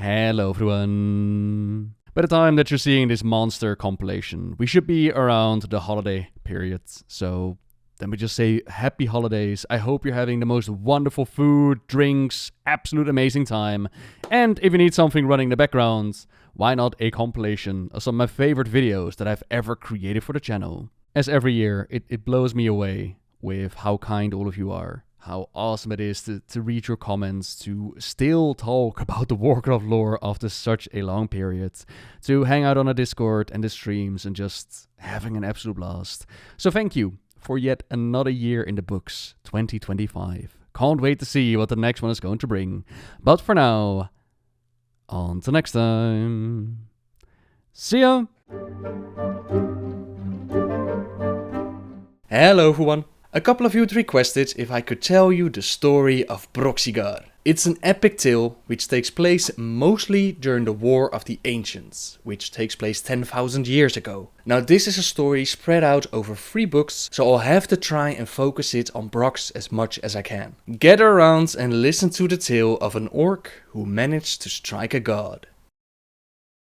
Hello everyone. By the time that you're seeing this monster compilation, we should be around the holiday period. So let me just say happy holidays. I hope you're having the most wonderful food, drinks, absolute amazing time. And if you need something running in the background, why not a compilation of some of my favorite videos that I've ever created for the channel. As every year, it blows me away with how kind all of you are. How awesome it is to read your comments, to still talk about the Warcraft lore after such a long period, to hang out on a Discord and the streams and just having an absolute blast. So thank you for yet another year in the books, 2025. Can't wait to see what the next one is going to bring. But for now, on to next time. See ya! Hello everyone. A couple of you had requested if I could tell you the story of Broxigar. It's an epic tale which takes place mostly during the War of the Ancients, which takes place 10,000 years ago. Now this is a story spread out over 3 books, so I'll have to try and focus it on Brox as much as I can. Gather around and listen to the tale of an orc who managed to strike a god.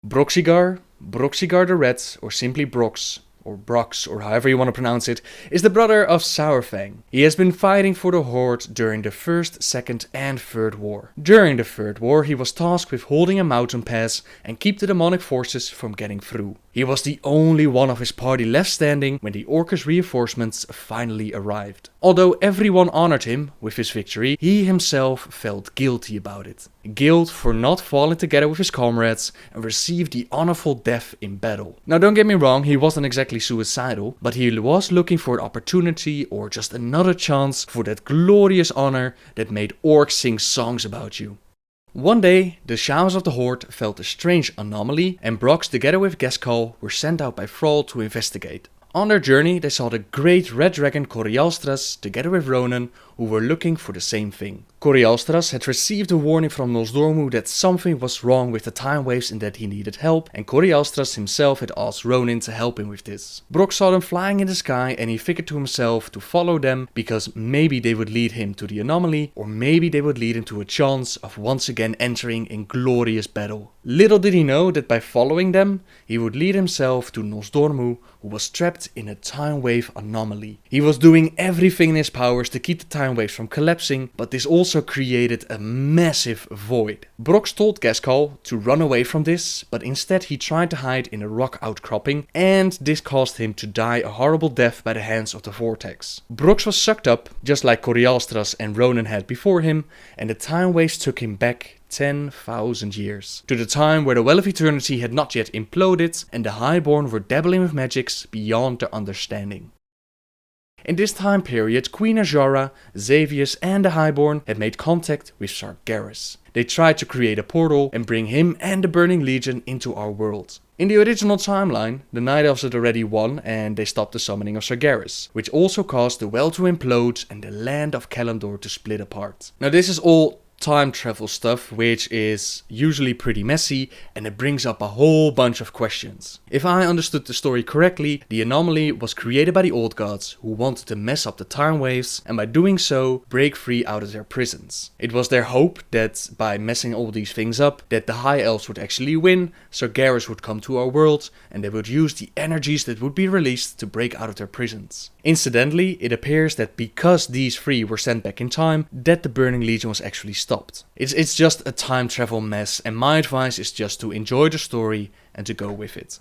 Broxigar, Broxigar the Red, or simply Brox, or Brox, or however you want to pronounce it, is the brother of Saurfang. He has been fighting for the Horde during the First, Second and Third War. During the Third War he was tasked with holding a mountain pass and keep the demonic forces from getting through. He was the only one of his party left standing when the Orcish reinforcements finally arrived. Although everyone honored him with his victory, he himself felt guilty about it. Guilt for not falling together with his comrades and receive the honorful death in battle. Now don't get me wrong, he wasn't exactly suicidal, but he was looking for an opportunity or just another chance for that glorious honor that made orcs sing songs about you. One day, the showers of the Horde felt a strange anomaly and Brox together with Ghazghkull were sent out by Thrall to investigate. On their journey they saw the great red dragon Corialstras together with Ronan, who were looking for the same thing. Corialstras had received a warning from Nosdormu that something was wrong with the time waves and that he needed help, and Corialstras himself had asked Ronan to help him with this. Brox saw them flying in the sky and he figured to himself to follow them because maybe they would lead him to the anomaly, or maybe they would lead him to a chance of once again entering in glorious battle. Little did he know that by following them, he would lead himself to Nosdormu, who was trapped in a time wave anomaly. He was doing everything in his powers to keep the time waves from collapsing, but this also created a massive void. Brox told Ghazghkull to run away from this, but instead he tried to hide in a rock outcropping, and this caused him to die a horrible death by the hands of the vortex. Brox was sucked up, just like Corialstras and Ronan had before him, and the time waves took him back 10,000 years, to the time where the Well of Eternity had not yet imploded and the Highborn were dabbling with magics beyond their understanding. In this time period, Queen Azshara, Xavius and the Highborn had made contact with Sargeras. They tried to create a portal and bring him and the Burning Legion into our world. In the original timeline, the Night Elves had already won and they stopped the summoning of Sargeras, which also caused the well to implode and the land of Kalimdor to split apart. Now this is all time travel stuff, which is usually pretty messy, and it brings up a whole bunch of questions. If I understood the story correctly, the anomaly was created by the old gods who wanted to mess up the time waves and by doing so break free out of their prisons. It was their hope that by messing all these things up, that the high elves would actually win, Sargeras would come to our world and they would use the energies that would be released to break out of their prisons. Incidentally, it appears that because these 3 were sent back in time, that the Burning Legion was actually stopped. It's just a time travel mess, and my advice is just to enjoy the story and to go with it.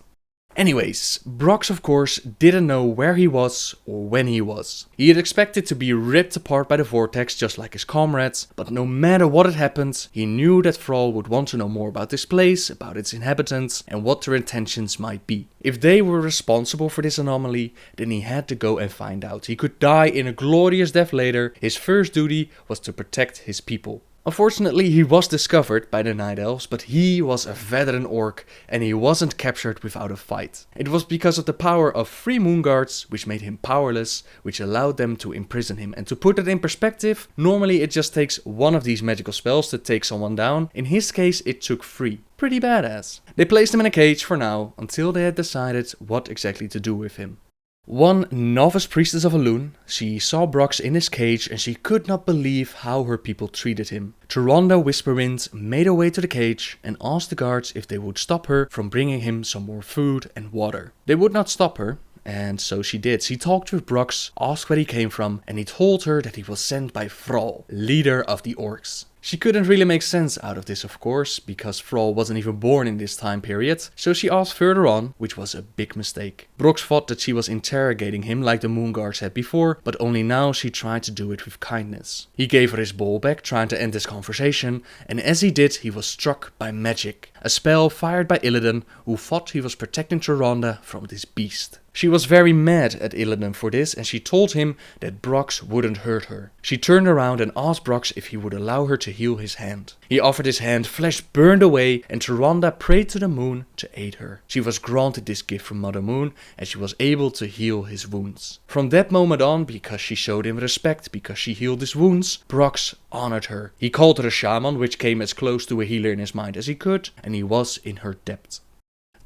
Anyways, Brox of course didn't know where he was or when he was. He had expected to be ripped apart by the vortex just like his comrades, but no matter what had happened, he knew that Thrall would want to know more about this place, about its inhabitants, and what their intentions might be. If they were responsible for this anomaly, then he had to go and find out. He could die in a glorious death later. His first duty was to protect his people. Unfortunately, he was discovered by the Night Elves, but he was a veteran orc and he wasn't captured without a fight. It was because of the power of 3 moon guards, which made him powerless, which allowed them to imprison him. And to put it in perspective, normally it just takes 1 of these magical spells to take someone down. In his case, it took 3. Pretty badass. They placed him in a cage for now, until they had decided what exactly to do with him. One novice priestess of Elune, she saw Brox in his cage and she could not believe how her people treated him. Tyrande Whisperwind made her way to the cage and asked the guards if they would stop her from bringing him some more food and water. They would not stop her. And so she did. She talked with Brox, asked where he came from, and he told her that he was sent by Thrall, leader of the orcs. She couldn't really make sense out of this, of course, because Thrall wasn't even born in this time period, so she asked further on, which was a big mistake. Brox thought that she was interrogating him like the moon guards had before, but only now she tried to do it with kindness. He gave her his bowl back, trying to end this conversation, and as he did, he was struck by magic. A spell fired by Illidan, who thought he was protecting Tyrande from this beast. She was very mad at Illidan for this and she told him that Brox wouldn't hurt her. She turned around and asked Brox if he would allow her to heal his hand. He offered his hand, flesh burned away, and Tyrande prayed to the moon to aid her. She was granted this gift from Mother Moon and she was able to heal his wounds. From that moment on, because she showed him respect, because she healed his wounds, Brox honored her. He called her a shaman, which came as close to a healer in his mind as he could, and he was in her debt.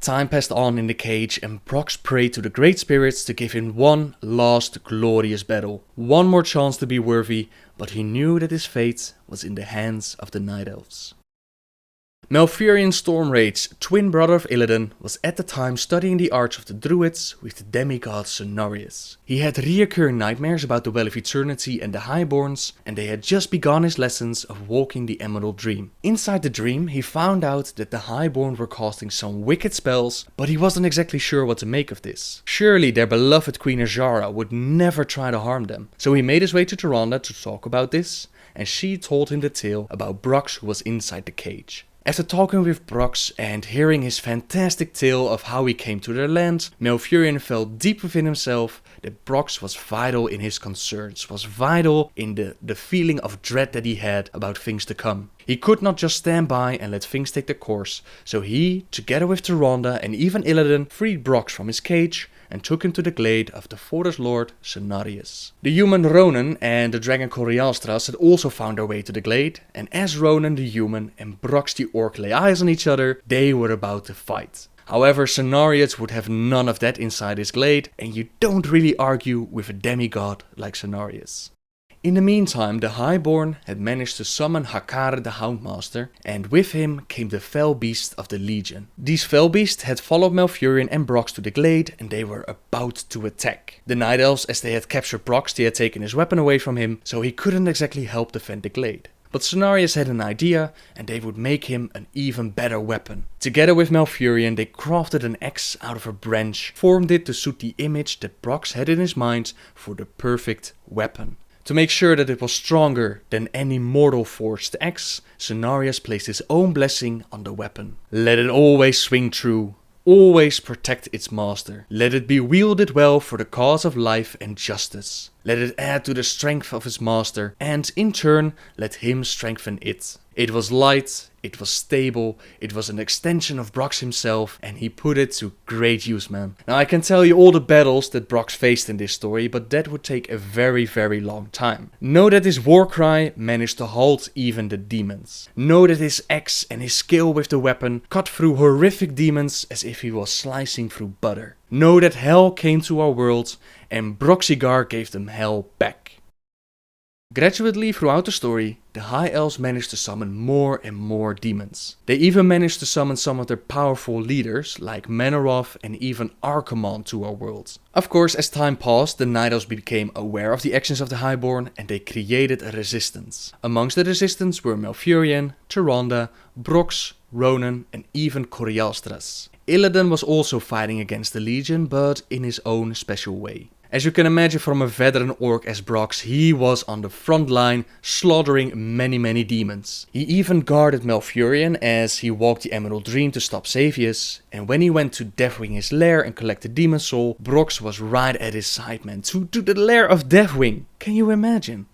Time passed on in the cage and Brox prayed to the Great Spirits to give him one last glorious battle. One more chance to be worthy, but he knew that his fate was in the hands of the Night Elves. Malfurion Stormrage's twin brother of Illidan was at the time studying the arts of the Druids with the demigod Cenarius. He had reoccurring nightmares about the Well of Eternity and the Highborns, and they had just begun his lessons of walking the Emerald Dream. Inside the dream, he found out that the Highborn were casting some wicked spells, but he wasn't exactly sure what to make of this. Surely their beloved Queen Azshara would never try to harm them. So he made his way to Tyrande to talk about this, and she told him the tale about Brox who was inside the cage. After talking with Brox and hearing his fantastic tale of how he came to their land, Malfurion felt deep within himself that Brox was vital in his concerns, was vital in the feeling of dread that he had about things to come. He could not just stand by and let things take their course, so he, together with Tyrande and even Illidan, freed Brox from his cage and took him to the glade of the Forest Lord Cenarius. The human Ronan and the dragon Corialstras had also found their way to the glade, and as Ronan the human and Brox the orc lay eyes on each other, they were about to fight. However, Cenarius would have none of that inside his glade, and you don't really argue with a demigod like Cenarius. In the meantime, the Highborn had managed to summon Hakare the Houndmaster, and with him came the fell beasts of the Legion. These fell beasts had followed Malfurion and Brox to the glade, and they were about to attack. The Night Elves, as they had captured Brox, they had taken his weapon away from him, so he couldn't exactly help defend the glade. But Cenarius had an idea, and they would make him an even better weapon. Together with Malfurion, they crafted an axe out of a branch, formed it to suit the image that Brox had in his mind for the perfect weapon. To make sure that it was stronger than any mortal forged axe, Cenarius placed his own blessing on the weapon. Let it always swing true. Always protect its master. Let it be wielded well for the cause of life and justice. Let it add to the strength of his master, and in turn, let him strengthen it. It was light, it was stable, it was an extension of Brox himself, and he put it to great use, man. Now I can tell you all the battles that Brox faced in this story, but that would take a very, very long time. Know that his war cry managed to halt even the demons. Know that his axe and his skill with the weapon cut through horrific demons as if he was slicing through butter. Know that hell came to our world, and Broxigar gave them hell back. Gradually throughout the story, the High Elves managed to summon more and more demons. They even managed to summon some of their powerful leaders, like Manoroth and even Archimonde, to our world. Of course, as time passed, the Night Elves became aware of the actions of the Highborn, and they created a resistance. Amongst the resistance were Malfurion, Tyrande, Brox, Ronan and even Corialstras. Illidan was also fighting against the Legion, but in his own special way. As you can imagine from a veteran orc as Brox, he was on the front line, slaughtering many demons. He even guarded Malfurion as he walked the Emerald Dream to stop Xavius, and when he went to Deathwing's lair and collect the demon soul, Brox was right at his side, man, to the lair of Deathwing. Can you imagine?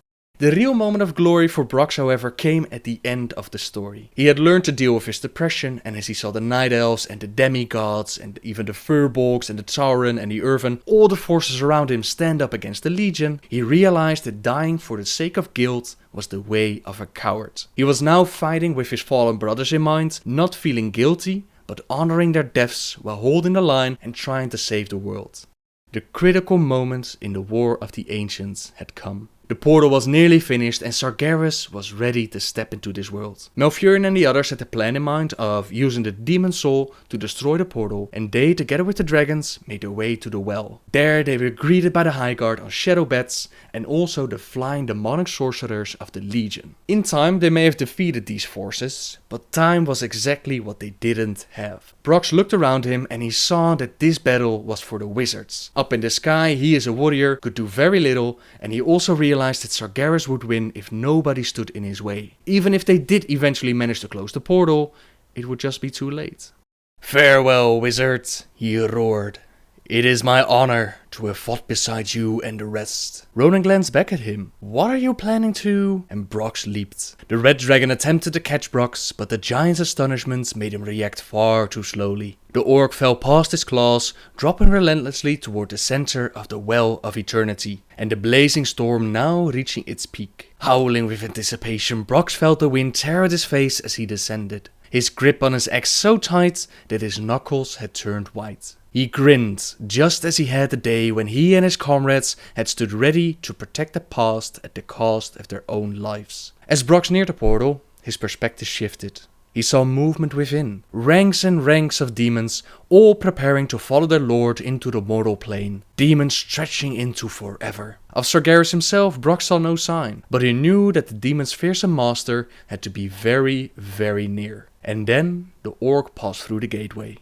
The real moment of glory for Brox, however, came at the end of the story. He had learned to deal with his depression, and as he saw the Night Elves and the demigods and even the Furbolgs and the Tauren and the Irven, all the forces around him stand up against the Legion, he realized that dying for the sake of guilt was the way of a coward. He was now fighting with his fallen brothers in mind, not feeling guilty, but honoring their deaths while holding the line and trying to save the world. The critical moment in the War of the Ancients had come. The portal was nearly finished and Sargeras was ready to step into this world. Malfurion and the others had the plan in mind of using the demon soul to destroy the portal, and they, together with the dragons, made their way to the well. There they were greeted by the High Guard on shadow beds and also the flying demonic sorcerers of the Legion. In time they may have defeated these forces, but time was exactly what they didn't have. Brox looked around him and he saw that this battle was for the wizards. Up in the sky he as a warrior could do very little, and he also realized that Sargeras would win if nobody stood in his way. Even if they did eventually manage to close the portal, it would just be too late. "Farewell, wizard," he roared. "It is my honor to have fought beside you and the rest." Ronan glanced back at him. "What are you planning to?" And Brox leaped. The red dragon attempted to catch Brox, but the giant's astonishment made him react far too slowly. The orc fell past his claws, dropping relentlessly toward the center of the Well of Eternity, and the blazing storm now reaching its peak. Howling with anticipation, Brox felt the wind tear at his face as he descended, his grip on his axe so tight that his knuckles had turned white. He grinned, just as he had the day when he and his comrades had stood ready to protect the past at the cost of their own lives. As Brox neared the portal, his perspective shifted. He saw movement within, ranks and ranks of demons, all preparing to follow their lord into the mortal plane, demons stretching into forever. Of Sargeras himself, Brox saw no sign, but he knew that the demon's fearsome master had to be very, very near. And then the orc passed through the gateway.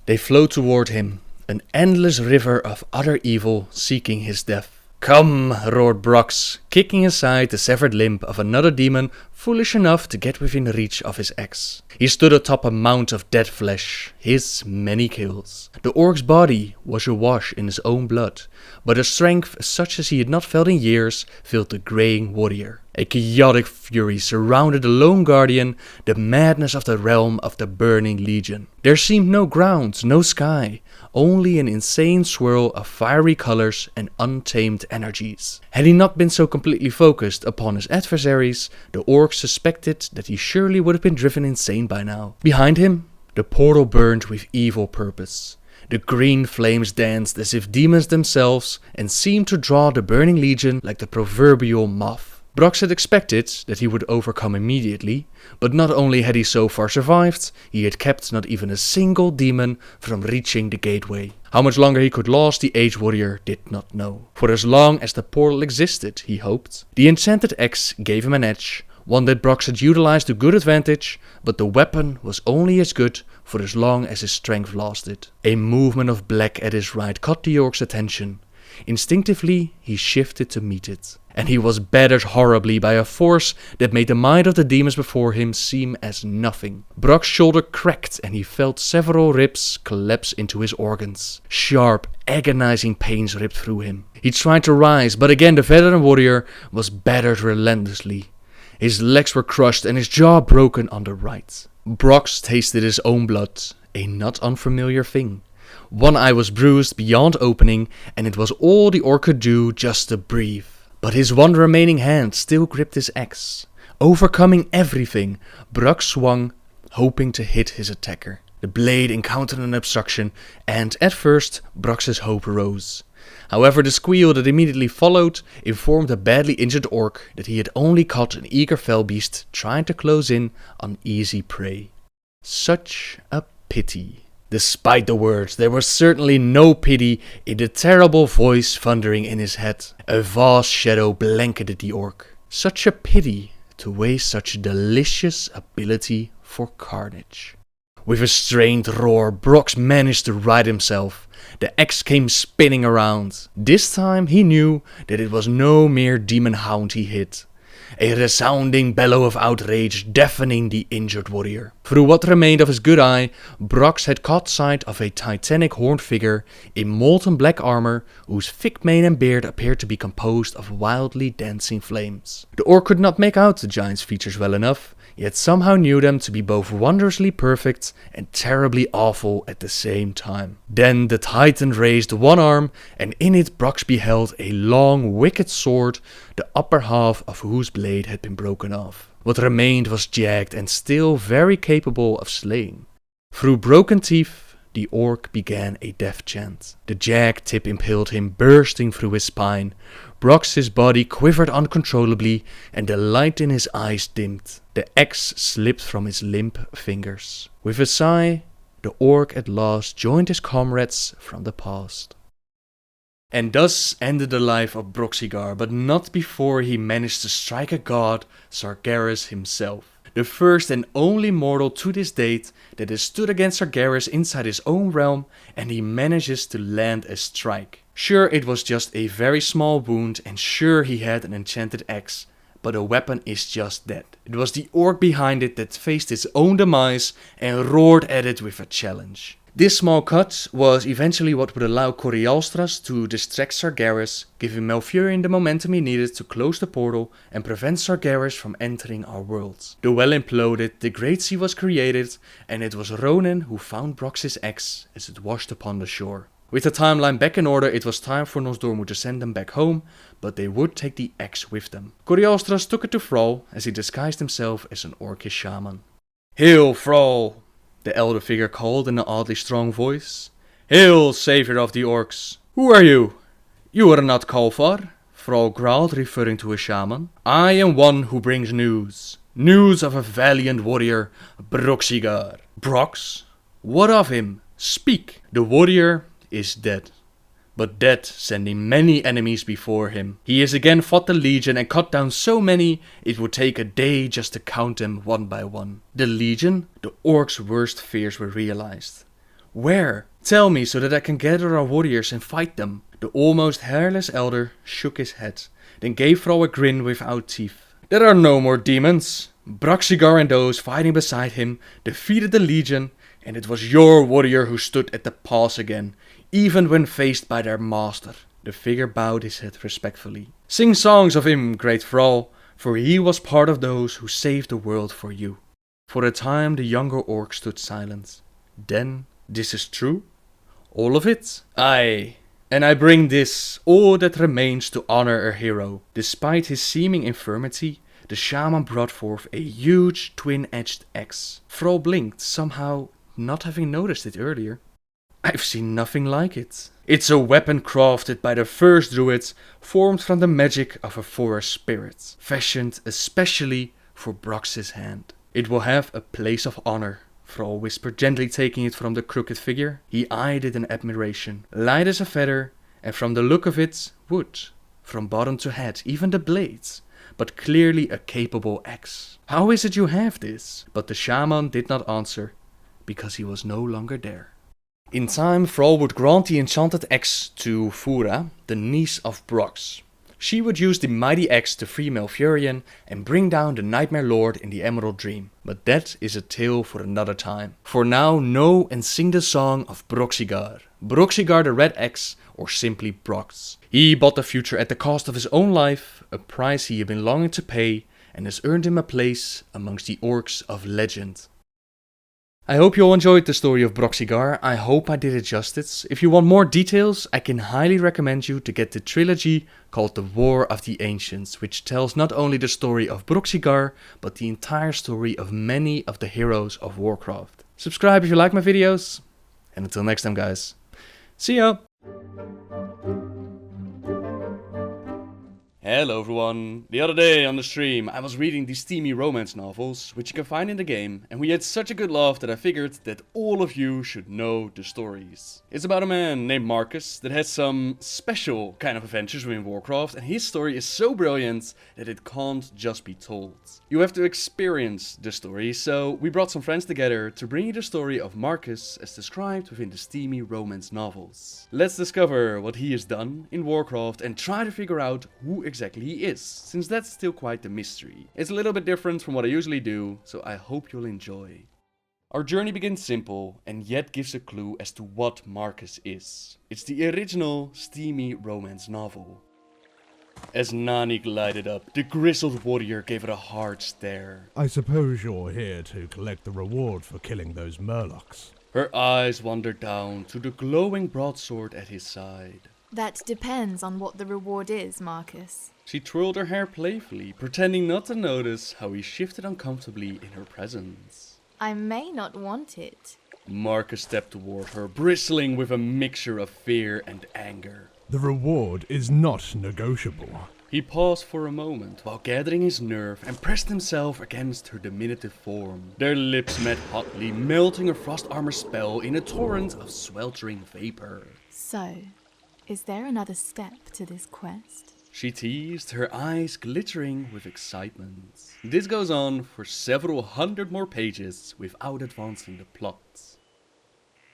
They flowed toward him, an endless river of utter evil seeking his death. "Come," roared Brox, kicking aside the severed limb of another demon foolish enough to get within reach of his axe. He stood atop a mound of dead flesh, his many kills. The orc's body was awash in his own blood, but a strength such as he had not felt in years filled the greying warrior. A chaotic fury surrounded the lone guardian, the madness of the realm of the burning legion. There seemed no ground, no sky, only an insane swirl of fiery colors and untamed energies. Had he not been so completely focused upon his adversaries, the orc suspected that he surely would have been driven insane by now. Behind him, the portal burned with evil purpose. The green flames danced as if demons themselves and seemed to draw the burning legion like the proverbial moth. Brox had expected that he would overcome immediately, but not only had he so far survived, he had kept not even a single demon from reaching the gateway. How much longer he could last, the aged warrior did not know. For as long as the portal existed, he hoped. The enchanted axe gave him an edge, one that Brox had utilized to good advantage, but the weapon was only as good for as long as his strength lasted. A movement of black at his right caught the orc's attention. Instinctively, he shifted to meet it, and he was battered horribly by a force that made the might of the demons before him seem as nothing. Brock's shoulder cracked and he felt several ribs collapse into his organs. Sharp, agonizing pains ripped through him. He tried to rise, but again the veteran warrior was battered relentlessly. His legs were crushed and his jaw broken on the right. Brox tasted his own blood, a not unfamiliar thing. One eye was bruised beyond opening, and it was all the orc could do just to breathe. But his one remaining hand still gripped his axe. Overcoming everything, Brox swung, hoping to hit his attacker. The blade encountered an obstruction, and at first Brox's hope rose. However, the squeal that immediately followed informed the badly injured orc that he had only caught an eager fell beast trying to close in on easy prey. Such a pity. Despite the words, there was certainly no pity in the terrible voice thundering in his head. A vast shadow blanketed the orc. Such a pity to waste such delicious ability for carnage. With a strained roar, Brox managed to right himself. The axe came spinning around. This time he knew that it was no mere demon hound he hit. A resounding bellow of outrage deafening the injured warrior. Through what remained of his good eye, Brox had caught sight of a titanic horned figure in molten black armor whose thick mane and beard appeared to be composed of wildly dancing flames. The orc could not make out the giant's features well enough, yet somehow knew them to be both wondrously perfect and terribly awful at the same time. Then the titan raised one arm, and in it Brox beheld a long, wicked sword, the upper half of whose blade had been broken off. What remained was jagged and still very capable of slaying. Through broken teeth, the orc began a death chant. The jag tip impaled him, bursting through his spine. Brox's body quivered uncontrollably, and the light in his eyes dimmed. The axe slipped from his limp fingers. With a sigh, the orc at last joined his comrades from the past. And thus ended the life of Broxigar, but not before he managed to strike a god, Sargeras himself. The first and only mortal to this date that has stood against Sargeras inside his own realm, and he manages to land a strike. Sure, it was just a very small wound, and sure he had an enchanted axe, but the weapon is just dead. It was the orc behind it that faced its own demise and roared at it with a challenge. This small cut was eventually what would allow Corialstras to distract Sargeras, giving Malfurion the momentum he needed to close the portal and prevent Sargeras from entering our world. The well imploded, the Great Sea was created, and it was Ronan who found Brox's axe as it washed upon the shore. With the timeline back in order, it was time for Nosdormu to send them back home, but they would take the axe with them. Corialstras took it to Thrall as he disguised himself as an orcish shaman. "Hail, Thrall!" the elder figure called in an oddly strong voice. "Hail, savior of the orcs! Who are you?" "You are not Kalfar," Thrall growled, referring to a shaman. "I am one who brings news. News of a valiant warrior, Broxigar." "Brox? What of him? Speak." "The warrior is dead, but dead sending many enemies before him. He has again fought the Legion and cut down so many it would take a day just to count them one by one." "The Legion?" The orcs' worst fears were realized. "Where? Tell me so that I can gather our warriors and fight them." The almost hairless elder shook his head, then gave Thrall a grin without teeth. "There are no more demons. Broxigar and those fighting beside him defeated the Legion, and it was your warrior who stood at the pass again, even when faced by their master." The figure bowed his head respectfully. "Sing songs of him, great Thrall, for he was part of those who saved the world for you." For a time the younger orc stood silent. "Then, this is true? All of it?" "Aye, and I bring this, all that remains to honor a hero." Despite his seeming infirmity, the shaman brought forth a huge twin-edged axe. Thrall blinked, somehow not having noticed it earlier. "I've seen nothing like it. It's a weapon crafted by the first druid, formed from the magic of a forest spirit, fashioned especially for Brox's hand. It will have a place of honor," Thrall whispered, gently taking it from the crooked figure. He eyed it in admiration. Light as a feather, and from the look of it, wood, from bottom to head, even the blades, but clearly a capable axe. "How is it you have this?" But the shaman did not answer, because he was no longer there. In time, Thrall would grant the enchanted axe to Fura, the niece of Brox. She would use the mighty axe to free Malfurion and bring down the Nightmare Lord in the Emerald Dream. But that is a tale for another time. For now, know and sing the song of Broxigar. Broxigar the Red Axe, or simply Brox. He bought the future at the cost of his own life, a price he had been longing to pay, and has earned him a place amongst the orcs of legend. I hope you all enjoyed the story of Broxigar. I hope I did it justice. If you want more details, I can highly recommend you to get the trilogy called The War of the Ancients, which tells not only the story of Broxigar, but the entire story of many of the heroes of Warcraft. Subscribe if you like my videos, and until next time guys, see ya! Hello everyone! The other day on the stream I was reading these steamy romance novels, which you can find in the game, and we had such a good laugh that I figured that all of you should know the stories. It's about a man named Marcus that has some special kind of adventures within Warcraft, and his story is so brilliant that it can't just be told. You have to experience the story, so we brought some friends together to bring you the story of Marcus as described within the steamy romance novels. Let's discover what he has done in Warcraft and try to figure out who exactly he is, since that's still quite the mystery. It's a little bit different from what I usually do, so I hope you'll enjoy. Our journey begins simple, and yet gives a clue as to what Marcus is. It's the original steamy romance novel. As Nani glided up, the grizzled warrior gave it a hard stare. "I suppose you're here to collect the reward for killing those Murlocs." Her eyes wandered down to the glowing broadsword at his side. That depends on what the reward is, Marcus. She twirled her hair playfully, pretending not to notice how he shifted uncomfortably in her presence. I may not want it. Marcus stepped toward her, bristling with a mixture of fear and anger. The reward is not negotiable. He paused for a moment while gathering his nerve and pressed himself against her diminutive form. Their lips met hotly, melting her frost armor spell in a torrent of sweltering vapor. So, is there another step to this quest? She teased, her eyes glittering with excitement. This goes on for several hundred more pages without advancing the plot.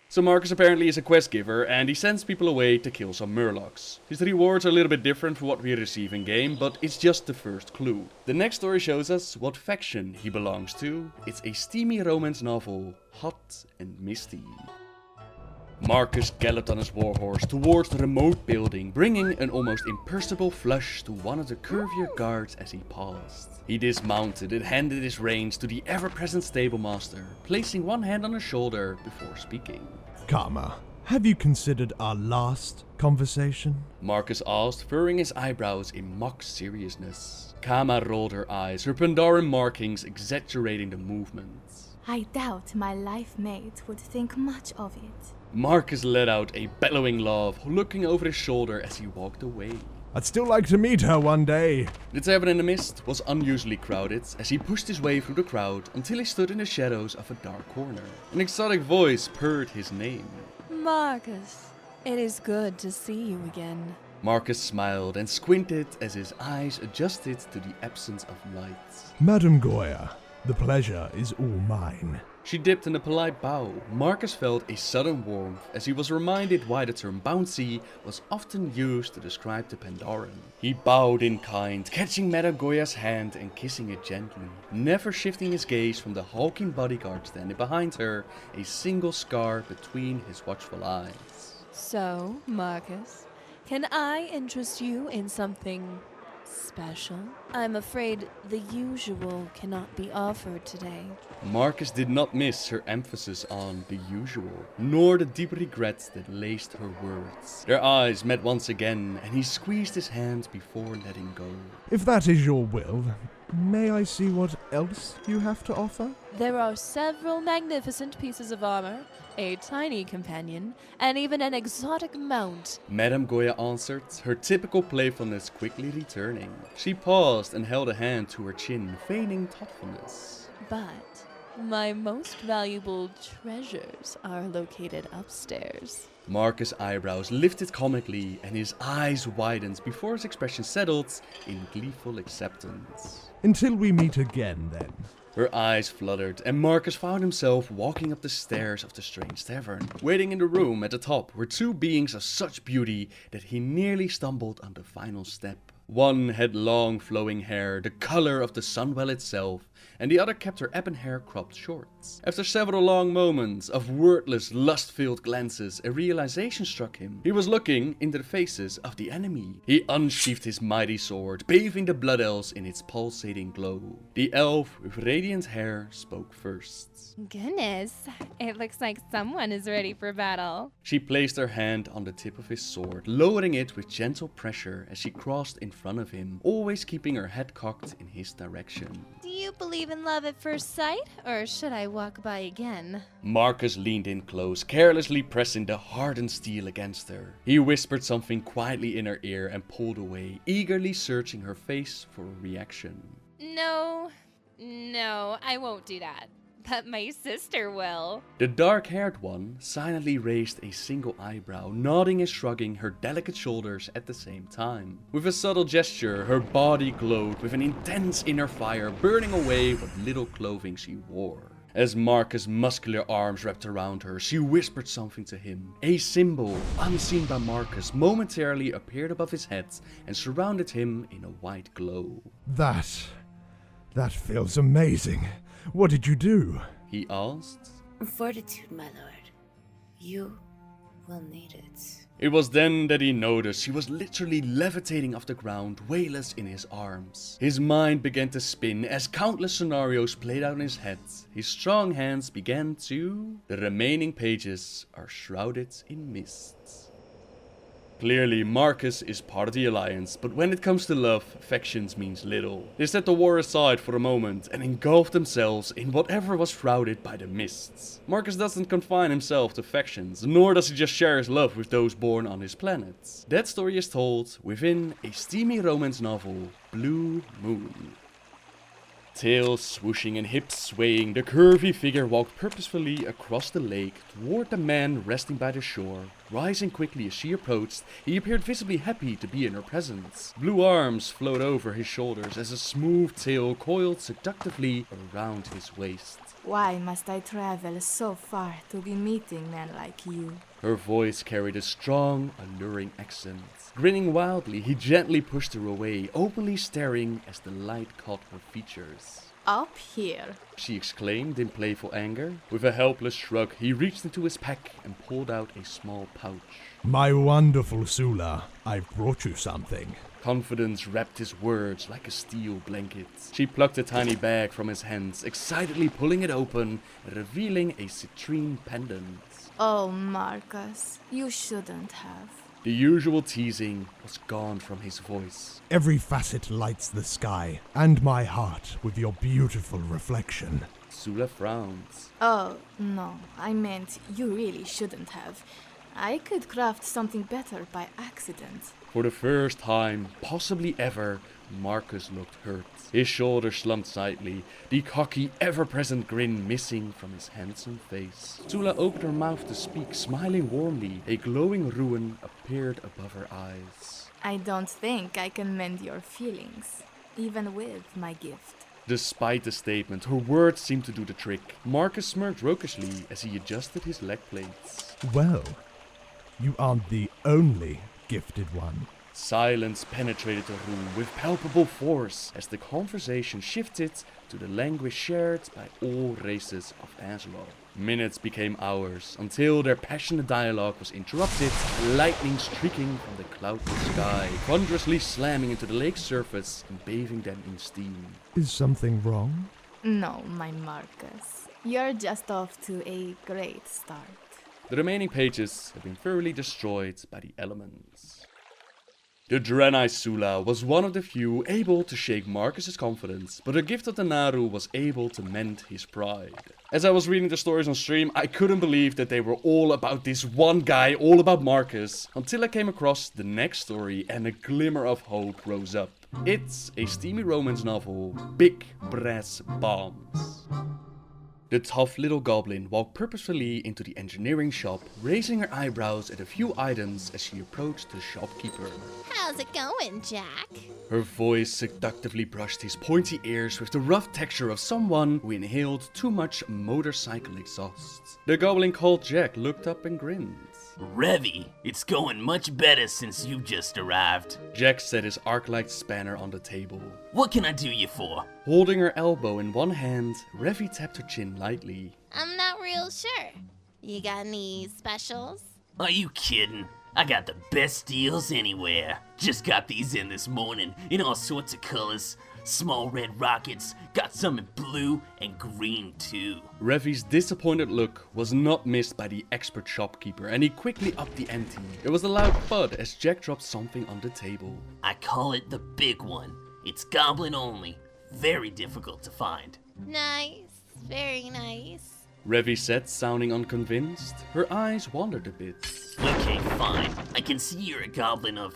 So Marcus apparently is a quest giver, and he sends people away to kill some murlocs. His rewards are a little bit different from what we receive in game, but it's just the first clue. The next story shows us what faction he belongs to. It's a steamy romance novel, hot and misty. Marcus galloped on his warhorse towards the remote building, bringing an almost imperceptible flush to one of the curvier guards as he passed. He dismounted and handed his reins to the ever-present stablemaster, placing one hand on his shoulder before speaking. Karma, have you considered our last conversation? Marcus asked, furrowing his eyebrows in mock seriousness. Kama rolled her eyes, her Pandaren markings exaggerating the movements. I doubt my life mate would think much of it. Marcus let out a bellowing laugh, looking over his shoulder as he walked away. I'd still like to meet her one day. The tavern in the mist was unusually crowded as he pushed his way through the crowd until he stood in the shadows of a dark corner. An exotic voice purred his name. Marcus, it is good to see you again. Marcus smiled and squinted as his eyes adjusted to the absence of light. Madam Goya, the pleasure is all mine. She dipped in a polite bow. Marcus felt a sudden warmth as he was reminded why the term bouncy was often used to describe the Pandaren. He bowed in kind, catching Madame Goya's hand and kissing it gently, never shifting his gaze from the hulking bodyguard standing behind her, a single scar between his watchful eyes. So, Marcus, can I interest you in something special? I'm afraid the usual cannot be offered today. Marcus did not miss her emphasis on the usual, nor the deep regrets that laced her words. Their eyes met once again, and he squeezed his hand before letting go. If that is your will, may I see what else you have to offer? There are several magnificent pieces of armor, a tiny companion, and even an exotic mount. Madame Goya answered, her typical playfulness quickly returning. She paused and held a hand to her chin, feigning thoughtfulness. But my most valuable treasures are located upstairs. Marcus' eyebrows lifted comically and his eyes widened before his expression settled in gleeful acceptance. Until we meet again, then. Her eyes fluttered, and Marcus found himself walking up the stairs of the strange tavern. Waiting in the room at the top were two beings of such beauty that he nearly stumbled on the final step. One had long flowing hair, the color of the sunwell itself, and the other kept her ebon hair cropped short. After several long moments of wordless, lust-filled glances, a realization struck him. He was looking into the faces of the enemy. He unsheathed his mighty sword, bathing the blood elves in its pulsating glow. The elf with radiant hair spoke first. Goodness, it looks like someone is ready for battle. She placed her hand on the tip of his sword, lowering it with gentle pressure as she crossed in front of him, always keeping her head cocked in his direction. Do you believe in love at first sight, or should I walk by again? Marcus leaned in close, carelessly pressing the hardened steel against her. He whispered something quietly in her ear and pulled away, eagerly searching her face for a reaction. No, I won't do that. But my sister will. The dark-haired one silently raised a single eyebrow, nodding and shrugging her delicate shoulders at the same time. With a subtle gesture, her body glowed with an intense inner fire, burning away what little clothing she wore. As Marcus' muscular arms wrapped around her, she whispered something to him. A symbol, unseen by Marcus, momentarily appeared above his head and surrounded him in a white glow. That feels amazing. What did you do? He asked. Fortitude, my lord. You will need it. It was then that he noticed she was literally levitating off the ground, weightless in his arms. His mind began to spin as countless scenarios played out in his head. His strong hands began to... The remaining pages are shrouded in mist. Clearly, Marcus is part of the Alliance, but when it comes to love, factions means little. They set the war aside for a moment and engulfed themselves in whatever was shrouded by the mists. Marcus doesn't confine himself to factions, nor does he just share his love with those born on his planet. That story is told within a steamy romance novel, Blue Moon. Tail swooshing and hips swaying, the curvy figure walked purposefully across the lake toward the man resting by the shore. Rising quickly as she approached, he appeared visibly happy to be in her presence. Blue arms flowed over his shoulders as a smooth tail coiled seductively around his waist. Why must I travel so far to be meeting men like you? Her voice carried a strong, alluring accent. Grinning wildly, he gently pushed her away, openly staring as the light caught her features. Up here. She exclaimed in playful anger. With a helpless shrug, he reached into his pack and pulled out a small pouch. My wonderful Sula, I've brought you something. Confidence wrapped his words like a steel blanket. She plucked a tiny bag from his hands, excitedly pulling it open, revealing a citrine pendant. Oh, Marcus, you shouldn't have. The usual teasing was gone from his voice. Every facet lights the sky and my heart with your beautiful reflection. Sula frowns. Oh, no, I meant you really shouldn't have. I could craft something better by accident. For the first time, possibly ever, Marcus looked hurt. His shoulders slumped slightly, the cocky, ever-present grin missing from his handsome face. Sula opened her mouth to speak, smiling warmly. A glowing ruin appeared above her eyes. I don't think I can mend your feelings, even with my gift. Despite the statement, her words seemed to do the trick. Marcus smirked roguishly as he adjusted his leg plates. Well, you aren't the only gifted one. Silence penetrated the room with palpable force as the conversation shifted to the language shared by all races of Aslo. Minutes became hours until their passionate dialogue was interrupted, lightning streaking from the cloudless sky, thunderously slamming into the lake's surface and bathing them in steam. Is something wrong? No, my Marcus. You're just off to a great start. The remaining pages have been thoroughly destroyed by the elements. The Draenei Sula was one of the few able to shake Marcus's confidence, but the gift of the Naru was able to mend his pride. As I was reading the stories on stream, I couldn't believe that they were all about this one guy, all about Marcus, until I came across the next story and a glimmer of hope rose up. It's a steamy romance novel, Big Brass Bombs. The tough little goblin walked purposefully into the engineering shop, raising her eyebrows at a few items as she approached the shopkeeper. How's it going, Jack? Her voice seductively brushed his pointy ears with the rough texture of someone who inhaled too much motorcycle exhaust. The goblin called Jack looked up and grinned. Revy, it's going much better since you just arrived. Jack set his arc-light spanner on the table. What can I do you for? Holding her elbow in one hand, Revy tapped her chin lightly. I'm not real sure. You got any specials? Are you kidding? I got the best deals anywhere. Just got these in this morning in all sorts of colors. Small red rockets, got some in blue and green too. Revy's disappointed look was not missed by the expert shopkeeper, and he quickly upped the ante. There was a loud thud as Jack dropped something on the table. I call it the big one. It's goblin only. Very difficult to find. Nice. Very nice. Revy said, sounding unconvinced. Her eyes wandered a bit. Okay, fine. I can see you're a goblin of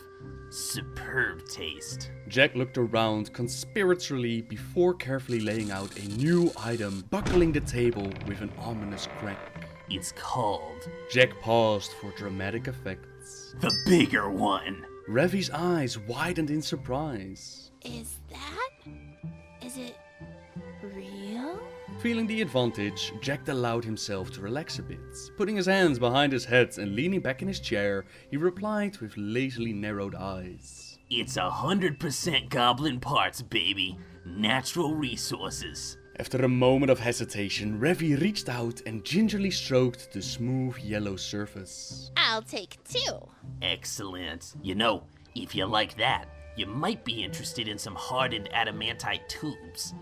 superb taste. Jack looked around conspiratorially before carefully laying out a new item, buckling the table with an ominous crack. It's called Jack paused for dramatic effects. the bigger one. Revy's eyes widened in surprise. Is it real? Feeling the advantage, Jack allowed himself to relax a bit. Putting his hands behind his head and leaning back in his chair, he replied with lazily narrowed eyes. It's 100% goblin parts, baby. Natural resources. After a moment of hesitation, Revy reached out and gingerly stroked the smooth yellow surface. I'll take 2. Excellent. You know, if you like that, you might be interested in some hardened adamantite tubes.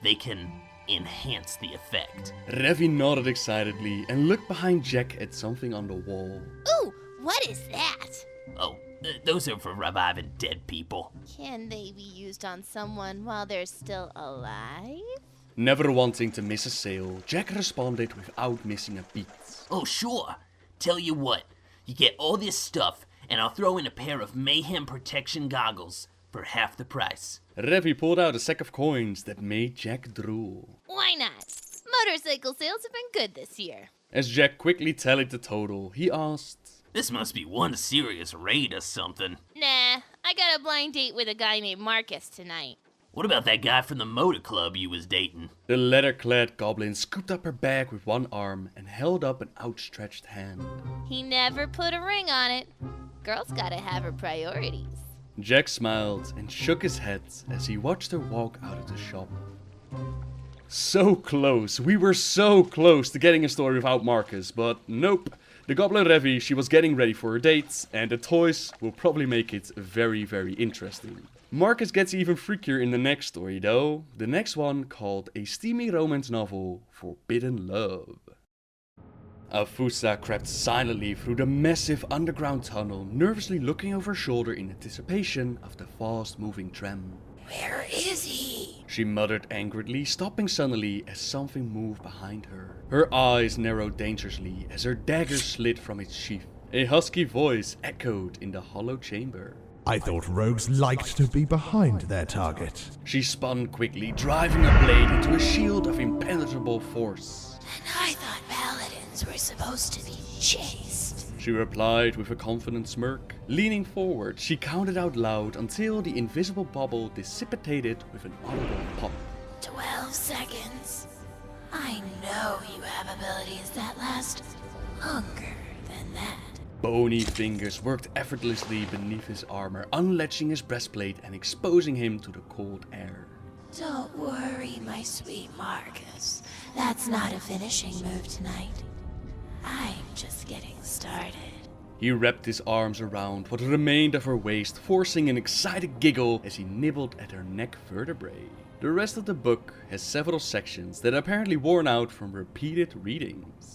They can enhance the effect. Revy nodded excitedly and looked behind Jack at something on the wall. Ooh, what is that? Oh, Those are for reviving dead people. Can they be used on someone while they're still alive? Never wanting to miss a sale, Jack responded without missing a beat. Oh, sure. Tell you what, you get all this stuff, and I'll throw in a pair of mayhem protection goggles for half the price. Revi pulled out a sack of coins that made Jack drool. Why not? Motorcycle sales have been good this year. As Jack quickly tallied the total, he asked, This must be one serious raid or something. Nah, I got a blind date with a guy named Marcus tonight. What about that guy from the motor club you was dating? The leather-clad goblin scooped up her bag with one arm and held up an outstretched hand. He never put a ring on it. Girl's gotta have her priorities. Jack smiled and shook his head as he watched her walk out of the shop. So close, we were so close to getting a story without Marcus, but nope. The goblin Revi, she was getting ready for her date, and the toys will probably make it very, very interesting. Marcus gets even freakier in the next story though, the next one called A Steamy Romance Novel, Forbidden Love. Afusa crept silently through the massive underground tunnel, nervously looking over her shoulder in anticipation of the fast-moving tram. Where is he? She muttered angrily, stopping suddenly as something moved behind her. Her eyes narrowed dangerously as her dagger slid from its sheath. A husky voice echoed in the hollow chamber. I thought rogues liked to be behind their target. She spun quickly, driving her blade into a shield of impenetrable force. And I thought paladins were supposed to be chaste. She replied with a confident smirk. Leaning forward, she counted out loud until the invisible bubble dissipated with an audible pop. 12 seconds. I know you have abilities that last longer than that. Bony fingers worked effortlessly beneath his armor, unlatching his breastplate and exposing him to the cold air. Don't worry, my sweet Marcus. That's not a finishing move tonight. I'm just getting started. He wrapped his arms around what remained of her waist, forcing an excited giggle as he nibbled at her neck vertebrae. The rest of the book has several sections that are apparently worn out from repeated readings.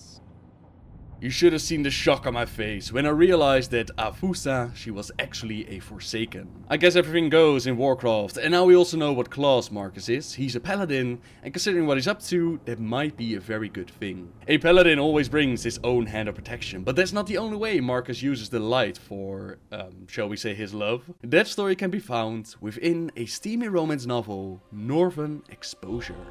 You should have seen the shock on my face when I realized that Afusa, she was actually a Forsaken. I guess everything goes in Warcraft, and now we also know what class Marcus is. He's a paladin, and considering what he's up to, that might be a very good thing. A paladin always brings his own hand of protection, but that's not the only way Marcus uses the light for, shall we say, his love. That story can be found within a steamy romance novel, Northern Exposure.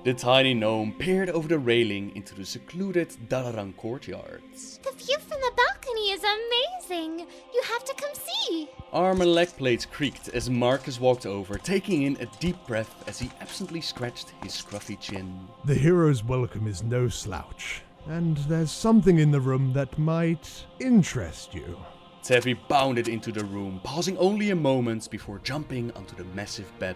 The tiny gnome peered over the railing into the secluded Dalaran courtyards. The view from the balcony is amazing! You have to come see! Arm and leg plates creaked as Marcus walked over, taking in a deep breath as he absently scratched his scruffy chin. The hero's welcome is no slouch, and there's something in the room that might interest you. Tevi bounded into the room, pausing only a moment before jumping onto the massive bed.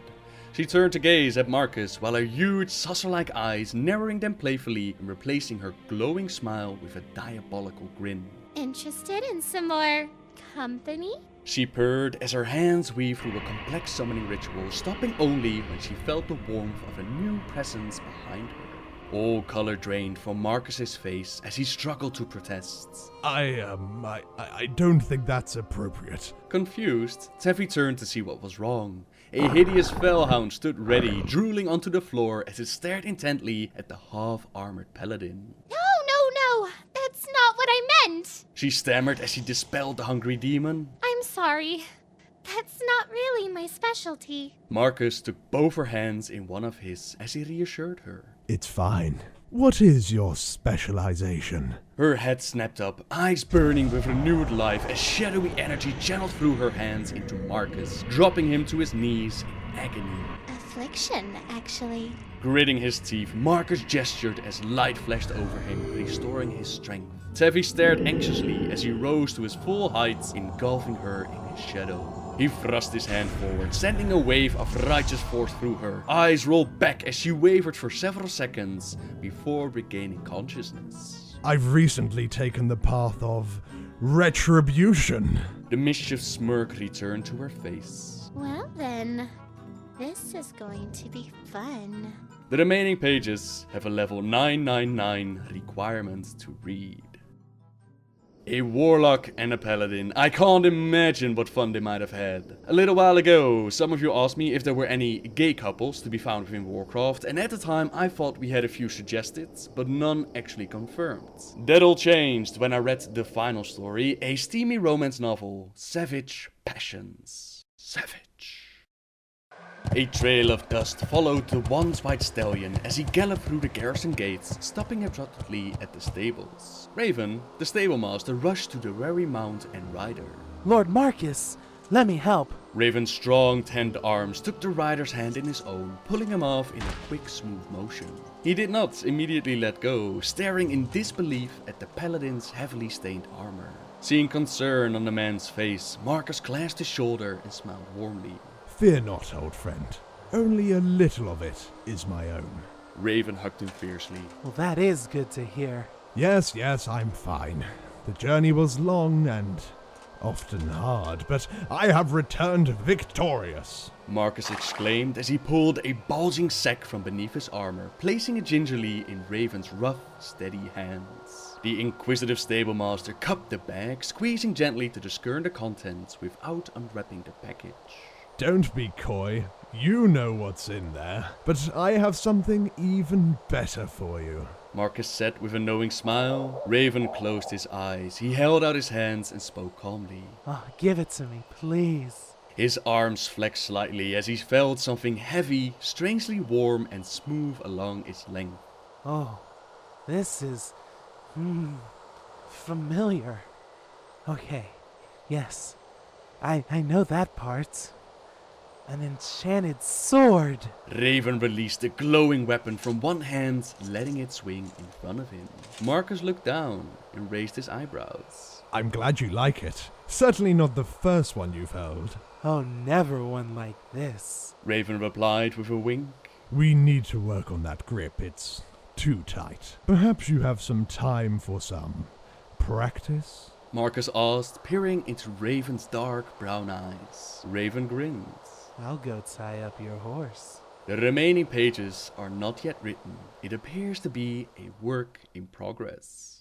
She turned to gaze at Marcus while her huge saucer-like eyes narrowing them playfully and replacing her glowing smile with a diabolical grin. Interested in some more company? She purred as her hands weaved through a complex summoning ritual, stopping only when she felt the warmth of a new presence behind her. All color drained from Marcus's face as he struggled to protest. I don't think that's appropriate. Confused, Tevi turned to see what was wrong. A hideous fellhound stood ready, drooling onto the floor as it stared intently at the half-armored paladin. No! That's not what I meant! She stammered as she dispelled the hungry demon. I'm sorry. That's not really my specialty. Marcus took both her hands in one of his as he reassured her. It's fine. What is your specialization? Her head snapped up, eyes burning with renewed life as shadowy energy channeled through her hands into Marcus, dropping him to his knees in agony. Affliction, actually. Gritting his teeth, Marcus gestured as light flashed over him, restoring his strength. Tevi stared anxiously as he rose to his full height, engulfing her in his shadow. He thrust his hand forward, sending a wave of righteous force through her. Eyes rolled back as she wavered for several seconds before regaining consciousness. I've recently taken the path of retribution. The mischief smirk returned to her face. Well then, this is going to be fun. The remaining pages have a level 999 requirement to read. A warlock and a paladin. I can't imagine what fun they might have had. A little while ago, some of you asked me if there were any gay couples to be found within Warcraft, and at the time I thought we had a few suggested, but none actually confirmed. That all changed when I read the final story, a steamy romance novel, Savage Passions. Savage. A trail of dust followed the once white stallion as he galloped through the garrison gates, stopping abruptly at the stables. Raven, the stable master, rushed to the weary mount and rider. Lord Marcus, let me help. Raven's strong, tanned arms took the rider's hand in his own, pulling him off in a quick, smooth motion. He did not immediately let go, staring in disbelief at the paladin's heavily stained armor. Seeing concern on the man's face, Marcus glanced his shoulder and smiled warmly. Fear not, old friend. Only a little of it is my own. Raven hugged him fiercely. Well, that is good to hear. Yes, I'm fine. The journey was long and often hard, but I have returned victorious. Marcus exclaimed as he pulled a bulging sack from beneath his armor, placing it gingerly in Raven's rough, steady hands. The inquisitive stable master cupped the bag, squeezing gently to discern the contents without unwrapping the package. Don't be coy. You know what's in there. But I have something even better for you. Marcus said with a knowing smile. Raven closed his eyes. He held out his hands and spoke calmly. Oh, give it to me, please. His arms flexed slightly as he felt something heavy, strangely warm and smooth along its length. Oh, this is... familiar. Okay, yes. I know that part. An enchanted sword! Raven released a glowing weapon from one hand, letting it swing in front of him. Marcus looked down and raised his eyebrows. I'm glad you like it. Certainly not the first one you've held. Oh, never one like this. Raven replied with a wink. We need to work on that grip. It's too tight. Perhaps you have some time for some practice? Marcus asked, peering into Raven's dark brown eyes. Raven grinned. I'll go tie up your horse. The remaining pages are not yet written. It appears to be a work in progress.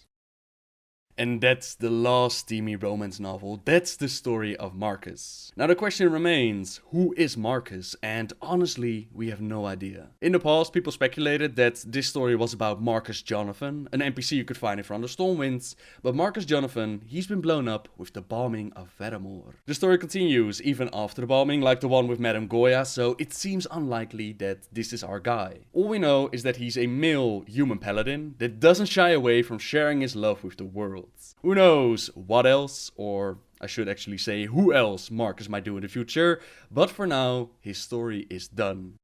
And that's the last steamy romance novel. That's the story of Marcus. Now the question remains, who is Marcus? And honestly, we have no idea. In the past, people speculated that this story was about Marcus Jonathan, an NPC you could find in front of Stormwind. But Marcus Jonathan, he's been blown up with the bombing of Varamor. The story continues even after the bombing, like the one with Madame Goya, so it seems unlikely that this is our guy. All we know is that he's a male human paladin that doesn't shy away from sharing his love with the world. Who knows what else, or I should actually say who else Marcus might do in the future, but for now, his story is done.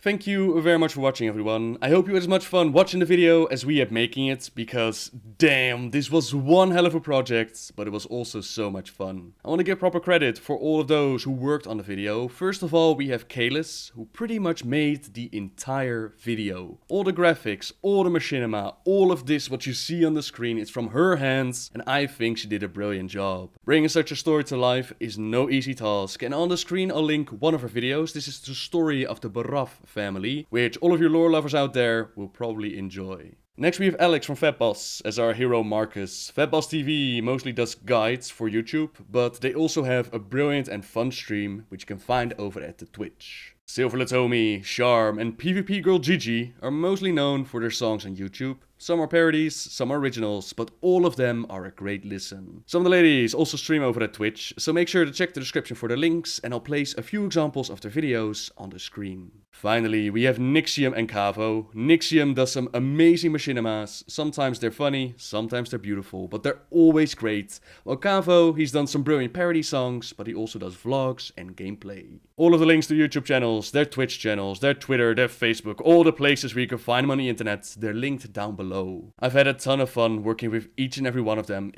Thank you very much for watching, everyone. I hope you had as much fun watching the video as we had making it, because damn, this was one hell of a project, but it was also so much fun. I want to give proper credit for all of those who worked on the video. First of all, we have Kalis, who pretty much made the entire video. All the graphics, all the machinima, all of this, what you see on the screen, is from her hands, and I think she did a brilliant job. Bringing such a story to life is no easy task, and on the screen I'll link one of her videos. This is the story of the Baraf family, which all of you lore lovers out there will probably enjoy. Next we have Alex from Fatboss as our hero Marcus. Fatboss TV mostly does guides for YouTube, but they also have a brilliant and fun stream which you can find over at the Twitch. Silver Latomi, Charm and PvP Girl Gigi are mostly known for their songs on YouTube. Some are parodies, some are originals, but all of them are a great listen. Some of the ladies also stream over at Twitch, so make sure to check the description for the links and I'll place a few examples of their videos on the screen. Finally, we have Nixium and Cavo. Nixium does some amazing machinimas. Sometimes they're funny, sometimes they're beautiful, but they're always great. While Cavo, he's done some brilliant parody songs, but he also does vlogs and gameplay. All of the links to YouTube channels, their Twitch channels, their Twitter, their Facebook, all the places where you can find them on the internet, they're linked down below. I've had a ton of fun working with each and every one of them.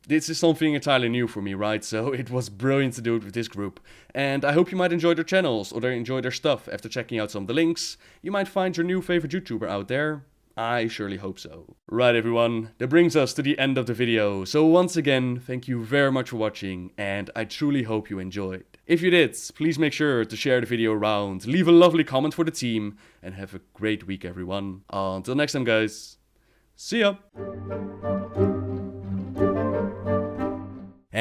This is something entirely new for me, right? So it was brilliant to do it with this group. And I hope you might enjoy their channels or enjoy their stuff after checking out some of the links. You might find your new favorite YouTuber out there. I surely hope so. Right everyone, that brings us to the end of the video. So once again, thank you very much for watching and I truly hope you enjoyed. If you did, please make sure to share the video around, leave a lovely comment for the team and have a great week everyone. Until next time guys, see ya!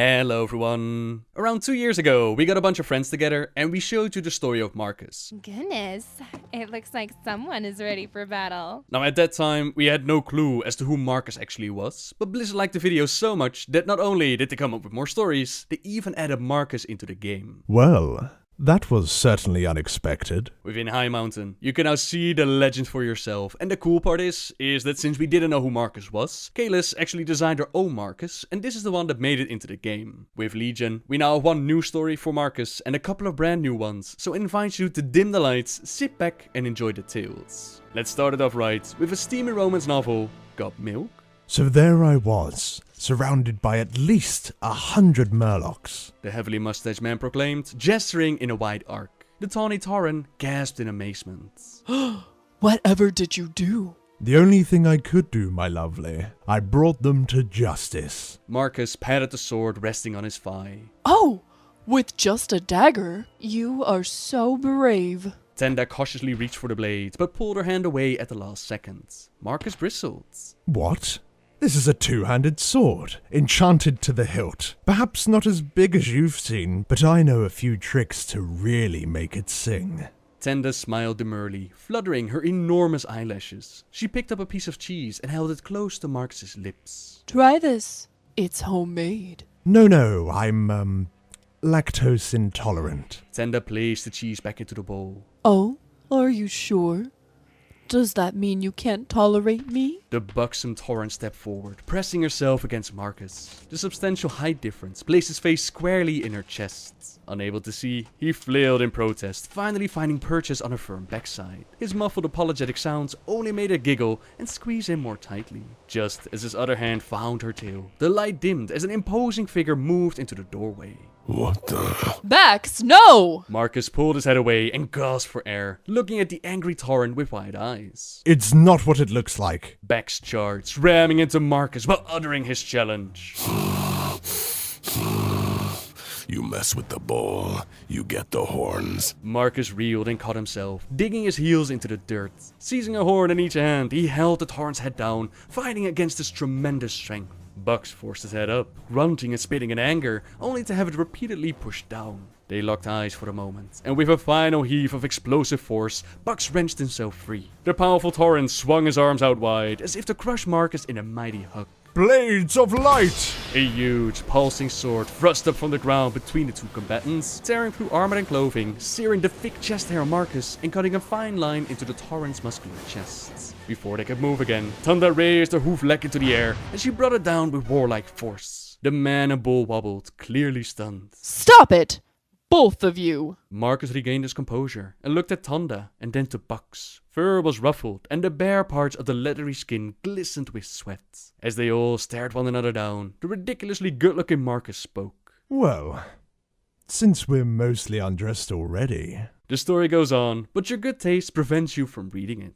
Hello everyone! Around 2 years ago, we got a bunch of friends together and we showed you the story of Marcus. Goodness, it looks like someone is ready for battle. Now at that time, we had no clue as to who Marcus actually was, but Blizzard liked the video so much that not only did they come up with more stories, they even added Marcus into the game. Well, that was certainly unexpected. Within High Mountain, you can now see the legend for yourself, and the cool part is that since we didn't know who Marcus was, Kalis actually designed her own Marcus, and this is the one that made it into the game. With Legion, we now have one new story for Marcus and a couple of brand new ones, so I invite you to dim the lights, sit back and enjoy the tales. Let's start it off right with a steamy romance novel, Got Milk? So there I was, surrounded by at least 100 Murlocs. The heavily mustached man proclaimed, gesturing in a wide arc. The tawny Tauren gasped in amazement. Whatever did you do? The only thing I could do, my lovely. I brought them to justice. Marcus patted the sword resting on his thigh. Oh, with just a dagger? You are so brave. Tenda cautiously reached for the blade, but pulled her hand away at the last second. Marcus bristled. What? This is a two-handed sword, enchanted to the hilt. Perhaps not as big as you've seen, but I know a few tricks to really make it sing. Tenda smiled demurely, fluttering her enormous eyelashes. She picked up a piece of cheese and held it close to Marcus's lips. Try this. It's homemade. No, I'm, lactose intolerant. Tenda placed the cheese back into the bowl. Oh, are you sure? Does that mean you can't tolerate me? The buxom Tauren stepped forward, pressing herself against Marcus. The substantial height difference placed his face squarely in her chest. Unable to see, he flailed in protest, finally finding purchase on her firm backside. His muffled apologetic sounds only made her giggle and squeeze in more tightly. Just as his other hand found her tail, the light dimmed as an imposing figure moved into the doorway. What the? Bax, no! Marcus pulled his head away and gasped for air, looking at the angry Tauren with wide eyes. It's not what it looks like. Bax charged, ramming into Marcus while uttering his challenge. You mess with the bull, you get the horns. Marcus reeled and caught himself, digging his heels into the dirt. Seizing a horn in each hand, he held the Tauren's head down, fighting against his tremendous strength. Bucks forced his head up, grunting and spitting in anger, only to have it repeatedly pushed down. They locked eyes for a moment, and with a final heave of explosive force, Bucks wrenched himself free. The powerful Tauren swung his arms out wide, as if to crush Marcus in a mighty hug. Blades of light! A huge, pulsing sword thrust up from the ground between the two combatants, tearing through armor and clothing, searing the thick chest hair of Marcus, and cutting a fine line into the Tauren's muscular chests. Before they could move again, Tunda raised her hoof leg into the air, and she brought it down with warlike force. The man and bull wobbled, clearly stunned. Stop it! Both of you! Marcus regained his composure, and looked at Tunda, and then to Bucks. Fur was ruffled, and the bare parts of the leathery skin glistened with sweat. As they all stared one another down, the ridiculously good-looking Marcus spoke. Well, since we're mostly undressed already... The story goes on, but your good taste prevents you from reading it.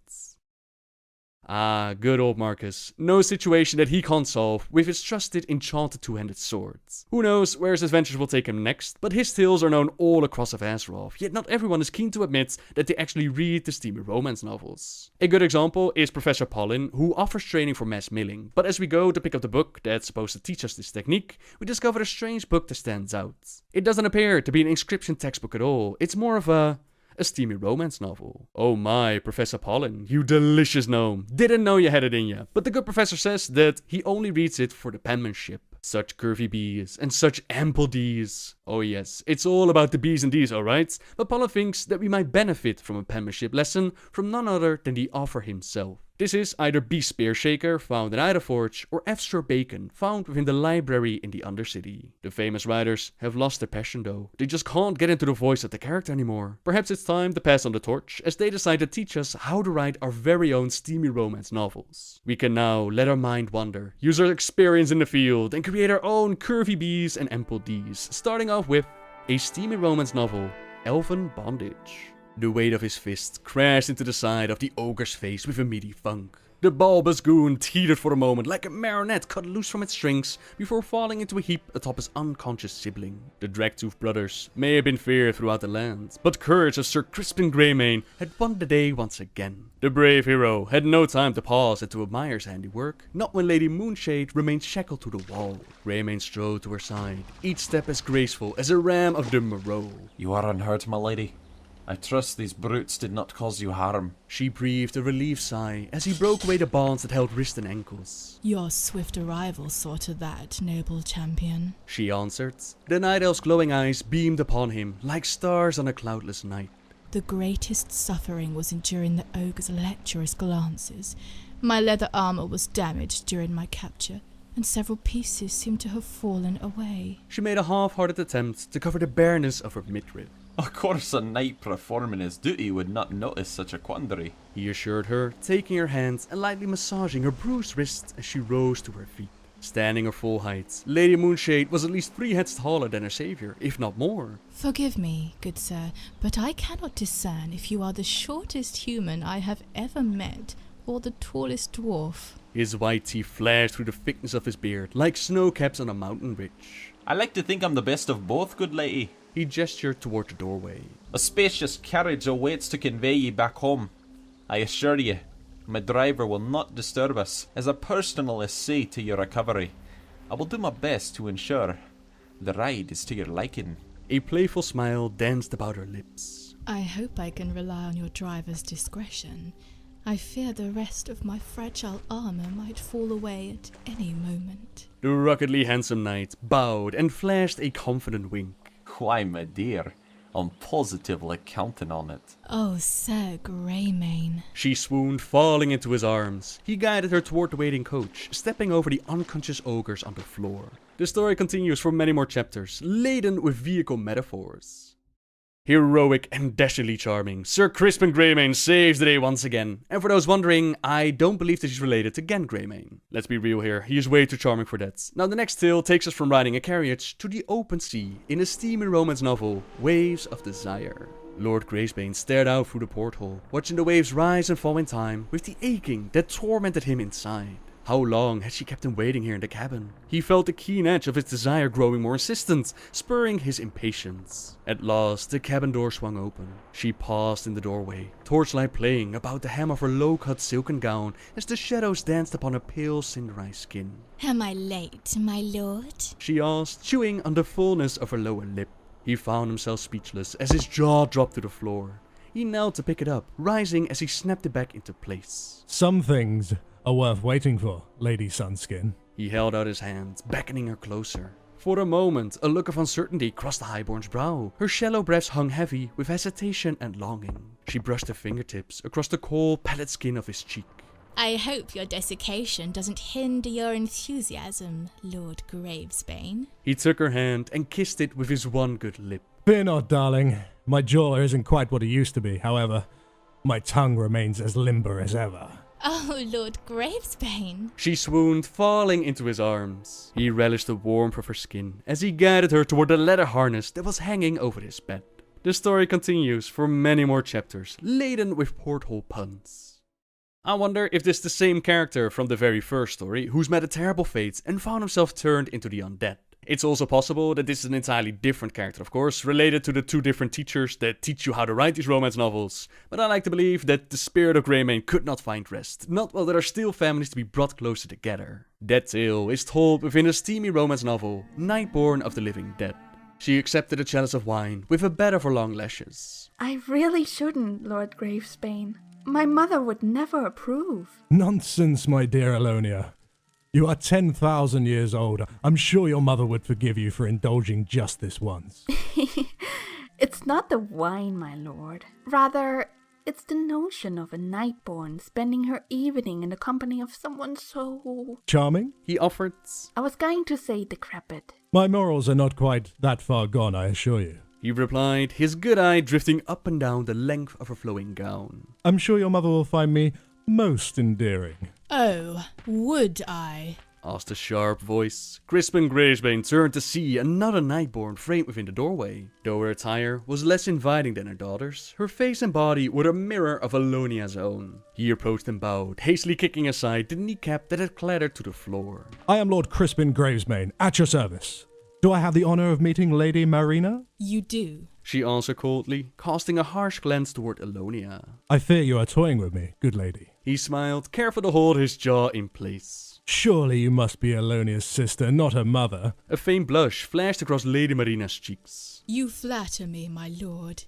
Ah, good old Marcus. No situation that he can't solve with his trusted enchanted two-handed swords. Who knows where his adventures will take him next, but his tales are known all across Azeroth, yet not everyone is keen to admit that they actually read the steamy romance novels. A good example is Professor Paulin, who offers training for mass milling, but as we go to pick up the book that's supposed to teach us this technique, we discover a strange book that stands out. It doesn't appear to be an inscription textbook at all, it's more of a steamy romance novel. Oh my, Professor Paulin, you delicious gnome. Didn't know you had it in ya. But the good professor says that he only reads it for the penmanship. Such curvy B's and such ample D's. Oh yes, it's all about the B's and D's, alright? But Paulin thinks that we might benefit from a penmanship lesson from none other than the author himself. This is either B. Spearshaker, found in Idaforge, or F. Sir Bacon, found within the library in the Undercity. The famous writers have lost their passion though. They just can't get into the voice of the character anymore. Perhaps it's time to pass on the torch, as they decide to teach us how to write our very own steamy romance novels. We can now let our mind wander, use our experience in the field, and create our own curvy B's and ample D's, starting off with a steamy romance novel, Elven Bondage. The weight of his fist crashed into the side of the ogre's face with a meaty thunk. The bulbous goon teetered for a moment like a marionette cut loose from its strings before falling into a heap atop his unconscious sibling. The Dragtooth brothers may have been feared throughout the land, but courage of Sir Crispin Greymane had won the day once again. The brave hero had no time to pause and to admire his handiwork, not when Lady Moonshade remained shackled to the wall. Greymane strode to her side, each step as graceful as a ram of the Moreau. You are unhurt, my lady. I trust these brutes did not cause you harm. She breathed a relieved sigh as he broke away the bonds that held wrists and ankles. Your swift arrival saw to that, noble champion, she answered. The Night Elf's glowing eyes beamed upon him like stars on a cloudless night. The greatest suffering was enduring the ogre's lecherous glances. My leather armor was damaged during my capture, and several pieces seemed to have fallen away. She made a half-hearted attempt to cover the bareness of her midriff. Of course, a knight performing his duty would not notice such a quandary, he assured her, taking her hand and lightly massaging her bruised wrist as she rose to her feet. Standing her full height, Lady Moonshade was at least 3 heads taller than her savior, if not more. Forgive me, good sir, but I cannot discern if you are the shortest human I have ever met or the tallest dwarf. His white teeth flashed through the thickness of his beard like snow caps on a mountain ridge. I like to think I'm the best of both, good lady. He gestured toward the doorway. A spacious carriage awaits to convey ye back home. I assure you, my driver will not disturb us as a personal essay to your recovery. I will do my best to ensure the ride is to your liking. A playful smile danced about her lips. I hope I can rely on your driver's discretion. I fear the rest of my fragile armor might fall away at any moment. The ruggedly handsome knight bowed and flashed a confident wink. Why, my dear, I'm positively counting on it. Oh, Sir Greymane. She swooned, falling into his arms. He guided her toward the waiting coach, stepping over the unconscious ogres on the floor. The story continues for many more chapters, laden with vehicle metaphors. Heroic and dashingly charming, Sir Crispin Greymane saves the day once again. And for those wondering, I don't believe that he's related to Gent Greymane. Let's be real here, he is way too charming for that. Now the next tale takes us from riding a carriage to the open sea in a steamy romance novel, Waves of Desire. Lord Greysbane stared out through the porthole, watching the waves rise and fall in time with the aching that tormented him inside. How long had she kept him waiting here in the cabin? He felt the keen edge of his desire growing more insistent, spurring his impatience. At last, the cabin door swung open. She paused in the doorway, torchlight playing about the hem of her low-cut silken gown as the shadows danced upon her pale, cinderized skin. Am I late, my lord? She asked, chewing on the fullness of her lower lip. He found himself speechless as his jaw dropped to the floor. He knelt to pick it up, rising as he snapped it back into place. Some things are worth waiting for, Lady Sunskin. He held out his hand, beckoning her closer. For a moment, a look of uncertainty crossed the highborn's brow. Her shallow breaths hung heavy with hesitation and longing. She brushed her fingertips across the cold, pallid skin of his cheek. I hope your desiccation doesn't hinder your enthusiasm, Lord Gravesbane. He took her hand and kissed it with his one good lip. Fear not, darling. My jaw isn't quite what it used to be. However, my tongue remains as limber as ever. Oh, Lord Gravesbane. She swooned, falling into his arms. He relished the warmth of her skin as he guided her toward the leather harness that was hanging over his bed. The story continues for many more chapters, laden with porthole puns. I wonder if this is the same character from the very first story who's met a terrible fate and found himself turned into the undead. It's also possible that this is an entirely different character, of course, related to the 2 different teachers that teach you how to write these romance novels. But I like to believe that the spirit of Greymane could not find rest, not while there are still families to be brought closer together. That tale is told within a steamy romance novel, Nightborn of the Living Dead. She accepted a chalice of wine with a bed of her long lashes. I really shouldn't, Lord Gravesbane. My mother would never approve. Nonsense, my dear Alonia. You are 10,000 years old. I'm sure your mother would forgive you for indulging just this once. It's not the wine, my lord. Rather, it's the notion of a Nightborn spending her evening in the company of someone so... Charming? He offered. I was going to say decrepit. My morals are not quite that far gone, I assure you. He replied, his good eye drifting up and down the length of her flowing gown. I'm sure your mother will find me most endearing. Oh, would I? asked a sharp voice. Crispin Gravesbane turned to see another Nightborn framed within the doorway. Though her attire was less inviting than her daughter's, her face and body were a mirror of Alonia's own. He approached and bowed, hastily kicking aside the kneecap that had clattered to the floor. I am Lord Crispin Gravesbane, at your service. Do I have the honor of meeting Lady Marina? You do. She answered coldly, casting a harsh glance toward Alonia. I fear you are toying with me, good lady. He smiled, careful to hold his jaw in place. Surely you must be Alonia's sister, not her mother. A faint blush flashed across Lady Marina's cheeks. You flatter me, my lord.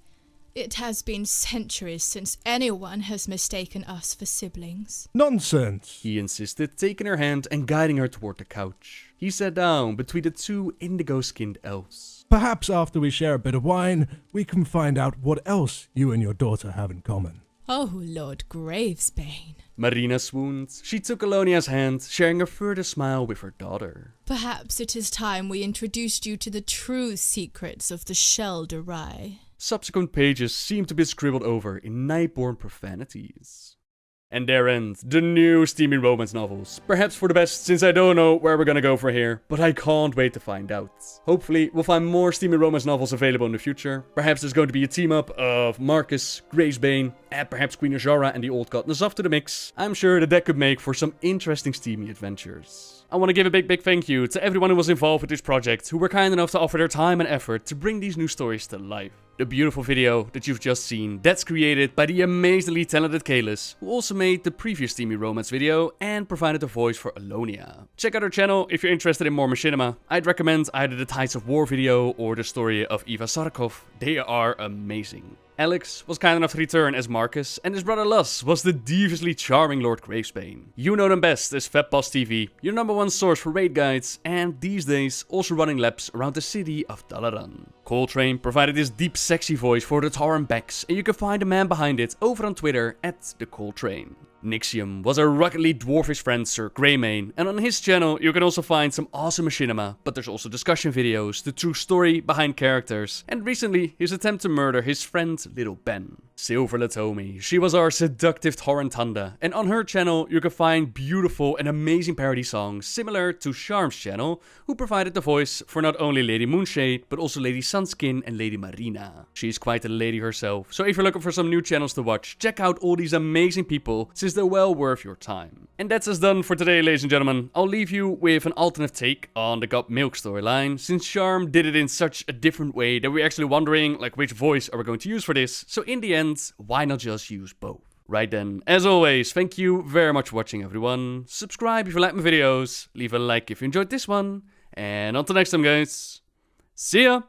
It has been centuries since anyone has mistaken us for siblings. Nonsense! He insisted, taking her hand and guiding her toward the couch. He sat down between the two indigo-skinned elves. Perhaps after we share a bit of wine, we can find out what else you and your daughter have in common. Oh, Lord Gravesbane. Marina swooned. She took Alonia's hand, sharing a further smile with her daughter. Perhaps it is time we introduced you to the true secrets of the Shell de Rye. Subsequent pages seem to be scribbled over in Nightborn profanities. And there end the new steamy romance novels. Perhaps for the best, since I don't know where we're gonna go from here, but I can't wait to find out. Hopefully, we'll find more steamy romance novels available in the future. Perhaps there's going to be a team-up of Marcus, Gravesbane, and perhaps Queen Azshara and the Old God Nazoth to the mix. I'm sure that could make for some interesting steamy adventures. I want to give a big thank you to everyone who was involved with this project, who were kind enough to offer their time and effort to bring these new stories to life. The beautiful video that you've just seen, that's created by the amazingly talented Kalis, who also made the previous steamy romance video and provided the voice for Alonia. Check out her channel if you're interested in more machinima. I'd recommend either the Tides of War video or the story of Eva Sarkov. They are amazing. Alex was kind enough to return as Marcus, and his brother Lus was the deviously charming Lord Gravesbane. You know them best as FabPost TV, your #1 source for raid guides, and these days also running laps around the city of Dalaran. Coltrane provided this deep sexy voice for the Tauren Backs, and you can find the man behind it over on Twitter at the Coltrane. Nixium was a ruggedly dwarfish friend Sir Greymane, and on his channel you can also find some awesome machinima, but there's also discussion videos, the true story behind characters, and recently his attempt to murder his friend Little Ben. Silver Latomi, she was our seductive Tauren Tanda, and on her channel you can find beautiful and amazing parody songs similar to Charm's channel, who provided the voice for not only Lady Moonshade, but also Lady Sunskin and Lady Marina. She's quite a lady herself, so if you're looking for some new channels to watch, check out all these amazing people, since they're well worth your time. And that's us done for today, ladies and gentlemen. I'll leave you with an alternate take on the Got Milk storyline, since Charm did it in such a different way that we're actually wondering like which voice are we going to use for this, so in the end, why not just use both? Right then, as always, thank you very much for watching everyone. Subscribe if you like my videos, leave a like if you enjoyed this one, and until next time guys, see ya!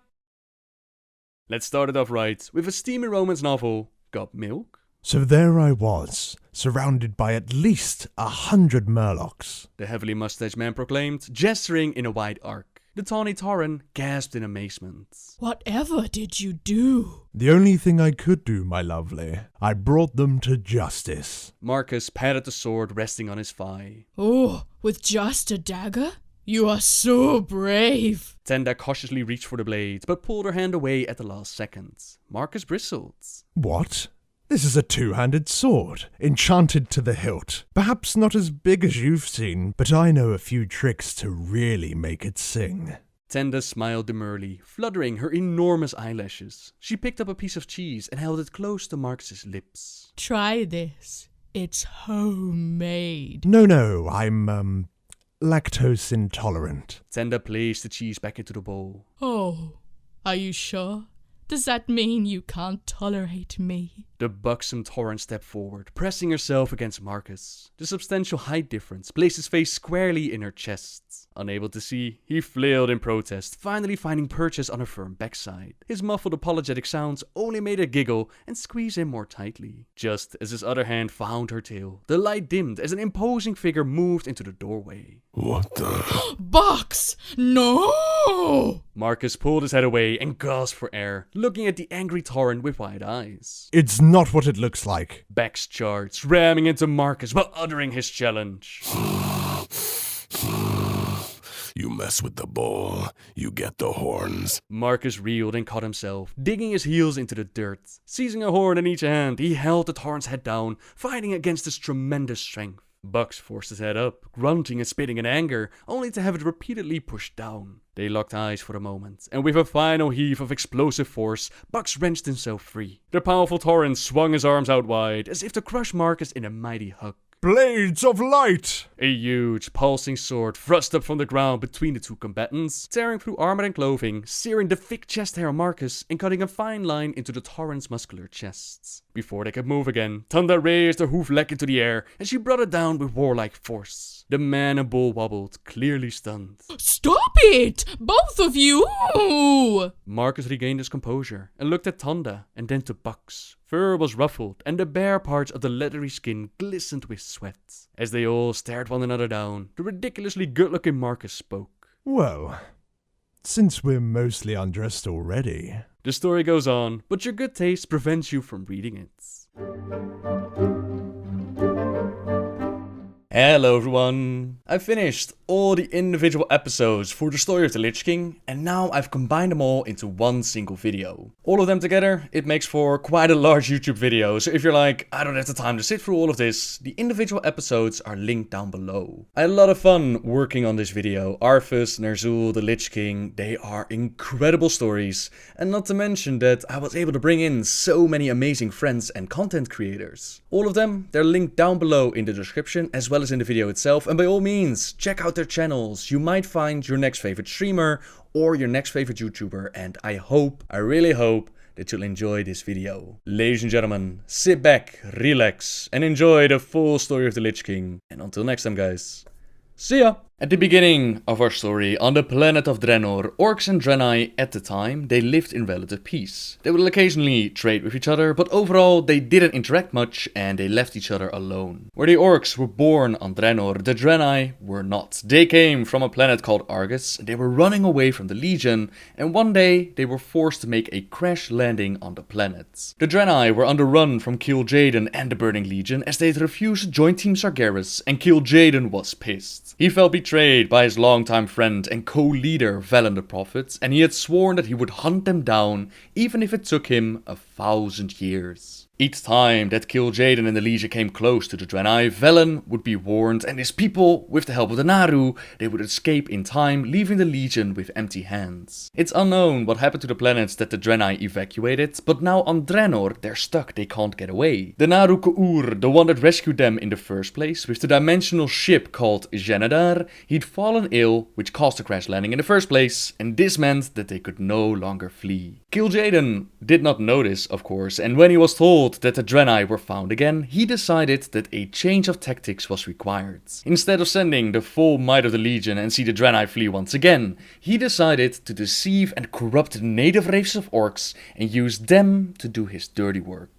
Let's start it off right with a steamy romance novel, Got Milk? So there I was, surrounded by at least 100 Murlocs. The heavily mustached man proclaimed, gesturing in a wide arc. The tawny Tauren gasped in amazement. Whatever did you do? The only thing I could do, my lovely. I brought them to justice. Marcus patted the sword resting on his thigh. Oh, with just a dagger? You are so brave. Tenda cautiously reached for the blade, but pulled her hand away at the last second. Marcus bristled. What? This is a two-handed sword, enchanted to the hilt. Perhaps not as big as you've seen, but I know a few tricks to really make it sing. Tenda smiled demurely, fluttering her enormous eyelashes. She picked up a piece of cheese and held it close to Marcus's lips. Try this. It's homemade. No, I'm, lactose intolerant. Tenda placed the cheese back into the bowl. Oh, are you sure? Does that mean you can't tolerate me? The buxom Tauren stepped forward, pressing herself against Marcus. The substantial height difference placed his face squarely in her chest. Unable to see, he flailed in protest, finally finding purchase on her firm backside. His muffled apologetic sounds only made her giggle and squeeze in more tightly. Just as his other hand found her tail, the light dimmed as an imposing figure moved into the doorway. What the? Box! No! Marcus pulled his head away and gasped for air, looking at the angry Tauren with wide eyes. It's not what it looks like. Bax charged, ramming into Marcus while uttering his challenge. You mess with the bull, you get the horns. Marcus reeled and caught himself, digging his heels into the dirt. Seizing a horn in each hand, he held the Tauren's head down, fighting against his tremendous strength. Bucks forced his head up, grunting and spitting in anger, only to have it repeatedly pushed down. They locked eyes for a moment, and with a final heave of explosive force, Bucks wrenched himself free. The powerful Torrent swung his arms out wide, as if to crush Marcus in a mighty hug. Blades of light! A huge, pulsing sword thrust up from the ground between the two combatants, tearing through armor and clothing, searing the thick chest hair of Marcus, and cutting a fine line into the Torrent's muscular chests. Before they could move again, Tunda raised her hoof leg into the air, and she brought it down with warlike force. The man and bull wobbled, clearly stunned. Stop it! Both of you! Marcus regained his composure, and looked at Tunda, and then to Bucks. Fur was ruffled, and the bare parts of the leathery skin glistened with sweat. As they all stared one another down, the ridiculously good-looking Marcus spoke. Well, since we're mostly undressed already... The story goes on, but your good taste prevents you from reading it. Hello everyone! I finished all the individual episodes for the story of the Lich King, and now I've combined them all into one single video. All of them together, it makes for quite a large YouTube video, so if you're like, I don't have the time to sit through all of this, the individual episodes are linked down below. I had a lot of fun working on this video. Arthas, Ner'zhul, the Lich King, they are incredible stories, and not to mention that I was able to bring in so many amazing friends and content creators. All of them, they're linked down below in the description as well as in the video itself, and by all means, check out their channels. You might find your next favorite streamer or your next favorite YouTuber, and I really hope that you'll enjoy this video. Ladies and gentlemen, sit back, relax, and enjoy the full story of the Lich King. And until next time guys, see ya! At the beginning of our story, on the planet of Draenor, orcs and Draenei at the time, they lived in relative peace. They would occasionally trade with each other, but overall they didn't interact much and they left each other alone. Where the orcs were born on Draenor, the Draenei were not. They came from a planet called Argus, and they were running away from the Legion, and one day they were forced to make a crash landing on the planet. The Draenei were on the run from Kil'jaeden and the Burning Legion as they had refused to join Team Sargeras, and Kil'jaeden was pissed. He felt betrayed by his longtime friend and co-leader Velen the Prophet, and he had sworn that he would hunt them down even if it took him 1,000 years. Each time that Kil'jaeden and the Legion came close to the Draenei, Velen would be warned, and his people, with the help of the Naru, they would escape in time, leaving the Legion with empty hands. It's unknown what happened to the planets that the Draenei evacuated, but now on Draenor, they're stuck, they can't get away. The Naru K'ur, the one that rescued them in the first place, with the dimensional ship called Genedar, he'd fallen ill, which caused the crash landing in the first place, and this meant that they could no longer flee. Kil'jaeden did not notice, of course, and when he was told that the Draenei were found again, he decided that a change of tactics was required. Instead of sending the full might of the Legion and see the Draenei flee once again, he decided to deceive and corrupt the native races of orcs and use them to do his dirty work.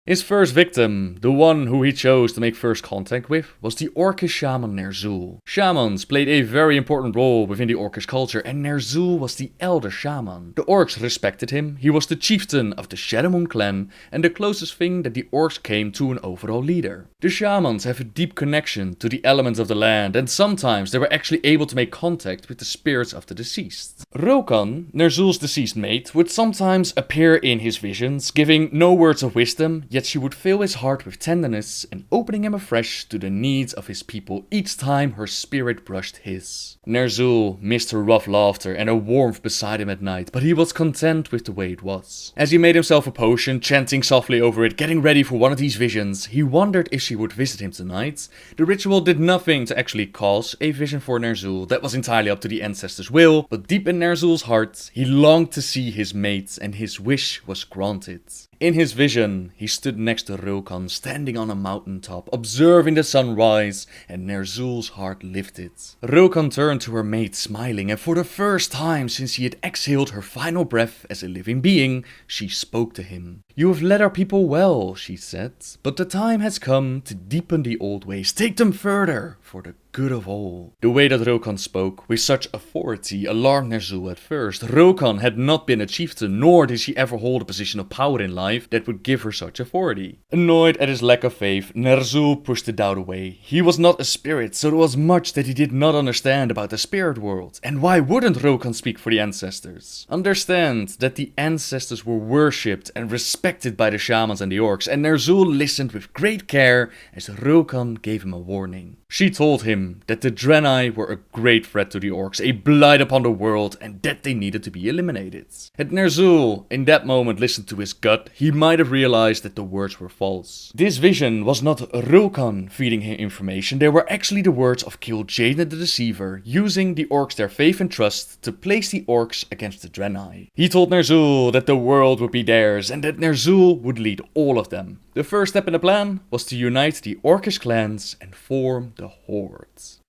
His first victim, the one who he chose to make first contact with, was the Orcish shaman Ner'zhul. Shamans played a very important role within the Orcish culture, and Ner'zhul was the elder shaman. The orcs respected him, he was the chieftain of the Shadowmoon clan, and the closest thing that the orcs came to an overall leader. The shamans have a deep connection to the elements of the land, and sometimes they were actually able to make contact with the spirits of the deceased. Rokan, Ner'zhul's deceased mate, would sometimes appear in his visions, giving no words of wisdom, yet she would fill his heart with tenderness and opening him afresh to the needs of his people each time her spirit brushed his. Ner'zhul missed her rough laughter and her warmth beside him at night, but he was content with the way it was. As he made himself a potion, chanting softly over it, getting ready for one of these visions, he wondered if she would visit him tonight. The ritual did nothing to actually cause a vision for Ner'zhul, that was entirely up to the ancestors' will, but deep in Ner'zhul's heart, he longed to see his mate, and his wish was granted. In his vision, he stood next to Rokan, standing on a mountaintop, observing the sun rise, and Ner'zhul's heart lifted. Rokan turned to her mate, smiling, and for the first time since he had exhaled her final breath as a living being, she spoke to him. "You have led our people well," she said, "but the time has come to deepen the old ways, take them further, for the good of all." The way that Rokan spoke with such authority alarmed Ner'zhul at first. Rokan had not been a chieftain, nor did she ever hold a position of power in life that would give her such authority. Annoyed at his lack of faith, Ner'zhul pushed the doubt away. He was not a spirit, so there was much that he did not understand about the spirit world. And why wouldn't Rokan speak for the ancestors? Understand that the ancestors were worshipped and respected respected by the shamans and the orcs, and Ner'zhul listened with great care as Rokan gave him a warning. She told him that the Draenei were a great threat to the orcs, a blight upon the world, and that they needed to be eliminated. Had Ner'zhul in that moment listened to his gut, he might have realized that the words were false. This vision was not Rokan feeding him information, they were actually the words of Kil'jaeden the Deceiver, using the orcs their faith and trust to place the orcs against the Draenei. He told Ner'zhul that the world would be theirs, and that Ner'zhul would lead all of them. The first step in the plan was to unite the orcish clans and form the Hordes.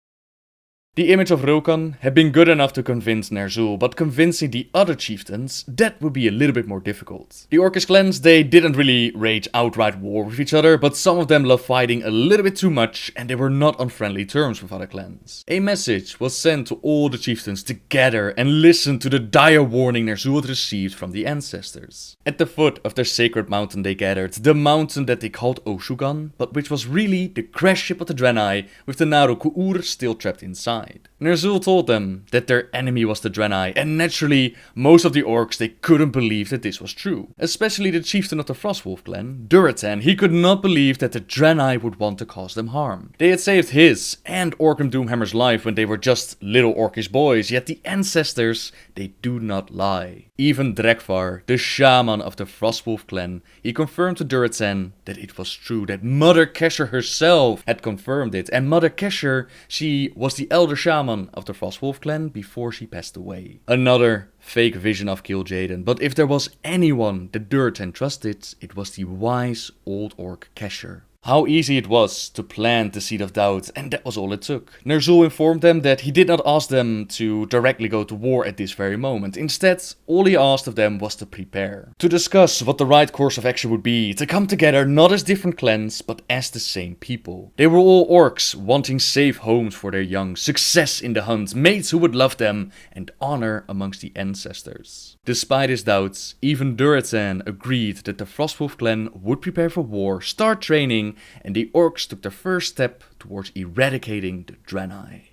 The image of Rokan had been good enough to convince Ner'zhul, but convincing the other chieftains, that would be a little bit more difficult. The orcish clans, they didn't really wage outright war with each other, but some of them loved fighting a little bit too much, and they were not on friendly terms with other clans. A message was sent to all the chieftains to gather and listen to the dire warning Ner'zhul had received from the ancestors. At the foot of their sacred mountain they gathered, the mountain that they called Oshugan, but which was really the crash ship of the Draenei, with the Naru Ku'ur still trapped inside. Ner'zhul told them that their enemy was the Draenei, and naturally, most of the orcs, they couldn't believe that this was true. Especially the chieftain of the Frostwolf clan, Durotan, he could not believe that the Draenei would want to cause them harm. They had saved his and Orcam Doomhammer's life when they were just little orcish boys, yet the ancestors, they do not lie. Even Drekvar, the shaman of the Frostwolf clan, he confirmed to Durotan that it was true, that Mother Kesher herself had confirmed it, and Mother Kesher, she was the elder shaman of the Frostwolf clan before she passed away. Another fake vision of Kil'jaeden, but if there was anyone that Durotan trusted, it was the wise old orc Kesher. How easy it was to plant the seed of doubt, and that was all it took. Ner'zhul informed them that he did not ask them to directly go to war at this very moment. Instead, all he asked of them was to prepare. To discuss what the right course of action would be, to come together not as different clans, but as the same people. They were all orcs, wanting safe homes for their young, success in the hunt, mates who would love them, and honor amongst the ancestors. Despite his doubts, even Durotan agreed that the Frostwolf clan would prepare for war, start training, and the orcs took their first step towards eradicating the Draenei.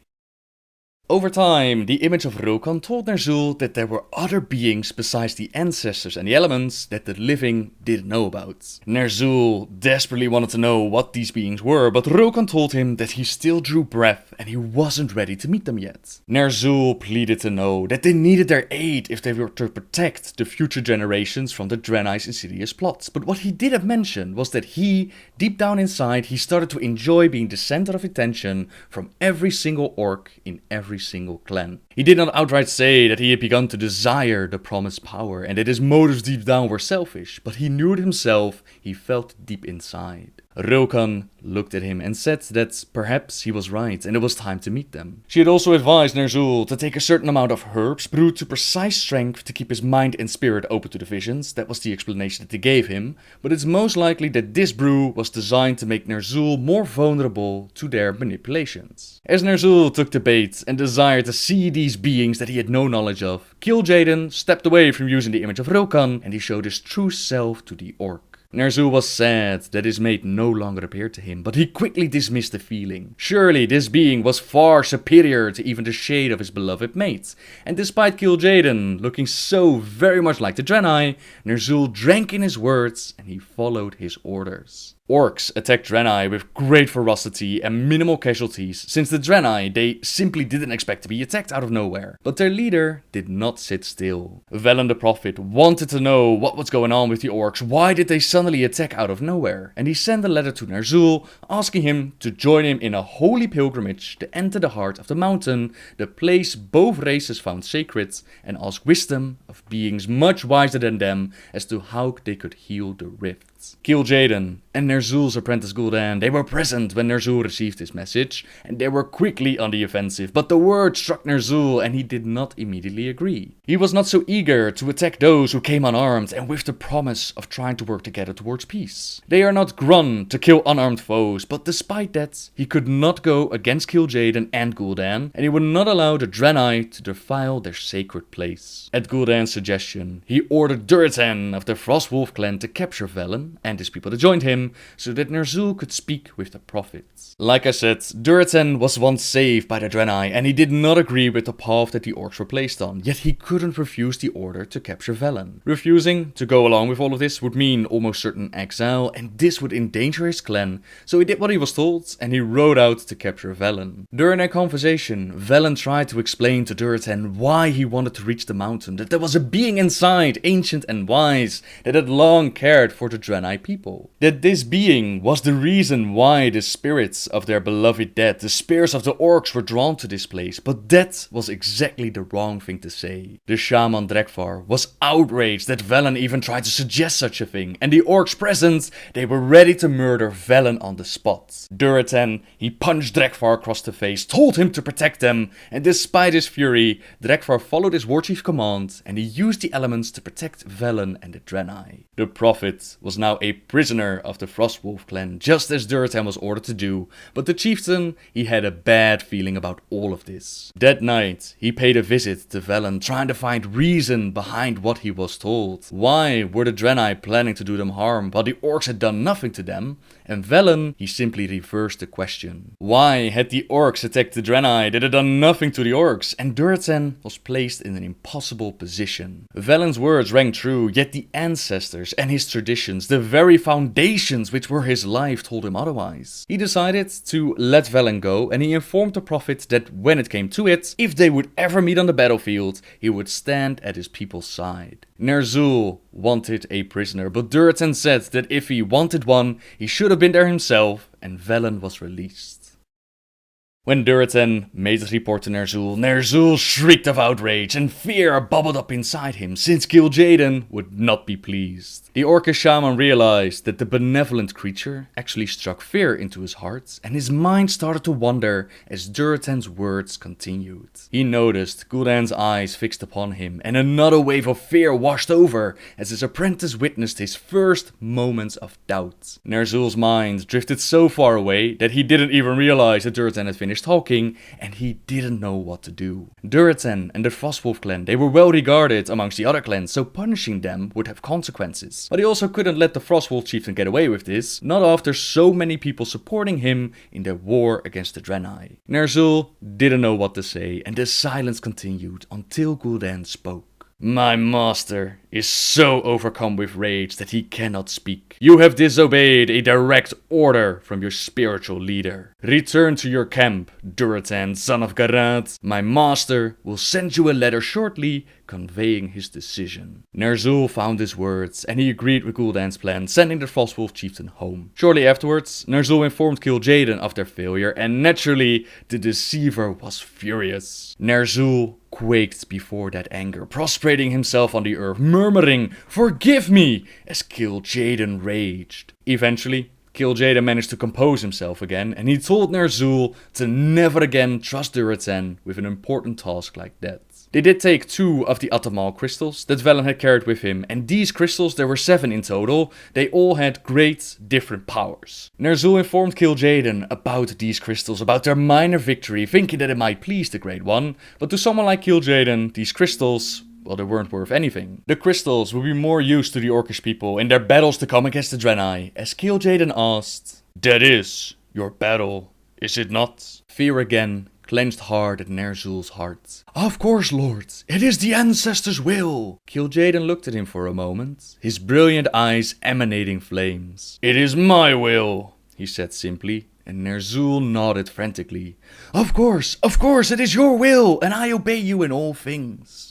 Over time, the image of Rokan told Ner'zhul that there were other beings besides the ancestors and the elements that the living didn't know about. Ner'zhul desperately wanted to know what these beings were, but Rokan told him that he still drew breath and he wasn't ready to meet them yet. Ner'zhul pleaded to know that they needed their aid if they were to protect the future generations from the Draenei's insidious plots. But what he didn't mention was that he, deep down inside, he started to enjoy being the center of attention from every single orc in every single clan. He did not outright say that he had begun to desire the promised power and that his motives deep down were selfish, but he knew it himself, he felt deep inside. Rokan looked at him and said that perhaps he was right and it was time to meet them. She had also advised Ner'zhul to take a certain amount of herbs brewed to precise strength to keep his mind and spirit open to the visions. That was the explanation that they gave him, but it's most likely that this brew was designed to make Ner'zhul more vulnerable to their manipulations. As Ner'zhul took the bait and desired to see these beings that he had no knowledge of, Kil'jaeden stepped away from using the image of Rokan and he showed his true self to the orc. Ner'zhul was sad that his mate no longer appeared to him, but he quickly dismissed the feeling. Surely this being was far superior to even the shade of his beloved mate. And despite Kil'jaeden looking so very much like the Draenei, Ner'zhul drank in his words and he followed his orders. Orcs attacked Draenei with great ferocity and minimal casualties, since the Draenei, they simply didn't expect to be attacked out of nowhere. But their leader did not sit still. Velen the Prophet wanted to know what was going on with the orcs, why did they suddenly attack out of nowhere? And he sent a letter to Ner'zhul, asking him to join him in a holy pilgrimage to enter the heart of the mountain, the place both races found sacred, and ask wisdom of beings much wiser than them as to how they could heal the rifts. Kil'jaeden and Ner'zhul's apprentice Gul'dan, they were present when Ner'zhul received this message, and they were quickly on the offensive, but the word struck Ner'zhul and he did not immediately agree. He was not so eager to attack those who came unarmed and with the promise of trying to work together towards peace. They are not grun to kill unarmed foes, but despite that, he could not go against Kil'jaeden and Gul'dan, and he would not allow the Draenei to defile their sacred place. At Gul'dan's suggestion, he ordered Durotan of the Frostwolf clan to capture Velen, Velen and his people that joined him, so that Ner'zhul could speak with the prophets. Like I said, Durotan was once saved by the Draenei, and he did not agree with the path that the orcs were placed on, yet he couldn't refuse the order to capture Velen. Refusing to go along with all of this would mean almost certain exile, and this would endanger his clan, so he did what he was told, and he rode out to capture Velen. During their conversation, Velen tried to explain to Durotan why he wanted to reach the mountain, that there was a being inside, ancient and wise, that had long cared for the Draenei people. That this being was the reason why the spirits of their beloved dead, the spirits of the orcs, were drawn to this place, but that was exactly the wrong thing to say. The shaman Drekvar was outraged that Velen even tried to suggest such a thing, and the orcs present, they were ready to murder Velen on the spot. Durotan, he punched Drekvar across the face, told him to protect them, and despite his fury, Drekvar followed his warchief's command, and he used the elements to protect Velen and the Draenei. The prophet was now a prisoner of the Frostwolf clan, just as Durotan was ordered to do, but the chieftain, he had a bad feeling about all of this. That night, he paid a visit to Velen, trying to find reason behind what he was told. Why were the Draenei planning to do them harm while the orcs had done nothing to them? And Velen, he simply reversed the question. Why had the orcs attacked the Draenei that had done nothing to the orcs? And Durotan was placed in an impossible position. Velen's words rang true, yet the ancestors and his traditions, the very foundations which were his life, told him otherwise. He decided to let Velen go, and he informed the prophet that when it came to it, if they would ever meet on the battlefield, he would stand at his people's side. Ner'zhul wanted a prisoner, but Durotan said that if he wanted one, he should have been there himself, and Velen was released. When Durotan made his report to Ner'zhul, Ner'zhul shrieked of outrage, and fear bubbled up inside him, since Kil'jaeden would not be pleased. The orcish shaman realized that the benevolent creature actually struck fear into his heart, and his mind started to wander as Durotan's words continued. He noticed Gul'dan's eyes fixed upon him, and another wave of fear washed over as his apprentice witnessed his first moments of doubt. Ner'zhul's mind drifted so far away that he didn't even realize that Durotan had finished talking, and he didn't know what to do. Durotan and the Frostwolf clan, they were well regarded amongst the other clans, so punishing them would have consequences. But he also couldn't let the Frostwolf chieftain get away with this, not after so many people supporting him in their war against the Draenei. Ner'zhul didn't know what to say, and the silence continued until Gul'dan spoke. My master is so overcome with rage that he cannot speak. You have disobeyed a direct order from your spiritual leader. Return to your camp, Durotan, son of Garad. My master will send you a letter shortly conveying his decision. Ner'zhul found his words, and he agreed with Gul'dan's plan, sending the Frostwolf chieftain home. Shortly afterwards, Ner'zhul informed Kil'jaeden of their failure, and naturally, the deceiver was furious. Ner'zhul quaked before that anger, prostrating himself on the earth, murmuring, "Forgive me!" as Kil'jaeden raged. Eventually, Kil'jaeden managed to compose himself again, and he told Ner'zhul to never again trust Durotan with an important task like that. They did take 2 of the Atamal crystals that Velen had carried with him, and these crystals, there were 7 in total, they all had great different powers. Ner'zhul informed Kil'jaeden about these crystals, about their minor victory, thinking that it might please the Great One, but to someone like Kil'jaeden, these crystals, well, they weren't worth anything. The crystals would be more used to the orcish people in their battles to come against the Draenei, as Kil'jaeden asked, "That is your battle, is it not?" Fear again clenched hard at Ner'zhul's heart. "Of course, Lord, it is the ancestors' will." Kil'jaeden looked at him for a moment, his brilliant eyes emanating flames. "It is my will," he said simply, and Ner'zhul nodded frantically. Of course, it is your will, and I obey you in all things."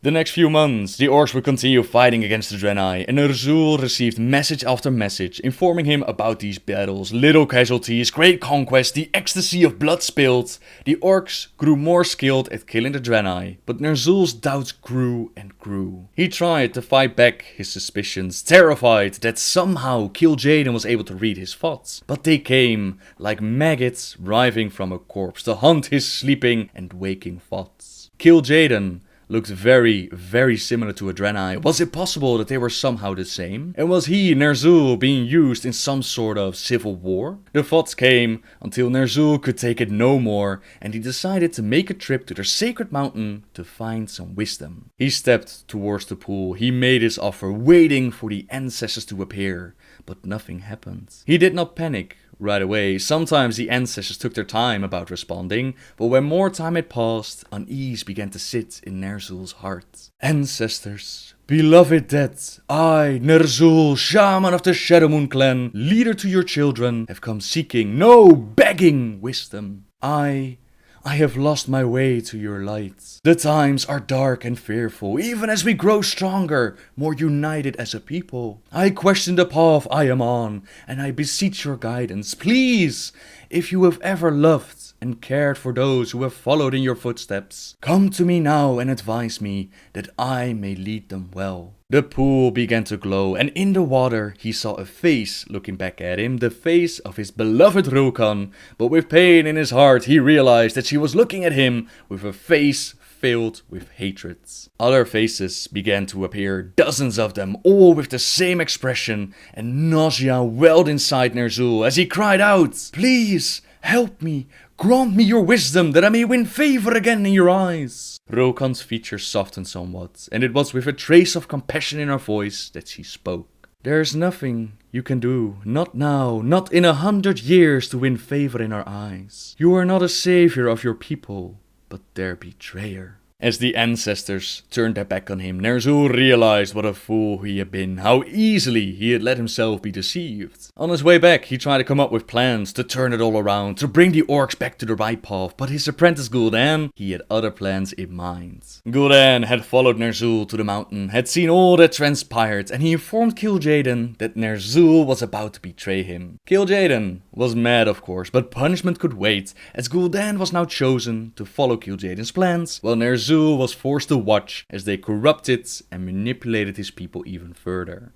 The next few months, the orcs would continue fighting against the Draenei, and Ner'zhul received message after message informing him about these battles, little casualties, great conquest, the ecstasy of blood spilled. The orcs grew more skilled at killing the Draenei, but Ner'zhul's doubts grew and grew. He tried to fight back his suspicions, terrified that somehow Kil'jaeden was able to read his thoughts, but they came like maggots writhing from a corpse to hunt his sleeping and waking thoughts. Kil'jaeden looked very, very similar to a Draenei. Was it possible that they were somehow the same? And was he, Ner'zhul, being used in some sort of civil war? The thoughts came until Ner'zhul could take it no more, and he decided to make a trip to the sacred mountain to find some wisdom. He stepped towards the pool. He made his offer, waiting for the ancestors to appear, but nothing happened. He did not panic right away. Sometimes the ancestors took their time about responding, but when more time had passed, unease began to sit in Ner'zhul's heart. Ancestors, beloved dead, I, Ner'zhul, shaman of the Shadowmoon clan, leader to your children, have come seeking, no, begging wisdom. I have lost my way to your light. The times are dark and fearful, even as we grow stronger, more united as a people. I question the path I am on, and I beseech your guidance. Please, if you have ever loved and cared for those who have followed in your footsteps, come to me now and advise me that I may lead them well. The pool began to glow, and in the water he saw a face looking back at him, the face of his beloved Rokan. But with pain in his heart, he realized that she was looking at him with a face filled with hatred. Other faces began to appear, dozens of them, all with the same expression, and nausea welled inside Ner'zhul as he cried out, "Please, help me! Grant me your wisdom that I may win favor again in your eyes." Rokan's features softened somewhat, and it was with a trace of compassion in her voice that she spoke. "There's nothing you can do, not now, not in 100 years, to win favor in our eyes. You are not a savior of your people, but their betrayer." As the ancestors turned their back on him, Ner'zhul realized what a fool he had been, how easily he had let himself be deceived. On his way back, he tried to come up with plans to turn it all around, to bring the orcs back to the right path, but his apprentice Gul'dan, he had other plans in mind. Gul'dan had followed Ner'zhul to the mountain, had seen all that transpired, and he informed Kil'jaeden that Ner'zhul was about to betray him. Kil'jaeden was mad, of course, but punishment could wait, as Gul'dan was now chosen to follow Kil'jaeden's plans, while Ner'zhul was forced to watch as they corrupted and manipulated his people even further.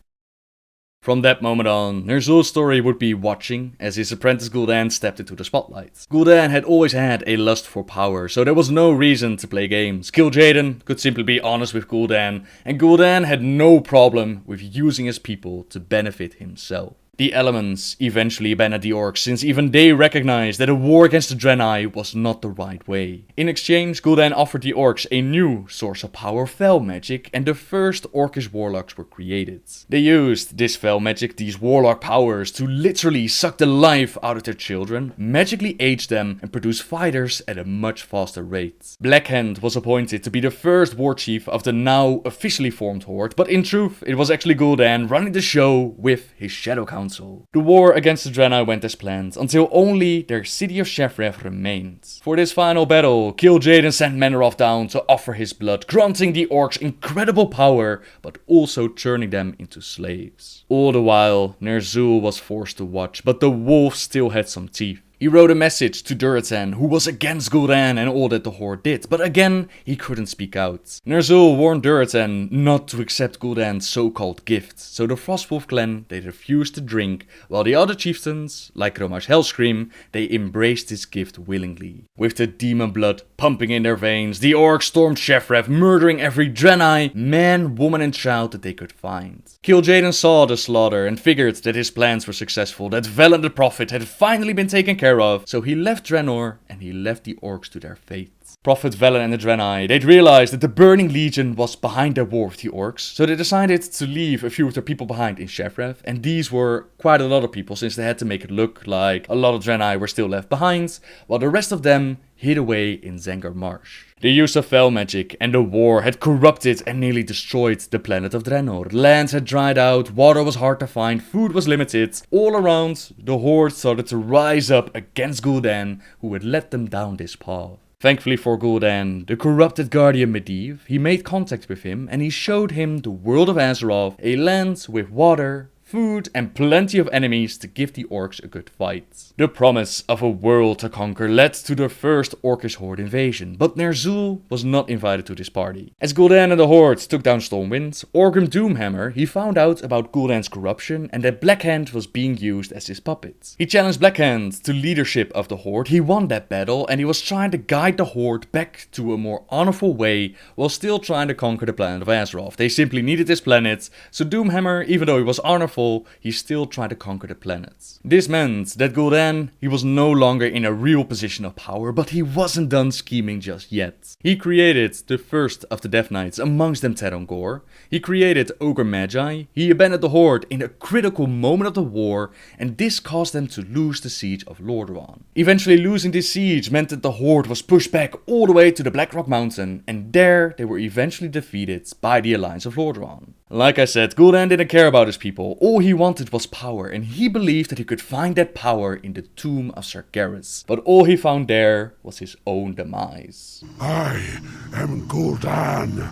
From that moment on, Ner'zhul's story would be watching as his apprentice Gul'dan stepped into the spotlight. Gul'dan had always had a lust for power, so there was no reason to play games. Kil'jaeden could simply be honest with Gul'dan, and Gul'dan had no problem with using his people to benefit himself. The elements eventually abandoned the orcs, since even they recognized that a war against the Draenei was not the right way. In exchange, Gul'dan offered the orcs a new source of power, fel magic, and the first orcish warlocks were created. They used this fel magic, these warlock powers, to literally suck the life out of their children, magically age them, and produce fighters at a much faster rate. Blackhand was appointed to be the first war chief of the now officially formed horde, but in truth, it was actually Gul'dan running the show with his Shadow Council. The war against the Draenei went as planned, until only their city of Shefrev remained. For this final battle, Kil'jaeden sent Manoroth down to offer his blood, granting the orcs incredible power, but also turning them into slaves. All the while, Ner'zhul was forced to watch, but the wolf still had some teeth. He wrote a message to Durotan, who was against Gul'dan and all that the Horde did, but again, he couldn't speak out. Ner'zhul warned Durotan not to accept Gul'dan's so-called gift, so the Frostwolf clan, they refused to drink, while the other chieftains, like Romar's Hellscream, they embraced his gift willingly. With the demon blood pumping in their veins, the orcs stormed Shefrev, murdering every Draenei, man, woman and child that they could find. Kil'jaeden saw the slaughter and figured that his plans were successful, that Velen the Prophet had finally been taken care of, so he left Draenor and he left the orcs to their fate. Prophet Velen and the Draenei, they'd realized that the Burning Legion was behind their war with the orcs, so they decided to leave a few of their people behind in Shefrev, and these were quite a lot of people since they had to make it look like a lot of Draenei were still left behind, while the rest of them hid away in Zangar Marsh. The use of fel magic and the war had corrupted and nearly destroyed the planet of Draenor. Lands had dried out, water was hard to find, food was limited. All around, the Horde started to rise up against Gul'dan, who had led them down this path. Thankfully for Gul'dan, the corrupted guardian Medivh, he made contact with him and he showed him the world of Azeroth, a land with water, food, and plenty of enemies to give the orcs a good fight. The promise of a world to conquer led to the first orcish horde invasion, but Ner'zhul was not invited to this party. As Gul'dan and the horde took down Stormwind, Orgrim Doomhammer, he found out about Gul'dan's corruption and that Blackhand was being used as his puppet. He challenged Blackhand to leadership of the horde, he won that battle, and he was trying to guide the horde back to a more honorful way while still trying to conquer the planet of Azeroth. They simply needed this planet, so Doomhammer, even though he was honorful, he still tried to conquer the planet. This meant that Gul'dan, he was no longer in a real position of power, but he wasn't done scheming just yet. He created the first of the Death Knights, amongst them Terongor. He created Ogre Magi. He abandoned the horde in a critical moment of the war, and this caused them to lose the siege of Lordaeron. Eventually losing this siege meant that the horde was pushed back all the way to the Blackrock Mountain, and there they were eventually defeated by the Alliance of Lordaeron. Like I said, Gul'dan didn't care about his people, all he wanted was power, and he believed that he could find that power in the tomb of Sargeras. But all he found there was his own demise. I am Gul'dan.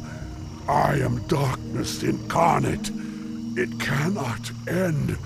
I am darkness incarnate. It cannot end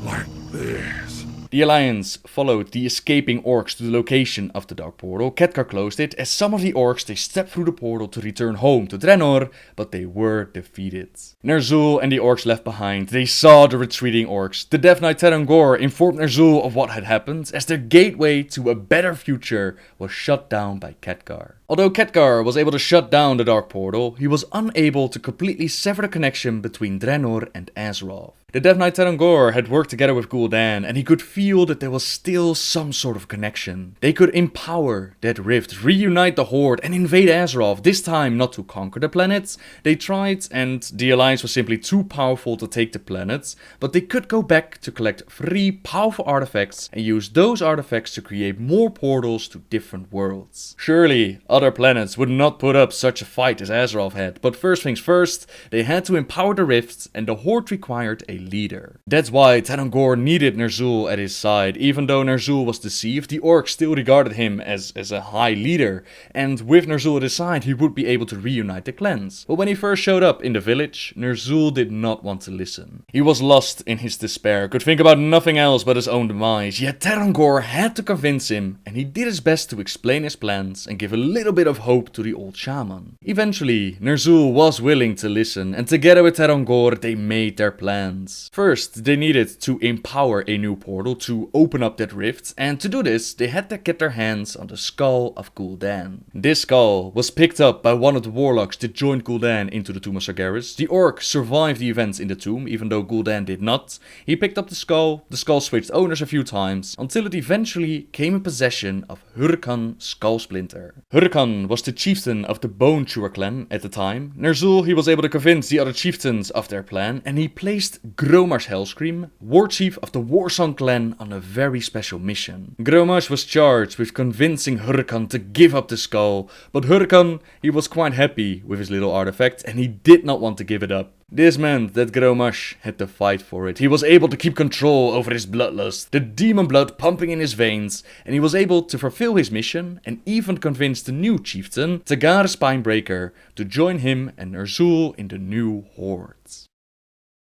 like this. The Alliance followed the escaping orcs to the location of the Dark Portal. Khadgar closed it, as some of the orcs they stepped through the portal to return home to Draenor, but they were defeated. Ner'zhul and the orcs left behind, they saw the retreating orcs. The Death Knight Terongor informed Ner'zhul of what had happened, as their gateway to a better future was shut down by Khadgar. Although Khadgar was able to shut down the Dark Portal, he was unable to completely sever the connection between Draenor and Azeroth. The Death Knight Terongor had worked together with Gul'dan, and he could feel that there was still some sort of connection. They could empower that rift, reunite the Horde, and invade Azeroth, this time not to conquer the planets. They tried, and the Alliance was simply too powerful to take the planets, but they could go back to collect 3 powerful artifacts and use those artifacts to create more portals to different worlds. Surely, other planets would not put up such a fight as Azeroth had, but first things first, they had to empower the rift, and the Horde required a leader. That's why Terongor needed Ner'zhul at his side. Even though Ner'zhul was deceived, the orcs still regarded him as a high leader, and with Ner'zhul at his side, he would be able to reunite the clans. But when he first showed up in the village, Ner'zhul did not want to listen. He was lost in his despair, could think about nothing else but his own demise, yet Terongor had to convince him, and he did his best to explain his plans and give a little bit of hope to the old shaman. Eventually, Ner'zhul was willing to listen, and together with Terongor, they made their plans. First, they needed to empower a new portal to open up that rift, and to do this, they had to get their hands on the skull of Gul'dan. This skull was picked up by one of the warlocks that joined Gul'dan into the Tomb of Sargeras. The orc survived the events in the tomb, even though Gul'dan did not. He picked up the skull switched owners a few times, until it eventually came in possession of Hurakan Skullsplinter. Hurakan was the chieftain of the Bone Chewer clan at the time. Ner'zhul, he was able to convince the other chieftains of their plan, and he placed Gromar's Hellscream, war chief of the Warsong clan, on a very special mission. Gromar was charged with convincing Hurakan to give up the skull, but Hurakan, he was quite happy with his little artifact and he did not want to give it up. This meant that Gromar had to fight for it. He was able to keep control over his bloodlust, the demon blood pumping in his veins, and he was able to fulfill his mission and even convince the new chieftain, Tagar Spinebreaker, to join him and Ner'zhul in the new Horde.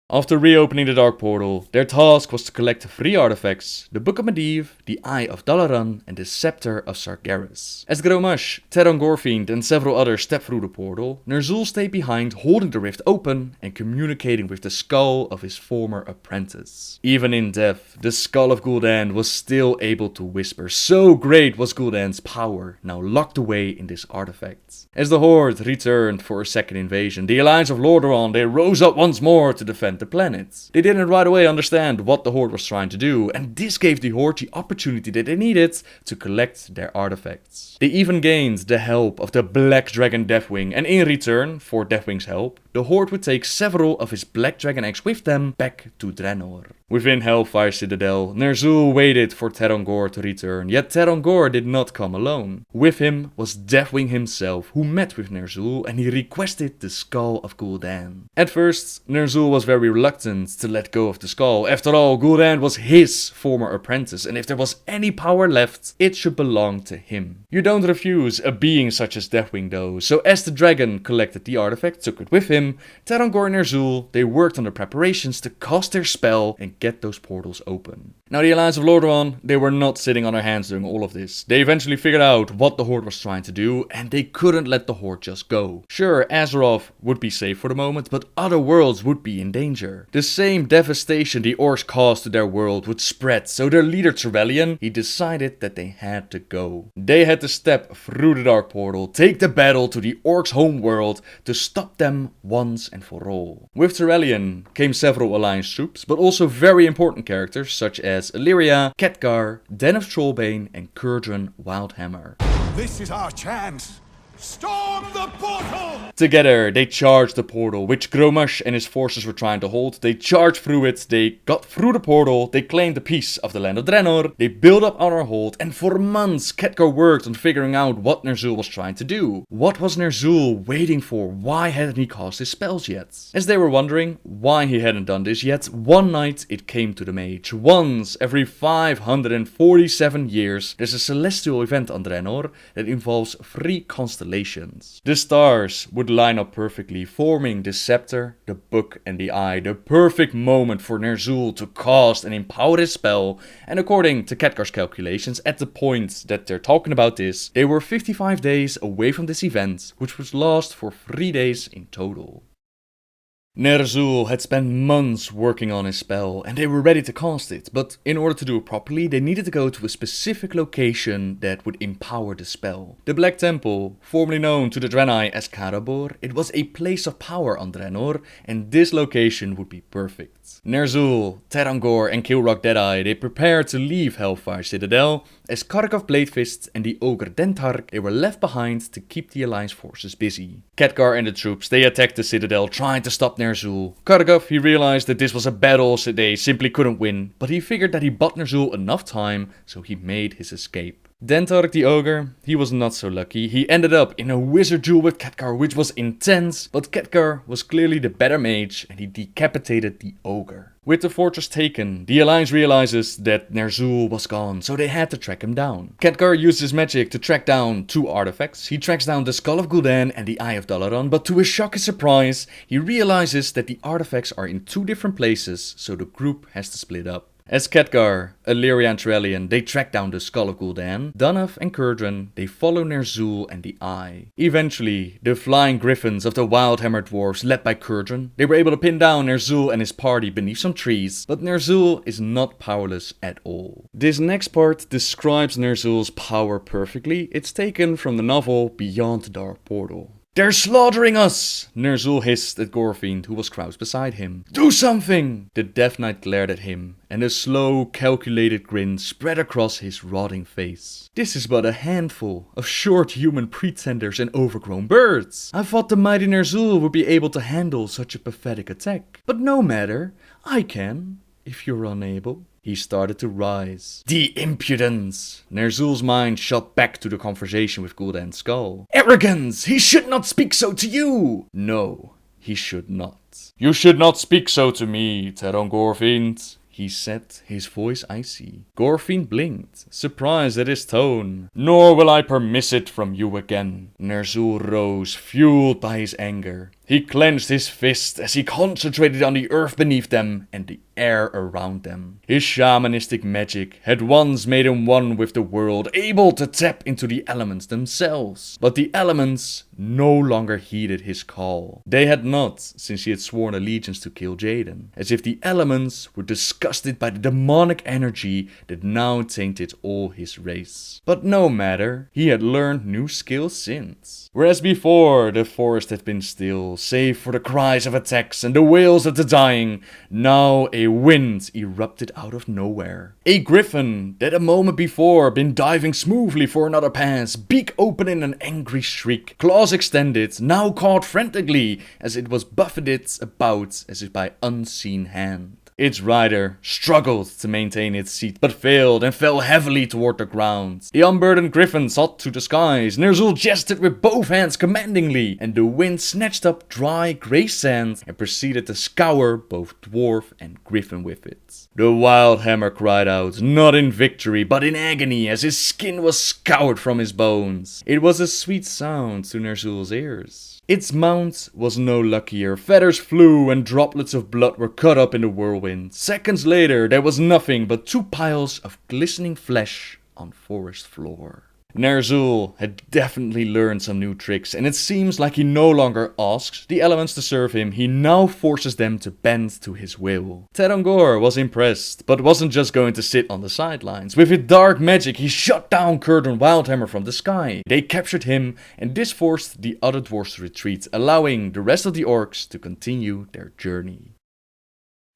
After reopening the Dark Portal, their task was to collect 3 artifacts: the Book of Medivh, the Eye of Dalaran, and the Scepter of Sargeras. As Gromash, Terongorfiend and several others stepped through the portal, Ner'zhul stayed behind, holding the rift open and communicating with the skull of his former apprentice. Even in death, the skull of Gul'dan was still able to whisper. So great was Gul'dan's power, now locked away in this artifact. As the Horde returned for a second invasion, the Alliance of Lordaeron, they rose up once more to defend the planet. They didn't right away understand what the Horde was trying to do, and this gave the Horde the opportunity that they needed to collect their artifacts. They even gained the help of the Black Dragon Deathwing, and in return for Deathwing's help, the Horde would take several of his Black Dragon eggs with them back to Draenor. Within Hellfire Citadel, Ner'zhul waited for Terongor to return, yet Terongor did not come alone. With him was Deathwing himself, who met with Ner'zhul and he requested the skull of Gul'dan. At first, Ner'zhul was very reluctant to let go of the skull. After all, Gul'dan was his former apprentice, and if there was any power left, it should belong to him. You don't refuse a being such as Deathwing though, so as the dragon collected the artifact, took it with him, time, Terangor and Ner'zhul, they worked on the preparations to cast their spell and get those portals open. Now the Alliance of Lordaeron, they were not sitting on their hands doing all of this. They eventually figured out what the Horde was trying to do, and they couldn't let the Horde just go. Sure, Azeroth would be safe for the moment, but other worlds would be in danger. The same devastation the orcs caused to their world would spread, so their leader Trevelyan, he decided that they had to go. They had to step through the Dark Portal, take the battle to the orcs' home world to stop them once and for all. With Trevelyan came several Alliance troops, but also very important characters such as Illyria, Khadgar, Den of Trollbane and Kurgan Wildhammer. This is our chance. Storm the portal! Together, they charged the portal, which Gromash and his forces were trying to hold. They charged through it, they got through the portal, they claimed a piece of the land of Draenor, they built up on our hold, and for months Khadgar worked on figuring out what Ner'zhul was trying to do. What was Ner'zhul waiting for? Why hadn't he cast his spells yet? As they were wondering why he hadn't done this yet, one night it came to the mage. Once every 547 years, there's a celestial event on Draenor that involves 3 constellations. The stars would line up perfectly, forming the scepter, the book and the eye, the perfect moment for Ner'zhul to cast and empower his spell. And according to Khadgar's calculations, at the point that they're talking about this, they were 55 days away from this event, which would last for 3 days in total. Ner'zhul had spent months working on his spell, and they were ready to cast it, but in order to do it properly, they needed to go to a specific location that would empower the spell. The Black Temple, formerly known to the Draenei as Karabor, it was a place of power on Draenor, and this location would be perfect. Ner'zhul, Terangor and Kil'jaeden Deadeye, they prepared to leave Hellfire Citadel, as Karkov Bladefist and the Ogre Dentark, they were left behind to keep the Alliance forces busy. Khadgar and the troops, they attacked the Citadel, trying to stop Ner'zhul. Karkov, he realized that this was a battle so they simply couldn't win, but he figured that he bought Ner'zhul enough time, so he made his escape. Dentark the Ogre, he was not so lucky. He ended up in a wizard duel with Khadgar, which was intense, but Khadgar was clearly the better mage and he decapitated the Ogre. With the fortress taken, the Alliance realizes that Ner'zhul was gone, so they had to track him down. Khadgar used his magic to track down 2 artifacts. He tracks down the Skull of Gul'dan and the Eye of Dalaran, but to his shock and surprise, he realizes that the artifacts are in 2 different places, so the group has to split up. As Khadgar, Illyria and Trevelyan, they track down the Skull of Gul'dan, Danav and Kurgan, they follow Ner'zhul and the Eye. Eventually, the flying griffins of the Wildhammer dwarves, led by Kurgan, they were able to pin down Ner'zhul and his party beneath some trees, but Ner'zhul is not powerless at all. This next part describes Ner'zhul's power perfectly. It's taken from the novel Beyond the Dark Portal. "They're slaughtering us!" Ner'zhul hissed at Gorfind, who was crouched beside him. "Do something!" The Death Knight glared at him, and a slow, calculated grin spread across his rotting face. "This is but a handful of short human pretenders and overgrown birds. I thought the mighty Ner'zhul would be able to handle such a pathetic attack. But no matter, I can, if you're unable." He started to rise. The impudence! Ner'zhul's mind shot back to the conversation with Gul'dan's skull. Arrogance! He should not speak so to you! No, he should not. "You should not speak so to me, Gorfind," he said, his voice icy. Gorfind blinked, surprised at his tone. "Nor will I permit it from you again." Ner'zhul rose, fueled by his anger. He clenched his fist as he concentrated on the earth beneath them and the air around them. His shamanistic magic had once made him one with the world, able to tap into the elements themselves. But the elements no longer heeded his call. They had not, since he had sworn allegiance to Kil'jaeden, as if the elements were disgusted by the demonic energy that now tainted all his race. But no matter, he had learned new skills since. Whereas before, the forest had been still, save for the cries of attacks and the wails of the dying, now a wind erupted out of nowhere. A griffin that a moment before been diving smoothly for another pass, beak open in an angry shriek, claws extended, now caught frantically as it was buffeted about as if by unseen hand. Its rider struggled to maintain its seat, but failed and fell heavily toward the ground. The unburdened griffin sought to the skies. Ner'zhul gestured with both hands commandingly, and the wind snatched up dry grey sand and proceeded to scour both dwarf and griffin with it. The wild hammer cried out, not in victory, but in agony, as his skin was scoured from his bones. It was a sweet sound to Ner'zhul's ears. Its mount was no luckier. Feathers flew and droplets of blood were caught up in the whirlwind. Seconds later, there was nothing but 2 piles of glistening flesh on forest floor. Ner'zhul had definitely learned some new tricks, and it seems like he no longer asks the elements to serve him, he now forces them to bend to his will. Terongor was impressed, but wasn't just going to sit on the sidelines. With his dark magic, he shot down Curdun Wildhammer from the sky. They captured him, and this forced the other dwarves to retreat, allowing the rest of the orcs to continue their journey.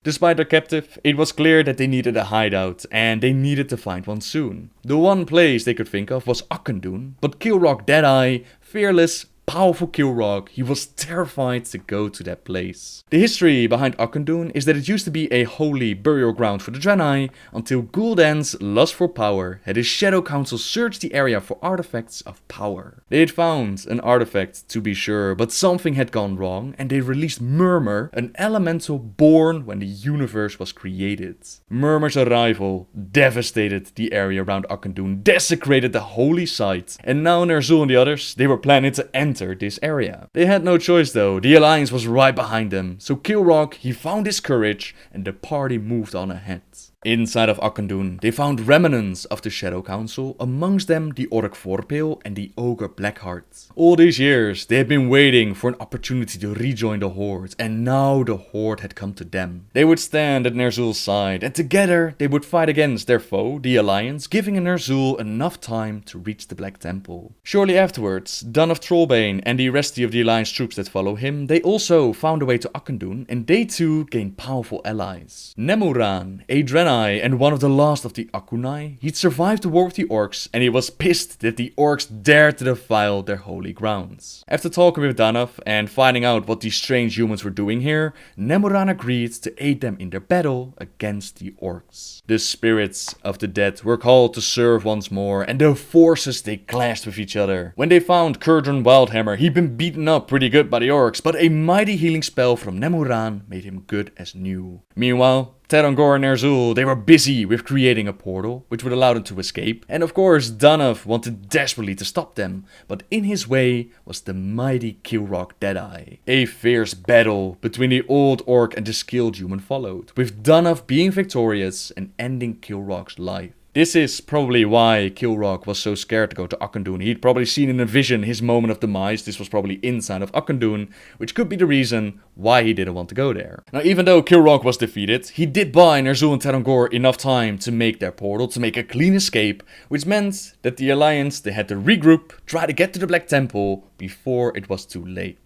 Despite their captive, it was clear that they needed a hideout, and they needed to find one soon. The one place they could think of was Auchindoun, but Kil'jaeden Deadeye, fearless, powerful Kil'jaeden, he was terrified to go to that place. The history behind Auchindoun is that it used to be a holy burial ground for the Draenei, until Gul'dan's lust for power had his Shadow Council search the area for artifacts of power. They had found an artifact, to be sure, but something had gone wrong, and they released Murmur, an elemental born when the universe was created. Murmur's arrival devastated the area around Auchindoun, desecrated the holy site, and now Ner'zhul and the others, they were planning to enter this area. They had no choice though, the Alliance was right behind them, so Kil'jaeden, he found his courage, and the party moved on ahead. Inside of Auchindoun, they found remnants of the Shadow Council, amongst them the Orc Vorpal and the Ogre Blackheart. All these years, they had been waiting for an opportunity to rejoin the Horde, and now the Horde had come to them. They would stand at Ner'zhul's side, and together they would fight against their foe, the Alliance, giving Ner'zhul enough time to reach the Black Temple. Shortly afterwards, Dun of Trollbane and the rest of the Alliance troops that follow him, they also found a way to Auchindoun, and they too gained powerful allies. Nemuran, a Draenei and one of the last of the Akunai, he'd survived the war with the orcs, and he was pissed that the orcs dared to defile their holy grounds. After talking with Danav and finding out what these strange humans were doing here, Nemuran agreed to aid them in their battle against the orcs. The spirits of the dead were called to serve once more, and the forces they clashed with each other. When they found Curdun Wildhammer, he'd been beaten up pretty good by the orcs, but a mighty healing spell from Nemuran made him good as new. Meanwhile, Terongor and Ner'zhul, they were busy with creating a portal, which would allow them to escape. And of course, Danav wanted desperately to stop them, but in his way was the mighty Kil'jaeden Deadeye. A fierce battle between the old orc and the skilled human followed, with Danav being victorious and ending Kil'jaeden's life. This is probably why Kil'jaeden was so scared to go to Auchindoun. He'd probably seen in a vision his moment of demise. This was probably inside of Auchindoun, which could be the reason why he didn't want to go there. Now, even though Kil'jaeden was defeated, he did buy Ner'zhul and Terongor enough time to make their portal, to make a clean escape, which meant that the Alliance, they had to regroup, try to get to the Black Temple before it was too late.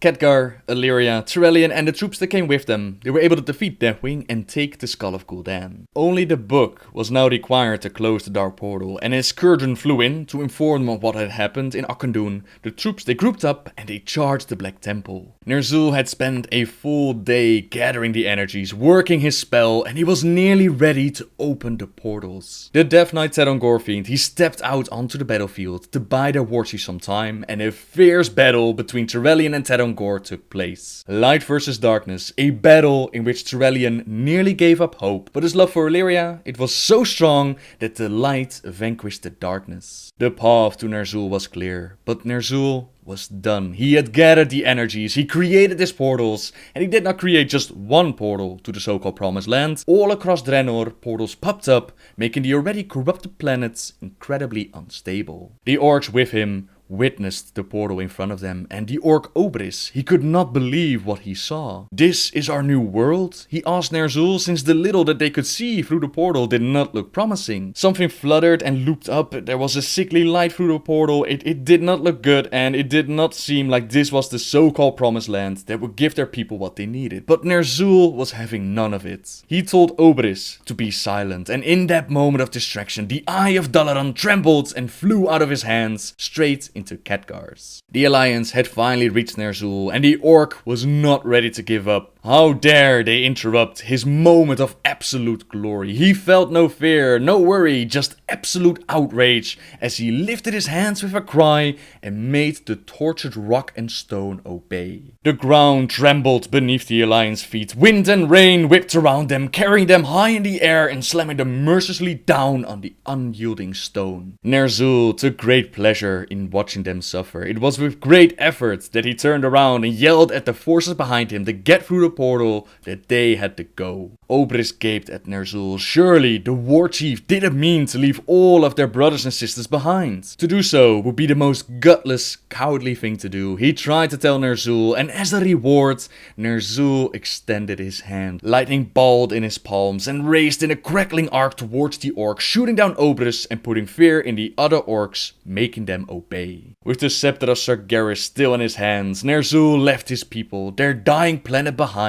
Khadgar, Illyria, Tyrellian and the troops that came with them, they were able to defeat Deathwing and take the Skull of Gul'dan. Only the book was now required to close the Dark Portal, and as Curdun flew in to inform them of what had happened in Auchindoun, the troops they grouped up and they charged the Black Temple. Ner'zhul had spent a full day gathering the energies, working his spell, and he was nearly ready to open the portals. The Death Knight Terongor Fiend, he stepped out onto the battlefield to buy their warchief some time, and a fierce battle between Tyrellian and Terongor took place. Light versus darkness, a battle in which Tyrellian nearly gave up hope, but his love for Illyria, it was so strong that the light vanquished the darkness. The path to Ner'zhul was clear, but Ner'zhul was done. He had gathered the energies, he created his portals, and he did not create just one portal to the so-called Promised Land. All across Draenor, portals popped up, making the already corrupted planets incredibly unstable. The orcs with him witnessed the portal in front of them, and the orc Obris, he could not believe what he saw. "This is our new world?" he asked Ner'zhul, since the little that they could see through the portal did not look promising. Something fluttered and looped up, there was a sickly light through the portal, it did not look good, and it did not seem like this was the so-called Promised Land that would give their people what they needed. But Ner'zhul was having none of it. He told Obris to be silent, and in that moment of distraction, the Eye of Dalaran trembled and flew out of his hands, straight into Khadgar's. The Alliance had finally reached Ner'zhul, and the orc was not ready to give up. How dare they interrupt his moment of absolute glory? He felt no fear, no worry, just absolute outrage as he lifted his hands with a cry and made the tortured rock and stone obey. The ground trembled beneath the Alliance feet. Wind and rain whipped around them, carrying them high in the air and slamming them mercilessly down on the unyielding stone. Ner'zhul took great pleasure in watching them suffer. It was with great effort that he turned around and yelled at the forces behind him to get through the portal that they had to go. Obris gaped at Ner'zhul. Surely the war chief didn't mean to leave all of their brothers and sisters behind. To do so would be the most gutless, cowardly thing to do. He tried to tell Ner'zhul, and as a reward, Ner'zhul extended his hand. Lightning balled in his palms and raced in a crackling arc towards the orcs, shooting down Obris and putting fear in the other orcs, making them obey. With the scepter of Sargeras still in his hands, Ner'zhul left his people, their dying planet behind,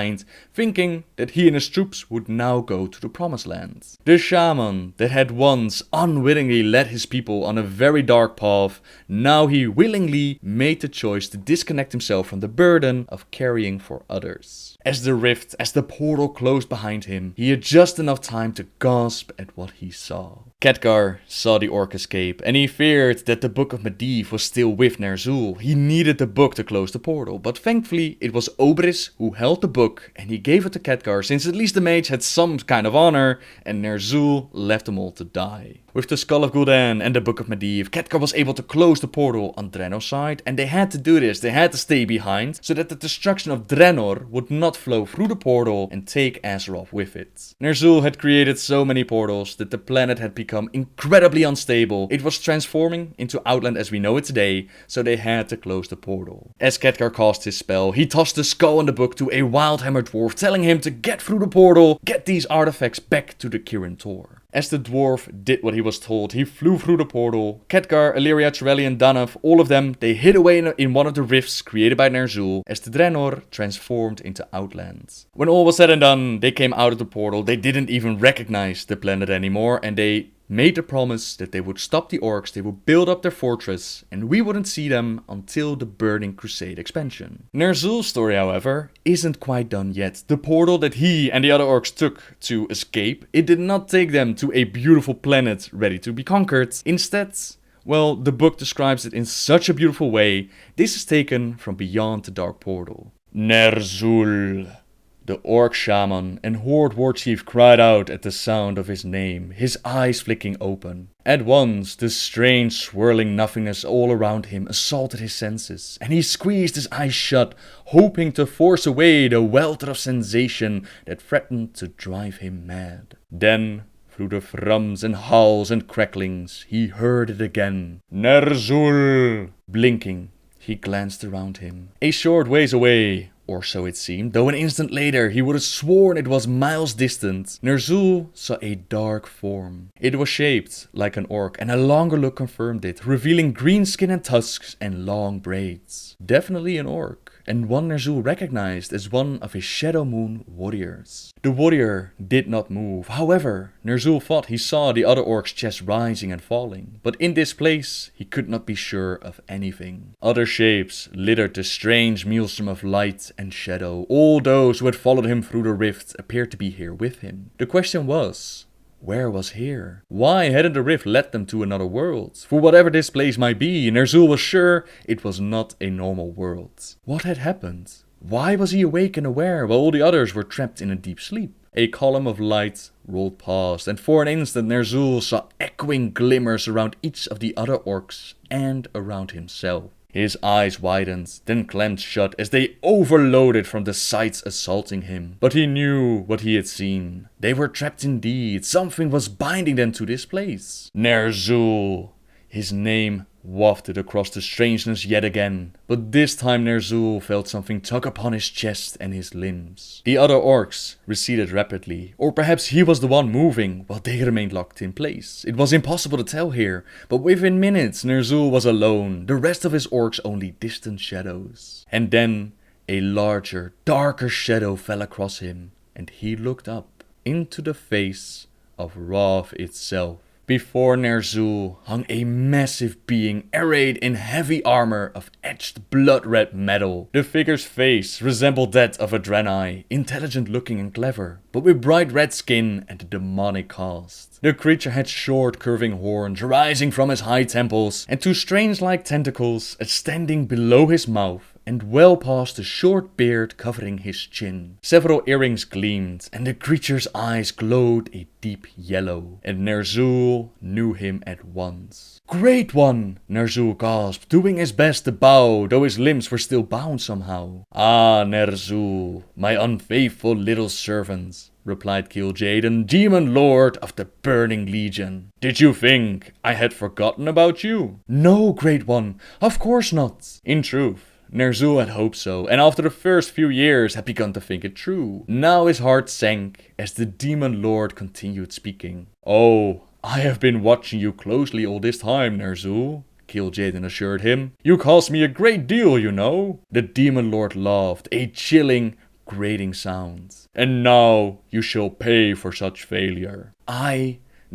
thinking that he and his troops would now go to the promised land. The shaman that had once unwittingly led his people on a very dark path, now he willingly made the choice to disconnect himself from the burden of caring for others. As the portal closed behind him, he had just enough time to gasp at what he saw. Khadgar saw the orc escape, and he feared that the Book of Medivh was still with Ner'zhul. He needed the book to close the portal, but thankfully it was Obris who held the book, and he gave it to Khadgar since at least the mage had some kind of honor, and Ner'zhul left them all to die. With the Skull of Gul'dan and the Book of Medivh, Khadgar was able to close the portal on Draenor's side, and they had to do this, they had to stay behind, so that the destruction of Draenor would not flow through the portal and take Azeroth with it. Ner'zhul had created so many portals that the planet had become incredibly unstable. It was transforming into Outland as we know it today, so they had to close the portal. As Khadgar cast his spell, he tossed the skull and the book to a Wildhammer dwarf, telling him to get through the portal, get these artifacts back to the Kirin Tor. As the dwarf did what he was told, he flew through the portal. Khadgar, Illyria, Torelli and Danav, all of them, they hid away in one of the rifts created by Ner'zhul as the Draenor transformed into Outland. When all was said and done, they came out of the portal. They didn't even recognize the planet anymore, and they made the promise that they would stop the orcs, they would build up their fortress, and we wouldn't see them until the Burning Crusade expansion. Ner'zhul's story, however, isn't quite done yet. The portal that he and the other orcs took to escape, it did not take them to a beautiful planet ready to be conquered. Instead, well, the book describes it in such a beautiful way. This is taken from beyond the Dark Portal. Ner'zhul, the orc shaman and horde war chief cried out at the sound of his name, his eyes flicking open. At once, the strange swirling nothingness all around him assaulted his senses, and he squeezed his eyes shut, hoping to force away the welter of sensation that threatened to drive him mad. Then, through the thrums and howls and cracklings, he heard it again. Ner'zhul! Blinking, he glanced around him. A short ways away, or so it seemed, though an instant later he would have sworn it was miles distant, Ner'zhul saw a dark form. It was shaped like an orc, and a longer look confirmed it, revealing green skin and tusks and long braids. Definitely an orc, and one Ner'zhul recognized as one of his Shadow Moon warriors. The warrior did not move. However, Ner'zhul thought he saw the other orc's chest rising and falling, but in this place he could not be sure of anything. Other shapes littered the strange maelstrom of light and shadow. All those who had followed him through the rift appeared to be here with him. The question was, where was here? Why hadn't the rift led them to another world? For whatever this place might be, Ner'zhul was sure it was not a normal world. What had happened? Why was he awake and aware while all the others were trapped in a deep sleep? A column of light rolled past, and for an instant Ner'zhul saw echoing glimmers around each of the other orcs and around himself. His eyes widened, then clamped shut as they overloaded from the sights assaulting him. But he knew what he had seen. They were trapped indeed. Something was binding them to this place. Ner'zhul. His name wafted across the strangeness yet again, but this time Ner'zhul felt something tug upon his chest and his limbs. The other orcs receded rapidly, or perhaps he was the one moving while they remained locked in place. It was impossible to tell here, but within minutes Ner'zhul was alone, the rest of his orcs only distant shadows. And then a larger, darker shadow fell across him, and he looked up into the face of Wrath itself. Before Ner'zhul hung a massive being arrayed in heavy armor of etched blood-red metal. The figure's face resembled that of a Draenei, intelligent looking and clever, but with bright red skin and a demonic cast. The creature had short curving horns rising from his high temples and two strange-like tentacles extending below his mouth and well past the short beard covering his chin. Several earrings gleamed, and the creature's eyes glowed a deep yellow, and Ner'zhul knew him at once. "Great One!" Ner'zhul gasped, doing his best to bow, though his limbs were still bound somehow. "Ah, Ner'zhul, my unfaithful little servant," replied Kil'jaeden, Demon Lord of the Burning Legion. "Did you think I had forgotten about you?" "No, Great One, of course not." In truth, Ner'zhul had hoped so, and after the first few years had begun to think it true. Now his heart sank as the Demon Lord continued speaking. "Oh, I have been watching you closely all this time, Ner'zhul," Kil'jaeden assured him. "You cost me a great deal, you know." The Demon Lord laughed, a chilling, grating sound. "And now you shall pay for such failure."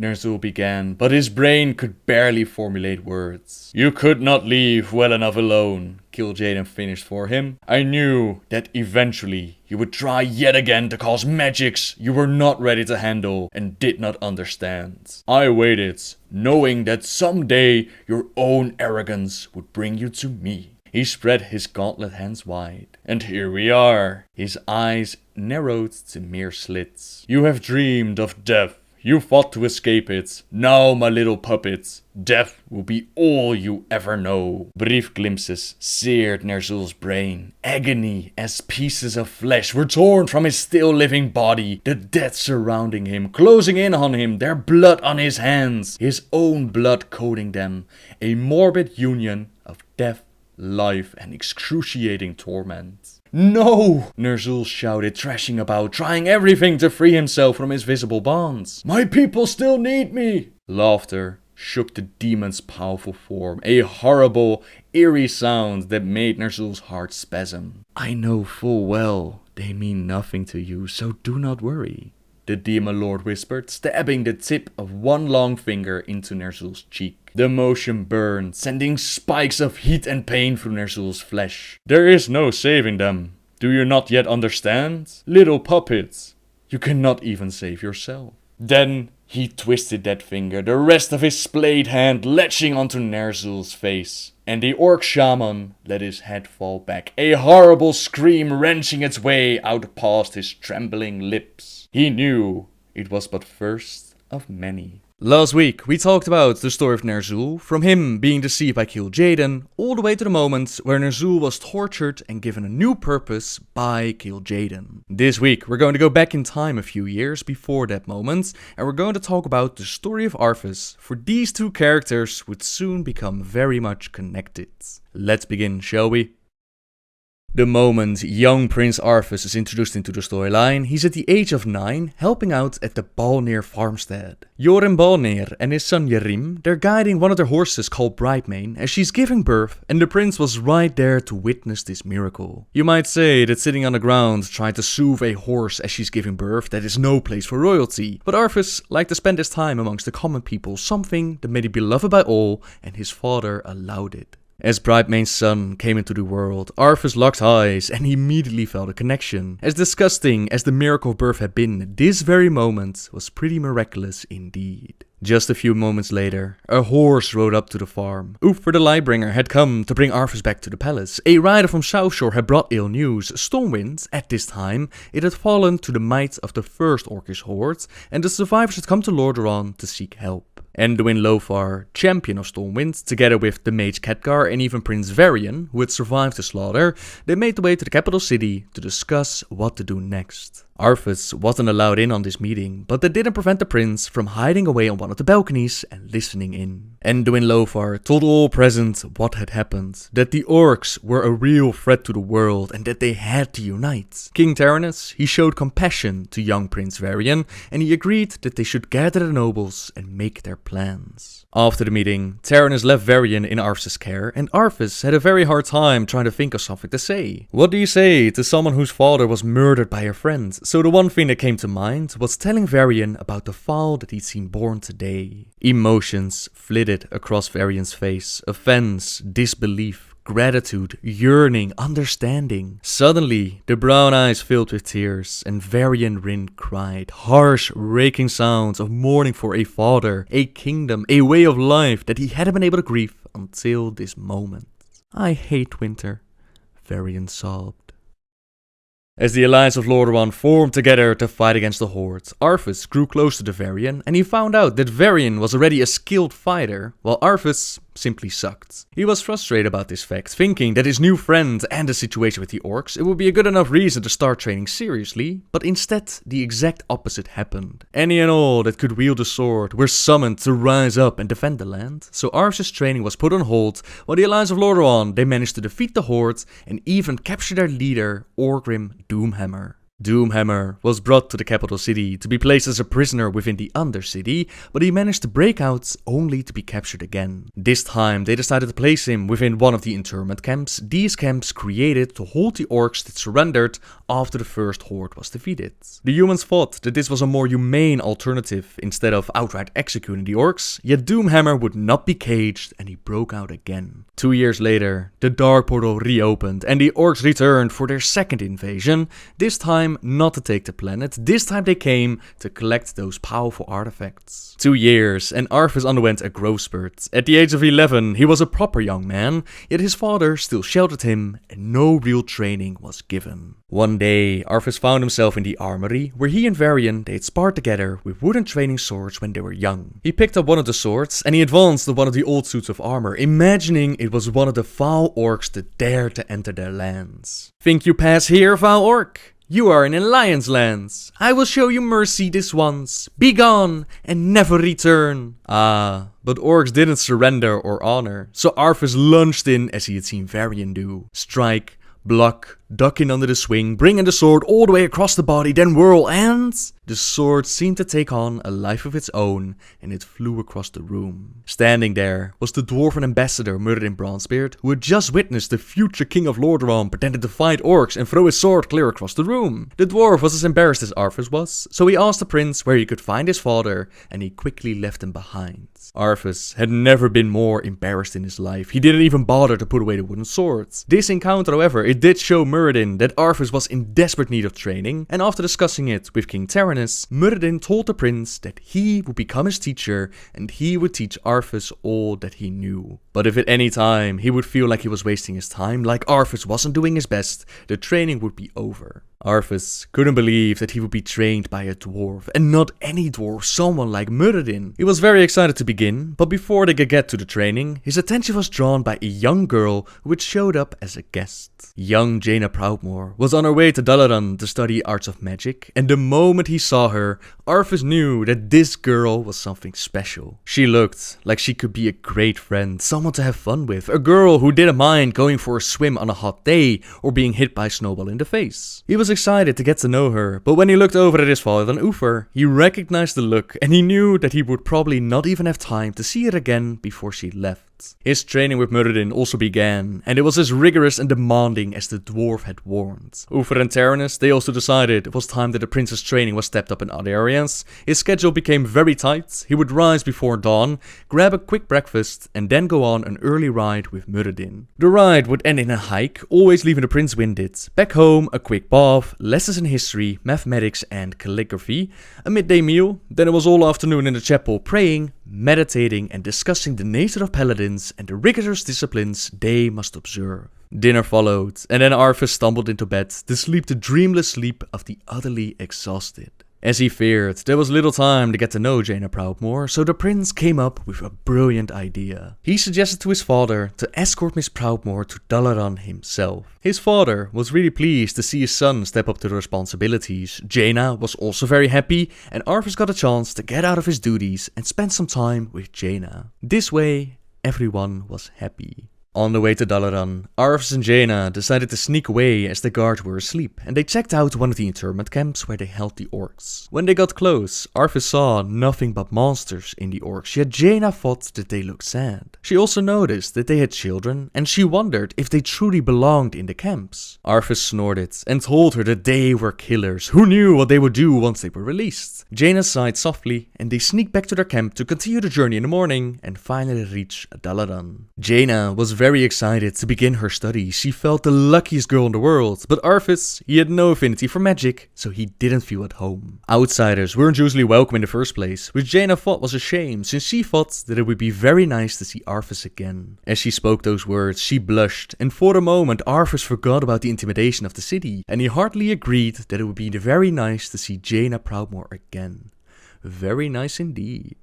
Ner'zhul began, but his brain could barely formulate words. "You could not leave well enough alone," Kil'jaeden finished for him. "I knew that eventually you would try yet again to cause magics you were not ready to handle and did not understand. I waited, knowing that someday your own arrogance would bring you to me." He spread his gauntlet hands wide. "And here we are." His eyes narrowed to mere slits. "You have dreamed of death. You fought to escape it. Now, my little puppet, death will be all you ever know." Brief glimpses seared Ner'zhul's brain. Agony as pieces of flesh were torn from his still living body. The dead surrounding him, closing in on him, their blood on his hands, his own blood coating them. A morbid union of death, life, and excruciating torment. "No!" Ner'zhul shouted, thrashing about, trying everything to free himself from his visible bonds. "My people still need me!" Laughter shook the demon's powerful form, a horrible, eerie sound that made Ner'zhul's heart spasm. "I know full well they mean nothing to you, so do not worry," the Demon Lord whispered, stabbing the tip of one long finger into Ner'zhul's cheek. The motion burned, sending spikes of heat and pain through Ner'zhul's flesh. "There is no saving them. Do you not yet understand? Little puppets, you cannot even save yourself." Then he twisted that finger, the rest of his splayed hand latching onto Ner'zhul's face. And the orc shaman let his head fall back, a horrible scream wrenching its way out past his trembling lips. He knew it was but first of many. Last week, we talked about the story of Ner'zhul, from him being deceived by Kil'jaeden, all the way to the moment where Ner'zhul was tortured and given a new purpose by Kil'jaeden. This week, we're going to go back in time a few years before that moment, and we're going to talk about the story of Arthas, for these two characters would soon become very much connected. Let's begin, shall we? The moment young Prince Arthas is introduced into the storyline, he's at the age of 9, helping out at the Balnir farmstead. Jorim Balnir and his son Yerim, they're guiding one of their horses called Brightmane as she's giving birth, and the prince was right there to witness this miracle. You might say that sitting on the ground trying to soothe a horse as she's giving birth, that is no place for royalty, but Arthas liked to spend his time amongst the common people, something that made him beloved by all, and his father allowed it. As Brightmane's son came into the world, Arthas locked eyes and he immediately felt a connection. As disgusting as the miracle of birth had been, this very moment was pretty miraculous indeed. Just a few moments later, a horse rode up to the farm. Uther the Lightbringer had come to bring Arthas back to the palace. A rider from Southshore had brought ill news. Stormwind, at this time, it had fallen to the might of the first Orcish horde, and the survivors had come to Lordaeron to seek help. Anduin Lothar, champion of Stormwind, together with the mage Khadgar and even Prince Varian, who had survived the slaughter, they made the way to the capital city to discuss what to do next. Arthas wasn't allowed in on this meeting, but that didn't prevent the prince from hiding away on one of the balconies and listening in. Anduin Lothar told all present what had happened, that the orcs were a real threat to the world and that they had to unite. King Taranis, he showed compassion to young Prince Varian, and he agreed that they should gather the nobles and make their plans. After the meeting, Taranis left Varian in Arthas' care, and Arthas had a very hard time trying to think of something to say. What do you say to someone whose father was murdered by a friend, so the one thing that came to mind was telling Varian about the fowl that he'd seen born today. Emotions flitted across Varian's face, offense, disbelief, gratitude, yearning, understanding. Suddenly, the brown eyes filled with tears, and Varian Rin cried, harsh, raking sounds of mourning for a father, a kingdom, a way of life that he hadn't been able to grieve until this moment. I hate winter, Varian sobbed. As the alliance of Lordaeron formed together to fight against the Horde, Arthas grew close to the Varian, and he found out that Varian was already a skilled fighter, while Arthas simply sucked. He was frustrated about this fact, thinking that his new friend and the situation with the orcs, it would be a good enough reason to start training seriously, but instead the exact opposite happened. Any and all that could wield a sword were summoned to rise up and defend the land, so Arthas' training was put on hold, while the Alliance of Lordaeron, they managed to defeat the Horde and even capture their leader, Orgrim Doomhammer. Doomhammer was brought to the capital city to be placed as a prisoner within the Undercity, but he managed to break out only to be captured again. This time they decided to place him within one of the internment camps, these camps created to hold the orcs that surrendered after the first horde was defeated. The humans thought that this was a more humane alternative instead of outright executing the orcs, yet Doomhammer would not be caged and he broke out again. 2 years later, the Dark Portal reopened and the orcs returned for their second invasion, this time not to take the planet, this time they came to collect those powerful artifacts. 2 years and Arthas underwent a growth spurt. At the age of 11 he was a proper young man, yet his father still sheltered him and no real training was given. One day Arthas found himself in the armory where he and Varian they had sparred together with wooden training swords when they were young. He picked up one of the swords and he advanced to one of the old suits of armor, imagining it was one of the foul orcs that dared to enter their lands. Think you pass here, foul orc? You are in Alliance lands. I will show you mercy this once. Be gone and never return. Ah, but orcs didn't surrender or honor, so Arthas lunged in as he had seen Varian do. Strike, block, duck in under the swing, bringing the sword all the way across the body, then whirl, and the sword seemed to take on a life of its own, and it flew across the room. Standing there was the dwarven ambassador Muradin Bronzebeard, who had just witnessed the future king of Lordaeron pretended to fight orcs and throw his sword clear across the room. The dwarf was as embarrassed as Arthas was, so he asked the prince where he could find his father, and he quickly left him behind. Arthas had never been more embarrassed in his life. He didn't even bother to put away the wooden swords. This encounter, however, it did show Muradin that Arthas was in desperate need of training, and after discussing it with King Taranis, Muradin told the prince that he would become his teacher and he would teach Arthas all that he knew. But if at any time he would feel like he was wasting his time, like Arthas wasn't doing his best, the training would be over. Arthas couldn't believe that he would be trained by a dwarf, and not any dwarf, someone like Muradin. He was very excited to begin, but before they could get to the training, his attention was drawn by a young girl who had showed up as a guest. Young Jaina Proudmoore was on her way to Dalaran to study arts of magic, and the moment he saw her, Arthas knew that this girl was something special. She looked like she could be a great friend, someone to have fun with, a girl who didn't mind going for a swim on a hot day or being hit by a snowball in the face. He was excited to get to know her, but when he looked over at his father and Uther, he recognized the look and he knew that he would probably not even have time to see her again before she left. His training with Muradin also began, and it was as rigorous and demanding as the dwarf had warned. Uther and Taranis, they also decided it was time that the prince's training was stepped up in other areas. His schedule became very tight. He would rise before dawn, grab a quick breakfast, and then go on an early ride with Muradin. The ride would end in a hike, always leaving the prince winded. Back home, a quick bath, lessons in history, mathematics and calligraphy, a midday meal, then it was all afternoon in the chapel praying, meditating and discussing the nature of paladins and the rigorous disciplines they must observe. Dinner followed, and then Arthas stumbled into bed to sleep the dreamless sleep of the utterly exhausted. As he feared, there was little time to get to know Jaina Proudmoore, so the prince came up with a brilliant idea. He suggested to his father to escort Miss Proudmoore to Dalaran himself. His father was really pleased to see his son step up to the responsibilities. Jaina was also very happy, and Arthas got a chance to get out of his duties and spend some time with Jaina. This way, everyone was happy. On the way to Dalaran, Arvis and Jaina decided to sneak away as the guards were asleep, and they checked out one of the internment camps where they held the orcs. When they got close, Arvis saw nothing but monsters in the orcs, yet Jaina thought that they looked sad. She also noticed that they had children, and she wondered if they truly belonged in the camps. Arvis snorted and told her that they were killers who knew what they would do once they were released. Jaina sighed softly, and they sneaked back to their camp to continue the journey in the morning and finally reach Dalaran. Jaina was very excited to begin her studies. She felt the luckiest girl in the world, but Arvis, he had no affinity for magic, so he didn't feel at home. Outsiders weren't usually welcome in the first place, which Jaina thought was a shame, since she thought that it would be very nice to see Arvis again. As she spoke those words, she blushed, and for a moment Arvis forgot about the intimidation of the city, and he heartily agreed that it would be very nice to see Jaina Proudmoore again. Very nice indeed.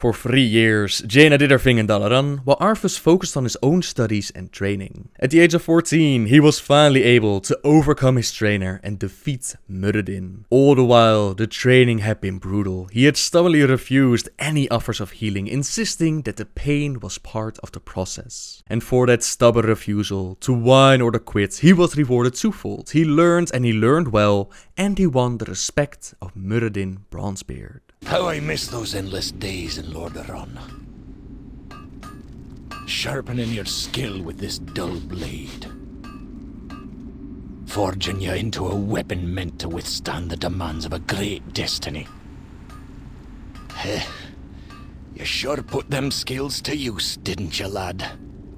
For 3 years, Jaina did her thing in Dalaran, while Arvis focused on his own studies and training. At the age of 14, he was finally able to overcome his trainer and defeat Muradin. All the while, the training had been brutal. He had stubbornly refused any offers of healing, insisting that the pain was part of the process. And for that stubborn refusal, to whine or to quit, he was rewarded twofold. He learned well, and he won the respect of Muradin Bronzebeard. How I miss those endless days in Lordaeron. Sharpening your skill with this dull blade. Forging you into a weapon meant to withstand the demands of a great destiny. Heh. You sure put them skills to use, didn't you, lad?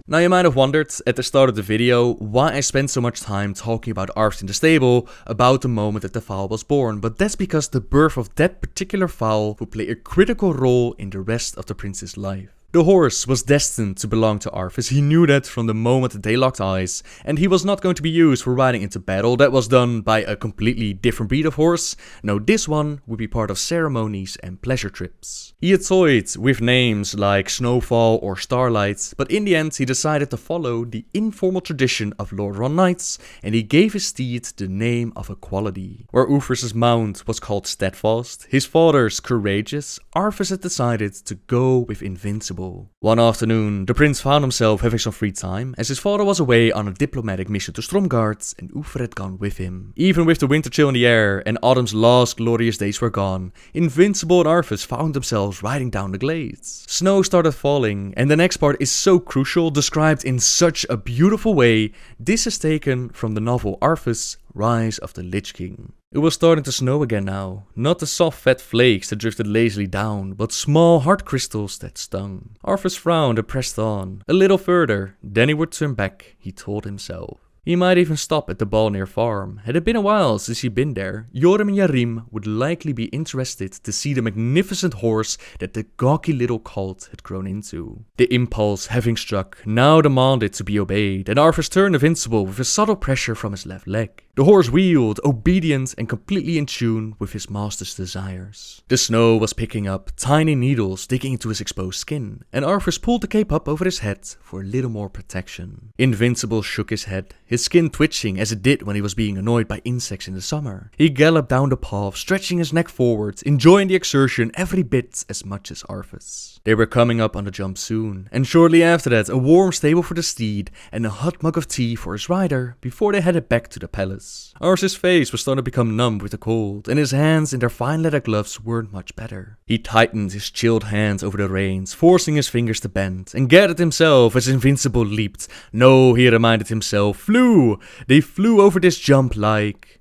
Now you might have wondered at the start of the video why I spent so much time talking about Arvis in the stable about the moment that the fowl was born, but that's because the birth of that particular fowl would play a critical role in the rest of the prince's life. The horse was destined to belong to Arvis. He knew that from the moment that they locked eyes, and he was not going to be used for riding into battle. That was done by a completely different breed of horse. No, this one would be part of ceremonies and pleasure trips. He had toyed with names like Snowfall or Starlight, but in the end he decided to follow the informal tradition of Lordaeron Knights, and he gave his steed the name of Equality. Where Ufris's mount was called Steadfast, his father's Courageous, Arvis had decided to go with Invincible. One afternoon, the prince found himself having some free time, as his father was away on a diplomatic mission to Stromgarde, and Ufr had gone with him. Even with the winter chill in the air, and autumn's last glorious days were gone, Invincible and Arvis found themselves riding down the glades. Snow started falling, and the next part is so crucial, described in such a beautiful way. This is taken from the novel Arvis, Rise of the Lich King. It was starting to snow again now, not the soft fat flakes that drifted lazily down, but small hard crystals that stung. Arvis frowned and pressed on. A little further, then he would turn back, he told himself. He might even stop at the Balnir farm. Had it been a while since he'd been there, Jorim and Yarim would likely be interested to see the magnificent horse that the gawky little cult had grown into. The impulse, having struck, now demanded to be obeyed, and Arvis turned Invincible with a subtle pressure from his left leg. The horse wheeled, obedient and completely in tune with his master's desires. The snow was picking up, tiny needles digging into his exposed skin, and Arvis pulled the cape up over his head for a little more protection. Invincible shook his head, his skin twitching as it did when he was being annoyed by insects in the summer. He galloped down the path, stretching his neck forward, enjoying the exertion every bit as much as Arvis. They were coming up on the jump soon, and shortly after that a warm stable for the steed and a hot mug of tea for his rider before they headed back to the palace. Arvis's face was starting to become numb with the cold, and his hands in their fine leather gloves weren't much better. He tightened his chilled hands over the reins, forcing his fingers to bend, and gathered himself as Invincible leaped. No, he reminded himself, flew! They flew over this jump like...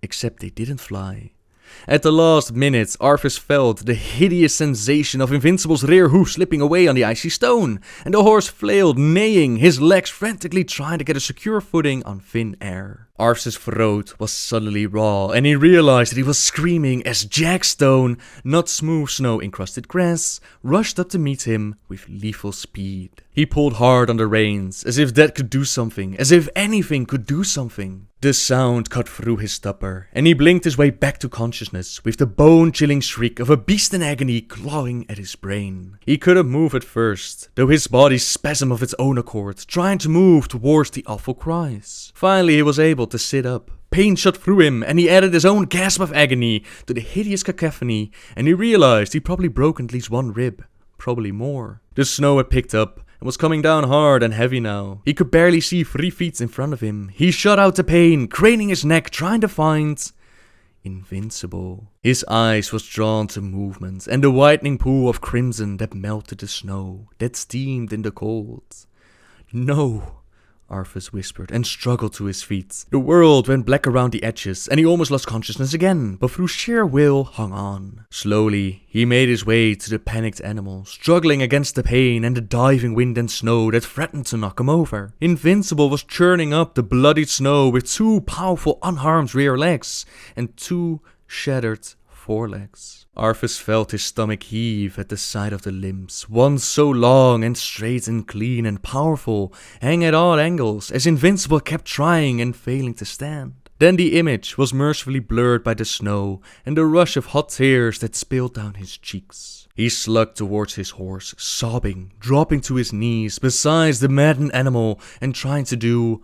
Except they didn't fly. At the last minute, Arvis felt the hideous sensation of Invincible's rear hoof slipping away on the icy stone, and the horse flailed, neighing, his legs frantically trying to get a secure footing on thin air. Arvis's throat was suddenly raw, and he realized that he was screaming as Jack Stone, not smooth snow-encrusted grass, rushed up to meet him with lethal speed. He pulled hard on the reins, as if that could do something, as if anything could do something. The sound cut through his stupor, and he blinked his way back to consciousness with the bone-chilling shriek of a beast in agony clawing at his brain. He couldn't move at first, though his body spasmed of its own accord, trying to move towards the awful cries. Finally he was able to sit up. Pain shot through him, and he added his own gasp of agony to the hideous cacophony, and he realized he'd probably broken at least one rib, probably more. The snow had picked up, and was coming down hard and heavy now. He could barely see 3 feet in front of him. He shut out the pain, craning his neck, trying to find Invincible. His eyes was drawn to movement and the widening pool of crimson that melted the snow, that steamed in the cold. No, Arthas whispered and struggled to his feet. The world went black around the edges and he almost lost consciousness again, but through sheer will hung on. Slowly, he made his way to the panicked animal, struggling against the pain and the diving wind and snow that threatened to knock him over. Invincible was churning up the bloodied snow with 2 powerful unharmed rear legs and 2 shattered forelegs. Arthas felt his stomach heave at the sight of the limbs, one so long and straight and clean and powerful, hang at odd angles as Invincible kept trying and failing to stand. Then the image was mercifully blurred by the snow and the rush of hot tears that spilled down his cheeks. He slugged towards his horse, sobbing, dropping to his knees beside the maddened animal and trying to do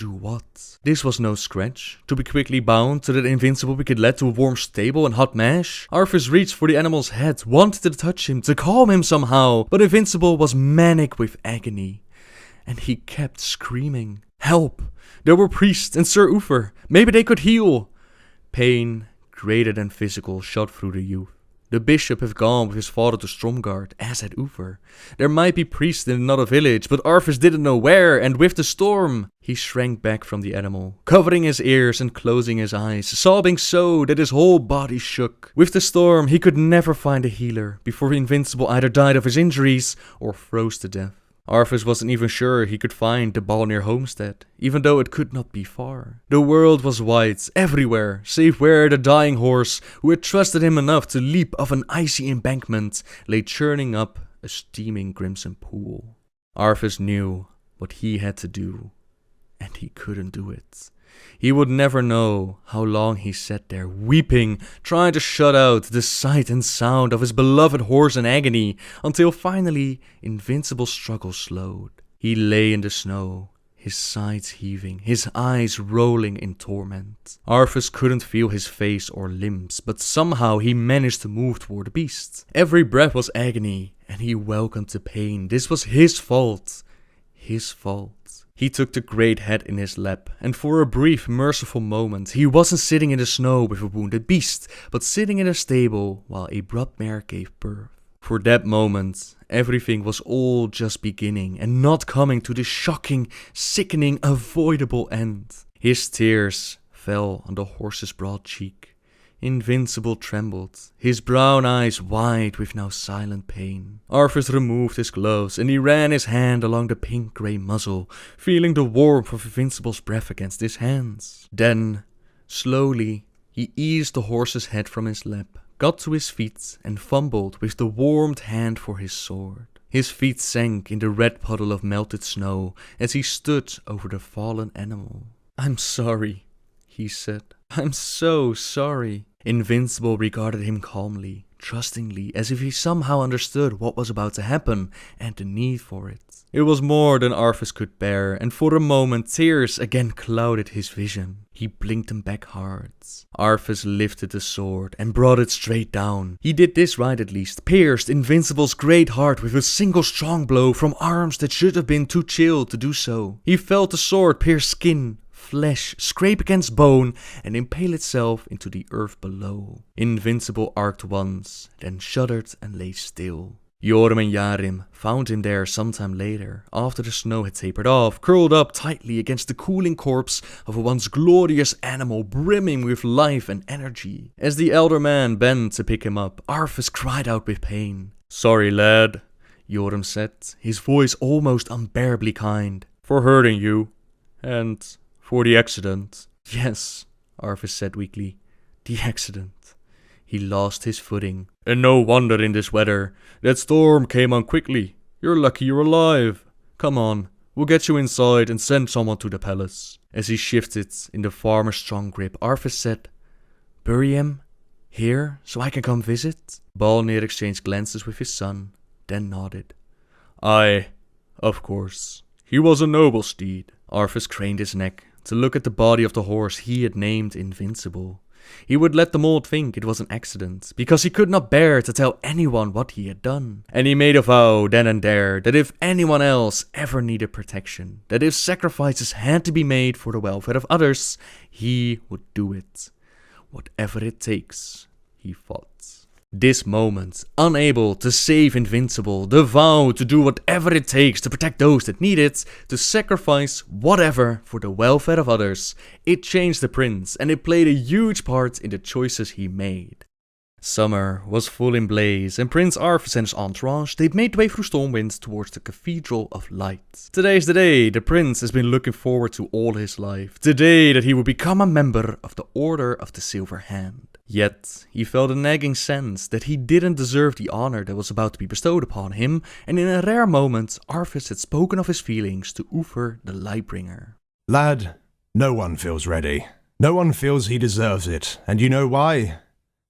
what? This was no scratch. To be quickly bound so that Invincible could led to a warm stable and hot mash? Arthas reached for the animal's head, wanted to touch him, to calm him somehow, but Invincible was manic with agony. And he kept screaming. Help! There were priests and Sir Uther. Maybe they could heal. Pain, greater than physical, shot through the youth. The bishop had gone with his father to Stromgard, as had Uther. There might be priests in another village, but Arthas didn't know where, and with the storm, he shrank back from the animal, covering his ears and closing his eyes, sobbing so that his whole body shook. With the storm, he could never find a healer, before Invincible either died of his injuries or froze to death. Arthas wasn't even sure he could find the Balnir homestead, even though it could not be far. The world was white, everywhere, save where the dying horse, who had trusted him enough to leap off an icy embankment, lay churning up a steaming crimson pool. Arthas knew what he had to do, and he couldn't do it. He would never know how long he sat there, weeping, trying to shut out the sight and sound of his beloved horse in agony, until finally Invincible's struggle slowed. He lay in the snow, his sides heaving, his eyes rolling in torment. Arthas couldn't feel his face or limbs, but somehow he managed to move toward the beast. Every breath was agony, and he welcomed the pain. This was his fault. His fault. He took the great head in his lap, and for a brief, merciful moment, he wasn't sitting in the snow with a wounded beast, but sitting in a stable while a blood mare gave birth. For that moment, everything was all just beginning and not coming to the shocking, sickening, avoidable end. His tears fell on the horse's broad cheek. Invincible trembled, his brown eyes wide with now silent pain. Arthas removed his gloves and he ran his hand along the pink-grey muzzle, feeling the warmth of Invincible's breath against his hands. Then, slowly, he eased the horse's head from his lap, got to his feet and fumbled with the warmed hand for his sword. His feet sank in the red puddle of melted snow as he stood over the fallen animal. "I'm sorry," he said. "I'm so sorry." Invincible regarded him calmly, trustingly, as if he somehow understood what was about to happen and the need for it. It was more than Arthas could bear, and for a moment tears again clouded his vision. He blinked them back hard. Arthas lifted the sword and brought it straight down. He did this right at least, pierced Invincible's great heart with a single strong blow from arms that should have been too chilled to do so. He felt the sword pierce skin, flesh, scrape against bone, and impale itself into the earth below. Invincible arced once, then shuddered and lay still. Joram and Yarim found him there sometime later, after the snow had tapered off, curled up tightly against the cooling corpse of a once glorious animal brimming with life and energy. As the elder man bent to pick him up, Arthas cried out with pain. "Sorry, lad," Joram said, his voice almost unbearably kind, "for hurting you, and for the accident." "Yes," Arthas said weakly, "the accident." He lost his footing. "And no wonder in this weather. That storm came on quickly. You're lucky you're alive. Come on, we'll get you inside and send someone to the palace." As he shifted in the farmer's strong grip, Arthas said, "Bury him? Here, so I can come visit?" Balnir exchanged glances with his son, then nodded. "Aye, of course. He was a noble steed." Arthas craned his neck to look at the body of the horse he had named Invincible. He would let them all think it was an accident, because he could not bear to tell anyone what he had done. And he made a vow then and there that if anyone else ever needed protection, that if sacrifices had to be made for the welfare of others, he would do it. Whatever it takes, he fought. This moment, unable to save Invincible, the vow to do whatever it takes to protect those that need it, to sacrifice whatever for the welfare of others, it changed the prince and it played a huge part in the choices he made. Summer was full in blaze, and Prince Arthas and his entourage, they made way through Stormwind towards the Cathedral of Light. Today's the day the prince has been looking forward to all his life, the day that he would become a member of the Order of the Silver Hand. Yet, he felt a nagging sense that he didn't deserve the honor that was about to be bestowed upon him, and in a rare moment, Arthas had spoken of his feelings to Uther the Lightbringer. Lad, no one feels ready. No one feels he deserves it, and you know why?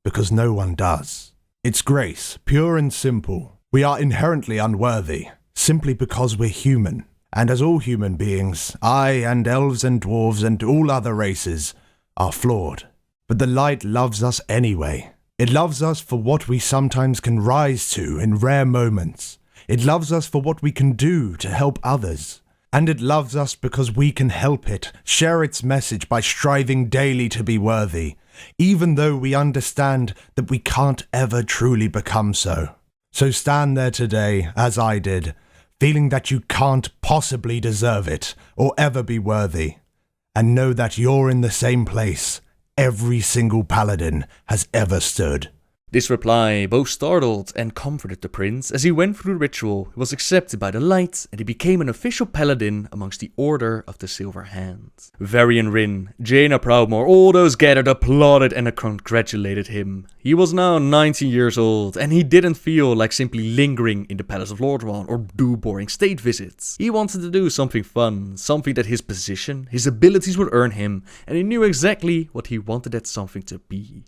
Because no one does. It's grace, pure and simple. We are inherently unworthy, simply because we're human. And as all human beings, I and elves and dwarves and all other races are flawed. But the light loves us anyway. It loves us for what we sometimes can rise to in rare moments. It loves us for what we can do to help others. And it loves us because we can help it, share its message by striving daily to be worthy, even though we understand that we can't ever truly become so. So stand there today, as I did, feeling that you can't possibly deserve it or ever be worthy, and know that you're in the same place every single paladin has ever stood. This reply both startled and comforted the prince. As he went through the ritual, he was accepted by the light and he became an official paladin amongst the Order of the Silver Hand. Varian Rin, Jaina Proudmoore, all those gathered applauded and congratulated him. He was now 19 years old and he didn't feel like simply lingering in the Palace of Lordaeron or do boring state visits. He wanted to do something fun, something that his position, his abilities would earn him, and he knew exactly what he wanted that something to be.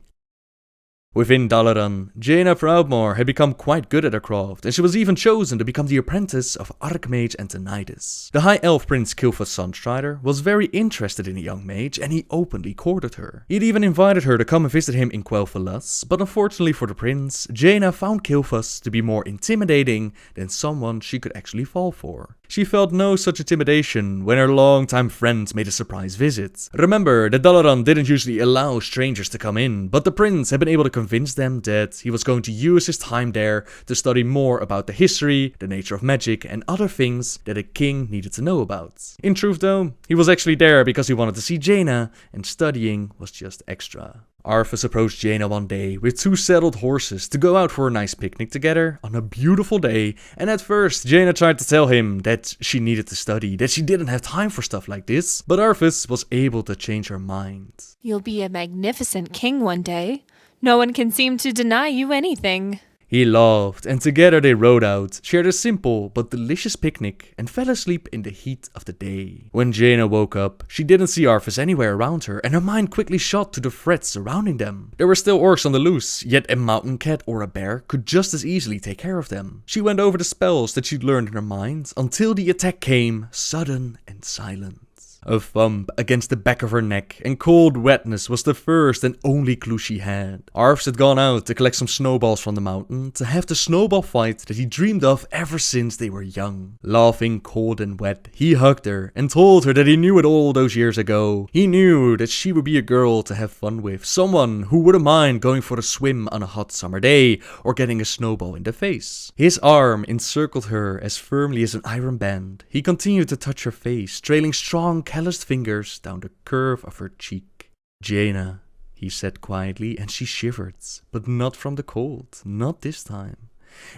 Within Dalaran, Jaina Proudmoore had become quite good at her craft, and she was even chosen to become the apprentice of Archmage Antonidas. The High Elf Prince Kil'jaeden Sunstrider was very interested in the young mage, and he openly courted her. He'd even invited her to come and visit him in Quel'Thalas, but unfortunately for the prince, Jaina found Kil'jaeden to be more intimidating than someone she could actually fall for. She felt no such intimidation when her longtime friend made a surprise visit. Remember that Dalaran didn't usually allow strangers to come in, but the prince had been able to convince them that he was going to use his time there to study more about the history, the nature of magic, and other things that a king needed to know about. In truth though, he was actually there because he wanted to see Jaina, and studying was just extra. Arthas approached Jaina one day with 2 saddled horses to go out for a nice picnic together on a beautiful day, and at first Jaina tried to tell him that she needed to study, that she didn't have time for stuff like this, but Arthas was able to change her mind. You'll be a magnificent king one day. No one can seem to deny you anything. He laughed, and together they rode out, shared a simple but delicious picnic, and fell asleep in the heat of the day. When Jaina woke up, she didn't see Arthas anywhere around her, and her mind quickly shot to the threats surrounding them. There were still orcs on the loose, yet a mountain cat or a bear could just as easily take care of them. She went over the spells that she'd learned in her mind, until the attack came, sudden and silent. A thump against the back of her neck and cold wetness was the first and only clue she had. Arthas had gone out to collect some snowballs from the mountain to have the snowball fight that he dreamed of ever since they were young. Laughing cold and wet, he hugged her and told her that he knew it all those years ago. He knew that she would be a girl to have fun with, someone who wouldn't mind going for a swim on a hot summer day or getting a snowball in the face. His arm encircled her as firmly as an iron band. He continued to touch her face, trailing strong calloused fingers down the curve of her cheek. Jaina, he said quietly, and she shivered, but not from the cold, not this time.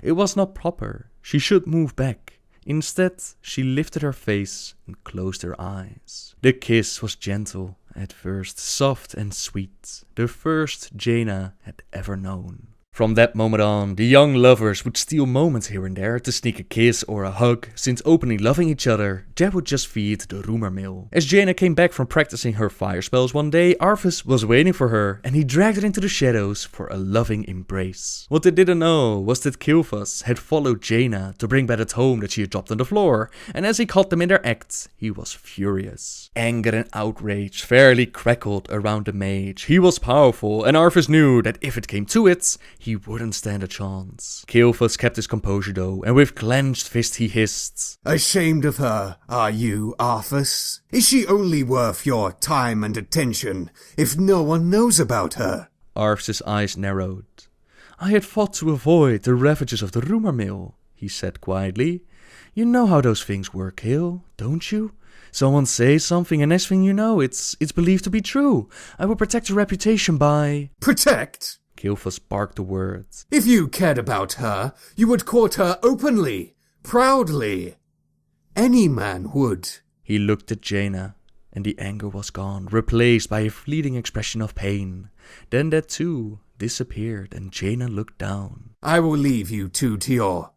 It was not proper. She should move back. Instead, she lifted her face and closed her eyes. The kiss was gentle at first, soft and sweet, the first Jaina had ever known. From that moment on, the young lovers would steal moments here and there to sneak a kiss or a hug, since openly loving each other, that would just feed the rumor mill. As Jaina came back from practicing her fire spells one day, Arthas was waiting for her and he dragged her into the shadows for a loving embrace. What they didn't know was that Kil'jaeden had followed Jaina to bring back the tome that she had dropped on the floor, and as he caught them in their act, he was furious. Anger and outrage fairly crackled around the mage. He was powerful, and Arthas knew that if it came to it, he wouldn't stand a chance. Kil'jaeden kept his composure though, and with clenched fist he hissed, "Ashamed of her, are you, Arthas? Is she only worth your time and attention if no one knows about her?" Arthas' eyes narrowed. "I had fought to avoid the ravages of the rumor mill," he said quietly. "You know how those things work, Kil, don't you? Someone says something and next thing you know, it's believed to be true. I will protect her reputation by..." "Protect?" Kil'jaeden barked the words. "If you cared about her, you would court her openly, proudly. Any man would." He looked at Jaina, and the anger was gone, replaced by a fleeting expression of pain. Then that too disappeared, and Jaina looked down. "I will leave you two to your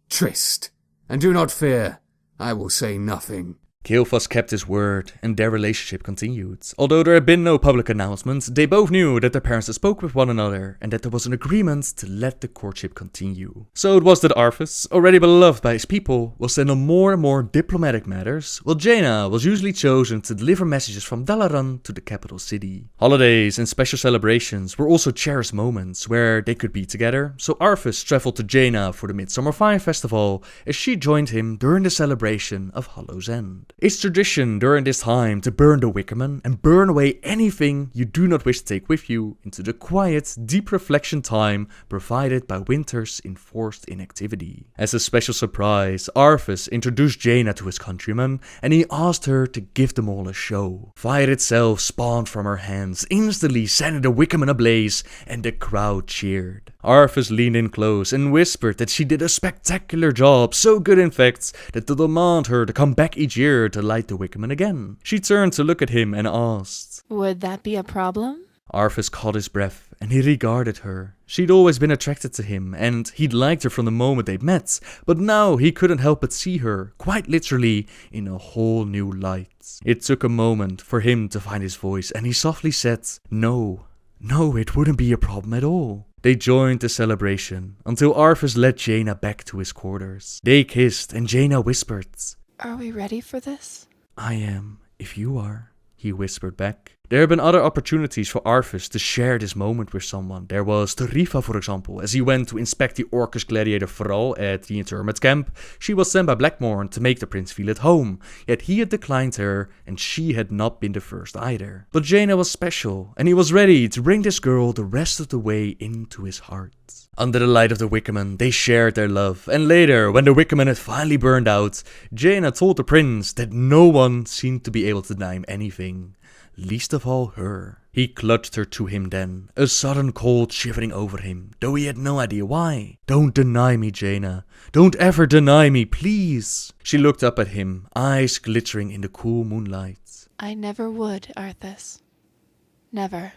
tryst, and do not fear, I will say nothing." Kil'jaeden kept his word, and their relationship continued. Although there had been no public announcements, they both knew that their parents had spoke with one another, and that there was an agreement to let the courtship continue. So it was that Arthas, already beloved by his people, was then on more and more diplomatic matters, while Jaina was usually chosen to deliver messages from Dalaran to the capital city. Holidays and special celebrations were also cherished moments where they could be together, so Arthas traveled to Jaina for the Midsummer Fire Festival, as she joined him during the celebration of Hollow's End. It's tradition during this time to burn the Wickerman and burn away anything you do not wish to take with you into the quiet, deep reflection time provided by winter's enforced inactivity. As a special surprise, Arthas introduced Jaina to his countrymen and he asked her to give them all a show. Fire itself spawned from her hands, instantly setting the Wickerman ablaze, and the crowd cheered. Arthas leaned in close and whispered that she did a spectacular job, so good in fact that they demand her to come back each year to light the Wickerman again. She turned to look at him and asked, "Would that be a problem?" Arthas caught his breath and he regarded her. She'd always been attracted to him and he'd liked her from the moment they'd met, but now he couldn't help but see her, quite literally, in a whole new light. It took a moment for him to find his voice and he softly said, No, it wouldn't be a problem at all." They joined the celebration until Arthas led Jaina back to his quarters. They kissed and Jaina whispered, "Are we ready for this?" "I am, if you are," he whispered back. There have been other opportunities for Arthas to share this moment with someone. There was Tarifa, for example, as he went to inspect the Orcish gladiator Thrall at the internment camp. She was sent by Blackmorn to make the prince feel at home, yet he had declined her and she had not been the first either. But Jaina was special, and he was ready to bring this girl the rest of the way into his heart. Under the light of the Wickerman, they shared their love, and later, when the Wickerman had finally burned out, Jaina told the prince that no one seemed to be able to deny him anything, least of all her. He clutched her to him then, a sudden cold shivering over him, though he had no idea why. "Don't deny me, Jaina. Don't ever deny me, please." She looked up at him, eyes glittering in the cool moonlight. "I never would, Arthas. Never."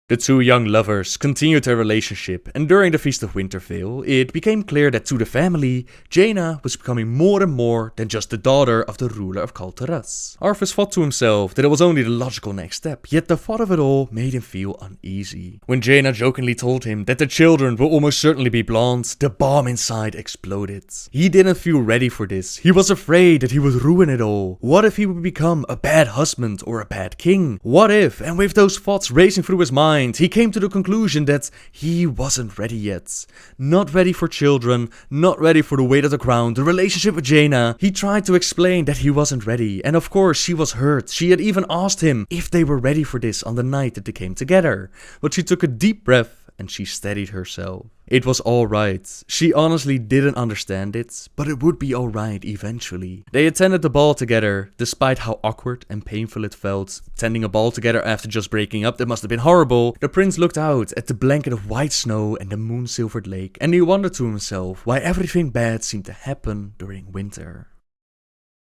The two young lovers continued their relationship, and during the Feast of Winterfell, it became clear that to the family, Jaina was becoming more and more than just the daughter of the ruler of Kal Taras. Arthas thought to himself that it was only the logical next step, yet the thought of it all made him feel uneasy. When Jaina jokingly told him that the children will almost certainly be blonde, the bomb inside exploded. He didn't feel ready for this. He was afraid that he would ruin it all. What if he would become a bad husband or a bad king? What if, and with those thoughts racing through his mind, he came to the conclusion that he wasn't ready yet. Not ready for children, not ready for the weight of the crown, the relationship with Jaina. He tried to explain that he wasn't ready, and of course she was hurt. She had even asked him if they were ready for this on the night that they came together. But she took a deep breath and she steadied herself. It was alright. She honestly didn't understand it, but it would be alright eventually. They attended the ball together, despite how awkward and painful it felt. Attending a ball together after just breaking up, that must have been horrible. The prince looked out at the blanket of white snow and the moon-silvered lake, and he wondered to himself why everything bad seemed to happen during winter.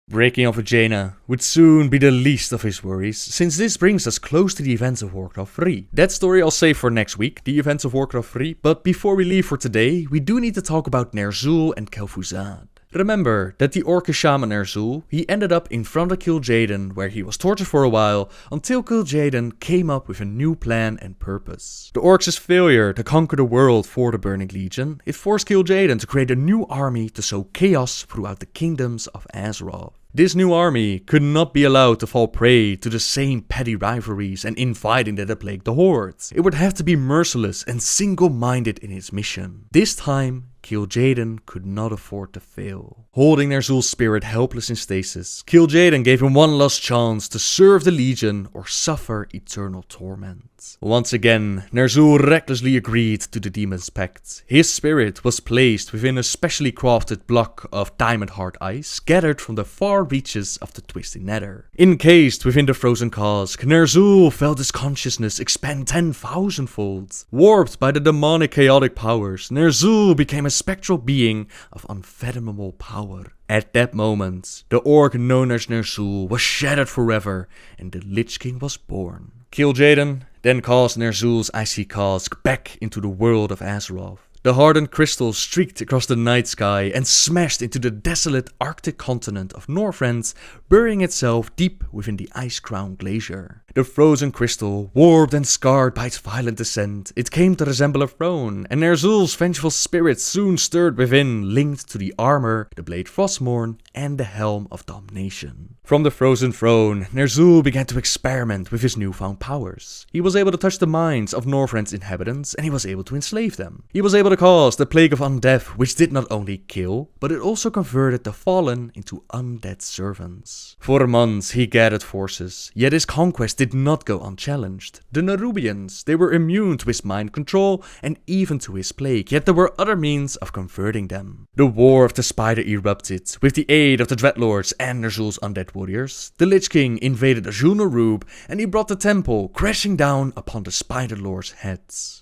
Breaking off with Jaina would soon be the least of his worries, since this brings us close to the events of Warcraft 3. That story I'll save for next week, the events of Warcraft 3, but before we leave for today, we do need to talk about Ner'zhul and Kel'Thuzad. Remember that the orcish shaman Ner'zhul, he ended up in front of Kil'jaeden, where he was tortured for a while, until Kil'jaeden came up with a new plan and purpose. The orcs' failure to conquer the world for the Burning Legion, it forced Kil'jaeden to create a new army to sow chaos throughout the kingdoms of Azeroth. This new army could not be allowed to fall prey to the same petty rivalries and infighting that had plagued the Horde. It would have to be merciless and single-minded in its mission. This time, Kil'jaeden could not afford to fail. Holding Ner'zhul's spirit helpless in stasis, Kil'jaeden gave him one last chance to serve the Legion or suffer eternal torment. Once again, Ner'zhul recklessly agreed to the demon's pact. His spirit was placed within a specially crafted block of diamond hard ice gathered from the far reaches of the twisted nether. Encased within the frozen cask, Ner'zhul felt his consciousness expand 10,000-fold. Warped by the demonic chaotic powers, Ner'zhul became a spectral being of unfathomable power. At that moment, the orc known as Ner'zhul was shattered forever, and the Lich King was born. Kil'jaeden then cast Ner'zhul's icy cask back into the world of Azeroth. The hardened crystal streaked across the night sky and smashed into the desolate Arctic continent of Northrend, burying itself deep within the ice-crowned glacier. The frozen crystal, warped and scarred by its violent descent, it came to resemble a throne, and Ner'zhul's vengeful spirit soon stirred within, linked to the armor, the blade Frostmourne, and the helm of domination. From the frozen throne, Ner'zhul began to experiment with his newfound powers. He was able to touch the minds of Northrend's inhabitants, and he was able to enslave them. He was able to cause the plague of undeath, which did not only kill, but it also converted the fallen into undead servants. For months he gathered forces, yet his conquest did not go unchallenged. The Nerubians, they were immune to his mind control and even to his plague, yet there were other means of converting them. The War of the Spider erupted. With the aid of the Dreadlords and Ner'zhul's undead warriors, the Lich King invaded Azul Nerub, and he brought the temple crashing down upon the Spider Lord's heads.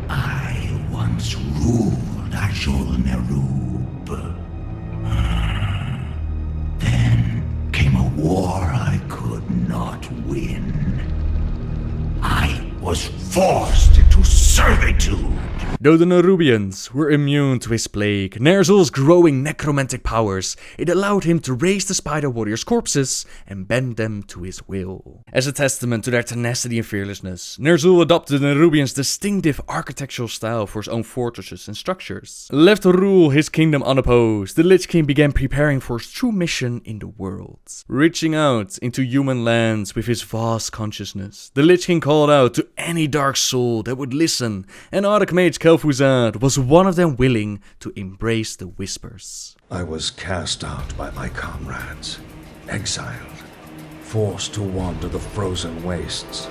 I once ruled Azul Nerub. Then came a war I could not win. I was forced into servitude. Though the Nerubians were immune to his plague, Ner'zhul's growing necromantic powers, it allowed him to raise the Spider Warriors' corpses and bend them to his will. As a testament to their tenacity and fearlessness, Ner'zhul adopted the Nerubians' distinctive architectural style for his own fortresses and structures. Left to rule his kingdom unopposed, the Lich King began preparing for his true mission in the world. Reaching out into human lands with his vast consciousness, the Lich King called out to any dark soul that would listen, and Archmage Kel'Thuzad was one of them, willing to embrace the whispers. I was cast out by my comrades, exiled, forced to wander the frozen wastes.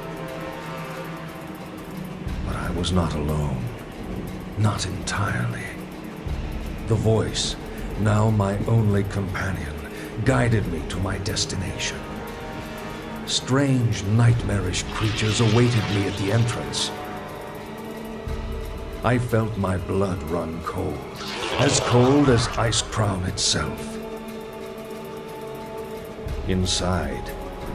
But I was not alone, not entirely. The voice, now my only companion, guided me to my destination. Strange, nightmarish creatures awaited me at the entrance. I felt my blood run cold as Icecrown itself. Inside,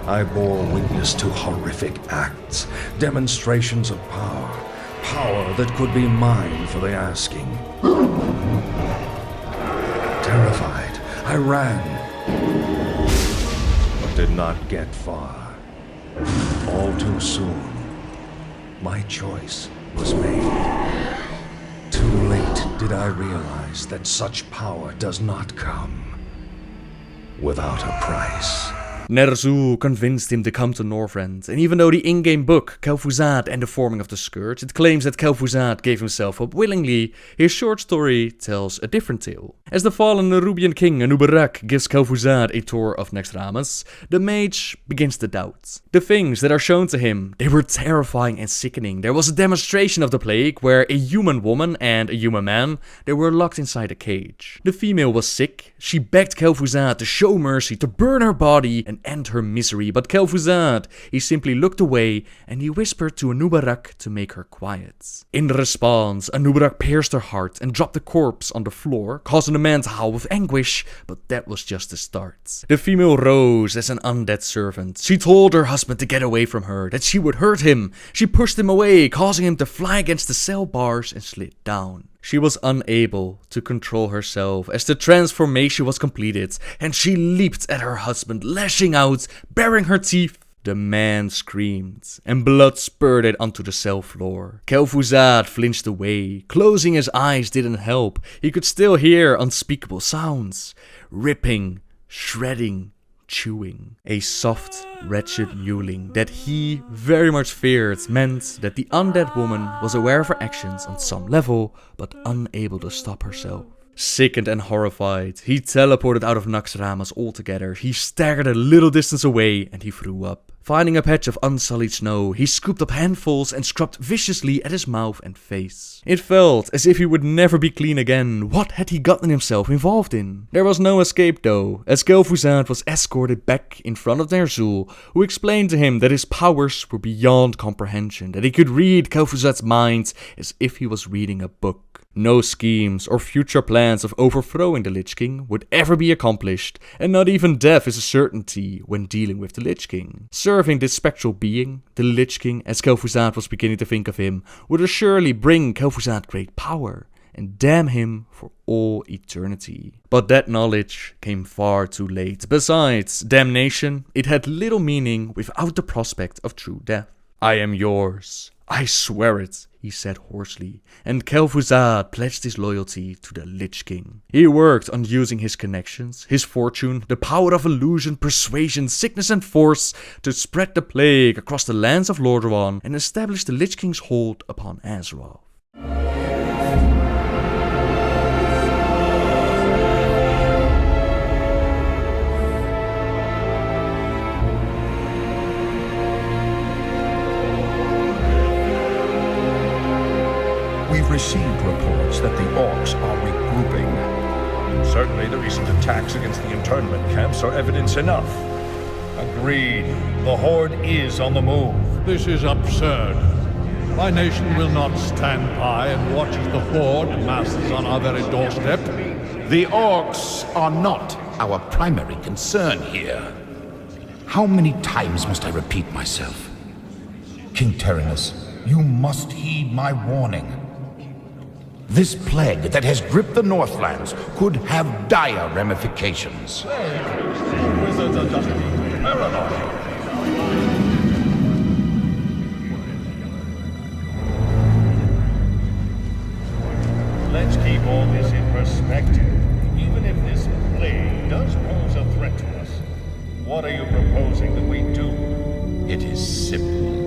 I bore witness to horrific acts, demonstrations of power that could be mine for the asking. Terrified, I ran, but did not get far. All too soon, my choice was made. Too late did I realize that such power does not come without a price. Ner'zhul convinced him to come to Northrend, and even though the in-game book, Kel'Thuzad and the Forming of the Scourge, it claims that Kel'Thuzad gave himself up willingly, his short story tells a different tale. As the fallen Nerubian king Anubarak gives Kel'Thuzad a tour of Naxxramas, the mage begins to doubt. The things that are shown to him, they were terrifying and sickening. There was a demonstration of the plague where a human woman and a human man, they were locked inside a cage. The female was sick. She begged Kel'Thuzad to show mercy, to burn her body, and and end her misery, but Kel'Thuzad, he simply looked away and he whispered to Anub'arak to make her quiet. In response, Anub'arak pierced her heart and dropped the corpse on the floor, causing a man to howl with anguish, but that was just the start. The female rose as an undead servant. She told her husband to get away from her, that she would hurt him. She pushed him away, causing him to fly against the cell bars and slid down. She was unable to control herself as the transformation was completed, and she leaped at her husband, lashing out, baring her teeth. The man screamed, and blood spurted onto the cell floor. Kel'Thuzad flinched away. Closing his eyes didn't help. He could still hear unspeakable sounds. Ripping, shredding, chewing. A soft, wretched mewling that he very much feared meant that the undead woman was aware of her actions on some level, but unable to stop herself. Sickened and horrified, he teleported out of Naxxramas altogether. He staggered a little distance away and he threw up. Finding a patch of unsullied snow, he scooped up handfuls and scrubbed viciously at his mouth and face. It felt as if he would never be clean again. What had he gotten himself involved in? There was no escape though, as Kel'Thuzad was escorted back in front of Ner'zhul, who explained to him that his powers were beyond comprehension, that he could read Kel'Thuzad's mind as if he was reading a book. No schemes or future plans of overthrowing the Lich King would ever be accomplished, and not even death is a certainty when dealing with the Lich King. Serving this spectral being, the Lich King, as Kel'Thuzad was beginning to think of him, would assuredly bring Kel'Thuzad great power, and damn him for all eternity. But that knowledge came far too late. Besides, damnation, it had little meaning without the prospect of true death. I am yours. I swear it, he said hoarsely, and Kel'Thuzad pledged his loyalty to the Lich King. He worked on using his connections, his fortune, the power of illusion, persuasion, sickness and force to spread the plague across the lands of Lordaeron and establish the Lich King's hold upon Azeroth. We've received reports that the orcs are regrouping. Certainly the recent attacks against the internment camps are evidence enough. Agreed. The Horde is on the move. This is absurd. My nation will not stand by and watch as the Horde masses on our very doorstep. The orcs are not our primary concern here. How many times must I repeat myself? King Terinus, you must heed my warning. This plague that has gripped the Northlands could have dire ramifications. Wizards are just being paranoid. Let's keep all this in perspective. Even if this plague does pose a threat to us, what are you proposing that we do? It is simple.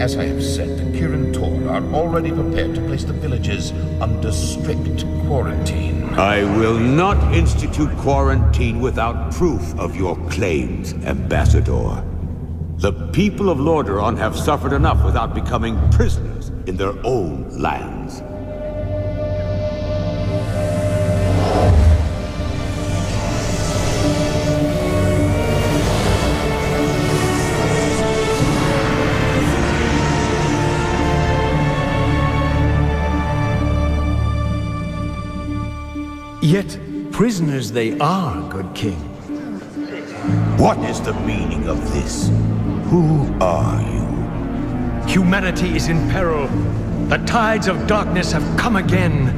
As I have said, the Kirin Tor are already prepared to place the villages under strict quarantine. I will not institute quarantine without proof of your claims, Ambassador. The people of Lordaeron have suffered enough without becoming prisoners in their own lands. Yet prisoners they are, good king. What is the meaning of this? Who are you? Humanity is in peril. The tides of darkness have come again,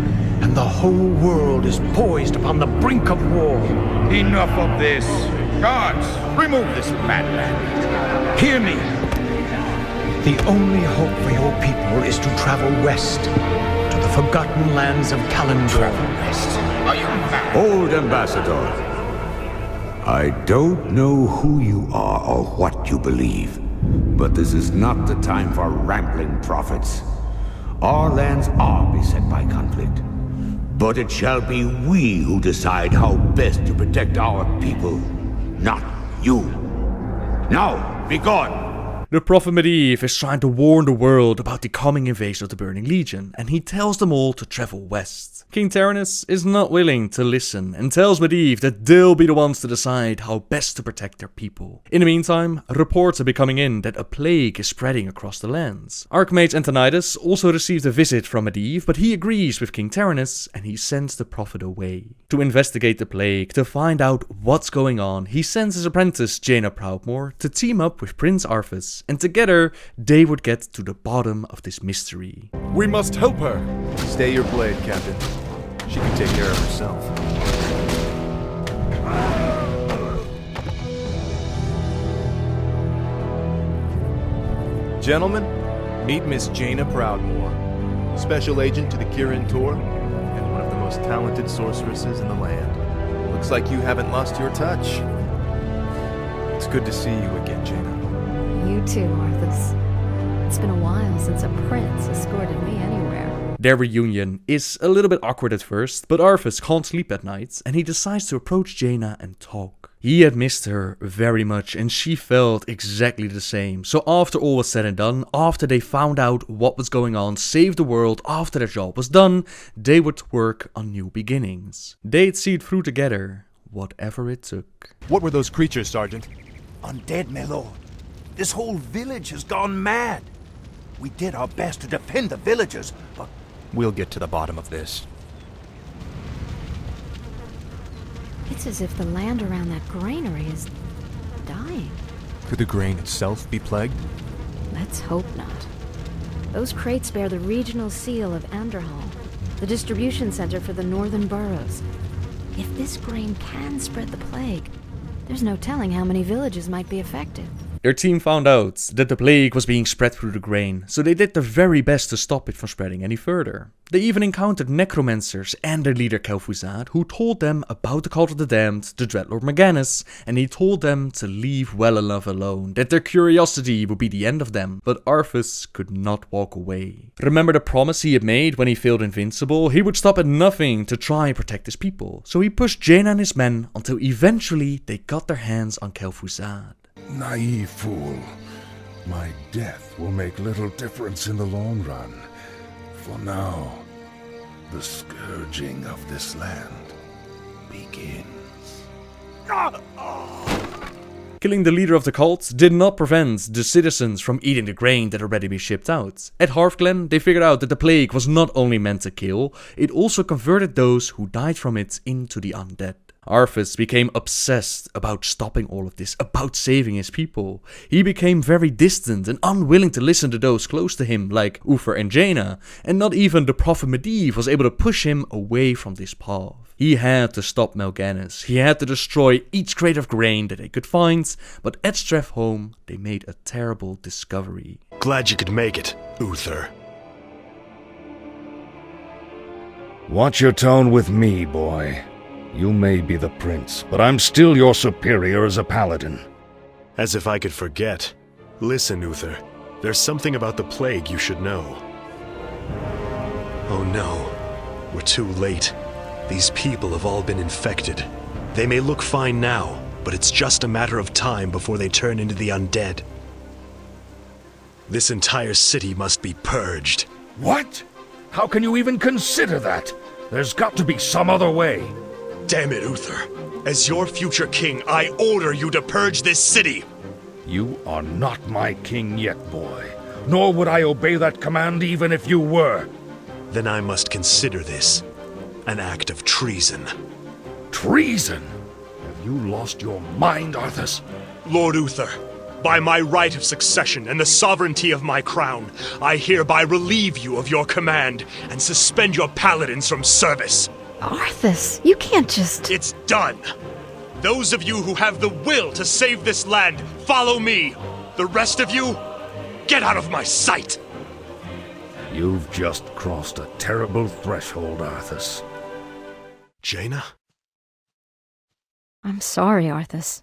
and the whole world is poised upon the brink of war. Enough of this. Guards, remove this madman. Hear me. The only hope for your people is to travel west, to the forgotten lands of Kalimdor. Travel west? Are you mad? Old Ambassador, I don't know who you are or what you believe, but this is not the time for rambling prophets. Our lands are beset by conflict, but it shall be we who decide how best to protect our people, not you. Now, be gone! The Prophet Medivh is trying to warn the world about the coming invasion of the Burning Legion, and he tells them all to travel west. King Taranis is not willing to listen and tells Medivh that they'll be the ones to decide how best to protect their people. In the meantime, reports are becoming in that a plague is spreading across the lands. Archmage Antonidas also received a visit from Medivh, but he agrees with King Taranis and he sends the prophet away. To investigate the plague, to find out what's going on, he sends his apprentice Jaina Proudmoore to team up with Prince Arthas, and together they would get to the bottom of this mystery. We must help her! Stay your blade, Captain. She can take care of herself. Gentlemen, meet Miss Jaina Proudmoore, Special Agent to the Kirin Tor, and one of the most talented sorceresses in the land. Looks like you haven't lost your touch. It's good to see you again, Jaina. You too, Arthas. It's been a while since a prince escorted me anywhere. Their reunion is a little bit awkward at first, but Arthas can't sleep at night and he decides to approach Jaina and talk. He had missed her very much and she felt exactly the same. So after all was said and done, after they found out what was going on, saved the world, after their job was done, they would work on new beginnings. They'd see it through together, whatever it took. What were those creatures, Sergeant? Undead, my lord. This whole village has gone mad. We did our best to defend the villagers, but... We'll get to the bottom of this. It's as if the land around that granary is dying. Could the grain itself be plagued? Let's hope not. Those crates bear the regional seal of Anderhall, the distribution center for the northern boroughs. If this grain can spread the plague, there's no telling how many villages might be affected. Their team found out that the plague was being spread through the grain, so they did their very best to stop it from spreading any further. They even encountered necromancers and their leader Kel'Thuzad, who told them about the Cult of the Damned, the Dreadlord Morganus, and he told them to leave well enough alone, that their curiosity would be the end of them. But Arthas could not walk away. Remember the promise he had made when he failed Invincible? He would stop at nothing to try and protect his people. So he pushed Jaina and his men until eventually they got their hands on Kel'Thuzad. Naive fool. My death will make little difference in the long run. For now, the scourging of this land begins. Killing the leader of the cult did not prevent the citizens from eating the grain that had already been shipped out. At Hearthglen, they figured out that the plague was not only meant to kill, it also converted those who died from it into the undead. Arthas became obsessed about stopping all of this, about saving his people. He became very distant and unwilling to listen to those close to him, like Uther and Jaina, and not even the Prophet Medivh was able to push him away from this path. He had to stop Morganus. He had to destroy each crate of grain that they could find, but at Strathholm, they made a terrible discovery. Glad you could make it, Uther. Watch your tone with me, boy. You may be the prince, but I'm still your superior as a paladin. As if I could forget. Listen, Uther. There's something about the plague you should know. Oh no. We're too late. These people have all been infected. They may look fine now, but it's just a matter of time before they turn into the undead. This entire city must be purged. What? How can you even consider that? There's got to be some other way. Damn it, Uther. As your future king, I order you to purge this city! You are not my king yet, boy. Nor would I obey that command even if you were. Then I must consider this an act of treason. Treason? Have you lost your mind, Arthas? Lord Uther, by my right of succession and the sovereignty of my crown, I hereby relieve you of your command and suspend your paladins from service. Arthas, you can't just... It's done! Those of you who have the will to save this land, follow me! The rest of you, get out of my sight! You've just crossed a terrible threshold, Arthas. Jaina? I'm sorry, Arthas.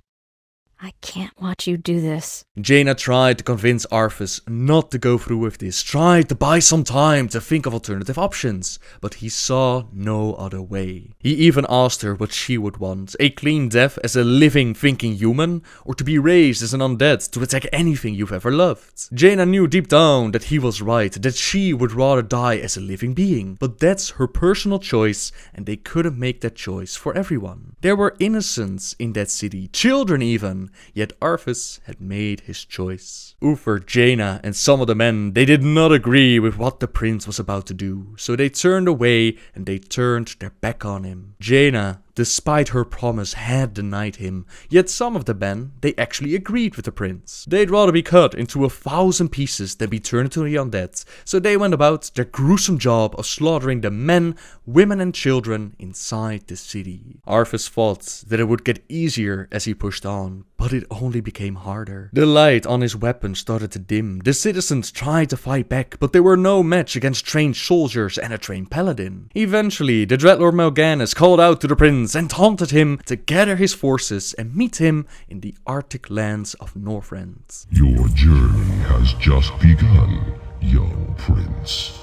I can't watch you do this. Jaina tried to convince Arthas not to go through with this, tried to buy some time to think of alternative options, but he saw no other way. He even asked her what she would want, a clean death as a living, thinking human, or to be raised as an undead to attack anything you've ever loved. Jaina knew deep down that he was right, that she would rather die as a living being, but that's her personal choice, and they couldn't make that choice for everyone. There were innocents in that city, children even, yet Arthas had made his choice. Uther, Jaina, and some of the men, they did not agree with what the prince was about to do, so they turned away and they turned their back on him. Jaina, despite her promise, had denied him, yet some of the men, they actually agreed with the prince. They'd rather be cut into 1,000 pieces than be turned into the undead, so they went about their gruesome job of slaughtering the men, women and children inside the city. Arthas thought that it would get easier as he pushed on, but it only became harder. The light on his weapon started to dim. The citizens tried to fight back, but they were no match against trained soldiers and a trained paladin. Eventually, the Dreadlord Mal'Ganis called out to the prince and taunted him to gather his forces and meet him in the Arctic lands of Northrend. Your journey has just begun, young prince.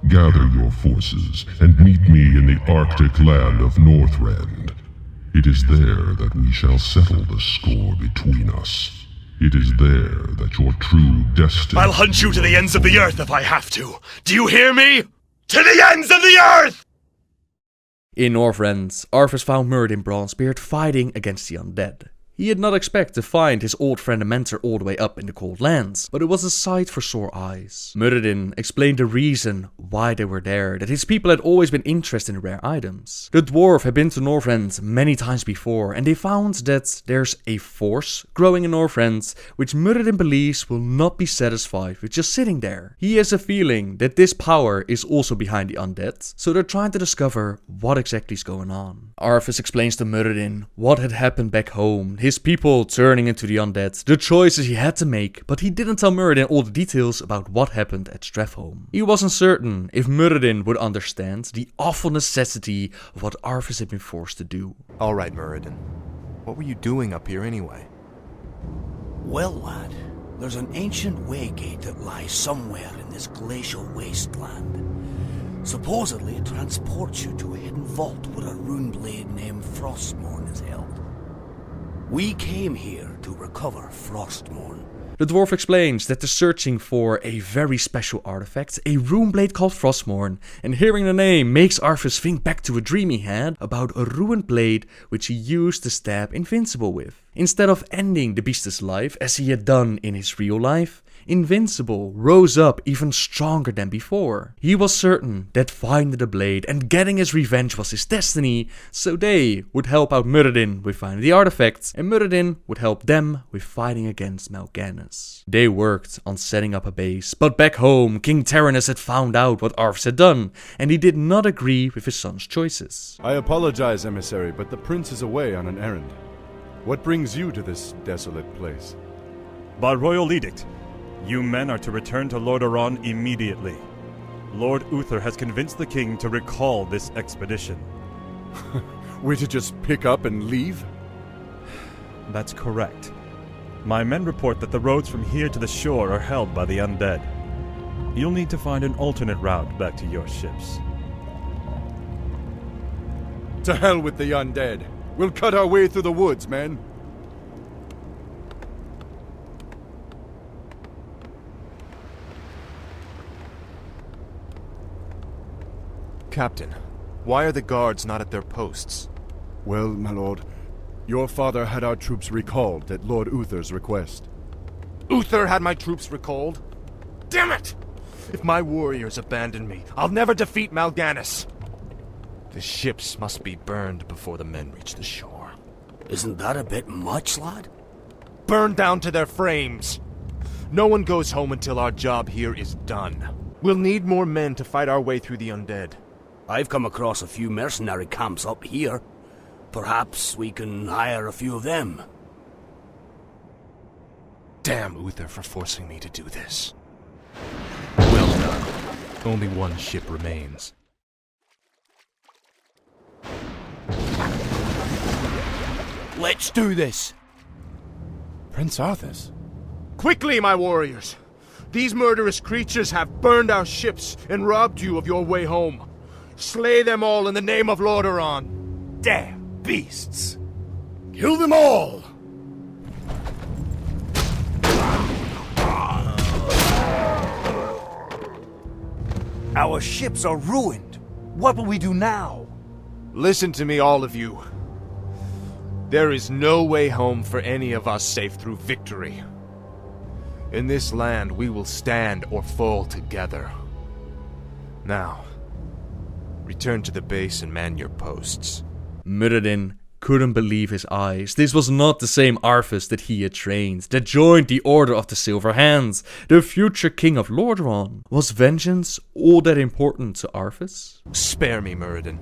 Gather your forces and meet me in the Arctic land of Northrend. It is there that we shall settle the score between us. It is there that your true destiny... I'll hunt you to the ends of the earth if I have to. Do you hear me? To the ends of the earth! In Northrend, Arthas found Muradin Bronzebeard fighting against the undead. He had not expected to find his old friend and mentor all the way up in the cold lands, but it was a sight for sore eyes. Muradin explained the reason why they were there, that his people had always been interested in rare items. The dwarf had been to Northrend many times before, and they found that there's a force growing in Northrend, which Muradin believes will not be satisfied with just sitting there. He has a feeling that this power is also behind the undead, so they're trying to discover what exactly is going on. Arthas explains to Muradin what had happened back home, his people turning into the undead, the choices he had to make, but he didn't tell Muradin all the details about what happened at Stratholme. He wasn't certain if Muradin would understand the awful necessity of what Arthas had been forced to do. Alright, Muradin. What were you doing up here anyway? Well, lad, there's an ancient waygate that lies somewhere in this glacial wasteland. Supposedly it transports you to a hidden vault where a rune blade named Frostmourne is held. We came here to recover Frostmourne. The dwarf explains that they're searching for a very special artifact, a rune blade called Frostmourne, and hearing the name makes Arthas think back to a dream he had about a ruined blade which he used to stab Invincible with. Instead of ending the beast's life as he had done in his real life, Invincible rose up even stronger than before. He was certain that finding the blade and getting his revenge was his destiny, so they would help out Muradin with finding the artifacts, and Muradin would help them with fighting against Mal'Ganis. They worked on setting up a base, but back home, King Terenas had found out what Arthas had done, and he did not agree with his son's choices. I apologize, emissary, but the prince is away on an errand. What brings you to this desolate place? By royal edict, you men are to return to Lordaeron immediately. Lord Uther has convinced the king to recall this expedition. We're to just pick up and leave? That's correct. My men report that the roads from here to the shore are held by the undead. You'll need to find an alternate route back to your ships. To hell with the undead. We'll cut our way through the woods, men. Captain, why are the guards not at their posts? Well, my lord, your father had our troops recalled at Lord Uther's request. Uther had my troops recalled? Damn it! If my warriors abandon me, I'll never defeat Mal'Ganis. The ships must be burned before the men reach the shore. Isn't that a bit much, lad? Burned down to their frames. No one goes home until our job here is done. We'll need more men to fight our way through the undead. I've come across a few mercenary camps up here. Perhaps we can hire a few of them. Damn Uther for forcing me to do this. Well done. Only one ship remains. Let's do this! Prince Arthas? Quickly, my warriors! These murderous creatures have burned our ships and robbed you of your way home. Slay them all in the name of Lord Oran. Damn beasts! Kill them all! Our ships are ruined. What will we do now? Listen to me, all of you. There is no way home for any of us save through victory. In this land, we will stand or fall together. Now, return to the base and man your posts. Muradin couldn't believe his eyes. This was not the same Arthas that he had trained, that joined the Order of the Silver Hands, the future king of Lordaeron. Was vengeance all that important to Arthas? Spare me, Muradin.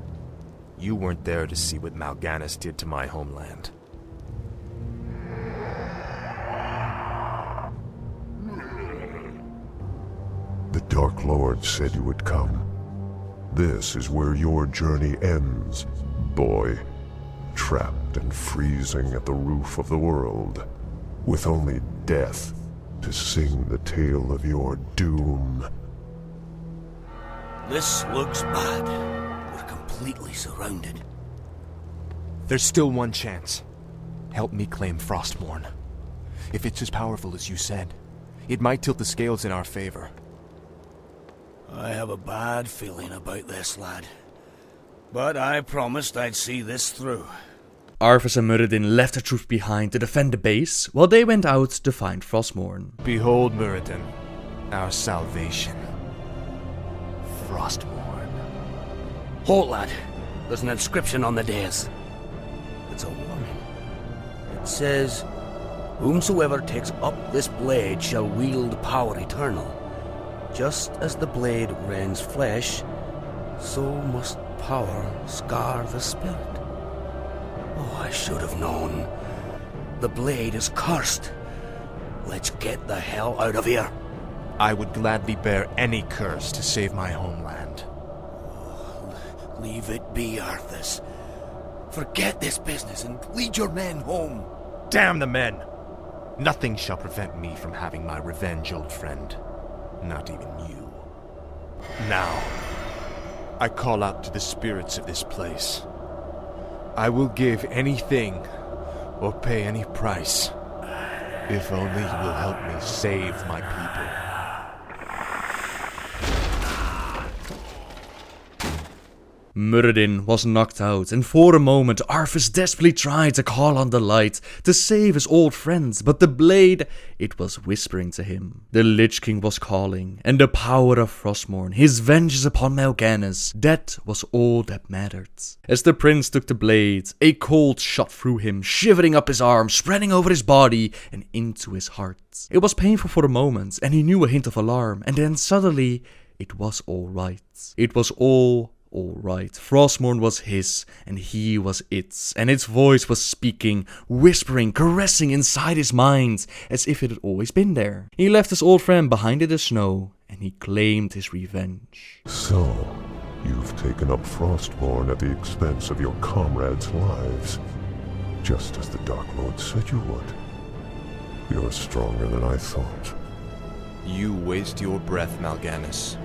You weren't there to see what Mal'Ganis did to my homeland. The Dark Lord said you would come. This is where your journey ends, boy. Trapped and freezing at the roof of the world, with only death to sing the tale of your doom. This looks bad. We're completely surrounded. There's still one chance. Help me claim Frostmourne. If it's as powerful as you said, it might tilt the scales in our favor. I have a bad feeling about this, lad. But I promised I'd see this through. Arthas and Muradin left their troops behind to defend the base, while they went out to find Frostmourne. Behold, Muradin, our salvation. Frostmourne. Halt, lad. There's an inscription on the dais. It's a warning. It says, "Whomsoever takes up this blade shall wield power eternal. Just as the blade rends flesh, so must power scar the spirit." Oh, I should have known. The blade is cursed. Let's get the hell out of here. I would gladly bear any curse to save my homeland. Oh, leave it be, Arthas. Forget this business and lead your men home. Damn the men! Nothing shall prevent me from having my revenge, old friend. Not even you. Now, I call out to the spirits of this place. I will give anything or pay any price if only you will help me save my people. Muradin was knocked out, and for a moment Arthas desperately tried to call on the light to save his old friends, but the blade, it was whispering to him. The Lich King was calling, and the power of Frostmourne, his vengeance upon Mal'Ganis, that was all that mattered. As the prince took the blade, a cold shot through him, shivering up his arm, spreading over his body and into his heart. It was painful for a moment, and he knew a hint of alarm, and then suddenly it was all right. It was all right. Frostmourne was his, and he was its, and its voice was speaking, whispering, caressing inside his mind, as if it had always been there. He left his old friend behind in the snow, and he claimed his revenge. So, you've taken up Frostmourne at the expense of your comrades' lives, just as the Dark Lord said you would. You're stronger than I thought. You waste your breath, Mal'Ganis.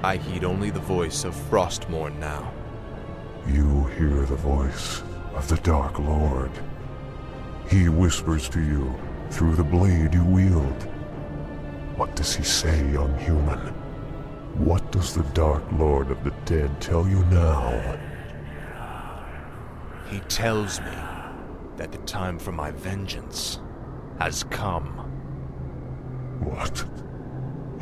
I heed only the voice of Frostmourne now. You hear the voice of the Dark Lord. He whispers to you through the blade you wield. What does he say, young human? What does the Dark Lord of the Dead tell you now? He tells me that the time for my vengeance has come. What?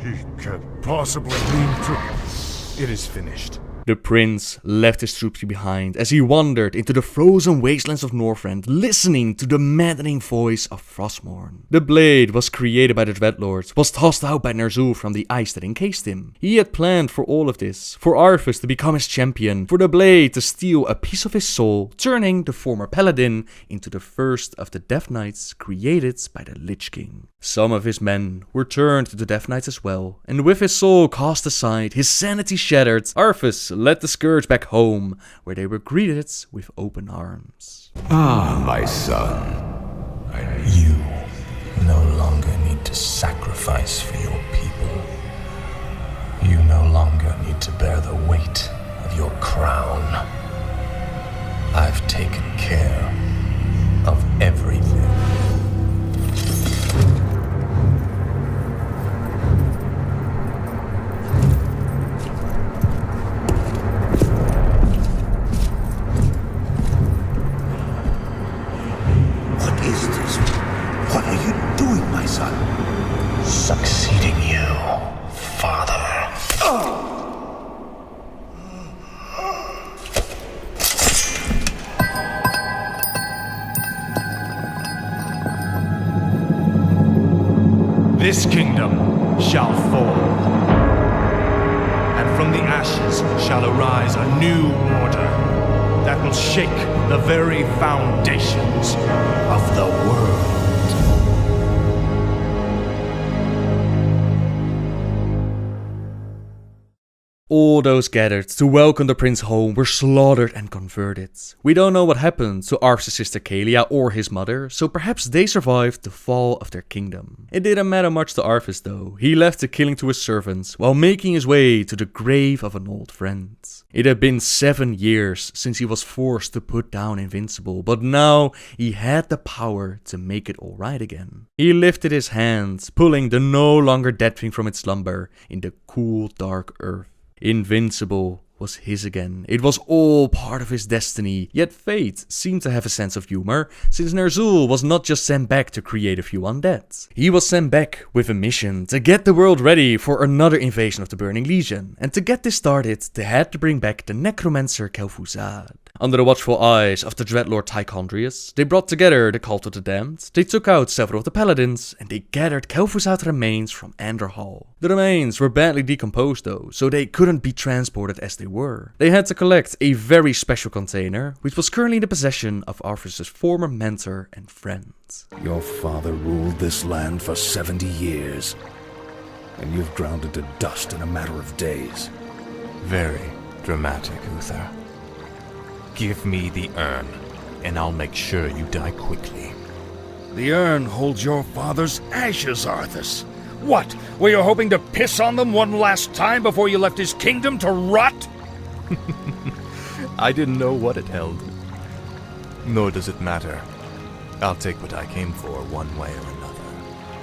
He can't possibly mean to... It is finished. The prince left his troops behind as he wandered into the frozen wastelands of Northrend, listening to the maddening voice of Frostmourne. The blade was created by the Dreadlords, was tossed out by Ner'zhul from the ice that encased him. He had planned for all of this, for Arthas to become his champion, for the blade to steal a piece of his soul, turning the former paladin into the first of the Death Knights created by the Lich King. Some of his men were turned to the Death Knights as well, and with his soul cast aside, his sanity shattered, Arthas led the Scourge back home, where they were greeted with open arms. Ah, my son. I knew you to sacrifice for your people. You no longer need to bear the weight of your crown. I've taken care of everything. What is this? What are you doing, my son? Succeeding you, father. This kingdom shall fall, and from the ashes shall arise a new order that will shake the very foundations of the world. All those gathered to welcome the prince home were slaughtered and converted. We don't know what happened to Arthur's sister Kil'jaeden or his mother, so perhaps they survived the fall of their kingdom. It didn't matter much to Arthur though. He left the killing to his servants while making his way to the grave of an old friend. It had been 7 years since he was forced to put down Invincible, but now he had the power to make it alright again. He lifted his hands, pulling the no longer dead thing from its slumber in the cool dark earth. Invincible was his again. It was all part of his destiny, yet fate seemed to have a sense of humor, since Ner'zhul was not just sent back to create a few undead. He was sent back with a mission to get the world ready for another invasion of the Burning Legion, and to get this started, they had to bring back the necromancer Kel'Thuzad. Under the watchful eyes of the Dreadlord Tychondrius, they brought together the Cult of the Damned, they took out several of the paladins, and they gathered Kel'Thuzad's remains from Anderhal. The remains were badly decomposed though, so they couldn't be transported as they were. They had to collect a very special container, which was currently in the possession of Arthur's former mentor and friend. Your father ruled this land for 70 years, and you've ground it to dust in a matter of days. Very dramatic, Uther. Give me the urn, and I'll make sure you die quickly. The urn holds your father's ashes, Arthas. What? Were you hoping to piss on them one last time before you left his kingdom to rot? I didn't know what it held. Nor does it matter. I'll take what I came for one way or another.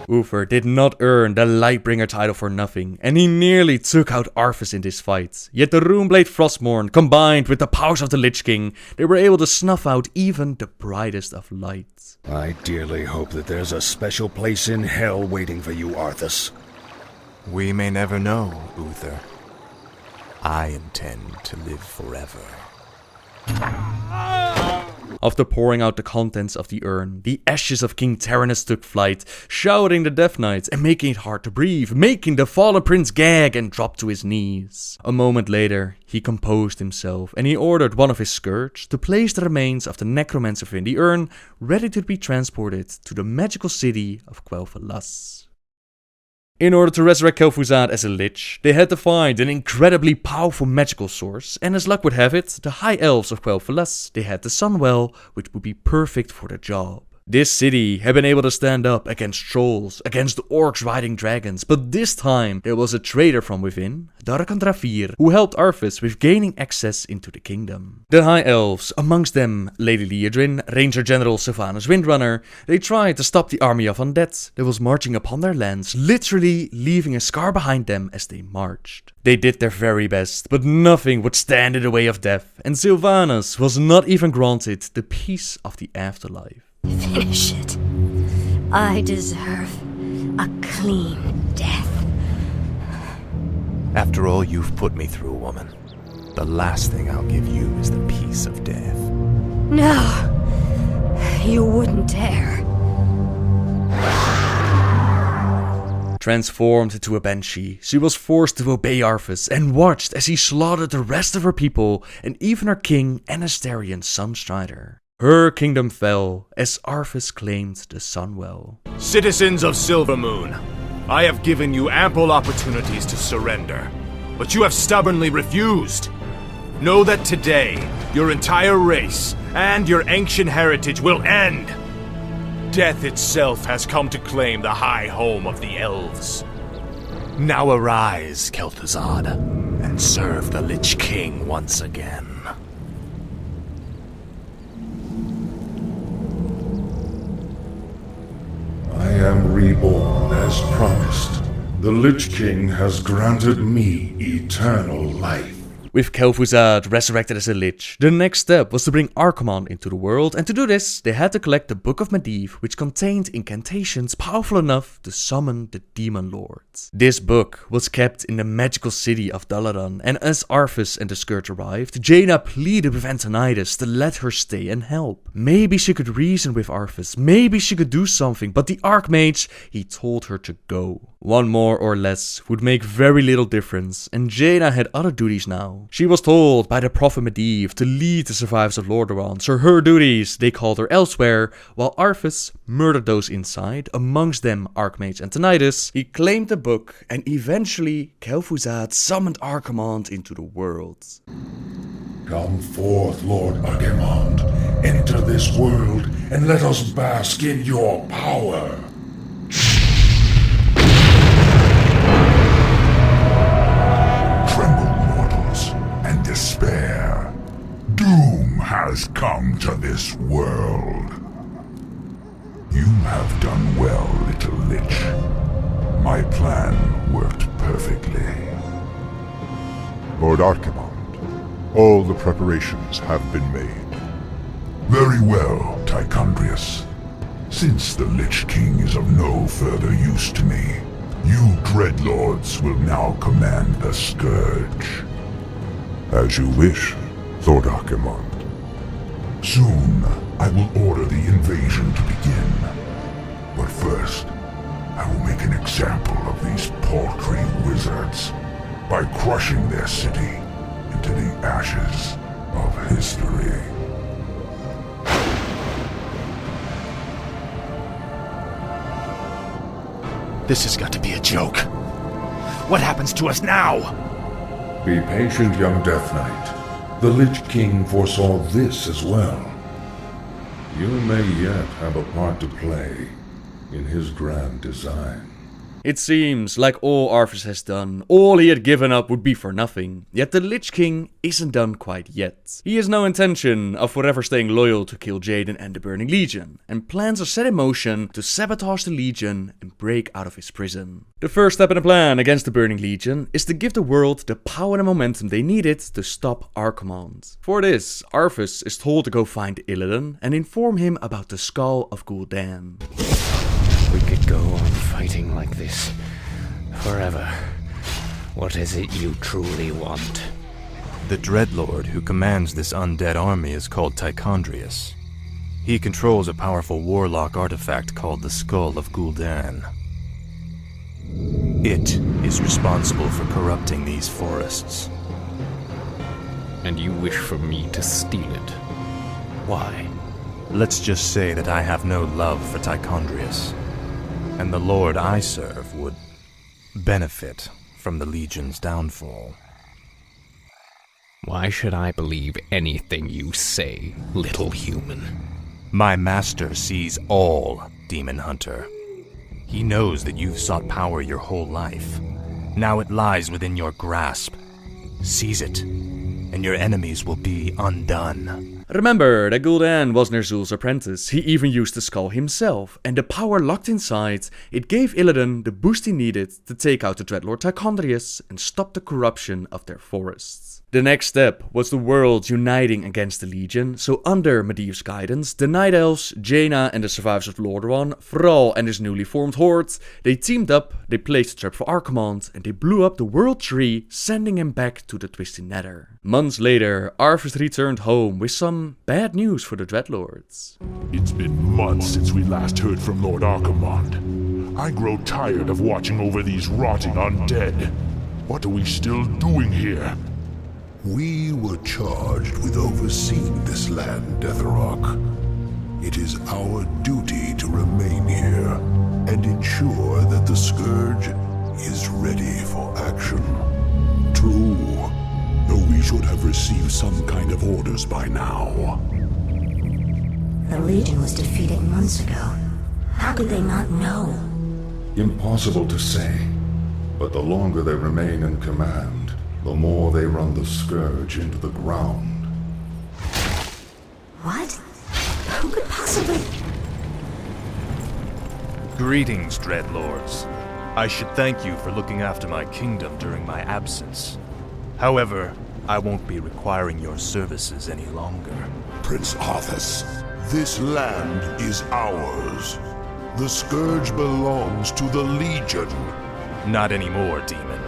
Uther did not earn the Lightbringer title for nothing, and he nearly took out Arthas in this fight. Yet the Runeblade Frostmourne, combined with the powers of the Lich King, they were able to snuff out even the brightest of lights. I dearly hope that there's a special place in hell waiting for you, Arthas. We may never know, Uther. I intend to live forever. After pouring out the contents of the urn, the ashes of King Tyrannus took flight, shouting the Death Knights and making it hard to breathe, making the fallen prince gag and drop to his knees. A moment later, he composed himself and he ordered one of his scourge to place the remains of the necromancer in the urn, ready to be transported to the magical city of Quel'Thalas. In order to resurrect Kel'Thuzad as a lich, they had to find an incredibly powerful magical source, and as luck would have it, the High Elves of Quel'Thalas, they had the Sunwell, which would be perfect for the job. This city had been able to stand up against trolls, against the orcs riding dragons, but this time there was a traitor from within, Darkandravir, who helped Arthas with gaining access into the kingdom. The High Elves, amongst them Lady Liadrin, Ranger General Sylvanas Windrunner, they tried to stop the army of undead that was marching upon their lands, literally leaving a scar behind them as they marched. They did their very best, but nothing would stand in the way of death, and Sylvanas was not even granted the peace of the afterlife. Finish it. I deserve a clean death. After all you've put me through, woman, the last thing I'll give you is the peace of death. No, you wouldn't dare. Transformed into a banshee, she was forced to obey Arthas and watched as he slaughtered the rest of her people and even her king and Asterion Sunstrider. Her kingdom fell as Arthas claimed the Sunwell. Citizens of Silvermoon, I have given you ample opportunities to surrender, but you have stubbornly refused. Know that today, your entire race and your ancient heritage will end. Death itself has come to claim the high home of the elves. Now arise, Kel'Thuzad, and serve the Lich King once again. I am reborn as promised. The Lich King has granted me eternal life. With Kel'Thuzad resurrected as a Lich, the next step was to bring Archimonde into the world, and to do this, they had to collect the Book of Medivh, which contained incantations powerful enough to summon the Demon Lords. This book was kept in the magical city of Dalaran, and as Arthas and the Scourge arrived, Jaina pleaded with Antonidas to let her stay and help. Maybe she could reason with Arthas, maybe she could do something, but the Archmage, he told her to go. One more or less would make very little difference, and Jaina had other duties now. She was told by the Prophet Medivh to lead the survivors of Lordaeron, so her duties, they called her elsewhere, while Arthas murdered those inside, amongst them Archmage Antonidas. He claimed the book, and eventually Kel'Thuzad summoned Archimonde into the world. Come forth, Lord Archimonde. Enter this world, and let us bask in your power. And despair. Doom has come to this world. You have done well, little Lich. My plan worked perfectly. Lord Archimonde, all the preparations have been made. Very well, Tichondrius. Since the Lich King is of no further use to me, you Dreadlords will now command the Scourge. As you wish, Lord Archimonde. Soon, I will order the invasion to begin. But first, I will make an example of these paltry wizards by crushing their city into the ashes of history. This has got to be a joke. What happens to us now? Be patient, young Death Knight. The Lich King foresaw this as well. You may yet have a part to play in his grand design. It seems like all Arthas has done, all he had given up would be for nothing. Yet the Lich King isn't done quite yet. He has no intention of forever staying loyal to Kil'jaeden and the Burning Legion, and plans are set in motion to sabotage the Legion and break out of his prison. The first step in the plan against the Burning Legion is to give the world the power and momentum they needed to stop Archimonde. For this, Arthas is told to go find Illidan and inform him about the skull of Gul'dan. We could go on fighting like this forever. What is it you truly want? The Dreadlord who commands this undead army is called Tichondrius. He controls a powerful warlock artifact called the Skull of Gul'dan. It is responsible for corrupting these forests. And you wish for me to steal it? Why? Let's just say that I have no love for Tichondrius, and the Lord I serve would benefit from the Legion's downfall. Why should I believe anything you say, little human? My master sees all, Demon Hunter. He knows that you've sought power your whole life. Now it lies within your grasp. Seize it, and your enemies will be undone. Remember that Gul'dan was Ner'zhul's apprentice. He even used the skull himself, and the power locked inside, it gave Illidan the boost he needed to take out the Dreadlord Tichondrius and stop the corruption of their forests. The next step was the world uniting against the Legion, so under Medivh's guidance, the Night Elves, Jaina and the survivors of Lordaeron, Thrall and his newly formed horde, they teamed up, they placed a trap for Archimonde, and they blew up the World Tree, sending him back to the Twisted Nether. Months later, Arthas returned home with some bad news for the Dreadlords. It's been months since we last heard from Lord Archimonde. I grow tired of watching over these rotting undead. What are we still doing here? We were charged with overseeing this land, Deathrok. It is our duty to remain here and ensure that the Scourge is ready for action. True, though we should have received some kind of orders by now. The Legion was defeated months ago. How could they not know? Impossible to say. But the longer they remain in command, the more they run the Scourge into the ground. What? Who could possibly... Greetings, Dreadlords. I should thank you for looking after my kingdom during my absence. However, I won't be requiring your services any longer. Prince Arthas, this land is ours. The Scourge belongs to the Legion. Not anymore, demon.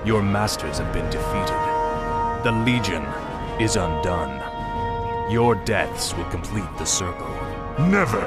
Your masters have been defeated. The Legion is undone. Your deaths will complete the circle. Never!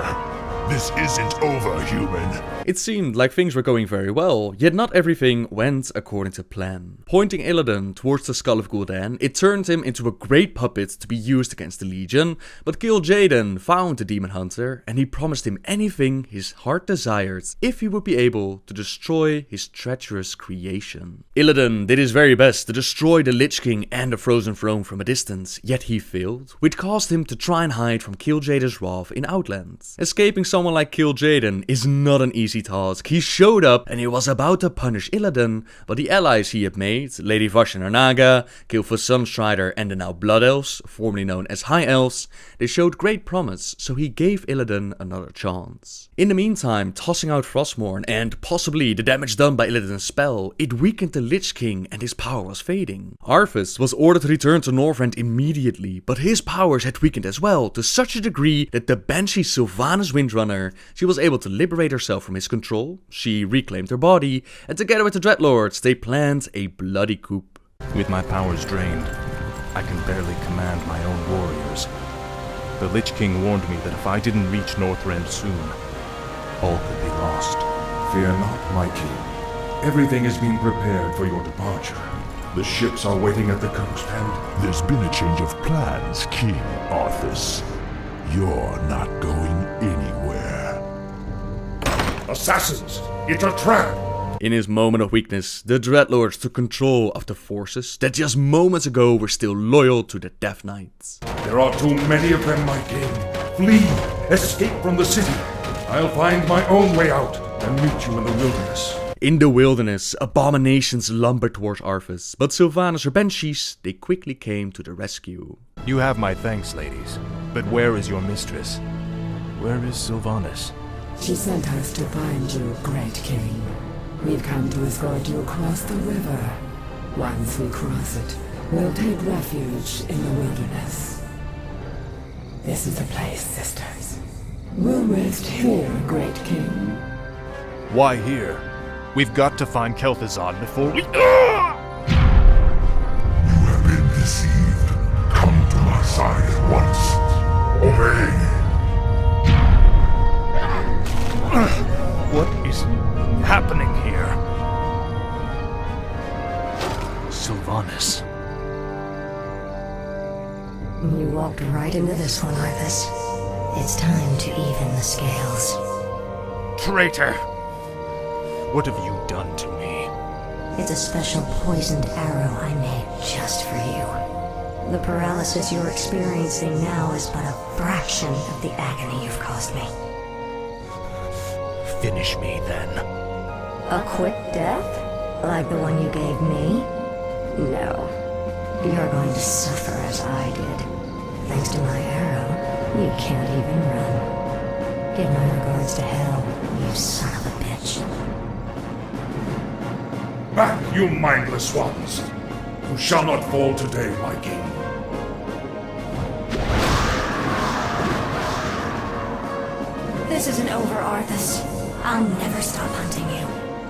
This isn't over, human. It seemed like things were going very well, yet not everything went according to plan. Pointing Illidan towards the skull of Gul'dan, it turned him into a great puppet to be used against the Legion, but Kil'jaeden found the Demon Hunter and he promised him anything his heart desired if he would be able to destroy his treacherous creation. Illidan did his very best to destroy the Lich King and the Frozen Throne from a distance, yet he failed, which caused him to try and hide from Kil'jaeden's wrath in Outlands. Escaping someone like Kil'jaeden is not an easy task. He showed up and he was about to punish Illidan, but the allies he had made, Lady Vash and her Naga, Kil'jaeden's Sunstrider and the now Blood Elves, formerly known as High Elves, they showed great promise, so he gave Illidan another chance. In the meantime, tossing out Frostmourne and possibly the damage done by Illidan's spell, it weakened the Lich King and his power was fading. Arthas was ordered to return to Northrend immediately, but his powers had weakened as well, to such a degree that the Banshee Sylvanas Windrunner, she was able to liberate herself from his control, she reclaimed her body, and together with the Dreadlords, they planned a bloody coup. With my powers drained, I can barely command my own warriors. The Lich King warned me that if I didn't reach Northrend soon, all could be lost. Fear not, my king. Everything is being prepared for your departure. The ships are waiting at the coast, and there's been a change of plans, King Arthas. You're not going anywhere. Assassins! It's a trap! In his moment of weakness, the Dreadlords took control of the forces that just moments ago were still loyal to the Death Knights. There are too many of them, my king. Flee! Escape from the city! I'll find my own way out and meet you in the wilderness. In the wilderness, abominations lumbered towards Arthas, but Sylvanas, her banshees, they quickly came to the rescue. You have my thanks, ladies. But where is your mistress? Where is Sylvanas? She sent us to find you, great king. We've come to escort you across the river. Once we cross it, we'll take refuge in the wilderness. This is the place, sisters. We'll rest here, great king. Why here? We've got to find Kel'Thuzad before we... You have been deceived. Come to my side at once. Obey. What is happening here? Sylvanas. You walked right into this one, Arthas. It's time to even the scales. Traitor! What have you done to me? It's a special poisoned arrow I made just for you. The paralysis you're experiencing now is but a fraction of the agony you've caused me. Finish me, then. A quick death? Like the one you gave me? No. You're going to suffer as I did. Thanks to my arrow, you can't even run. Give my regards to Hell, you son of a bitch. Back, you mindless ones! You shall not fall today, my king. This isn't over, Arthas. I'll never stop hunting you.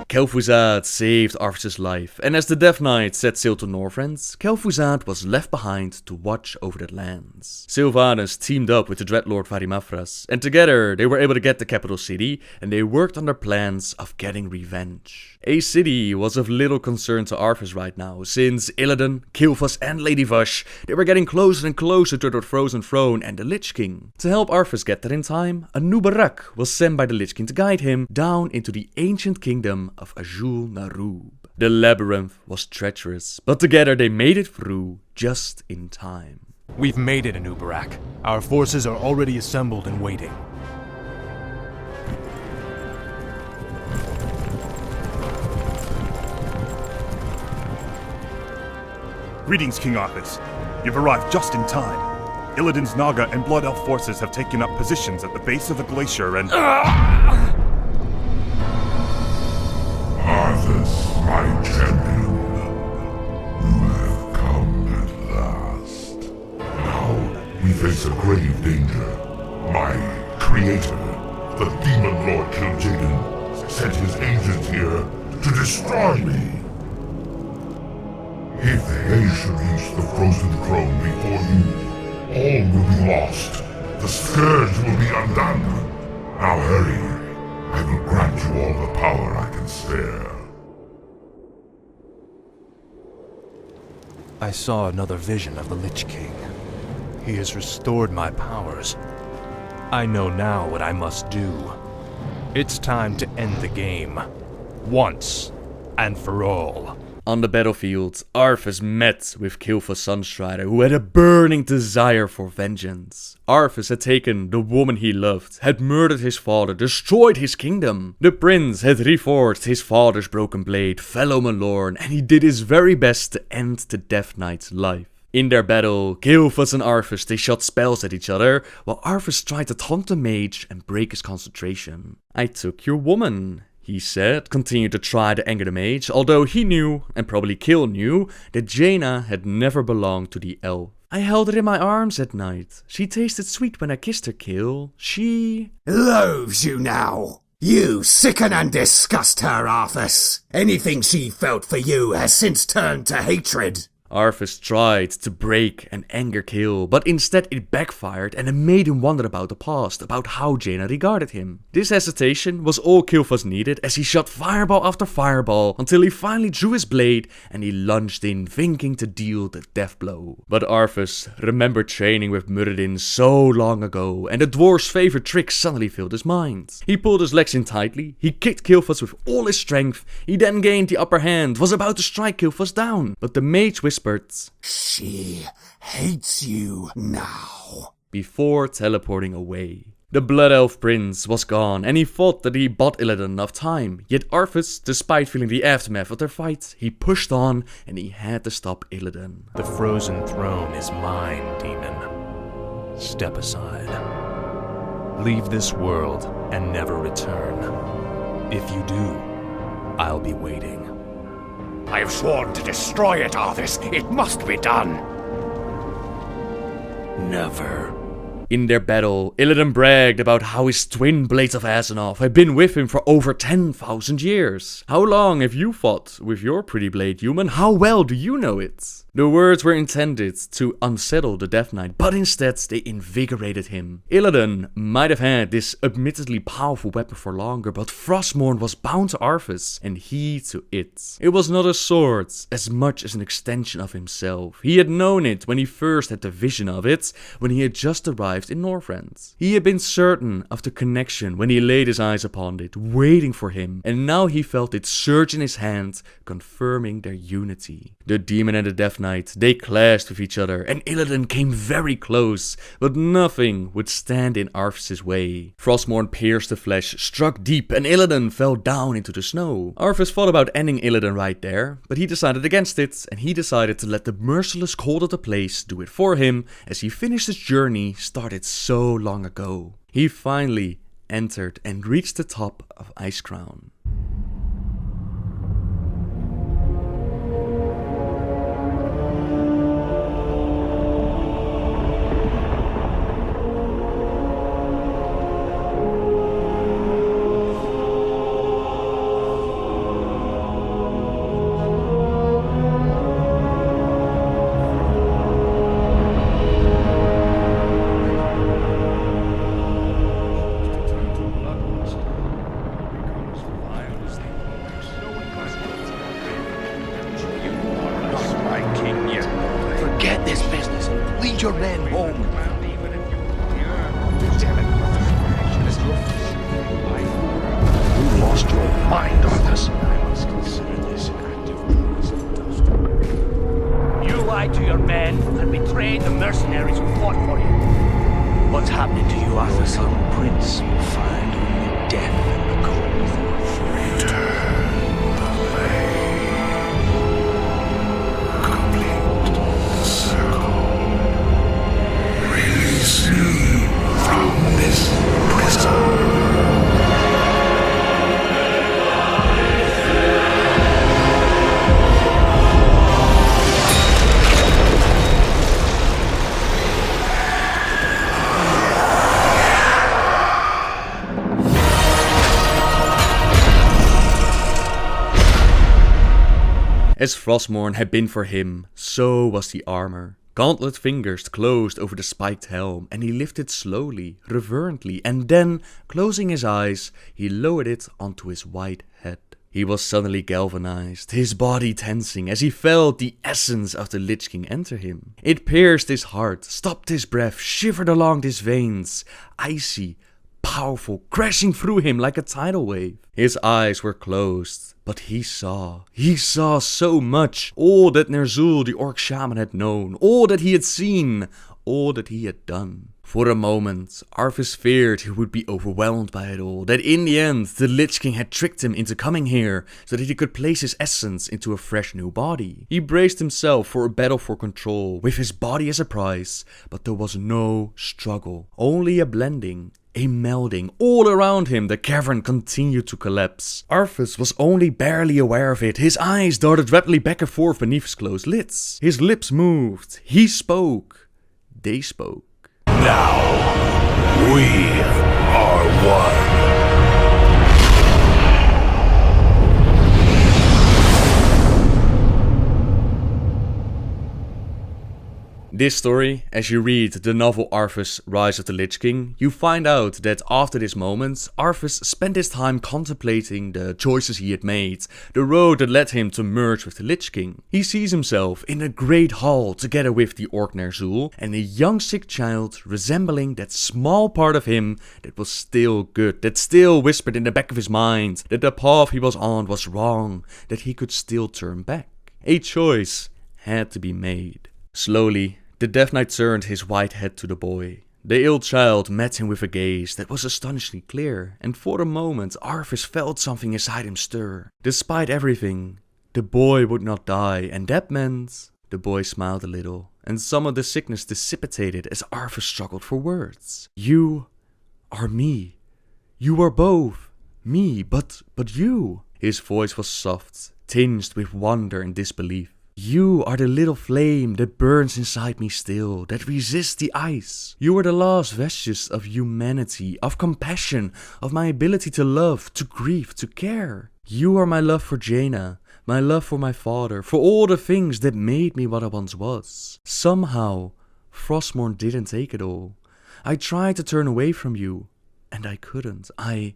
Kel'Thuzad saved Arthas' life, and as the Death Knight set sail to Northrend, Kel'Thuzad was left behind to watch over the lands. Sylvanas teamed up with the Dreadlord Varimafras, and together they were able to get the capital city, and they worked on their plans of getting revenge. A city was of little concern to Arthas right now, since Illidan, Kil'jaeden and Lady Vash, they were getting closer and closer to their Frozen Throne and the Lich King. To help Arthas get there in time, a Nubarak was sent by the Lich King to guide him down into the ancient kingdom of Azul Narub. The labyrinth was treacherous, but together they made it through just in time. We've made it, Anubarak. Our forces are already assembled and waiting. Greetings, King Arthas. You've arrived just in time. Illidan's Naga and Blood Elf forces have taken up positions at the base of the glacier and... Arthas, my champion. You have come at last. Now, we face a grave danger. My creator, the demon lord Kil'jaeden, sent his agent here to destroy me. If they should reach the frozen throne before you, all will be lost. The scourge will be undone. Now hurry. I will grant you all the power I can spare. I saw another vision of the Lich King. He has restored my powers. I know now what I must do. It's time to end the game. Once and for all. On the battlefield, Arthas met with Kil'jaeden Sunstrider, who had a burning desire for vengeance. Arthas had taken the woman he loved, had murdered his father, destroyed his kingdom. The prince had reforged his father's broken blade, fellow Malorn, and he did his very best to end the Death Knight's life. In their battle, Kil'jaeden and Arthas, they shot spells at each other, while Arthas tried to taunt the mage and break his concentration. "I took your woman," he said, continued to try to anger the mage, although he knew, and probably Kil knew, that Jaina had never belonged to the elf. "I held her in my arms at night. She tasted sweet when I kissed her, Kil. She loathes you now. You sicken and disgust her, Arthas. Anything she felt for you has since turned to hatred." Arthas tried to break and anger Kil, but instead it backfired and it made him wonder about the past, about how Jaina regarded him. This hesitation was all Kil'jaeden needed as he shot fireball after fireball until he finally drew his blade and he lunged in, thinking to deal the death blow. But Arthas remembered training with Muradin so long ago, and the dwarf's favorite trick suddenly filled his mind. He pulled his legs in tightly, he kicked Kil'jaeden with all his strength, he then gained the upper hand, was about to strike Kil'jaeden down, but the mage whispered, "She hates you now," before teleporting away. The Blood Elf Prince was gone, and he thought that he bought Illidan enough time. Yet Arthas, despite feeling the aftermath of their fight, he pushed on, and he had to stop Illidan. The frozen throne is mine, demon. Step aside. Leave this world and never return. If you do, I'll be waiting. "I have sworn to destroy it, Arthas. It must be done." Never. In their battle, Illidan bragged about how his twin Blades of Asenov had been with him for over 10,000 years. How long have you fought with your pretty blade, human? How well do you know it? The words were intended to unsettle the Death Knight, but instead they invigorated him. Illidan might have had this admittedly powerful weapon for longer, but Frostmourne was bound to Arthas, and he to it. It was not a sword as much as an extension of himself. He had known it when he first had the vision of it, when he had just arrived in Northrend. He had been certain of the connection when he laid his eyes upon it, waiting for him, and now he felt it surge in his hand, confirming their unity. The demon and the Death Knight, they clashed with each other, and Illidan came very close, but nothing would stand in Arthas' way. Frostmourne pierced the flesh, struck deep, and Illidan fell down into the snow. Arthas thought about ending Illidan right there, but he decided against it, and he decided to let the merciless cold of the place do it for him, as he finished his journey started so long ago. He finally entered and reached the top of Icecrown. Your men home. You lost your mind, Arthas. I must consider this an act of treason. You lied to your men and betrayed the mercenaries who fought for you. What's happening to you, Arthas? Young prince will find only death in the cold. As Frostmourne had been for him, so was the armor. Gauntlet fingers closed over the spiked helm, and he lifted slowly, reverently, and then, closing his eyes, he lowered it onto his white head. He was suddenly galvanized, his body tensing as he felt the essence of the Lich King enter him. It pierced his heart, stopped his breath, shivered along his veins, icy, powerful, crashing through him like a tidal wave. His eyes were closed, but he saw so much. All that Ner'zhul the Orc Shaman had known, all that he had seen, all that he had done. For a moment, Arthas feared he would be overwhelmed by it all, that in the end the Lich King had tricked him into coming here so that he could place his essence into a fresh new body. He braced himself for a battle for control, with his body as a prize, but there was no struggle, only a blending, a melding. All around him the cavern continued to collapse. Arthas was only barely aware of it. His eyes darted rapidly back and forth beneath his closed lids. His lips moved. He spoke. They spoke. Now, we are one. This story, as you read the novel Arthas, Rise of the Lich King, you find out that after this moment, Arthas spent his time contemplating the choices he had made, the road that led him to merge with the Lich King. He sees himself in a great hall together with the Orc Ner'zhul and a young sick child resembling that small part of him that was still good, that still whispered in the back of his mind that the path he was on was wrong, that he could still turn back. A choice had to be made. Slowly, the Death Knight turned his white head to the boy. The ill child met him with a gaze that was astonishingly clear, and for a moment Arthas felt something inside him stir. Despite everything, the boy would not die, and that meant... The boy smiled a little, and some of the sickness dissipated as Arthas struggled for words. You are me. You are both me, but you. His voice was soft, tinged with wonder and disbelief. You are the little flame that burns inside me still, that resists the ice. You are the last vestige of humanity, of compassion, of my ability to love, to grieve, to care. You are my love for Jaina, my love for my father, for all the things that made me what I once was. Somehow, Frostmourne didn't take it all. I tried to turn away from you, and I couldn't. I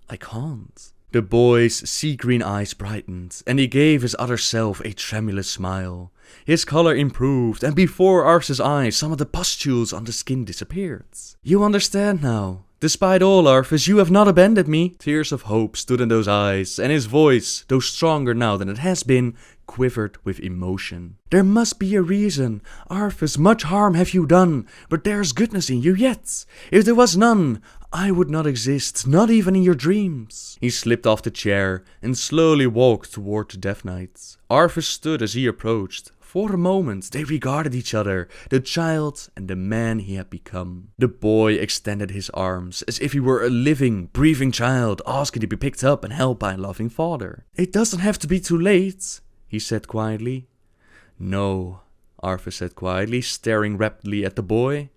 can't. The boy's sea-green eyes brightened, and he gave his other self a tremulous smile. His color improved, and before Arthas' eyes some of the pustules on the skin disappeared. You understand now. Despite all, Arthas, you have not abandoned me. Tears of hope stood in those eyes, and his voice, though stronger now than it has been, quivered with emotion. There must be a reason. Arthas, much harm have you done, but there's goodness in you yet. If there was none, I would not exist, not even in your dreams. He slipped off the chair and slowly walked toward the Death Knight. Arthas stood as he approached. For a moment they regarded each other, the child and the man he had become. The boy extended his arms as if he were a living, breathing child asking to be picked up and held by a loving father. It doesn't have to be too late, he said quietly. No, Arthas said quietly, staring rapidly at the boy.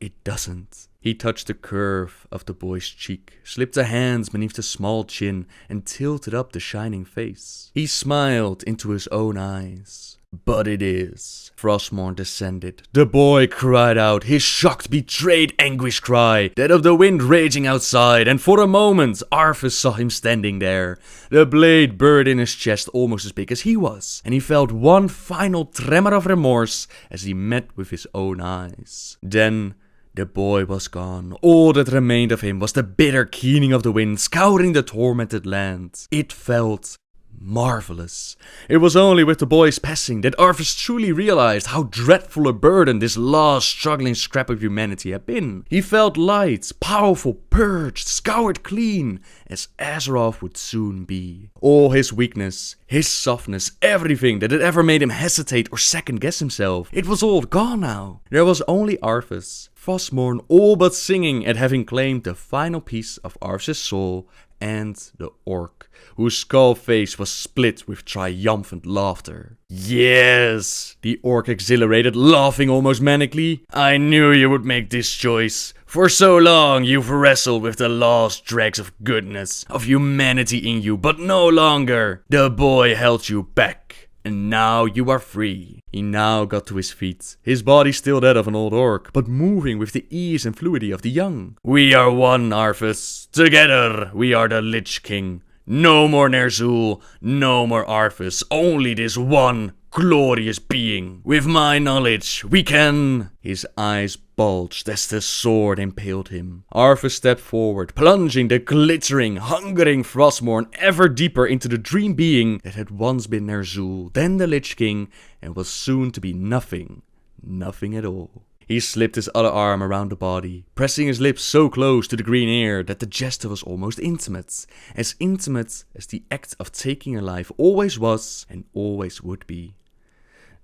It doesn't. He touched the curve of the boy's cheek, slipped a hand beneath the small chin, and tilted up the shining face. He smiled into his own eyes. But it is. Frostmourne descended. The boy cried out, his shocked, betrayed anguish cry, that of the wind raging outside, and for a moment Arthas saw him standing there, the blade buried in his chest almost as big as he was, and he felt one final tremor of remorse as he met with his own eyes. Then the boy was gone. All that remained of him was the bitter keening of the wind scouring the tormented land. It felt marvelous. It was only with the boy's passing that Arthas truly realized how dreadful a burden this last struggling scrap of humanity had been. He felt light, powerful, purged, scoured clean, as Azeroth would soon be. All his weakness, his softness, everything that had ever made him hesitate or second guess himself, it was all gone now. There was only Arthas, Frostmourne, all but singing at having claimed the final piece of Arthas' soul, and the orc, whose skull face was split with triumphant laughter. Yes, the orc exhilarated, laughing almost manically. I knew you would make this choice. For so long you've wrestled with the last dregs of goodness, of humanity in you, but no longer. The boy held you back. and now you are free. He now got to his feet, his body still that of an old orc, but moving with the ease and fluidity of the young. We are one, Arthas. Together, we are the Lich King. No more Ner'zhul, no more Arthas, only this one glorious being. With my knowledge, we can... His eyes bulged as the sword impaled him. Arthas stepped forward, plunging the glittering, hungering Frostmourne ever deeper into the dream being that had once been Ner'zhul, then the Lich King, and was soon to be nothing. Nothing at all. He slipped his other arm around the body, pressing his lips so close to the green air that the gesture was almost intimate as the act of taking a life always was and always would be.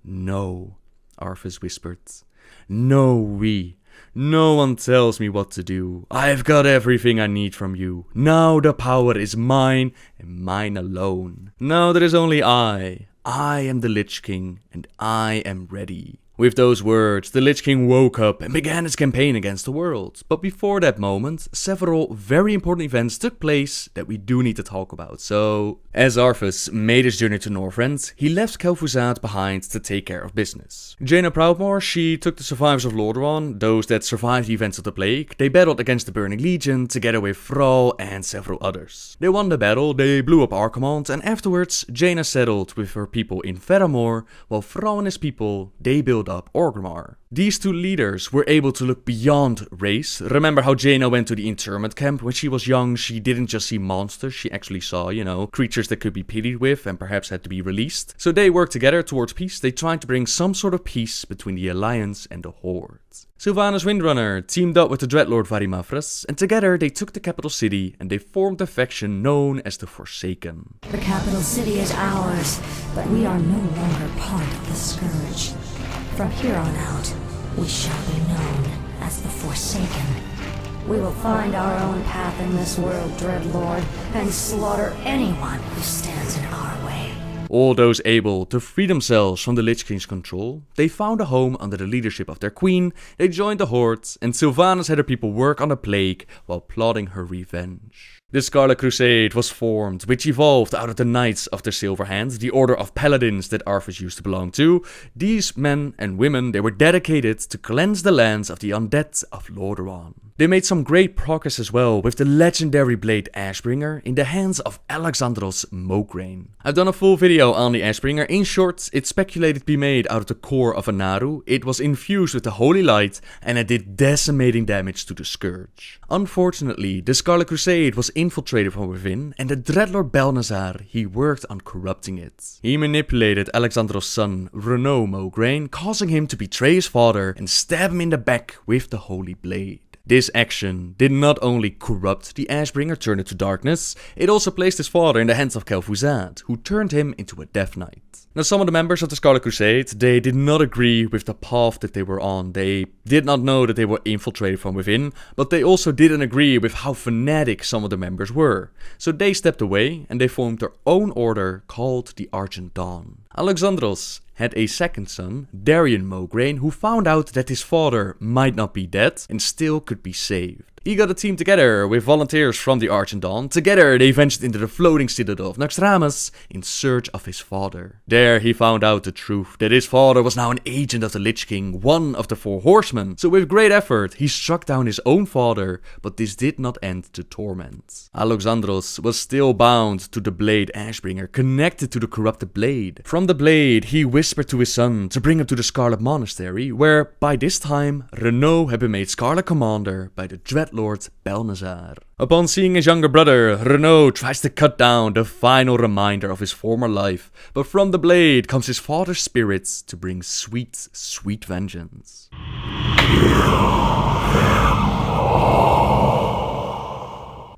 No, Arthas whispered. No, no one tells me what to do. I've got everything I need from you. Now the power is mine and mine alone. Now there is only I. I am the Lich King and I am ready. With those words, the Lich King woke up and began his campaign against the world. But before that moment, several very important events took place that we do need to talk about. So, as Arthas made his journey to Northrend, he left Kel'Thuzad behind to take care of business. Jaina Proudmoore, she took the survivors of Lordaeron, those that survived the events of the plague. They battled against the Burning Legion together with Thrall and several others. They won the battle, they blew up Archimonde, and afterwards Jaina settled with her people in Theramore, while Thrall and his people, they built up Orgrimmar. These two leaders were able to look beyond race. Remember how Jaina went to the internment camp when she was young? She didn't just see monsters, she actually saw, creatures that could be pitied with and perhaps had to be released. So they worked together towards peace. They tried to bring some sort of peace between the Alliance and the Horde. Sylvanas Windrunner teamed up with the Dreadlord Varimafras, and together they took the capital city and they formed a faction known as the Forsaken. The capital city is ours, but we are no longer part of the Scourge. From here on out, we shall be known as the Forsaken. We will find our own path in this world, Dreadlord, and slaughter anyone who stands in our way. All those able to free themselves from the Lich King's control, they found a home under the leadership of their queen, they joined the Horde, and Sylvanas had her people work on the plague while plotting her revenge. The Scarlet Crusade was formed, which evolved out of the Knights of the Silver Hand, the order of paladins that Arthas used to belong to. These men and women, they were dedicated to cleanse the lands of the undead of Lordaeron. They made some great progress as well with the legendary blade Ashbringer in the hands of Alexandros Mograine. I've done a full video on the Ashbringer. In short, it's speculated to be made out of the core of a Naru. It was infused with the holy light and it did decimating damage to the Scourge. Unfortunately, the Scarlet Crusade was infiltrated from within, and the Dreadlord Balnazar, he worked on corrupting it. He manipulated Alexandros' son, Renaud Mograine, causing him to betray his father and stab him in the back with the holy blade. This action did not only corrupt the Ashbringer, turn it to darkness, it also placed his father in the hands of Kel'Thuzad, who turned him into a Death Knight. Now, some of the members of the Scarlet Crusade, they did not agree with the path that they were on. They did not know that they were infiltrated from within, but they also didn't agree with how fanatic some of the members were. So they stepped away and they formed their own order called the Argent Dawn. Alexandros had a second son, Darion Mograine, who found out that his father might not be dead and still could be saved. He got a team together with volunteers from the Argent Dawn. Together they ventured into the floating citadel of Naxxramas in search of his father. There he found out the truth, that his father was now an agent of the Lich King, one of the 4 horsemen. So with great effort he struck down his own father, but this did not end the torment. Alexandros was still bound to the blade Ashbringer, connected to the corrupted blade. From the blade he whispered to his son to bring him to the Scarlet Monastery, where by this time Renaud had been made Scarlet Commander by the Dreadlord Balnazar. Upon seeing his younger brother, Renaud tries to cut down the final reminder of his former life, but from the blade comes his father's spirit to bring sweet, sweet vengeance.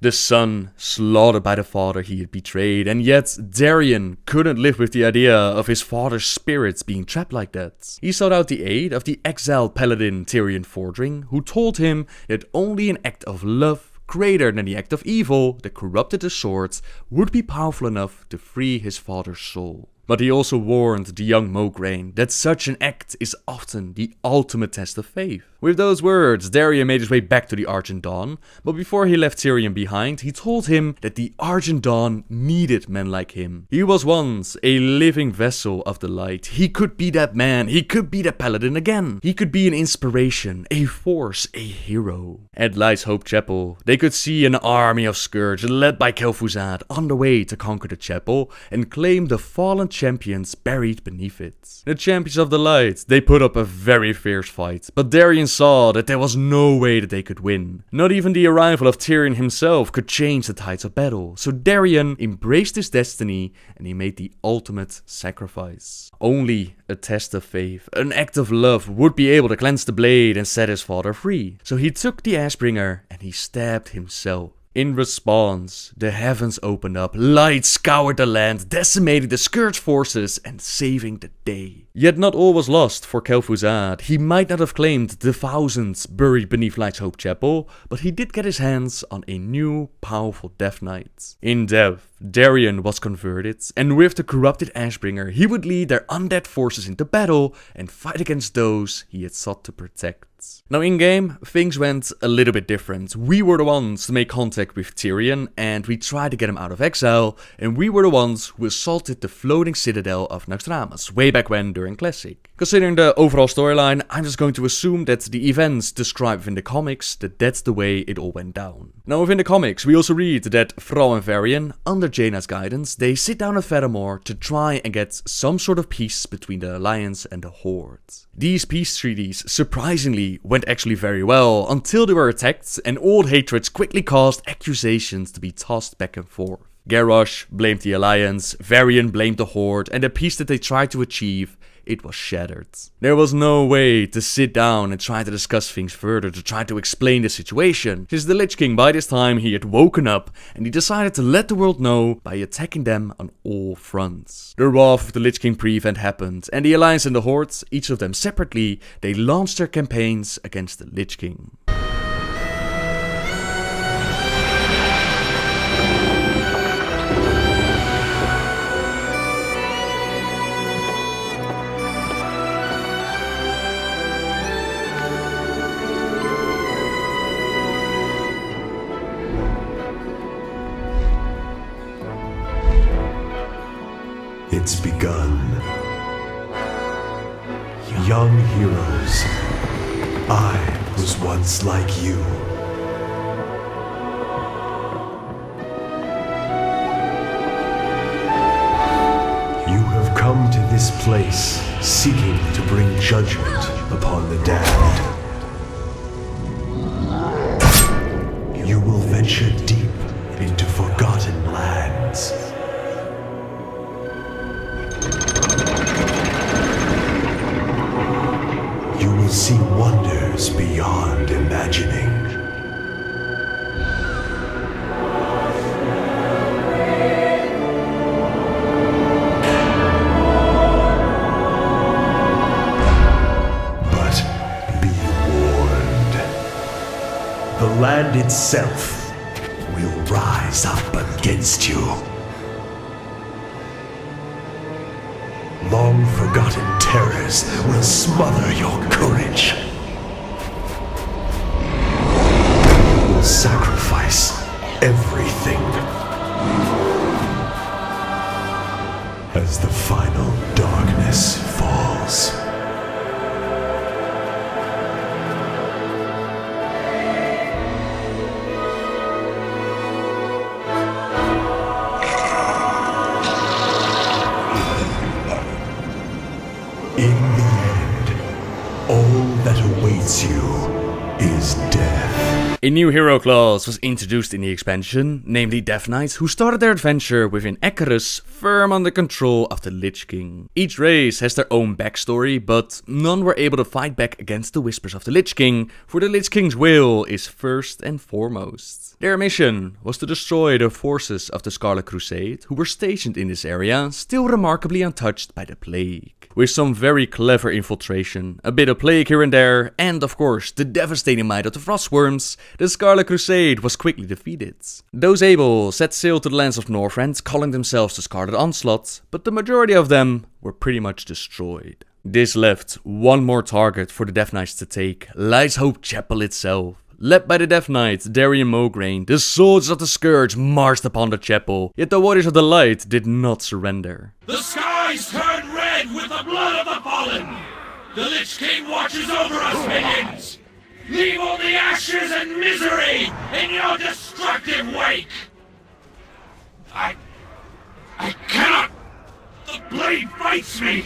The son slaughtered by the father he had betrayed, and yet Darion couldn't live with the idea of his father's spirits being trapped like that. He sought out the aid of the exiled paladin Tyrion Fordring, who told him that only an act of love greater than the act of evil that corrupted the sword would be powerful enough to free his father's soul. But he also warned the young Mograine that such an act is often the ultimate test of faith. With those words, Darien made his way back to the Argent Dawn, but before he left Tyrion behind, he told him that the Argent Dawn needed men like him. He was once a living vessel of the light. He could be that man, he could be that paladin again. He could be an inspiration, a force, a hero. At Light's Hope Chapel, they could see an army of Scourge led by Kel'Thuzad on the way to conquer the chapel and claim the fallen champions buried beneath it. The champions of the light, they put up a very fierce fight, but Darien saw that there was no way that they could win. Not even the arrival of Tyrion himself could change the tides of battle, so Darien embraced his destiny and he made the ultimate sacrifice. Only a test of faith, an act of love, would be able to cleanse the blade and set his father free. So he took the Ashbringer and he stabbed himself. In response, the heavens opened up, light scoured the land, decimating the Scourge forces and saving the day. Yet not all was lost for Kel'Thuzad. He might not have claimed the thousands buried beneath Light's Hope Chapel, but he did get his hands on a new, powerful Death Knight. In death, Darien was converted, and with the corrupted Ashbringer, he would lead their undead forces into battle and fight against those he had sought to protect. Now in-game, things went a little bit different. We were the ones to make contact with Tyrion, and we tried to get him out of exile, and we were the ones who assaulted the floating citadel of Naxxramas, way back when during Classic. Considering the overall storyline, I'm just going to assume that the events described within the comics, that's the way it all went down. Now within the comics, we also read that Thrall and Varian, under Jaina's guidance, they sit down at Fedamore to try and get some sort of peace between the Alliance and the Horde. These peace treaties, surprisingly, went actually very well, until they were attacked, and old hatreds quickly caused accusations to be tossed back and forth. Garrosh blamed the Alliance, Varian blamed the Horde, and the peace that they tried to achieve, it was shattered. There was no way to sit down and try to discuss things further, to try to explain the situation, since the Lich King by this time he had woken up and he decided to let the world know by attacking them on all fronts. The wrath of the Lich King pre-event happened, and the Alliance and the Horde, each of them separately, they launched their campaigns against the Lich King. It's begun. Young heroes, I was once like you. You have come to this place seeking to bring judgment upon the damned. You will venture deep into forgotten lands. You will see wonders beyond imagining. But be warned. The land itself will rise up against you. Long forgotten terrors will smother your courage. You will sacrifice everything. As the final darkness falls. In the end, all that awaits you is death. A new hero class was introduced in the expansion, namely Death Knights, who started their adventure within Icarus, firm under control of the Lich King. Each race has their own backstory, but none were able to fight back against the whispers of the Lich King, for the Lich King's will is first and foremost. Their mission was to destroy the forces of the Scarlet Crusade, who were stationed in this area, still remarkably untouched by the plague. With some very clever infiltration, a bit of plague here and there, and of course the devastating might of the Frostworms, the Scarlet Crusade was quickly defeated. Those able set sail to the lands of Northrend, calling themselves the Scarlet Onslaught, but the majority of them were pretty much destroyed. This left one more target for the Death Knights to take, Light's Hope Chapel itself. Led by the Death Knight, Darian Mograine, the swords of the Scourge marched upon the chapel, yet the Warriors of the Light did not surrender. The skies turn red with the blood of the fallen! The Lich King watches over us, minions! Leave all the ashes and misery in your destructive wake! I cannot! The blade bites me!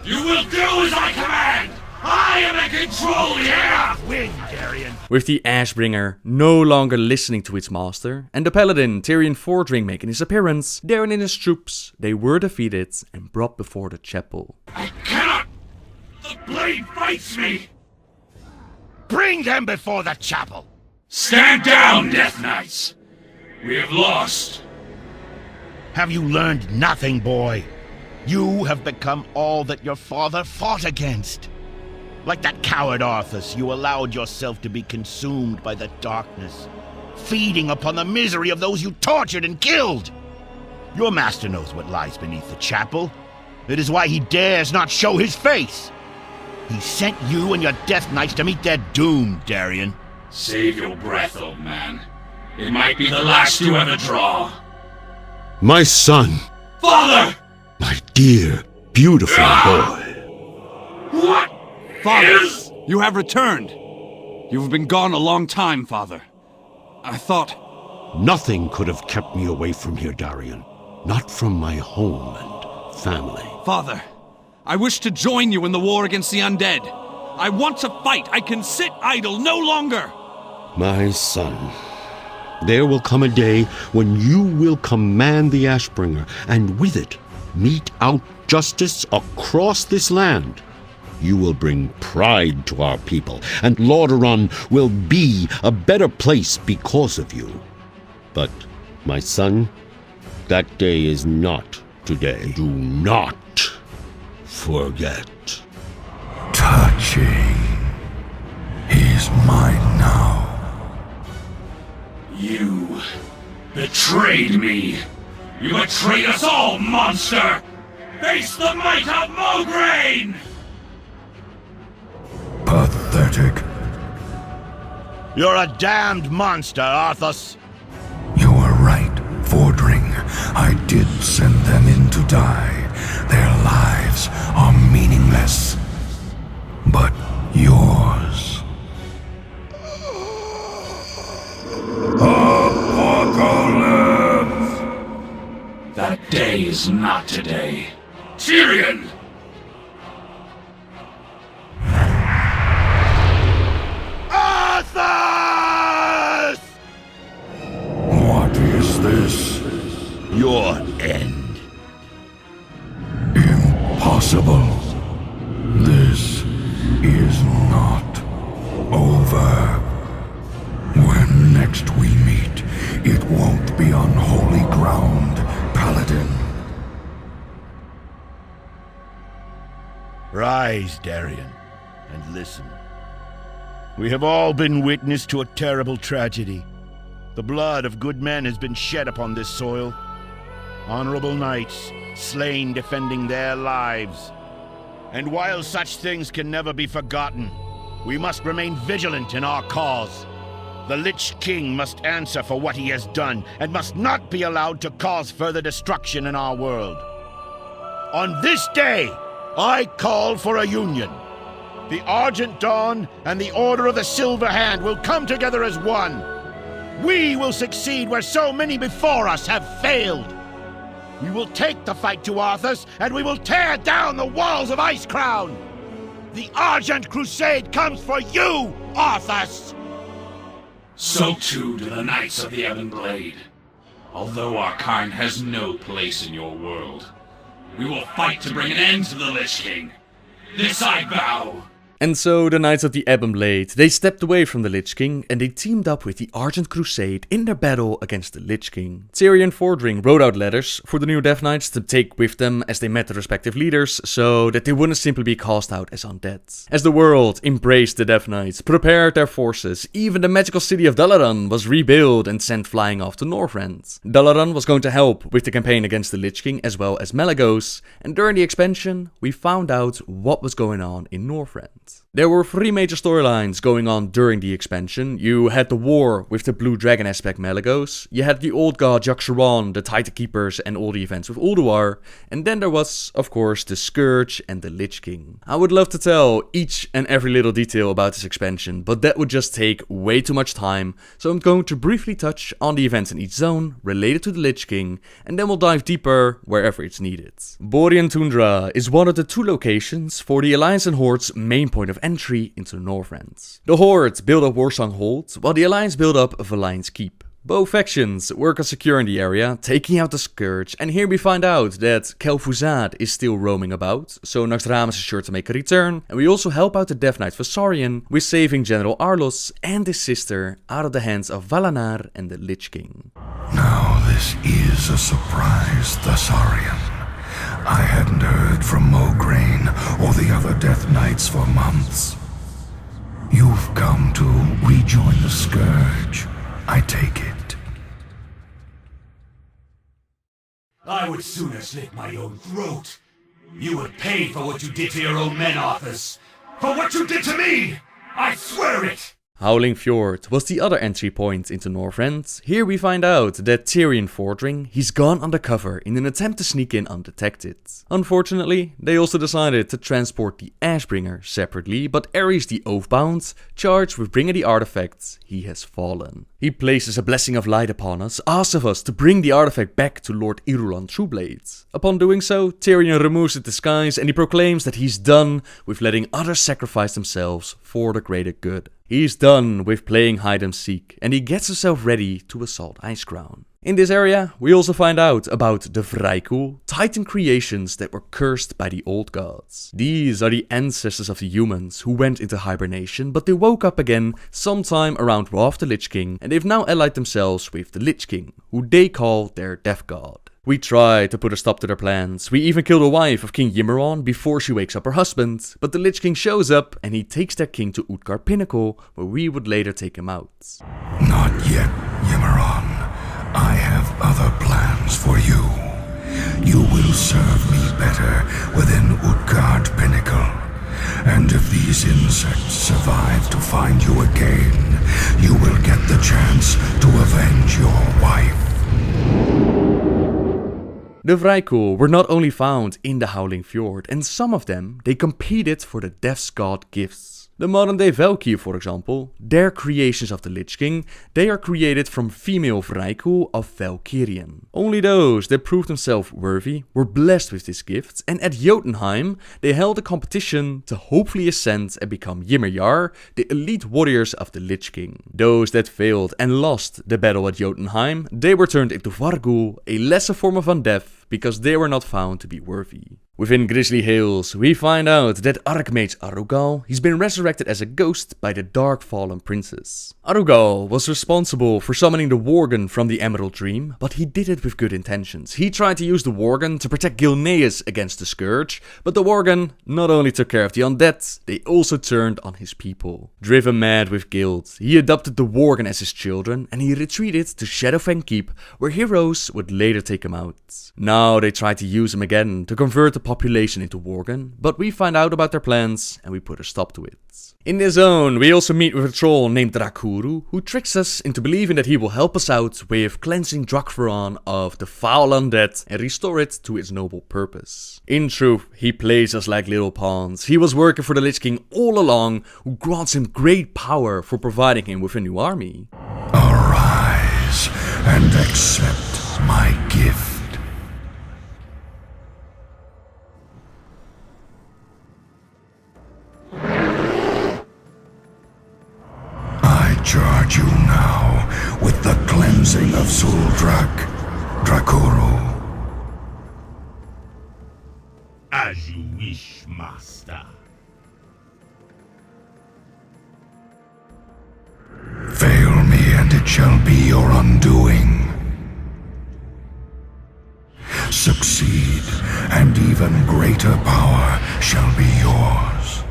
You will do as I command! I am in control here! Win, Darian! With the Ashbringer no longer listening to its master, and the Paladin Tyrion Fordring making his appearance, Darian and his troops, they were defeated and brought before the chapel. I cannot! The blade bites me! Bring them before the chapel! Stand down, Death Knights! We have lost. Have you learned nothing, boy? You have become all that your father fought against. Like that coward Arthas, you allowed yourself to be consumed by the darkness, feeding upon the misery of those you tortured and killed. Your master knows what lies beneath the chapel. It is why he dares not show his face. He sent you and your Death Knights to meet their doom, Darian. Save your breath, old man. It might be the last you ever draw. My son! Father! My dear, beautiful boy. What? Father, you have returned. You've been gone a long time, Father. I thought... Nothing could have kept me away from here, Darian. Not from my home and family. Father, I wish to join you in the war against the undead. I want to fight. I can sit idle no longer. My son, there will come a day when you will command the Ashbringer, and with it, mete out justice across this land. You will bring pride to our people, and Lordaeron will be a better place because of you. But, my son, that day is not today. Do not forget. Touching. He's mine now. You betrayed me. You betrayed us all, monster! Face the might of Mograine! Pathetic. You're a damned monster, Arthas. You were right, Fordring. I did send them in to die. Their lives are meaningless. But yours... Apocalypse! That day is not today. Tyrion! Arthas! What is this? Your end. Impossible. This is not over. When next we meet, it won't be on holy ground, Paladin. Rise, Darian, and listen. We have all been witness to a terrible tragedy. The blood of good men has been shed upon this soil. Honorable knights, slain defending their lives. And while such things can never be forgotten, we must remain vigilant in our cause. The Lich King must answer for what he has done, and must not be allowed to cause further destruction in our world. On this day, I call for a union. The Argent Dawn and the Order of the Silver Hand will come together as one. We will succeed where so many before us have failed. We will take the fight to Arthas, and we will tear down the walls of Icecrown. The Argent Crusade comes for you, Arthas! So too do the Knights of the Ebon Blade. Although our kind has no place in your world, we will fight to bring an end to the Lich King. This I vow. And so the Knights of the Ebon Blade, they stepped away from the Lich King and they teamed up with the Argent Crusade in their battle against the Lich King. Tyrion Fordring wrote out letters for the new Death Knights to take with them as they met the respective leaders, so that they wouldn't simply be cast out as undead. As the world embraced the Death Knights, prepared their forces, even the magical city of Dalaran was rebuilt and sent flying off to Northrend. Dalaran was going to help with the campaign against the Lich King as well as Malygos, and during the expansion, we found out what was going on in Northrend. There were 3 major storylines going on during the expansion. You had the war with the Blue Dragon aspect Malygos, you had the Old God Yogg-Saron, the Titan Keepers and all the events with Ulduar, and then there was, of course, the Scourge and the Lich King. I would love to tell each and every little detail about this expansion, but that would just take way too much time, so I'm going to briefly touch on the events in each zone related to the Lich King, and then we'll dive deeper wherever it's needed. Borean Tundra is one of the 2 locations for the Alliance and Horde's main point of entry into Northrend. The Horde build up Warsong Hold, while the Alliance build up Valiant's Keep. Both factions work on securing the area, taking out the Scourge, and here we find out that Kel'Thuzad is still roaming about, so Naxxramas is sure to make a return, and we also help out the Death Knight Vasarian with saving General Arlos and his sister out of the hands of Valanar and the Lich King. Now this is a surprise, Thasarian. I hadn't heard from Mograine or the other Death Knights for months. You've come to rejoin the Scourge, I take it. I would sooner slit my own throat. You would pay for what you did to your own men, Arthas. For what you did to me! I swear it! Howling Fjord was the other entry point into Northrend. Here we find out that Tyrion Fordring, he's gone undercover in an attempt to sneak in undetected. Unfortunately, they also decided to transport the Ashbringer separately, but Ares the Oathbound, charged with bringing the artifacts, he has fallen. He places a blessing of light upon us, asks of us to bring the artifact back to Lord Irulan Trueblade. Upon doing so, Tyrion removes the disguise and he proclaims that he's done with letting others sacrifice themselves for the greater good. He's done with playing hide and seek, and he gets himself ready to assault Icecrown. In this area, we also find out about the Vrykul, Titan creations that were cursed by the old gods. These are the ancestors of the humans who went into hibernation, but they woke up again sometime around War of the Lich King, and they've now allied themselves with the Lich King, who they call their death god. We try to put a stop to their plans. We even kill the wife of King Yimmeron before she wakes up her husband. But the Lich King shows up and he takes their king to Utgard Pinnacle, where we would later take him out. Not yet, Yimmeron. I have other plans for you. You will serve me better within Utgard Pinnacle. And if these insects survive to find you again, you will get the chance to avenge your wife. The Vrykul were not only found in the Howling Fjord, and some of them, they competed for the Death's God gifts. The modern day Valkyr, for example, their creations of the Lich King, they are created from female Vrykul of Valkyrian. Only those that proved themselves worthy were blessed with this gift, and at Jotunheim, they held a competition to hopefully ascend and become Ymir, the elite warriors of the Lich King. Those that failed and lost the battle at Jotunheim, they were turned into Vargul, a lesser form of undeath, because they were not found to be worthy. Within Grizzly Hills, we find out that Archmage Arugal, he's been resurrected as a ghost by the Dark Fallen Princess. Arugal was responsible for summoning the Worgen from the Emerald Dream, but he did it with good intentions. He tried to use the Worgen to protect Gilneas against the Scourge, but the Worgen not only took care of the undead, they also turned on his people. Driven mad with guilt, he adopted the Worgen as his children, and he retreated to Shadowfang Keep, where heroes would later take him out. Now they try to use him again to convert the population into Worgen, but we find out about their plans and we put a stop to it. In this zone, we also meet with a troll named Drakuru, who tricks us into believing that he will help us out with cleansing Drak'Varan of the foul undead and restore it to its noble purpose. In truth, he plays us like little pawns. He was working for the Lich King all along, who grants him great power for providing him with a new army. Arise and accept my gift. Charge you now with the cleansing of Zuldrak, Drakuru. As you wish, Master. shall be your undoing. Succeed, and even greater power shall be yours.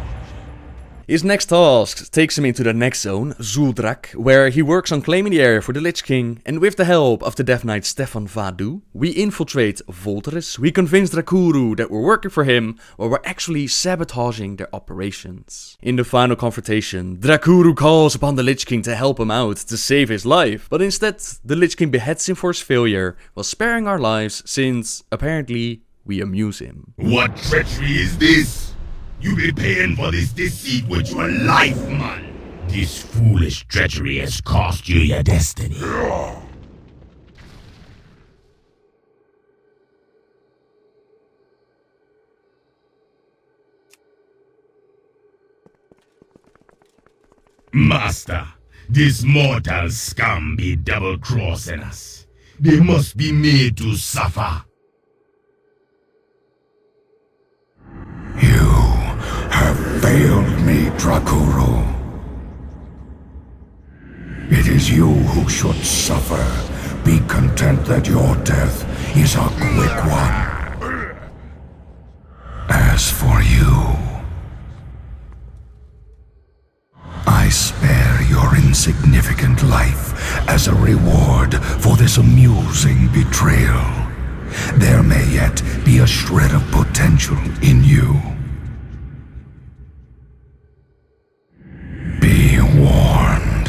His next task takes him into the next zone, Zuldrak, where he works on claiming the area for the Lich King, and with the help of the Death Knight Stefan Vadu, we infiltrate Volteris, we convince Drakuru that we're working for him, while we're actually sabotaging their operations. In the final confrontation, Drakuru calls upon the Lich King to help him out to save his life, but instead, the Lich King beheads him for his failure, while sparing our lives since, apparently, we amuse him. What treachery is this? You be paying for this deceit with your life, man. This foolish treachery has cost you your destiny. Master, this mortal scum be double-crossing us. They must be made to suffer. Failed me, Drakuru. It is you who should suffer. Be content that your death is a quick one. As for you, I spare your insignificant life as a reward for this amusing betrayal. There may yet be a shred of potential in you. Be warned.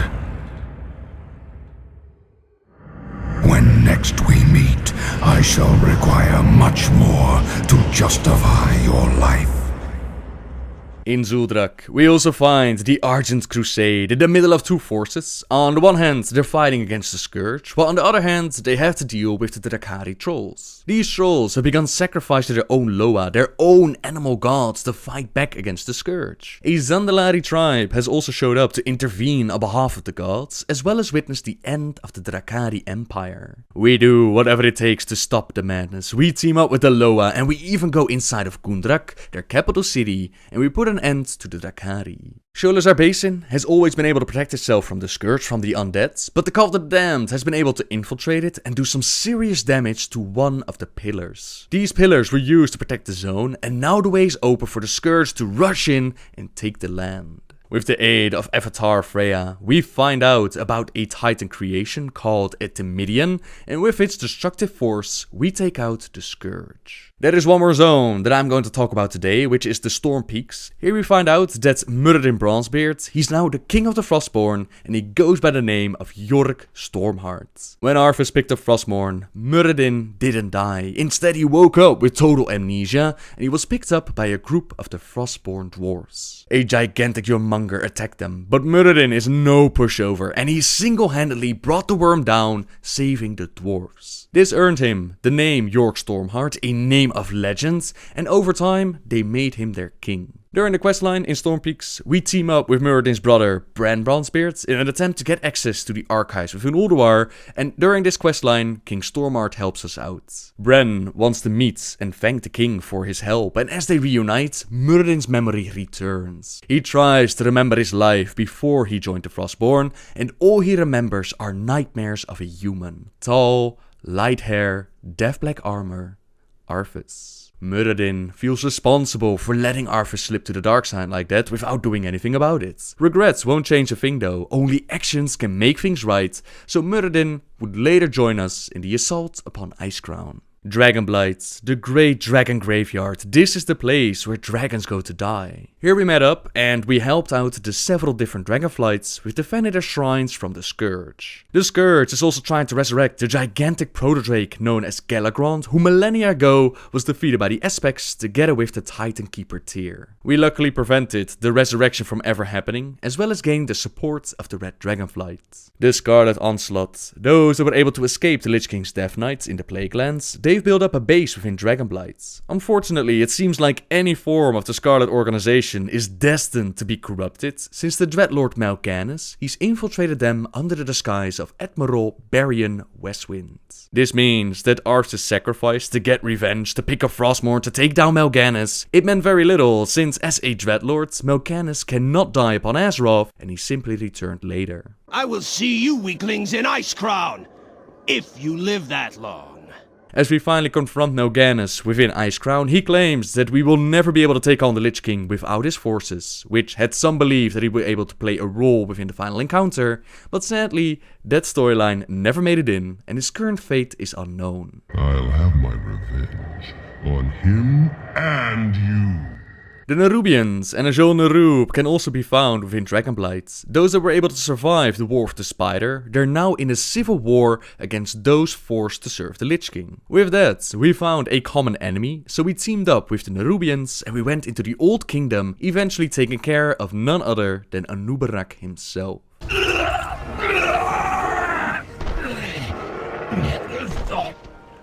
When next we meet, I shall require much more to justify your life. In Zuldrak, we also find the Argent Crusade in the middle of two forces. On the one hand, they're fighting against the Scourge, while on the other hand, they have to deal with the Drakari trolls. These trolls have begun sacrificing their own Loa, their own animal gods, to fight back against the Scourge. A Zandalari tribe has also showed up to intervene on behalf of the gods, as well as witness the end of the Drakari Empire. We do whatever it takes to stop the madness. We team up with the Loa, and we even go inside of Gundrak, their capital city, and we put an end to the Drakari. Sholazar Basin has always been able to protect itself from the Scourge from the undead, but the Cult of the Damned has been able to infiltrate it and do some serious damage to one of the pillars. These pillars were used to protect the zone, and now the way is open for the Scourge to rush in and take the land. With the aid of Avatar Freya, we find out about a Titan creation called a Timidian, and with its destructive force, we take out the Scourge. There is one more zone that I'm going to talk about today, which is the Storm Peaks. Here we find out that Muradin Bronzebeard, he's now the king of the Frostborn, and he goes by the name of Yorick Stormheart. When Arthas picked up Frostmourne, Muradin didn't die. Instead, he woke up with total amnesia, and he was picked up by a group of the Frostborn dwarves. A gigantic Jormungandr attacked them, but Muradin is no pushover, and he single-handedly brought the worm down, saving the dwarves. This earned him the name Yorick Stormheart, a name of legend, and over time, they made him their king. During the questline in Storm Peaks, we team up with Muradin's brother, Bran Bronzebeard, in an attempt to get access to the archives within Ulduar, and during this questline, King Stormheart helps us out. Bran wants to meet and thank the king for his help, and as they reunite, Muradin's memory returns. He tries to remember his life before he joined the Frostborn, and all he remembers are nightmares of a human. Tall, light hair, death black armor, Arthas. Muradin feels responsible for letting Arthas slip to the dark side like that without doing anything about it. Regrets won't change a thing though, only actions can make things right, so Muradin would later join us in the assault upon Icecrown. Dragonblight, the great dragon graveyard. This is the place where dragons go to die. Here we met up and we helped out the several different dragonflights with defending their shrines from the Scourge. The Scourge is also trying to resurrect the gigantic protodrake known as Galagrond, who millennia ago was defeated by the Aspects together with the Titan Keeper Tyr. We luckily prevented the resurrection from ever happening, as well as gained the support of the Red Dragonflight. The Scarlet Onslaught, those that were able to escape the Lich King's Death Knight in the Plague Lands, they they've built up a base within Dragonblight. Unfortunately, it seems like any form of the Scarlet Organization is destined to be corrupted, since the Dreadlord Mal'Ganis, he's infiltrated them under the disguise of Admiral Baryon Westwind. This means that Arthur's sacrifice to get revenge, to pick up Frostmourne, to take down Mal'Ganis, it meant very little, since as a Dreadlord, Mal'Ganis cannot die upon Azeroth, and he simply returned later. I will see you weaklings in Icecrown, if you live that long. As we finally confront Mal'Ganis within Icecrown, he claims that we will never be able to take on the Lich King without his forces, which had some belief that he would be able to play a role within the final encounter, but sadly, that storyline never made it in, and his current fate is unknown. I'll have my revenge on him and you. The Nerubians and Ajol Nerub can also be found within Dragonblight. Those that were able to survive the War of the Spider, they're now in a civil war against those forced to serve the Lich King. With that, we found a common enemy, so we teamed up with the Nerubians and we went into the Old Kingdom, eventually taking care of none other than Anub'arak himself. Never thought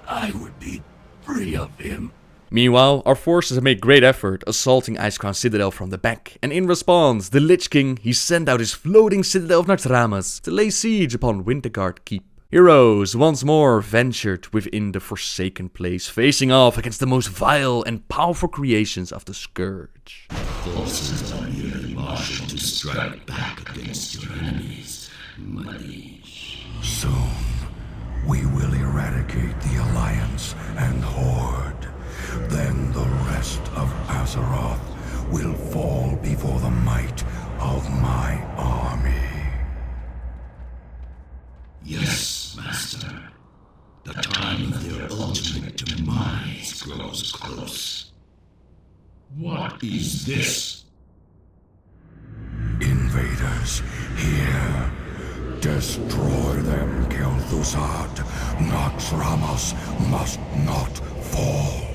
I would be free of him. Meanwhile, our forces have made great effort assaulting Icecrown Citadel from the back, and in response, the Lich King, he sent out his floating Citadel of Naxxramas to lay siege upon Winterguard Keep. Heroes once more ventured within the Forsaken Place, facing off against the most vile and powerful creations of the Scourge. Forces are merely marshaled to strike back against your enemies, my liege. Soon, we will eradicate the Alliance and Horde. Then the rest of Azeroth will fall before the might of my army. Yes, Master. The time of their ultimate demise grows close. What is this? Invaders, here. Destroy them, Kel'Thuzad. Naxxramas must not fall.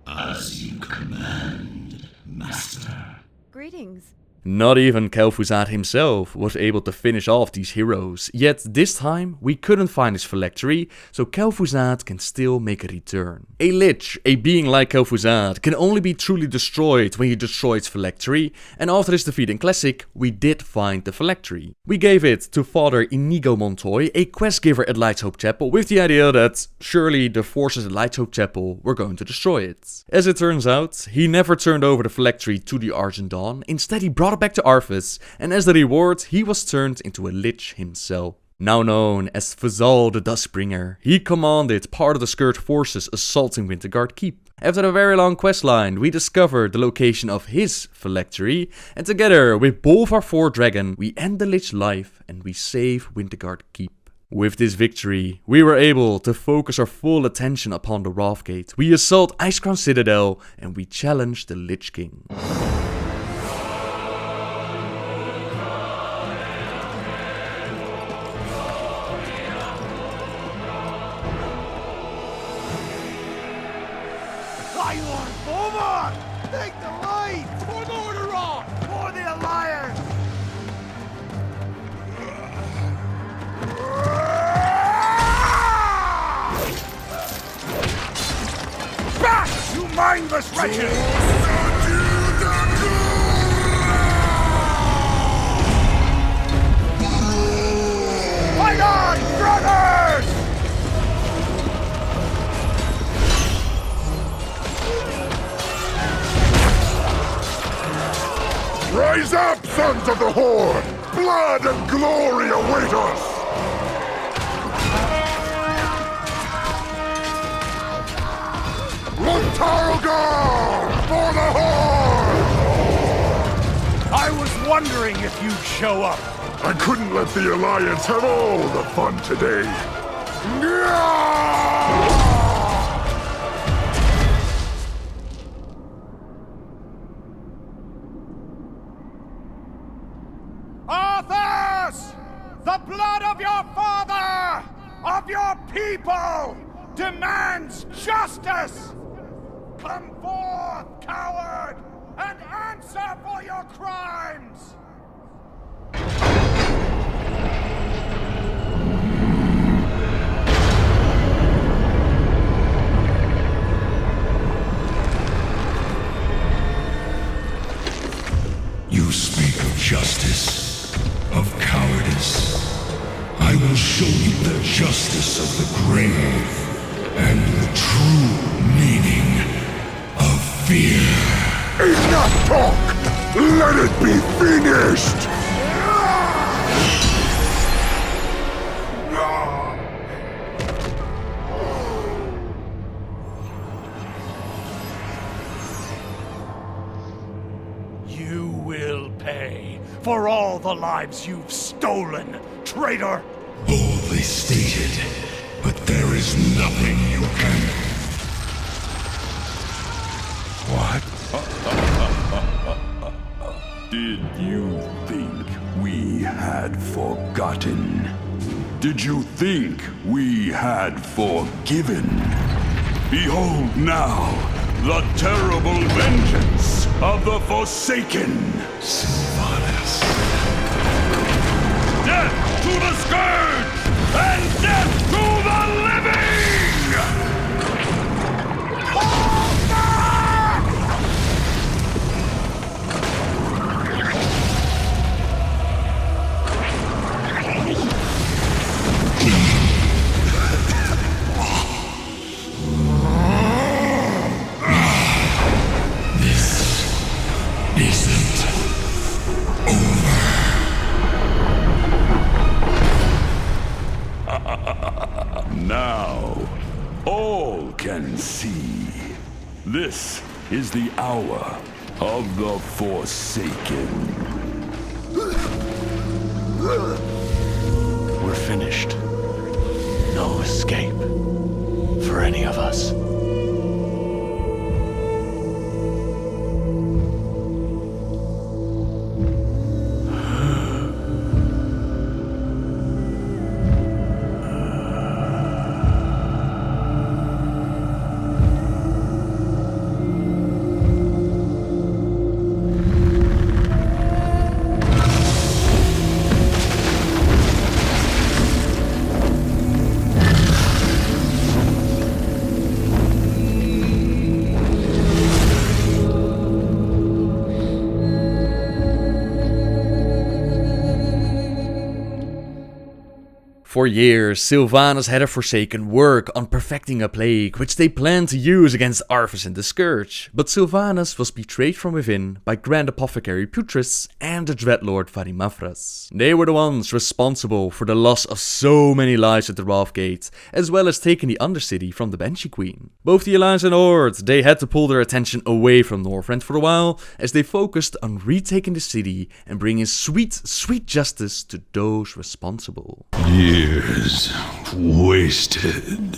As you command, Master. Greetings. Not even Kel'Thuzad himself was able to finish off these heroes, yet this time we couldn't find his phylactery, so Kel'Thuzad can still make a return. A Lich, a being like Kel'Thuzad, can only be truly destroyed when you destroy its phylactery, and after his defeat in Classic, we did find the phylactery. We gave it to Father Inigo Montoy, a quest giver at Light's Hope Chapel, with the idea that surely the forces at Light's Hope Chapel were going to destroy it. As it turns out, he never turned over the phylactery to the Argent Dawn, instead he brought it back to Arthas, and as the reward, he was turned into a Lich himself. Now known as Fazal the Duskbringer, he commanded part of the Scourge forces assaulting Winterguard Keep. After a very long questline, we discovered the location of his phylactery, and together with Bolvar 4 Dragon, we end the Lich life and we save Winterguard Keep. With this victory, we were able to focus our full attention upon the Wrathgate. We assault Icecrown Citadel and we challenge the Lich King. Lord Bolvar! Take the lead! For Lordaeron! For the Alliance! Back, you mindless wretches! Fight on, brothers! Rise up, sons of the Horde! Blood and glory await us! Luntarelgar! For the Horde! I was wondering if you'd show up. I couldn't let the Alliance have all the fun today. Arthas! The blood of your father, of your people, demands justice! Come forth, coward, and answer for your crimes! justice of the grave and the true meaning of fear. Enough talk! Let it be finished! You will pay for all the lives you've stolen, traitor! Boldly stated, but there is nothing you can... What? Did you think we had forgotten? Did you think we had forgiven? Behold now the terrible vengeance of the Forsaken! Sylvanas. Death to the Scourge! And death to the living! Now, all can see. This is the hour of the Forsaken. We're finished. No escape for any of us. For years, Sylvanas had a Forsaken work on perfecting a plague which they planned to use against Arthas and the Scourge, but Sylvanas was betrayed from within by Grand Apothecary Putris and the Dreadlord Varimafras. They were the ones responsible for the loss of so many lives at the Wrathgate, as well as taking the Undercity from the Banshee Queen. Both the Alliance and Horde, they had to pull their attention away from Northrend for a while, as they focused on retaking the city and bringing sweet, sweet justice to those responsible. Years wasted.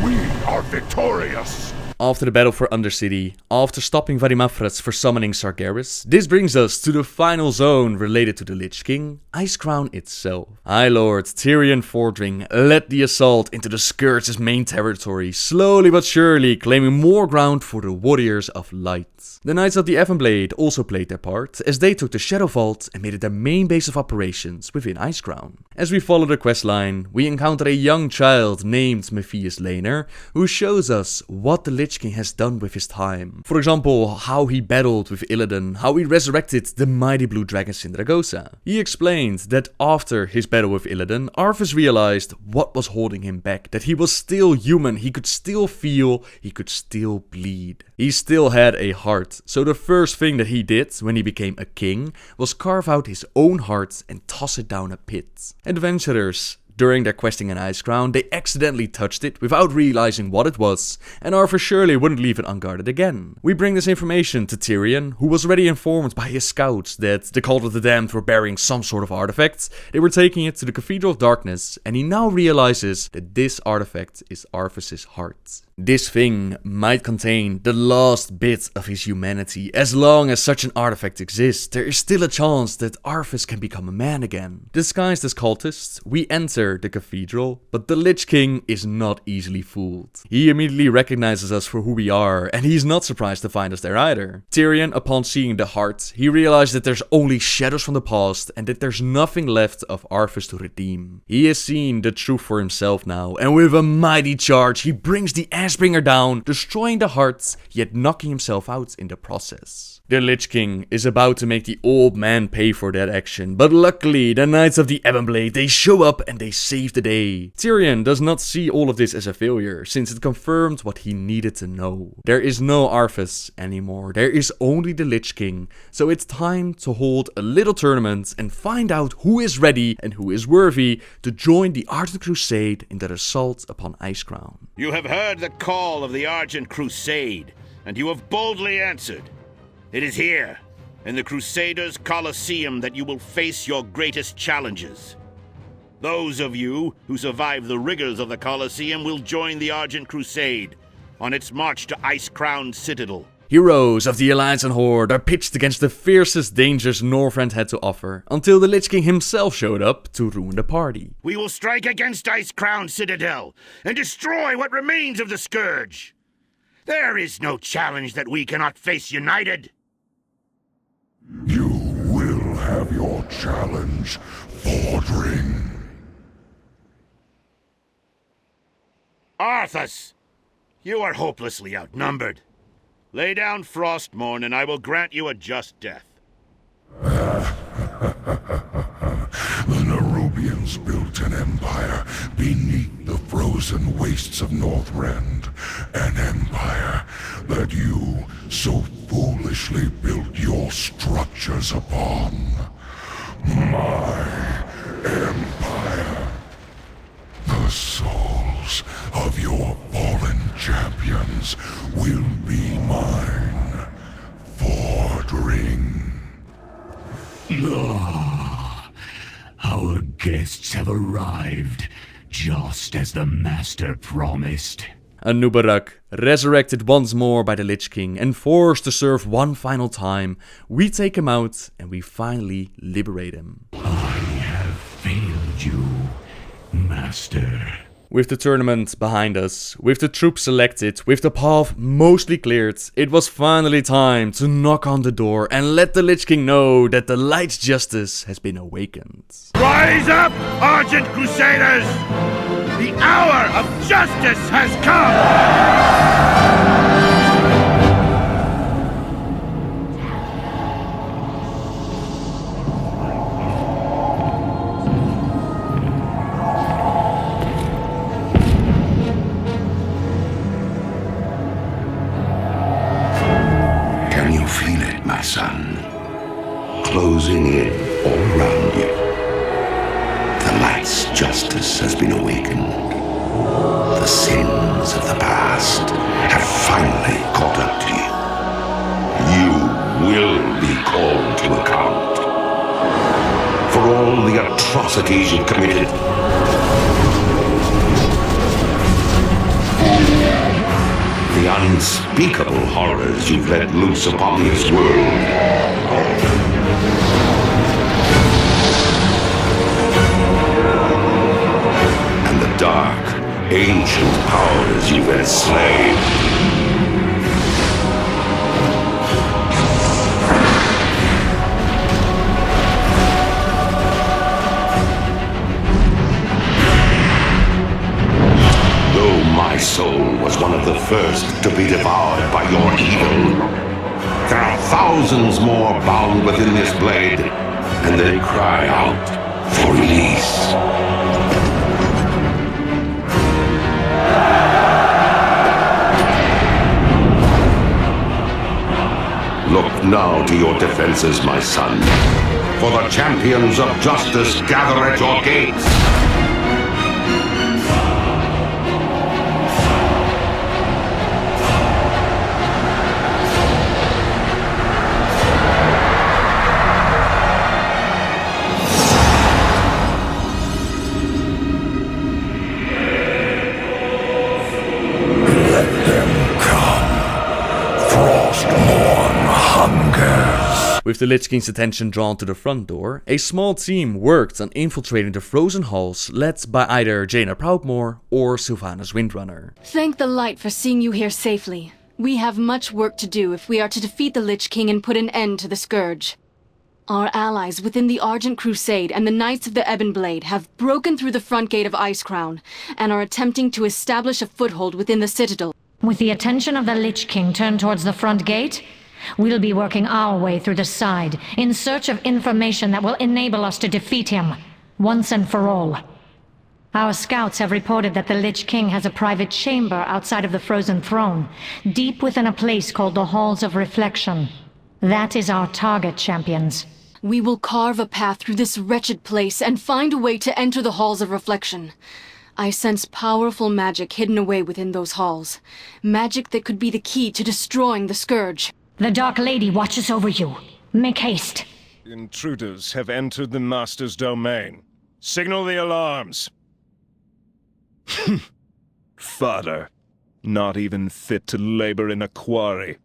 We are victorious! After the battle for Undercity, after stopping Varimafras for summoning Sargeras, this brings us to the final zone related to the Lich King, Icecrown itself. High Lord Tyrion Fordring led the assault into the Scourge's main territory, slowly but surely claiming more ground for the Warriors of Light. The Knights of the Evenblade also played their part, as they took the Shadow Vault and made it their main base of operations within Icecrown. As we follow the questline, we encounter a young child named Mephius Laner, who shows us what the Lich King has done with his time. For example, how he battled with Illidan, how he resurrected the mighty blue dragon Sindragosa. He explained that after his battle with Illidan, Arthas realized what was holding him back, that he was still human, he could still feel, he could still bleed. He still had a heart, so the first thing that he did when he became a king was carve out his own heart and toss it down a pit. Adventurers, during their questing in Icecrown, they accidentally touched it without realizing what it was, and Arthas surely wouldn't leave it unguarded again. We bring this information to Tyrion, who was already informed by his scouts that the Cult of the Damned were bearing some sort of artifact. They were taking it to the Cathedral of Darkness, and he now realizes that this artifact is Arthas' heart. This thing might contain the last bit of his humanity. As long as such an artifact exists, there is still a chance that Arthas can become a man again. Disguised as cultists, we enter the cathedral, but the Lich King is not easily fooled. He immediately recognizes us for who we are, and he's not surprised to find us there either. Tyrion, upon seeing the heart, he realized that there's only shadows from the past, and that there's nothing left of Arthas to redeem. He has seen the truth for himself now, and with a mighty charge, he brings the Ashbringer down, destroying the hearts, yet knocking himself out in the process. The Lich King is about to make the old man pay for that action, but luckily the Knights of the Ebonblade, they show up and they save the day. Tyrion does not see all of this as a failure, since it confirmed what he needed to know. There is no Arthas anymore, there is only the Lich King, so it's time to hold a little tournament and find out who is ready and who is worthy to join the Argent Crusade in their assault upon Icecrown. You have heard the call of the Argent Crusade, and you have boldly answered. It is here, in the Crusaders' Colosseum, that you will face your greatest challenges. Those of you who survive the rigors of the Colosseum will join the Argent Crusade on its march to Icecrown Citadel. Heroes of the Alliance and Horde are pitched against the fiercest dangers Northrend had to offer, until the Lich King himself showed up to ruin the party. We will strike against Icecrown Citadel and destroy what remains of the Scourge. There is no challenge that we cannot face united. You will have your challenge, Fordring. Arthas, you are hopelessly outnumbered. Lay down Frostmourne and I will grant you a just death. The Nerubians built an empire beneath the frozen wastes of Northrend. An empire that you so foolishly built your structures upon. My empire. The souls of your fallen champions will be mine. Fordring. Our guests have arrived, just as the Master promised. Anub'arak, resurrected once more by the Lich King and forced to serve one final time, we take him out and we finally liberate him. I have failed you, Master. With the tournament behind us, with the troops selected, with the path mostly cleared, it was finally time to knock on the door and let the Lich King know that the Light's justice has been awakened. Rise up, Argent Crusaders! The hour of justice has come! Can you feel it, my son? Closing in all around you. The Light's justice has been awakened. The sins of the past have finally caught up to you. You will be called to account for all the atrocities you've committed. The unspeakable horrors you've let loose upon this world. And the dark, ancient powers you've enslaved. Though my soul was one of the first to be devoured by your evil, there are thousands more bound within this blade, and they cry out for release. Look now to your defenses, my son, for the champions of justice gather at your gates. With the Lich King's attention drawn to the front door, a small team worked on infiltrating the frozen halls led by either Jaina Proudmoore or Sylvanas Windrunner. Thank the Light for seeing you here safely. We have much work to do if we are to defeat the Lich King and put an end to the Scourge. Our allies within the Argent Crusade and the Knights of the Ebonblade have broken through the front gate of Icecrown and are attempting to establish a foothold within the Citadel. With the attention of the Lich King turned towards the front gate, We'll be working our way through the side, in search of information that will enable us to defeat him, once and for all. Our scouts have reported that the Lich King has a private chamber outside of the Frozen Throne, deep within a place called the Halls of Reflection. That is our target, champions. We will carve a path through this wretched place and find a way to enter the Halls of Reflection. I sense powerful magic hidden away within those halls. Magic that could be the key to destroying the Scourge. The Dark Lady watches over you. Make haste. Intruders have entered the Master's domain. Signal the alarms. Fodder. Not even fit to labor in a quarry.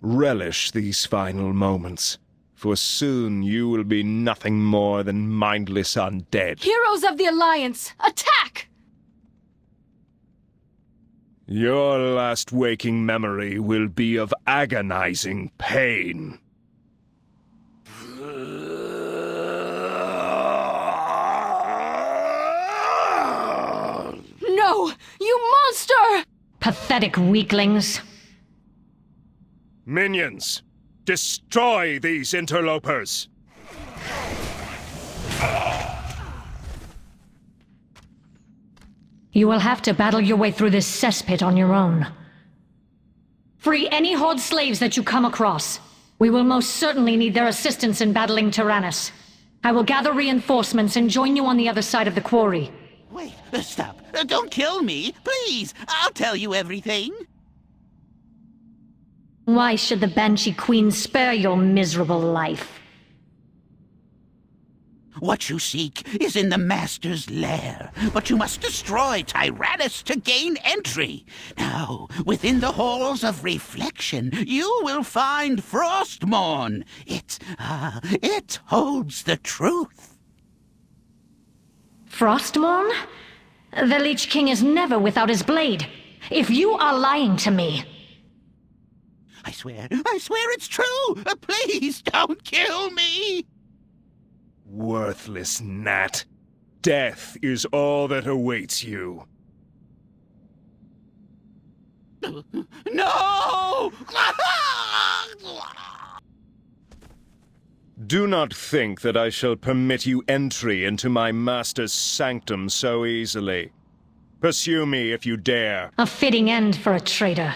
Relish these final moments, for soon you will be nothing more than mindless undead. Heroes of the Alliance, attack! Your last waking memory will be of agonizing pain. No! You monster! Pathetic weaklings. Minions, destroy these interlopers! You will have to battle your way through this cesspit on your own. Free any Horde slaves that you come across. We will most certainly need their assistance in battling Tyrannus. I will gather reinforcements and join you on the other side of the quarry. Wait, stop. Don't kill me, please. I'll tell you everything. Why should the Banshee Queen spare your miserable life? What you seek is in the Master's lair, but you must destroy Tyrannus to gain entry. Now, within the Halls of Reflection, you will find Frostmourne. It holds the truth. Frostmourne? The Lich King is never without his blade. If you are lying to me... I swear it's true! Please don't kill me! Worthless gnat. Death is all that awaits you. No! Do not think that I shall permit you entry into my master's sanctum so easily. Pursue me if you dare. A fitting end for a traitor.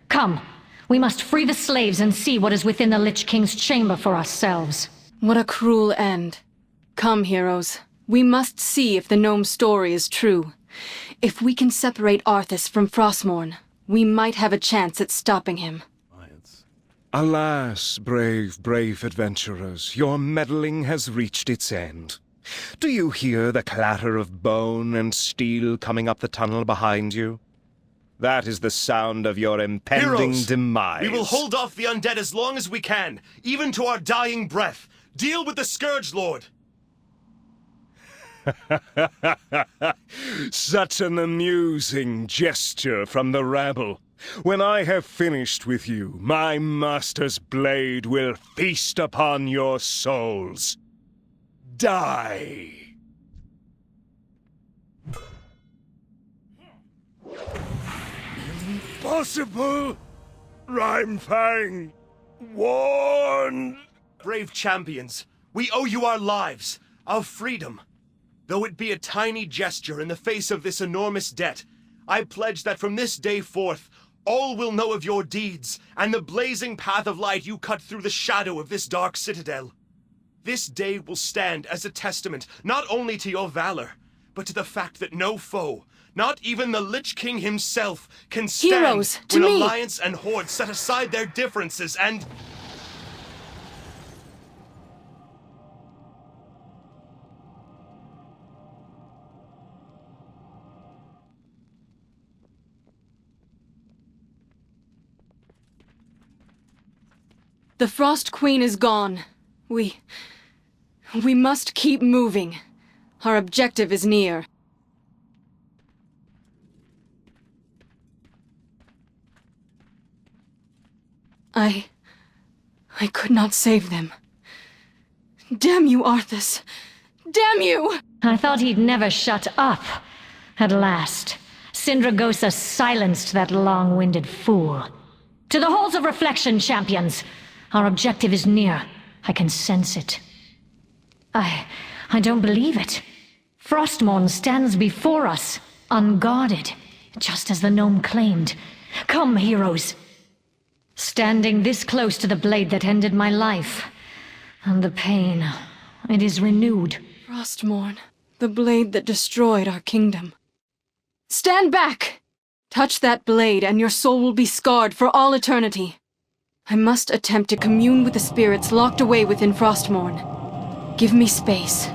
Come, we must free the slaves and see what is within the Lich King's chamber for ourselves. What a cruel end. Come, heroes. We must see if the gnome's story is true. If we can separate Arthas from Frostmourne, we might have a chance at stopping him. Alas, brave adventurers, your meddling has reached its end. Do you hear the clatter of bone and steel coming up the tunnel behind you? That is the sound of your impending demise. We will hold off the undead as long as we can, even to our dying breath. Deal with the Scourge Lord! Such an amusing gesture from the rabble. When I have finished with you, my master's blade will feast upon your souls. Die! Impossible! Rhymefang! Warned! Brave champions, we owe you our lives, our freedom. Though it be a tiny gesture in the face of this enormous debt, I pledge that from this day forth, all will know of your deeds and the blazing path of light you cut through the shadow of this dark citadel. This day will stand as a testament not only to your valor, but to the fact that no foe, not even the Lich King himself, can stand Heroes, when to me. Alliance and Horde set aside their differences and... The Frost Queen is gone. We must keep moving. Our objective is near. I could not save them. Damn you, Arthas! Damn you! I thought he'd never shut up. At last, Sindragosa silenced that long-winded fool. To the Halls of Reflection, champions! Our objective is near. I can sense it. I don't believe it. Frostmourne stands before us, unguarded, just as the gnome claimed. Come, heroes. Standing this close to the blade that ended my life. And the pain, it is renewed. Frostmourne, the blade that destroyed our kingdom. Stand back! Touch that blade and your soul will be scarred for all eternity. I must attempt to commune with the spirits locked away within Frostmourne. Give me space.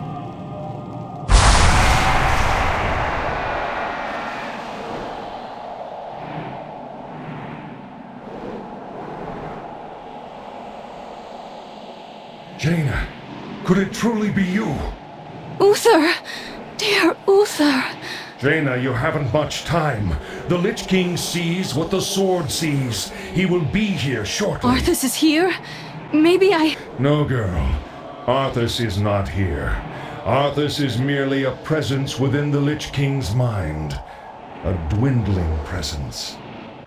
Jaina, could it truly be you? Uther! Dear Uther! Jaina, you haven't much time. The Lich King sees what the sword sees. He will be here shortly. Arthas is here? Maybe I... No, girl. Arthas is not here. Arthas is merely a presence within the Lich King's mind. A dwindling presence.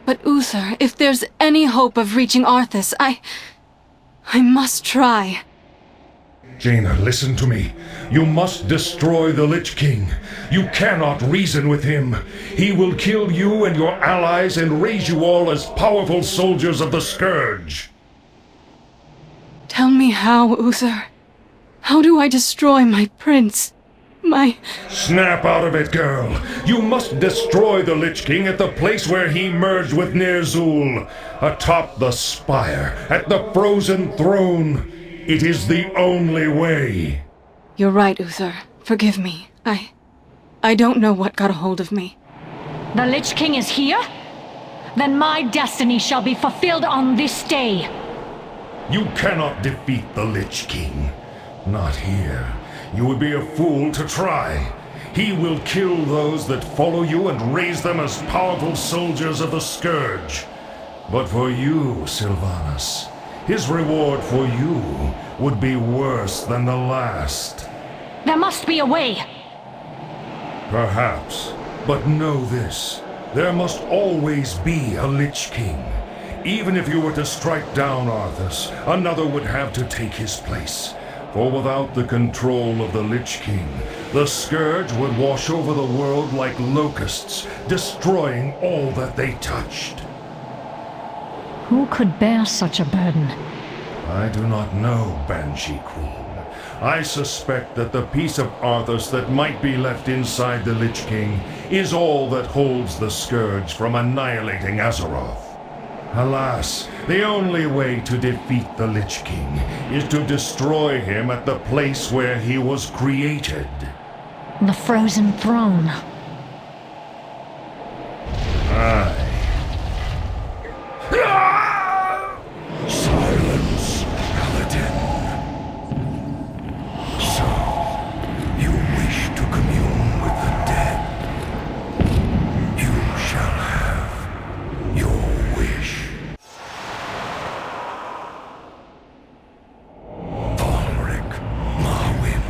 But Uther, if there's any hope of reaching Arthas, I must try. Jaina, listen to me. You must destroy the Lich King. You cannot reason with him. He will kill you and your allies and raise you all as powerful soldiers of the Scourge. Tell me how, Uther. How do I destroy my prince? Snap out of it, girl. You must destroy the Lich King at the place where he merged with Ner'zhul. Atop the spire, at the frozen throne. It is the only way. You're right, Uther. Forgive me. I don't know what got a hold of me. The Lich King is here? Then my destiny shall be fulfilled on this day. You cannot defeat the Lich King. Not here. You would be a fool to try. He will kill those that follow you and raise them as powerful soldiers of the Scourge. But for you, Sylvanas, his reward for you would be worse than the last. There must be a way. Perhaps. But know this. There must always be a Lich King. Even if you were to strike down Arthas, another would have to take his place. For without the control of the Lich King, the Scourge would wash over the world like locusts, destroying all that they touched. Who could bear such a burden? I do not know, Banshee Queen. I suspect that the piece of Arthas that might be left inside the Lich King is all that holds the Scourge from annihilating Azeroth. Alas, the only way to defeat the Lich King is to destroy him at the place where he was created. The Frozen Throne. Aye. Silence, Paladin. So, you wish to commune with the dead. You shall have your wish. Balric, Marwyn,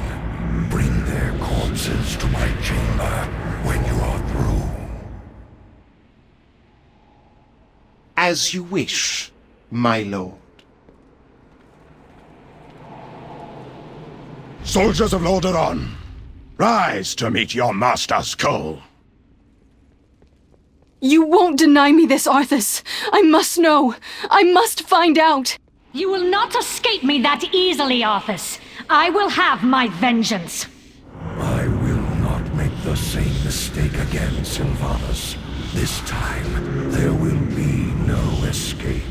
bring their corpses to my chamber when you are through. As you wish, my lord. Soldiers of Lordaeron, rise to meet your master's call. You won't deny me this, Arthas. I must know. I must find out. You will not escape me that easily, Arthas. I will have my vengeance. I will not make the same mistake again, Sylvanas. This time, there will be no escape.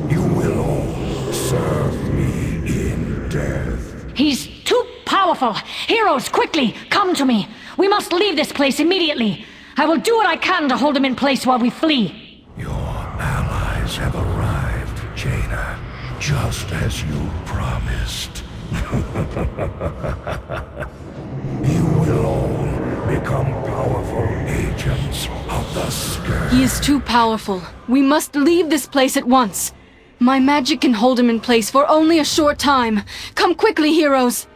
You will all serve me in death. He's too powerful. Heroes, quickly, come to me. We must leave this place immediately. I will do what I can to hold him in place while we flee. Your allies have arrived, Jaina, just as you promised. You will all become powerful agents of the Scourge. He is too powerful. We must leave this place at once. My magic can hold him in place for only a short time. Come quickly, heroes.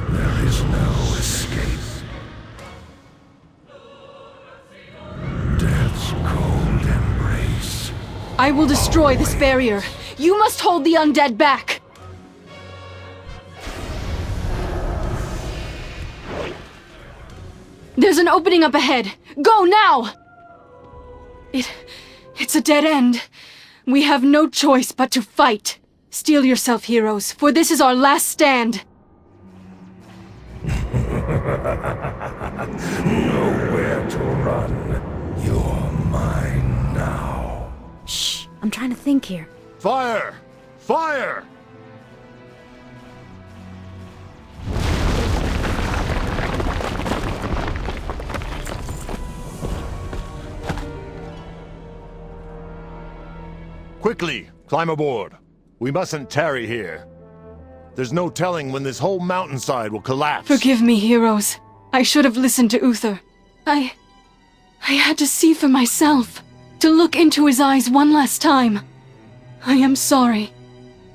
There is no escape. Death's cold embrace. I will destroy this barrier. You must hold the undead back! There's an opening up ahead. Go now! It's a dead end. We have no choice but to fight. Steel yourself, heroes, for this is our last stand. Nowhere to run. You're mine now. Shh, I'm trying to think here. Fire! Fire! Quickly, climb aboard. We mustn't tarry here. There's no telling when this whole mountainside will collapse. Forgive me, heroes. I should have listened to Uther. I had to see for myself. To look into his eyes one last time. I am sorry.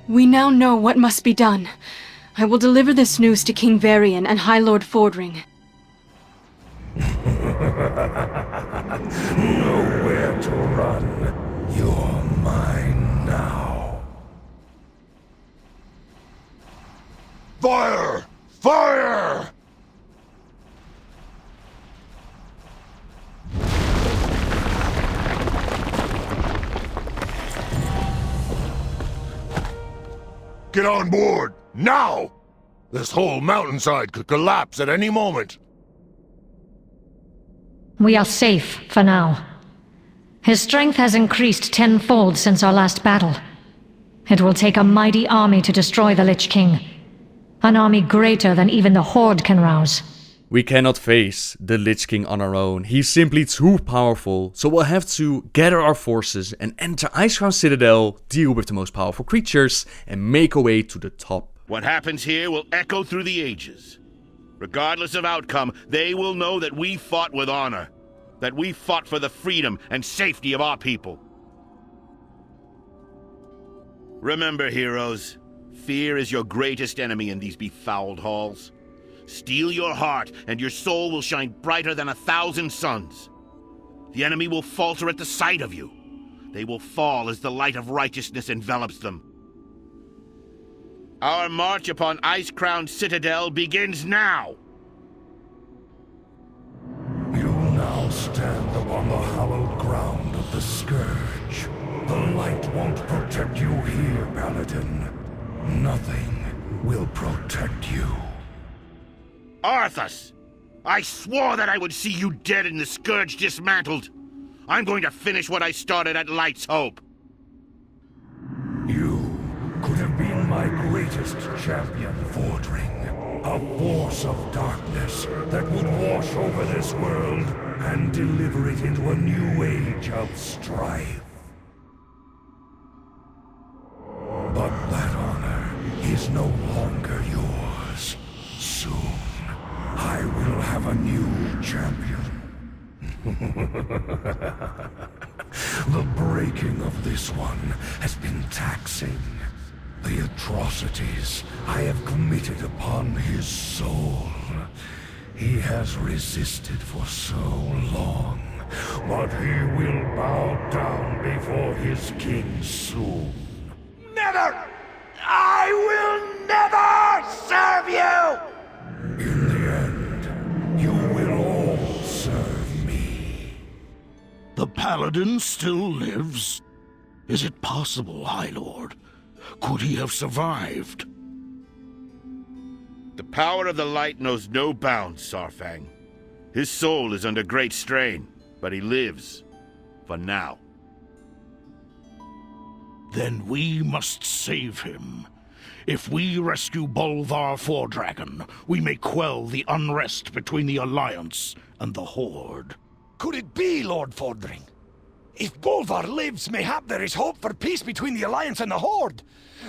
We now know what must be done. I will deliver this news to King Varian and High Lord Fordring. Nowhere to run. You're mine now. Fire! Fire! Get on board, now! This whole mountainside could collapse at any moment. We are safe for now. His strength has increased tenfold since our last battle. It will take a mighty army to destroy the Lich King. An army greater than even the Horde can rouse. We cannot face the Lich King on our own. He's simply too powerful, so we'll have to gather our forces and enter Icecrown Citadel, deal with the most powerful creatures, and make our way to the top. What happens here will echo through the ages. Regardless of outcome, they will know that we fought with honor. That we fought for the freedom and safety of our people. Remember, heroes, fear is your greatest enemy in these befouled halls. Steel your heart, and your soul will shine brighter than 1,000 suns. The enemy will falter at the sight of you. They will fall as the light of righteousness envelops them. Our march upon Icecrown Citadel begins now! You now stand upon the hallowed ground of the Scourge. The light won't protect you here, Paladin. Nothing will protect you. Arthas! I swore that I would see you dead and the Scourge dismantled. I'm going to finish what I started at Light's Hope. You could have been my greatest champion, Fordring. A force of darkness that would wash over this world and deliver it into a new age of strife. But that honor is no longer yours. Soon, I will have a new champion. The breaking of this one has been taxing. The atrocities I have committed upon his soul. He has resisted for so long, but he will bow down before his king soon. Never! I will never serve you! In the end, you will all serve me. The Paladin still lives? Is it possible, High Lord? Could he have survived? The power of the light knows no bounds, Sarfang. His soul is under great strain, but he lives. For now. Then we must save him. If we rescue Bolvar Fordragon, we may quell the unrest between the Alliance and the Horde. Could it be, Lord Fordring? If Bolvar lives, mayhap there is hope for peace between the Alliance and the Horde.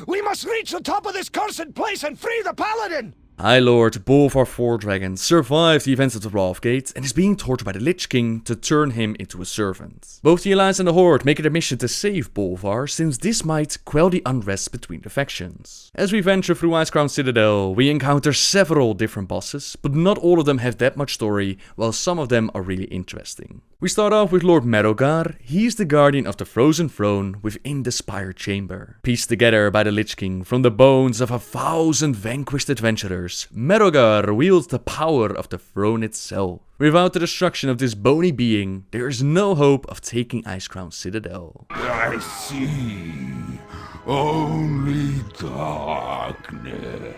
We must reach the top of this cursed place and free the Paladin! High Lord Bolvar Fordragon survived the events of the Wrathgate and is being tortured by the Lich King to turn him into a servant. Both the Alliance and the Horde make it a mission to save Bolvar, since this might quell the unrest between the factions. As we venture through Icecrown Citadel, we encounter several different bosses, but not all of them have that much story, while some of them are really interesting. We start off with Lord Merogar. He's the guardian of the frozen throne within the Spire Chamber. Pieced together by the Lich King from the bones of 1,000 vanquished adventurers, Merogar wields the power of the throne itself. Without the destruction of this bony being, there is no hope of taking Icecrown Citadel. I see. Only darkness.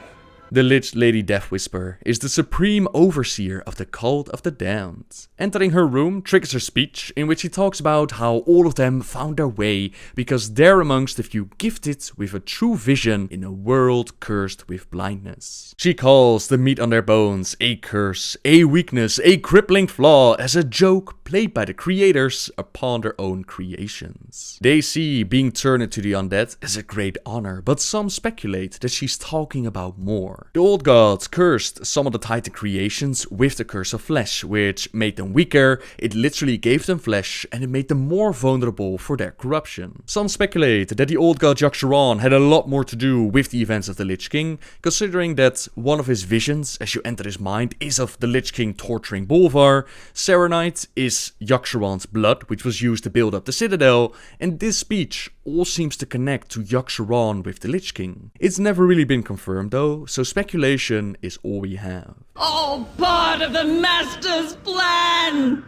The Lich Lady Deathwhisper is the supreme overseer of the Cult of the Damned. Entering her room triggers her speech, in which she talks about how all of them found their way because they're amongst the few gifted with a true vision in a world cursed with blindness. She calls the meat on their bones a curse, a weakness, a crippling flaw as a joke played by the creators upon their own creations. They see being turned into the undead as a great honor, but some speculate that she's talking about more. The old gods cursed some of the Titan creations with the curse of flesh, which made them weaker. It literally gave them flesh and it made them more vulnerable for their corruption. Some speculate that the old god Yogg-Saron had a lot more to do with the events of the Lich King, considering that one of his visions as you enter his mind is of the Lich King torturing Bolvar, Serenite is Yogg-Saron's blood, which was used to build up the Citadel, and this speech all seems to connect to Yogg-Saron with the Lich King. It's never really been confirmed though, so speculation is all we have. All part of the Master's plan!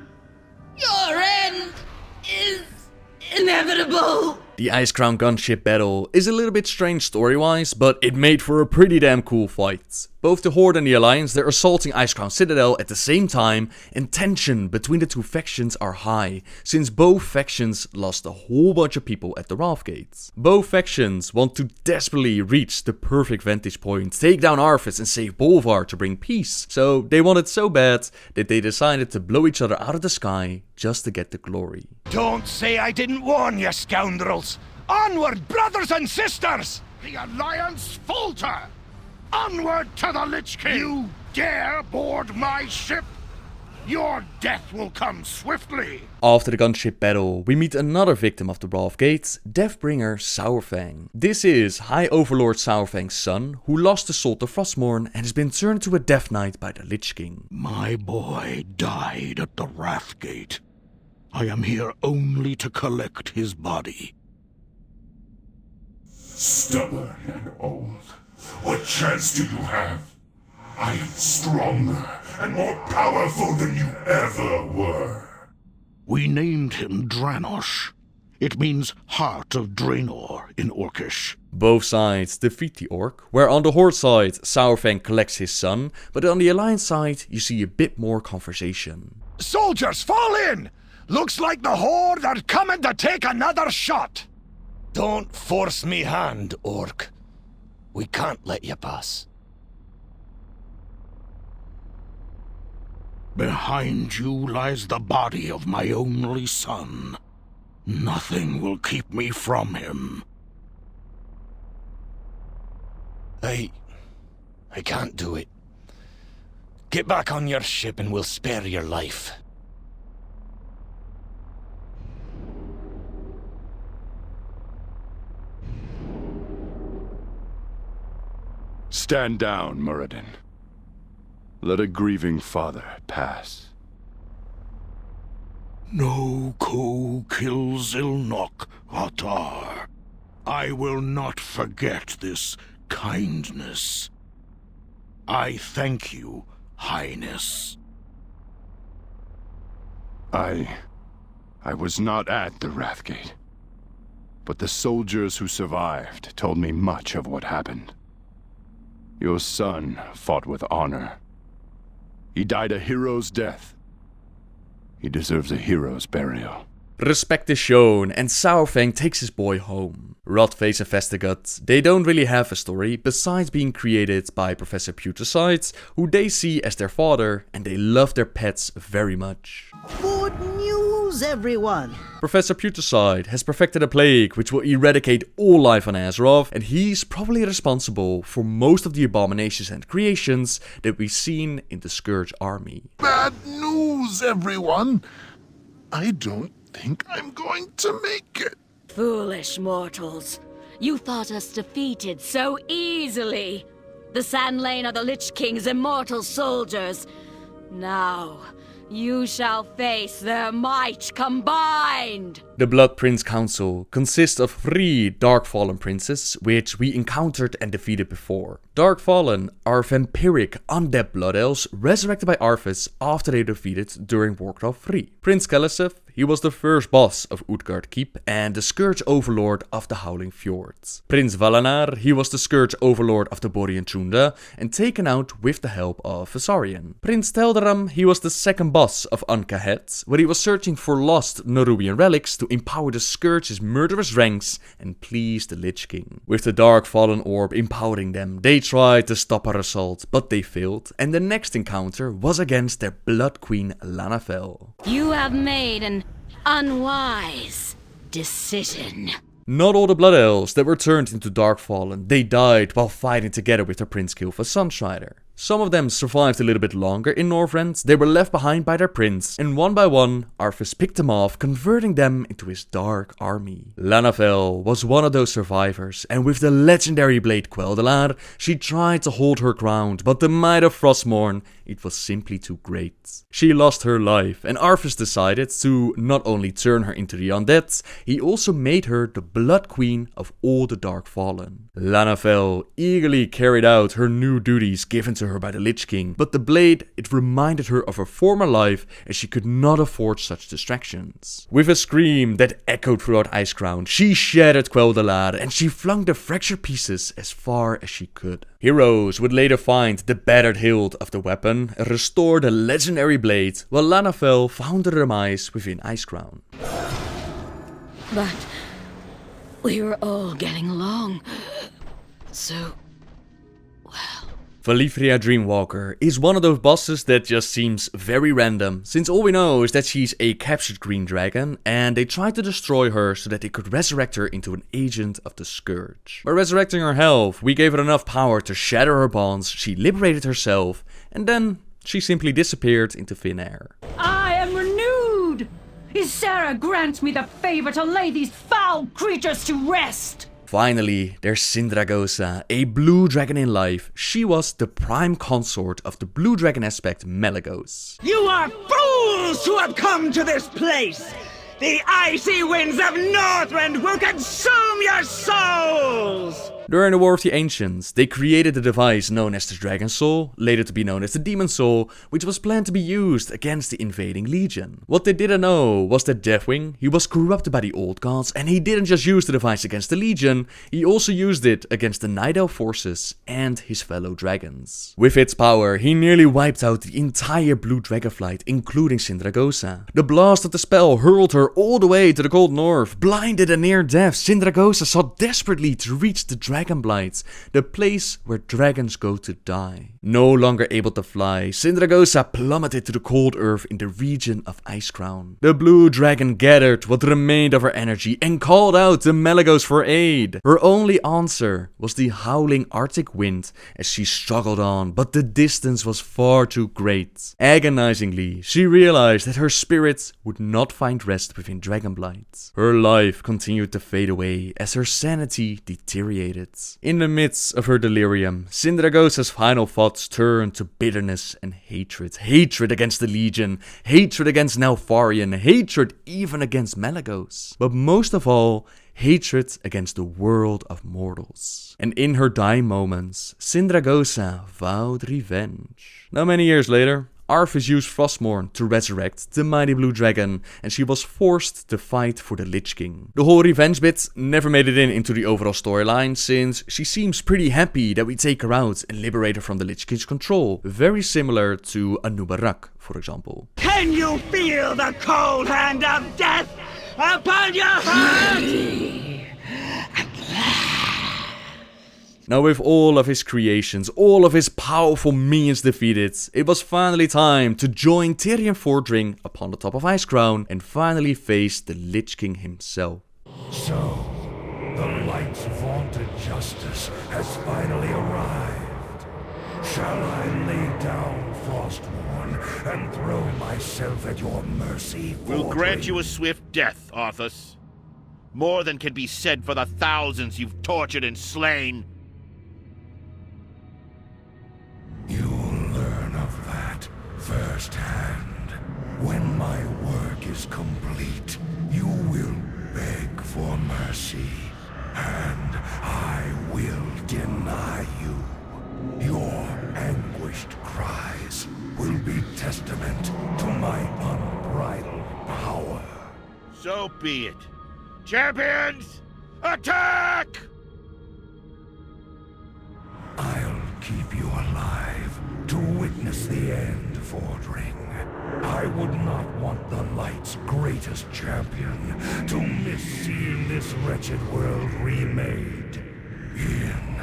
Your end is inevitable! The Icecrown gunship battle is a little bit strange story-wise, but it made for a pretty damn cool fight. Both the Horde and the Alliance, they're assaulting Icecrown Citadel at the same time, and tension between the two factions are high, since both factions lost a whole bunch of people at the Wrathgate. Both factions want to desperately reach the perfect vantage point, take down Arthas and save Bolvar to bring peace. So they want it so bad that they decided to blow each other out of the sky just to get the glory. Don't say I didn't warn you, scoundrels! Onward, brothers and sisters! The Alliance falter! Onward to the Lich King! You dare board my ship? Your death will come swiftly! After the gunship battle, we meet another victim of the Wrathgate, Deathbringer Saurfang. This is High Overlord Saurfang's son, who lost the soul to Frostmourne and has been turned to a Death Knight by the Lich King. My boy died at the Wrathgate. I am here only to collect his body. Stubborn and old, what chance do you have? I am stronger and more powerful than you ever were. We named him Dranosh. It means Heart of Draenor in Orcish. Both sides defeat the Orc, where on the Horde side, Saurfang collects his son, but on the Alliance side, you see a bit more conversation. Soldiers, fall in! Looks like the Horde are coming to take another shot! Don't force me hand, Orc. We can't let you pass. Behind you lies the body of my only son. Nothing will keep me from him. I can't do it. Get back on your ship and we'll spare your life. Stand down, Muradin. Let a grieving father pass. No Ko kills Ilnok, Atar. I will not forget this kindness. I thank you, Highness. I was not at the Wrathgate, but the soldiers who survived told me much of what happened. Your son fought with honor. He died a hero's death. He deserves a hero's burial. Respect is shown, and Saurfang takes his boy home. Rotface and Vestergut, they don't really have a story besides being created by Professor Putricide, who they see as their father, and they love their pets very much. Good news, everyone! Professor Putricide has perfected a plague which will eradicate all life on Azeroth, and he's probably responsible for most of the abominations and creations that we've seen in the Scourge army. Bad news, everyone! I don't think I'm going to make it. Foolish mortals. You thought us defeated so easily. The Sand Lane are the Lich King's immortal soldiers. Now, You shall face their might combined! The Blood Prince Council consists of 3 Dark-Fallen princes, which we encountered and defeated before. Dark-Fallen are vampiric undead blood elves resurrected by Arthas after they defeated during Warcraft 3. Prince Keleseth, he was the first boss of Utgard Keep and the Scourge Overlord of the Howling Fjords. Prince Valanar, he was the Scourge Overlord of the Borean Tundra and taken out with the help of Visarion. Prince Tel'Daram, he was the second boss of Ahn'kahet, where he was searching for lost Nerubian relics to empower the Scourge's murderous ranks and please the Lich King. With the Dark Fallen Orb empowering them, they tried to stop our assault, but they failed, and the next encounter was against their Blood Queen Lanafel. You have made an unwise decision. Not all the Blood Elves that were turned into Dark-Fallen, they died while fighting together with their Prince Kil'jaeden Sunstrider. Some of them survived a little bit longer in Northrend, they were left behind by their prince, and one by one, Arthas picked them off, converting them into his dark army. Lanafel was one of those survivors, and with the legendary blade Quel'Dalar, she tried to hold her ground, but the might of Frostmourne, it was simply too great. She lost her life, and Arthas decided to not only turn her into the undead, he also made her the Blood Queen of all the Dark Fallen. Lanafel eagerly carried out her new duties given to her by the Lich King, but the blade, it reminded her of her former life and she could not afford such distractions. With a scream that echoed throughout Icecrown, she shattered Quel'Dalar and she flung the fractured pieces as far as she could. Heroes would later find the battered hilt of the weapon and restore the legendary blade, while Lanafel found the demise within Icecrown. But we were all getting along. So Valeria Dreamwalker is one of those bosses that just seems very random, since all we know is that she's a captured green dragon and they tried to destroy her so that they could resurrect her into an agent of the Scourge. By resurrecting her health, we gave her enough power to shatter her bonds, she liberated herself, and then she simply disappeared into thin air. I am renewed! Ysera grants me the favor to lay these foul creatures to rest! Finally, there's Sindragosa, a blue dragon in life. She was the prime consort of the blue dragon aspect Malygos. You are fools to have come to this place! The icy winds of Northrend will consume your souls! During the War of the Ancients, they created a device known as the Dragon Soul, later to be known as the Demon Soul, which was planned to be used against the invading Legion. What they didn't know was that Deathwing, he was corrupted by the Old Gods, and he didn't just use the device against the Legion, he also used it against the Night Elf forces and his fellow dragons. With its power, he nearly wiped out the entire Blue Dragonflight, including Sindragosa. The blast of the spell hurled her all the way to the Cold North. Blinded and near death, Sindragosa sought desperately to reach the Dragonblight, the place where dragons go to die. No longer able to fly, Sindragosa plummeted to the cold earth in the region of Icecrown. The blue dragon gathered what remained of her energy and called out to Malygos for aid. Her only answer was the howling Arctic wind as she struggled on, but the distance was far too great. Agonizingly, she realized that her spirit would not find rest within Dragonblight. Her life continued to fade away as her sanity deteriorated. In the midst of her delirium, Sindragosa's final thoughts turned to bitterness and hatred. Hatred against the Legion, hatred against Neltharion, hatred even against Malygos. But most of all, hatred against the world of mortals. And in her dying moments, Sindragosa vowed revenge. Now many years later, Arthas used Frostmourne to resurrect the mighty blue dragon, and she was forced to fight for the Lich King. The whole revenge bit never made it into the overall storyline, since she seems pretty happy that we take her out and liberate her from the Lich King's control. Very similar to Anubarak, for example. Can you feel the cold hand of death upon your heart? Now with all of his creations, all of his powerful minions defeated, it was finally time to join Tirion Fordring upon the top of Icecrown and finally face the Lich King himself. So, the light's vaunted justice has finally arrived. Shall I lay down Frostmourne and throw myself at your mercy? We'll grant you a swift death, Arthas. More than can be said for the thousands you've tortured and slain. You'll learn of that firsthand. is complete, you will beg for mercy, and I will deny you. Your anguished cries will be testament to my unbridled power. So be it. Champions, attack! I'll keep you alive to witness the end, Fordring. I would not want the Light's greatest champion to miss seeing this wretched world remade in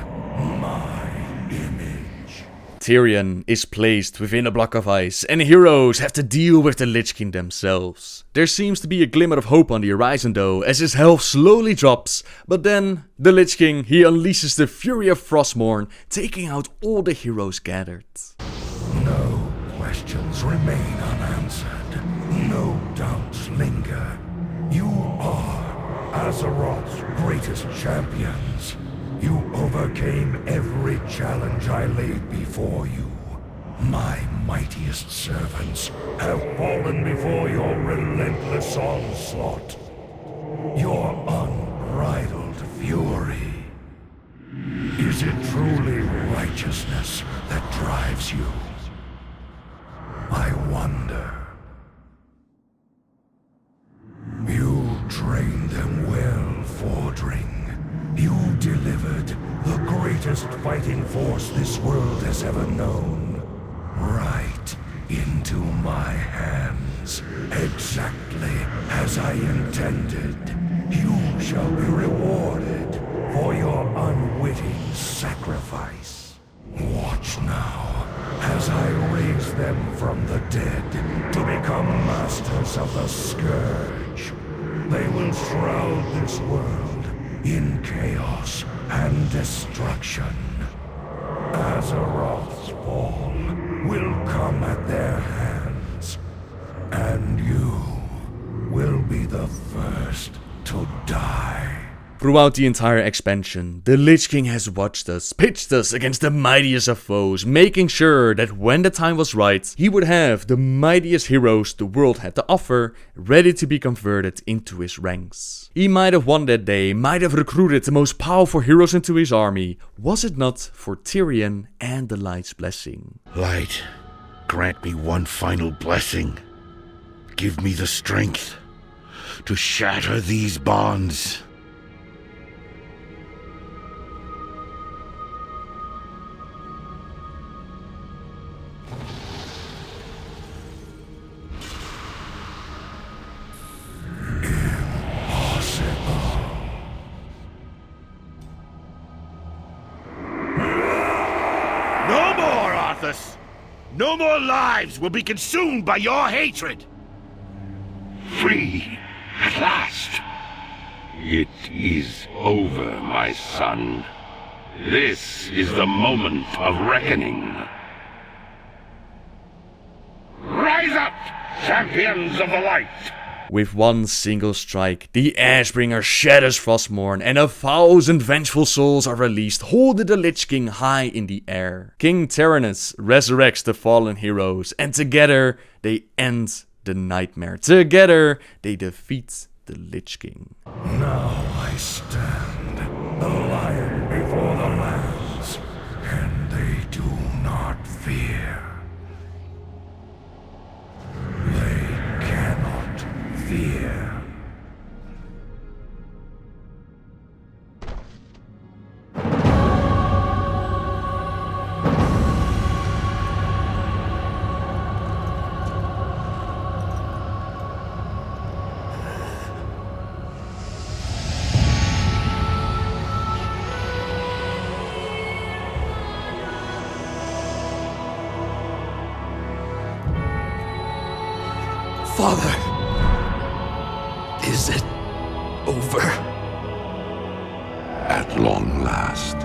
my image. Tyrion is placed within a block of ice, and heroes have to deal with the Lich King themselves. There seems to be a glimmer of hope on the horizon though, as his health slowly drops, but then the Lich King, he unleashes the fury of Frostmourne, taking out all the heroes gathered. No questions remain unanswered. No doubts linger. You are Azeroth's greatest champions. You overcame every challenge I laid before you. My mightiest servants have fallen before your relentless onslaught. Your unbridled fury. Is it truly righteousness that drives you? I wonder. You trained them well, Fordring. You delivered the greatest fighting force this world has ever known. Right into my hands, exactly as I intended. You shall be rewarded for your unwitting sacrifice. Watch now, as I raise them from the dead to become masters of the Scourge. They will shroud this world in chaos and destruction. Azeroth's fall will come at their hands, and you will be the first to die. Throughout the entire expansion, the Lich King has watched us, pitched us against the mightiest of foes, making sure that when the time was right, he would have the mightiest heroes the world had to offer, ready to be converted into his ranks. He might have won that day, might have recruited the most powerful heroes into his army, was it not for Tyrion and the Light's blessing. Light, grant me one final blessing. Give me the strength to shatter these bonds. No more, Arthas! No more lives will be consumed by your hatred! Free, at last. It is over, my son. This is the moment of reckoning. Rise up, champions of the light! With one single strike, the Ashbringer shatters Frostmourne and 1,000 vengeful souls are released, holding the Lich King high in the air. King Tyrannus resurrects the fallen heroes, and together they end the nightmare. Together they defeat the Lich King. Now I stand, the lion before the lambs, and they do not fear. They cannot fear. Father, is it over? At long last.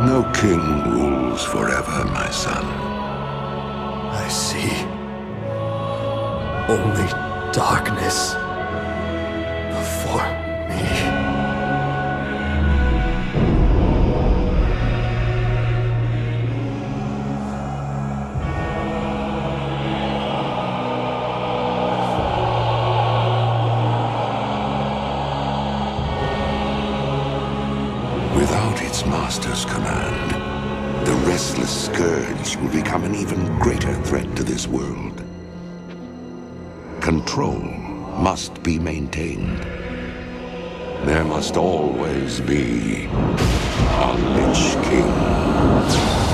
No king rules forever, my son. I see. Only darkness before me. Without its master's command, the restless scourge will become an even greater threat to this world. Control must be maintained. There must always be a Lich King.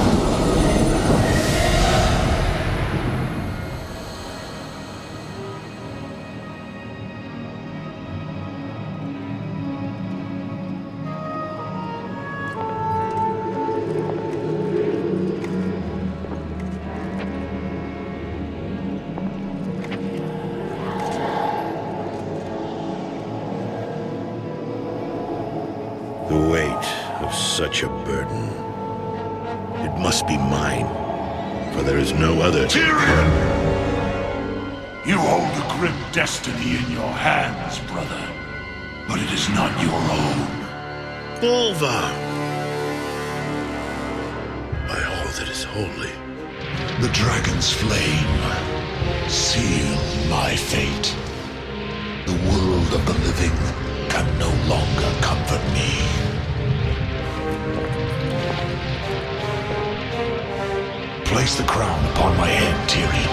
The weight of such a burden. It must be mine, for there is no other. Tyrion! You hold a grim destiny in your hands, brother. But it is not your own. Bolvar! By all that is holy. The dragon's flame sealed my fate. The world of the living can no longer comfort me. Place the crown upon my head, Tyrion.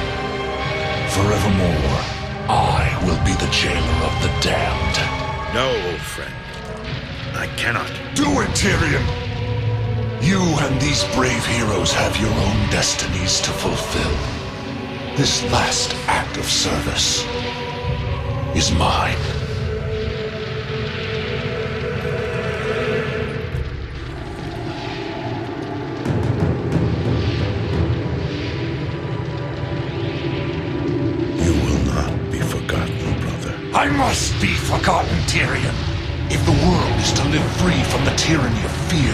Forevermore, I will be the jailer of the damned. No, old friend. I cannot. Do it, Tyrion! You and these brave heroes have your own destinies to fulfill. This last act of service is mine. I must be forgotten, Tyrion. If the world is to live free from the tyranny of fear,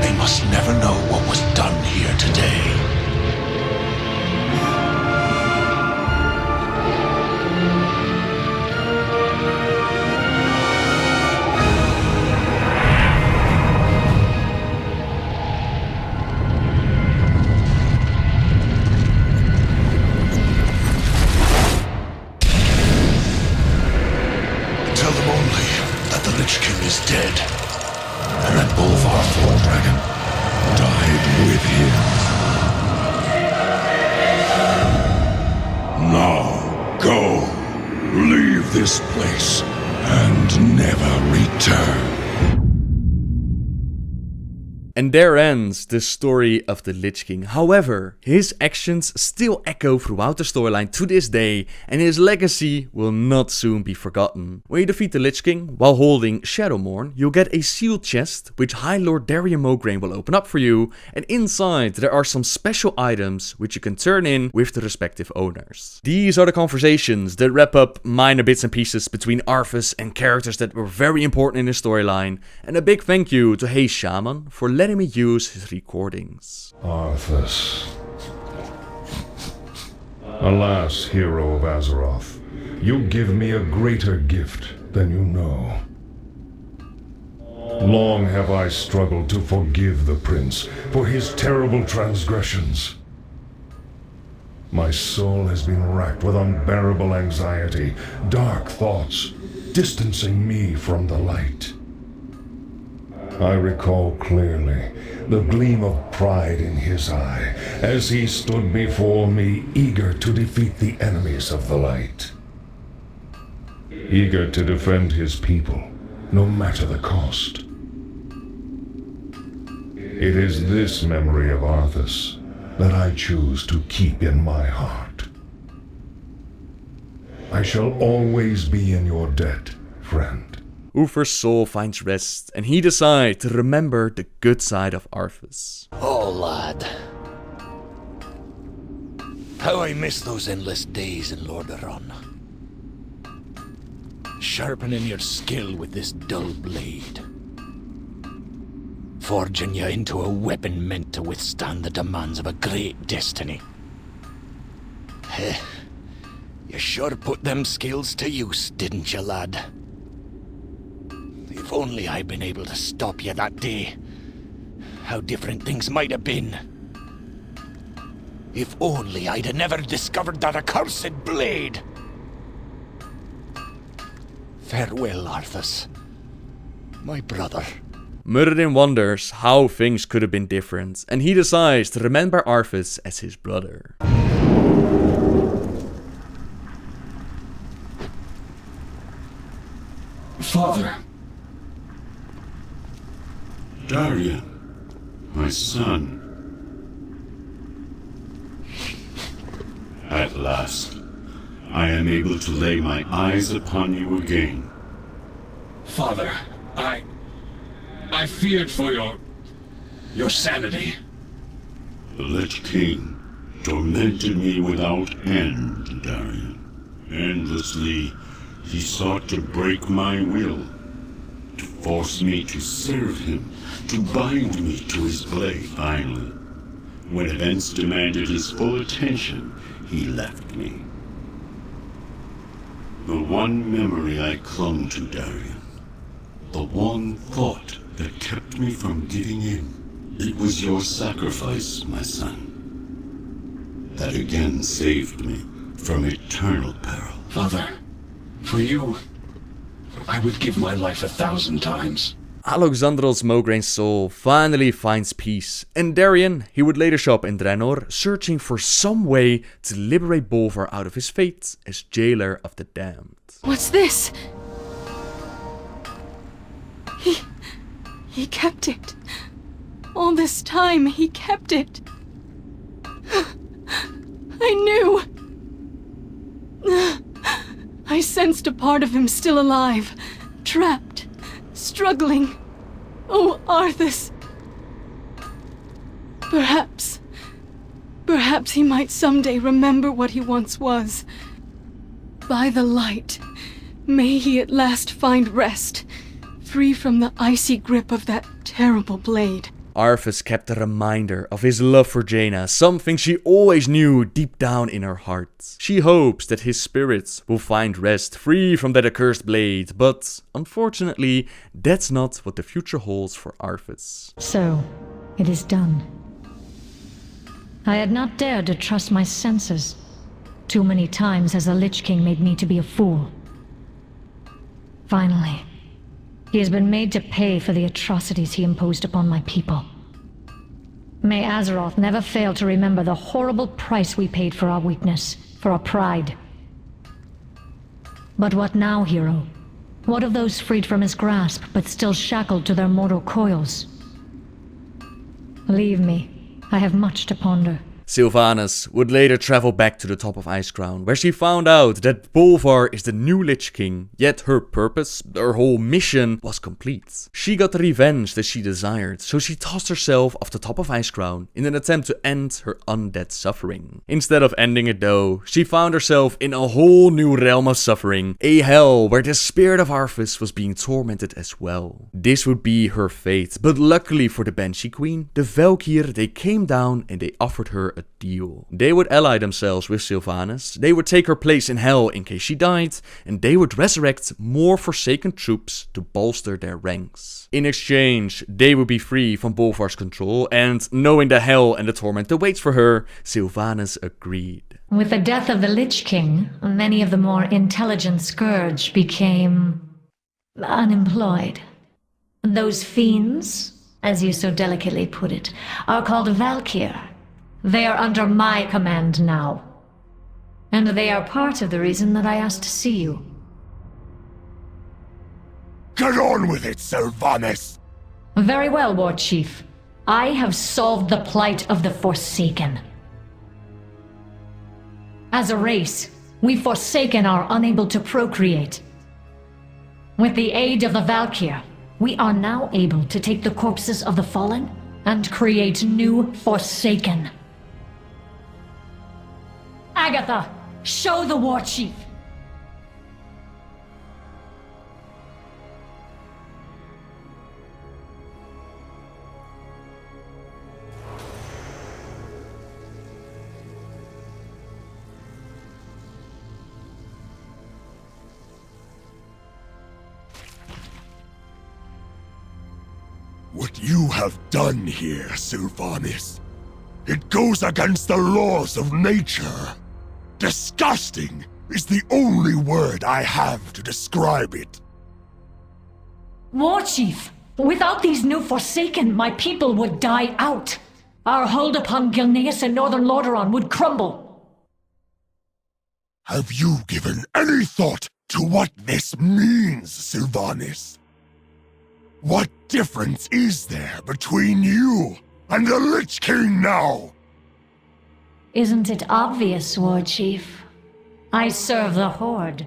they must never know what was done here today. Tell them only that the Lich King is dead, and that Bolvar Dragon died with him. Now, go. Leave this place, and never return. And there ends the story of the Lich King. However, his actions still echo throughout the storyline to this day, and his legacy will not soon be forgotten. When you defeat the Lich King while holding Shadowmourne, you'll get a sealed chest, which High Lord Darian Mograine will open up for you, and inside there are some special items which you can turn in with the respective owners. These are the conversations that wrap up minor bits and pieces between Arthas and characters that were very important in the storyline, and a big thank you to Hey Shaman for letting me use his recordings. Arthas. Alas, hero of Azeroth, you give me a greater gift than you know. Long have I struggled to forgive the prince for his terrible transgressions. My soul has been racked with unbearable anxiety, dark thoughts, distancing me from the light. I recall clearly the gleam of pride in his eye as he stood before me, eager to defeat the enemies of the light. Eager to defend his people, no matter the cost. It is this memory of Arthas that I choose to keep in my heart. I shall always be in your debt, friend. Uther's soul finds rest, and he decides to remember the good side of Arthas. Oh, lad. How I miss those endless days in Lordaeron. Sharpening your skill with this dull blade. Forging you into a weapon meant to withstand the demands of a great destiny. Heh. You sure put them skills to use, didn't you, lad? If only I'd been able to stop you that day, how different things might have been. If only I'd have never discovered that accursed blade. Farewell, Arthas, my brother. Muradin wonders how things could have been different, and he decides to remember Arthas as his brother. Father. Darian, my son. At last, I am able to lay my eyes upon you again. Father, I feared for your sanity. The Lich King tormented me without end, Darian. Endlessly, he sought to break my will, to force me to serve him, to bind me to his blade. Finally, when events demanded his full attention, he left me. The one memory I clung to, Darian, the one thought that kept me from giving in, it was your sacrifice, my son, that again saved me from eternal peril. Father, for you, I would give my life 1,000 times. Alexandros Mograine's soul finally finds peace, and Darian, he would later show up in Draenor, searching for some way to liberate Bolvar out of his fate as jailer of the damned. What's this? He kept it. All this time, he kept it. I knew. I sensed a part of him still alive, trapped, struggling. Oh, Arthas. Perhaps he might someday remember what he once was. By the light, may he at last find rest, free from the icy grip of that terrible blade. Arthas kept a reminder of his love for Jaina, something she always knew deep down in her heart. She hopes that his spirit will find rest free from that accursed blade, but unfortunately, that's not what the future holds for Arthas. So, it is done. I had not dared to trust my senses. Too many times has the Lich King made me to be a fool. Finally, he has been made to pay for the atrocities he imposed upon my people. May Azeroth never fail to remember the horrible price we paid for our weakness, for our pride. But what now, hero? What of those freed from his grasp, but still shackled to their mortal coils? Leave me. I have much to ponder. Sylvanas would later travel back to the top of Icecrown, where she found out that Bolvar is the new Lich King, yet her purpose, her whole mission, was complete. She got the revenge that she desired, so she tossed herself off the top of Icecrown in an attempt to end her undead suffering. Instead of ending it though, she found herself in a whole new realm of suffering, a hell where the spirit of Arthas was being tormented as well. This would be her fate, but luckily for the Banshee Queen, the Valkyr, they came down and they offered her a deal. They would ally themselves with Sylvanas, they would take her place in hell in case she died, and they would resurrect more Forsaken troops to bolster their ranks. In exchange, they would be free from Bolvar's control, and knowing the hell and the torment that waits for her, Sylvanas agreed. With the death of the Lich King, many of the more intelligent Scourge became unemployed. Those fiends, as you so delicately put it, are called Valkyr. They are under my command now. And they are part of the reason that I asked to see you. Get on with it, Sylvanas! Very well, War Chief. I have solved the plight of the Forsaken. As a race, we Forsaken are unable to procreate. With the aid of the Valkyr, we are now able to take the corpses of the fallen and create new Forsaken. Agatha, show the War Chief! What you have done here, Sylvanas, it goes against the laws of nature. Disgusting is the only word I have to describe it. War Chief, Without these new Forsaken, my people would die out. Our hold upon Gilneas and Northern Lordaeron would crumble. Have you given any thought to what this means, Sylvanas? What difference is there between you and the Lich King now? Isn't it obvious, War Chief? I serve the Horde.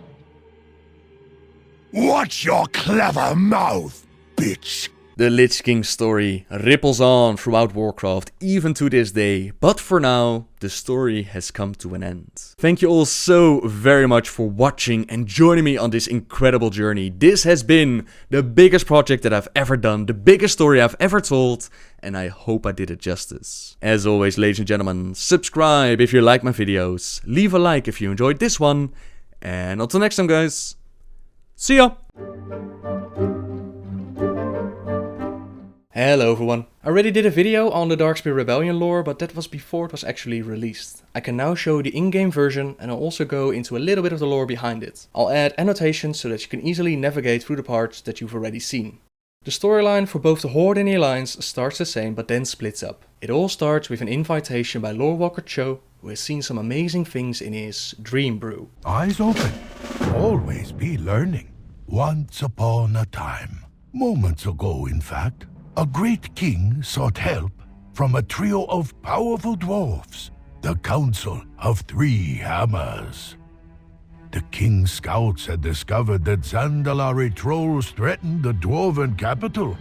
Watch your clever mouth, bitch! The Lich King story ripples on throughout Warcraft, even to this day, but for now, the story has come to an end. Thank you all so very much for watching and joining me on this incredible journey. This has been the biggest project that I've ever done, the biggest story I've ever told, and I hope I did it justice. As always, ladies and gentlemen, subscribe if you like my videos, leave a like if you enjoyed this one, and until next time guys, see ya! Hello everyone. I already did a video on the Darkspear Rebellion lore, but that was before it was actually released. I can now show the in-game version and I'll also go into a little bit of the lore behind it. I'll add annotations so that you can easily navigate through the parts that you've already seen. The storyline for both the Horde and the Alliance starts the same but then splits up. It all starts with an invitation by Lore Walker Cho, who has seen some amazing things in his Dream Brew. Eyes open. Always be learning. Once upon a time. Moments ago, in fact. A great king sought help from a trio of powerful dwarves, the Council of Three Hammers. The king's scouts had discovered that Zandalari trolls threatened the dwarven capital.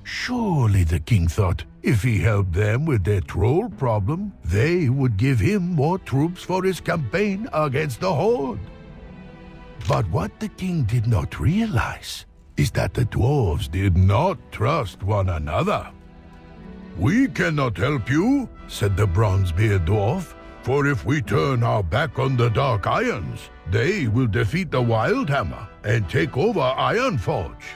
Surely, the king thought, if he helped them with their troll problem, they would give him more troops for his campaign against the Horde. But what the king did not realize is that the dwarves did not trust one another. "We cannot help you," said the Bronzebeard dwarf, "for if we turn our back on the Dark Irons, they will defeat the Wildhammer and take over Ironforge."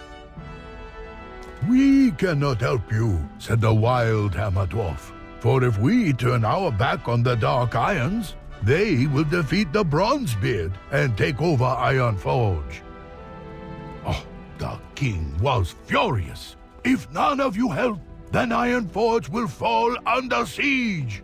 "We cannot help you," said the Wildhammer dwarf, "for if we turn our back on the Dark Irons, they will defeat the Bronzebeard and take over Ironforge." Oh, the king was furious. "If none of you help, then Ironforge will fall under siege."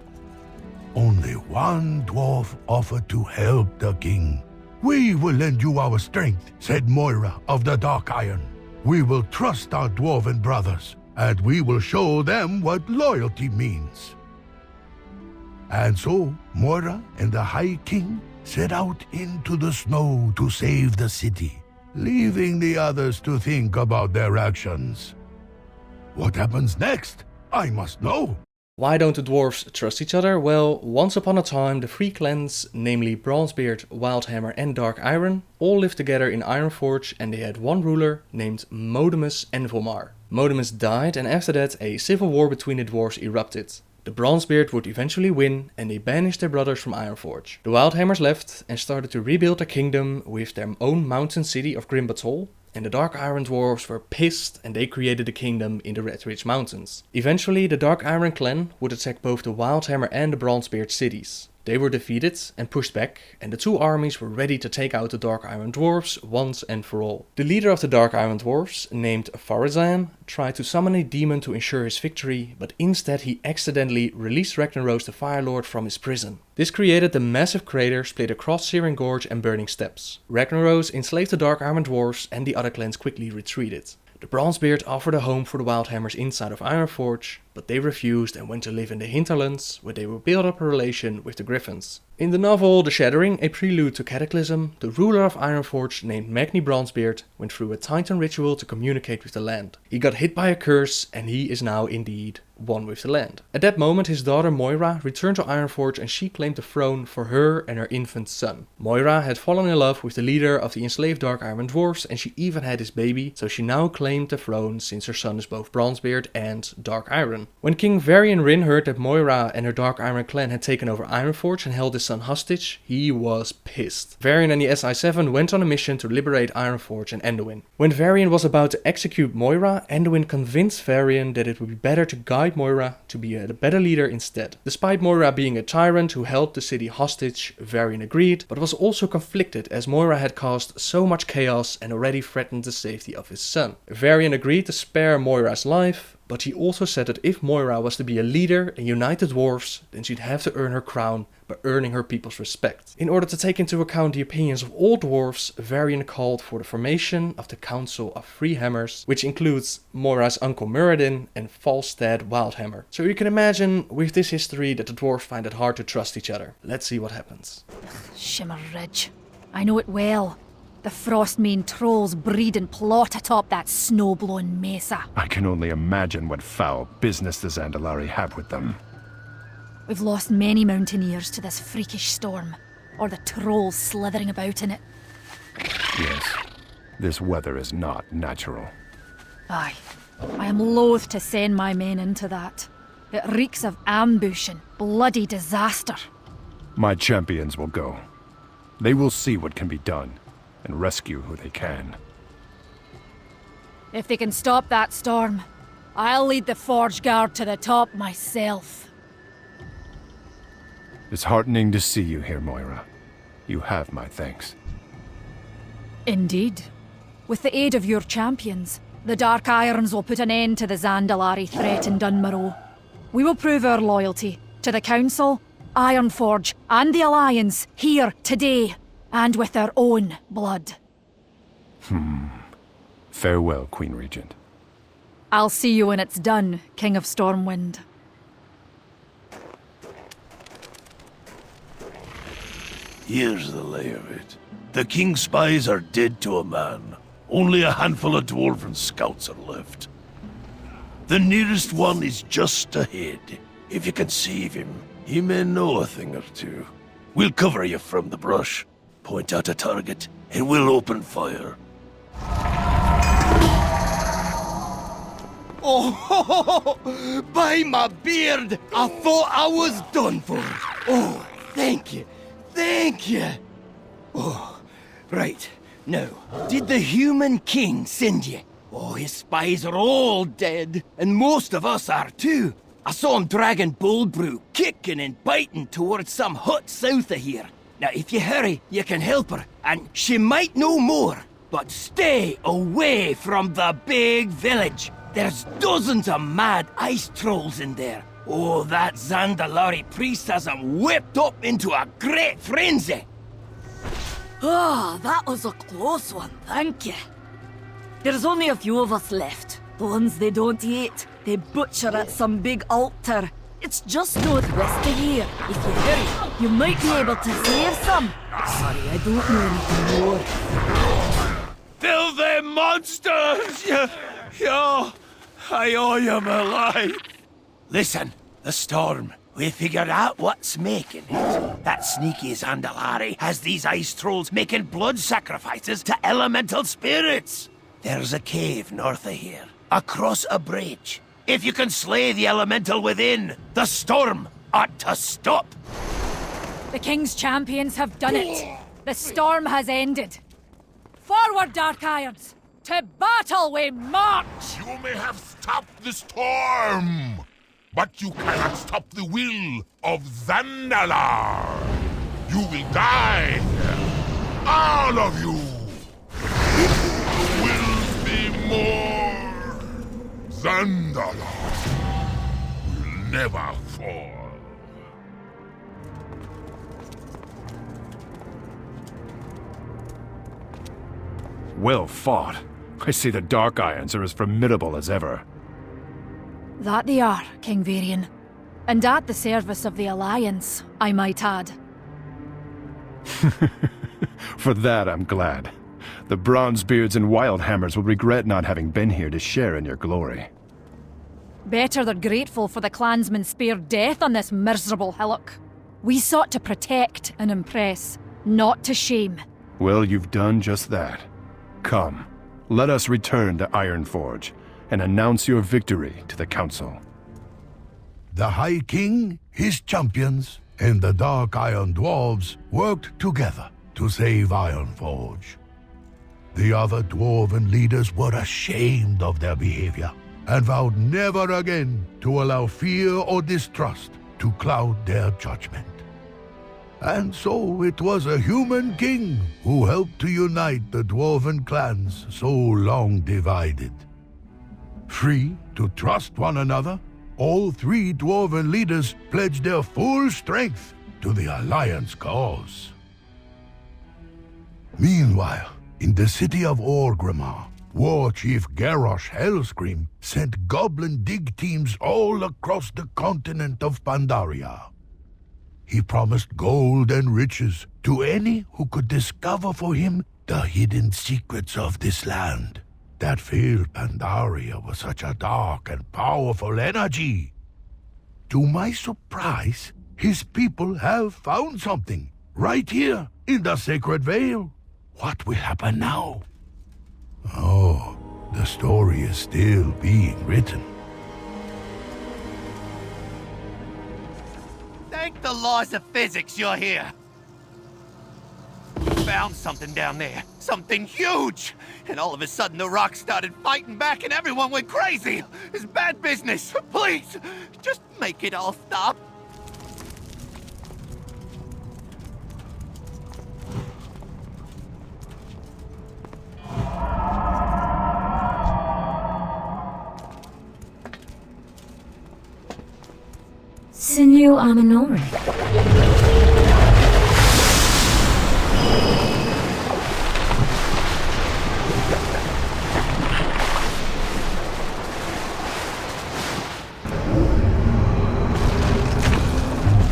Only one dwarf offered to help the king. "We will lend you our strength," said Moira of the Dark Iron. "We will trust our dwarven brothers, and we will show them what loyalty means." And so, Moira and the High King set out into the snow to save the city, leaving the others to think about their actions. What happens next? I must know. Why don't the dwarves trust each other? Well, once upon a time the three clans, namely Bronzebeard, Wildhammer and Dark Iron, all lived together in Ironforge and they had one ruler named Modemus Envolmar. Modemus died and after that a civil war between the dwarves erupted. The Bronzebeard would eventually win and they banished their brothers from Ironforge. The Wildhammers left and started to rebuild their kingdom with their own mountain city of Grimbatol, and the Dark Iron dwarves were pissed and they created a kingdom in the Red Ridge Mountains. Eventually the Dark Iron clan would attack both the Wildhammer and the Bronzebeard cities. They were defeated and pushed back, and the two armies were ready to take out the Dark Iron dwarves once and for all. The leader of the Dark Iron dwarves, named Pharazan, tried to summon a demon to ensure his victory, but instead he accidentally released Ragnaros the Fire Lord from his prison. This created the massive crater split across Searing Gorge and Burning Steppes. Ragnaros enslaved the Dark Iron dwarves and the other clans quickly retreated. The Bronzebeard offered a home for the Wildhammers inside of Ironforge, but they refused and went to live in the hinterlands, where they would build up a relation with the Griffins. In the novel The Shattering, a prelude to Cataclysm, the ruler of Ironforge named Magni Bronzebeard went through a Titan ritual to communicate with the land. He got hit by a curse and he is now indeed one with the land. At that moment his daughter Moira returned to Ironforge and she claimed the throne for her and her infant son. Moira had fallen in love with the leader of the enslaved Dark Iron dwarves and she even had his baby, so she now claimed the throne since her son is both Bronzebeard and Dark Iron. son. When King Varian Rin heard that Moira and her Dark Iron clan had taken over Ironforge and held his son hostage, he was pissed. Varian and the SI-7 went on a mission to liberate Ironforge and Anduin. When Varian was about to execute Moira, Anduin convinced Varian that it would be better to guide Moira to be a better leader instead. Despite Moira being a tyrant who held the city hostage, Varian agreed, but was also conflicted as Moira had caused so much chaos and already threatened the safety of his son. Varian agreed to spare Moira's life, but he also said that if Moira was to be a leader and unite the dwarves, then she'd have to earn her crown by earning her people's respect. In order to take into account the opinions of all dwarves, Varian called for the formation of the Council of Three Hammers, which includes Moira's uncle Muradin and Falstad Wildhammer. So you can imagine with this history that the dwarves find it hard to trust each other. Let's see what happens. Shimmer Ridge. I know it well. The Frostmane trolls breed and plot atop that snow-blown mesa. I can only imagine what foul business the Zandalari have with them. We've lost many mountaineers to this freakish storm, or the trolls slithering about in it. Yes, this weather is not natural. Aye, I am loath to send my men into that. It reeks of ambush and bloody disaster. My champions will go. They will see what can be done, and rescue who they can. If they can stop that storm, I'll lead the Forge Guard to the top myself. It's heartening to see you here, Moira. You have my thanks. Indeed. With the aid of your champions, the Dark Irons will put an end to the Zandalari threat in Dunmarrow. We will prove our loyalty to the Council, Ironforge, and the Alliance here today, and with our own blood. Farewell, Queen Regent. I'll see you when it's done, King of Stormwind. Here's the lay of it. The King's spies are dead to a man. Only a handful of dwarven scouts are left. The nearest one is just ahead. If you can save him, he may know a thing or two. We'll cover you from the brush. Point out a target, and we'll open fire. Oh, by my beard, I thought I was done for. Oh, thank you. Thank you. Oh, right. Now, did the human king send you? Oh, his spies are all dead, and most of us are too. I saw him dragging Boldbrew, kicking and biting towards some hut south of here. Now, if you hurry, you can help her, and she might know more. But stay away from the big village. There's dozens of mad ice trolls in there. Oh, that Zandalari priest has them whipped up into a great frenzy. Ah, that was a close one, thank you. There's only a few of us left. The ones they don't eat. They butcher at some big altar. It's just northwest of here. If you hurry, you might be able to save some. Sorry, I don't know anything more. Filthy monsters! I owe you my life. Listen, the storm. We figured out what's making it. That sneaky Zandalari has these ice trolls making blood sacrifices to elemental spirits. There's a cave north of here, across a bridge. If you can slay the elemental within, the storm ought to stop. The King's champions have done it. The storm has ended. Forward, Dark Irons! To battle we march! You may have stopped the storm, but you cannot stop the will of Zandalar. You will die, all of you. There will be more. Zandalar will never fall. Well fought. I see the Dark Irons are as formidable as ever. That they are, King Varian. And at the service of the Alliance, I might add. For that, I'm glad. The Bronzebeards and Wildhammers will regret not having been here to share in your glory. Better they're grateful for the clansmen spared death on this miserable hillock. We sought to protect and impress, not to shame. Well, you've done just that. Come, let us return to Ironforge and announce your victory to the Council. The High King, his champions, and the Dark Iron Dwarves worked together to save Ironforge. The other dwarven leaders were ashamed of their behavior and vowed never again to allow fear or distrust to cloud their judgment. And so it was a human king who helped to unite the dwarven clans so long divided. Free to trust one another, all three dwarven leaders pledged their full strength to the Alliance cause. Meanwhile, in the city of Orgrimmar, War Chief Garrosh Hellscream sent goblin dig teams all across the continent of Pandaria. He promised gold and riches to any who could discover for him the hidden secrets of this land. That failed Pandaria was such a dark and powerful energy. To my surprise, his people have found something, right here in the Sacred Vale. What will happen now? Oh, the story is still being written. Thank the laws of physics you're here. We found something down there. Something huge. And all of a sudden the rocks started fighting back and everyone went crazy. It's bad business. Please, just make it all stop. Signor Amanori.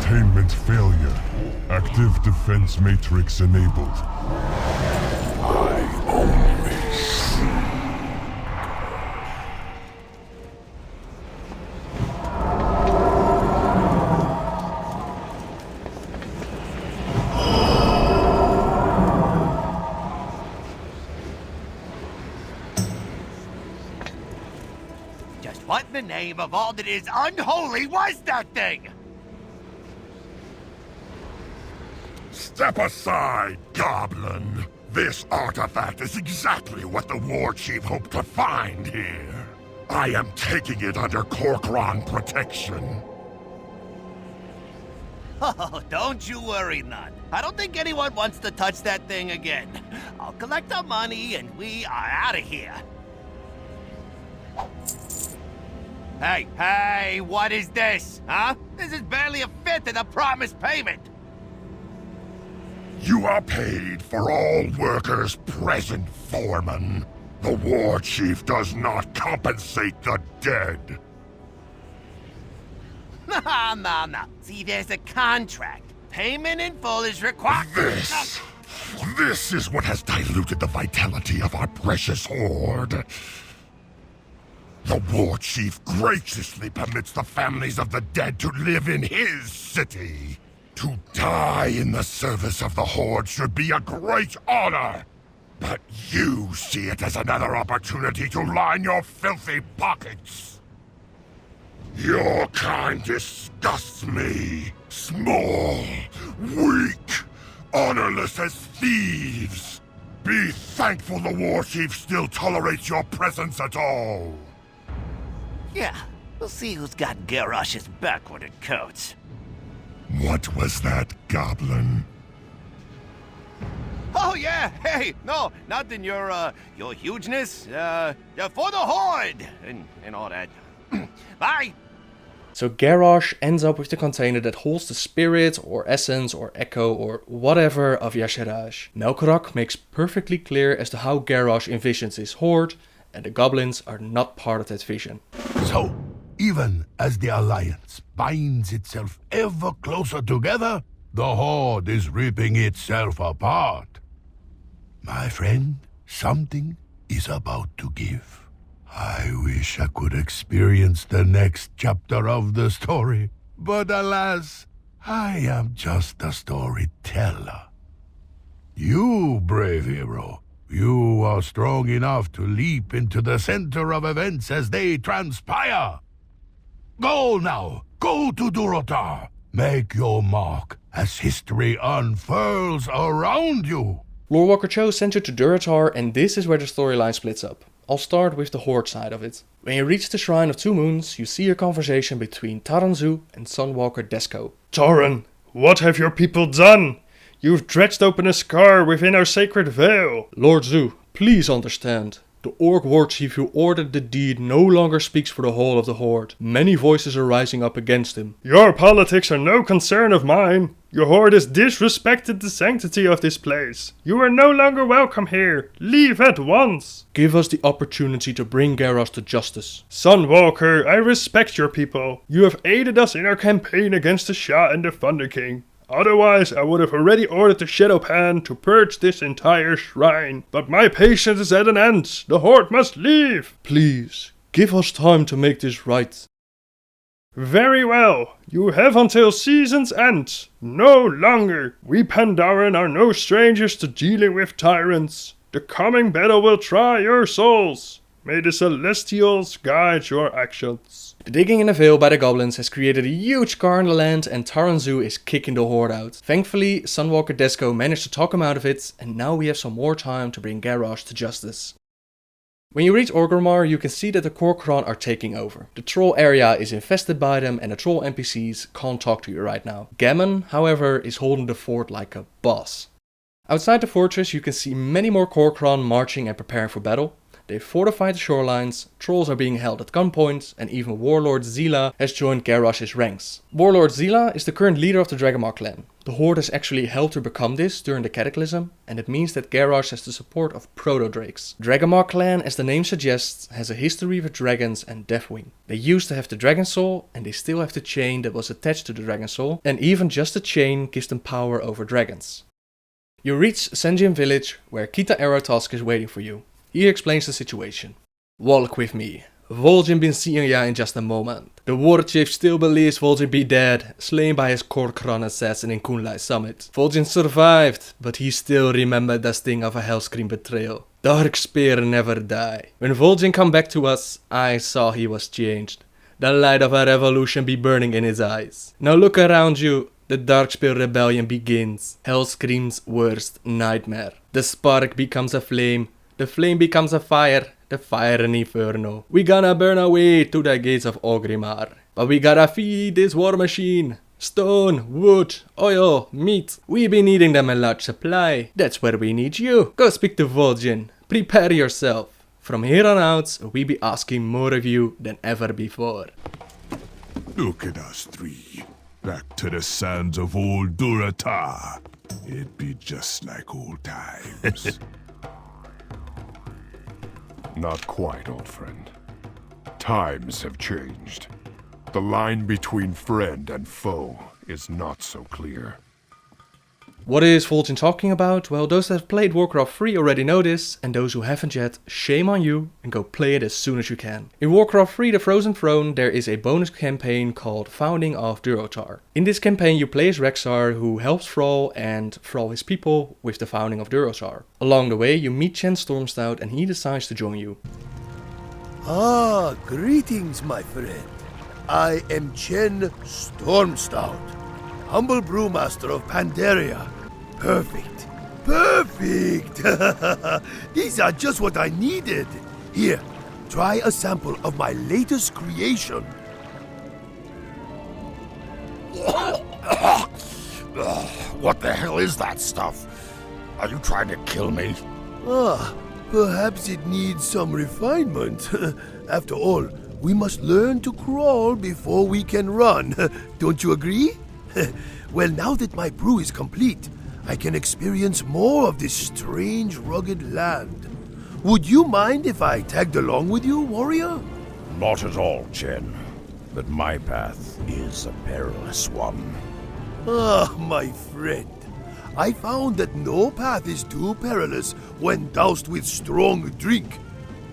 Containment failure. Active defense matrix enabled. I only see. Just what in the name of all that is unholy was that thing? Step aside, Goblin. This artifact is exactly what the War Chief hoped to find here. I am taking it under Corcoran protection. Oh, don't you worry none. I don't think anyone wants to touch that thing again. I'll collect our money and we are out of here. Hey, what is this, huh? This is barely a fifth of the promised payment. You are paid for all workers present, Foreman. The War Chief does not compensate the dead. No. See, there's a contract. Payment in full is required. This is what has diluted the vitality of our precious hoard. The War Chief graciously permits the families of the dead to live in his city. To die in the service of the Horde should be a great honor. But you see it as another opportunity to line your filthy pockets. Your kind disgusts me. Small, weak, honorless as thieves. Be thankful the War Chief still tolerates your presence at all. Yeah, we'll see who's got Garrosh's backward coats. What was that, Goblin? Oh yeah, hey, no, nothing. Your hugeness, for the Horde and all that. Bye. So Garrosh ends up with the container that holds the spirit, or essence, or echo, or whatever of Y'Shaarj. Melkorok makes perfectly clear as to how Garrosh envisions his horde, and the goblins are not part of that vision. So, even as the Alliance binds itself ever closer together, the Horde is ripping itself apart. My friend, something is about to give. I wish I could experience the next chapter of the story, but alas, I am just a storyteller. You, brave hero, you are strong enough to leap into the center of events as they transpire. Go now, Go to Durotar. Make your mark as history unfurls around you. Lord Walker Cho sent you to Durotar, and this is where the storyline splits up. I'll start with the Horde side of it. When you reach the Shrine of Two Moons, you see a conversation between Taran Zu and Sunwalker Desko. Taran, what have your people done? You've dredged open a scar within our sacred veil. Lord Zu, please understand. The Orc War Chief who ordered the deed no longer speaks for the whole of the Horde. Many voices are rising up against him. Your politics are no concern of mine. Your Horde has disrespected the sanctity of this place. You are no longer welcome here. Leave at once. Give us the opportunity to bring Garrosh to justice. Sunwalker, I respect your people. You have aided us in our campaign against the Shah and the Thunder King. Otherwise, I would have already ordered the Shadow Pan to purge this entire shrine. But my patience is at an end. The Horde must leave. Please, give us time to make this right. Very well. You have until season's end. No longer. We Pandaren are no strangers to dealing with tyrants. The coming battle will try your souls. May the Celestials guide your actions. The digging in the Vale by the goblins has created a huge scar in the land, and Taran Zu is kicking the Horde out. Thankfully, Sunwalker Desko managed to talk him out of it, and now we have some more time to bring Garrosh to justice. When you reach Orgrimmar, you can see that the Kor'kron are taking over. The troll area is infested by them, and the troll NPCs can't talk to you right now. Gammon, however, is holding the fort like a boss. Outside the fortress, you can see many more Kor'kron marching and preparing for battle. They fortified the shorelines, trolls are being held at gunpoint, and even Warlord Zila has joined Garrosh's ranks. Warlord Zila is the current leader of the Dragonmar clan. The Horde has actually helped her become this during the Cataclysm, and it means that Garrosh has the support of Proto-Drakes. Dragonmar clan, as the name suggests, has a history with dragons and Deathwing. They used to have the Dragon Soul, and they still have the chain that was attached to the Dragon Soul, and even just the chain gives them power over dragons. You reach Sen'jin village, where Kita Aerotusk is waiting for you. He explains the situation. Walk with me. Vol'jin been seeing ya in just a moment. The war chief still believes Vol'jin be dead, slain by his Kor'kron assassin in Kunlai summit. Vol'jin survived, but he still remembered the sting of a Hellscream betrayal. Darkspear never die. When Vol'jin come back to us, I saw he was changed. The light of a revolution be burning in his eyes. Now look around you. The Darkspear rebellion begins. Hellscream's worst nightmare. The spark becomes a flame. The flame becomes a fire, the fire an inferno. We gonna burn our way to the gates of Orgrimmar. But we gotta feed this war machine. Stone, wood, oil, meat. We be needing them in large supply. That's where we need you. Go speak to Vol'jin. Prepare yourself. From here on out, we be asking more of you than ever before. Look at us three. Back to the sands of old Durotar. It'd be just like old times. Not quite, old friend. Times have changed. The line between friend and foe is not so clear. What is Vol'jin talking about? Well, those that have played Warcraft 3 already know this, and those who haven't yet, shame on you, and go play it as soon as you can. In Warcraft 3 The Frozen Throne, there is a bonus campaign called Founding of Durotar. In this campaign you play as Rexxar, who helps Thrall and Thrall his people with the founding of Durotar. Along the way you meet Chen Stormstout, and he decides to join you. Ah, greetings, my friend. I am Chen Stormstout, humble brewmaster of Pandaria. Perfect. Perfect! These are just what I needed. Here, try a sample of my latest creation. What the hell is that stuff? Are you trying to kill me? Ah, perhaps it needs some refinement. After all, we must learn to crawl before we can run. Don't you agree? Well, now that my brew is complete, I can experience more of this strange, rugged land. Would you mind if I tagged along with you, warrior? Not at all, Chen. But my path is a perilous one. Ah, my friend. I found that no path is too perilous when doused with strong drink.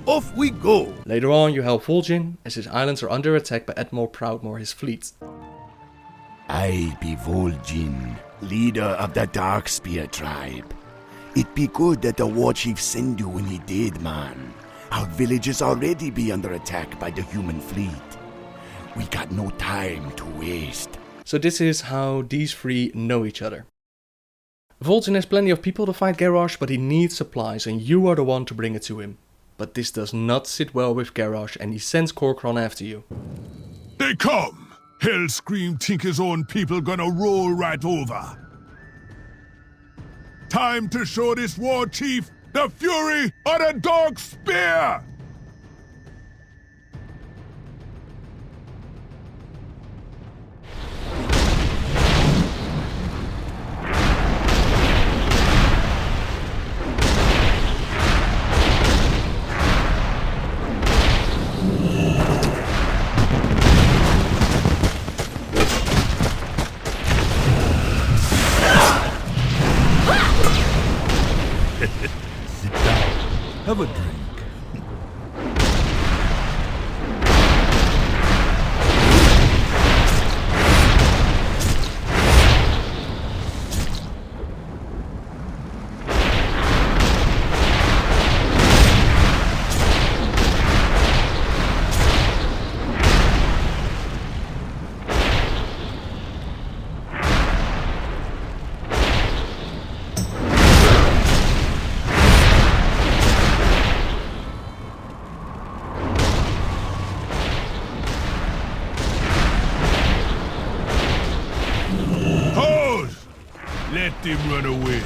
Off we go! Later on you help Vol'jin, as his islands are under attack by Admiral Proudmoore, his fleet. I be Vol'jin, leader of the Darkspear tribe. It be good that the war chief sent you when he did, man. Our villages already be under attack by the human fleet. We got no time to waste. So this is how these three know each other. Vol'jin has plenty of people to fight Garrosh, but he needs supplies and you are the one to bring it to him. But this does not sit well with Garrosh and he sends Corcoran after you. They come! Hellscream think his own people gonna roll right over. Time to show this war chief the fury of the Dark Spear! Sit down. Have a drink. Let them run away.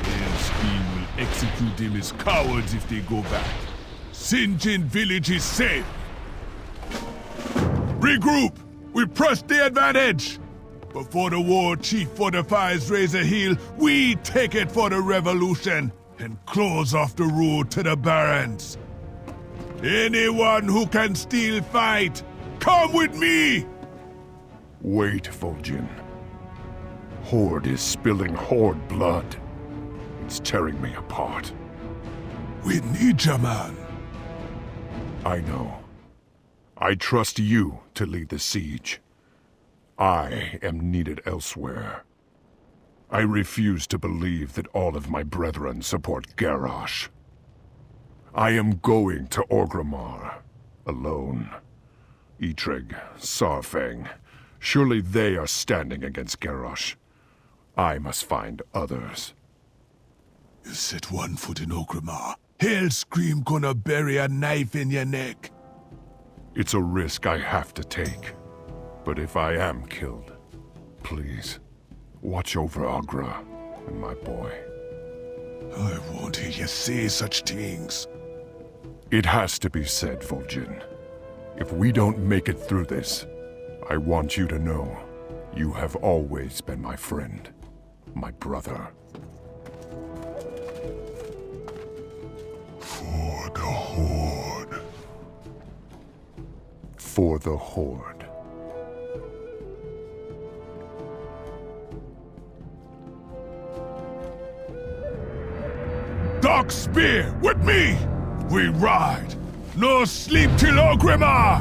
Hellscream will execute them as cowards if they go back. Sinjin village is safe. Regroup! We press the advantage! Before the war chief fortifies Razor Hill, we take it for the revolution and close off the road to the barrens. Anyone who can still fight, come with me! Wait, Vol'jin. Horde is spilling Horde blood. It's tearing me apart. We need you, man. I know. I trust you to lead the siege. I am needed elsewhere. I refuse to believe that all of my brethren support Garrosh. I am going to Orgrimmar, alone. Eitrigg, Saurfang, surely they are standing against Garrosh. I must find others. You set one foot in Orgrimmar, Hellscream gonna bury a knife in your neck. It's a risk I have to take. But if I am killed, please, watch over Agra and my boy. I won't hear you say such things. It has to be said, Vol'jin. If we don't make it through this, I want you to know you have always been my friend, my brother. For the Horde. For the Horde. Dark Spear, with me! We ride! No sleep till Orgrimmar!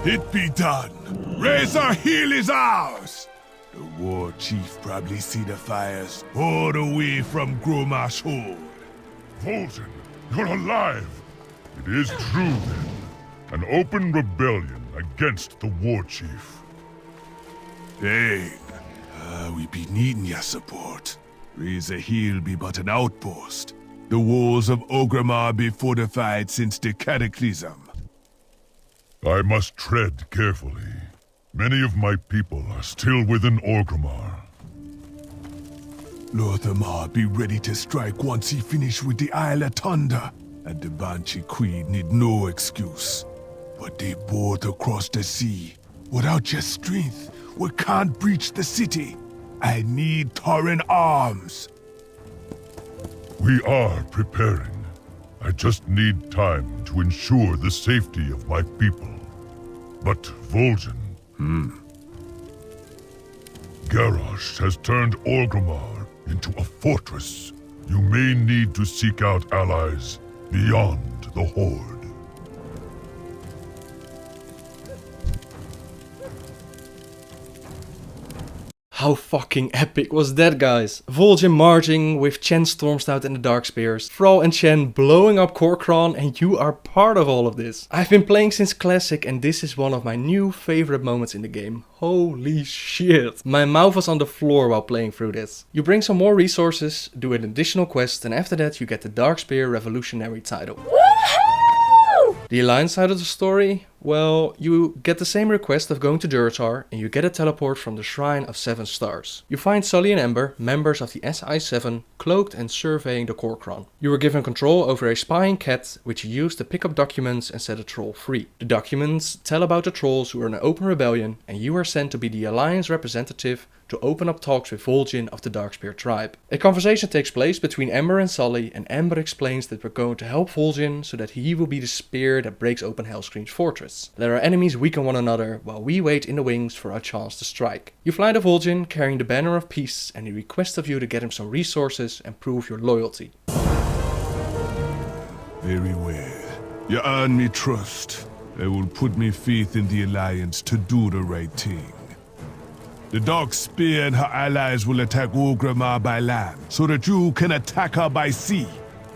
It be done. Razor Hill is ours. The war chief probably see the fires all the way from Gromash Horde. Vol'jin, you're alive! It is true then. An open rebellion against the war chief. Dang. We be needing your support. Razor Hill be but an outpost. The walls of Orgrimmar be fortified since the Cataclysm. I must tread carefully. Many of my people are still within Orgrimmar. Lor'themar be ready to strike once he finish with the Isle of Thunder, and the Banshee Queen need no excuse. But they board across the sea. Without your strength, we can't breach the city. I need Tauren arms. We are preparing. I just need time to ensure the safety of my people. But Vol'jin... Garrosh has turned Orgrimmar into a fortress. You may need to seek out allies beyond the Horde. How fucking epic was that, guys? Vol'jin marching with Chen Stormstout and the Darkspears, Thrall and Chen blowing up Kor'kron, and you are part of all of this. I've been playing since Classic and this is one of my new favorite moments in the game. Holy shit. My mouth was on the floor while playing through this. You bring some more resources, do an additional quest, and after that you get the Darkspear Revolutionary title. The Alliance side of the story? Well, you get the same request of going to Durotar and you get a teleport from the Shrine of 7 Stars. You find Sully and Ember, members of the SI-7, cloaked and surveying the Kor'kron. You were given control over a spying cat which you used to pick up documents and set a troll free. The documents tell about the trolls who are in an open rebellion and you are sent to be the Alliance representative to open up talks with Vol'jin of the Darkspear tribe. A conversation takes place between Ember and Sully and Ember explains that we're going to help Vol'jin so that he will be the spear that breaks open Hellscream's fortress. Let our enemies weaken one another while we wait in the wings for our chance to strike. You fly to Vol'jin carrying the banner of peace and he requests of you to get him some resources and prove your loyalty. Very well. You earn me trust. I will put me faith in the Alliance to do the right thing. The Darkspear and her allies will attack Orgrimmar by land, so that you can attack her by sea.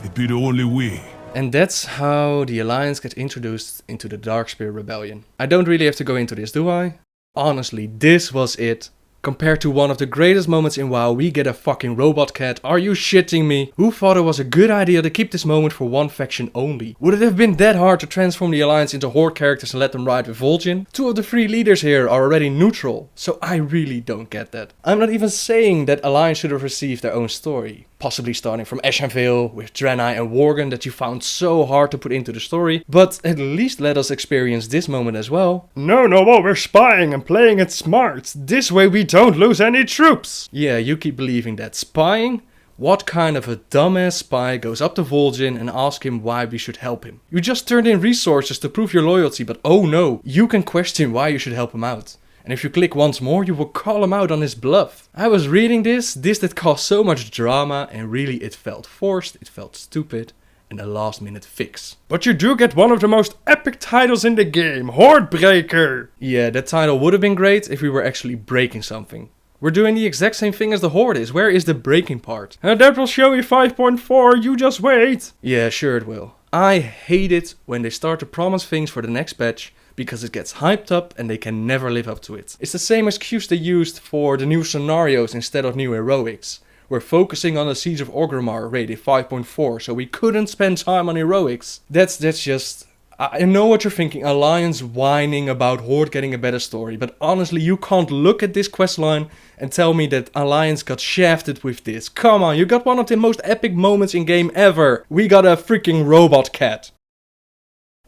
It be the only way. And that's how the Alliance gets introduced into the Darkspear Rebellion. I don't really have to go into this, do I? Honestly, this was it. Compared to one of the greatest moments in WoW, we get a fucking robot cat. Are you shitting me? Who thought it was a good idea to keep this moment for one faction only? Would it have been that hard to transform the Alliance into Horde characters and let them ride with Vol'jin? 2 of the 3 leaders here are already neutral, so I really don't get that. I'm not even saying that Alliance should have received their own story. Possibly starting from Ashenvale with Draenei and Worgen that you found so hard to put into the story, but at least let us experience this moment as well. No, we're spying and playing it smart. This way we don't lose any troops. Yeah, you keep believing that. Spying? What kind of a dumbass spy goes up to Vol'jin and asks him why we should help him? You just turned in resources to prove your loyalty, but oh no, you can question why you should help him out. And if you click once more, you will call him out on his bluff. I was reading this that caused so much drama, and really it felt forced, it felt stupid, and a last minute fix. But you do get one of the most epic titles in the game, Hordebreaker! Yeah, that title would have been great if we were actually breaking something. We're doing the exact same thing as the Horde is. Where is the breaking part? And that will show you 5.4, you just wait. Yeah, sure it will. I hate it when they start to promise things for the next patch, because it gets hyped up and they can never live up to it. It's the same excuse they used for the new scenarios instead of new heroics. We're focusing on the Siege of Orgrimmar rated 5.4, so we couldn't spend time on heroics. That's just... I know what you're thinking, Alliance whining about Horde getting a better story, but honestly you can't look at this questline and tell me that Alliance got shafted with this. Come on, you got one of the most epic moments in game ever. We got a freaking robot cat.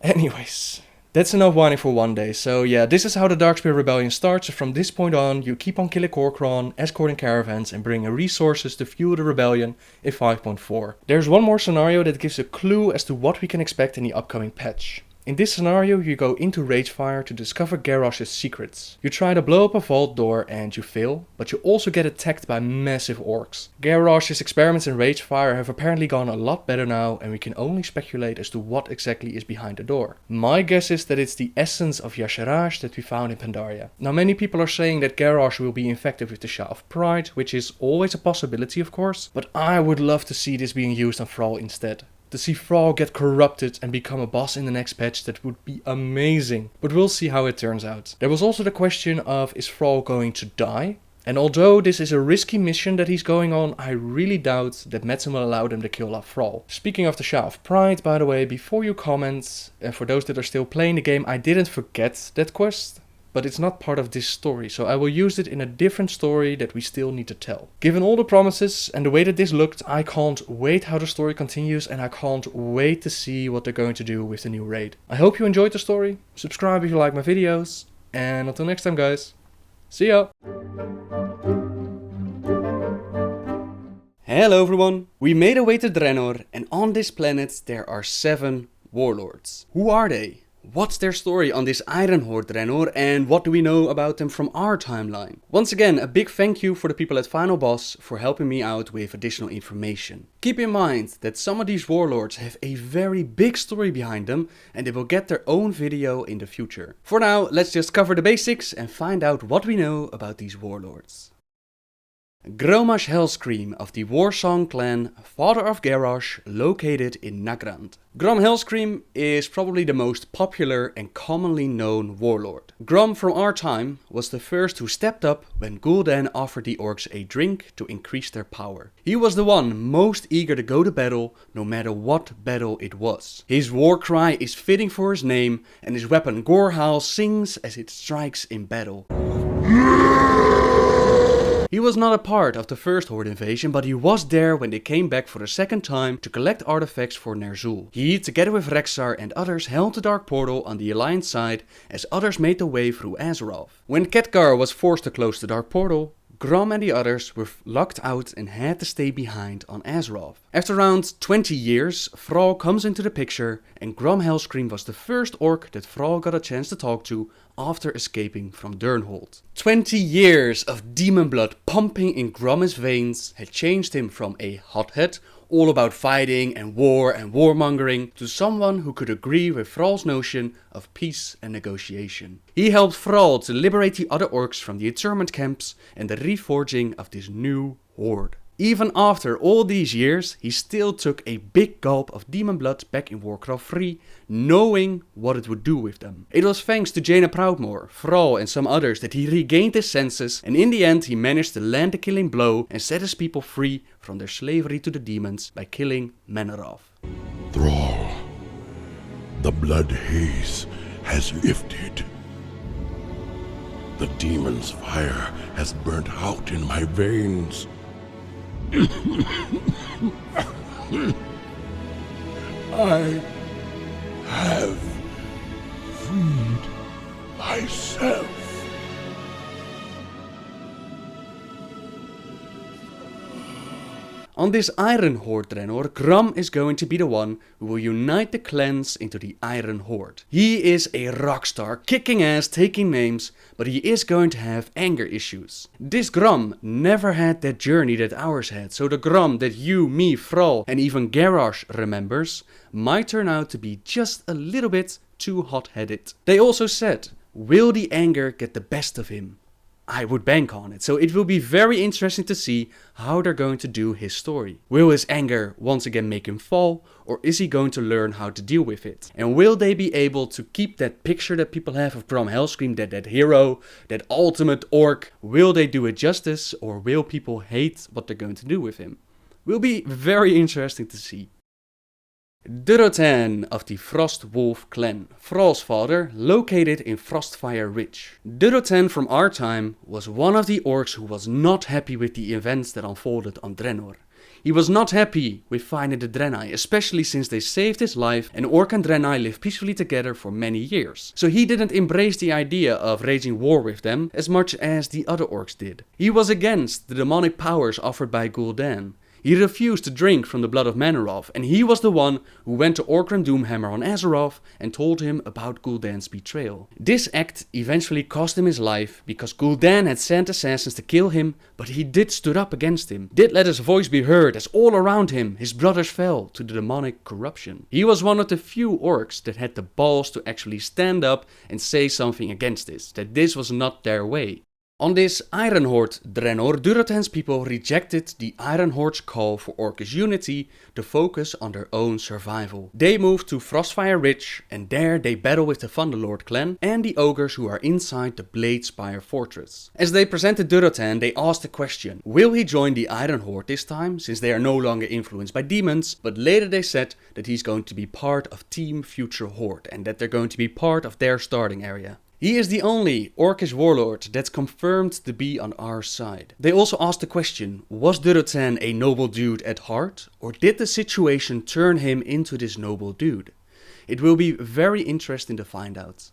Anyways... that's enough whining for one day. So yeah, this is how the Darkspear Rebellion starts. From this point on, you keep on killing Kor'kron, escorting caravans and bringing resources to fuel the rebellion in 5.4. There's one more scenario that gives a clue as to what we can expect in the upcoming patch. In this scenario you go into Ragefire to discover Garrosh's secrets. You try to blow up a vault door and you fail, but you also get attacked by massive orcs. Garrosh's experiments in Ragefire have apparently gone a lot better now, and we can only speculate as to what exactly is behind the door. My guess is that it's the essence of Y'Shaarj that we found in Pandaria. Now many people are saying that Garrosh will be infected with the Sha of Pride, which is always a possibility of course, but I would love to see this being used on Thrall instead. To see Thrall get corrupted and become a boss in the next patch, that would be amazing. But we'll see how it turns out. There was also the question of, is Thrall going to die? And although this is a risky mission that he's going on, I really doubt that Metzen will allow them to kill off Thrall. Speaking of the Sha of Pride, by the way, before you comment, and for those that are still playing the game, I didn't forget that quest. But it's not part of this story, so I will use it in a different story that we still need to tell. Given all the promises and the way that this looked, I can't wait how the story continues, and I can't wait to see what they're going to do with the new raid. I hope you enjoyed the story, subscribe if you like my videos, and until next time guys, see ya! Hello everyone! We made our way to Draenor, and on this planet there are 7 warlords. Who are they? What's their story on this Iron Horde Draenor, and what do we know about them from our timeline? Once again, a big thank you for the people at Final Boss for helping me out with additional information. Keep in mind that some of these warlords have a very big story behind them, and they will get their own video in the future. For now, let's just cover the basics and find out what we know about these warlords. Grommash Hellscream of the Warsong clan, father of Garrosh, located in Nagrand. Grom Hellscream is probably the most popular and commonly known warlord. Grom from our time was the first who stepped up when Gul'dan offered the orcs a drink to increase their power. He was the one most eager to go to battle, no matter what battle it was. His war cry is fitting for his name, and his weapon Gorhal sings as it strikes in battle. He was not a part of the first Horde invasion, but he was there when they came back for the second time to collect artifacts for Ner'zhul. He, together with Rexxar and others, held the Dark Portal on the Alliance side as others made their way through Azeroth. When Khadgar was forced to close the Dark Portal, Grom and the others were locked out and had to stay behind on Azeroth. After around 20 years, Thrall comes into the picture, and Grom Hellscream was the first orc that Thrall got a chance to talk to after escaping from Durnhold. 20 years of demon blood pumping in Grom's veins had changed him from a hothead, all about fighting and warmongering, to someone who could agree with Thrall's notion of peace and negotiation. He helped Thrall to liberate the other orcs from the internment camps and the reforging of this new horde. Even after all these years, he still took a big gulp of demon blood back in Warcraft 3, knowing what it would do with them. It was thanks to Jaina Proudmoore, Thrall and some others that he regained his senses, and in the end he managed to land the killing blow and set his people free from their slavery to the demons by killing Manoroth. Thrall, the blood haze has lifted. The demon's fire has burnt out in my veins. I have freed myself. On this Iron Horde Draenor, Grom is going to be the one who will unite the clans into the Iron Horde. He is a rockstar, kicking ass, taking names, but he is going to have anger issues. This Grom never had that journey that ours had, so the Grom that you, me, Thrall and even Garrosh remembers might turn out to be just a little bit too hot-headed. They also said, will the anger get the best of him? I would bank on it, so it will be very interesting to see how they're going to do his story. Will his anger once again make him fall, or is he going to learn how to deal with it? And will they be able to keep that picture that people have of Grom Hellscream, that hero, that ultimate orc? Will they do it justice, or will people hate what they're going to do with him? Will be very interesting to see. Durotan of the Frostwolf clan, Thrall's father, located in Frostfire Ridge. Durotan from our time was one of the orcs who was not happy with the events that unfolded on Draenor. He was not happy with finding the Draenei, especially since they saved his life and orc and Draenei lived peacefully together for many years. So he didn't embrace the idea of waging war with them as much as the other orcs did. He was against the demonic powers offered by Gul'dan. He refused to drink from the blood of Manoroth, and he was the one who went to Orgrim Doomhammer on Azeroth and told him about Gul'dan's betrayal. This act eventually cost him his life, because Gul'dan had sent assassins to kill him, but he did stood up against him, did let his voice be heard as all around him his brothers fell to the demonic corruption. He was one of the few orcs that had the balls to actually stand up and say something against this, that this was not their way. On this Iron Horde Draenor, Durotan's people rejected the Iron Horde's call for Orcish unity to focus on their own survival. They moved to Frostfire Ridge, and there they battle with the Thunderlord clan and the ogres who are inside the Bladespire fortress. As they presented Durotan, they asked the question, will he join the Iron Horde this time, since they are no longer influenced by demons, but later they said that he's going to be part of Team Future Horde and that they're going to be part of their starting area. He is the only Orcish warlord that's confirmed to be on our side. They also asked the question, was Durotan a noble dude at heart, or did the situation turn him into this noble dude? It will be very interesting to find out.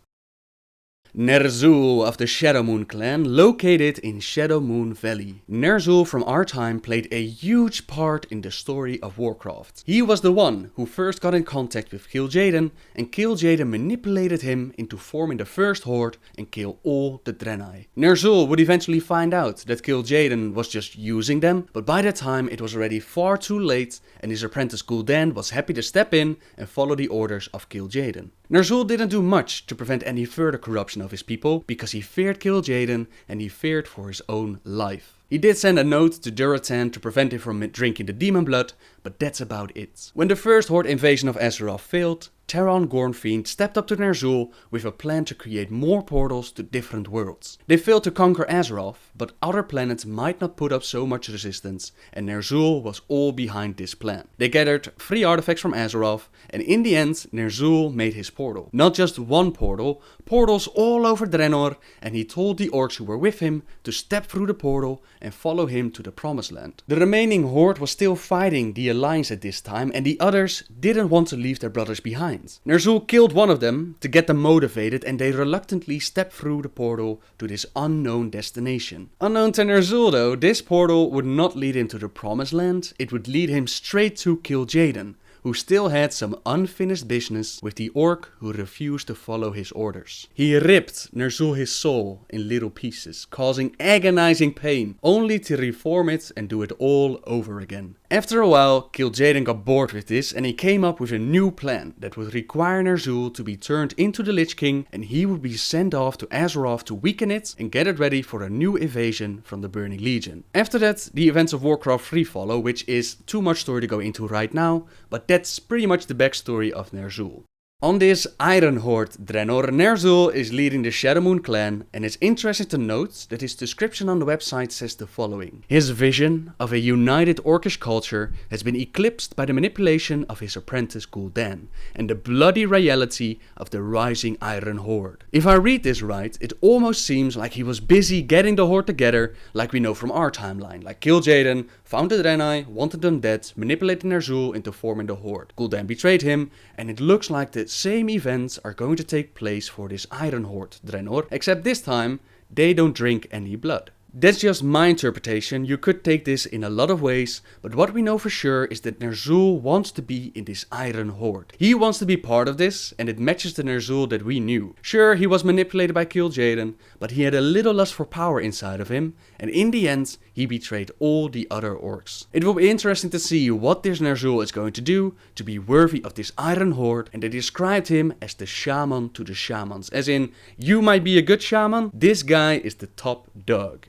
Ner'zhul of the Shadowmoon clan, located in Shadowmoon Valley. Ner'zhul from our time played a huge part in the story of Warcraft. He was the one who first got in contact with Kil'jaeden, and Kil'jaeden manipulated him into forming the first horde and kill all the Draenei. Ner'zhul would eventually find out that Kil'jaeden was just using them, but by that time it was already far too late, and his apprentice Gul'dan was happy to step in and follow the orders of Kil'jaeden. Ner'zhul didn't do much to prevent any further corruption of his people, because he feared Kil'jaeden and he feared for his own life. He did send a note to Durotan to prevent him from drinking the demon blood, but that's about it. When the first horde invasion of Azeroth failed, Terran Gornfiend stepped up to Ner'zhul with a plan to create more portals to different worlds. They failed to conquer Azeroth, but other planets might not put up so much resistance, and Ner'zhul was all behind this plan. They gathered 3 artifacts from Azeroth, and in the end Ner'zhul made his portal. Not just one portal, portals all over Draenor, and he told the orcs who were with him to step through the portal and follow him to the Promised Land. The remaining horde was still fighting the Alliance at this time, and the others didn't want to leave their brothers behind. Ner'zhul killed one of them to get them motivated, and they reluctantly stepped through the portal to this unknown destination. Unknown to Ner'zhul though, this portal would not lead him to the Promised Land, it would lead him straight to Kil'jaeden, who still had some unfinished business with the orc who refused to follow his orders. He ripped Ner'zhul his soul in little pieces, causing agonizing pain, only to reform it and do it all over again. After a while, Kil'jaeden got bored with this, and he came up with a new plan that would require Ner'zhul to be turned into the Lich King, and he would be sent off to Azeroth to weaken it and get it ready for a new invasion from the Burning Legion. After that, the events of Warcraft 3 follow, which is too much story to go into right now, but that's pretty much the backstory of Ner'zhul. On this Iron Horde Draenor, Ner'zhul is leading the Shadowmoon clan, and it's interesting to note that his description on the website says the following. His vision of a united Orcish culture has been eclipsed by the manipulation of his apprentice Gul'dan, and the bloody reality of the rising Iron Horde. If I read this right, it almost seems like he was busy getting the Horde together, like we know from our timeline, like Kil'jaeden found the Draenei, wanted them dead, manipulated Ner'zhul into forming the Horde. Gul'dan betrayed him, and it looks like the same events are going to take place for this Iron Horde Draenor, except this time they don't drink any blood. That's just my interpretation, you could take this in a lot of ways, but what we know for sure is that Ner'zhul wants to be in this Iron Horde. He wants to be part of this, and it matches the Ner'zhul that we knew. Sure, he was manipulated by Kil'jaeden, but he had a little lust for power inside of him, and in the end, he betrayed all the other orcs. It will be interesting to see what this Ner'zhul is going to do to be worthy of this Iron Horde, and they described him as the shaman to the shamans, as in, you might be a good shaman, this guy is the top dog.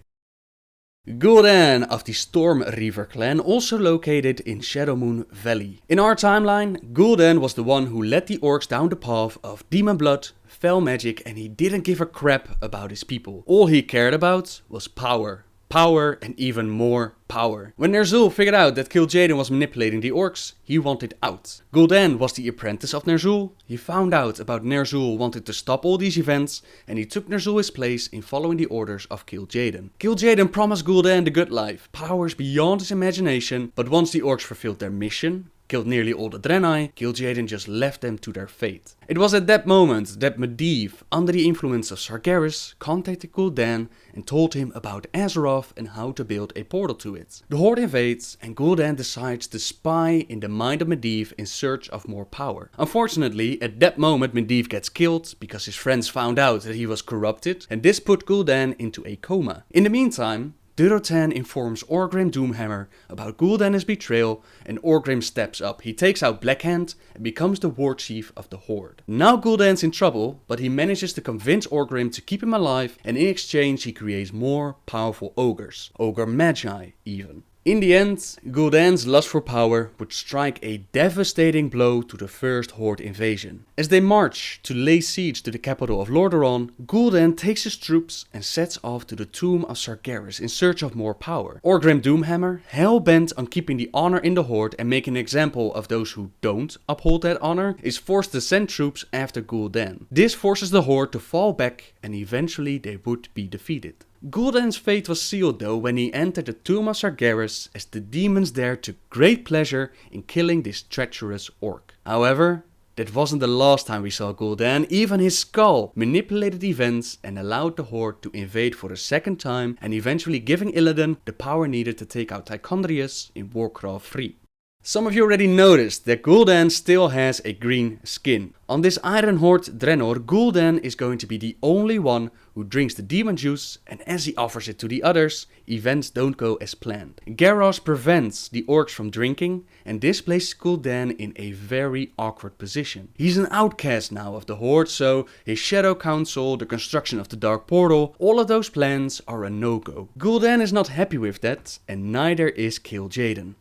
Gul'dan of the Storm Reaver clan, also located in Shadowmoon Valley. In our timeline, Gul'dan was the one who led the orcs down the path of demon blood, fell magic, and he didn't give a crap about his people. All he cared about was power. Power and even more power. When Ner'zhul figured out that Kil'jaeden was manipulating the orcs, he wanted out. Gul'dan was the apprentice of Ner'zhul. He found out about Ner'zhul wanted to stop all these events, and he took Ner'zhul his place in following the orders of Kil'jaeden. Kil'jaeden promised Gul'dan the good life, powers beyond his imagination, but once the orcs fulfilled their mission, killed nearly all the Draenei, Kil'jaeden just left them to their fate. It was at that moment that Medivh, under the influence of Sargeras, contacted Gul'dan and told him about Azeroth and how to build a portal to it. The Horde invades and Gul'dan decides to spy in the mind of Medivh in search of more power. Unfortunately, at that moment Medivh gets killed because his friends found out that he was corrupted, and this put Gul'dan into a coma. In the meantime, Durotan informs Orgrim Doomhammer about Gul'dan's betrayal, and Orgrim steps up. He takes out Blackhand and becomes the war chief of the Horde. Now Gul'dan's in trouble, but he manages to convince Orgrim to keep him alive, and in exchange he creates more powerful ogres. Ogre Magi even. In the end, Gul'dan's lust for power would strike a devastating blow to the first Horde invasion. As they march to lay siege to the capital of Lordaeron, Gul'dan takes his troops and sets off to the tomb of Sargeras in search of more power. Orgrim Doomhammer, hell-bent on keeping the honor in the Horde and making an example of those who don't uphold that honor, is forced to send troops after Gul'dan. This forces the Horde to fall back, and eventually they would be defeated. Gul'dan's fate was sealed though when he entered the tomb of Sargeras, as the demons there took great pleasure in killing this treacherous orc. However, that wasn't the last time we saw Gul'dan. Even his skull manipulated events and allowed the Horde to invade for a second time, and eventually giving Illidan the power needed to take out Tichondrius in Warcraft 3. Some of you already noticed that Gul'dan still has a green skin. On this Iron Horde Draenor, Gul'dan is going to be the only one who drinks the demon juice, and as he offers it to the others, events don't go as planned. Garrosh prevents the orcs from drinking, and this places Gul'dan in a very awkward position. He's an outcast now of the Horde, so his Shadow Council, the construction of the Dark Portal, all of those plans are a no-go. Gul'dan is not happy with that, and neither is Kil'jaeden.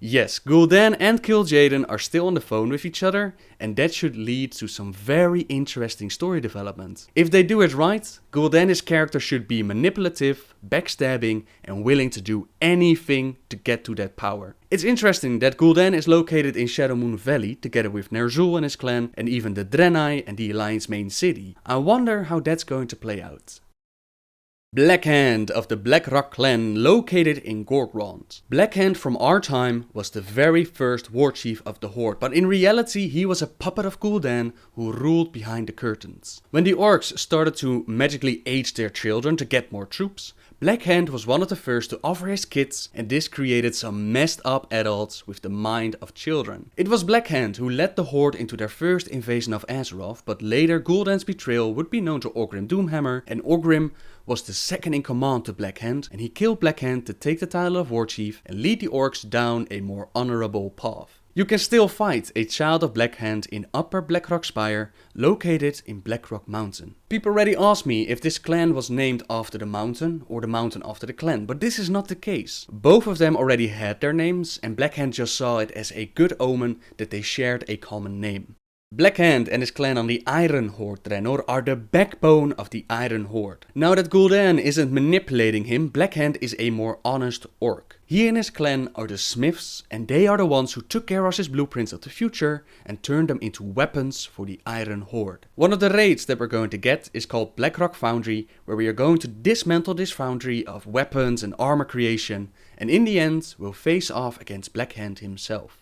Yes, Gul'dan and Kil'jaeden are still on the phone with each other, and that should lead to some very interesting story development. If they do it right, Gul'dan's character should be manipulative, backstabbing, and willing to do anything to get to that power. It's interesting that Gul'dan is located in Shadowmoon Valley together with Ner'zhul and his clan, and even the Draenei and the Alliance main city. I wonder how that's going to play out. Blackhand of the Blackrock clan located in Gorgrond. Blackhand from our time was the very first war chief of the Horde, but in reality he was a puppet of Gul'dan who ruled behind the curtains. When the orcs started to magically age their children to get more troops, Blackhand was one of the first to offer his kids, and this created some messed up adults with the mind of children. It was Blackhand who led the Horde into their first invasion of Azeroth, but later Gul'dan's betrayal would be known to Orgrim Doomhammer, and Orgrim was the second in command to Blackhand, and he killed Blackhand to take the title of War Chief and lead the orcs down a more honorable path. You can still fight a child of Blackhand in Upper Blackrock Spire, located in Blackrock Mountain. People already asked me if this clan was named after the mountain or the mountain after the clan, but this is not the case. Both of them already had their names, and Blackhand just saw it as a good omen that they shared a common name. Blackhand and his clan on the Iron Horde Draenor are the backbone of the Iron Horde. Now that Gul'dan isn't manipulating him, Blackhand is a more honest orc. He and his clan are the Smiths, and they are the ones who took Garrosh's blueprints of the future and turned them into weapons for the Iron Horde. One of the raids that we're going to get is called Blackrock Foundry, where we are going to dismantle this foundry of weapons and armor creation, and in the end we'll face off against Blackhand himself.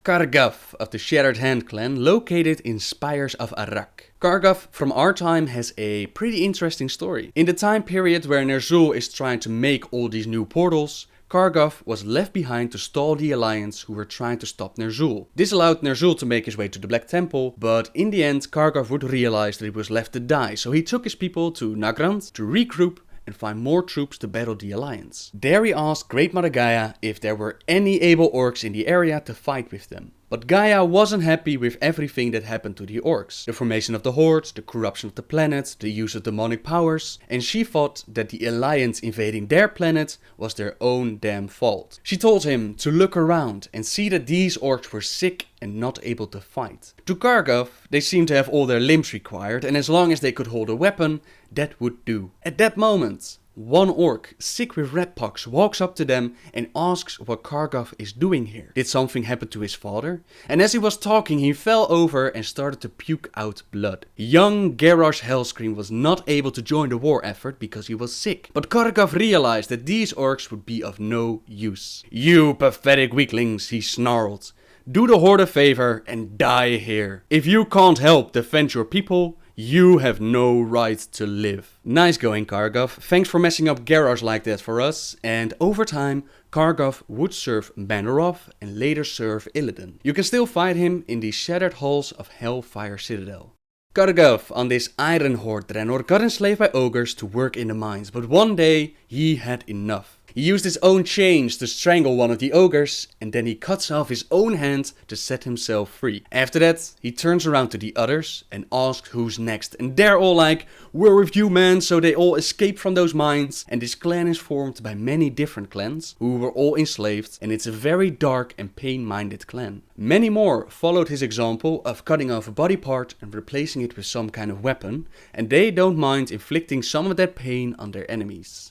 Kargav of the Shattered Hand clan, located in Spires of Arak. Kargav from our time has a pretty interesting story. In the time period where Ner'zhul is trying to make all these new portals, Kargav was left behind to stall the Alliance who were trying to stop Ner'zhul. This allowed Ner'zhul to make his way to the Black Temple, but in the end Kargav would realize that he was left to die, so he took his people to Nagrand to regroup and find more troops to battle the Alliance. There he asked Great Mother Gaia if there were any able orcs in the area to fight with them. But Gaia wasn't happy with everything that happened to the orcs. The formation of the Horde, the corruption of the planet, the use of demonic powers, and she thought that the Alliance invading their planet was their own damn fault. She told him to look around and see that these orcs were sick and not able to fight. To Kargav, they seemed to have all their limbs required, and as long as they could hold a weapon, that would do. At that moment, One orc, sick with rat pox, walks up to them and asks what Kargov is doing here. Did something happen to his father? And as he was talking, he fell over and started to puke out blood. Young Garrosh Hellscream was not able to join the war effort because he was sick. But Kargov realized that these orcs would be of no use. "You pathetic weaklings," he snarled. "Do the Horde a favor and die here. If you can't help defend your people, you have no right to live." Nice going, Kargov. Thanks for messing up Garrosh like that for us. And over time, Kargov would serve Bannerov and later serve Illidan. You can still fight him in the shattered halls of Hellfire Citadel. Kargov on this Iron Horde Draenor got enslaved by ogres to work in the mines, but one day he had enough. He used his own chains to strangle one of the ogres, and then he cuts off his own hand to set himself free. After that, he turns around to the others and asks who's next, and they're all like, "We're with you, man," so they all escape from those mines, and this clan is formed by many different clans, who were all enslaved, and it's a very dark and pain-minded clan. Many more followed his example of cutting off a body part and replacing it with some kind of weapon, and they don't mind inflicting some of that pain on their enemies.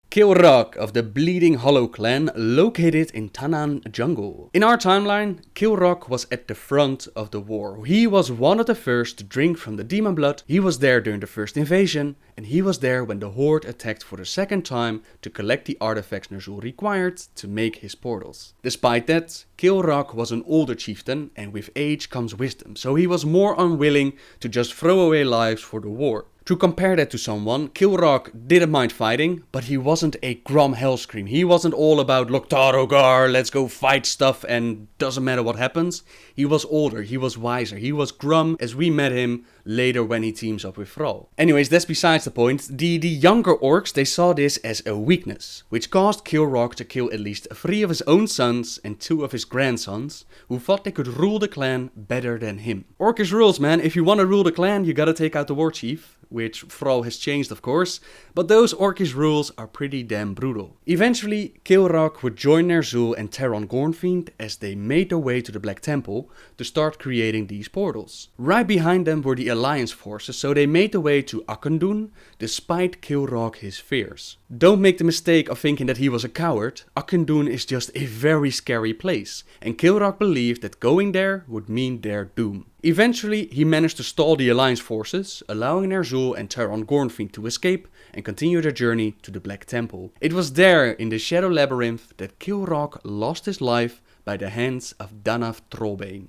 Kil'jaeden of the Bleeding Hollow clan, located in Tanaan jungle. In our timeline, Kil'jaeden was at the front of the war. He was one of the first to drink from the demon blood, he was there during the first invasion, and he was there when the Horde attacked for the second time to collect the artifacts Ner'zhul required to make his portals. Despite that, Kil'jaeden was an older chieftain, and with age comes wisdom, so he was more unwilling to just throw away lives for the war. To compare that to someone, Kil'jaeden didn't mind fighting, but he wasn't a Grom Hellscream. He wasn't all about Loktarogar, let's go fight stuff and doesn't matter what happens. He was older, he was wiser, he was Grum as we met him later when he teams up with Thrall. Anyways, that's besides the point. The younger orcs, they saw this as a weakness, which caused Kil'jaeden to kill at least 3 of his own sons and 2 of his grandsons, who thought they could rule the clan better than him. Orcish rules, man. If you want to rule the clan, you gotta take out the war chief. Which Thrall has changed of course, but those orcish rules are pretty damn brutal. Eventually, Kil'jaeden would join Ner'zhul and Teron Gornfiend as they made their way to the Black Temple to start creating these portals. Right behind them were the Alliance forces, so they made their way to Auchindoun, despite Kil'jaeden his fears. Don't make the mistake of thinking that he was a coward. Auchindoun is just a very scary place, and Kil'jaeden believed that going there would mean their doom. Eventually, he managed to stall the Alliance forces, allowing Ner'zhul and Teron Gornfiend to escape and continue their journey to the Black Temple. It was there, in the Shadow Labyrinth, that Kil'jaeden lost his life by the hands of Danav Trollbane.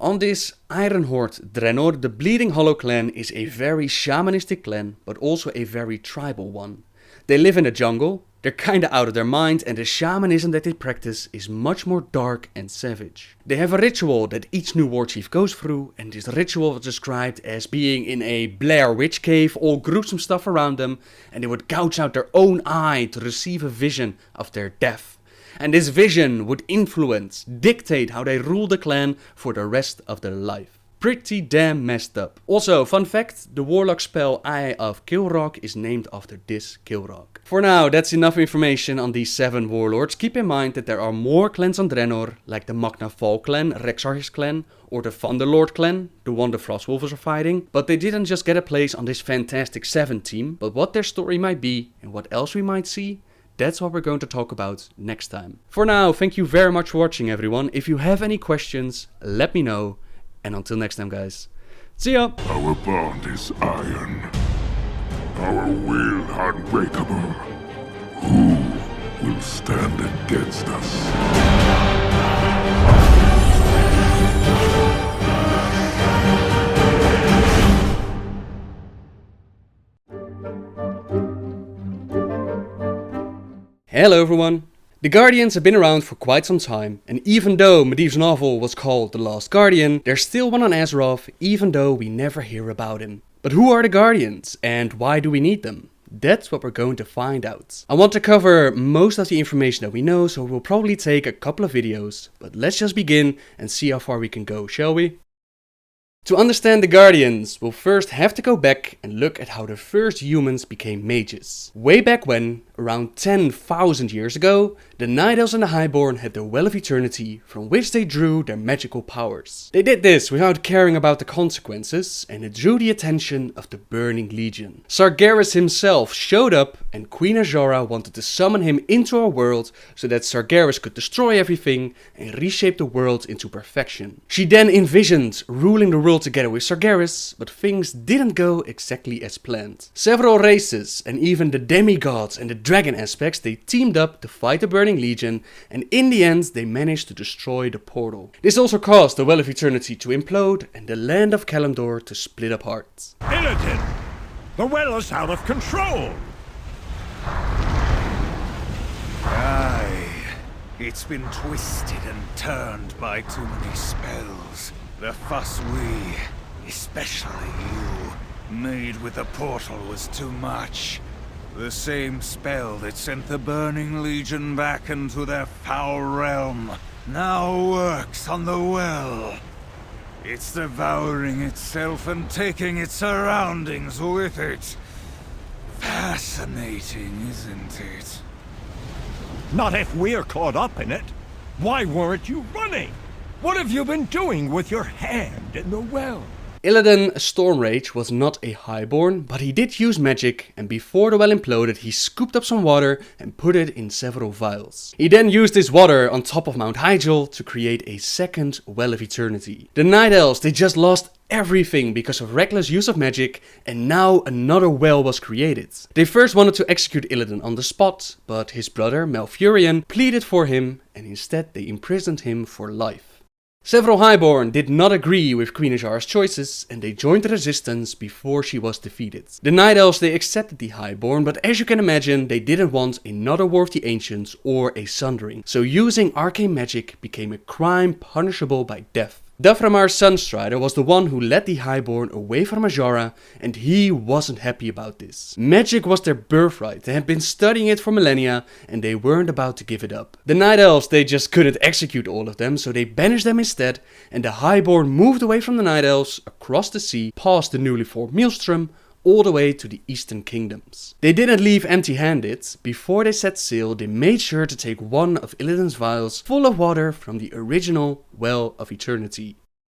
On this Iron Horde Draenor, the Bleeding Hollow clan is a very shamanistic clan, but also a very tribal one. They live in the jungle, they're kinda out of their mind, and the shamanism that they practice is much more dark and savage. They have a ritual that each new war chief goes through, and this ritual was described as being in a Blair Witch cave, all gruesome stuff around them, and they would gouge out their own eye to receive a vision of their death. And this vision would influence, dictate how they rule the clan for the rest of their life. Pretty damn messed up. Also, fun fact, the warlock spell Eye of Kil'jaeden is named after this Kil'jaeden. For now, that's enough information on these 7 warlords. Keep in mind that there are more clans on Draenor, like the Magna Val clan, Rexarch's clan, or the Thunderlord clan, the one the Frostwolves are fighting. But they didn't just get a place on this fantastic 7 team, but what their story might be and what else we might see, that's what we're going to talk about next time. For now, thank you very much for watching, everyone. If you have any questions, let me know. And until next time, guys, see ya! Our bond is iron, our will unbreakable. Who will stand against us? Hello everyone! The Guardians have been around for quite some time, and even though Medivh's novel was called The Last Guardian, there's still one on Azeroth, even though we never hear about him. But who are the Guardians, and why do we need them? That's what we're going to find out. I want to cover most of the information that we know, so we'll probably take a couple of videos, but let's just begin and see how far we can go, shall we? To understand the Guardians, we'll first have to go back and look at how the first humans became mages. Way back when, Around 10,000 years ago, the Night Elves and the Highborn had the Well of Eternity, from which they drew their magical powers. They did this without caring about the consequences, and it drew the attention of the Burning Legion. Sargeras himself showed up, and Queen Azora wanted to summon him into our world so that Sargeras could destroy everything and reshape the world into perfection. She then envisioned ruling the world together with Sargeras, but things didn't go exactly as planned. Several races, and even the demigods and the dragon aspects, they teamed up to fight the Burning Legion, and in the end they managed to destroy the portal. This also caused the Well of Eternity to implode and the land of Kalimdor to split apart. Kil'jaeden! The well is out of control! Aye, it's been twisted and turned by too many spells. The fuss we, especially you, made with the portal was too much. The same spell that sent the Burning Legion back into their foul realm now works on the well. It's devouring itself and taking its surroundings with it. Fascinating, isn't it? Not if we're caught up in it. Why weren't you running? What have you been doing with your hand in the well? Illidan Stormrage was not a Highborn, but he did use magic, and before the well imploded he scooped up some water and put it in several vials. He then used this water on top of Mount Hyjal to create a second Well of Eternity. The Night Elves, they just lost everything because of reckless use of magic, and now another well was created. They first wanted to execute Illidan on the spot, but his brother Malfurion pleaded for him, and instead they imprisoned him for life. Several Highborn did not agree with Queen Azara's choices, and they joined the resistance before she was defeated. The Night Elves, they accepted the Highborn, but as you can imagine, they didn't want another War of the Ancients or a Sundering, so using arcane magic became a crime punishable by death. Davramar's Sunstrider was the one who led the Highborn away from Azora, and he wasn't happy about this. Magic was their birthright, they had been studying it for millennia, and they weren't about to give it up. The Night Elves, they just couldn't execute all of them, so they banished them instead, and the Highborn moved away from the Night Elves, across the sea, past the newly formed Maelstrom, all the way to the Eastern Kingdoms. They didn't leave empty-handed. Before they set sail, they made sure to take one of Illidan's vials full of water from the original Well of Eternity.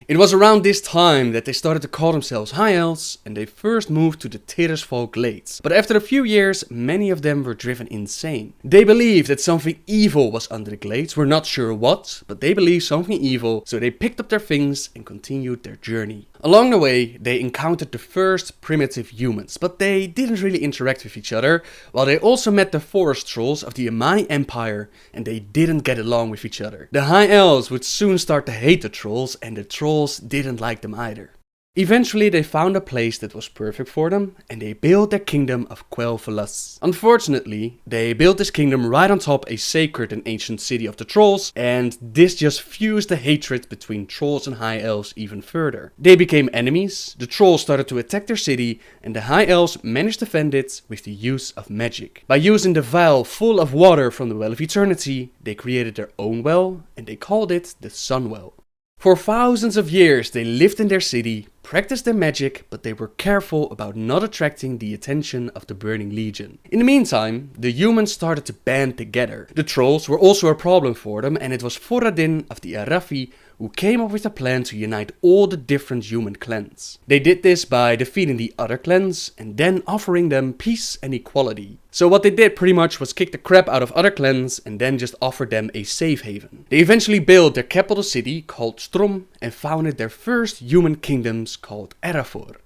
It was around this time that they started to call themselves High Elves, and they first moved to the Tirisfal Glades. But after a few years, many of them were driven insane. They believed that something evil was under the glades, we're not sure what, but they believed something evil, so they picked up their things and continued their journey. Along the way, they encountered the first primitive humans, but they didn't really interact with each other, while they also met the forest trolls of the Amani Empire, and they didn't get along with each other. The High Elves would soon start to hate the trolls, and the trolls didn't like them either. Eventually they found a place that was perfect for them, and they built their kingdom of Quel'Thalas. Unfortunately, they built this kingdom right on top a sacred and ancient city of the trolls, and this just fused the hatred between trolls and High Elves even further. They became enemies, the trolls started to attack their city, and the High Elves managed to defend it with the use of magic. By using the vial full of water from the Well of Eternity, they created their own well, and they called it the Sunwell. For thousands of years they lived in their city, practiced their magic, but they were careful about not attracting the attention of the Burning Legion. In the meantime, the humans started to band together. The trolls were also a problem for them, and it was Thoradin of the Arathi who came up with a plan to unite all the different human clans. They did this by defeating the other clans and then offering them peace and equality. So what they did pretty much was kick the crap out of other clans and then just offer them a safe haven. They eventually built their capital city called Strom and founded their first human kingdoms called Arafor.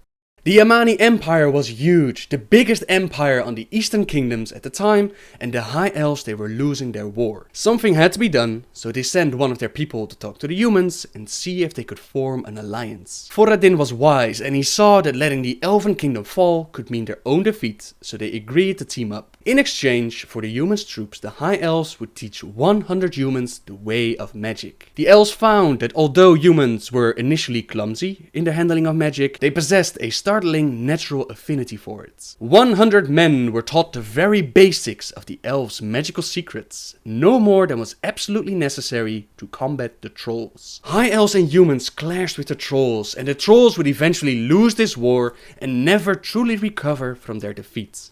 The Amani Empire was huge, the biggest empire on the Eastern Kingdoms at the time, and the High Elves, they were losing their war. Something had to be done, so they sent one of their people to talk to the humans and see if they could form an alliance. Thoradin was wise, and he saw that letting the Elven Kingdom fall could mean their own defeat, so they agreed to team up. In exchange for the humans' troops, the High Elves would teach 100 humans the way of magic. The elves found that although humans were initially clumsy in the handling of magic, they possessed a startling natural affinity for it. 100 men were taught the very basics of the elves' magical secrets, no more than was absolutely necessary to combat the trolls. High Elves and humans clashed with the trolls, and the trolls would eventually lose this war and never truly recover from their defeat.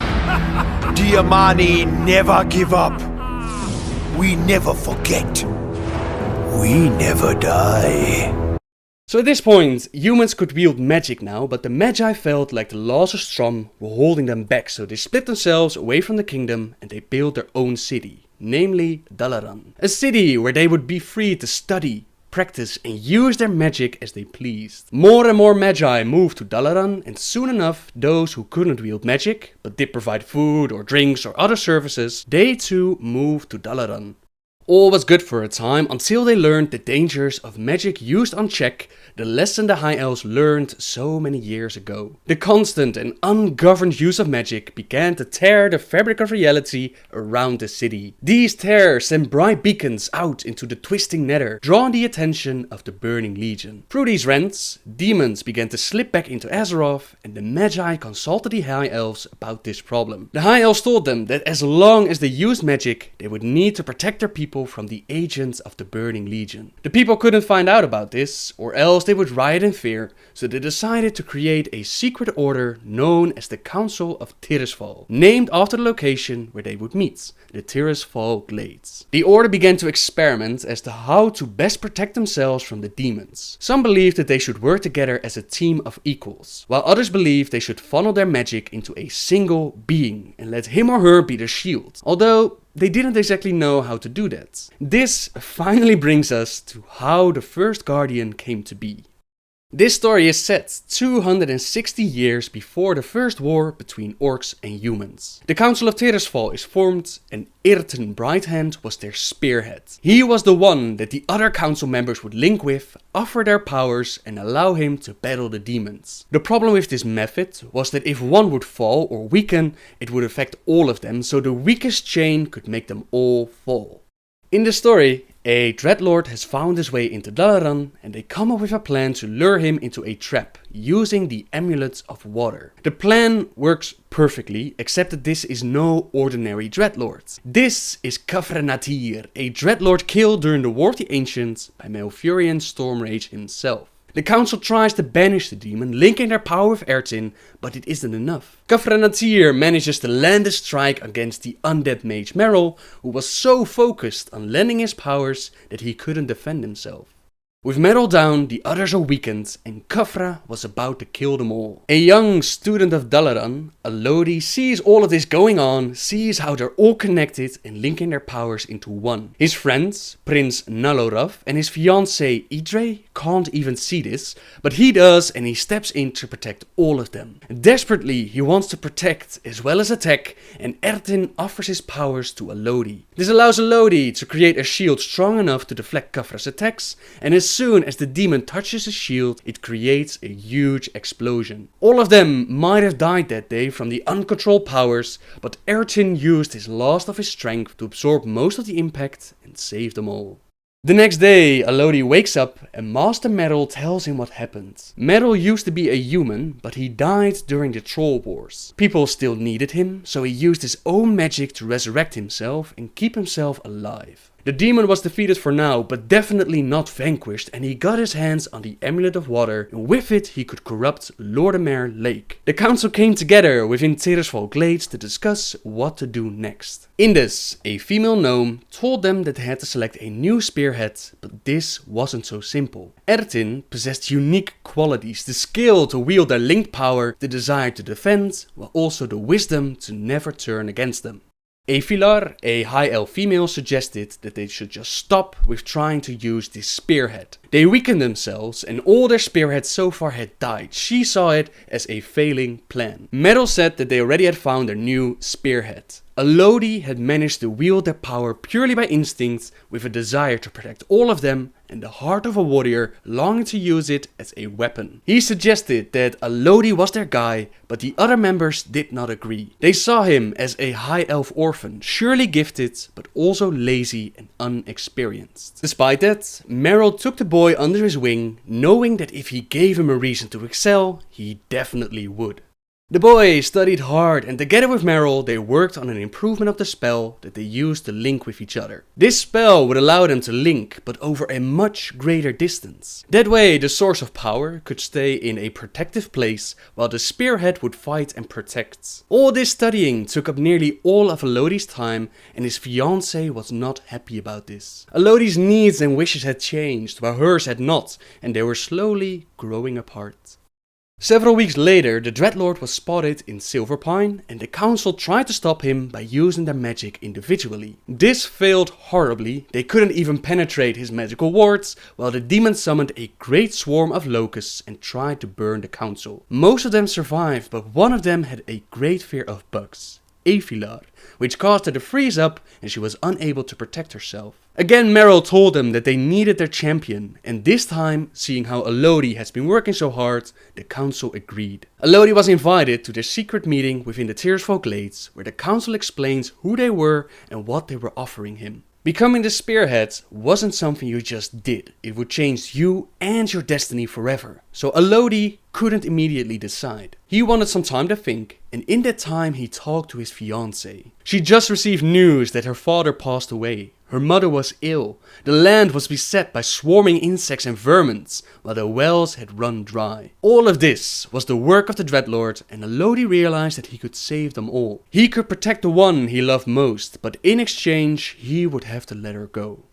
Diamani never give up. We never forget. We never die. So at this point, humans could wield magic now, but the Magi felt like the laws of Strom were holding them back, so they split themselves away from the kingdom and they built their own city, namely Dalaran. A city where they would be free to study, practice and use their magic as they pleased. More and more Magi moved to Dalaran, and soon enough those who couldn't wield magic, but did provide food or drinks or other services, they too moved to Dalaran. All was good for a time until they learned the dangers of magic used unchecked, the lesson the High Elves learned so many years ago. The constant and ungoverned use of magic began to tear the fabric of reality around the city. These tears sent bright beacons out into the twisting nether, drawing the attention of the Burning Legion. Through these rents, demons began to slip back into Azeroth, and the Magi consulted the High Elves about this problem. The High Elves told them that as long as they used magic, they would need to protect their people from the agents of the Burning Legion. The people couldn't find out about this, or else they would riot in fear, so they decided to create a secret order known as the Council of Tirisfal, named after the location where they would meet, the Tirisfal Glades. The order began to experiment as to how to best protect themselves from the demons. Some believed that they should work together as a team of equals, while others believed they should funnel their magic into a single being and let him or her be the shield, although they didn't exactly know how to do that. This finally brings us to how the first Guardian came to be. This story is set 260 years before the first war between orcs and humans. The Council of Tirisfal is formed and Irten Brighthand was their spearhead. He was the one that the other council members would link with, offer their powers and allow him to battle the demons. The problem with this method was that if one would fall or weaken, it would affect all of them, so the weakest chain could make them all fall. In the story, a Dreadlord has found his way into Dalaran and they come up with a plan to lure him into a trap using the Amulet of Water. The plan works perfectly, except that this is no ordinary Dreadlord. This is Kafrenatir, a Dreadlord killed during the War of the Ancients by Malfurion Stormrage himself. The council tries to banish the demon, linking their power with Ertin, but it isn't enough. Kafrenatir manages to land a strike against the undead mage Merrill, who was so focused on lending his powers that he couldn't defend himself. With Merrill down, the others are weakened, and Kafra was about to kill them all. A young student of Dalaran, Alodi, sees all of this going on, sees how they're all connected and linking their powers into one. His friends, Prince Nalorav and his fiancée Idre, can't even see this, but he does, and he steps in to protect all of them. Desperately, he wants to protect as well as attack, and Ertin offers his powers to Alodi. This allows Alodi to create a shield strong enough to deflect Kafra's attacks, and as soon as the demon touches his shield, it creates a huge explosion. All of them might have died that day from the uncontrolled powers, but Ertin used his last of his strength to absorb most of the impact and save them all. The next day, Alodi wakes up and Master Merrill tells him what happened. Merrill used to be a human, but he died during the Troll Wars. People still needed him, so he used his own magic to resurrect himself and keep himself alive. The demon was defeated for now, but definitely not vanquished, and he got his hands on the Amulet of Water, and with it he could corrupt Lordamer Lake. The council came together within Tirisfal Glades to discuss what to do next. Indus, a female gnome, told them that they had to select a new spearhead, but this wasn't so simple. Ertin possessed unique qualities, the skill to wield their linked power, the desire to defend, while also the wisdom to never turn against them. Afilar, a high elf female, suggested that they should just stop with trying to use this spearhead. They weakened themselves and all their spearheads so far had died. She saw it as a failing plan. Merrill said that they already had found their new spearhead. Alodi had managed to wield their power purely by instinct, with a desire to protect all of them and the heart of a warrior longing to use it as a weapon. He suggested that Alodi was their guy, but the other members did not agree. They saw him as a high elf orphan, surely gifted, but also lazy and unexperienced. Despite that, Merrill took the boy under his wing, knowing that if he gave him a reason to excel, he definitely would. The boys studied hard and together with Meryl they worked on an improvement of the spell that they used to link with each other. This spell would allow them to link but over a much greater distance. That way the source of power could stay in a protective place while the spearhead would fight and protect. All this studying took up nearly all of Elodie's time and his fiancée was not happy about this. Elodie's needs and wishes had changed while hers had not and they were slowly growing apart. Several weeks later, the Dreadlord was spotted in Silverpine and the council tried to stop him by using their magic individually. This failed horribly, they couldn't even penetrate his magical wards, while the demon summoned a great swarm of locusts and tried to burn the council. Most of them survived, but one of them had a great fear of bugs, Afilar, which caused her to freeze up and she was unable to protect herself. Again Meryl told them that they needed their champion, and this time, seeing how Elodie has been working so hard, the council agreed. Elodie was invited to their secret meeting within the Tearsfall Glades, where the council explains who they were and what they were offering him. Becoming the spearhead wasn't something you just did, it would change you and your destiny forever. So Elodie couldn't immediately decide. He wanted some time to think, and in that time he talked to his fiancée. She just received news that her father passed away. Her mother was ill, the land was beset by swarming insects and vermins, while the wells had run dry. All of this was the work of the Dreadlord, and Elodie realized that he could save them all. He could protect the one he loved most, but in exchange he would have to let her go.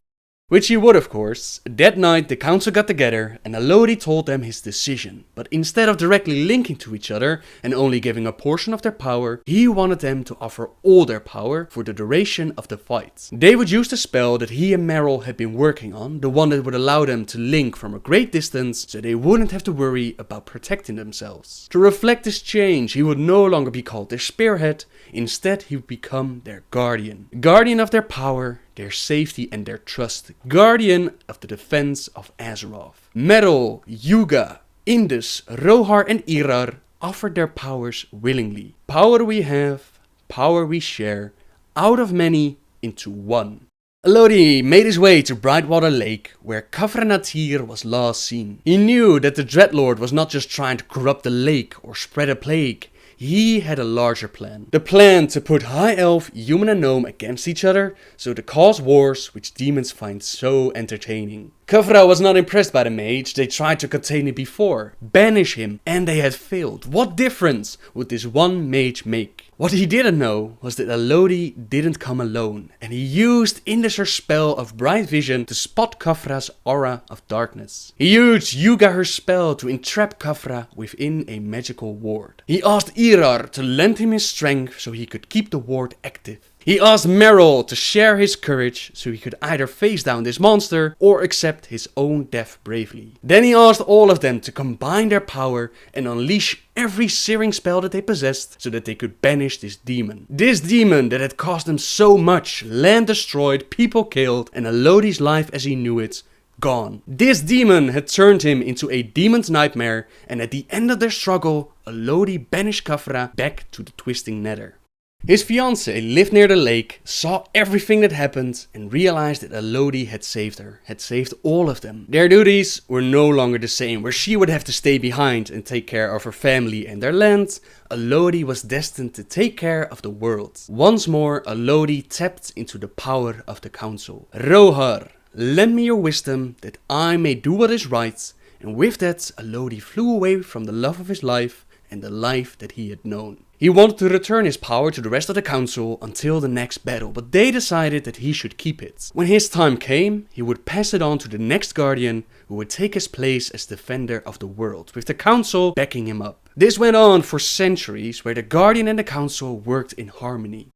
Which he would, of course. That night the council got together and Elodie told them his decision, but instead of directly linking to each other and only giving a portion of their power, he wanted them to offer all their power for the duration of the fight. They would use the spell that he and Meryl had been working on, the one that would allow them to link from a great distance so they wouldn't have to worry about protecting themselves. To reflect this change, he would no longer be called their spearhead, instead he would become their guardian. Guardian of their power, their safety and their trust. Guardian of the defense of Azeroth. Meryl, Yuga, Indus, Rohar and Irar offered their powers willingly. Power we have, power we share, out of many into one. Elodie made his way to Brightwater Lake, where Khafra Natir was last seen. He knew that the Dreadlord was not just trying to corrupt the lake or spread a plague. He had a larger plan. The plan to put High Elf, Human and Gnome against each other, so to cause wars which demons find so entertaining. Khafra was not impressed by the mage, they tried to contain him before, banish him, and they had failed. What difference would this one mage make? What he didn't know was that Elodie didn't come alone, and he used Indus's spell of Bright Vision to spot Khafra's aura of darkness. He used Yuga her spell to entrap Khafra within a magical ward. He asked Irar to lend him his strength so he could keep the ward active. He asked Meryl to share his courage so he could either face down this monster or accept his own death bravely. Then he asked all of them to combine their power and unleash every searing spell that they possessed so that they could banish this demon. This demon that had cost them so much, land destroyed, people killed, and Elodie's life as he knew it gone. This demon had turned him into a demon's nightmare, and at the end of their struggle, Elodie banished Khafra back to the twisting nether. His fiancée lived near the lake, saw everything that happened, and realized that Elodie had saved her, had saved all of them. Their duties were no longer the same, where she would have to stay behind and take care of her family and their land. Elodie was destined to take care of the world. Once more, Elodie tapped into the power of the council. Rohar, lend me your wisdom that I may do what is right. And with that, Elodie flew away from the love of his life and the life that he had known. He wanted to return his power to the rest of the council until the next battle, but they decided that he should keep it. When his time came, he would pass it on to the next guardian, who would take his place as defender of the world, with the council backing him up. This went on for centuries, where the guardian and the council worked in harmony.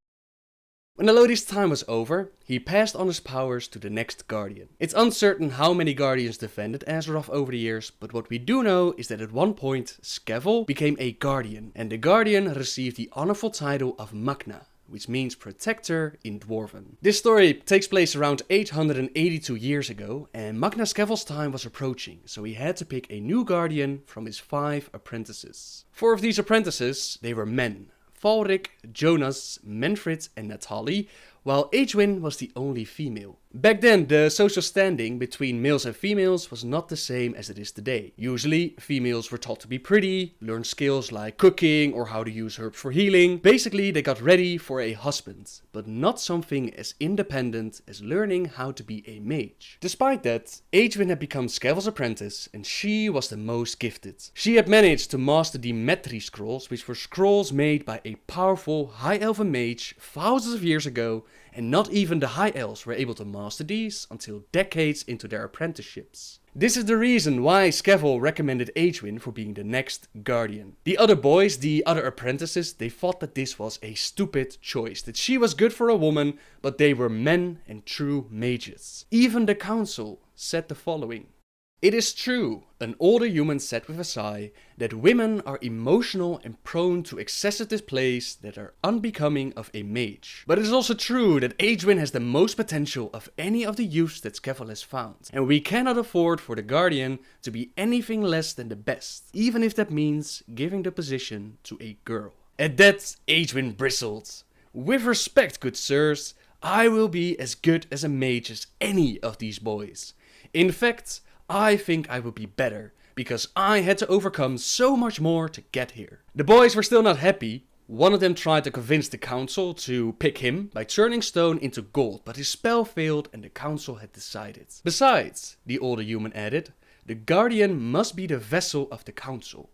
When Elodie's time was over, he passed on his powers to the next guardian. It's uncertain how many guardians defended Azeroth over the years, but what we do know is that at one point, Skevel became a guardian, and the guardian received the honorful title of Magna, which means protector in Dwarven. This story takes place around 882 years ago, and Magna Skevel's time was approaching, so he had to pick a new guardian from his 5 apprentices. 4 of these apprentices, they were men. Falric, Jonas, Manfred and Natali, while Aegwyn was the only female. Back then, the social standing between males and females was not the same as it is today. Usually, females were taught to be pretty, learn skills like cooking or how to use herbs for healing. Basically, they got ready for a husband, but not something as independent as learning how to be a mage. Despite that, Aegwyn had become Skevel's apprentice, and she was the most gifted. She had managed to master the Metri scrolls, which were scrolls made by a powerful High Elven mage thousands of years ago, and not even the High Elves were able to master these until decades into their apprenticeships. This is the reason why Skevel recommended Aegwyn for being the next Guardian. The other boys, the other apprentices, they thought that this was a stupid choice, that she was good for a woman, but they were men and true mages. Even the council said the following. It is true, an older human said with a sigh, that women are emotional and prone to excessive displays that are unbecoming of a mage. But it is also true that Aegwyn has the most potential of any of the youths that Skevel has found, and we cannot afford for the Guardian to be anything less than the best, even if that means giving the position to a girl. At that, Aegwyn bristled. With respect, good sirs, I will be as good as a mage as any of these boys. In fact, I think I would be better, because I had to overcome so much more to get here. The boys were still not happy. One of them tried to convince the council to pick him by turning stone into gold, but his spell failed and the council had decided. Besides, the older human added, the Guardian must be the vessel of the council.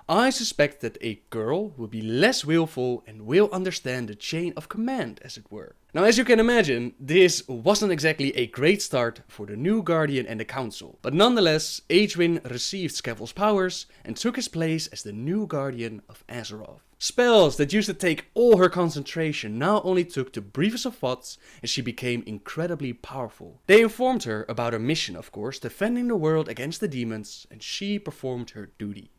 I suspect that a girl will be less willful and will understand the chain of command, as it were. Now, as you can imagine, this wasn't exactly a great start for the new Guardian and the council. But nonetheless, Aegwyn received Skevel's powers and took his place as the new Guardian of Azeroth. Spells that used to take all her concentration now only took the briefest of thoughts, and she became incredibly powerful. They informed her about her mission, of course, defending the world against the demons, and she performed her duty.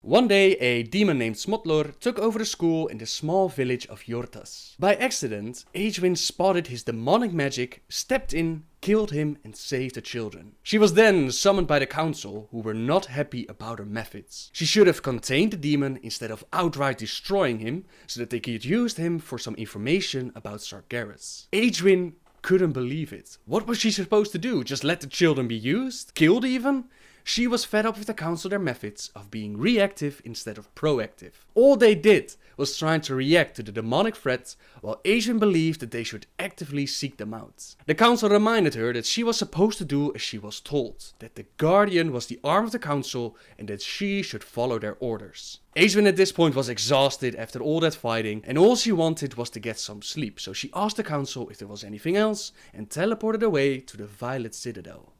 One day, a demon named Smotlor took over the school in the small village of Yortas. By accident, Aegwyn spotted his demonic magic, stepped in, killed him and saved the children. She was then summoned by the council, who were not happy about her methods. She should have contained the demon instead of outright destroying him, so that they could use him for some information about Sargeras. Aegwyn couldn't believe it. What was she supposed to do? Just let the children be used? Killed even? She was fed up with the council their methods of being reactive instead of proactive. All they did was trying to react to the demonic threats, while Aegwyn believed that they should actively seek them out. The council reminded her that she was supposed to do as she was told, that the Guardian was the arm of the council and that she should follow their orders. Aegwyn at this point was exhausted after all that fighting, and all she wanted was to get some sleep, so she asked the council if there was anything else and teleported away to the Violet Citadel.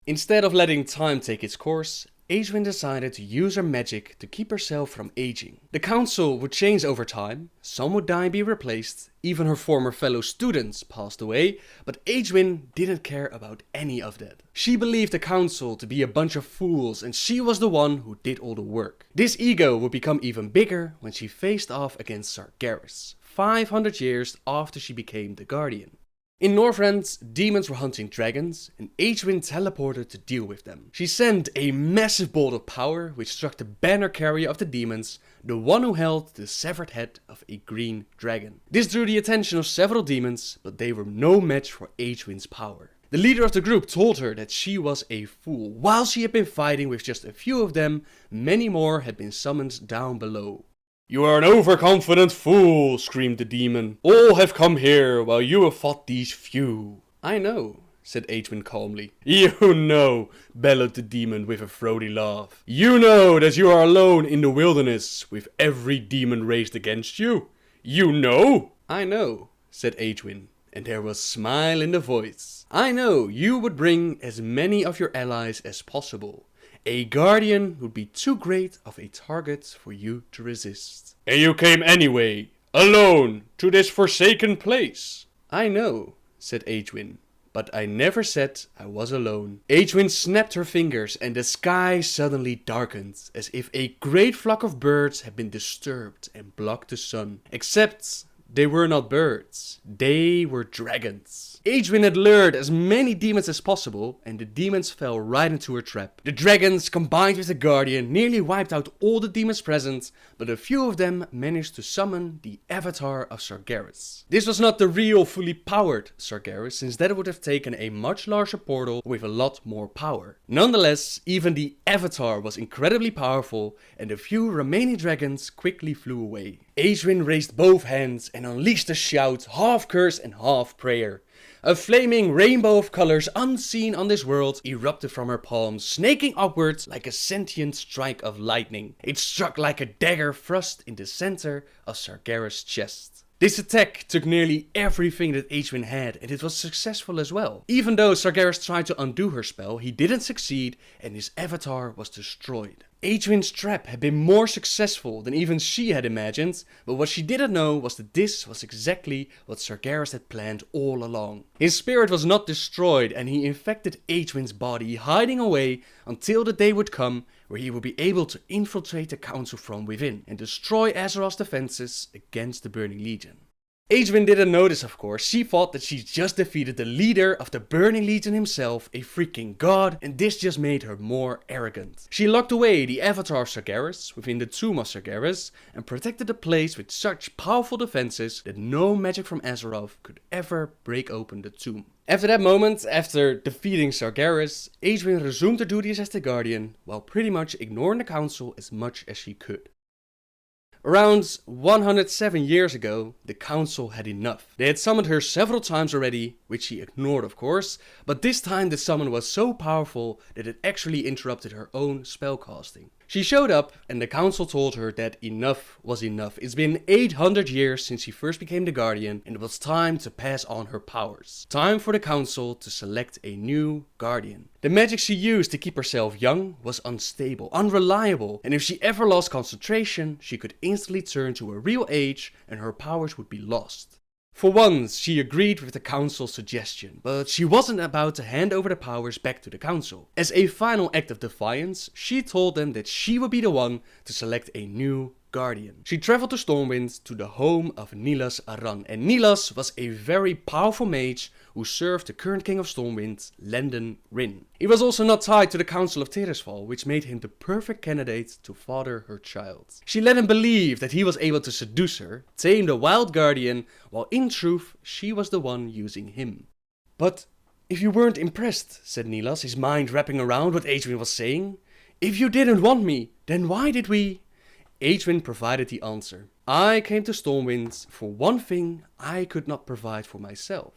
Instead of letting time take its course, Aegwyn decided to use her magic to keep herself from aging. The council would change over time, some would die and be replaced, even her former fellow students passed away, but Aegwyn didn't care about any of that. She believed the council to be a bunch of fools and she was the one who did all the work. This ego would become even bigger when she faced off against Sargeras, 500 years after she became the Guardian. In Northrend, demons were hunting dragons, and Aegwyn teleported to deal with them. She sent a massive bolt of power which struck the banner carrier of the demons, the one who held the severed head of a green dragon. This drew the attention of several demons, but they were no match for Aegwyn's power. The leader of the group told her that she was a fool. While she had been fighting with just a few of them, many more had been summoned down below. "You are an overconfident fool," screamed the demon. "All have come here while you have fought these few." "I know," said Aegwyn calmly. "You know," bellowed the demon with a throaty laugh. "You know that you are alone in the wilderness with every demon raised against you. You know?" "I know," said Aegwyn, and there was a smile in the voice. "I know you would bring as many of your allies as possible. A Guardian would be too great of a target for you to resist." "And you came anyway, alone, to this forsaken place." "I know," said Aegwyn, "but I never said I was alone." Aegwyn snapped her fingers and the sky suddenly darkened, as if a great flock of birds had been disturbed and blocked the sun. Except they were not birds, they were dragons. Aegwynn had lured as many demons as possible, and the demons fell right into her trap. The dragons, combined with the Guardian, nearly wiped out all the demons present, but a few of them managed to summon the avatar of Sargeras. This was not the real, fully powered Sargeras, since that would have taken a much larger portal with a lot more power. Nonetheless, even the avatar was incredibly powerful, and the few remaining dragons quickly flew away. Aegwynn raised both hands and unleashed a shout, half curse and half prayer. A flaming rainbow of colors unseen on this world erupted from her palms, snaking upwards like a sentient strike of lightning. It struck like a dagger thrust in the center of Sargeras' chest. This attack took nearly everything that Aegwynn had, and it was successful as well. Even though Sargeras tried to undo her spell, he didn't succeed and his avatar was destroyed. Aegwynn's trap had been more successful than even she had imagined, but what she didn't know was that this was exactly what Sargeras had planned all along. His spirit was not destroyed and he infected Aegwynn's body, hiding away until the day would come where he would be able to infiltrate the council from within and destroy Azeroth's defenses against the Burning Legion. Aegwynn didn't notice, of course. She thought that she just defeated the leader of the Burning Legion himself, a freaking god, and this just made her more arrogant. She locked away the avatar of Sargeras within the tomb of Sargeras and protected the place with such powerful defenses that no magic from Azeroth could ever break open the tomb. After that moment, after defeating Sargeras, Aegwynn resumed her duties as the Guardian, while pretty much ignoring the council as much as she could. Around 107 years ago, the council had enough. They had summoned her several times already, which she ignored of course, but this time the summon was so powerful that it actually interrupted her own spellcasting. She showed up and the council told her that enough was enough. It's been 800 years since she first became the Guardian and it was time to pass on her powers. Time for the council to select a new Guardian. The magic she used to keep herself young was unstable, unreliable, and if she ever lost concentration, she could instantly turn to a real age and her powers would be lost. For once, she agreed with the council's suggestion, but she wasn't about to hand over the powers back to the council. As a final act of defiance, she told them that she would be the one to select a new Guardian. She traveled to Stormwind to the home of Nilas Aran, and Nilas was a very powerful mage who served the current king of Stormwind, Landen Rin. He was also not tied to the Council of Tirisfal, which made him the perfect candidate to father her child. She let him believe that he was able to seduce her, tame the wild Guardian, while in truth she was the one using him. But if you weren't impressed, said Nilas, his mind wrapping around what Aegwynn was saying. If you didn't want me, then why did we... Aegwynn provided the answer. I came to Stormwind for one thing I could not provide for myself.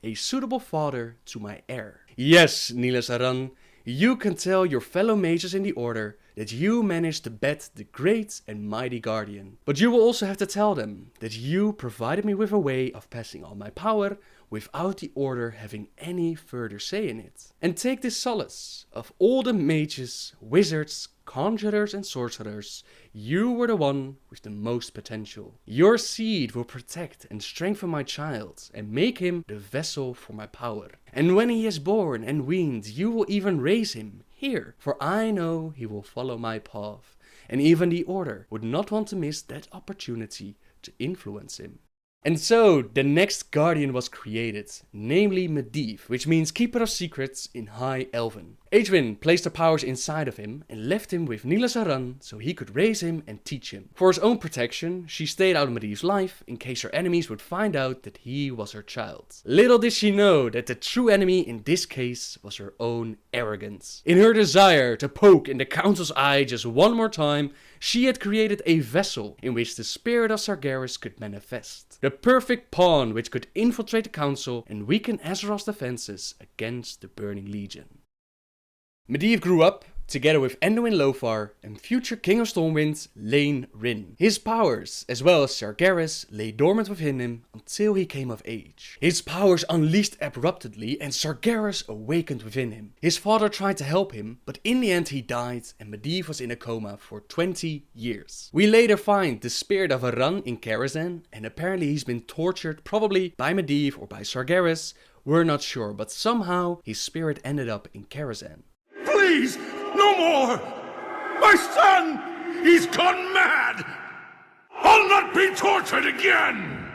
A suitable father to my heir. Yes, Nilas Aran, you can tell your fellow mages in the Order that you managed to bet the great and mighty Guardian. But you will also have to tell them that you provided me with a way of passing on my power without the Order having any further say in it. And take this solace, of all the mages, wizards, conjurers and sorcerers, you were the one with the most potential. Your seed will protect and strengthen my child and make him the vessel for my power. And when he is born and weaned, you will even raise him here, for I know he will follow my path, and even the Order would not want to miss that opportunity to influence him. And so, the next Guardian was created, namely Medivh, which means Keeper of Secrets in High Elven. Aegwynn placed her powers inside of him and left him with Nilas Aran so he could raise him and teach him. For his own protection, she stayed out of Medivh's life in case her enemies would find out that he was her child. Little did she know that the true enemy in this case was her own arrogance. In her desire to poke in the council's eye just one more time, she had created a vessel in which the spirit of Sargeras could manifest. The perfect pawn which could infiltrate the council and weaken Azeroth's defenses against the Burning Legion. Medivh grew up together with Anduin Lothar and future King of Stormwind, Lane Rin. His powers, as well as Sargeras, lay dormant within him until he came of age. His powers unleashed abruptly and Sargeras awakened within him. His father tried to help him, but in the end he died and Medivh was in a coma for 20 years. We later find the spirit of Aran in Karazhan, and apparently he's been tortured, probably by Medivh or by Sargeras. We're not sure, but somehow his spirit ended up in Karazhan. Please, no more! My son! He's gone mad! I'll not be tortured again!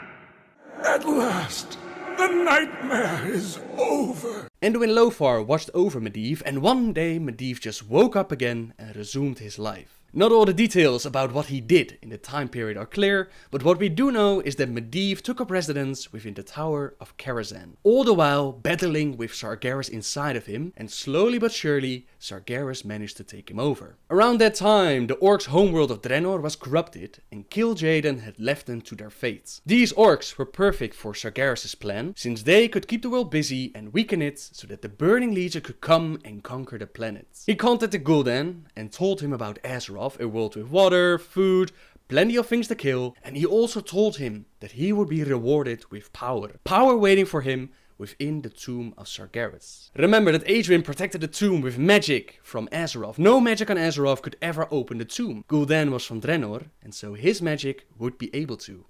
At last, the nightmare is over. Anduin Lothar watched over Medivh, and one day Medivh just woke up again and resumed his life. Not all the details about what he did in the time period are clear, but what we do know is that Medivh took up residence within the Tower of Karazhan, all the while battling with Sargeras inside of him, and slowly but surely Sargeras managed to take him over. Around that time, the orcs' homeworld of Draenor was corrupted, and Kil'jaeden had left them to their fates. These orcs were perfect for Sargeras' plan, since they could keep the world busy and weaken it so that the Burning Legion could come and conquer the planets. He contacted Gul'dan and told him about Azeroth, a world with water, food, plenty of things to kill, and he also told him that he would be rewarded with power. Power waiting for him within the tomb of Sargeras. Remember that Adrian protected the tomb with magic from Azeroth. No magic on Azeroth could ever open the tomb. Gul'dan was from Draenor, and so his magic would be able to.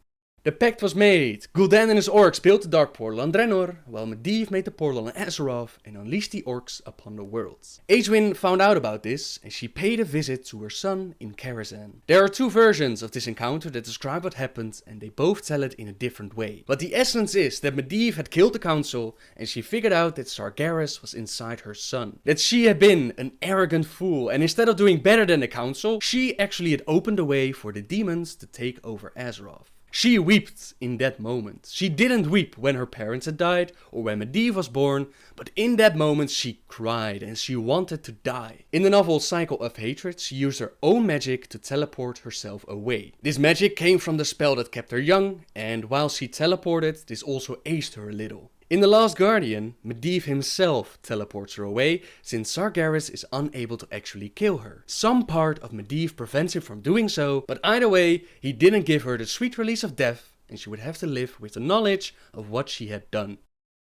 The pact was made. Gul'dan and his orcs built the dark portal on Draenor, while Medivh made the portal on Azeroth and unleashed the orcs upon the worlds. Aegwynn found out about this, and she paid a visit to her son in Karazhan. There are two versions of this encounter that describe what happened, and they both tell it in a different way. But the essence is that Medivh had killed the council, and she figured out that Sargeras was inside her son. That she had been an arrogant fool, and instead of doing better than the council, she actually had opened the way for the demons to take over Azeroth. She wept in that moment. She didn't weep when her parents had died or when Medivh was born, but in that moment she cried and she wanted to die. In the novel Cycle of Hatred, she used her own magic to teleport herself away. This magic came from the spell that kept her young, and while she teleported, this also aged her a little. In The Last Guardian, Medivh himself teleports her away, since Sargeras is unable to actually kill her. Some part of Medivh prevents him from doing so, but either way, he didn't give her the sweet release of death, and she would have to live with the knowledge of what she had done.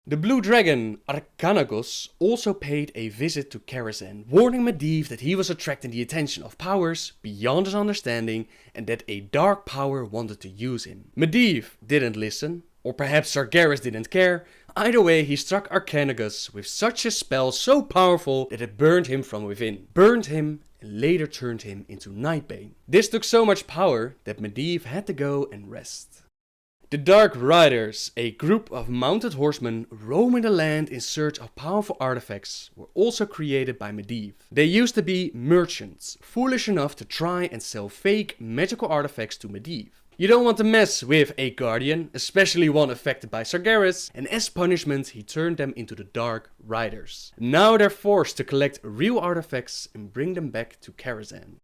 The blue dragon, Arkanagos, also paid a visit to Karazhan, warning Medivh that he was attracting the attention of powers beyond his understanding, and that a dark power wanted to use him. Medivh didn't listen, or perhaps Sargeras didn't care. Either way, he struck Arkanagos with such a spell so powerful that it burned him from within. Burned him and later turned him into Nightbane. This took so much power that Medivh had to go and rest. The Dark Riders, a group of mounted horsemen roaming the land in search of powerful artifacts, were also created by Medivh. They used to be merchants, foolish enough to try and sell fake magical artifacts to Medivh. You don't want to mess with a guardian, especially one affected by Sargeras, and as punishment he turned them into the Dark Riders. Now they're forced to collect real artifacts and bring them back to Karazhan.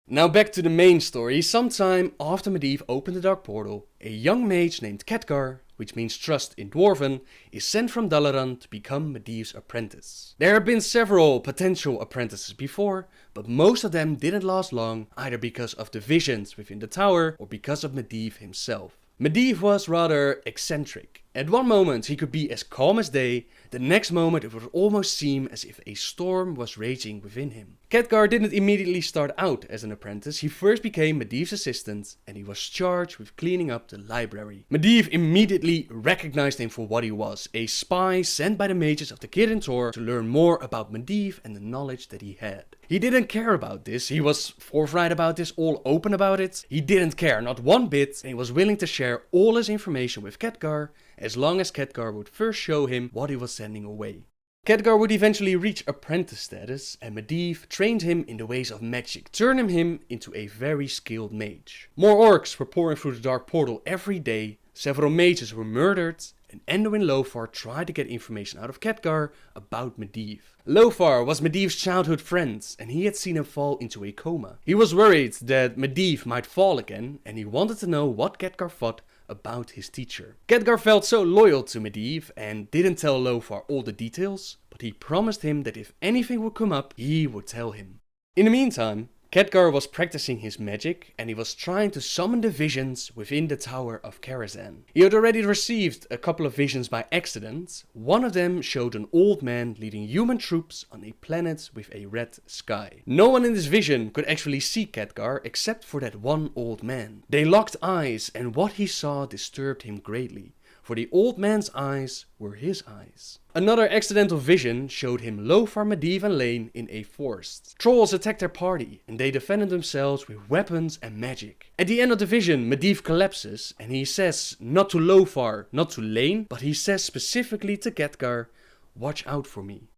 Now back to the main story. Sometime after Medivh opened the Dark Portal, a young mage named Khadgar, which means trust in Dwarven, is sent from Dalaran to become Medivh's apprentice. There have been several potential apprentices before, but most of them didn't last long, either because of the visions within the tower or because of Medivh himself. Medivh was rather eccentric. At one moment he could be as calm as day, the next moment it would almost seem as if a storm was raging within him. Khadgar didn't immediately start out as an apprentice, he first became Medivh's assistant and he was charged with cleaning up the library. Medivh immediately recognized him for what he was, a spy sent by the mages of the Kirin Tor to learn more about Medivh and the knowledge that he had. He didn't care about this, he was forthright about this, all open about it. He didn't care, not one bit, and he was willing to share all his information with Khadgar, as long as Khadgar would first show him what he was sending away. Khadgar would eventually reach apprentice status, and Medivh trained him in the ways of magic, turning him into a very skilled mage. More orcs were pouring through the Dark Portal every day, several mages were murdered, and Anduin Lothar tried to get information out of Khadgar about Medivh. Lothar was Medivh's childhood friend, and he had seen him fall into a coma. He was worried that Medivh might fall again, and he wanted to know what Khadgar thought about his teacher. Khadgar felt so loyal to Medivh and didn't tell Lothar all the details, but he promised him that if anything would come up, he would tell him. In the meantime, Khadgar was practicing his magic and he was trying to summon the visions within the Tower of Karazhan. He had already received a couple of visions by accident. One of them showed an old man leading human troops on a planet with a red sky. No one in this vision could actually see Khadgar except for that one old man. They locked eyes and what he saw disturbed him greatly. for the old man's eyes were his eyes. Another accidental vision showed him Lothar, Medivh and Lane in a forest. Trolls attacked their party and they defended themselves with weapons and magic. At the end of the vision, Medivh collapses and he says not to Lothar, not to Lane, but he says specifically to Khadgar, "Watch out for me."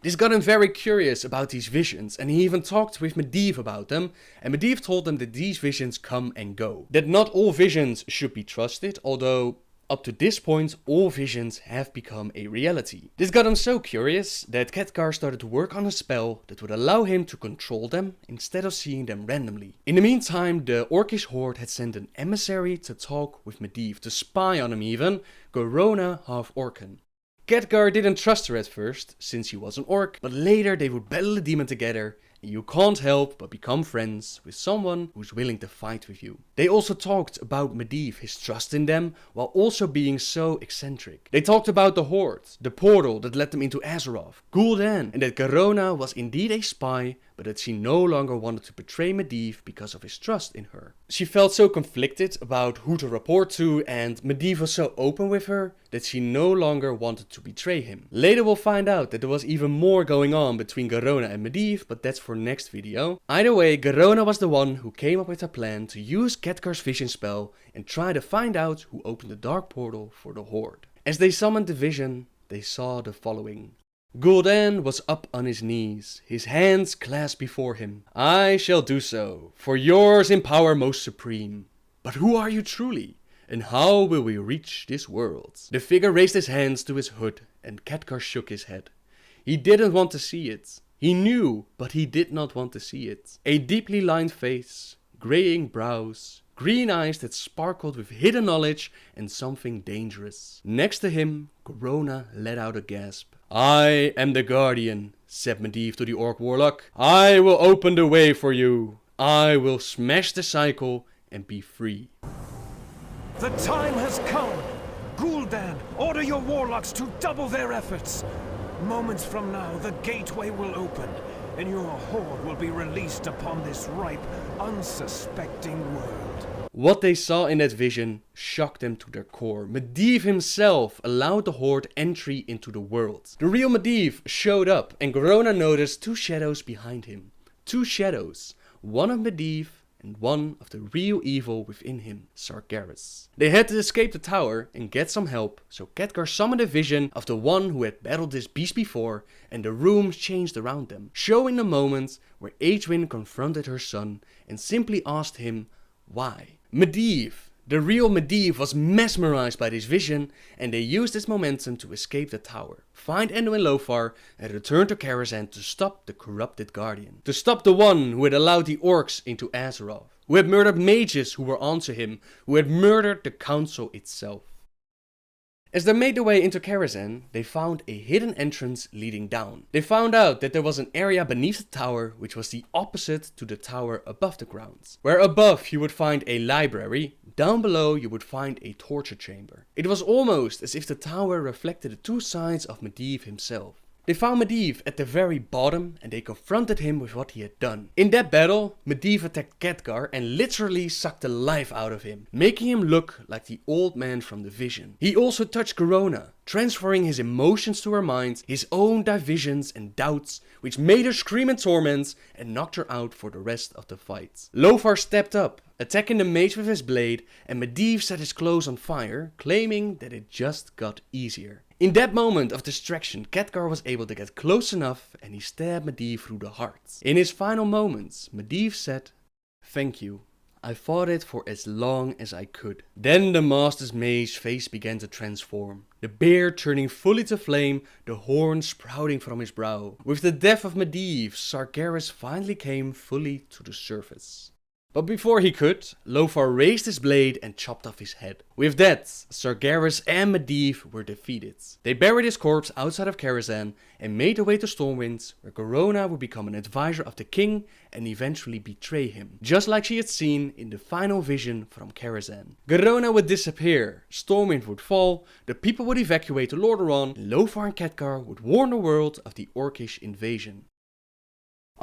This got him very curious about these visions and he even talked with Medivh about them, and Medivh told them that these visions come and go. That not all visions should be trusted, although up to this point all visions have become a reality. This got him so curious that Khadgar started to work on a spell that would allow him to control them instead of seeing them randomly. In the meantime, the Orcish horde had sent an emissary to talk with Medivh, to spy on him even, Gorona half-Orcan. Khadgar didn't trust her at first, since he was an orc, but later they would battle a demon together, and you can't help but become friends with someone who's willing to fight with you. They also talked about Medivh, his trust in them, while also being so eccentric. They talked about the Horde, the portal that led them into Azeroth, Kil'jaeden, and that Gorona was indeed a spy, but that she no longer wanted to betray Medivh because of his trust in her. She felt so conflicted about who to report to, and Medivh was so open with her that she no longer wanted to betray him. Later we'll find out that there was even more going on between Gorona and Medivh, but that's for next video. Either way, Gorona was the one who came up with a plan to use Khadgar's vision spell and try to find out who opened the dark portal for the Horde. As they summoned the vision, they saw the following. Kil'jaeden was up on his knees, his hands clasped before him. "I shall do so, for yours in power most supreme. But who are you truly? And how will we reach this world?" The figure raised his hands to his hood and Khadgar shook his head. He didn't want to see it. He knew, but he did not want to see it. A deeply lined face, graying brows, green eyes that sparkled with hidden knowledge and something dangerous. Next to him, Gorona let out a gasp. "I am the Guardian," said Medivh to the Orc Warlock. "I will open the way for you. I will smash the cycle and be free." The time has come! Kil'jaeden, order your warlocks to double their efforts! Moments from now, the gateway will open, and your horde will be released upon this ripe, unsuspecting world. What they saw in that vision shocked them to their core. Medivh himself allowed the Horde entry into the world. The real Medivh showed up and Gorona noticed two shadows behind him. Two shadows, one of Medivh and one of the real evil within him, Sargeras. They had to escape the tower and get some help, so Khadgar summoned a vision of the one who had battled this beast before, and the rooms changed around them, showing the moment where Aegwynn confronted her son and simply asked him, why? Medivh, the real Medivh, was mesmerized by this vision, and they used this momentum to escape the tower, find Anduin Lothar, and return to Karazhan to stop the corrupted Guardian. To stop the one who had allowed the orcs into Azeroth, who had murdered mages who were onto him, who had murdered the council itself. As they made their way into Karazhan, they found a hidden entrance leading down. They found out that there was an area beneath the tower which was the opposite to the tower above the grounds. Where above you would find a library, down below you would find a torture chamber. It was almost as if the tower reflected the two sides of Medivh himself. They found Medivh at the very bottom and they confronted him with what he had done. In that battle, Medivh attacked Khadgar and literally sucked the life out of him, making him look like the old man from the vision. He also touched Gorona, transferring his emotions to her mind, his own divisions and doubts, which made her scream in torment and knocked her out for the rest of the fight. Lothar stepped up, attacking the mage with his blade, and Medivh set his clothes on fire, claiming that it just got easier. In that moment of distraction, Khadgar was able to get close enough and he stabbed Medivh through the heart. In his final moments, Medivh said, "Thank you. I fought it for as long as I could." Then the master's mage's face began to transform, the beard turning fully to flame, the horns sprouting from his brow. With the death of Medivh, Sargeras finally came fully to the surface. But before he could, Lothar raised his blade and chopped off his head. With that, Sargeras and Medivh were defeated. They buried his corpse outside of Karazhan and made their way to Stormwind, where Gorona would become an advisor of the king and eventually betray him, just like she had seen in the final vision from Karazhan. Gorona would disappear, Stormwind would fall, the people would evacuate to Lordaeron, and Lothar and Khadgar would warn the world of the Orcish invasion.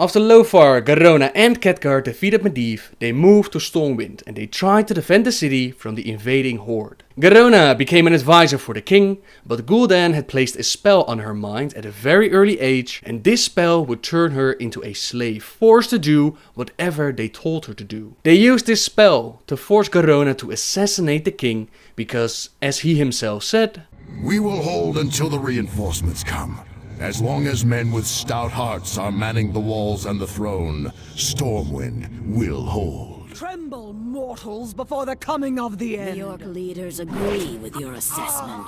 After Lothar, Garona and Khadgar defeated Medivh, they moved to Stormwind and they tried to defend the city from the invading horde. Garona became an advisor for the king, but Gul'dan had placed a spell on her mind at a very early age, and this spell would turn her into a slave, forced to do whatever they told her to do. They used this spell to force Garona to assassinate the king because, as he himself said, "We will hold until the reinforcements come. As long as men with stout hearts are manning the walls and the throne, Stormwind will hold." Tremble, mortals, before the coming of the end. The Orc leaders agree with your assessment.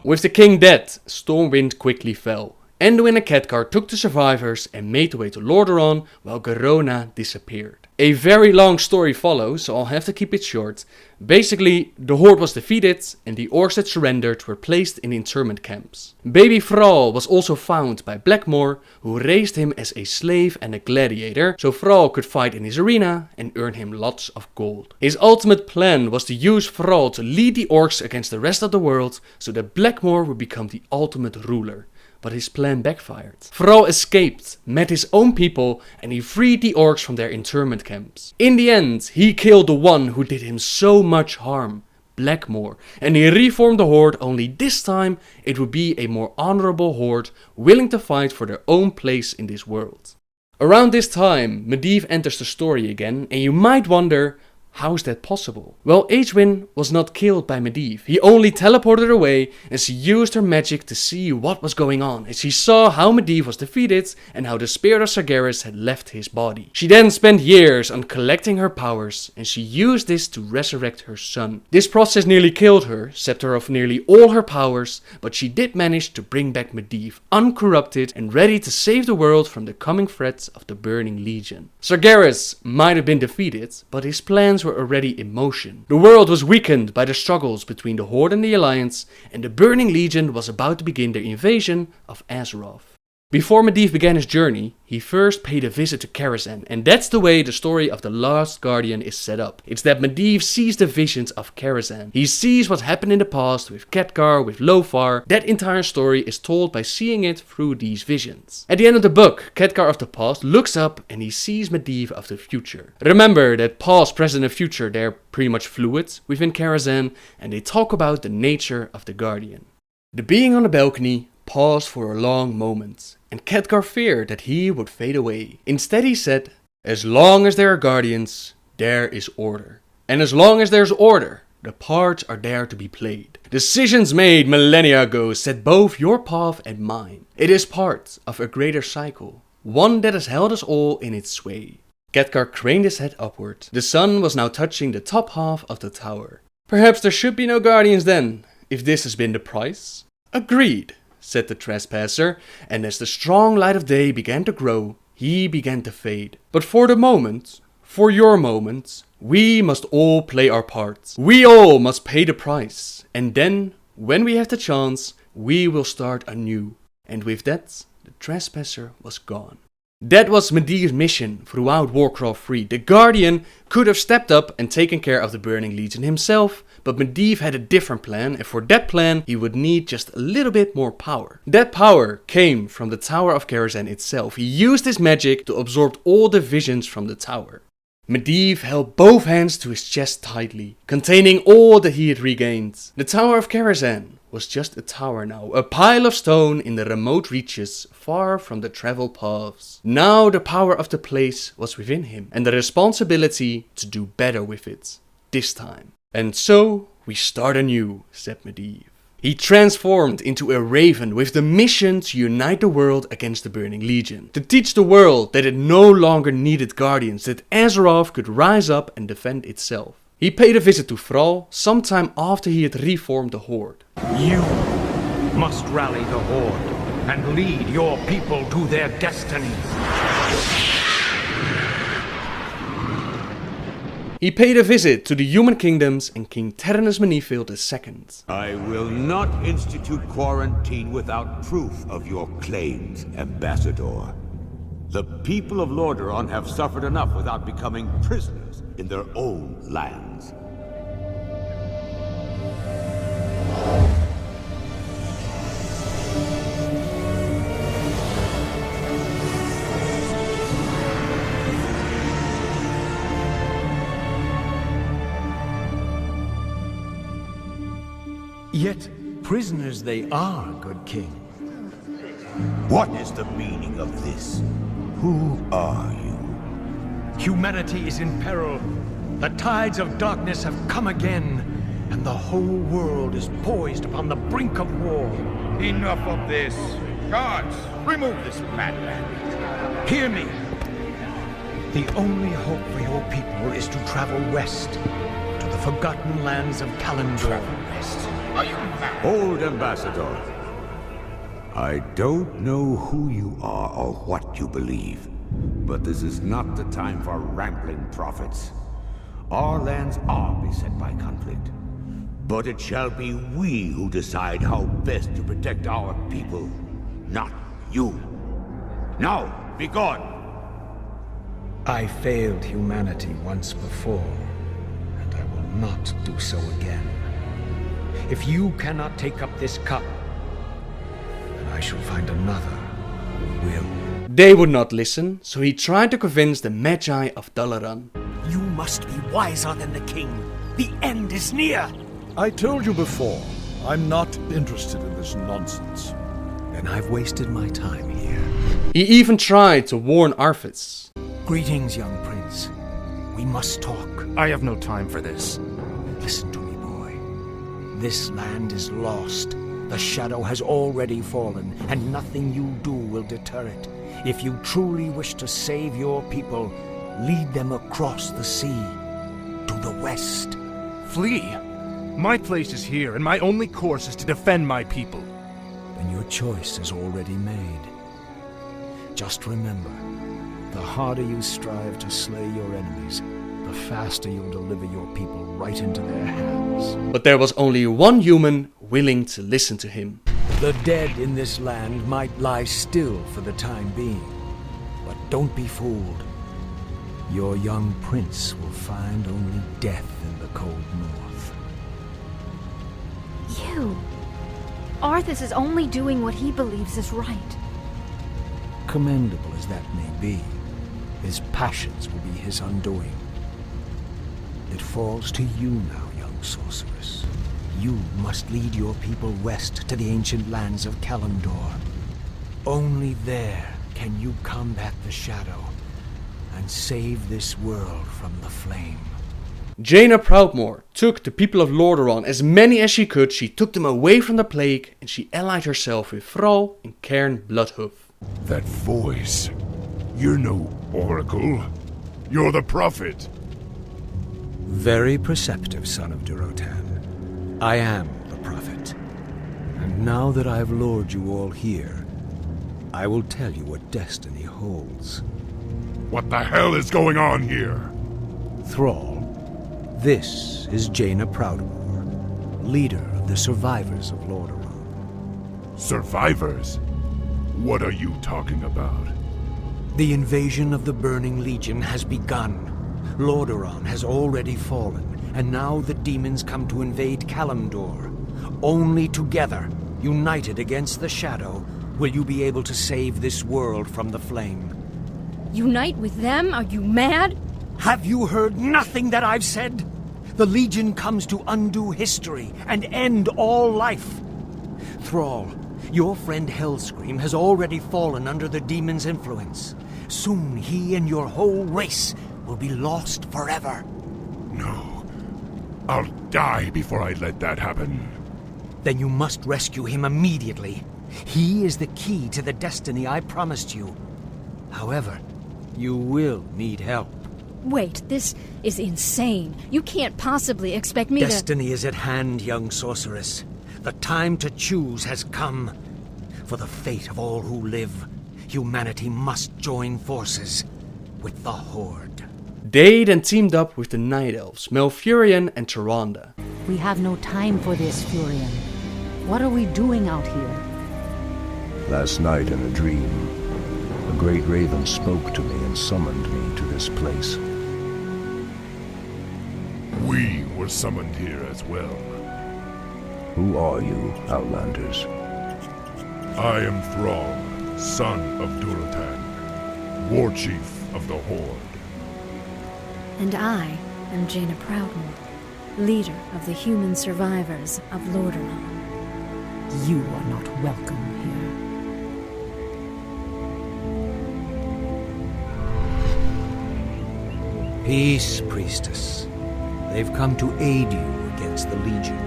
With the king dead, Stormwind quickly fell. Anduin and Khadgar took the survivors and made their way to Lordaeron while Garona disappeared. A very long story follows, so I'll have to keep it short. Basically, the horde was defeated and the orcs that surrendered were placed in internment camps. Baby Thrall was also found by Blackmore, who raised him as a slave and a gladiator, so Thrall could fight in his arena and earn him lots of gold. His ultimate plan was to use Thrall to lead the orcs against the rest of the world, so that Blackmore would become the ultimate ruler. But his plan backfired. Thrall escaped, met his own people, and he freed the orcs from their internment camps. In the end, he killed the one who did him so much harm, Blackmore, and he reformed the horde, only this time it would be a more honorable horde, willing to fight for their own place in this world. Around this time, Medivh enters the story again, and you might wonder, how is that possible? Well, Aegwynn was not killed by Medivh. He only teleported away and she used her magic to see what was going on. And she saw how Medivh was defeated and how the spirit of Sargeras had left his body. She then spent years on collecting her powers and she used this to resurrect her son. This process nearly killed her, stripped her of nearly all her powers, but she did manage to bring back Medivh uncorrupted and ready to save the world from the coming threats of the Burning Legion. Sargeras might have been defeated, but his plans were already in motion. The world was weakened by the struggles between the Horde and the Alliance, and the Burning Legion was about to begin their invasion of Azeroth. Before Medivh began his journey, he first paid a visit to Karazhan, and that's the way the story of the Last Guardian is set up. It's that Medivh sees the visions of Karazhan. He sees what happened in the past with Khadgar, with Lothar. That entire story is told by seeing it through these visions. At the end of the book, Khadgar of the past looks up and he sees Medivh of the future. Remember that past, present and future, they're pretty much fluid within Karazhan, and they talk about the nature of the Guardian. The being on the balcony paused for a long moment, and Khadgar feared that he would fade away. Instead he said, "As long as there are guardians, there is order. And as long as there's order, the parts are there to be played. Decisions made millennia ago set both your path and mine. It is part of a greater cycle, one that has held us all in its sway." Khadgar craned his head upward. The sun was now touching the top half of the tower. "Perhaps there should be no guardians then, if this has been the price?" "Agreed," said the trespasser, and as the strong light of day began to grow, he began to fade. "But for the moment, for your moment, we must all play our part. We all must pay the price, and then, when we have the chance, we will start anew." And with that, the trespasser was gone. That was Medivh's mission throughout Warcraft 3. The Guardian could have stepped up and taken care of the Burning Legion himself, but Medivh had a different plan, and for that plan he would need just a little bit more power. That power came from the Tower of Karazhan itself. He used his magic to absorb all the visions from the tower. Medivh held both hands to his chest tightly, containing all that he had regained. The Tower of Karazhan was just a tower now, a pile of stone in the remote reaches, far from the travel paths. Now the power of the place was within him, and the responsibility to do better with it, this time. "And so, we start anew," said Medivh. He transformed into a raven with the mission to unite the world against the Burning Legion. To teach the world that it no longer needed guardians, that Azeroth could rise up and defend itself. He paid a visit to Thrall sometime after he had reformed the Horde. "You must rally the Horde and lead your people to their destinies." He paid a visit to the human kingdoms and King Terenas Manifield II. "I will not institute quarantine without proof of your claims, Ambassador. The people of Lordaeron have suffered enough without becoming prisoners in their own lands." Yet prisoners they are, good king. What is the meaning of this? Who are you? Humanity is in peril. The tides of darkness have come again, and the whole world is poised upon the brink of war. Enough of this. Guards, remove this madman. Hear me. The only hope for your people is to travel west, to the forgotten lands of Kalimdor. Are you mad? Old Ambassador, I don't know who you are or what you believe, but this is not the time for rambling prophets. Our lands are beset by conflict, but it shall be we who decide how best to protect our people, not you. Now, be gone! I failed humanity once before, and I will not do so again. If you cannot take up this cup, then I shall find another who will. They would not listen, so he tried to convince the Magi of Dalaran. You must be wiser than the king. The end is near. I told you before, I'm not interested in this nonsense. Then I've wasted my time here. He even tried to warn Arthas. Greetings, young prince. We must talk. I have no time for this. Listen to me, boy. This land is lost. The shadow has already fallen, and nothing you do will deter it. If you truly wish to save your people, lead them across the sea, to the west. Flee? My place is here, and my only course is to defend my people. Then your choice is already made. Just remember, the harder you strive to slay your enemies, the faster you'll deliver your people right into their hands. But there was only one human willing to listen to him. The dead in this land might lie still for the time being, but don't be fooled. Your young prince will find only death in the cold north. You! Arthas is only doing what he believes is right. Commendable as that may be, his passions will be his undoing. It falls to you now, young sorceress. You must lead your people west to the ancient lands of Kalimdor. Only there can you combat the shadow and save this world from the flame. Jaina Proudmoore took the people of Lordaeron as many as she could. She took them away from the plague, and she allied herself with Thrall and Cairn Bloodhoof. That voice. You're no oracle. You're the prophet. Very perceptive, son of Durotan. I am the prophet. And now that I've lured you all here, I will tell you what destiny holds. What the hell is going on here? Thrall, this is Jaina Proudmoore, leader of the survivors of Lordaeron. Survivors? What are you talking about? The invasion of the Burning Legion has begun. Lordaeron has already fallen, and now the demons come to invade Kalimdor. Only together, united against the shadow, will you be able to save this world from the flame. Unite with them? Are you mad? Have you heard nothing that I've said? The Legion comes to undo history and end all life. Thrall, your friend Hellscream has already fallen under the demon's influence. Soon he and your whole race will be lost forever. No. I'll die before I let that happen. Then you must rescue him immediately. He is the key to the destiny I promised you. However, you will need help. Wait, this is insane. You can't possibly expect me to... Destiny is at hand, young sorceress. The time to choose has come. For the fate of all who live, humanity must join forces with the Horde. They then teamed up with the Night Elves, Malfurion and Tyrande. We have no time for this, Furion. What are we doing out here? Last night in a dream, a great raven spoke to me and summoned me to this place. We were summoned here as well. Who are you, Outlanders? I am Thrall, son of Durotan, war chief of the Horde. And I am Jaina Proudmoore, leader of the human survivors of Lordaeron. You are not welcome here. Peace, priestess. They've come to aid you against the Legion.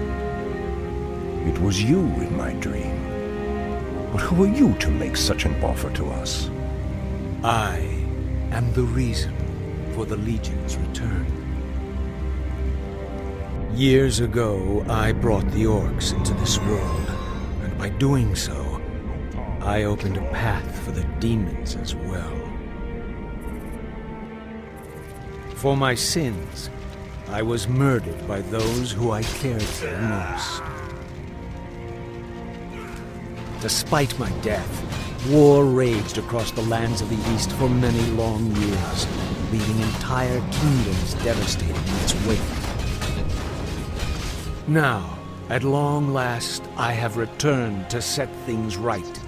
It was you in my dream. But who are you to make such an offer to us? I am the reason for the Legion's return. Years ago, I brought the orcs into this world, and by doing so, I opened a path for the demons as well. For my sins, I was murdered by those who I cared for most. Despite my death, war raged across the lands of the East for many long years, leaving entire kingdoms devastated in its wake. Now, at long last, I have returned to set things right.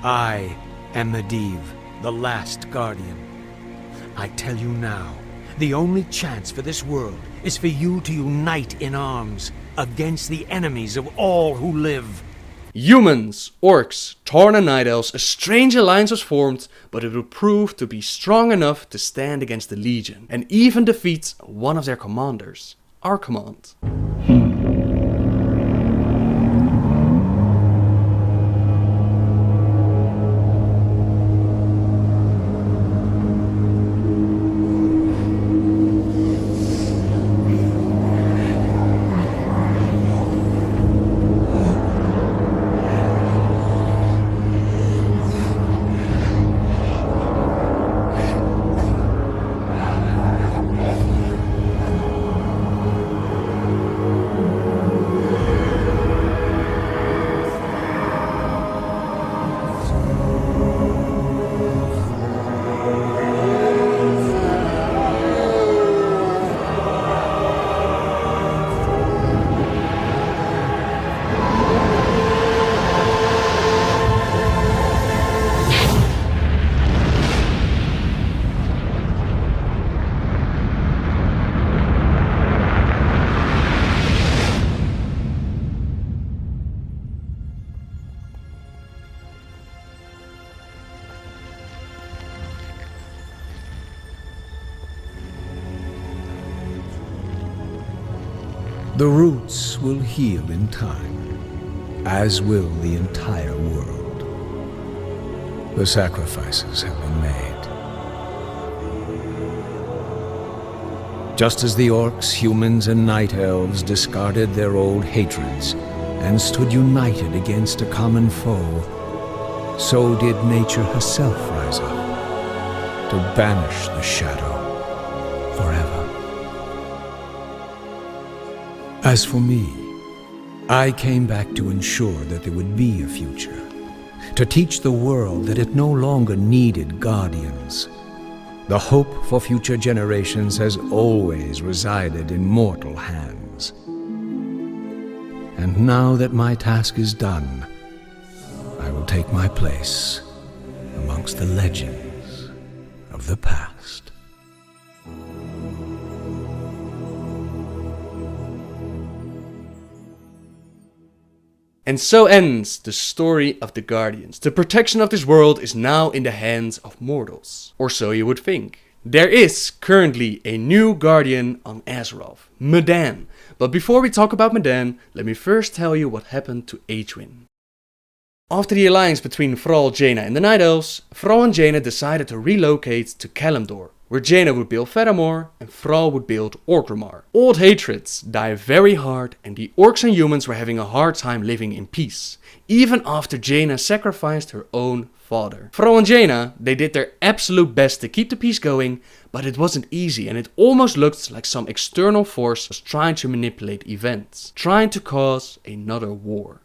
I am Medivh, the last guardian. I tell you now, the only chance for this world is for you to unite in arms against the enemies of all who live. Humans, orcs, Tauren and Night Elves, a strange alliance was formed, but it would prove to be strong enough to stand against the Legion, and even defeat one of their commanders, our command. The roots will heal in time, as will the entire world. The sacrifices have been made. Just as the orcs, humans, and night elves discarded their old hatreds and stood united against a common foe, so did nature herself rise up to banish the shadow forever. As for me, I came back to ensure that there would be a future, to teach the world that it no longer needed guardians. The hope for future generations has always resided in mortal hands. And now that my task is done, I will take my place amongst the legends of the past. And so ends the story of the Guardians. The protection of this world is now in the hands of mortals. Or so you would think. There is currently a new Guardian on Azeroth, Medan. But before we talk about Medan, let me first tell you what happened to Aeduin. After the alliance between Thrall, Jaina and the Night Elves, Thrall and Jaina decided to relocate to Kalimdor, where Jaina would build Fedamore and Thrall would build Orgrimmar. Old hatreds die very hard and the orcs and humans were having a hard time living in peace, even after Jaina sacrificed her own father. Thrall and Jaina, they did their absolute best to keep the peace going, but it wasn't easy and it almost looked like some external force was trying to manipulate events, trying to cause another war.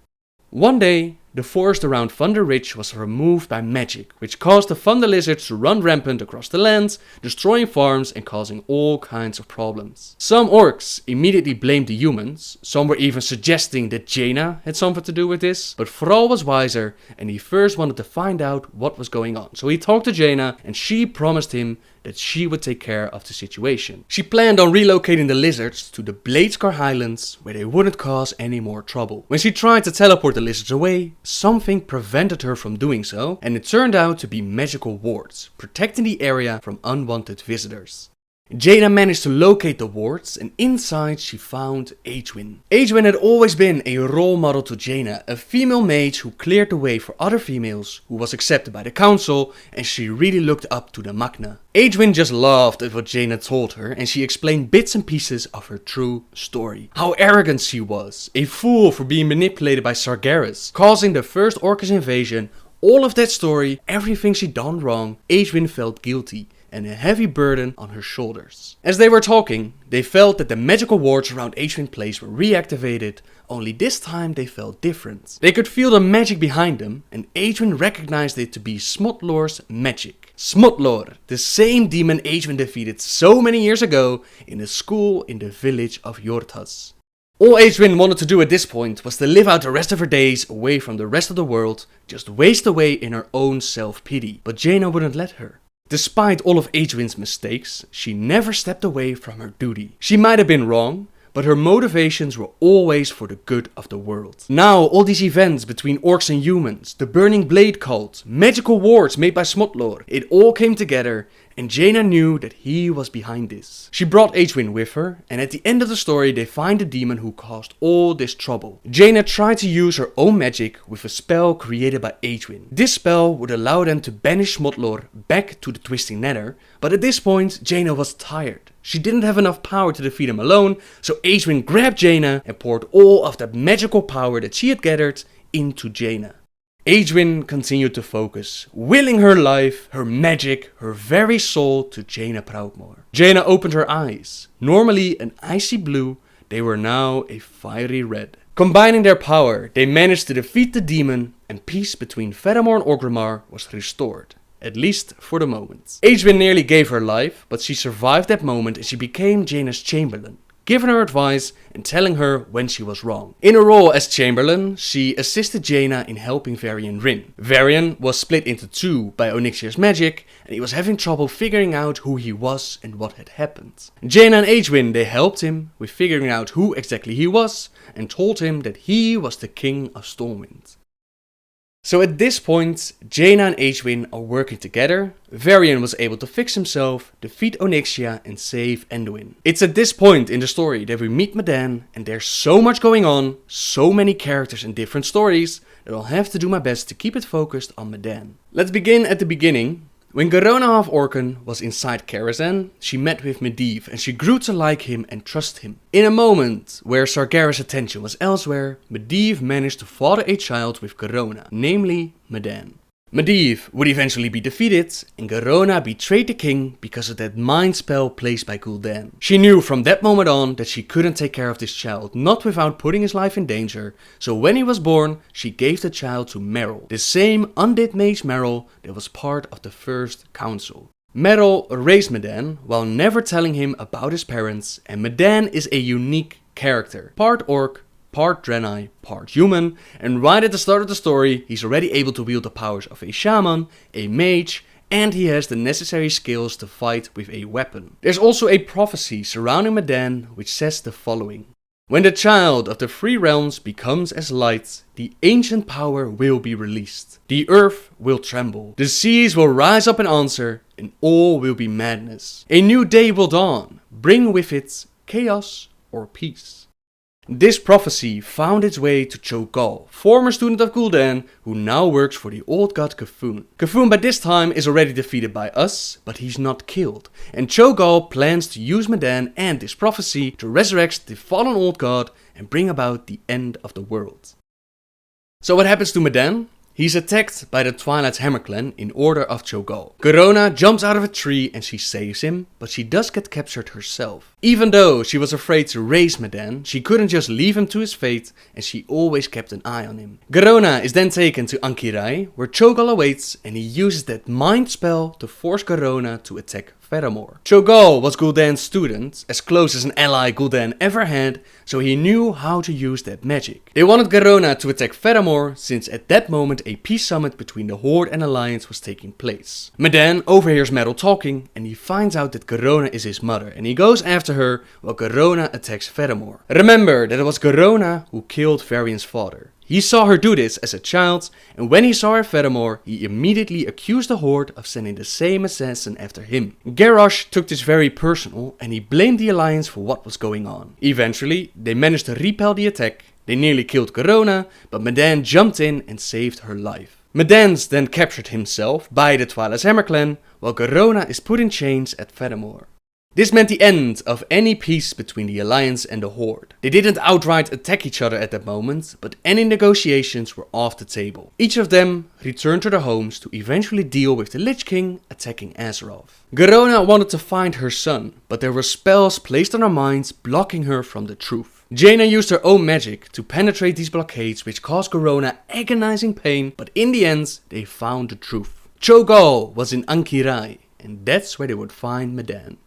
One day, the forest around Thunder Ridge was removed by magic, which caused the Thunder Lizards to run rampant across the land, destroying farms and causing all kinds of problems. Some orcs immediately blamed the humans, some were even suggesting that Jaina had something to do with this, but Thrall was wiser and he first wanted to find out what was going on. So he talked to Jaina and she promised him that she would take care of the situation. She planned on relocating the lizards to the Blizzcon Highlands where they wouldn't cause any more trouble. When she tried to teleport the lizards away, something prevented her from doing so, and it turned out to be magical wards, protecting the area from unwanted visitors. Jaina managed to locate the wards, and inside she found Geek. Geek had always been a role model to Jaina, a female mage who cleared the way for other females, who was accepted by the council, and she really looked up to the Magna. Geek just laughed at what Jaina told her, and she explained bits and pieces of her true story. How arrogant she was, a fool for being manipulated by Sargeras, causing the first Orcish invasion, all of that story, everything she'd done wrong. Geek felt guilty and a heavy burden on her shoulders. As they were talking, they felt that the magical wards around Geek's place were reactivated, only this time they felt different. They could feel the magic behind them, and Geek recognized it to be Smotlor's magic. Smotlor, the same demon Geek defeated so many years ago in a school in the village of Jorthas. All Geek wanted to do at this point was to live out the rest of her days away from the rest of the world, just waste away in her own self-pity, but Jaina wouldn't let her. Despite all of Geek's mistakes, she never stepped away from her duty. She might have been wrong, but her motivations were always for the good of the world. Now, all these events between orcs and humans, the burning blade cult, magical wards made by Smotlor, it all came together, and Jaina knew that he was behind this. She brought Geek with her, and at the end of the story they find the demon who caused all this trouble. Jaina tried to use her own magic with a spell created by Geek. This spell would allow them to banish Smotlor back to the Twisting Nether, but at this point Jaina was tired. She didn't have enough power to defeat him alone, so Geek grabbed Jaina and poured all of that magical power that she had gathered into Jaina. Geek continued to focus, willing her life, her magic, her very soul to Jaina Proudmoore. Jaina opened her eyes. Normally an icy blue, they were now a fiery red. Combining their power, they managed to defeat the demon, and peace between Faramore and Orgrimmar was restored. At least for the moment. Geek nearly gave her life, but she survived that moment and she became Jaina's Chamberlain, giving her advice and telling her when she was wrong. In her role as Chamberlain, she assisted Jaina in helping Varian Rin. Varian was split into two by Onyxia's magic, and he was having trouble figuring out who he was and what had happened. Jaina and Geek, they helped him with figuring out who exactly he was, and told him that he was the King of Stormwind. So at this point, Jaina and Geek are working together. Varian was able to fix himself, defeat Onyxia and save Anduin. It's at this point in the story that we meet Medan, and there's so much going on, so many characters and different stories, that I'll have to do my best to keep it focused on Medan. Let's begin at the beginning. When Garona Half-Orcan was inside Karazhan, she met with Medivh and she grew to like him and trust him. In a moment where Sargeras' attention was elsewhere, Medivh managed to father a child with Garona, namely Medan. Medivh would eventually be defeated, and Garona betrayed the king because of that mind spell placed by Gul'dan. She knew from that moment on that she couldn't take care of this child, not without putting his life in danger, so when he was born, she gave the child to Merrill, the same undead mage Merrill that was part of the first council. Merrill raised Medan while never telling him about his parents, and Medan is a unique character, part orc, part Draenei, part human, and right at the start of the story, he's already able to wield the powers of a shaman, a mage, and he has the necessary skills to fight with a weapon. There's also a prophecy surrounding Medan which says the following. When the child of the three realms becomes as light, the ancient power will be released. The earth will tremble, the seas will rise up in answer, and all will be madness. A new day will dawn, bring with it chaos or peace. This prophecy found its way to Cho'Gall, former student of Gul'dan, who now works for the old god C'Thun. C'Thun by this time is already defeated by us, but he's not killed, and Cho'Gall plans to use Medan and this prophecy to resurrect the fallen old god and bring about the end of the world. So what happens to Medan? He's attacked by the Twilight's Hammer clan in order of Cho'Gall. Garona jumps out of a tree and she saves him, but she does get captured herself. Even though she was afraid to raise Medan, she couldn't just leave him to his fate, and she always kept an eye on him. Garona is then taken to Ankirai, where Cho'Gall awaits, and he uses that mind spell to force Garona to attack Fedamore. Cho'Gall was Gul'dan's student, as close as an ally Gul'dan ever had, so he knew how to use that magic. They wanted Garona to attack Fedamore, since at that moment a peace summit between the Horde and Alliance was taking place. Medan overhears Meryl talking, and he finds out that Garona is his mother, and he goes after her while Garona attacks Fedamore. Remember that it was Garona who killed Varian's father. He saw her do this as a child, and when he saw her Fedamore, he immediately accused the Horde of sending the same assassin after him. Garrosh took this very personal, and he blamed the Alliance for what was going on. Eventually, they managed to repel the attack. They nearly killed Garona, but Medan jumped in and saved her life. Medan's then captured himself by the Twilight's Hammer clan, while Garona is put in chains at Fedamore. This meant the end of any peace between the Alliance and the Horde. They didn't outright attack each other at that moment, but any negotiations were off the table. Each of them returned to their homes to eventually deal with the Lich King attacking Azeroth. Garona wanted to find her son, but there were spells placed on her minds blocking her from the truth. Jaina used her own magic to penetrate these blockades, which caused Garona agonizing pain, but in the end they found the truth. Cho'Gall was in Ankirai, and that's where they would find Medan.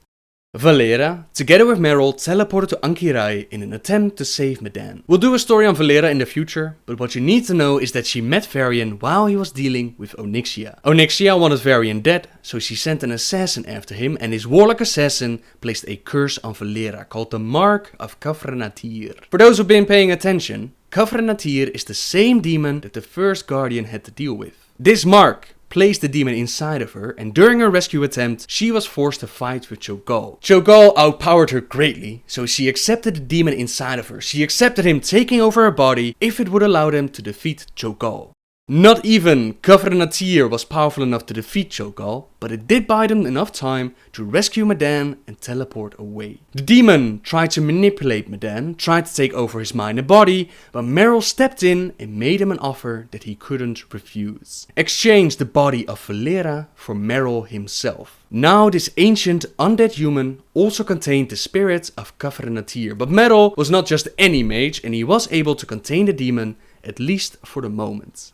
Valera, together with Meryl, teleported to Ankirai in an attempt to save Medan. We'll do a story on Valera in the future, but what you need to know is that she met Varian while he was dealing with Onyxia. Onyxia wanted Varian dead, so she sent an assassin after him, and his warlock assassin placed a curse on Valera called the Mark of Khafre-Natir. For those who've been paying attention, Khafre-Natir is the same demon that the first Guardian had to deal with. This mark placed the demon inside of her, and during her rescue attempt, she was forced to fight with Cho'Gall. Cho'Gall outpowered her greatly, so she accepted the demon inside of her. She accepted him taking over her body if it would allow them to defeat Cho'Gall. Not even Khafre-Natir was powerful enough to defeat Cho'Gall, but it did buy them enough time to rescue Medan and teleport away. The demon tried to manipulate Medan, tried to take over his mind and body, but Meryl stepped in and made him an offer that he couldn't refuse. Exchanged the body of Valera for Meryl himself. Now this ancient undead human also contained the spirit of Khafre-Natir, but Meryl was not just any mage, and he was able to contain the demon, at least for the moment.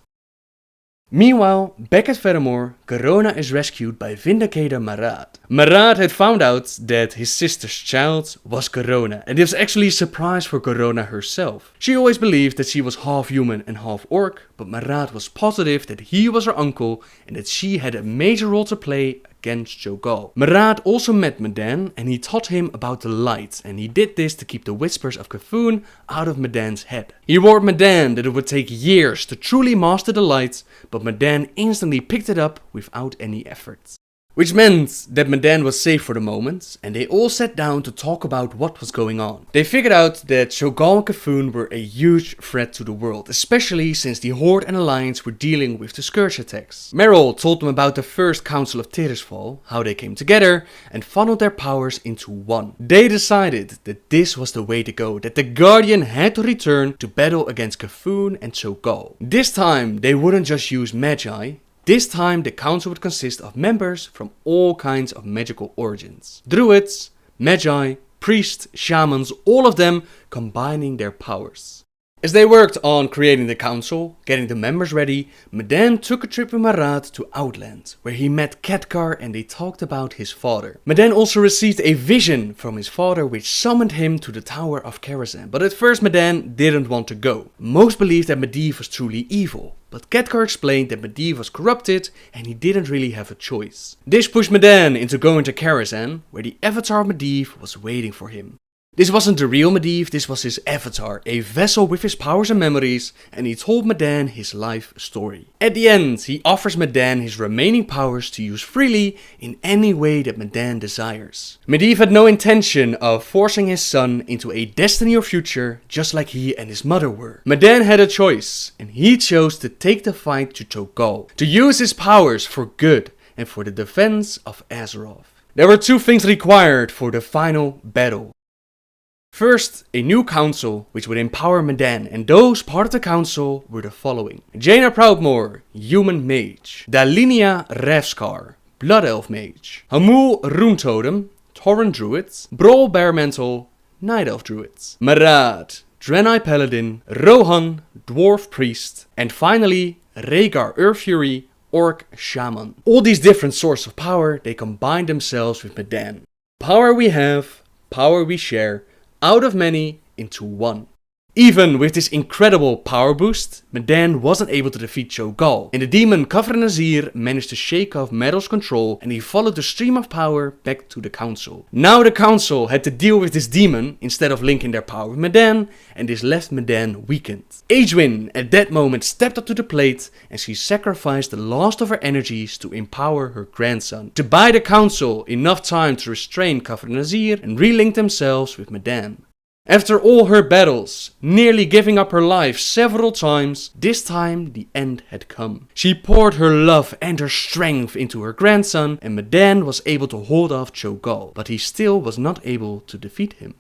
Meanwhile, back at Fedamore, Garona is rescued by Vindicator Marad. Marad had found out that his sister's child was Garona, and it was actually a surprise for Garona herself. She always believed that she was half human and half orc, but Marad was positive that he was her uncle and that she had a major role to play against Cho'Gall. Marad also met Medan, and he taught him about the light, and he did this to keep the whispers of C'Thun out of Medan's head. He warned Medan that it would take years to truly master the light, but Medan instantly picked it up without any effort. Which meant that Medan was safe for the moment, and they all sat down to talk about what was going on. They figured out that Cho'Gall and C'Thun were a huge threat to the world, especially since the Horde and Alliance were dealing with the Scourge attacks. Meryl told them about the first Council of Tirisfal, how they came together, and funneled their powers into one. They decided that this was the way to go, that the Guardian had to return to battle against C'Thun and Cho'Gall. This time they wouldn't just use Magi. This time the council would consist of members from all kinds of magical origins. Druids, Magi, priests, shamans, all of them combining their powers. As they worked on creating the council, getting the members ready, Medan took a trip with Marad to Outland, where he met Khadgar and they talked about his father. Medan also received a vision from his father which summoned him to the Tower of Karazhan, but at first Medan didn't want to go. Most believed that Medivh was truly evil, but Khadgar explained that Medivh was corrupted and he didn't really have a choice. This pushed Medan into going to Karazhan, where the avatar of Medivh was waiting for him. This wasn't the real Medivh, this was his avatar, a vessel with his powers and memories, and he told Medan his life story. At the end, he offers Medan his remaining powers to use freely in any way that Medan desires. Medivh had no intention of forcing his son into a destiny or future, just like he and his mother were. Medan had a choice, and he chose to take the fight to Cho'Gall, to use his powers for good and for the defense of Azeroth. There were two things required for the final battle. First, a new council which would empower Medan, and those part of the council were the following: Jaina Proudmoore, Human Mage; Dalinia Ravskar, Blood Elf Mage; Hamul Runetotem, Tauren Druids; Brawl Baremantle, Night Elf Druids; Marad, Draenei Paladin; Rohan, Dwarf Priest; and finally Rhaegar Earthfury, orc, shaman. All these different sources of power, they combine themselves with Medan. Power we have, power we share, out of many into one. Even with this incredible power boost, Medan wasn't able to defeat Cho'Gall, and the demon Khafre Nazir managed to shake off Meadow's control and he followed the stream of power back to the council. Now the council had to deal with this demon instead of linking their power with Medan, and this left Medan weakened. Aegwynn at that moment stepped up to the plate and she sacrificed the last of her energies to empower her grandson, to buy the council enough time to restrain Khafre Nazir and relink themselves with Medan. After all her battles, nearly giving up her life several times, this time the end had come. She poured her love and her strength into her grandson, and Medan was able to hold off Cho'Gall, but he still was not able to defeat him.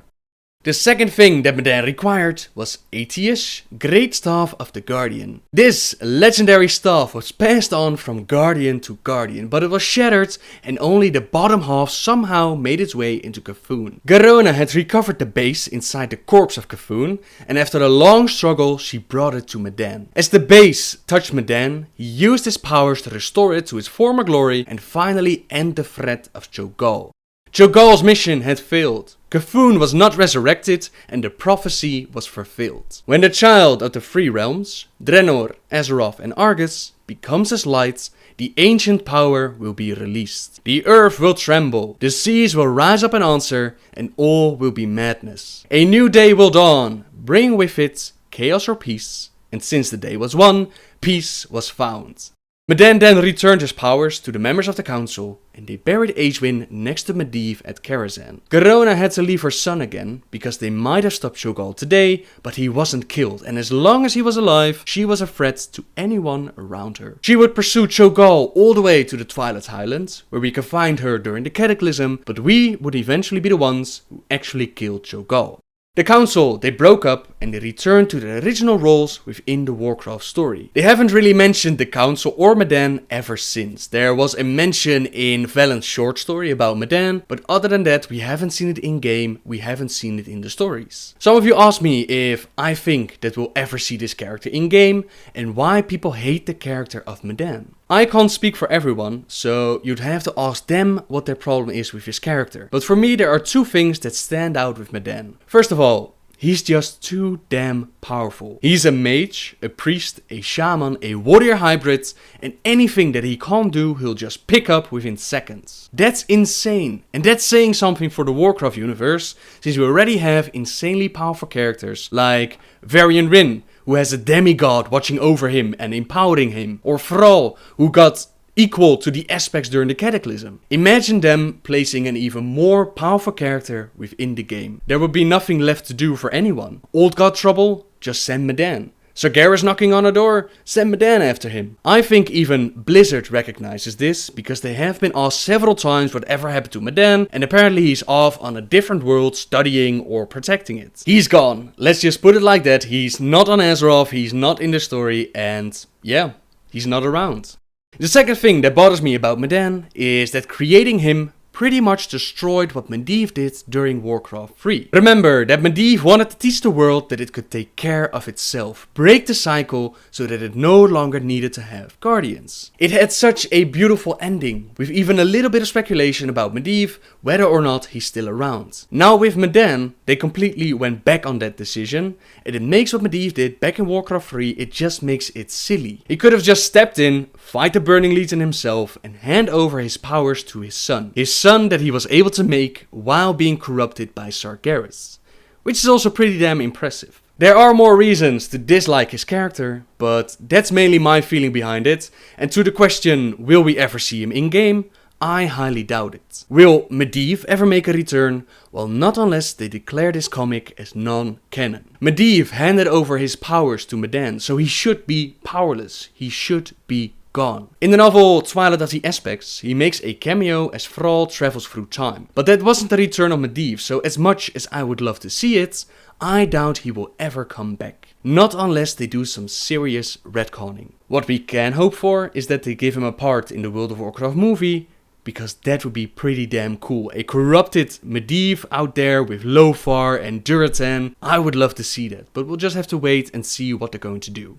The second thing that Medan required was Aetius, Great Staff of the Guardian. This legendary staff was passed on from Guardian to Guardian, but it was shattered and only the bottom half somehow made its way into C'Thun. Garona had recovered the base inside the corpse of C'Thun, and after a long struggle she brought it to Medan. As the base touched Medan, he used his powers to restore it to its former glory and finally end the threat of Cho'Gall. Cho'Gall's mission had failed. C'Thun was not resurrected and the prophecy was fulfilled. When the child of the three realms, Draenor, Azeroth and Argus, becomes as light, the ancient power will be released. The earth will tremble, the seas will rise up in answer, and all will be madness. A new day will dawn, bring with it chaos or peace, and since the day was won, peace was found. Medan then returned his powers to the members of the council, and they buried Aegwynn next to Medivh at Karazhan. Garona had to leave her son again, because they might have stopped Cho'Gall today, but he wasn't killed, and as long as he was alive, she was a threat to anyone around her. She would pursue Cho'Gall all the way to the Twilight Highlands, where we could find her during the Cataclysm, but we would eventually be the ones who actually killed Cho'Gall. The council, they broke up and they returned to their original roles within the Warcraft story. They haven't really mentioned the council or Medan ever since. There was a mention in Valen's short story about Medan, but other than that we haven't seen it in game, we haven't seen it in the stories. Some of you asked me if I think that we'll ever see this character in game and why people hate the character of Medan. I can't speak for everyone, so you'd have to ask them what their problem is with his character. But for me there are two things that stand out with Medan. First of all, he's just too damn powerful. He's a mage, a priest, a shaman, a warrior hybrid, and anything that he can't do he'll just pick up within seconds. That's insane, and that's saying something for the Warcraft universe, since we already have insanely powerful characters like Varian Wrynn, who has a demigod watching over him and empowering him, or Thrall, who got equal to the aspects during the Cataclysm. Imagine them placing an even more powerful character within the game. There would be nothing left to do for anyone. Old got trouble? Just send Medan. Sargeras knocking on a door? Send Medan after him. I think even Blizzard recognizes this, because they have been asked several times whatever happened to Medan, and apparently he's off on a different world studying or protecting it. He's gone. Let's just put it like that. He's not on Azeroth, he's not in the story, and yeah, he's not around. The second thing that bothers me about Medan is that creating him pretty much destroyed what Medivh did during Warcraft 3. Remember that Medivh wanted to teach the world that it could take care of itself, break the cycle so that it no longer needed to have guardians. It had such a beautiful ending, with even a little bit of speculation about Medivh, whether or not he's still around. Now with Medan, they completely went back on that decision, and it makes what Medivh did back in Warcraft 3, it just makes it silly. He could have just stepped in, fight the Burning Legion himself, and hand over his powers to his son. His son that he was able to make while being corrupted by Sargeras, which is also pretty damn impressive. There are more reasons to dislike his character, but that's mainly my feeling behind it, and to the question, will we ever see him in game? I highly doubt it. Will Medivh ever make a return? Well, not unless they declare this comic as non-canon. Medivh handed over his powers to Medan, so he should be powerless. He should be gone. In the novel Twilight of the Aspects, he makes a cameo as Thrall travels through time. But that wasn't the return of Medivh, so as much as I would love to see it, I doubt he will ever come back. Not unless they do some serious retconning. What we can hope for is that they give him a part in the World of Warcraft movie, because that would be pretty damn cool. A corrupted Medivh out there with Lothar and Durotan. I would love to see that, but we'll just have to wait and see what they're going to do.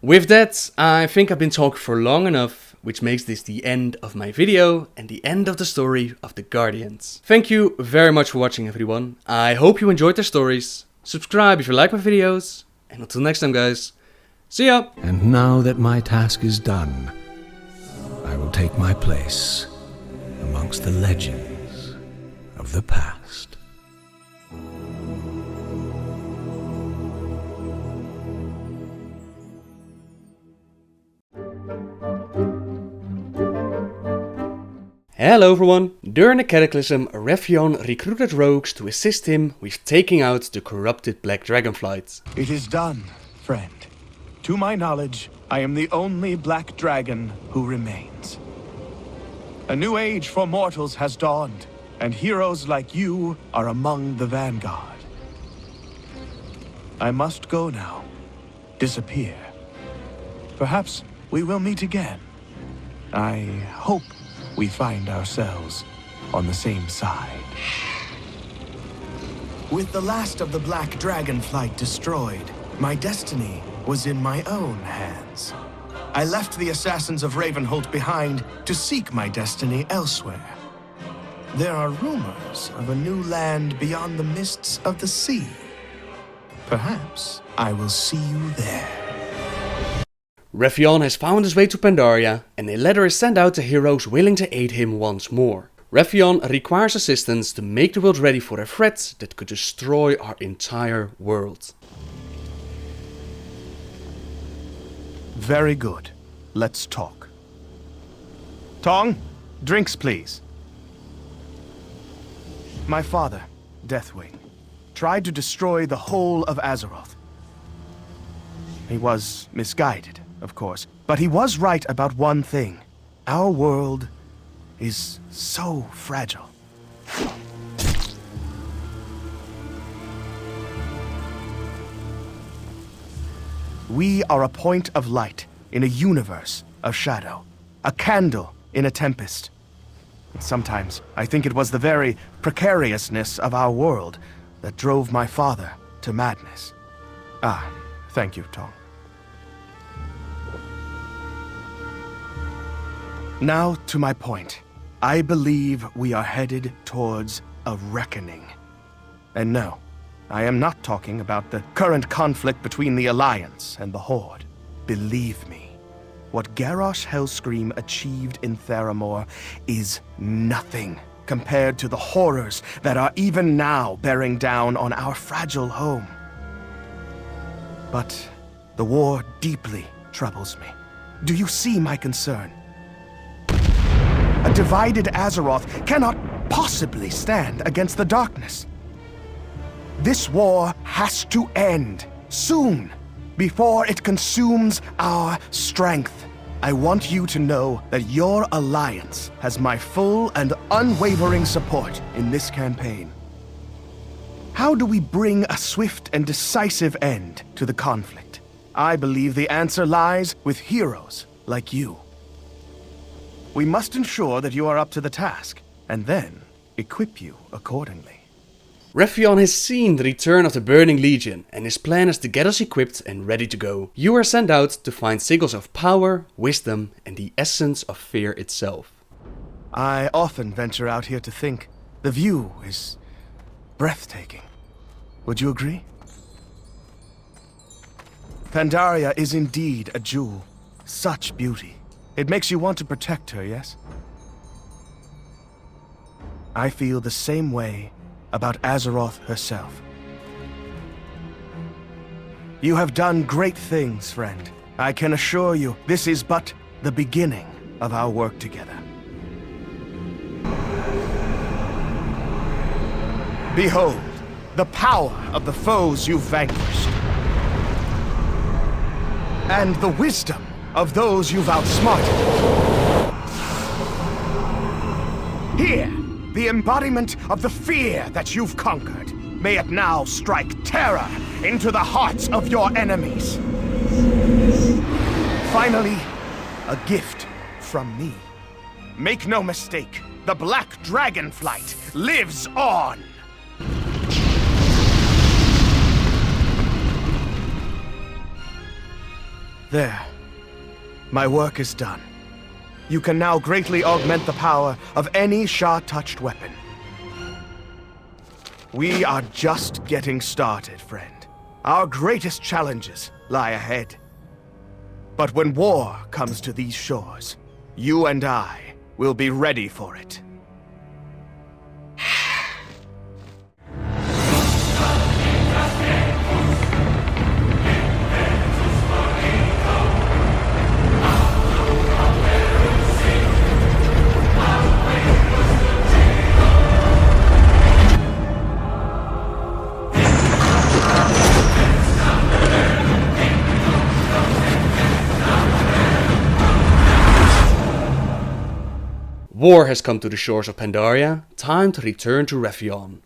With that, I think I've been talking for long enough, which makes this the end of my video and the end of the story of the Guardians. Thank you very much for watching, everyone. I hope you enjoyed the stories. Subscribe if you like my videos, and until next time, guys, see ya! And now that my task is done, I will take my place amongst the legends of the past. Hello everyone! During the Cataclysm, Rephion recruited rogues to assist him with taking out the corrupted Black Dragonflight. It is done, friend. To my knowledge, I am the only Black Dragon who remains. A new age for mortals has dawned, and heroes like you are among the vanguard. I must go now. Disappear. Perhaps we will meet again. I hope we find ourselves on the same side. With the last of the Black Dragonflight destroyed, my destiny was in my own hands. I left the assassins of Ravenholt behind to seek my destiny elsewhere. There are rumors of a new land beyond the mists of the sea. Perhaps I will see you there. Rephion has found his way to Pandaria, and a letter is sent out to heroes willing to aid him once more. Rephion requires assistance to make the world ready for a threat that could destroy our entire world. Very good. Let's talk. Tong, drinks please. My father, Deathwing, tried to destroy the whole of Azeroth. He was misguided, of course, but he was right about one thing. Our world is so fragile. We are a point of light in a universe of shadow, a candle in a tempest. Sometimes I think it was the very precariousness of our world that drove my father to madness. Ah, thank you, Tong. Now to my point. I believe we are headed towards a reckoning. And no, I am not talking about the current conflict between the Alliance and the Horde. Believe me, what Garrosh Hellscream achieved in Theramore is nothing compared to the horrors that are even now bearing down on our fragile home. But the war deeply troubles me. Do you see my concern? A divided Azeroth cannot possibly stand against the darkness. This war has to end, soon, before it consumes our strength. I want you to know that your alliance has my full and unwavering support in this campaign. How do we bring a swift and decisive end to the conflict? I believe the answer lies with heroes like you. We must ensure that you are up to the task, and then equip you accordingly. Rephion has seen the return of the Burning Legion, and his plan is to get us equipped and ready to go. You are sent out to find sigils of power, wisdom, and the essence of fear itself. I often venture out here to think. The view is breathtaking. Would you agree? Pandaria is indeed a jewel. Such beauty. It makes you want to protect her, yes? I feel the same way about Azeroth herself. You have done great things, friend. I can assure you, this is but the beginning of our work together. Behold, the power of the foes you've vanquished. And the wisdom of those you've outsmarted. Here, the embodiment of the fear that you've conquered. May it now strike terror into the hearts of your enemies. Finally, a gift from me. Make no mistake, the Black Dragonflight lives on! There. My work is done. You can now greatly augment the power of any Shah-touched weapon. We are just getting started, friend. Our greatest challenges lie ahead. But when war comes to these shores, you and I will be ready for it. War has come to the shores of Pandaria. Time to return to Raytheon.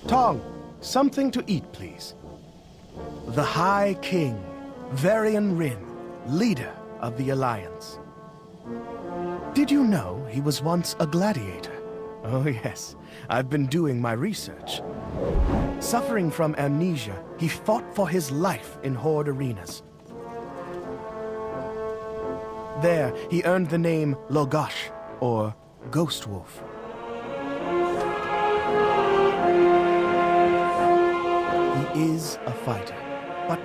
Tong, something to eat, please. The High King, Varian Rin, leader of the Alliance. Did you know he was once a gladiator? Oh yes, I've been doing my research. Suffering from amnesia, he fought for his life in Horde arenas. There, he earned the name Logash, or Ghost Wolf. He is a fighter, but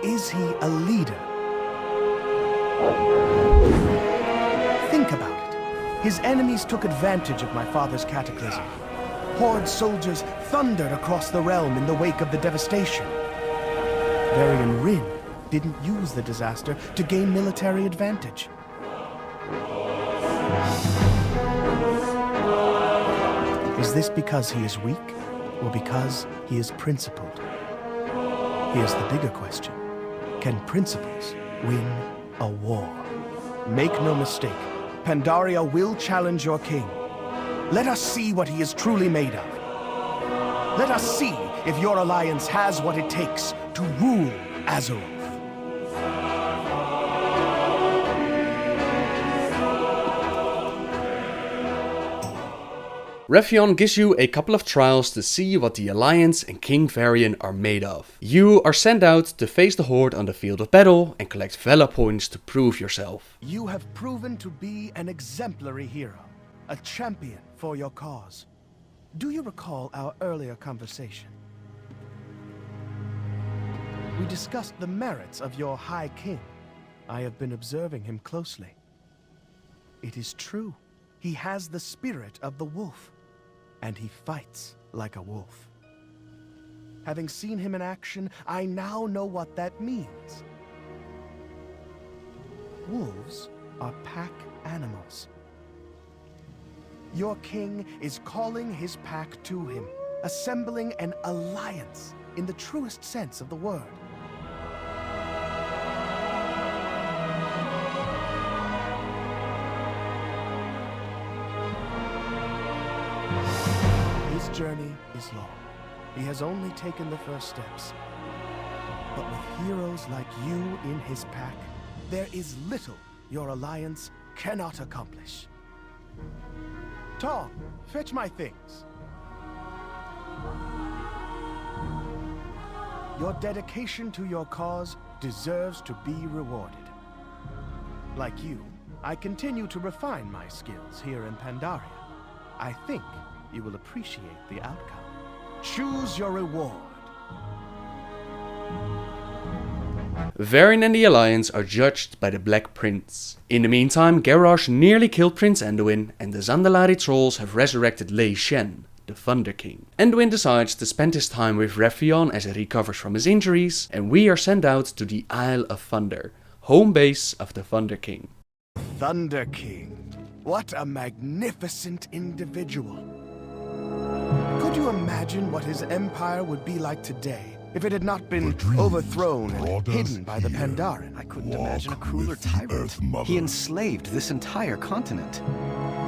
is he a leader? Think about it. His enemies took advantage of my father's cataclysm. Horde soldiers thundered across the realm in the wake of the devastation. Varian Rin didn't use the disaster to gain military advantage. Is this because he is weak, or because he is principled? Here's the bigger question. Can principles win a war? Make no mistake, Pandaria will challenge your king. Let us see what he is truly made of. Let us see if your alliance has what it takes to rule Azeroth. Raytheon gives you a couple of trials to see what the Alliance and King Varian are made of. You are sent out to face the Horde on the field of battle and collect Valor points to prove yourself. You have proven to be an exemplary hero, a champion for your cause. Do you recall our earlier conversation? We discussed the merits of your High King. I have been observing him closely. It is true. He has the spirit of the wolf. And he fights like a wolf. Having seen him in action, I now know what that means. Wolves are pack animals. Your king is calling his pack to him, assembling an alliance in the truest sense of the word. His journey is long. He has only taken the first steps. But with heroes like you in his pack, there is little your alliance cannot accomplish. Tom, fetch my things. Your dedication to your cause deserves to be rewarded. Like you, I continue to refine my skills here in Pandaria. I think you will appreciate the outcome. Choose your reward. Varian and the Alliance are judged by the Black Prince. In the meantime, Garrosh nearly killed Prince Anduin, and the Zandalari trolls have resurrected Lei Shen, the Thunder King. Anduin decides to spend his time with Raytheon as he recovers from his injuries, and we are sent out to the Isle of Thunder, home base of the Thunder King. Thunder King. What a magnificent individual. Could you imagine what his empire would be like today if it had not been overthrown and hidden by the Pandaren? I couldn't imagine a crueler tyrant. He enslaved this entire continent.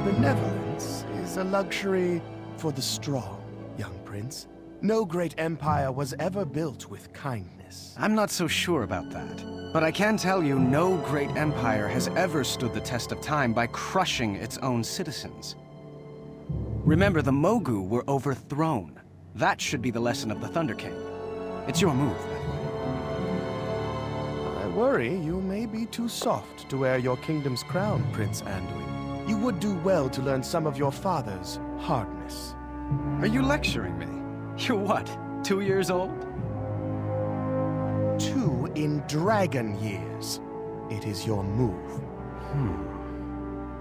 Benevolence is a luxury for the strong, young prince. No great empire was ever built with kindness. I'm not so sure about that. But I can tell you no great empire has ever stood the test of time by crushing its own citizens. Remember, the Mogu were overthrown. That should be the lesson of the Thunder King. It's your move, by the way. I worry you may be too soft to wear your kingdom's crown, Prince Anduin. You would do well to learn some of your father's hardness. Are you lecturing me? You're what, 2 years old? 2 in dragon years. It is your move.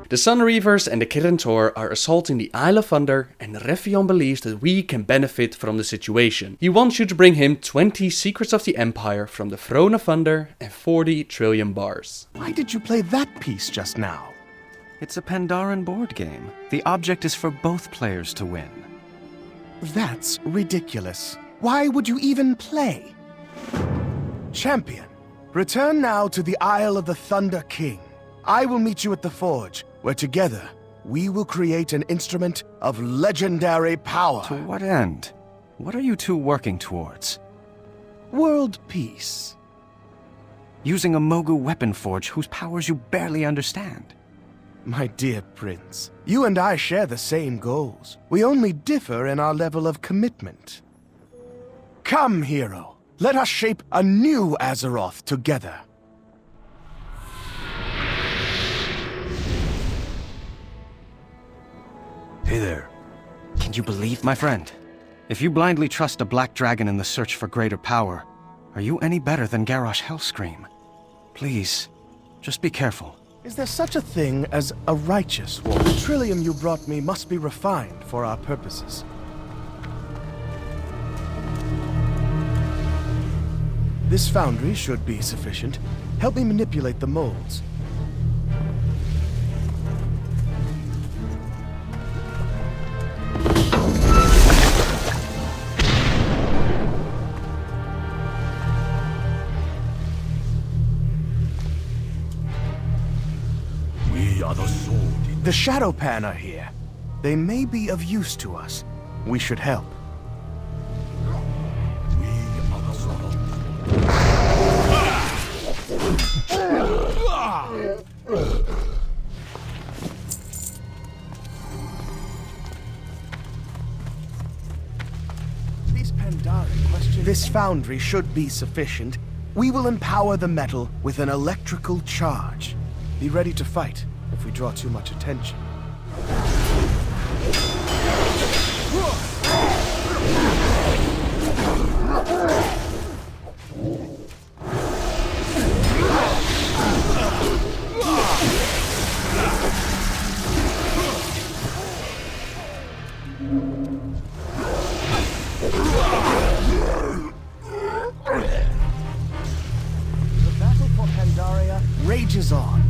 The Sun Reavers and the Kirin are assaulting the Isle of Thunder, and Refion believes that we can benefit from the situation. He wants you to bring him 20 Secrets of the Empire from the Throne of Thunder and 40 trillion bars. Why did you play that piece just now? It's a Pandaren board game. The object is for both players to win. That's ridiculous. Why would you even play? Champion, return now to the Isle of the Thunder King. I will meet you at the Forge, where together we will create an instrument of legendary power. To what end? What are you two working towards? World peace. Using a Mogu weapon forge whose powers you barely understand. My dear Prince, you and I share the same goals. We only differ in our level of commitment. Come, hero. Let us shape a new Azeroth together. Hey there. Can you believe, my friend? If you blindly trust a black dragon in the search for greater power, are you any better than Garrosh Hellscream? Please, just be careful. Is there such a thing as a righteous war? The trillium you brought me must be refined for our purposes. This foundry should be sufficient. Help me manipulate the molds. We are the sword. The Shadowpan are here. They may be of use to us. We should help. These Pandaren questions. This foundry should be sufficient. We will empower the metal with an electrical charge. Be ready to fight if we draw too much attention. The battle for Pandaria rages on.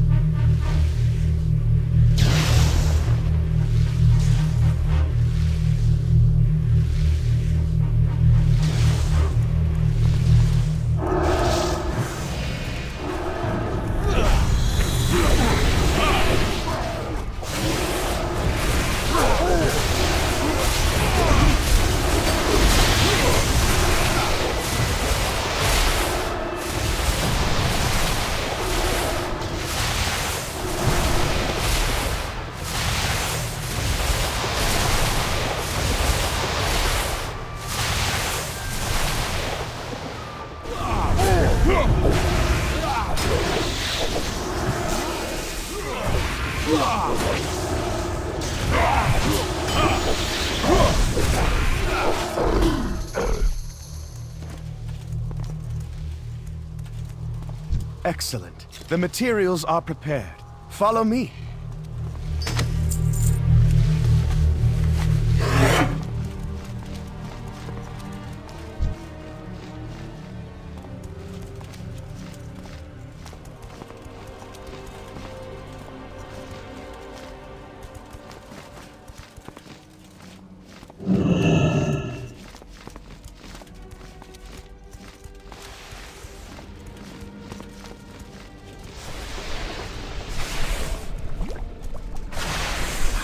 Excellent. The materials are prepared. Follow me.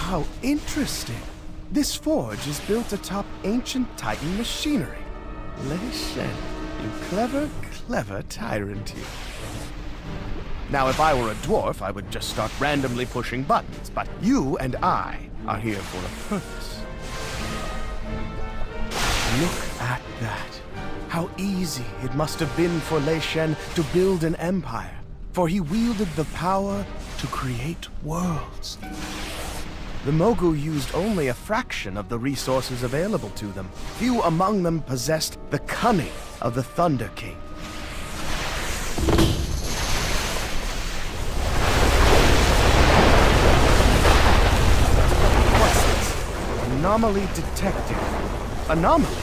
How interesting. This forge is built atop ancient Titan machinery. Lei Shen, you clever, clever tyrant you. Now, if I were a dwarf, I would just start randomly pushing buttons, but you and I are here for a purpose. Look at that. How easy it must have been for Lei Shen to build an empire, for he wielded the power to create worlds. The Mogu used only a fraction of the resources available to them. Few among them possessed the cunning of the Thunder King. What's this? Anomaly detected. Anomaly?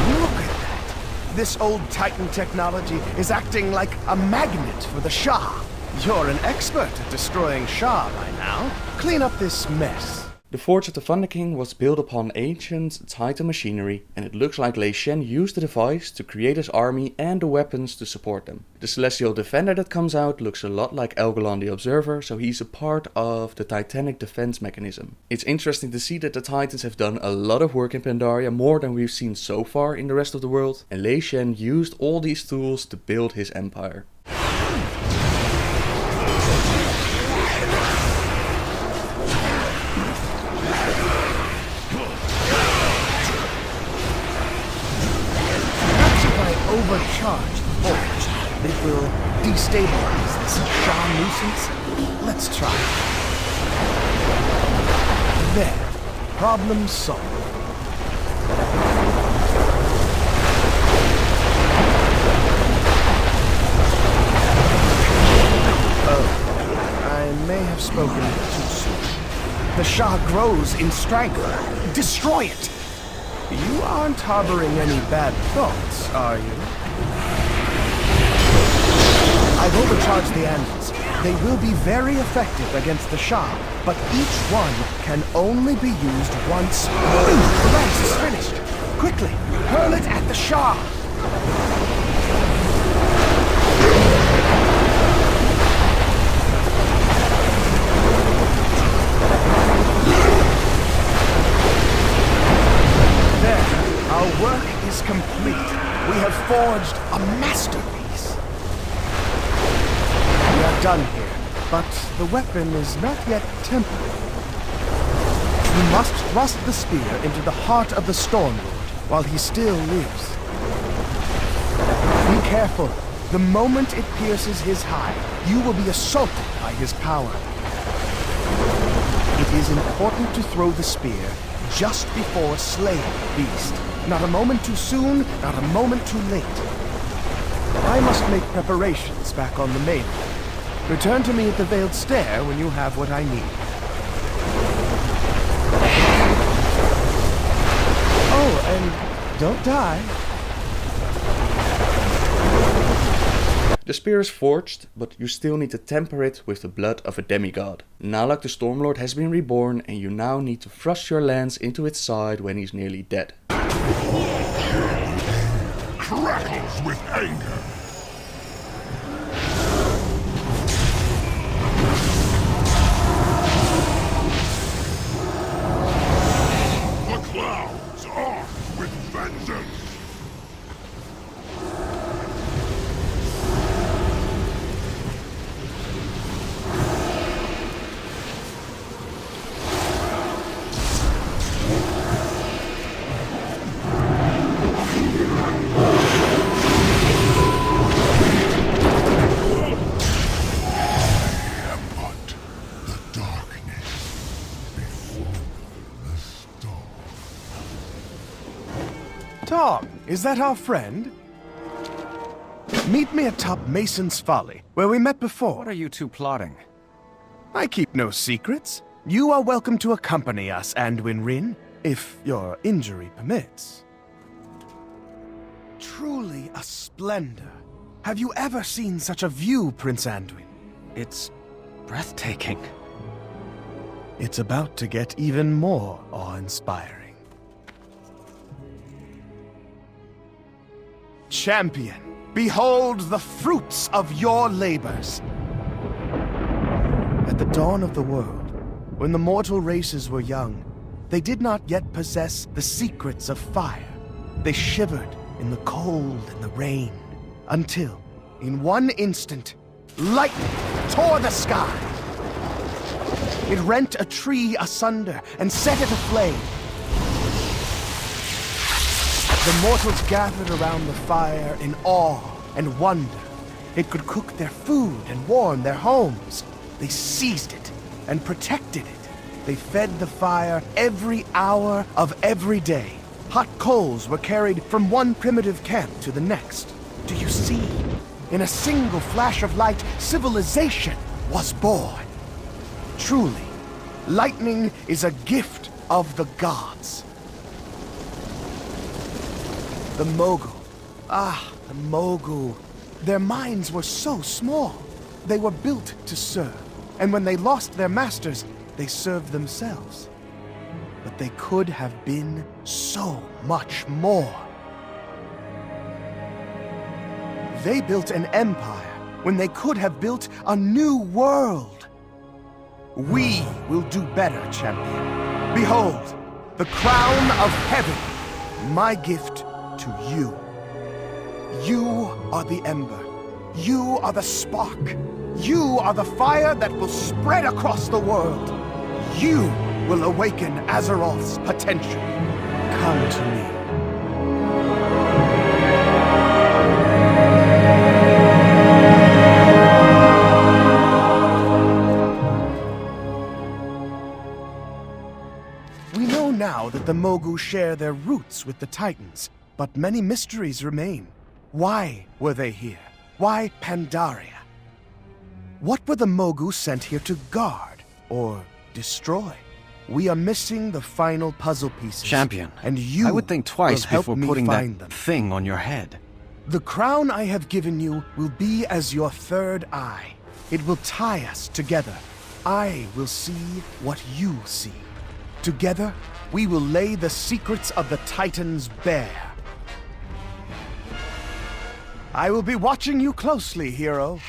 Look at that! This old Titan technology is acting like a magnet for the Shah. You're an expert at destroying Shah by now. Clean up this mess. The Forge of the Thunder King was built upon ancient Titan machinery, and it looks like Lei Shen used the device to create his army and the weapons to support them. The Celestial Defender that comes out looks a lot like Elgalan the Observer, so he's a part of the Titanic defense mechanism. It's interesting to see that the Titans have done a lot of work in Pandaria, more than we've seen so far in the rest of the world, and Lei Shen used all these tools to build his empire. Overcharge the forge. It will destabilize this Shah nuisance. Let's try. There. Problem solved. Oh, I may have spoken too soon. The Shah grows in strength. Destroy it! You aren't harboring any bad thoughts, are you? I've overcharged the anvils. They will be very effective against the Shah, but each one can only be used once. The lance is finished. Quickly, hurl it at the Shah. Our work is complete. We have forged a masterpiece. We are done here, but the weapon is not yet tempered. We must thrust the spear into the heart of the Stormlord while he still lives. Be careful. The moment it pierces his hide, you will be assaulted by his power. It is important to throw the spear just before slaying the beast. Not a moment too soon, not a moment too late. I must make preparations back on the mainland. Return to me at the Veiled Stair when you have what I need. Oh, and don't die. The spear is forged, but you still need to temper it with the blood of a demigod. Nalak the Stormlord has been reborn, and you now need to thrust your lance into its side when he's nearly dead. Crackles with anger. The clouds are with vengeance. Tom, is that our friend? Meet me atop Mason's Folly, where we met before. What are you two plotting? I keep no secrets. You are welcome to accompany us, Anduin Rin, if your injury permits. Truly a splendor. Have you ever seen such a view, Prince Anduin? It's breathtaking. It's about to get even more awe-inspiring. Champion, behold the fruits of your labors. At the dawn of the world, when the mortal races were young, they did not yet possess the secrets of fire. They shivered in the cold and the rain, until, in one instant, lightning tore the sky. It rent a tree asunder and set it aflame. The mortals gathered around the fire in awe and wonder. It could cook their food and warm their homes. They seized it and protected it. They fed the fire every hour of every day. Hot coals were carried from one primitive camp to the next. Do you see? In a single flash of light, civilization was born. Truly, lightning is a gift of the gods. The Mogu. The Mogu. Their minds were so small. They were built to serve. And when they lost their masters, they served themselves. But they could have been so much more. They built an empire when they could have built a new world. We will do better, champion. Behold, the crown of heaven, my gift to you. You are the ember. You are the spark. You are the fire that will spread across the world. You will awaken Azeroth's potential. Come to me. We know now that the Mogu share their roots with the Titans, but many mysteries remain. Why were they here? Why Pandaria? What were the Mogu sent here to guard or destroy? We are missing the final puzzle pieces. Champion, and you I would think twice before putting that thing on your head. The crown I have given you will be as your third eye. It will tie us together. I will see what you see. Together, we will lay the secrets of the Titans bare. I will be watching you closely, hero.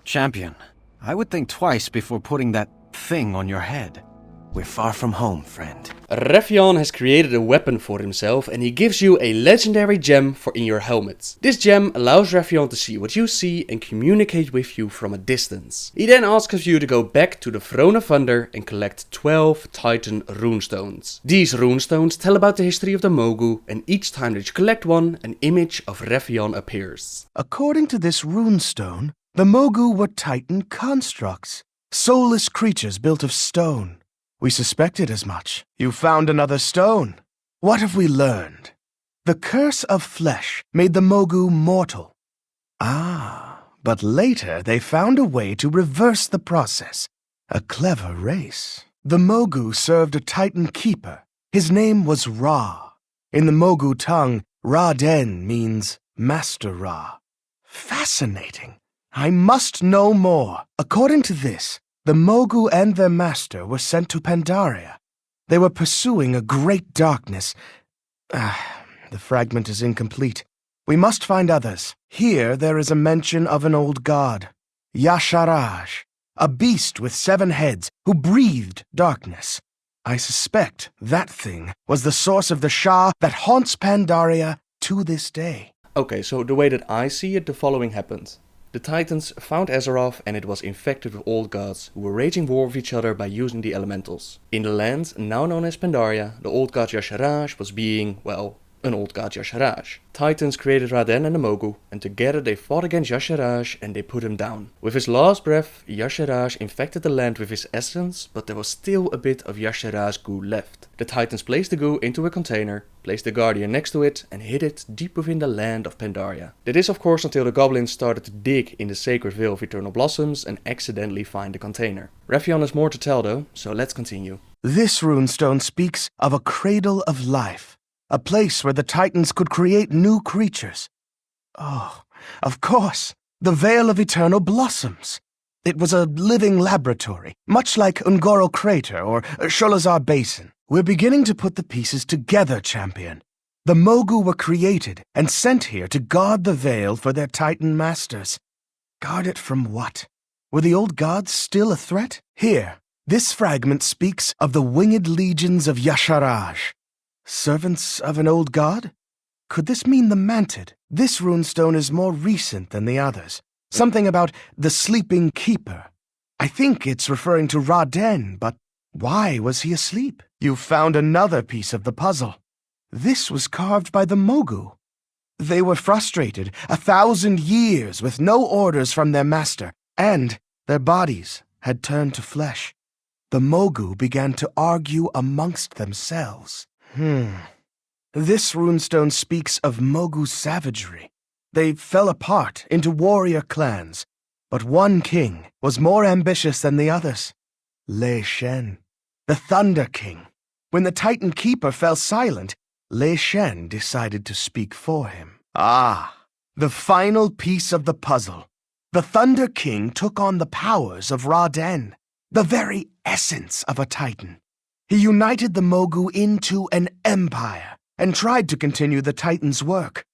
Champion, I would think twice before putting that thing on your head. We're far from home, friend. Raffion has created a weapon for himself and he gives you a legendary gem for in your helmet. This gem allows Raffion to see what you see and communicate with you from a distance. He then asks you to go back to the Throne of Thunder and collect 12 Titan runestones. These runestones tell about the history of the Mogu, and each time that you collect one, an image of Raffion appears. According to this runestone, the Mogu were Titan constructs, soulless creatures built of stone. We suspected as much. You found another stone. What have we learned? The curse of flesh made the Mogu mortal. But later they found a way to reverse the process. A clever race. The Mogu served a Titan keeper. His name was Ra. In the Mogu tongue, Ra-Den means Master Ra. Fascinating. I must know more. According to this, the Mogu and their master were sent to Pandaria. They were pursuing a great darkness. The fragment is incomplete. We must find others. Here there is a mention of an old god, Y'Shaarj, a beast with 7 heads who breathed darkness. I suspect that thing was the source of the Shah that haunts Pandaria to this day. Okay, so the way that I see it, the following happened. The Titans found Azeroth and it was infected with old gods who were waging war with each other by using the elementals. In the land now known as Pandaria, the old god Y'Shaarj was being, well, an old god Y'Shaarj. Titans created Ra-Den and the Mogu, and together they fought against Y'Shaarj and they put him down. With his last breath, Y'Shaarj infected the land with his essence, but there was still a bit of Y'Shaarj goo left. The Titans placed the goo into a container, placed the Guardian next to it, and hid it deep within the land of Pandaria. That is of course until the goblins started to dig in the sacred Veil of Eternal Blossoms and accidentally find the container. Raffion has more to tell though, so let's continue. This runestone speaks of a cradle of life. A place where the Titans could create new creatures. Oh, of course, the Veil of Eternal Blossoms. It was a living laboratory, much like Ungoro Crater or Sholazar Basin. We're beginning to put the pieces together, champion. The Mogu were created and sent here to guard the Veil for their Titan masters. Guard it from what? Were the old gods still a threat? Here, this fragment speaks of the winged legions of Y'Shaarj. Servants of an old god? Could this mean the Mantid? This runestone is more recent than the others. Something about the sleeping keeper. I think it's referring to Ra-Den, but Why was he asleep? You found another piece of the puzzle. This was carved by the Mogu. They were frustrated, 1,000 years with no orders from their master, and their bodies had turned to flesh. The Mogu began to argue amongst themselves. This runestone speaks of Mogu savagery. They fell apart into warrior clans, but one king was more ambitious than the others. Lei Shen, the Thunder King. When the Titan Keeper fell silent, Lei Shen decided to speak for him. The final piece of the puzzle. The Thunder King took on the powers of Ra-Den, the very essence of a Titan. He united the Mogu into an empire and tried to continue the Titan's work.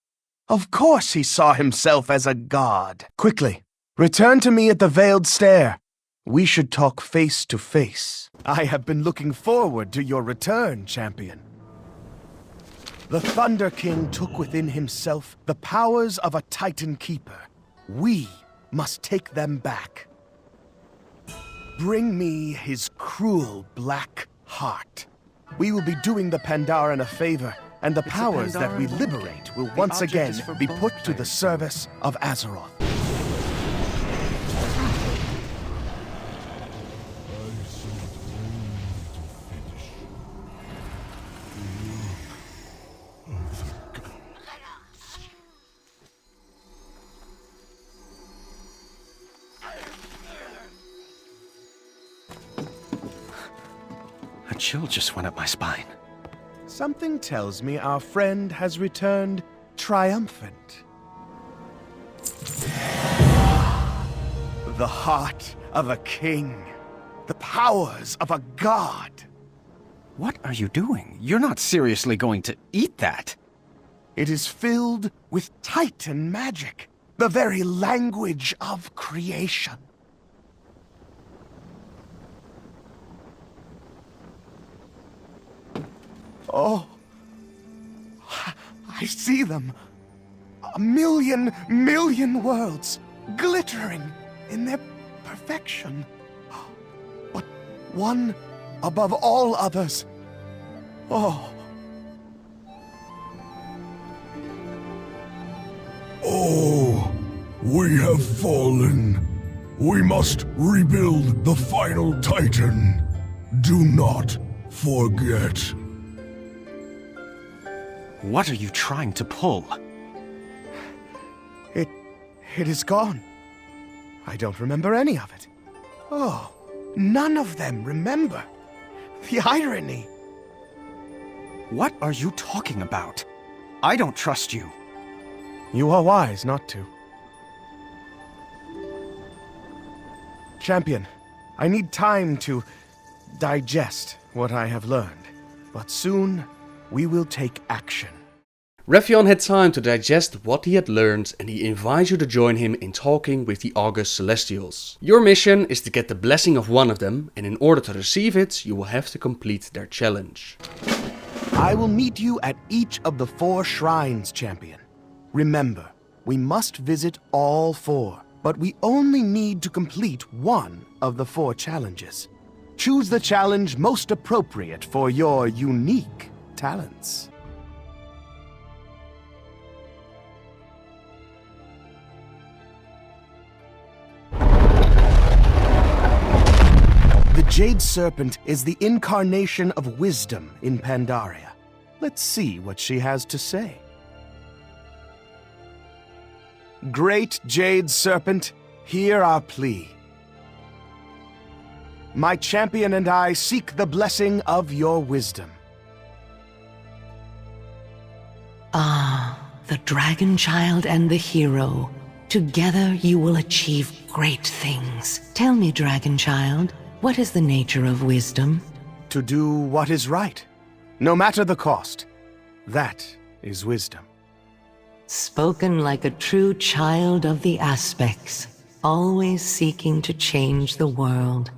Of course he saw himself as a god. Quickly, return to me at the Veiled Stair. We should talk face to face. I have been looking forward to your return, champion. The Thunder King took within himself the powers of a Titan Keeper. We must take them back. Bring me his cruel black heart. We will be doing the Pandaren a favor, and the powers that we liberate will once again be put to the service of Azeroth. A chill just went up my spine. Something tells me our friend has returned triumphant. The heart of a king. The powers of a god. What are you doing? You're not seriously going to eat that. It is filled with Titan magic. The very language of creation. Oh, I see them. 1,000,000 worlds, glittering in their perfection. But one above all others. Oh. Oh, we have fallen. We must rebuild the final Titan. Do not forget. What are you trying to pull? It is gone. I don't remember any of it. Oh, none of them remember. The irony. What are you talking about? I don't trust you. You are wise not to. Champion, I need time to digest what I have learned. But soon, we will take action. Raytheon had time to digest what he had learned, and he invites you to join him in talking with the August Celestials. Your mission is to get the blessing of one of them, and in order to receive it, you will have to complete their challenge. I will meet you at each of the 4 shrines, champion. Remember, we must visit all 4, but we only need to complete one of the 4 challenges. Choose the challenge most appropriate for your unique talents. The Jade Serpent is the incarnation of wisdom in Pandaria. Let's see what she has to say. Great Jade Serpent, hear our plea. My champion and I seek the blessing of your wisdom. The Dragon Child and the hero. Together you will achieve great things. Tell me, Dragon Child, what is the nature of wisdom? To do what is right, no matter the cost. That is wisdom. Spoken like a true child of the aspects, always seeking to change the world.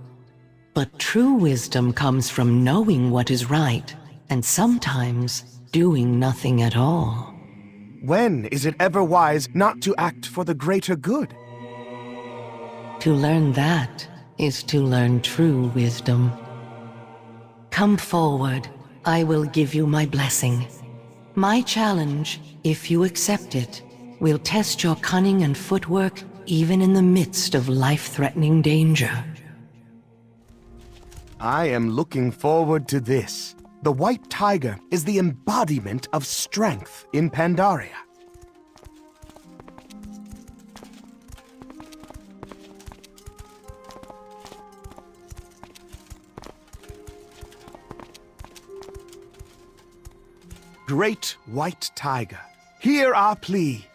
But true wisdom comes from knowing what is right, and sometimes doing nothing at all. When is it ever wise not to act for the greater good? To learn that is to learn true wisdom. Come forward. I will give you my blessing. My challenge, if you accept it, will test your cunning and footwork even in the midst of life-threatening danger. I am looking forward to this. The White Tiger is the embodiment of strength in Pandaria. Great White Tiger, hear our plea.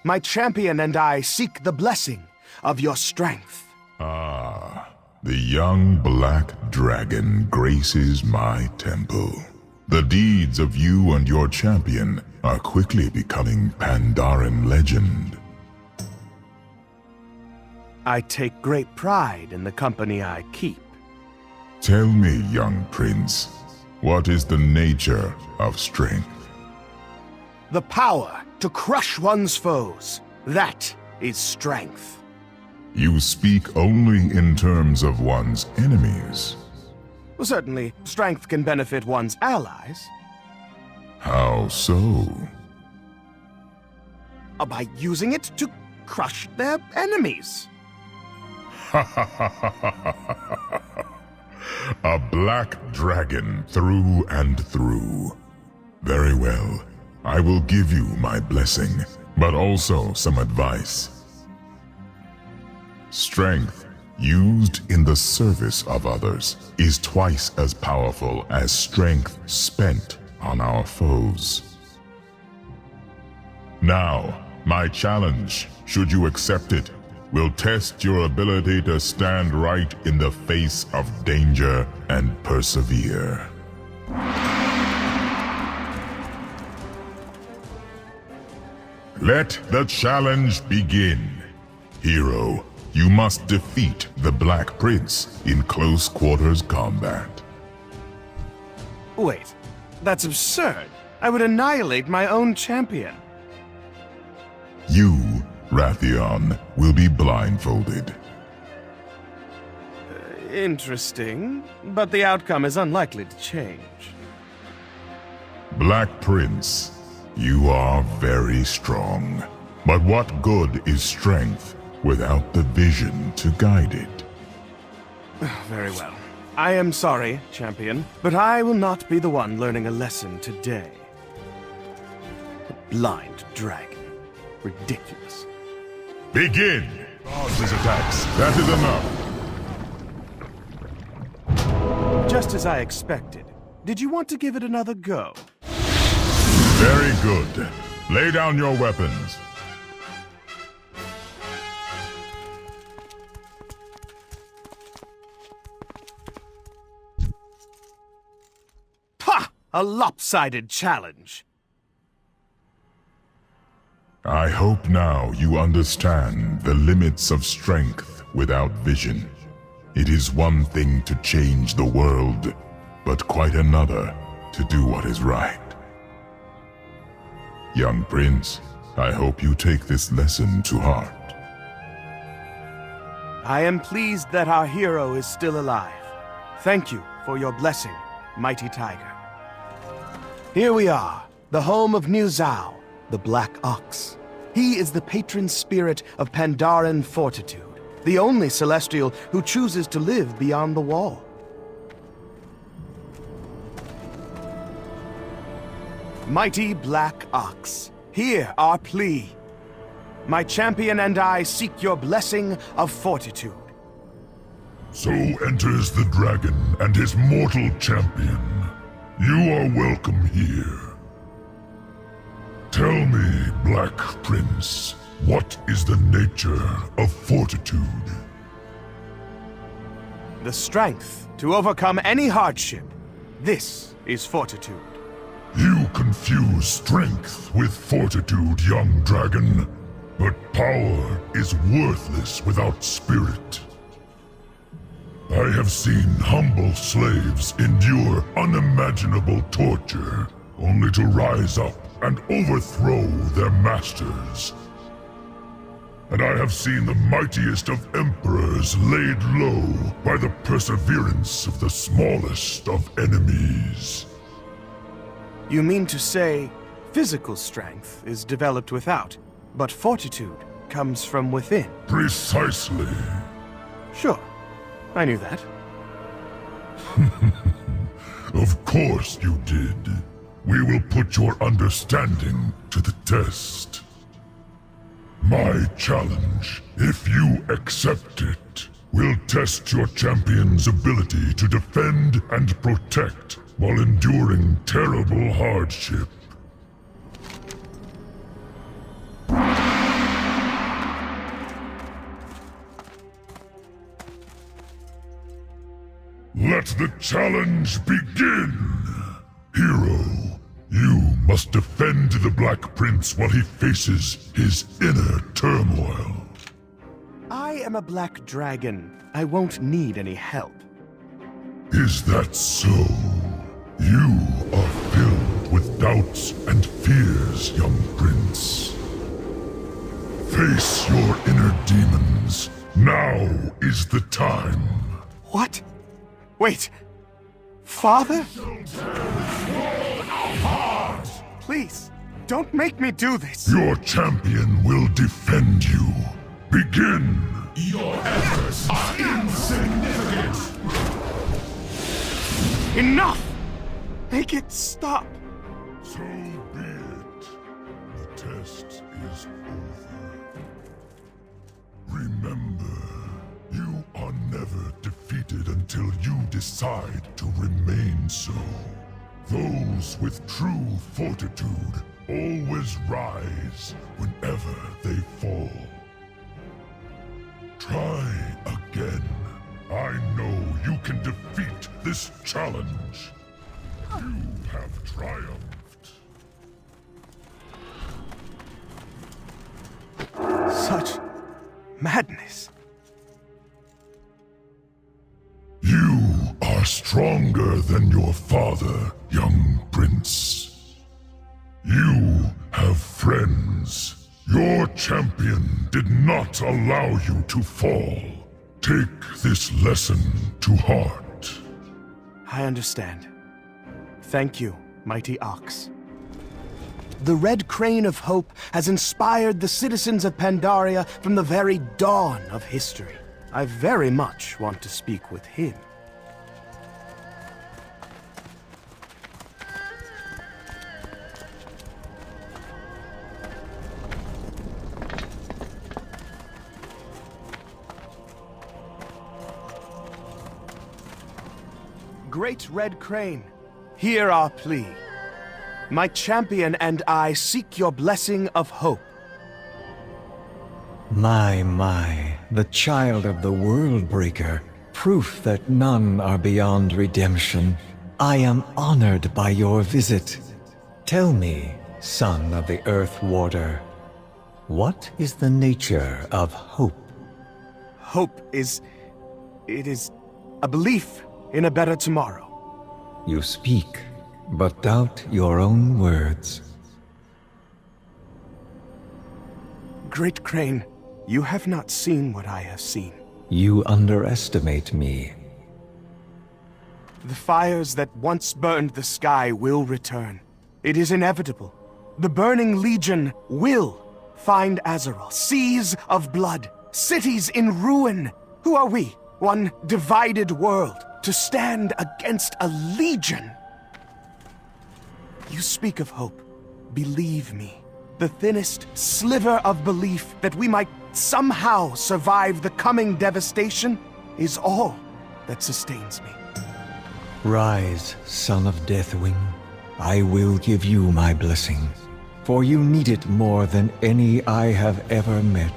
My champion and I seek the blessing of your strength. Ah, the young black dragon graces my temple. The deeds of you and your champion are quickly becoming Pandaren legend. I take great pride in the company I keep. Tell me, young prince, what is the nature of strength? The power to crush one's foes. That is strength. You speak only in terms of one's enemies. Well, certainly, strength can benefit one's allies. How so? By using it to crush their enemies. A black dragon through and through. Very well. I will give you my blessing, but also some advice. Strength, used in the service of others, is twice as powerful as strength spent on our foes. Now, my challenge, should you accept it, will test your ability to stand right in the face of danger and persevere. Let the challenge begin. Hero, you must defeat the Black Prince in close quarters combat. Wait, that's absurd. I would annihilate my own champion. You, Rathion, will be blindfolded. Interesting, but the outcome is unlikely to change. Black Prince, you are very strong. But what good is strength without the vision to guide it? Very well. I am sorry, champion, but I will not be the one learning a lesson today. A blind dragon. Ridiculous. Begin! Dodge his attacks. That is enough. Just as I expected. Did you want to give it another go? Very good. Lay down your weapons. Ha! A lopsided challenge. I hope now you understand the limits of strength without vision. It is one thing to change the world, but quite another to do what is right. Young Prince, I hope you take this lesson to heart. I am pleased that our hero is still alive. Thank you for your blessing, mighty tiger. Here we are, the home of Nuzao, the Black Ox. He is the patron spirit of Pandaren fortitude, the only celestial who chooses to live beyond the wall. Mighty Black Ox, hear our plea. My champion and I seek your blessing of fortitude. So enters the dragon and his mortal champion. You are welcome here. Tell me, Black Prince, what is the nature of fortitude? The strength to overcome any hardship. This is fortitude. You confuse strength with fortitude, young dragon. But power is worthless without spirit. I have seen humble slaves endure unimaginable torture, only to rise up and overthrow their masters. and I have seen the mightiest of emperors laid low by the perseverance of the smallest of enemies. You mean to say physical strength is developed without, but fortitude comes from within? Precisely. Sure, I knew that. Of course you did. We will put your understanding to the test. My challenge, if you accept it, will test your champion's ability to defend and protect while enduring terrible hardship. Let the challenge begin! Hero, you must defend the Black Prince while he faces his inner turmoil. I am a black dragon. I won't need any help. Is that so? You are filled with doubts and fears, young prince. Face your inner demons. Now is the time. What? Wait. Father? Please, don't make me do this. Your champion will defend you. Begin. Your efforts are insignificant. Enough! Make it stop. So be it. The test is over. Remember, you are never defeated until you decide to remain so. Those with true fortitude always rise whenever they fall. Try again. I know you can defeat this challenge. You have triumphed. Such madness. You are stronger than your father, young prince. You have friends. Your champion did not allow you to fall. Take this lesson to heart. I understand. Thank you, mighty ox. The Red Crane of Hope has inspired the citizens of Pandaria from the very dawn of history. I very much want to speak with him. Great Red Crane, hear our plea. My champion and I seek your blessing of hope. My, the child of the Worldbreaker, proof that none are beyond redemption. I am honored by your visit. Tell me, son of the Earth Warder, what is the nature of hope? Hope is a belief in a better tomorrow. You speak, but doubt your own words. Great Crane, you have not seen what I have seen. You underestimate me. The fires that once burned the sky will return. It is inevitable. The Burning Legion will find Azeroth. Seas of blood, cities in ruin. Who are we? One divided world to stand against a legion. You speak of hope. Believe me, the thinnest sliver of belief that we might somehow survive the coming devastation is all that sustains me. Rise, son of Deathwing. I will give you my blessing, for you need it more than any I have ever met.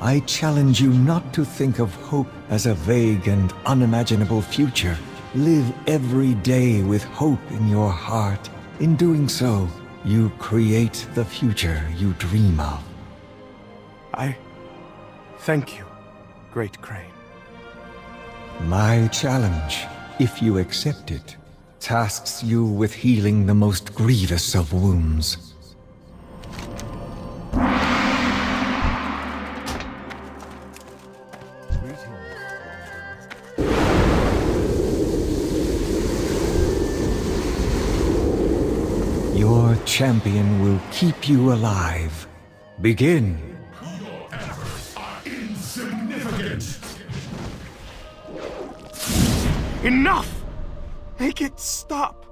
I challenge you not to think of hope as a vague and unimaginable future. Live every day with hope in your heart. In doing so, you create the future you dream of. I thank you, Great Crane. My challenge, if you accept it, tasks you with healing the most grievous of wounds. Your champion will keep you alive. Begin. Insignificant! Enough! Make it stop!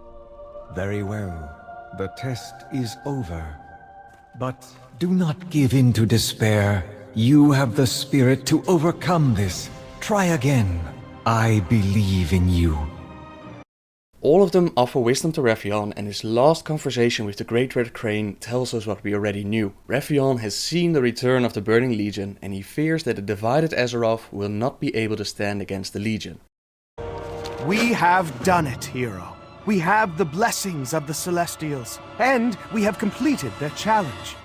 Very well. The test is over. But do not give in to despair. You have the spirit to overcome this. Try again. I believe in you. All of them offer wisdom to Raytheon, and his last conversation with the Great Red Crane tells us what we already knew. Raytheon has seen the return of the Burning Legion, and he fears that a divided Azeroth will not be able to stand against the Legion. We have done it, hero. We have the blessings of the Celestials, and we have completed their challenge.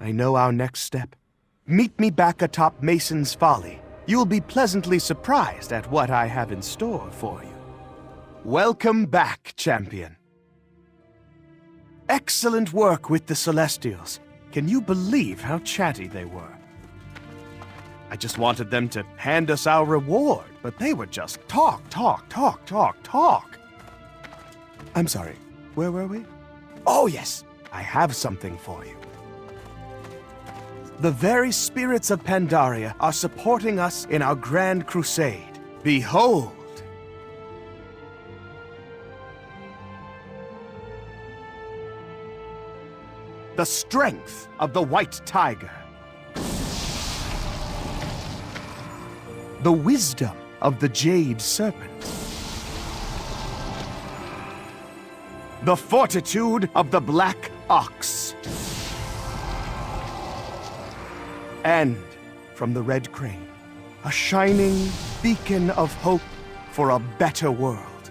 I know our next step. Meet me back atop Mason's Folly. You'll be pleasantly surprised at what I have in store for you. Welcome back, champion. Excellent work with the Celestials. Can you believe how chatty they were? I just wanted them to hand us our reward, but they would just talk. I'm sorry, where were we? Oh yes, I have something for you. The very spirits of Pandaria are supporting us in our grand crusade. Behold! The strength of the White Tiger. The wisdom of the Jade Serpent. The fortitude of the Black Ox. And from the Red Crane, a shining beacon of hope for a better world.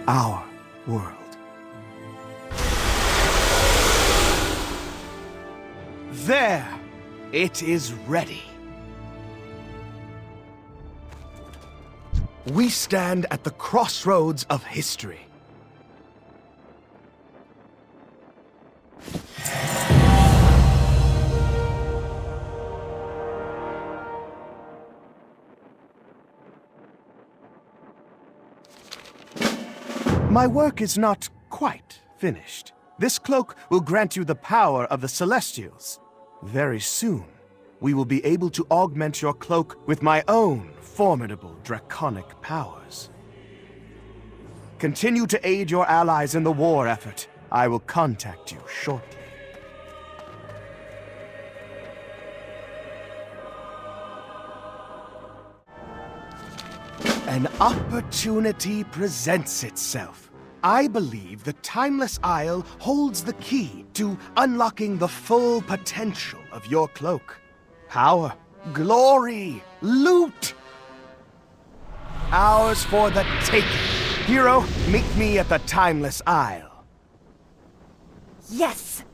Our world. There! It is ready. We stand at the crossroads of history. My work is not quite finished. This cloak will grant you the power of the Celestials. Very soon, we will be able to augment your cloak with my own formidable draconic powers. Continue to aid your allies in the war effort. I will contact you shortly. An opportunity presents itself. I believe the Timeless Isle holds the key to unlocking the full potential of your cloak. Power, glory, loot! Ours for the taking. Hero, meet me at the Timeless Isle. Yes!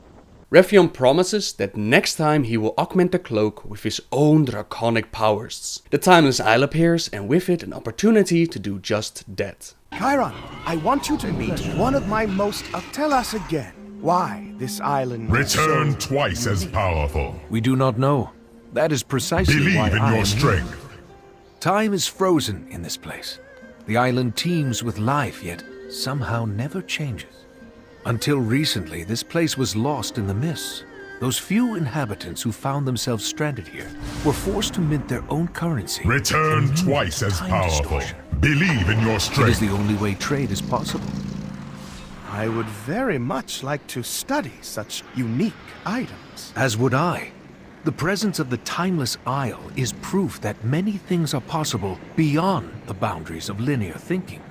Raytheon promises that next time he will augment the cloak with his own draconic powers. The Timeless Isle appears, and with it an opportunity to do just that. Chiron, I want you to meet one of my most... tell us again why this island... Return twice as powerful. We do not know. That is precisely why Believe in your strength. Time is frozen in this place. The island teems with life, yet somehow never changes. Until recently, this place was lost in the mists. Those few inhabitants who found themselves stranded here were forced to mint their own currency. Return twice as powerful. Believe in your strength. It is the only way trade is possible. I would very much like to study such unique items. As would I. The presence of the Timeless Isle is proof that many things are possible beyond the boundaries of linear thinking.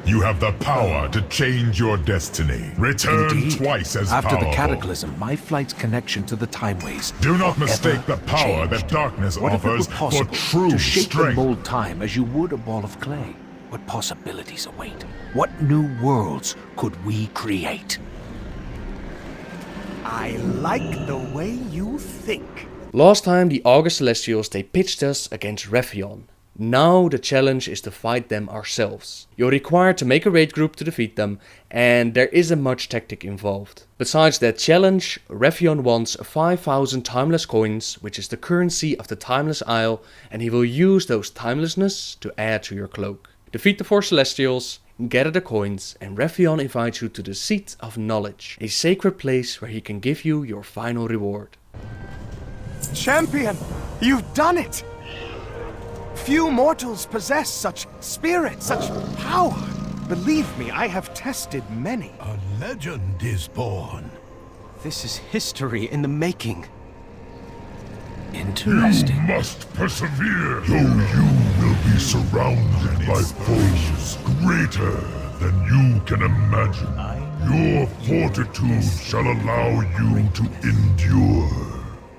You have the power to change your destiny. Return Indeed. twice as After powerful. the Cataclysm, my flight's connection to the Timeways Do not mistake forever the power changed. that darkness What if it offers were for possible true to shape strength. and mold time as you would a ball of clay? What possibilities await? What new worlds could we create? I like the way you think. Last time the August Celestials they pitched us against Raytheon. Now the challenge is to fight them ourselves. You're required to make a raid group to defeat them, and there isn't much tactic involved. Besides that challenge, Raytheon wants 5,000 timeless coins, which is the currency of the Timeless Isle, and he will use those timelessness to add to your cloak. Defeat the 4 Celestials, gather the coins, and Rephion invites you to the Seat of Knowledge, a sacred place where he can give you your final reward. Champion, you've done it! Few mortals possess such spirit, such power. Believe me, I have tested many. A legend is born. This is history in the making. Interesting. You must persevere, though you will be surrounded by foes greater than you can imagine. Your fortitude shall allow you to endure.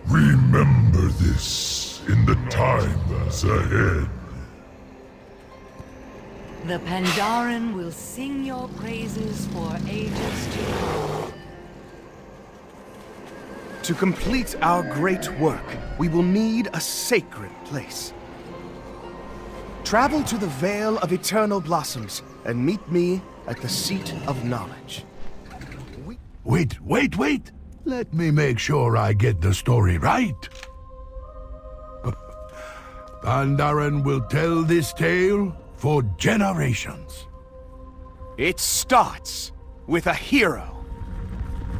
Remember this in the times ahead. The Pandaren will sing your praises for ages to come. To complete our great work, we will need a sacred place. Travel to the Vale of Eternal Blossoms and meet me at the Seat of Knowledge. Wait! Let me make sure I get the story right. Pandaren will tell this tale for generations. It starts with a hero.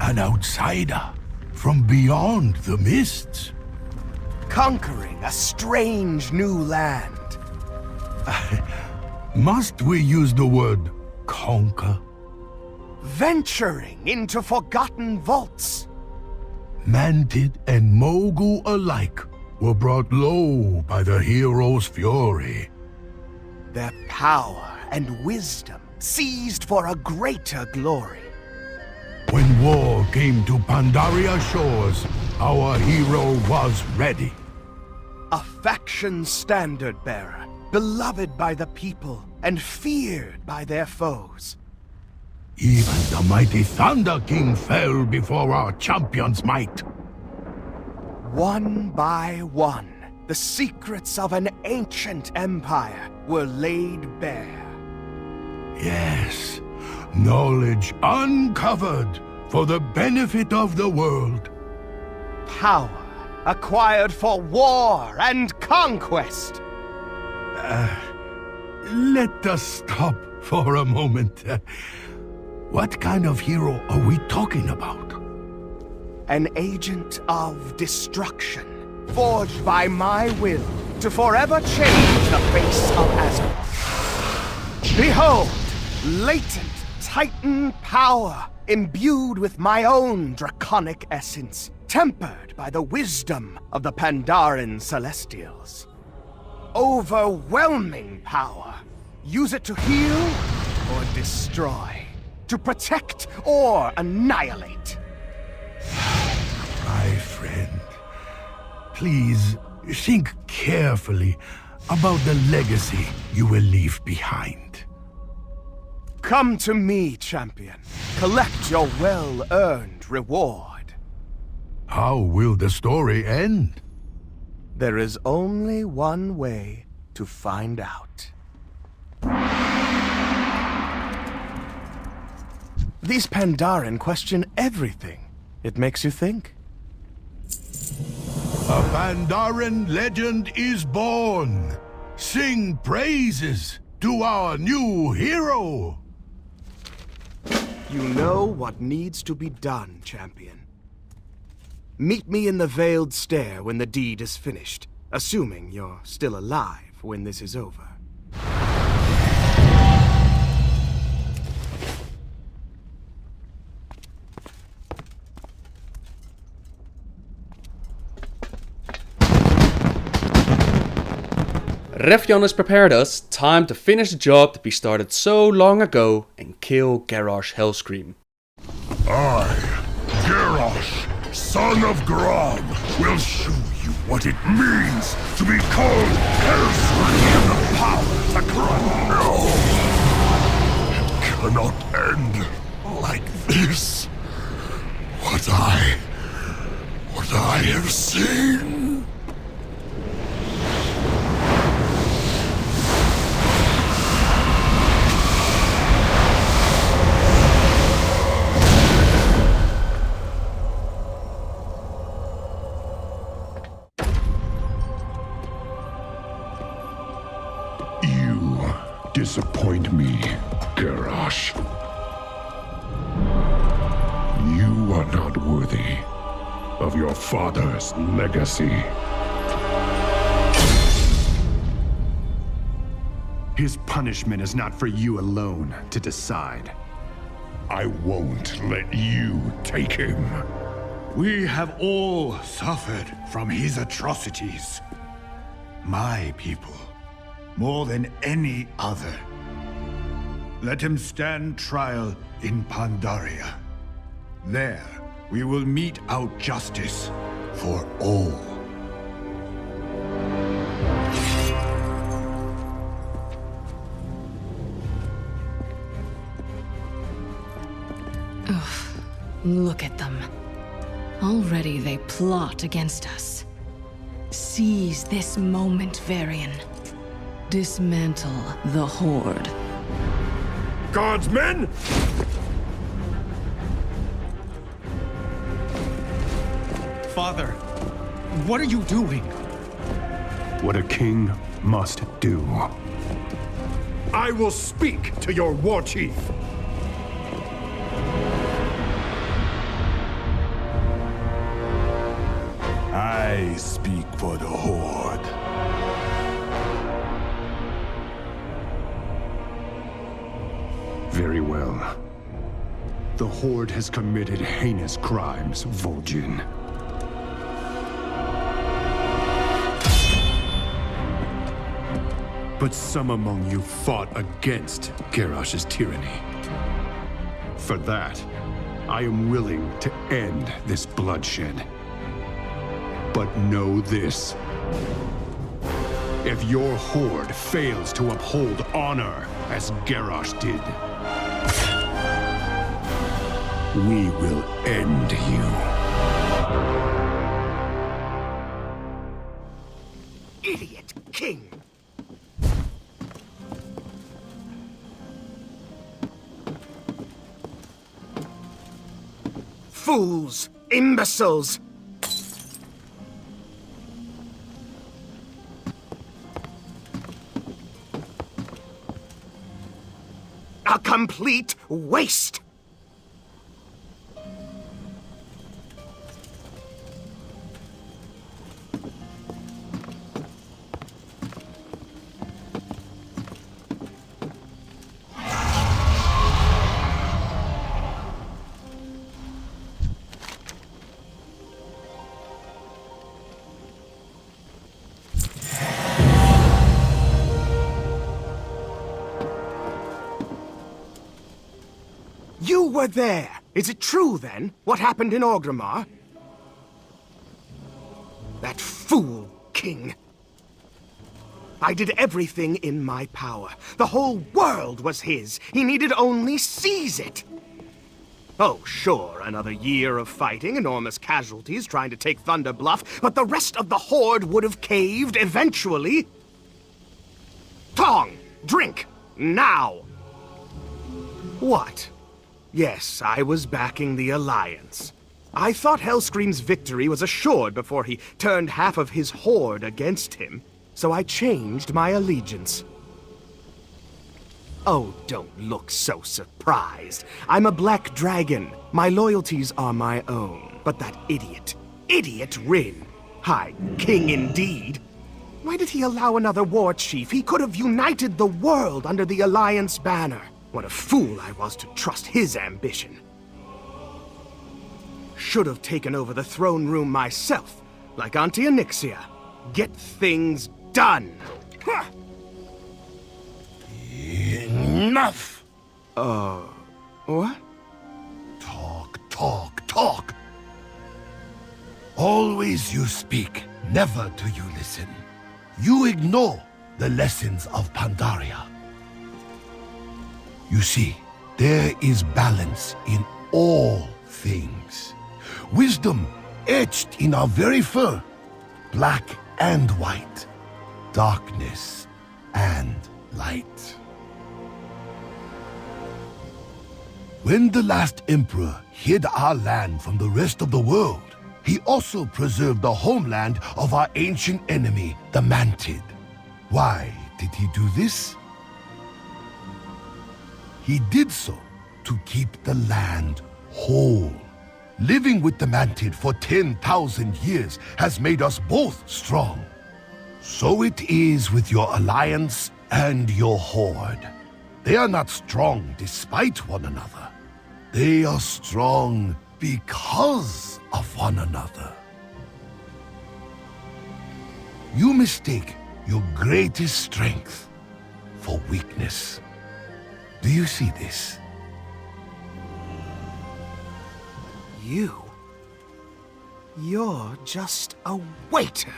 An outsider from beyond the mists. Conquering a strange new land. Must we use the word conquer? Venturing into forgotten vaults. Mantid and Mogu alike were brought low by the hero's fury. Their power and wisdom seized for a greater glory. When war came to Pandaria shores, our hero was ready. A faction standard bearer, beloved by the people and feared by their foes. Even the mighty Thunder King fell before our champion's might. One by one, the secrets of an ancient empire were laid bare. Yes, knowledge uncovered for the benefit of the world. Power acquired for war and conquest. Let us stop for a moment. What kind of hero are we talking about? An agent of destruction, forged by my will to forever change the face of Azeroth. Behold, latent Titan power, imbued with my own draconic essence, tempered by the wisdom of the Pandaren Celestials. Overwhelming power. Use it to heal or destroy. To protect or annihilate. My friend, please think carefully about the legacy you will leave behind. Come to me, champion. Collect your well-earned reward. How will the story end? There is only one way to find out. These Pandaren question everything. It makes you think. A Pandaren legend is born. Sing praises to our new hero. You know what needs to be done, champion. Meet me in the Veiled Stair when the deed is finished, assuming you're still alive when this is over. Rephion has prepared us. Time to finish the job that we started so long ago and kill Garrosh Hellscream. I, Garrosh, son of Grom, will show you what it means to be called Hellscream and the power to cry no. It cannot end like this. What I have seen. disappoint me, Garrosh. You are not worthy of your father's legacy. His punishment is not for you alone to decide. I won't let you take him. We have all suffered from his atrocities. My people, more than any other. Let him stand trial in Pandaria. There, we will mete out justice for all. Ugh, look at them. Already they plot against us. Seize this moment, Varian. Dismantle the Horde. Guardsmen! Father, what are you doing? What a king must do. I will speak to your war chief. I speak for the Horde. Very well. The Horde has committed heinous crimes, Vol'jin. But some among you fought against Garrosh's tyranny. For that, I am willing to end this bloodshed. But know this. If your Horde fails to uphold honor as Garrosh did, we will end you. Idiot king! Fools! Imbeciles! A complete waste! You were there! Is it true, then, what happened in Orgrimmar? That fool king! I did everything in my power. The whole world was his. He needed only seize it. Oh, sure, another year of fighting, enormous casualties trying to take Thunder Bluff, but the rest of the Horde would have caved eventually. Tong! Drink! Now! What? Yes, I was backing the Alliance. I thought Hellscream's victory was assured before he turned half of his Horde against him, so I changed my allegiance. Oh, don't look so surprised. I'm a black dragon. My loyalties are my own. But that idiot Rin, High King indeed. Why did he allow another war chief? He could have united the world under the Alliance banner. What a fool I was to trust his ambition. Should have taken over the throne room myself, like Auntie Onyxia. Get things done! Enough! What? Talk. Always you speak, never do you listen. You ignore the lessons of Pandaria. You see, there is balance in all things. Wisdom etched in our very fur. Black and white. Darkness and light. When the last emperor hid our land from the rest of the world, he also preserved the homeland of our ancient enemy, the Mantid. Why did he do this? He did so to keep the land whole. Living with the Mantid for 10,000 years has made us both strong. So it is with your alliance and your horde. They are not strong despite one another. They are strong because of one another. You mistake your greatest strength for weakness. Do you see this? You're just a waiter.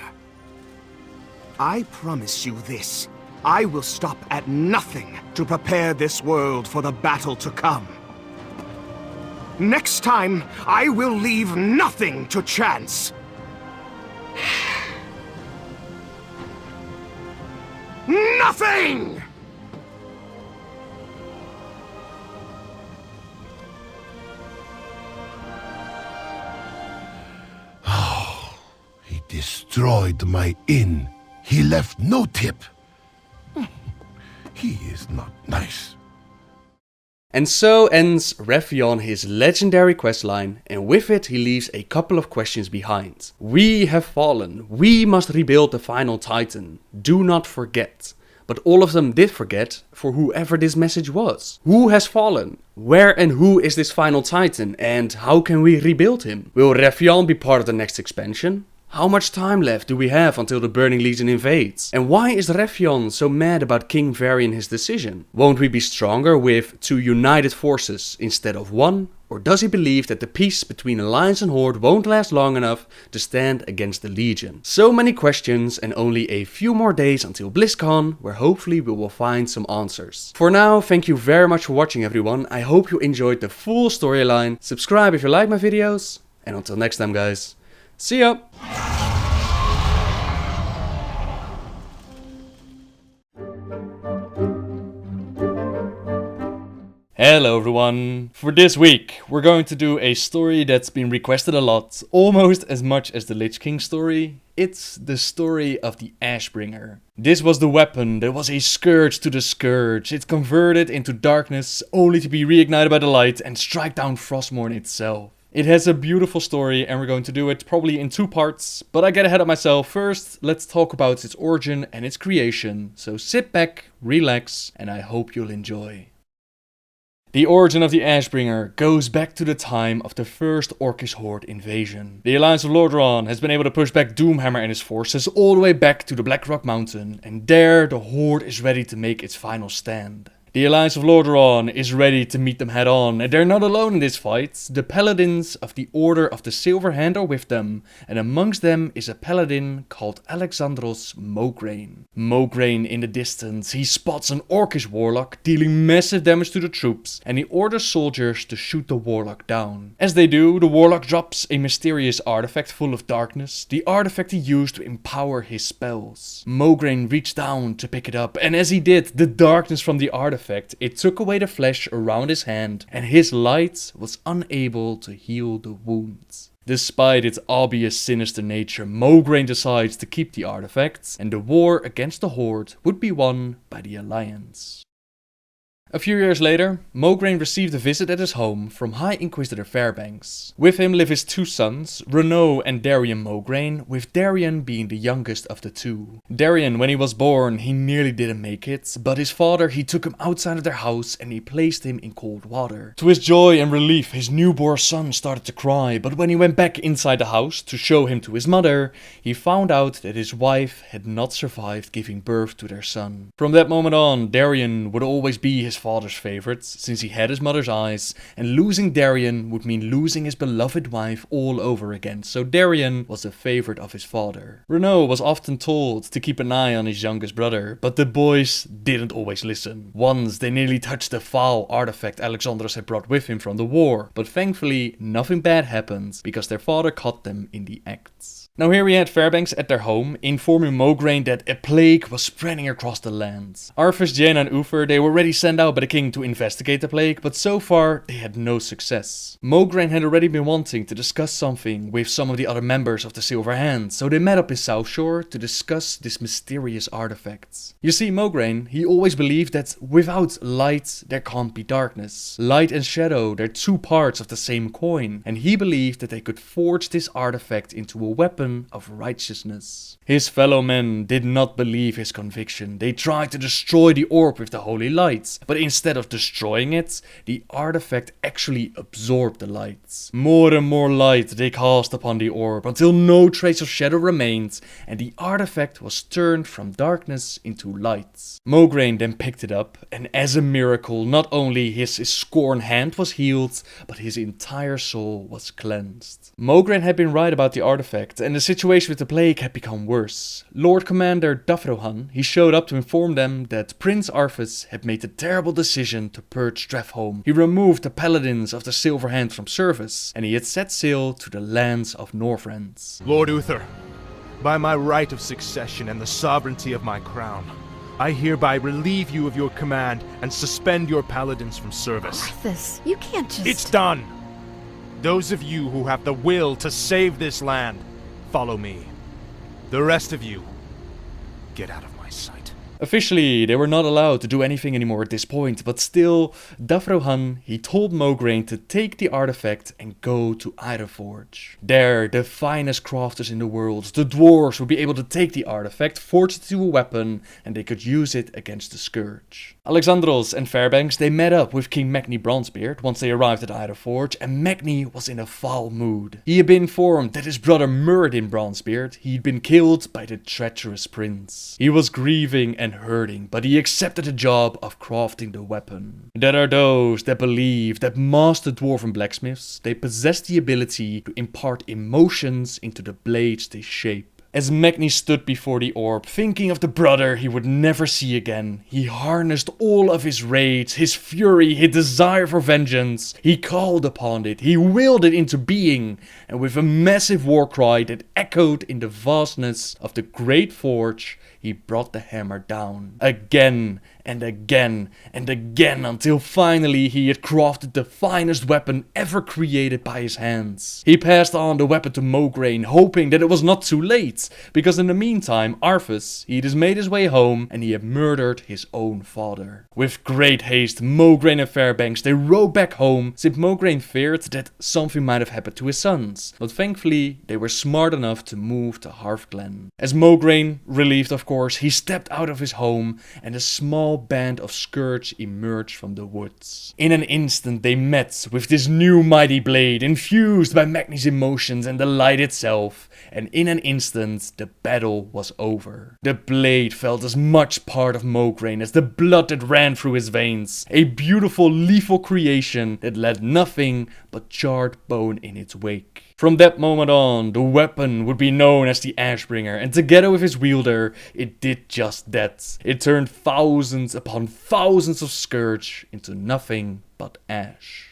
I promise you this. I will stop at nothing to prepare this world for the battle to come. Next time, I will leave nothing to chance. Nothing! He destroyed my inn. He left no tip. He is not nice. And so ends Revyon his legendary questline, and with it he leaves a couple of questions behind. We have fallen. We must rebuild the final Titan. Do not forget. But all of them did forget, for whoever this message was. Who has fallen? Where and who is this final Titan? And how can we rebuild him? Will Revyon be part of the next expansion? How much time left do we have until the Burning Legion invades? And why is Revyon so mad about King Varian his decision? Won't we be stronger with 2 united forces instead of 1? Or does he believe that the peace between Alliance and Horde won't last long enough to stand against the Legion? So many questions and only a few more days until Blizzcon, where hopefully we will find some answers. For now, thank you very much for watching everyone. I hope you enjoyed the full storyline. Subscribe if you like my videos. And until next time guys, see ya! Hello everyone! For this week, we're going to do a story that's been requested a lot, almost as much as the Lich King story. It's the story of the Ashbringer. This was the weapon that was a scourge to the Scourge. It converted into darkness, only to be reignited by the light and strike down Frostmourne itself. It has a beautiful story and we're going to do it probably in 2 parts, but I get ahead of myself. First, let's talk about its origin and its creation. So sit back, relax, and I hope you'll enjoy. The origin of the Ashbringer goes back to the time of the first Orcish Horde invasion. The Alliance of Lordaeron has been able to push back Doomhammer and his forces all the way back to the Blackrock Mountain, and there the Horde is ready to make its final stand. The Alliance of Lordaeron is ready to meet them head on, and they're not alone in this fight. The Paladins of the Order of the Silver Hand are with them, and amongst them is a Paladin called Alexandros Mograine. Mograine in the distance, he spots an Orcish Warlock dealing massive damage to the troops, and he orders soldiers to shoot the Warlock down. As they do, the Warlock drops a mysterious artifact full of darkness, the artifact he used to empower his spells. Mograine reached down to pick it up, and as he did, the darkness from the artifact, it took away the flesh around his hand, and his light was unable to heal the wounds. Despite its obvious sinister nature, Mograine decides to keep the artifacts, and the war against the Horde would be won by the Alliance. A few years later, Mograine received a visit at his home from High Inquisitor Fairbanks. With him live his 2 sons, Renaud and Darian Mograine, with Darian being the youngest of the 2. Darian, when he was born, he nearly didn't make it, but his father, he took him outside of their house and he placed him in cold water. To his joy and relief, his newborn son started to cry, but when he went back inside the house to show him to his mother, he found out that his wife had not survived giving birth to their son. From that moment on, Darian would always be his father's favorite, since he had his mother's eyes, and losing Darian would mean losing his beloved wife all over again, so Darian was a favorite of his father. Renaud was often told to keep an eye on his youngest brother, but the boys didn't always listen. Once they nearly touched the foul artifact Alexandros had brought with him from the war, but thankfully nothing bad happened, because their father caught them in the act. Now here we had Fairbanks at their home, informing Mograine that a plague was spreading across the land. Arthas, Jaina and Uther, they were already sent out by the king to investigate the plague, but so far they had no success. Mograine had already been wanting to discuss something with some of the other members of the Silver Hand, so they met up in South Shore to discuss this mysterious artifact. You see, Mograine, he always believed that without light there can't be darkness. Light and shadow, they're two parts of the same coin, and he believed that they could forge this artifact into a weapon of righteousness. His fellow men did not believe his conviction. They tried to destroy the orb with the holy light, but instead of destroying it, the artifact actually absorbed the light. More and more light they cast upon the orb until no trace of shadow remained, and the artifact was turned from darkness into light. Mograine then picked it up, and as a miracle, not only his scorn hand was healed, but his entire soul was cleansed. Mograine had been right about the artifact, and the situation with the plague had become worse. Lord Commander Davrohan, he showed up to inform them that Prince Arthas had made the terrible decision to purge Drefholm. He removed the paladins of the Silver Hand from service, and he had set sail to the lands of Northrend. Lord Uther, by my right of succession and the sovereignty of my crown, I hereby relieve you of your command and suspend your paladins from service. Arthas, you can't just... It's done! Those of you who have the will to save this land, follow me. The rest of you, get out of my sight. Officially, they were not allowed to do anything anymore at this point, but still, Davrohan, he told Mograine to take the artifact and go to Ironforge. There, the finest crafters in the world, the dwarves, would be able to take the artifact, forge it into a weapon, and they could use it against the Scourge. Alexandros and Fairbanks, they met up with King Magni Bronzebeard once they arrived at Ironforge, and Magni was in a foul mood. He had been informed that his brother Muradin Bronzebeard, he'd been killed by the treacherous prince. He was grieving and hurting, but he accepted the job of crafting the weapon. There are those that believe that master dwarven blacksmiths, they possess the ability to impart emotions into the blades they shape. As Magni stood before the orb, thinking of the brother he would never see again, he harnessed all of his rage, his fury, his desire for vengeance. He called upon it, he willed it into being, and with a massive war cry that echoed in the vastness of the great forge, he brought the hammer down. Again and again and again, until finally he had crafted the finest weapon ever created by his hands. He passed on the weapon to Mograine, hoping that it was not too late, because in the meantime Arthas, he had made his way home and he had murdered his own father. With great haste, Mograine and Fairbanks, they rode back home, since Mograine feared that something might have happened to his sons, but thankfully they were smart enough to move to Hearthglen. As Mograine, relieved of course, he stepped out of his home and a small band of Scourge emerged from the woods. In an instant they met with this new mighty blade, infused by Magni's emotions and the light itself, and in an instant the battle was over. The blade felt as much part of Mograine as the blood that ran through his veins, a beautiful lethal creation that left nothing but charred bone in its wake. From that moment on, the weapon would be known as the Ashbringer, and together with his wielder, it did just that. It turned thousands upon thousands of Scourge into nothing but ash.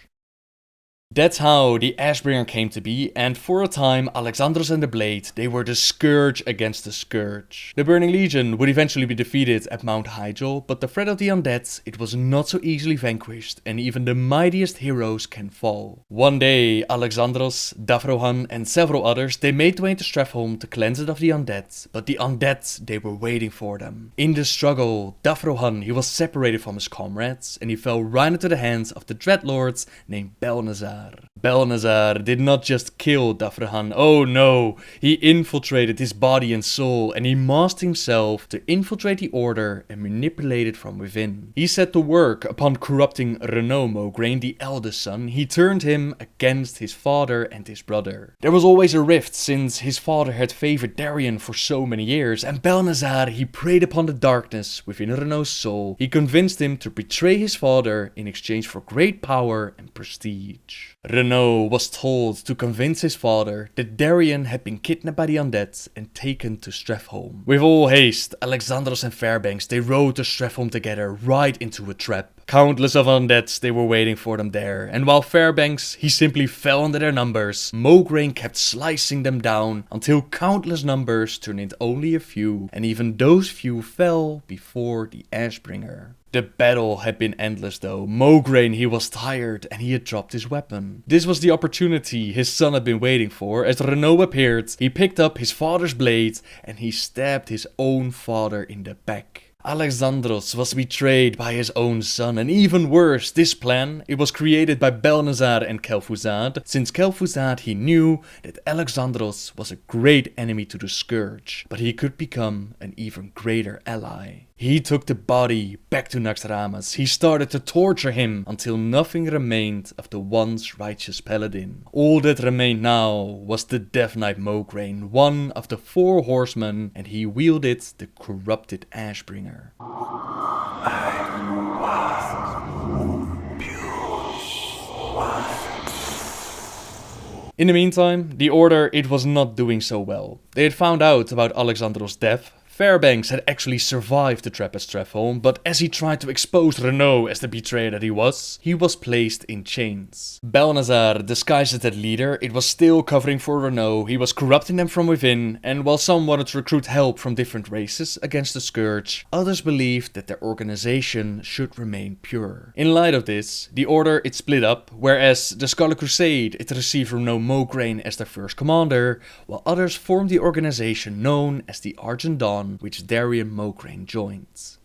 That's how the Ashbringer came to be, and for a time Alexandros and the Blade, they were the Scourge against the Scourge. The Burning Legion would eventually be defeated at Mount Hyjal, but the threat of the undead, it was not so easily vanquished, and even the mightiest heroes can fall. One day, Alexandros, Davrohan and several others, they made their way to Drefholm to cleanse it of the undead, but the undead, they were waiting for them. In the struggle, Davrohan, he was separated from his comrades, and he fell right into the hands of the Dreadlords named Belnazar. Belnazar did not just kill Davrohan, oh no, he infiltrated his body and soul, and he masked himself to infiltrate the order and manipulate it from within. He set to work upon corrupting Renaud Mograine, the eldest son. He turned him against his father and his brother. There was always a rift, since his father had favored Darien for so many years, and Belnazar, he preyed upon the darkness within Renaud's soul. He convinced him to betray his father in exchange for great power and prestige. Renaud was told to convince his father that Darien had been kidnapped by the undead and taken to Strathholm. With all haste, Alexandros and Fairbanks, they rode to Strathholm together right into a trap. Countless of undeads, they were waiting for them there, and while Fairbanks, he simply fell under their numbers, Mograine kept slicing them down until countless numbers turned into only a few, and even those few fell before the Ashbringer. The battle had been endless though. Mograine, he was tired and he had dropped his weapon. This was the opportunity his son had been waiting for. As Renaud appeared, he picked up his father's blade and he stabbed his own father in the back. Alexandros was betrayed by his own son, and even worse, this plan, it was created by Belnazar and Kel'Thuzad. Since Kel'Thuzad, he knew that Alexandros was a great enemy to the Scourge, but he could become an even greater ally. He took the body back to Naxxramas. He started to torture him until nothing remained of the once righteous paladin. All that remained now was the Death Knight Mograine, one of the 4 horsemen, and he wielded the corrupted Ashbringer. In the meantime, the Order, it was not doing so well. They had found out about Alexandros' death. Fairbanks had actually survived the trap at Strathholm, but as he tried to expose Renaud as the betrayer that he was placed in chains. Belnazar, disguised as that leader, it was still covering for Renaud. He was corrupting them from within, and while some wanted to recruit help from different races against the Scourge, others believed that their organization should remain pure. In light of this, the Order, it split up, whereas the Scarlet Crusade, it received Renaud Mograine as their first commander, while others formed the organization known as the Argent Dawn, which Darien Mograine joined.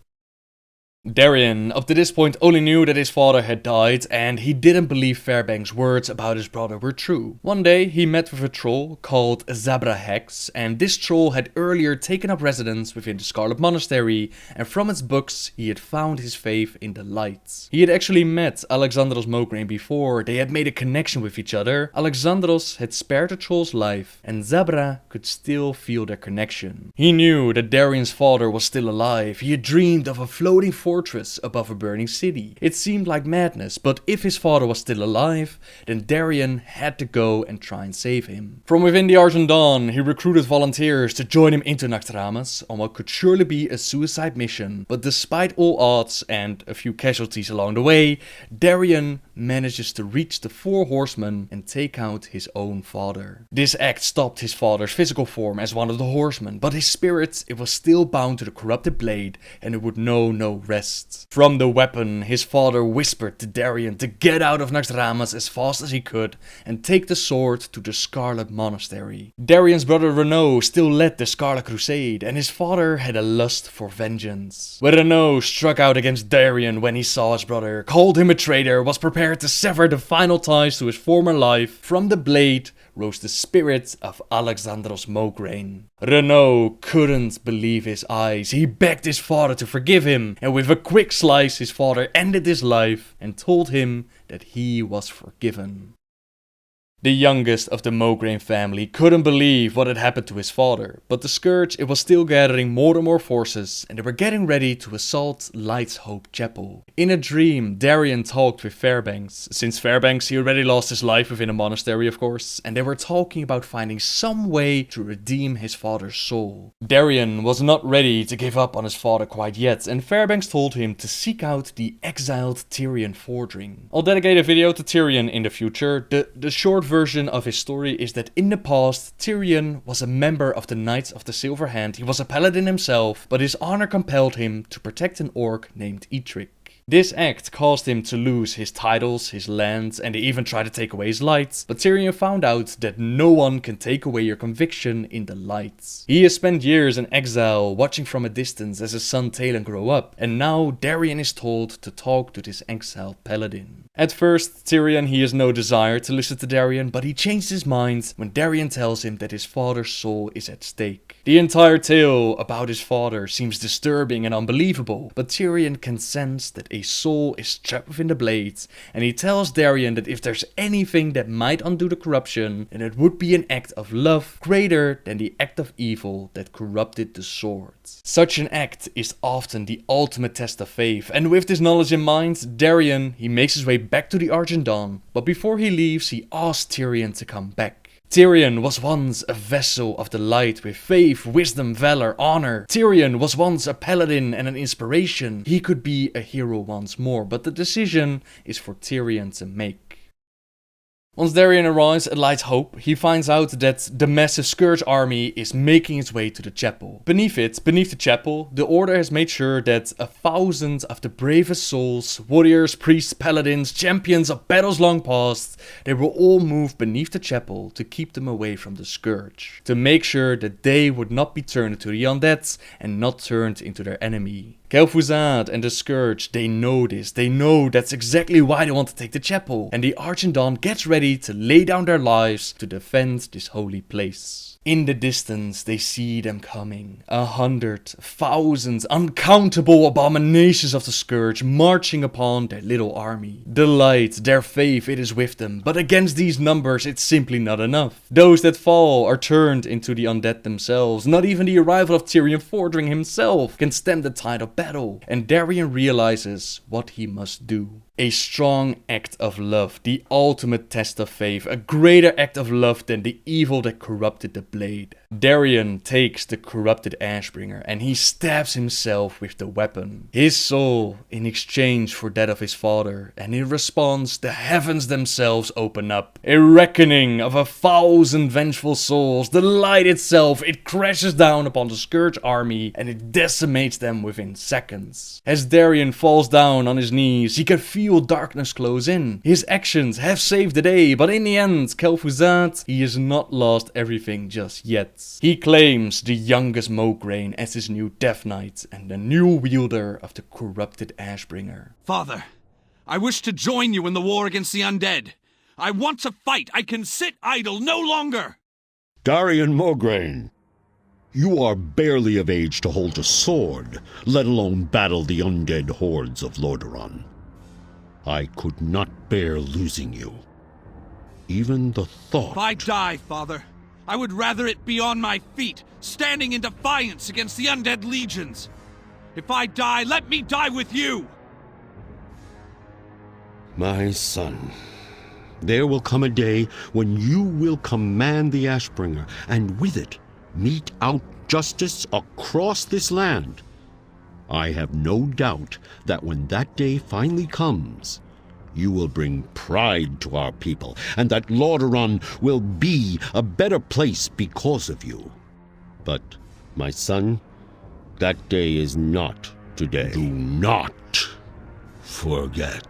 Darien, up to this point, only knew that his father had died, and he didn't believe Fairbanks' words about his brother were true. One day, he met with a troll called Zabra Hex, and this troll had earlier taken up residence within the Scarlet Monastery, and from its books, he had found his faith in the light. He had actually met Alexandros Mograine before, they had made a connection with each other. Alexandros had spared the troll's life, and Zabra could still feel their connection. He knew that Darien's father was still alive. He had dreamed of a floating fortress above a burning city. It seemed like madness, but if his father was still alive, then Darien had to go and try and save him. From within the Argent Dawn, he recruited volunteers to join him into Naxxramas on what could surely be a suicide mission, but despite all odds and a few casualties along the way, Darien manages to reach the 4 horsemen and take out his own father. This act stopped his father's physical form as one of the horsemen, but his spirit, it was still bound to the corrupted blade, and it would know no rest. From the weapon, his father whispered to Darien to get out of Naxxramas as fast as he could and take the sword to the Scarlet Monastery. Darien's brother Renaud still led the Scarlet Crusade, and his father had a lust for vengeance. When Renaud struck out against Darien when he saw his brother, called him a traitor, was prepared to sever the final ties to his former life, from the blade rose the spirit of Alexandros Mograine. Renaud couldn't believe his eyes. He begged his father to forgive him, and with a quick slice his father ended his life and told him that he was forgiven. The youngest of the Mograine family couldn't believe what had happened to his father, but the Scourge, it was still gathering more and more forces, and they were getting ready to assault Light's Hope Chapel. In a dream, Darien talked with Fairbanks. Since Fairbanks, he already lost his life within a monastery, of course, and they were talking about finding some way to redeem his father's soul. Darien was not ready to give up on his father quite yet, and Fairbanks told him to seek out the exiled Tyrion Fordring. I'll dedicate a video to Tyrion in the future. The short version of his story is that in the past, Tyrion was a member of the Knights of the Silver Hand. He was a paladin himself, but his honor compelled him to protect an orc named Eitric. This act caused him to lose his titles, his lands, and they even tried to take away his lights, but Tyrion found out that no one can take away your conviction in the lights. He has spent years in exile, watching from a distance as his son Talon grew up, and now Darien is told to talk to this exiled paladin. At first, Tyrion, he has no desire to listen to Darien, but he changed his mind when Darien tells him that his father's soul is at stake. The entire tale about his father seems disturbing and unbelievable, but Tyrion can sense that a soul is trapped within the blade, and he tells Darion that if there's anything that might undo the corruption, then it would be an act of love greater than the act of evil that corrupted the sword. Such an act is often the ultimate test of faith, and with this knowledge in mind, Darion, he makes his way back to the Argent Dawn, but before he leaves, he asks Tyrion to come back. Tyrion was once a vessel of the light with faith, wisdom, valor, honor. Tyrion was once a paladin and an inspiration. He could be a hero once more, but the decision is for Tyrion to make. Once Darion arrives at Light's Hope, he finds out that the massive Scourge army is making its way to the chapel. Beneath the chapel, the Order has made sure that 1,000 of the bravest souls, warriors, priests, paladins, champions of battles long past, they will all move beneath the chapel to keep them away from the Scourge. To make sure that they would not be turned into the undead and not turned into their enemy. Kel'Thuzad and the Scourge, they know this. They know that's exactly why they want to take the chapel. And the Argent Dawn gets ready to lay down their lives to defend this holy place. In the distance, they see them coming. 100,000 uncountable abominations of the Scourge marching upon their little army. The light, their faith, it is with them. But against these numbers, it's simply not enough. Those that fall are turned into the undead themselves. Not even the arrival of Tyrion Fordring himself can stem the tide of battle. And Darion realizes what he must do. A strong act of love, the ultimate test of faith, a greater act of love than the evil that corrupted the blade. Darion takes the corrupted Ashbringer and he stabs himself with the weapon. His soul in exchange for that of his father, and in response the heavens themselves open up. A reckoning of 1,000 vengeful souls, the light itself, it crashes down upon the Scourge army and it decimates them within seconds. As Darion falls down on his knees, he can feel darkness close in. His actions have saved the day, but in the end, Kel'Thuzad, he has not lost everything just yet. He claims the youngest Mograine as his new Death Knight and the new wielder of the corrupted Ashbringer. Father, I wish to join you in the war against the undead. I want to fight. I can sit idle no longer. Darion Mograine, you are barely of age to hold a sword, let alone battle the undead hordes of Lordaeron. I could not bear losing you. Even the thought... If I die, Father, I would rather it be on my feet, standing in defiance against the undead legions. If I die, let me die with you! My son, there will come a day when you will command the Ashbringer, and with it, mete out justice across this land. I have no doubt that when that day finally comes, you will bring pride to our people, and that Lordaeron will be a better place because of you. But, my son, that day is not today. Do not forget.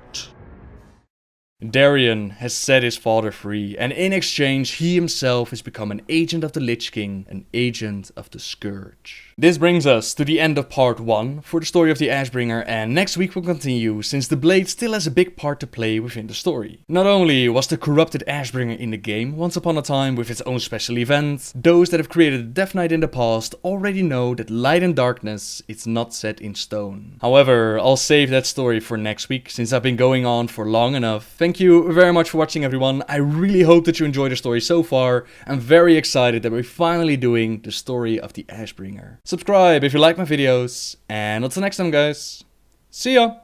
Darion has set his father free, and in exchange he himself has become an agent of the Lich King, an agent of the Scourge. This brings us to the end of part 1 for the story of the Ashbringer, and next week we'll continue since the blade still has a big part to play within the story. Not only was the corrupted Ashbringer in the game once upon a time with its own special event, those that have created the Death Knight in the past already know that light and darkness, it's not set in stone. However, I'll save that story for next week since I've been going on for long enough. Thank you very much for watching, everyone. I really hope that you enjoyed the story so far. I'm very excited that we're finally doing the story of the Ashbringer. Subscribe if you like my videos, and until next time, guys. See ya!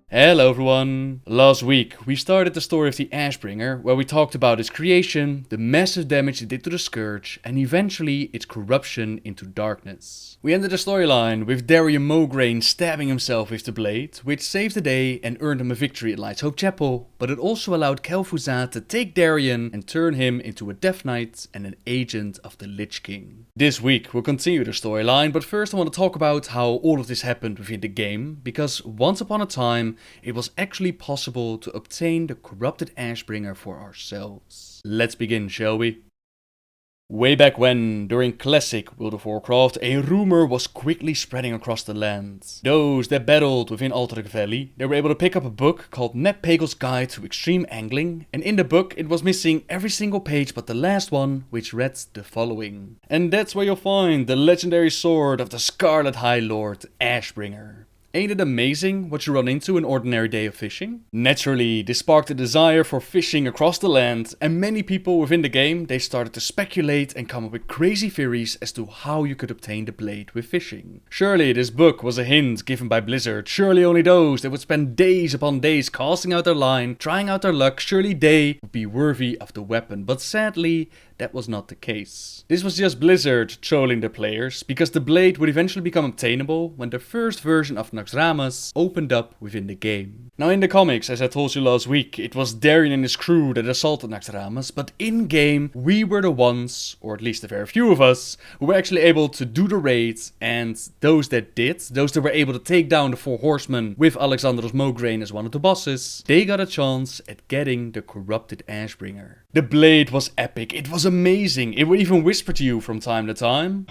Hello everyone! Last week we started the story of the Ashbringer, where we talked about its creation, the massive damage it did to the Scourge, and eventually its corruption into darkness. We ended the storyline with Darion Mograine stabbing himself with the blade, which saved the day and earned him a victory at Light's Hope Chapel, but it also allowed Kel'Thuzad to take Darion and turn him into a Death Knight and an agent of the Lich King. This week we'll continue the storyline, but first I want to talk about how all of this happened within the game, because once upon a time it was actually possible to obtain the corrupted Ashbringer for ourselves. Let's begin, shall we? Way back when, during classic World of Warcraft, a rumor was quickly spreading across the land. Those that battled within Alterac Valley, they were able to pick up a book called Ned Pagel's Guide to Extreme Angling, and in the book it was missing every single page but the last one, which read the following. And that's where you'll find the legendary sword of the Scarlet High Lord, Ashbringer. Ain't it amazing what you run into an ordinary day of fishing? Naturally, this sparked a desire for fishing across the land, and many people within the game, they started to speculate and come up with crazy theories as to how you could obtain the blade with fishing. Surely this book was a hint given by Blizzard. Surely only those that would spend days upon days casting out their line, trying out their luck, surely they would be worthy of the weapon. But sadly, that was not the case. This was just Blizzard trolling the players, because the blade would eventually become obtainable when the first version of Naxxramas opened up within the game. Now in the comics, as I told you last week, it was Darien and his crew that assaulted Naxxramas, but in game we were the ones, or at least a very few of us, who were actually able to do the raid, and those that did, those that were able to take down the 4 horsemen with Alexandros Mograine as one of the bosses, they got a chance at getting the corrupted Ashbringer. The blade was epic, it was amazing, it would even whisper to you from time to time.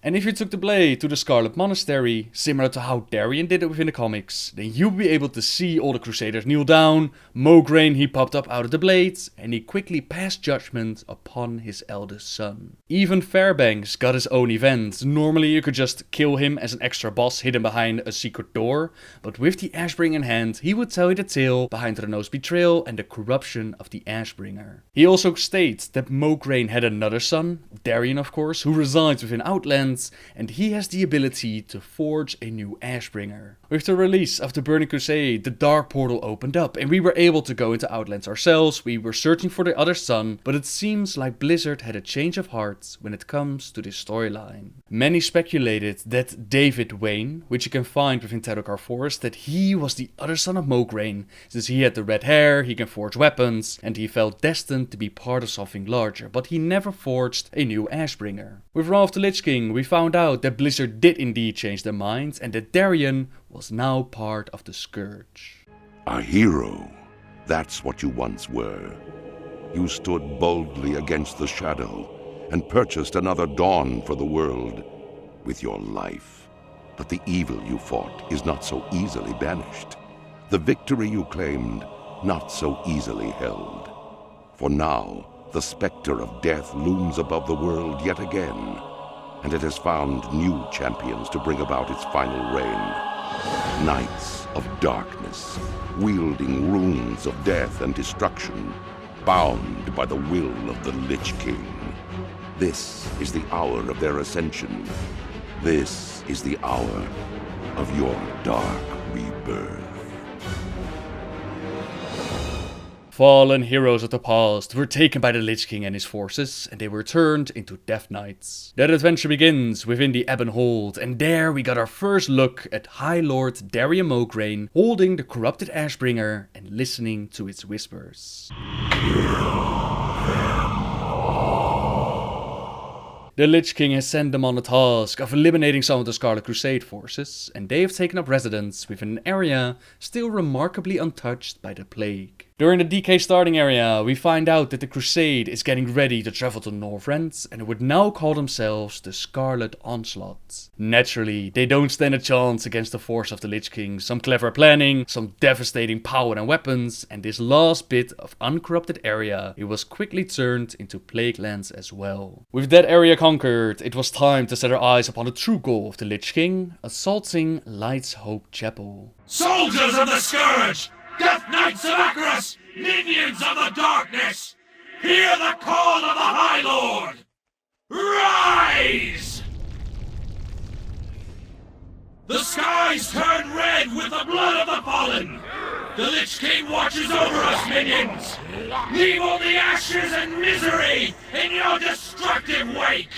And if you took the blade to the Scarlet Monastery, similar to how Darien did it within the comics, then you'd be able to see all the Crusaders kneel down, Mograine he popped up out of the blade, and he quickly passed judgment upon his eldest son. Even Fairbanks got his own event. Normally you could just kill him as an extra boss hidden behind a secret door, but with the Ashbringer in hand, he would tell you the tale behind Renault's betrayal and the corruption of the Ashbringer. He also states that Mograine had another son, Darien of course, who resides within Outland, and he has the ability to forge a new Ashbringer. With the release of the Burning Crusade, the Dark Portal opened up and we were able to go into Outlands ourselves. We were searching for the other son, but it seems like Blizzard had a change of heart when it comes to this storyline. Many speculated that David Wayne, which you can find within Terokar Forest, that he was the other son of Mograine, since he had the red hair, he can forge weapons, and he felt destined to be part of something larger, but he never forged a new Ashbringer. With Wrath of the Lich King, we found out that Blizzard did indeed change their minds and that Darien was now part of the Scourge. A hero. That's what you once were. You stood boldly against the shadow and purchased another dawn for the world with your life. But the evil you fought is not so easily banished. The victory you claimed, not so easily held. For now, the specter of death looms above the world yet again, and it has found new champions to bring about its final reign. Knights of darkness, wielding runes of death and destruction, bound by the will of the Lich King. This is the hour of their ascension. This is the hour of your dark rebirth. Fallen heroes of the past were taken by the Lich King and his forces, and they were turned into Death Knights. That adventure begins within the Ebon Hold, and there we got our first look at High Lord Darien Mograine holding the corrupted Ashbringer and listening to its whispers. The Lich King has sent them on the task of eliminating some of the Scarlet Crusade forces, and they have taken up residence within an area still remarkably untouched by the plague. During the DK starting area, we find out that the Crusade is getting ready to travel to Northrend, and it would now call themselves the Scarlet Onslaught. Naturally, they don't stand a chance against the force of the Lich King. Some clever planning, some devastating power and weapons, and this last bit of uncorrupted area, it was quickly turned into Plague Lands as well. With that area conquered, it was time to set our eyes upon the true goal of the Lich King, assaulting Light's Hope Chapel. Soldiers of the Scourge! Death Knights of Acheros! Minions of the Darkness! Hear the call of the High Lord! Rise! The skies turn red with the blood of the fallen! The Lich King watches over us, minions! Leave all the ashes and misery in your destructive wake!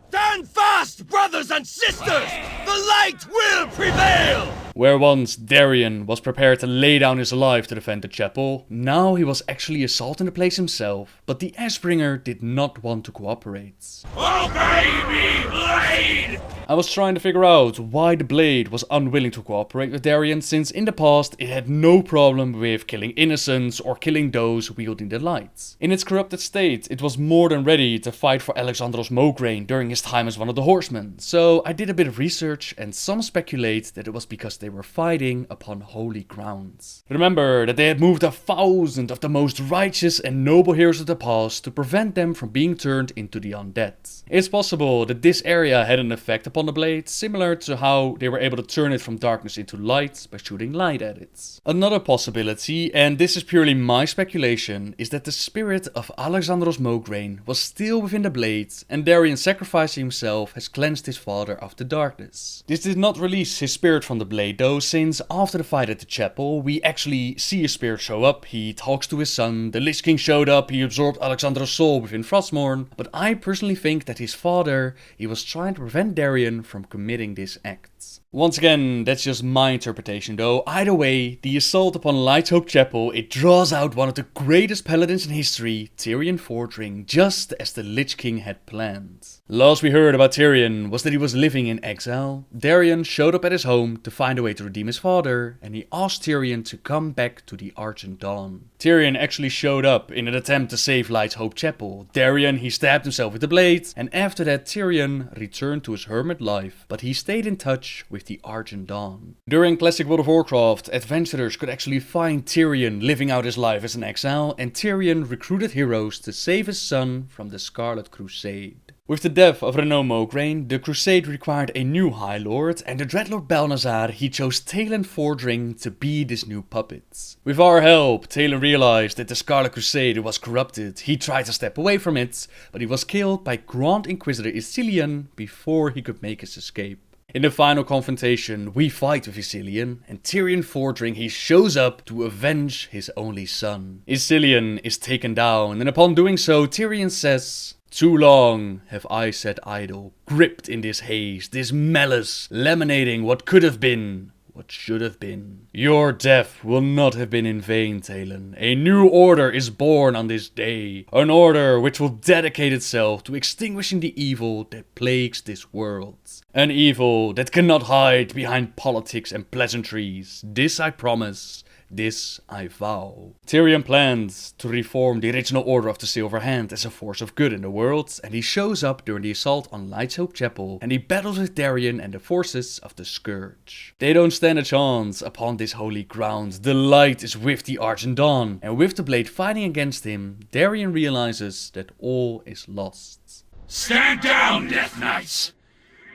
Stand fast, brothers and sisters! The light will prevail! Where once Darien was prepared to lay down his life to defend the chapel, now he was actually assaulting the place himself, but the Ashbringer did not want to cooperate. Obey me, blade! I was trying to figure out why the Blade was unwilling to cooperate with Darien, since in the past it had no problem with killing innocents or killing those wielding the lights. In its corrupted state, it was more than ready to fight for Alexandros Mograine during his time as one of the horsemen. So I did a bit of research, and some speculate that it was because they were fighting upon holy grounds. Remember that they had moved 1,000 of the most righteous and noble heroes of the past to prevent them from being turned into the undead. It's possible that this area had an effect upon the Blade, similar to how they were able to turn it from darkness into light by shooting light at it. Another possibility, and this is purely my speculation, is that the spirit of Alexandros Mograine was still within the Blade, and Darien sacrificing himself has cleansed his father of the darkness. This did not release his spirit from the Blade though, since after the fight at the chapel, we actually see his spirit show up, he talks to his son, the Lich King showed up, he absorbed Alexandros' soul within Frostmourne, but I personally think that his father, he was trying to prevent Darien from committing this act. Once again, that's just my interpretation though. Either way, the assault upon Lighthope Chapel, it draws out one of the greatest paladins in history, Tyrion Fordring, just as the Lich King had planned. Last we heard about Tyrion was that he was living in exile. Darien showed up at his home to find a way to redeem his father, and he asked Tyrion to come back to the Argent Dawn. Tyrion actually showed up in an attempt to save Lighthope Chapel. Darien, he stabbed himself with the blade, and after that Tyrion returned to his hermit life, but he stayed in touch with the Argent Dawn. During classic World of Warcraft, adventurers could actually find Tyrion living out his life as an exile, and Tyrion recruited heroes to save his son from the Scarlet Crusade. With the death of Renaud Mograine, the Crusade required a new High Lord, and the Dreadlord Balnazar, he chose Talon Fordring to be this new puppet. With our help, Talon realized that the Scarlet Crusade was corrupted. He tried to step away from it, but he was killed by Grand Inquisitor Ysilian before he could make his escape. In the final confrontation, we fight with Ysilian, and Tyrion Fordring, he shows up to avenge his only son. Ysilian is taken down, and upon doing so, Tyrion says, "Too long have I sat idle, gripped in this haze, this malice, laminating what could have been, what should have been. Your death will not have been in vain, Talon. A new order is born on this day, an order which will dedicate itself to extinguishing the evil that plagues this world. An evil that cannot hide behind politics and pleasantries. This I promise. This I vow." Tyrion plans to reform the original Order of the Silver Hand as a force of good in the world, and he shows up during the assault on Lighthope Chapel, and he battles with Darien and the forces of the Scourge. They don't stand a chance upon this holy ground. The light is with the Argent Dawn, and with the Blade fighting against him, Darien realizes that all is lost. Stand down, Death Knights!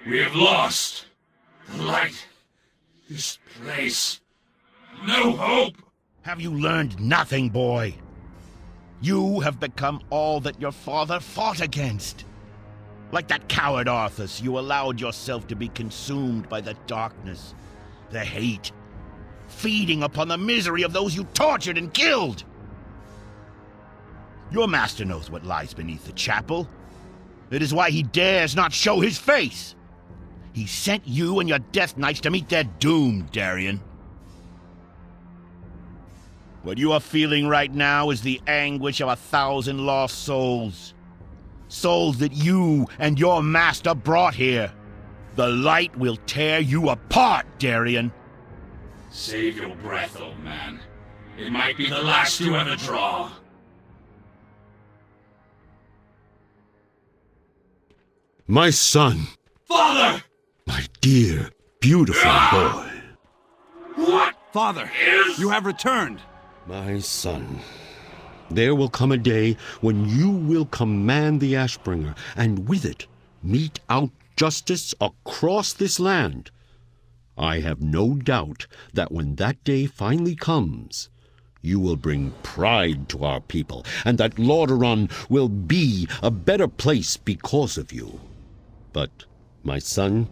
We have lost. The light. This place. No hope! Have you learned nothing, boy? You have become all that your father fought against. Like that coward Arthas, you allowed yourself to be consumed by the darkness, the hate, feeding upon the misery of those you tortured and killed. Your master knows what lies beneath the chapel. It is why he dares not show his face. He sent you and your Death Knights to meet their doom, Darien. What you are feeling right now is the anguish of 1,000 lost souls. Souls that you and your master brought here. The light will tear you apart, Darien. Save your breath, old man. It might be the last you ever draw. My son! Father! My dear, beautiful boy. What? Father, you have returned. My son, there will come a day when you will command the Ashbringer, and with it mete out justice across this land. I have no doubt that when that day finally comes, you will bring pride to our people, and that Lordaeron will be a better place because of you. But, my son,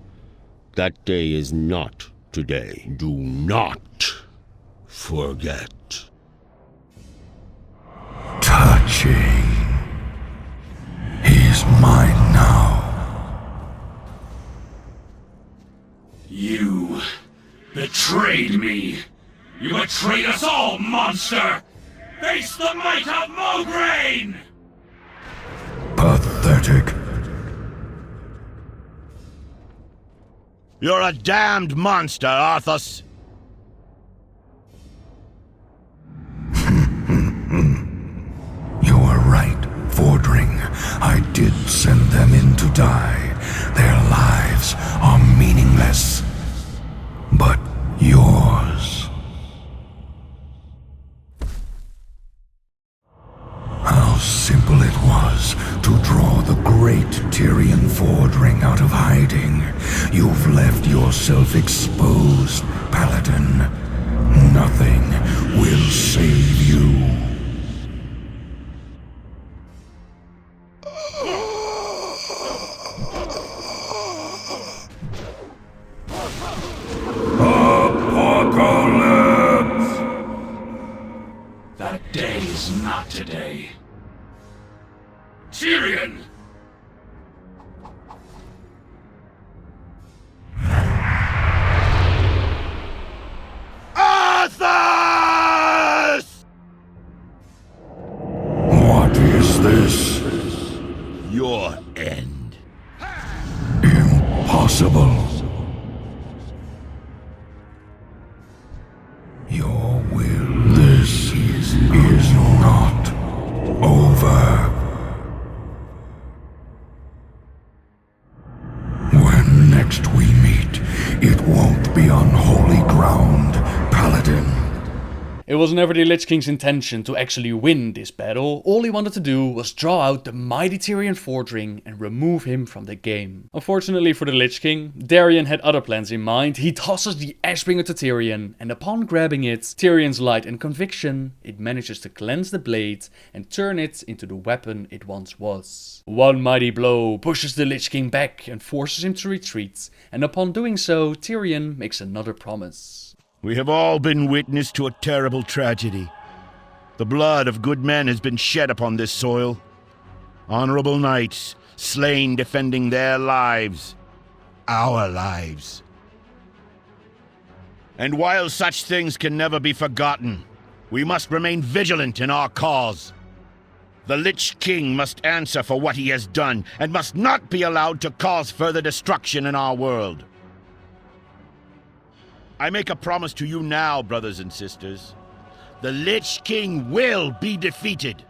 that day is not today. Do not forget. Touching. He's mine now. You betrayed me. You betrayed us all, monster! Face the might of Mograine! Pathetic. You're a damned monster, Arthas! You are right, Fordring. I did send them in to die. Their lives are meaningless. But yours... How simple it was to draw the great Tyrion Fordring out of hiding. You've left yourself exposed, Paladin. Nothing will save you. Apocalypse! That day is not today. Tyrion! Arthas! What is this? Your end. Impossible. Your will. This is not over. When next we meet, it won't be on holy ground, Paladin. It was never the Lich King's intention to actually win this battle. All he wanted to do was draw out the mighty Tyrion Fordring and remove him from the game. Unfortunately for the Lich King, Darion had other plans in mind. He tosses the Ashbringer to Tyrion, and upon grabbing it, Tyrion's light and conviction, it manages to cleanse the blade and turn it into the weapon it once was. One mighty blow pushes the Lich King back and forces him to retreat, and upon doing so, Tyrion makes another promise. We have all been witness to a terrible tragedy. The blood of good men has been shed upon this soil. Honorable knights, slain defending their lives. Our lives. And while such things can never be forgotten, we must remain vigilant in our cause. The Lich King must answer for what he has done, and must not be allowed to cause further destruction in our world. I make a promise to you now, brothers and sisters. The Lich King will be defeated.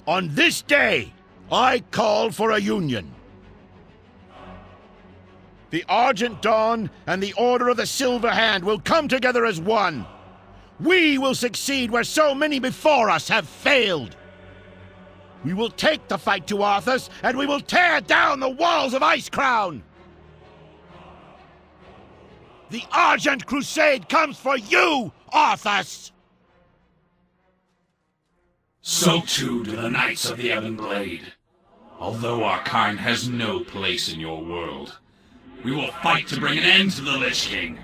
On this day, I call for a union. The Argent Dawn and the Order of the Silver Hand will come together as one. We will succeed where so many before us have failed. We will take the fight to Arthas, and we will tear down the walls of Icecrown. The Argent Crusade comes for you, Arthas! So too do the Knights of the Ebon Blade. Although our kind has no place in your world, we will fight to bring an end to the Lich King.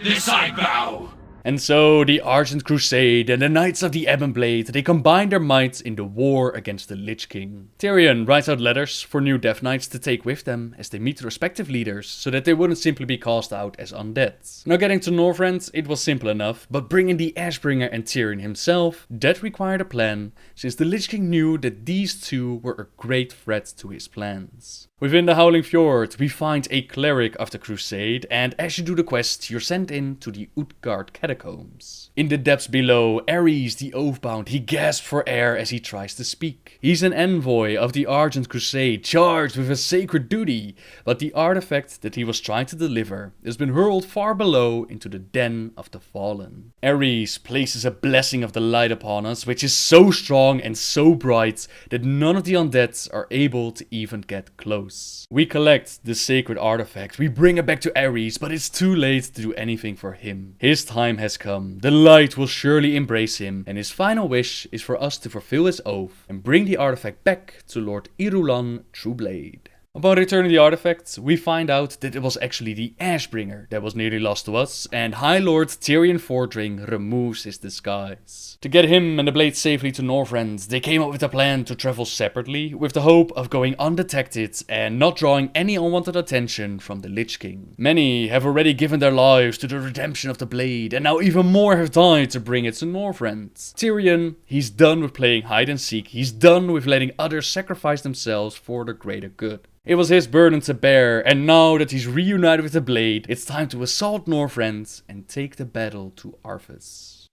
This I vow! And so, the Argent Crusade and the Knights of the Ebon Blade, they combine their might in the war against the Lich King. Tyrion writes out letters for new Death Knights to take with them as they meet the respective leaders, so that they wouldn't simply be cast out as undead. Now getting to Northrend, it was simple enough, but bringing the Ashbringer and Tyrion himself, that required a plan, since the Lich King knew that these two were a great threat to his plans. Within the Howling Fjord, we find a cleric of the Crusade, and as you do the quest, you're sent in to the Utgard Catacombs. In the depths below, Ares, the Oathbound, he gasps for air as he tries to speak. He's an envoy of the Argent Crusade, charged with a sacred duty, but the artifact that he was trying to deliver has been hurled far below into the Den of the Fallen. Ares places a blessing of the light upon us, which is so strong and so bright that none of the undead are able to even get close. We collect the sacred artifact, we bring it back to Ares, but it's too late to do anything for him. His time has come, the light will surely embrace him, and his final wish is for us to fulfill his oath and bring the artifact back to Lord Irulan Trueblade. Upon returning the artifact, we find out that it was actually the Ashbringer that was nearly lost to us, and High Lord Tyrion Fordring removes his disguise. To get him and the blade safely to Northrend, they came up with a plan to travel separately, with the hope of going undetected and not drawing any unwanted attention from the Lich King. Many have already given their lives to the redemption of the blade, and now even more have died to bring it to Northrend. Tyrion, he's done with playing hide and seek, he's done with letting others sacrifice themselves for the greater good. It was his burden to bear, and now that he's reunited with the blade, it's time to assault Northrend and take the battle to Arthas.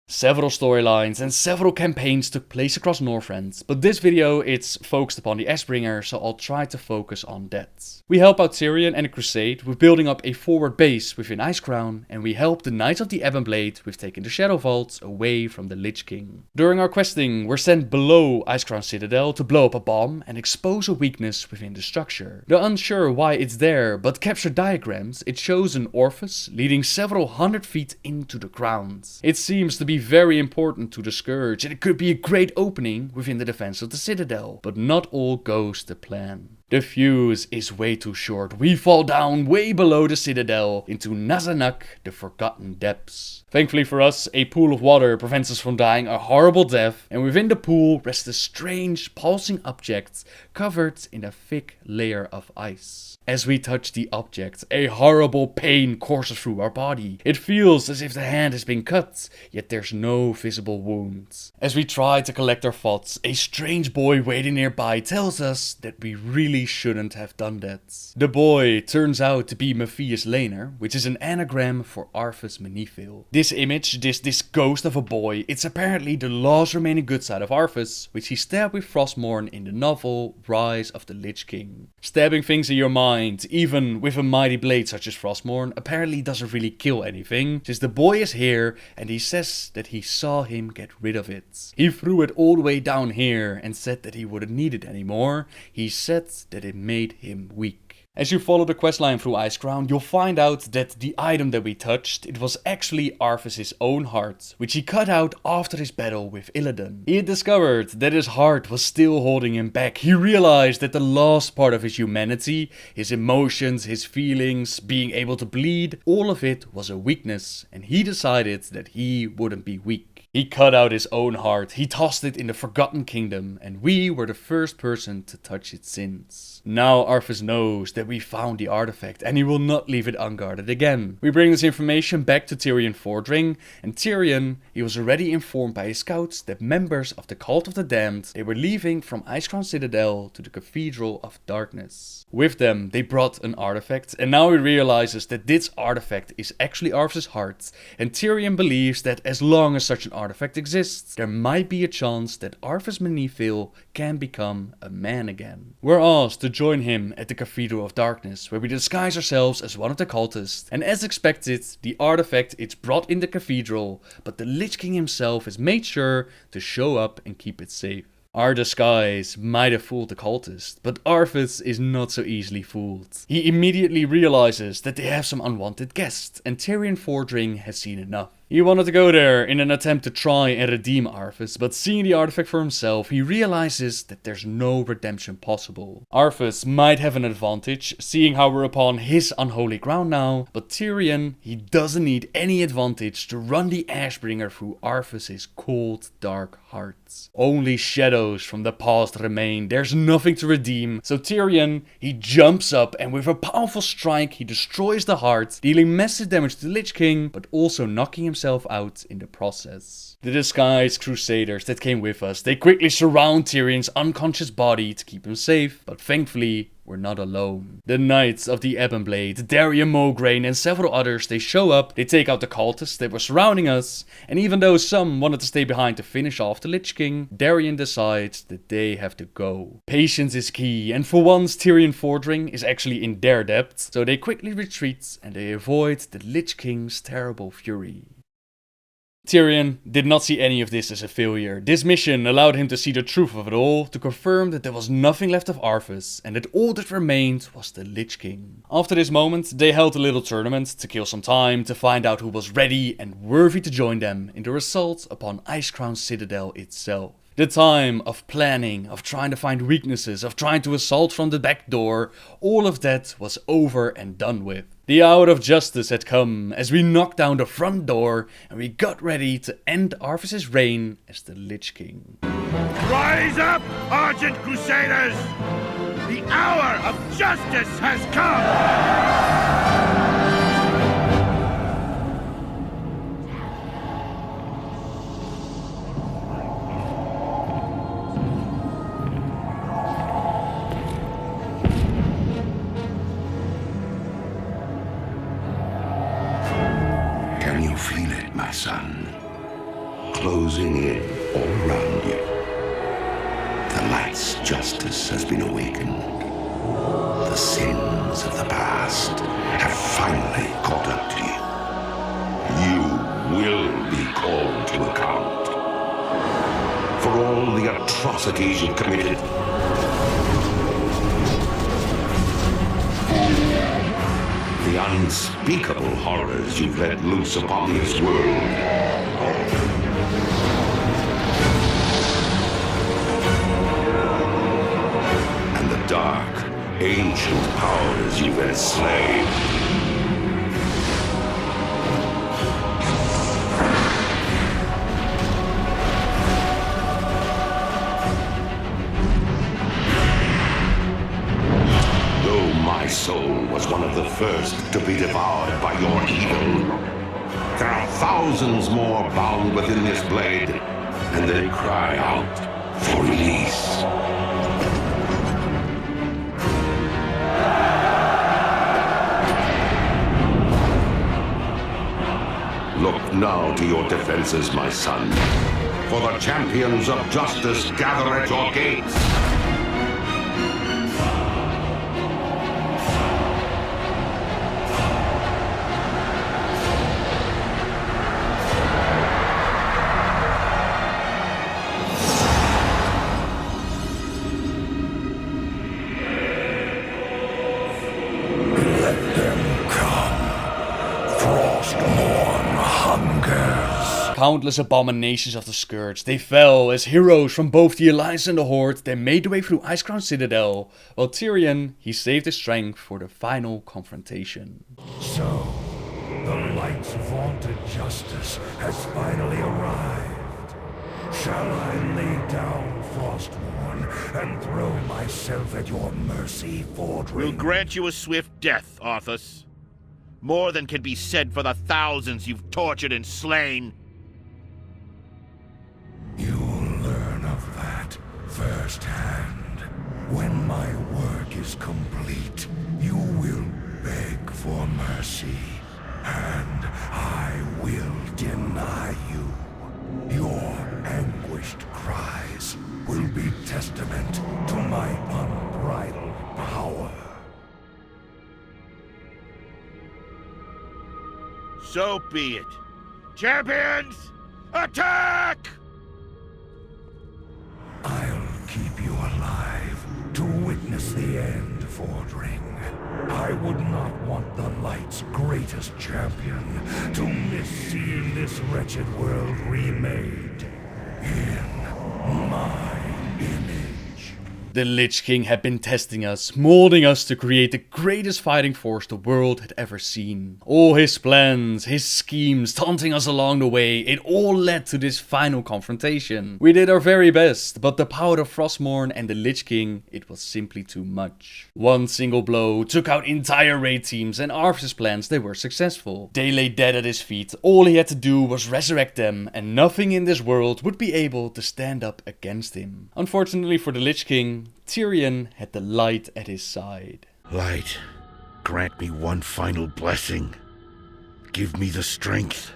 Several storylines and several campaigns took place across Northrend, but this video it's focused upon the Ashbringer, so I'll try to focus on that. We help out Tyrion and the Crusade with building up a forward base within Icecrown, and we help the Knights of the Ebonblade with taking the Shadow Vaults away from the Lich King. During our questing, we're sent below Icecrown Citadel to blow up a bomb and expose a weakness within the structure. They're unsure why it's there, but capture diagrams, it shows an orifice leading several hundred feet into the ground. It seems to be very important to the Scourge, and it could be a great opening within the defense of the Citadel, but not all goes to plan. The fuse is way too short. We fall down way below the Citadel into Nazanak, the Forgotten Depths. Thankfully for us, a pool of water prevents us from dying a horrible death, and within the pool rests a strange pulsing object covered in a thick layer of ice. As we touch the object, a horrible pain courses through our body. It feels as if the hand has been cut, yet there's no visible wounds. As we try to collect our thoughts, a strange boy waiting nearby tells us that we really shouldn't have done that. The boy turns out to be Matthias Lehner, which is an anagram for Arthas Menethil. This image, this ghost of a boy, it's apparently the last remaining good side of Arthas, which he stabbed with Frostmourne in the novel Rise of the Lich King. Stabbing things in your mind, even with a mighty blade such as Frostmourne, apparently doesn't really kill anything, since the boy is here and he says that he saw him get rid of it. He threw it all the way down here and said that he wouldn't need it anymore. He said that it made him weak. As you follow the questline through Icecrown, you'll find out that the item that we touched, it was actually Arthas' own heart, which he cut out after his battle with Illidan. He had discovered that his heart was still holding him back. He realized that the last part of his humanity, his emotions, his feelings, being able to bleed, all of it was a weakness, and he decided that he wouldn't be weak. He cut out his own heart, he tossed it in the Forgotten Kingdom, and we were the first person to touch its sins. Now Arthas knows that we found the artifact, and he will not leave it unguarded again. We bring this information back to Tyrion Fordring, and Tyrion, he was already informed by his scouts that members of the Cult of the Damned, they were leaving from Icecrown Citadel to the Cathedral of Darkness. With them, they brought an artifact, and now he realizes that this artifact is actually Arthas' heart, and Tyrion believes that as long as such an artifact exists, there might be a chance that Arthas Menethil can become a man again. We're asked to join him at the Cathedral of Darkness, where we disguise ourselves as one of the cultists, and as expected, the artifact is brought in the cathedral, but the Lich King himself has made sure to show up and keep it safe. Our disguise might have fooled the cultist, but Arthas is not so easily fooled. He immediately realizes that they have some unwanted guests, and Tyrion Fordring has seen enough. He wanted to go there in an attempt to try and redeem Arthas, but seeing the artifact for himself, he realizes that there's no redemption possible. Arthas might have an advantage, seeing how we're upon his unholy ground now, but Tyrion, he doesn't need any advantage to run the Ashbringer through Arthas' cold, dark heart. Only shadows from the past remain, there's nothing to redeem, so Tyrion, he jumps up and with a powerful strike, he destroys the heart, dealing massive damage to the Lich King, but also knocking himself out in the process. The disguised crusaders that came with us, they quickly surround Tyrion's unconscious body to keep him safe, but thankfully we're not alone. The Knights of the Ebonblade, Darian Mograine and several others, they show up, they take out the cultists that were surrounding us, and even though some wanted to stay behind to finish off the Lich King, Darian decides that they have to go. Patience is key, and for once Tyrion Fordring is actually in their depth, so they quickly retreat and they avoid the Lich King's terrible fury. Tyrion did not see any of this as a failure. This mission allowed him to see the truth of it all, to confirm that there was nothing left of Arthas, and that all that remained was the Lich King. After this moment, they held a little tournament to kill some time, to find out who was ready and worthy to join them in their assault upon Icecrown Citadel itself. The time of planning, of trying to find weaknesses, of trying to assault from the back door, all of that was over and done with. The hour of justice had come as we knocked down the front door and we got ready to end Arthas' reign as the Lich King. Rise up, Argent Crusaders! The hour of justice has come! closing in all around you. The light's justice has been awakened. The sins of the past have finally caught up to you. You will be called to account for all the atrocities you committed. The unspeakable horrors you've let loose upon this world. And the dark, ancient powers you've enslaved. My soul was one of the first to be devoured by your evil. There are thousands more bound within this blade, and they cry out for release. Look now to your defenses, my son, for the champions of justice gather at your gates. Countless abominations of the Scourge, they fell as heroes from both the Alliance and the Horde. They made their way through Icecrown Citadel, while Tyrion, he saved his strength for the final confrontation. So, the light's vaunted justice has finally arrived. Shall I lay down Frostmourne and throw myself at your mercy, Fordring? We'll grant you a swift death, Arthas. More than can be said for the thousands you've tortured and slain. You'll learn of that firsthand. When my work is complete, you will beg for mercy, and I will deny you. Your anguished cries will be testament to my unbridled power. So be it. Champions, attack! I'll keep you alive to witness the end, Fordring. I would not want the Light's greatest champion to miss seeing this wretched world remade in my image. The Lich King had been testing us, molding us to create the greatest fighting force the world had ever seen. All his plans, his schemes, taunting us along the way, it all led to this final confrontation. We did our very best, but the power of Frostmourne and the Lich King, it was simply too much. One single blow took out entire raid teams, and Arthas's plans, they were successful. They lay dead at his feet, all he had to do was resurrect them, and nothing in this world would be able to stand up against him. Unfortunately for the Lich King, Tyrion had the light at his side. Light, grant me one final blessing. Give me the strength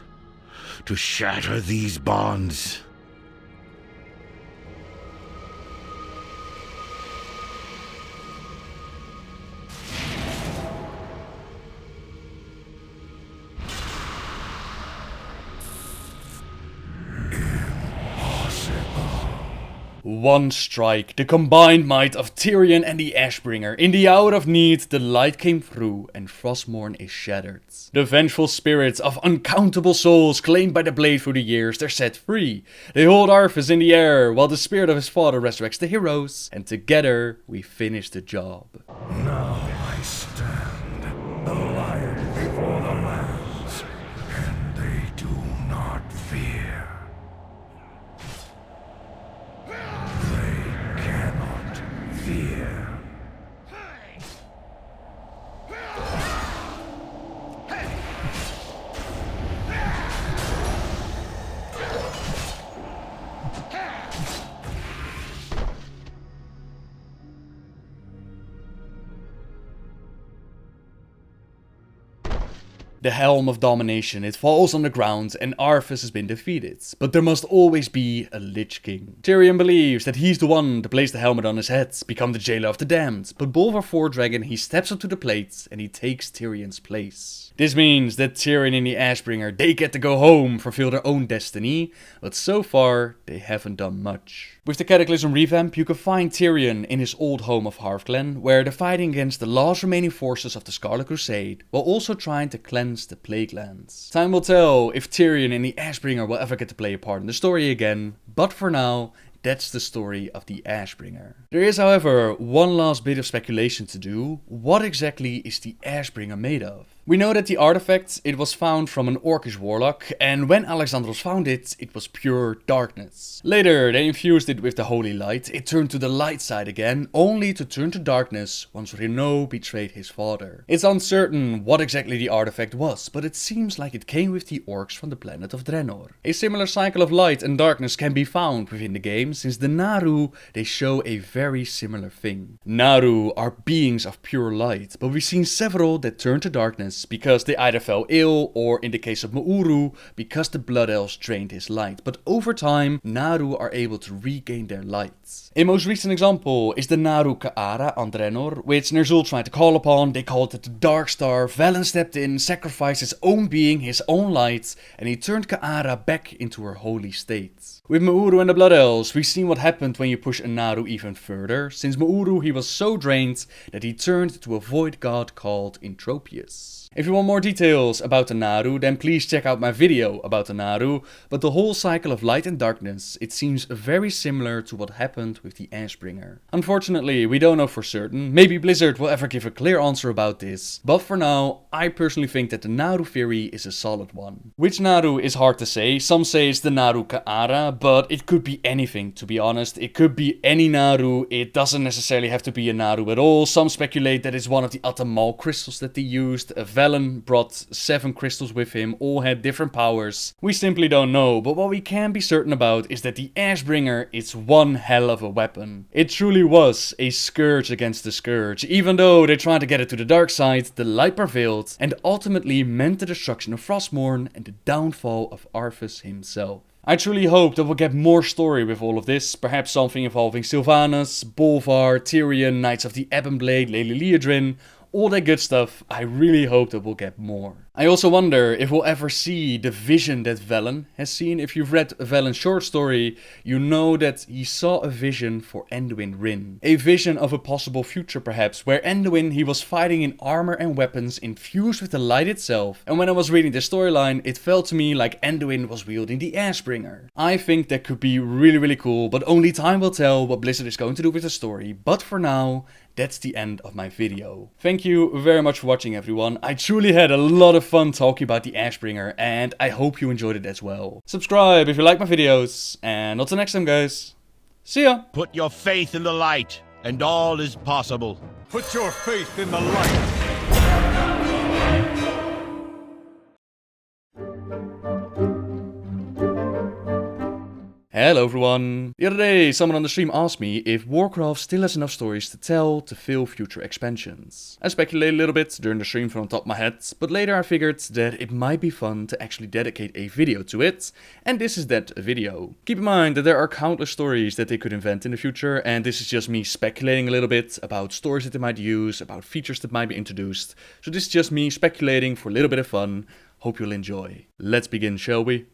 to shatter these bonds. One strike, the combined might of Tyrion and the Ashbringer. In the hour of need, the light came through and Frostmourne is shattered. The vengeful spirits of uncountable souls claimed by the blade through the years, they're set free. They hold Arthas in the air, while the spirit of his father resurrects the heroes. And together, we finish the job. Now I stand, the lion before the lambs, and they do not fear. They cannot fear. The Helm of Domination, it falls on the ground and Arthas has been defeated. But there must always be a Lich King. Tyrion believes that he's the one to place the helmet on his head, become the jailer of the damned. But Bolvar 4 Dragon, he steps up to the plate and he takes Tyrion's place. This means that Tyrion and the Ashbringer, they get to go home, fulfill their own destiny, but so far, they haven't done much. With the Cataclysm revamp, you can find Tyrion in his old home of Hearthglen, where they're fighting against the last remaining forces of the Scarlet Crusade, while also trying to cleanse the Plague Lands. Time will tell if Tyrion and the Ashbringer will ever get to play a part in the story again, but for now, that's the story of the Ashbringer. There is, however, one last bit of speculation to do. What exactly is the Ashbringer made of? We know that the artifact, it was found from an Orcish warlock, and when Alexandros found it, it was pure darkness. Later, they infused it with the holy light, it turned to the light side again, only to turn to darkness once Renaud betrayed his father. It's uncertain what exactly the artifact was, but it seems like it came with the orcs from the planet of Draenor. A similar cycle of light and darkness can be found within the game, since the Naru, they show a very similar thing. Naru are beings of pure light, but we've seen several that turn to darkness because they either fell ill, or in the case of Mauru, because the Blood Elves drained his light. But over time, Naru are able to regain their light. A most recent example is the Naru Ka'ara on Draenor, which Ner'zhul tried to call upon. They called it the Dark Star. Velen stepped in, sacrificed his own being, his own light, and he turned Ka'ara back into her holy state. With Mauru and the Blood Elves, we've seen what happened when you push a Naru even further. Since Mauru, he was so drained that he turned to a void god called Entropius. If you want more details about the Naru, then please check out my video about the Naru, but the whole cycle of light and darkness, it seems very similar to what happened with the Ashbringer. Unfortunately, we don't know for certain. Maybe Blizzard will ever give a clear answer about this, but for now, I personally think that the Naru theory is a solid one. Which Naru is hard to say. Some say it's the Naru Ka'ara, but it could be anything, to be honest. It could be any Naru. It doesn't necessarily have to be a Naru at all. Some speculate that it's one of the Atamal crystals that they used. Velen brought 7 crystals with him, all had different powers. We simply don't know, but what we can be certain about is that the Ashbringer is one hell of a weapon. It truly was a scourge against the scourge. Even though they tried to get it to the dark side, the light prevailed and ultimately meant the destruction of Frostmourne and the downfall of Arthas himself. I truly hope that we'll get more story with all of this, perhaps something involving Sylvanas, Bolvar, Tyrion, Knights of the Ebonblade, Lady Liadrin, all that good stuff. I really hope that we'll get more. I also wonder if we'll ever see the vision that Velen has seen. If you've read Velen's short story, you know that he saw a vision for Anduin Wrynn. A vision of a possible future perhaps, where Anduin, he was fighting in armor and weapons infused with the light itself. And when I was reading the storyline, it felt to me like Anduin was wielding the Ashbringer. I think that could be really cool, but only time will tell what Blizzard is going to do with the story. But for now, that's the end of my video. Thank you very much for watching, everyone. I truly had a lot of fun talking about the Ashbringer, and I hope you enjoyed it as well. Subscribe if you like my videos, and until next time, guys. See ya! Put your faith in the light, and all is possible. Put your faith in the light. Hello everyone! The other day someone on the stream asked me if Warcraft still has enough stories to tell to fill future expansions. I speculated a little bit during the stream from the top of my head, but later I figured that it might be fun to actually dedicate a video to it, and this is that video. Keep in mind that there are countless stories that they could invent in the future, and this is just me speculating a little bit about stories that they might use, about features that might be introduced. So this is just me speculating for a little bit of fun. Hope you'll enjoy. Let's begin, shall we?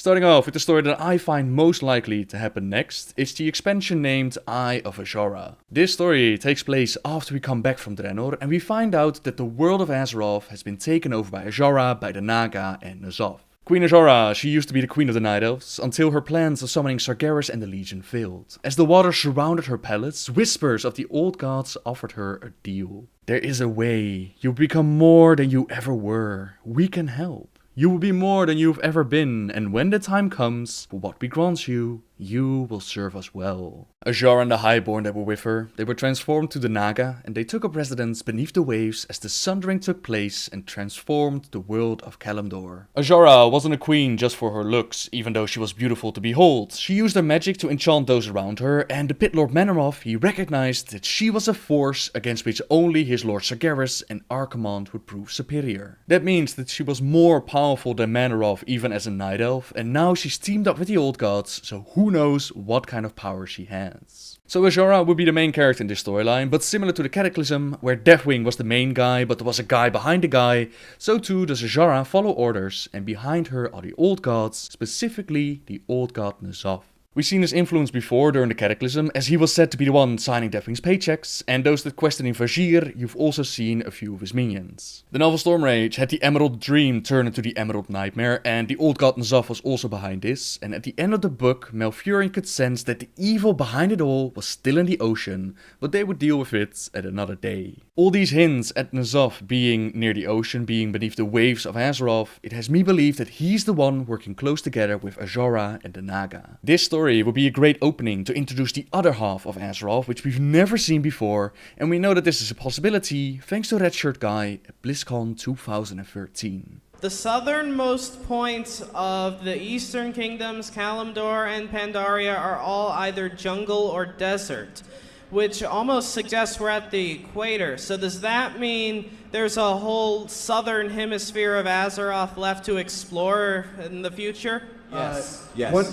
Starting off with the story that I find most likely to happen next, is the expansion named Eye of Azora. This story takes place after we come back from Draenor, and we find out that the world of Azeroth has been taken over by Azora, by the Naga and N'Zoth. Queen Azora, she used to be the queen of the Night Elves, until her plans of summoning Sargeras and the Legion failed. As the water surrounded her palace, whispers of the old gods offered her a deal. There is a way. You become more than you ever were. We can help. You will be more than you've ever been, and when the time comes, for what we grant you, you will serve us well. Azshara and the Highborn that were with her, they were transformed to the Naga, and they took up residence beneath the waves as the Sundering took place and transformed the world of Kalimdor. Azshara wasn't a queen just for her looks, even though she was beautiful to behold. She used her magic to enchant those around her, and the Pit Lord Manoroth, he recognized that she was a force against which only his Lord Sargeras and Archimonde would prove superior. That means that she was more powerful than Manoroth even as a Night Elf, and now she's teamed up with the Old Gods, so who knows what kind of power she has. So Azshara would be the main character in this storyline, but similar to the Cataclysm, where Deathwing was the main guy, but there was a guy behind the guy, so too does Azshara follow orders, and behind her are the Old Gods, specifically the Old God N'Zoth. We've seen his influence before during the Cataclysm, as he was said to be the one signing Deathwing's paychecks, and those that question in Vashj'ir, you've also seen a few of his minions. The novel Stormrage had the Emerald Dream turn into the Emerald Nightmare, and the Old God N'Zoth was also behind this, and at the end of the book, Malfurion could sense that the evil behind it all was still in the ocean, but they would deal with it at another day. All these hints at N'Zoth being near the ocean, being beneath the waves of Azeroth, it has me believe that he's the one working close together with Azshara and the Naga. This story would be a great opening to introduce the other half of Azeroth, which we've never seen before, and we know that this is a possibility thanks to Redshirt Guy at BlizzCon 2013. The southernmost points of the eastern kingdoms, Kalimdor and Pandaria, are all either jungle or desert, which almost suggests we're at the equator. So does that mean there's a whole southern hemisphere of Azeroth left to explore in the future? Yes.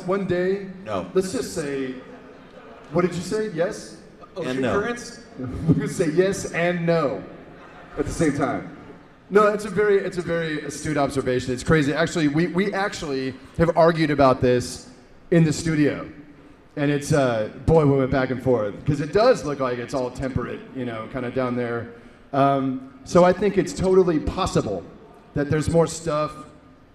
One day. No. Let's just say. What did you say? Yes. And no. Currents? We're gonna say yes and no at the same time. No, it's a very astute observation. It's crazy. Actually, we actually have argued about this in the studio, and it's boy, we went back and forth because it does look like it's all temperate, kind of down there. So I think it's totally possible that there's more stuff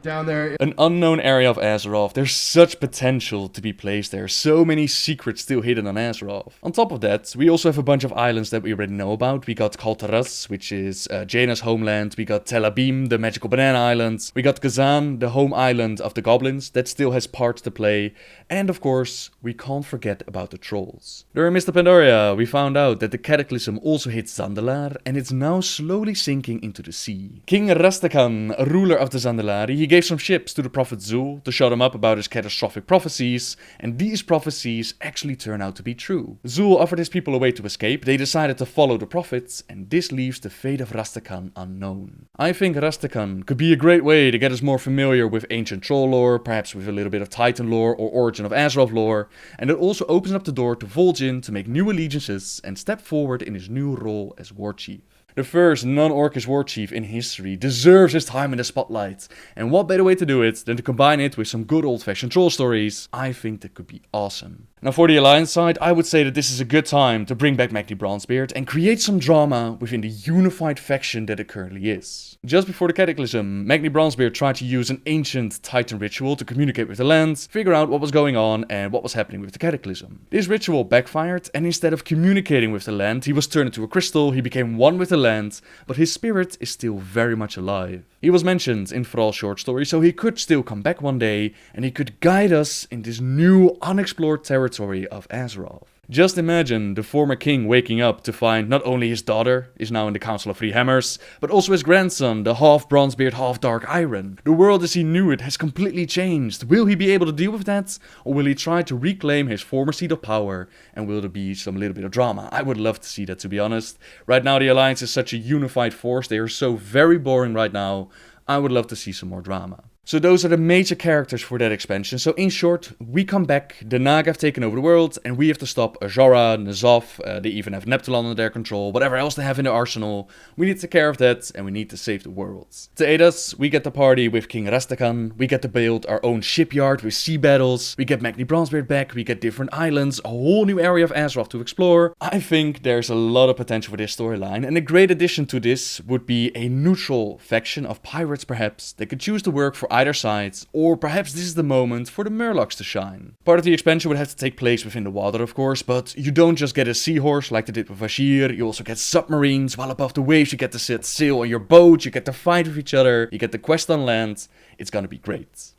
down there. An unknown area of Azeroth. There's such potential to be placed there. So many secrets still hidden on Azeroth. On top of that, we also have a bunch of islands that we already know about. We got Kal Taras, which is Jaina's homeland. We got Tel Abim, the magical banana island. We got Kazan, the home island of the goblins, that still has parts to play. And of course, we can't forget about the trolls. During Mr. Pandaria, we found out that the Cataclysm also hit Zandalar, and it's now slowly sinking into the sea. King Rastakhan, a ruler of the Zandalari, he gave some ships to the prophet Zul to shut him up about his catastrophic prophecies, and these prophecies actually turn out to be true. Zul offered his people a way to escape, they decided to follow the prophets, and this leaves the fate of Rastakhan unknown. I think Rastakhan could be a great way to get us more familiar with ancient troll lore, perhaps with a little bit of Titan lore or Origin of Azeroth lore, and it also opens up the door to Vol'jin to make new allegiances and step forward in his new role as war chief. The first non-Orcish war chief in history deserves his time in the spotlight, and what better way to do it than to combine it with some good old-fashioned troll stories. I think that could be awesome. Now for the Alliance side, I would say that this is a good time to bring back Magni Bronzebeard and create some drama within the unified faction that it currently is. Just before the Cataclysm, Magni Bronzebeard tried to use an ancient Titan ritual to communicate with the land, figure out what was going on and what was happening with the Cataclysm. This ritual backfired, and instead of communicating with the land, he was turned into a crystal, he became one with the land, but his spirit is still very much alive. He was mentioned in Thrall's short story, so he could still come back one day, and he could guide us in this new unexplored territory of Azeroth. Just imagine the former king waking up to find not only his daughter is now in the Council of Three Hammers, but also his grandson, the half Bronzebeard, half Dark Iron. The world as he knew it has completely changed. Will he be able to deal with that? Or will he try to reclaim his former seat of power? And will there be some little bit of drama? I would love to see that, to be honest. Right now the Alliance is such a unified force. They are so very boring right now. I would love to see some more drama. So those are the major characters for that expansion. So in short, we come back, the Naga have taken over the world, and we have to stop Azshara, N'Zoth, they even have Neptulon under their control, whatever else they have in their arsenal. We need to take care of that, and we need to save the world. To aid us, we get the party with King Rastakhan, we get to build our own shipyard with sea battles, we get Magni Bronzebeard back, we get different islands, a whole new area of Azeroth to explore. I think there's a lot of potential for this storyline, and a great addition to this would be a neutral faction of pirates perhaps, that could choose to work for either side, or perhaps this is the moment for the Murlocs to shine. Part of the expansion would have to take place within the water, of course, but you don't just get a seahorse like they did with Vashj'ir, you also get submarines, while above the waves you get to set sail on your boat, you get to fight with each other, you get the quest on land. It's gonna be great.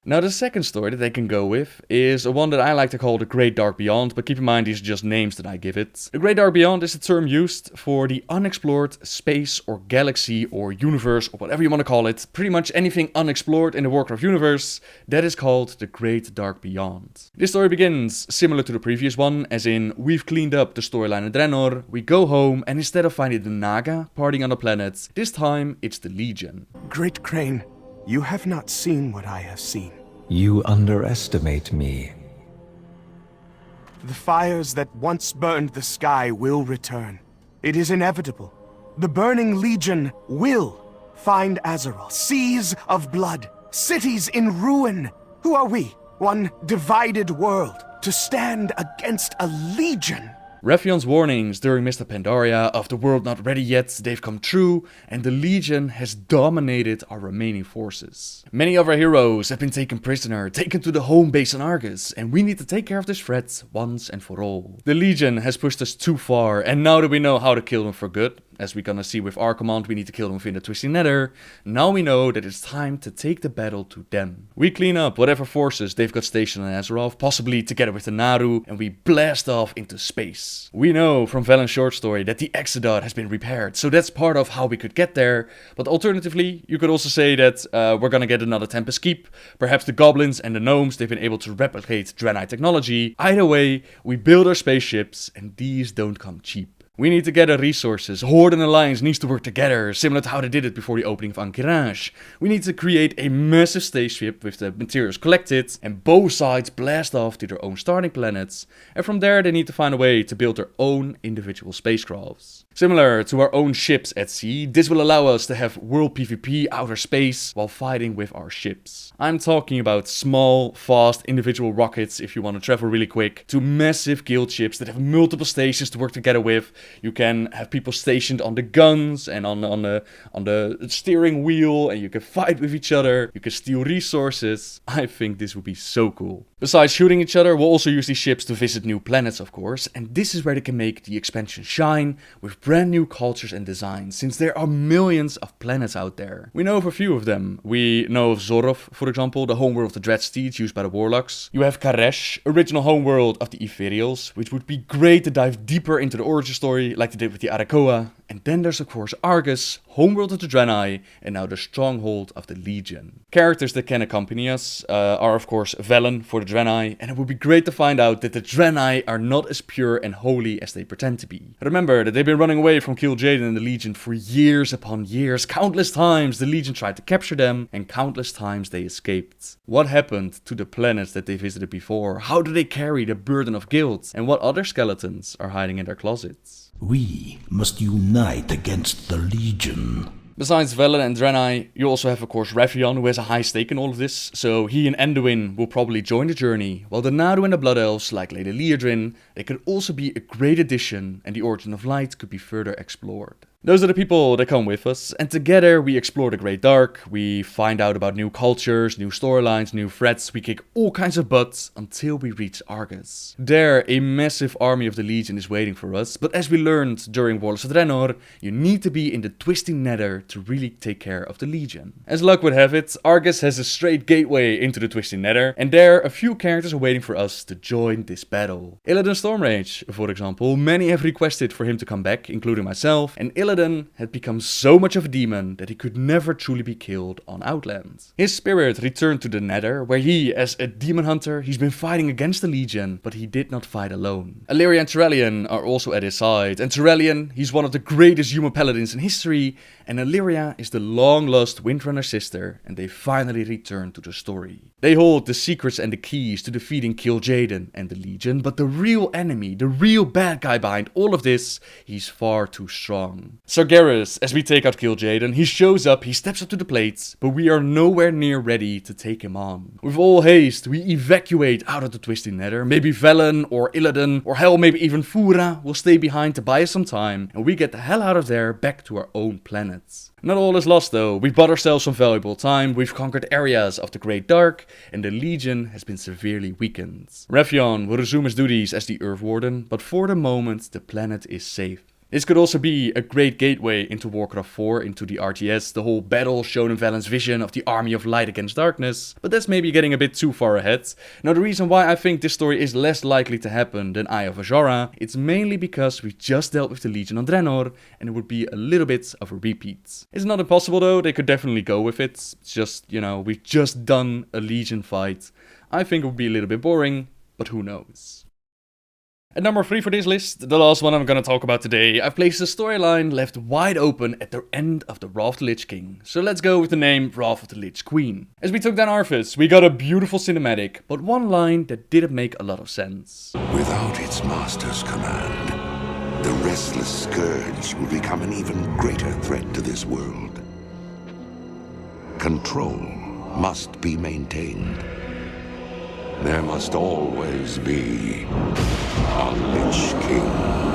Now the second story that they can go with is one that I like to call the Great Dark Beyond, but keep in mind these are just names that I give it. The Great Dark Beyond is a term used for the unexplored space or galaxy or universe or whatever you want to call it. Pretty much anything unexplored in the Warcraft universe, that is called the Great Dark Beyond. This story begins similar to the previous one, as in we've cleaned up the storyline in Draenor, we go home, and instead of finding the Naga partying on the planet, this time it's the Legion. Great Crane, you have not seen what I have seen. You underestimate me. The fires that once burned the sky will return. It is inevitable. The Burning Legion will find Azeroth. Seas of blood, cities in ruin. Who are we? One divided world to stand against a legion. Raphion's warnings during Mr. Pandaria of the world not ready yet, they've come true, and the Legion has dominated our remaining forces. Many of our heroes have been taken prisoner, taken to the home base on Argus, and we need to take care of this threat once and for all. The Legion has pushed us too far, and now that we know how to kill them for good, as we're gonna see with our command, we need to kill them within the Twisting Nether, now we know that it's time to take the battle to them. We clean up whatever forces they've got stationed on Azeroth, possibly together with the Naru, and we blast off into space. We know from Valen's short story that the Exodus has been repaired, so that's part of how we could get there, but alternatively, you could also say that we're gonna get another Tempest Keep, perhaps the goblins and the gnomes, they've been able to replicate Draenei technology. Either way, we build our spaceships, and these don't come cheap. We need to gather resources. Horde and Alliance needs to work together, similar to how they did it before the opening of Ankiraj. We need to create a massive spaceship with the materials collected, and both sides blast off to their own starting planets, and from there they need to find a way to build their own individual spacecrafts. Similar to our own ships at sea, this will allow us to have world PvP outer space while fighting with our ships. I'm talking about small, fast individual rockets if you want to travel really quick, to massive guild ships that have multiple stations to work together with. You can have people stationed on the guns and on the steering wheel, and you can fight with each other. You can steal resources. I think this would be so cool. Besides shooting each other, we'll also use these ships to visit new planets, of course, and this is where they can make the expansion shine with brand new cultures and designs, since there are millions of planets out there. We know of a few of them. We know of Zorov, for example, the homeworld of the Dreadsteeds used by the Warlocks. You have Karesh, original homeworld of the Ethereals, which would be great to dive deeper into the origin story like they did with the Arakoa. And then there's of course Argus, homeworld of the Draenei, and now the stronghold of the Legion. Characters that can accompany us are of course Velen for the Draenei, and it would be great to find out that the Draenei are not as pure and holy as they pretend to be. Remember that they've been running away from Kil'jaeden and the Legion for years upon years. Countless times the Legion tried to capture them, and countless times they escaped. What happened to the planets that they visited before? How do they carry the burden of guilt? And what other skeletons are hiding in their closets? We must unite against the Legion. Besides Velen and Draenei, you also have of course Raphion, who has a high stake in all of this, so he and Anduin will probably join the journey, while the Naru and the Blood Elves, like Lady Liadrin, they could also be a great addition, and the Origin of Light could be further explored. Those are the people that come with us, and together we explore the Great Dark, we find out about new cultures, new storylines, new threats, we kick all kinds of butts until we reach Argus. There, a massive army of the Legion is waiting for us, but as we learned during Warlords of Draenor, you need to be in the Twisting Nether to really take care of the Legion. As luck would have it, Argus has a straight gateway into the Twisting Nether, and there a few characters are waiting for us to join this battle. Illidan Stormrage, for example, many have requested for him to come back, including myself, and Illidan had become so much of a demon that he could never truly be killed on Outland. His spirit returned to the Nether, where he, as a demon hunter, he's been fighting against the Legion, but he did not fight alone. Illyria and Turellian are also at his side, and Turellian, he's one of the greatest human paladins in history, and Illyria is the long-lost Windrunner sister, and they finally return to the story. They hold the secrets and the keys to defeating Kil'jaeden and the Legion, but the real enemy, the real bad guy behind all of this, he's far too strong. Sargeras, as we take out Kil'jaeden, he shows up, he steps up to the plate, but we are nowhere near ready to take him on. With all haste, we evacuate out of the Twisting Nether. Maybe Velen or Illidan, or hell, maybe even Fura will stay behind to buy us some time, and we get the hell out of there back to our own planet. Not all is lost though. We've bought ourselves some valuable time, we've conquered areas of the Great Dark, and the Legion has been severely weakened. Raphion will resume his duties as the Earth Warden, but for the moment the planet is safe. This could also be a great gateway into Warcraft 4, into the RTS, the whole battle shown in Valen's vision of the army of light against darkness, but that's maybe getting a bit too far ahead. Now the reason why I think this story is less likely to happen than Eye of Azora, it's mainly because we just dealt with the Legion on Draenor, and it would be a little bit of a repeat. It's not impossible though, they could definitely go with it. It's just, you know, we've just done a Legion fight. I think it would be a little bit boring, but who knows. At number 3 for this list, the last one I'm gonna talk about today, I've placed a storyline left wide open at the end of the Wrath of the Lich King. So let's go with the name Wrath of the Lich Queen. As we took down Arthas, we got a beautiful cinematic, but one line that didn't make a lot of sense. Without its master's command, the restless scourge will become an even greater threat to this world. Control must be maintained. There must always be a Lich King.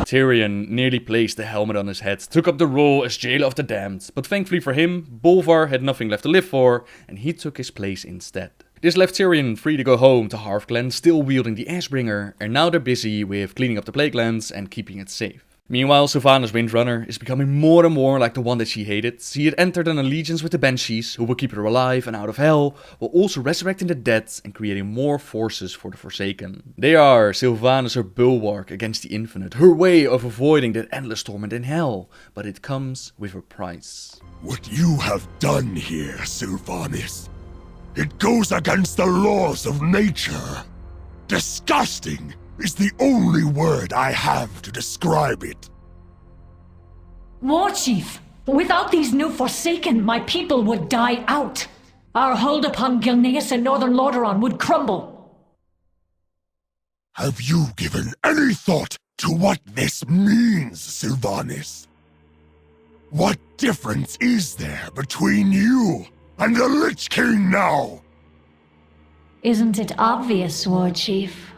Tyrion nearly placed the helmet on his head, took up the role as Jailer of the Damned, but thankfully for him, Bolvar had nothing left to live for, and he took his place instead. This left Tyrion free to go home to Hearthglen, still wielding the Ashbringer, and now they're busy with cleaning up the Plaguelands and keeping it safe. Meanwhile, Sylvanas Windrunner is becoming more and more like the one that she hated. She had entered an allegiance with the Banshees, who will keep her alive and out of hell, while also resurrecting the dead and creating more forces for the Forsaken. They are Sylvanas, her bulwark against the infinite, her way of avoiding that endless torment in hell, but it comes with a price. What you have done here, Sylvanas, it goes against the laws of nature. Disgusting is the only word I have to describe it. War Chief, without these new Forsaken, my people would die out. Our hold upon Gilneas and Northern Lordaeron would crumble. Have you given any thought to what this means, Sylvanas? What difference is there between you and the Lich King now? Isn't it obvious, War Chief?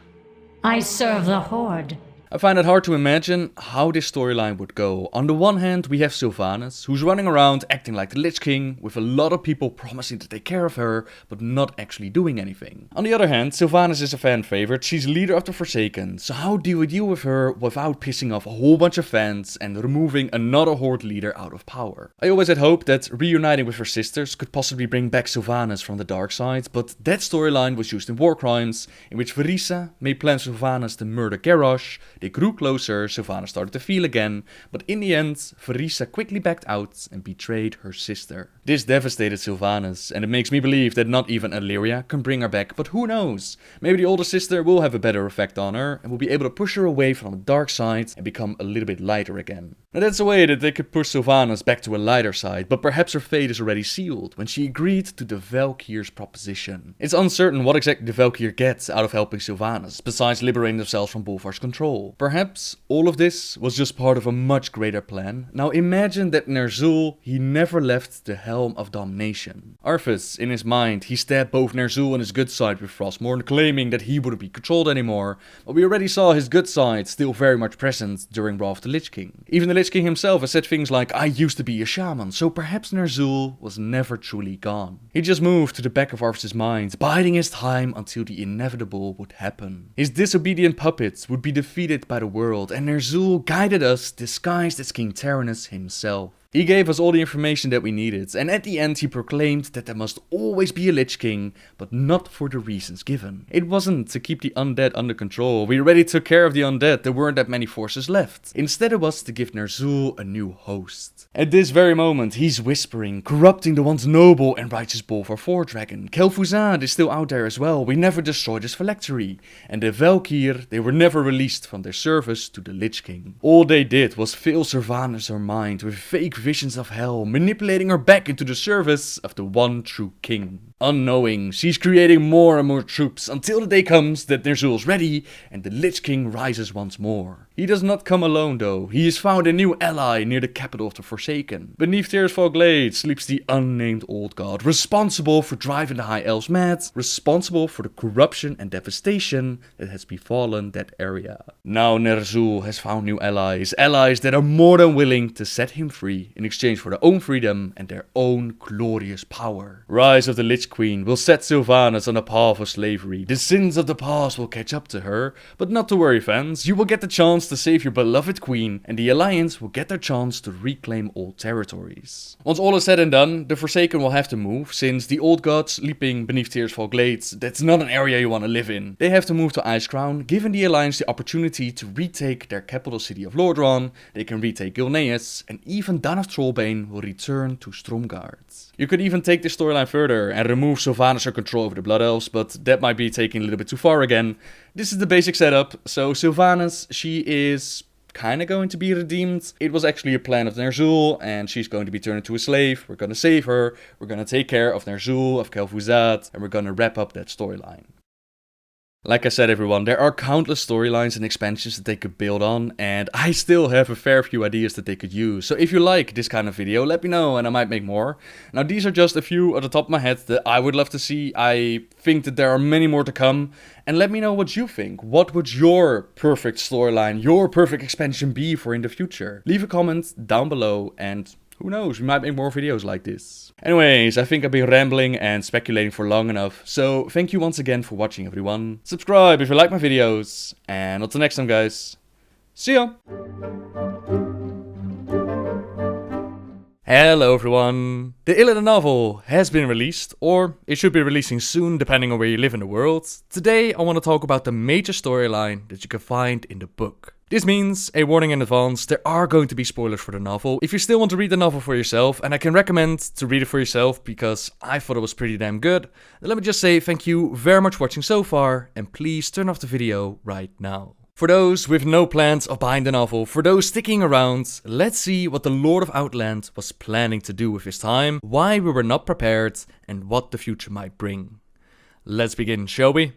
I serve the Horde. I find it hard to imagine how this storyline would go. On the one hand, we have Sylvanas, who's running around acting like the Lich King, with a lot of people promising to take care of her, but not actually doing anything. On the other hand, Sylvanas is a fan favorite, she's leader of the Forsaken, so how do we deal with her without pissing off a whole bunch of fans and removing another Horde leader out of power? I always had hoped that reuniting with her sisters could possibly bring back Sylvanas from the dark side, but that storyline was used in War Crimes, in which Varisa made plans for Sylvanas to murder Garrosh. They grew closer, Sylvanas started to feel again, but in the end, Varisa quickly backed out and betrayed her sister. This devastated Sylvanas, and it makes me believe that not even Illyria can bring her back, but who knows? Maybe the older sister will have a better effect on her, and will be able to push her away from the dark side and become a little bit lighter again. Now that's a way that they could push Sylvanas back to a lighter side, but perhaps her fate is already sealed when she agreed to the Valkyr's proposition. It's uncertain what exactly the Valkyr gets out of helping Sylvanas, besides liberating themselves from Bolvar's control. Perhaps all of this was just part of a much greater plan. Now imagine that Ner'zhul, he never left the helm of domination. Arthas, in his mind, he stabbed both Ner'zhul and his good side with Frostmourne, claiming that he wouldn't be controlled anymore, but we already saw his good side still very much present during Wrath of the Lich King. Even the Lich King himself has said things like, I used to be a shaman, so perhaps Ner'zhul was never truly gone. He just moved to the back of Arthas' mind, biding his time until the inevitable would happen. His disobedient puppets would be defeated by the world, and Ner'zhul guided us disguised as King Tyrannus himself. He gave us all the information that we needed, and at the end he proclaimed that there must always be a Lich King, but not for the reasons given. It wasn't to keep the undead under control, we already took care of the undead, there weren't that many forces left. Instead it was to give Ner'zhul a new host. At this very moment he's whispering, corrupting the once noble and righteous Bolvar 4 dragon. Kel'Thuzad is still out there as well, we never destroyed his phylactery. And the Valkyr, they were never released from their service to the Lich King. All they did was fill Sylvanas' her mind with fake visions of hell, manipulating her back into the service of the one true king. Unknowing, she's creating more and more troops until the day comes that Ner'zhul's ready and the Lich King rises once more. He does not come alone though, he has found a new ally near the capital of the Forsaken. Beneath Tirisfal Glade sleeps the unnamed old god, responsible for driving the High Elves mad, responsible for the corruption and devastation that has befallen that area. Now Ner'zhul has found new allies, allies that are more than willing to set him free in exchange for their own freedom and their own glorious power. Rise of the Lich Queen will set Sylvanas on a path of slavery. The sins of the past will catch up to her, but not to worry fans, you will get the chance to save your beloved Queen and the Alliance will get their chance to reclaim all territories. Once all is said and done, the Forsaken will have to move, since the old gods sleeping beneath Tearsfall Glades, that's not an area you want to live in. They have to move to Icecrown, giving the Alliance the opportunity to retake their capital city of Lordran, they can retake Gilneas, and even Dan of Trollbane will return to Stromgarde. You could even take this storyline further and remove Sylvanas' control over the Blood Elves, but that might be taking a little bit too far again. This is the basic setup, so Sylvanas, she is kinda going to be redeemed. It was actually a plan of Ner'zhul, and she's going to be turned into a slave. We're gonna save her, we're gonna take care of Ner'zhul, of Kel'Thuzad, and we're gonna wrap up that storyline. Like I said everyone, there are countless storylines and expansions that they could build on, and I still have a fair few ideas that they could use. So if you like this kind of video, let me know and I might make more. Now these are just a few at the top of my head that I would love to see. I think that there are many more to come. And let me know what you think. What would your perfect storyline, your perfect expansion be for in the future? Leave a comment down below and who knows, we might make more videos like this. Anyways, I think I've been rambling and speculating for long enough, so thank you once again for watching everyone. Subscribe if you like my videos, and until next time guys, see ya! Hello everyone! The Illidan novel has been released, or it should be releasing soon depending on where you live in the world. Today I want to talk about the major storyline that you can find in the book. This means, a warning in advance, there are going to be spoilers for the novel. If you still want to read the novel for yourself, and I can recommend to read it for yourself because I thought it was pretty damn good, then let me just say thank you very much for watching so far, and please turn off the video right now. For those with no plans of buying the novel, for those sticking around, let's see what the Lord of Outland was planning to do with his time, why we were not prepared, and what the future might bring. Let's begin, shall we?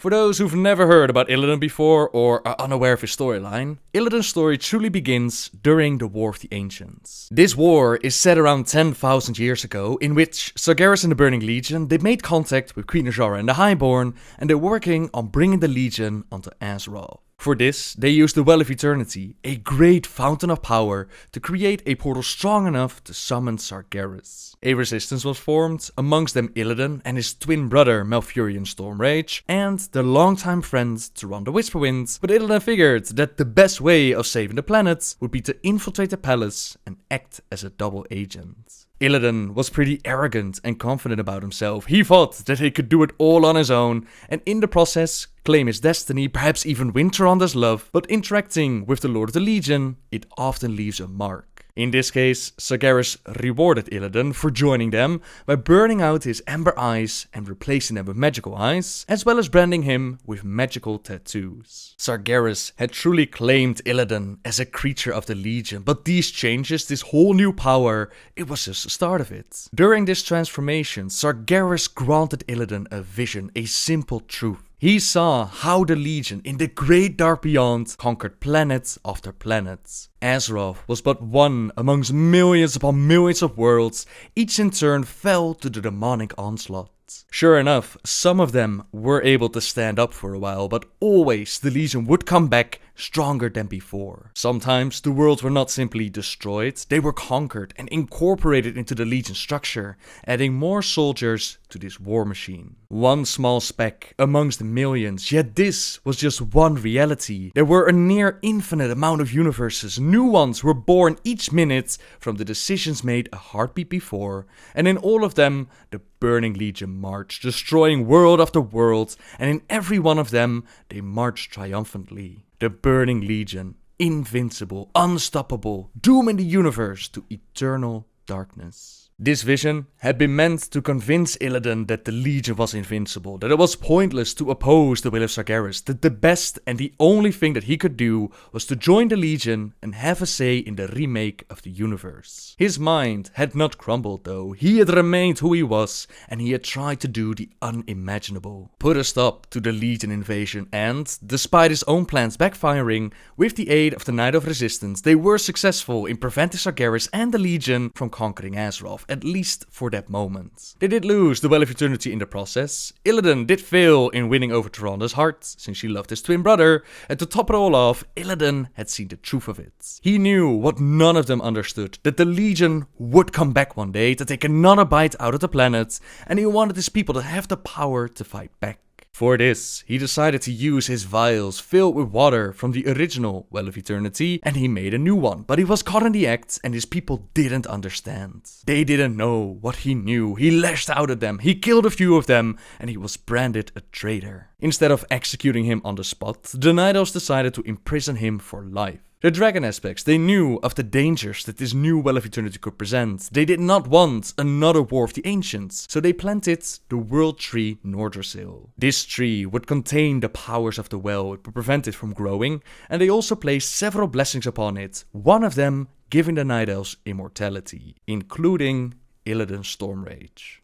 For those who've never heard about Illidan before or are unaware of his storyline, Illidan's story truly begins during the War of the Ancients. This war is set around 10,000 years ago, in which Sargeras and the Burning Legion, they made contact with Queen Azshara and the Highborn, and they're working on bringing the Legion onto Azeroth. For this, they used the Well of Eternity, a great fountain of power, to create a portal strong enough to summon Sargeras. A resistance was formed, amongst them Illidan and his twin brother Malfurion Stormrage, and their longtime friend Tyrande the Whisperwind, but Illidan figured that the best way of saving the planet would be to infiltrate the palace and act as a double agent. Illidan was pretty arrogant and confident about himself. He thought that he could do it all on his own, and in the process, claim his destiny, perhaps even win Tyrande's love, but interacting with the Lord of the Legion, it often leaves a mark. In this case, Sargeras rewarded Illidan for joining them by burning out his amber eyes and replacing them with magical eyes, as well as branding him with magical tattoos. Sargeras had truly claimed Illidan as a creature of the Legion, but these changes, this whole new power, it was just the start of it. During this transformation, Sargeras granted Illidan a vision, a simple truth. He saw how the Legion in the great dark beyond conquered planet after planet. Azeroth was but one amongst millions upon millions of worlds, each in turn fell to the demonic onslaught. Sure enough, some of them were able to stand up for a while, but always the Legion would come back stronger than before. Sometimes the worlds were not simply destroyed, they were conquered and incorporated into the Legion structure, adding more soldiers to this war machine. One small speck amongst the millions, yet this was just one reality. There were a near infinite amount of universes, new ones were born each minute from the decisions made a heartbeat before, and in all of them, the Burning Legion marched, destroying world after world, and in every one of them, they marched triumphantly. The Burning Legion, invincible, unstoppable, dooming the universe to eternal darkness. This vision had been meant to convince Illidan that the Legion was invincible, that it was pointless to oppose the will of Sargeras, that the best and the only thing that he could do was to join the Legion and have a say in the remake of the universe. His mind had not crumbled though, he had remained who he was, and he had tried to do the unimaginable. Put a stop to the Legion invasion and, despite his own plans backfiring, with the aid of the Knight of Resistance, they were successful in preventing Sargeras and the Legion from conquering Azeroth. at least for that moment. They did lose the Well of Eternity in the process. Illidan did fail in winning over Tyrande heart, since she loved his twin brother, and to top it all off, Illidan had seen the truth of it. He knew what none of them understood, that the Legion would come back one day to take another bite out of the planet, and he wanted his people to have the power to fight back. For this, he decided to use his vials filled with water from the original Well of Eternity, and he made a new one. But he was caught in the act, and his people didn't understand. They didn't know what he knew. He lashed out at them, he killed a few of them, and he was branded a traitor. Instead of executing him on the spot, the Night Elves decided to imprison him for life. The dragon aspects, they knew of the dangers that this new Well of Eternity could present. They did not want another War of the Ancients, so they planted the World Tree Nordrassil. This tree would contain the powers of the well, it would prevent it from growing, and they also placed several blessings upon it, one of them giving the Night Elves immortality, including Illidan's Storm Rage.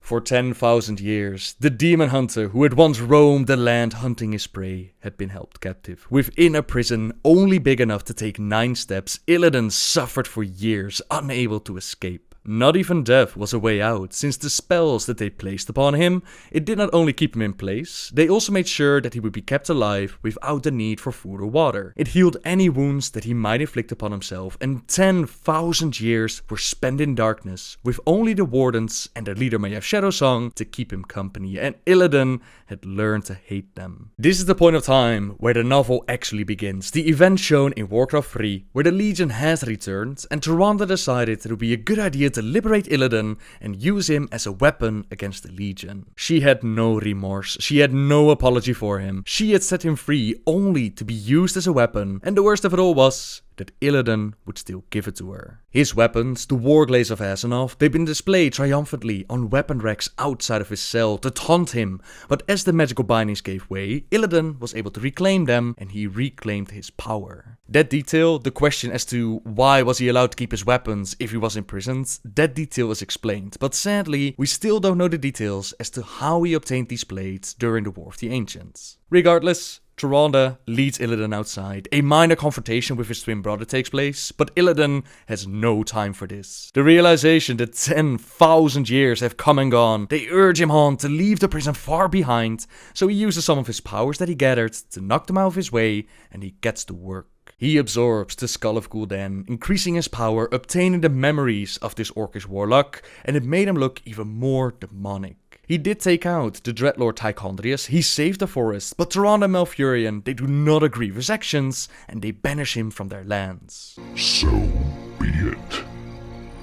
For 10,000 years, the demon hunter who had once roamed the land hunting his prey had been held captive. Within a prison only big enough to take 9 steps, Illidan suffered for years, unable to escape. Not even death was a way out, since the spells that they placed upon him, it did not only keep him in place, they also made sure that he would be kept alive without the need for food or water. It healed any wounds that he might inflict upon himself, and 10,000 years were spent in darkness, with only the wardens and their leader Mayef Shadowsong to keep him company, and Illidan had learned to hate them. This is the point of time where the novel actually begins, the event shown in Warcraft 3, where the Legion has returned, and Tyrande decided that it would be a good idea to liberate Illidan and use him as a weapon against the Legion. She had no remorse, she had no apology for him, she had set him free only to be used as a weapon, and the worst of it all was that Illidan would still give it to her. His weapons, the Warglaives of Azeroth, they'd been displayed triumphantly on weapon racks outside of his cell to taunt him, but as the magical bindings gave way, Illidan was able to reclaim them, and he reclaimed his power. That detail, the question as to why was he allowed to keep his weapons if he was imprisoned, that detail is explained, but sadly, we still don't know the details as to how he obtained these blades during the War of the Ancients. Regardless, Tyrande leads Illidan outside. A minor confrontation with his twin brother takes place, but Illidan has no time for this. The realization that 10,000 years have come and gone, they urge him on to leave the prison far behind, so he uses some of his powers that he gathered to knock them out of his way, and he gets to work. He absorbs the Skull of Gul'dan, increasing his power, obtaining the memories of this Orcish warlock, and it made him look even more demonic. He did take out the Dreadlord Tychondrius, he saved the forest, but Tyrande and Malfurion, they do not agree with his actions, and they banish him from their lands. So be it,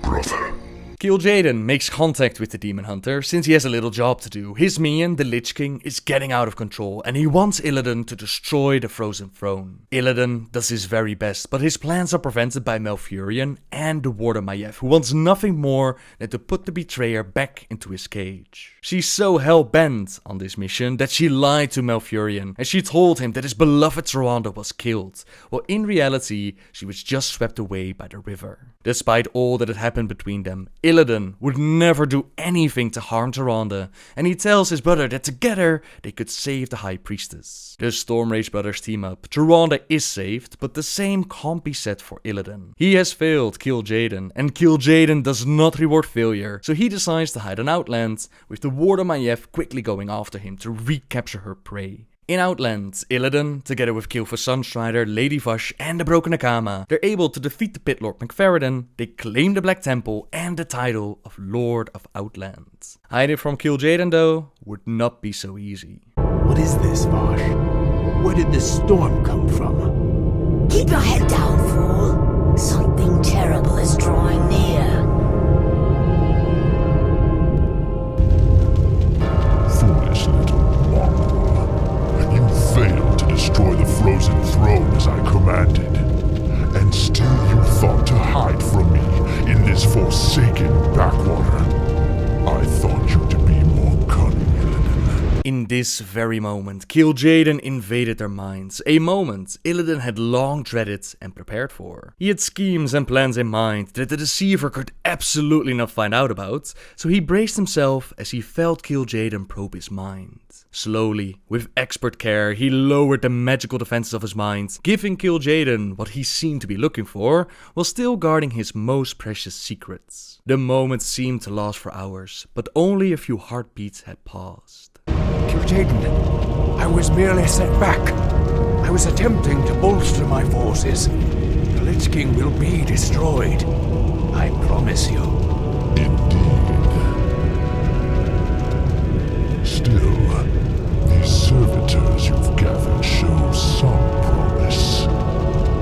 brother. Kil'jaeden makes contact with the demon hunter since he has a little job to do. His minion, the Lich King, is getting out of control and he wants Illidan to destroy the Frozen Throne. Illidan does his very best, but his plans are prevented by Malfurion and the warder Mayef, who wants nothing more than to put the betrayer back into his cage. She's so hell-bent on this mission that she lied to Malfurion and she told him that his beloved Tyrande was killed, while in reality she was just swept away by the river. Despite all that had happened between them, Illidan would never do anything to harm Tyrande, and he tells his brother that together they could save the High Priestess. The Stormrage brothers team up. Tyrande is saved, but the same can't be said for Illidan. He has failed Kil'jaeden, and Kil'jaeden does not reward failure, so he decides to hide on Outland, with the warder Mayef quickly going after him to recapture her prey. In Outland, Illidan, together with Kil'jaeden Sunstrider, Lady Vash and the Broken Akama, they're able to defeat the Pit Lord McFerrin, they claim the Black Temple and the title of Lord of Outland. Hiding from Kil'jaeden though, would not be so easy. What is this, Vash? Where did this storm come from? Keep your head down, fool. Something terrible is drawing near. Foolish little mongrel. You failed to destroy the Frozen Throne as I commanded. And still you thought to hide from me in this forsaken backwater. I thought you to be more cunning, Illidan. In this very moment, Kil'jaeden invaded their minds, a moment Illidan had long dreaded and prepared for. He had schemes and plans in mind that the Deceiver could absolutely not find out about, so he braced himself as he felt Kil'jaeden probe his mind. Slowly, with expert care, he lowered the magical defenses of his mind, giving Kil'jaeden what he seemed to be looking for, while still guarding his most precious secrets. The moment seemed to last for hours, but only a few heartbeats had passed. Kil'jaeden, I was merely set back. I was attempting to bolster my forces. The Lich King will be destroyed. I promise you. Still, these servitors you've gathered show some promise.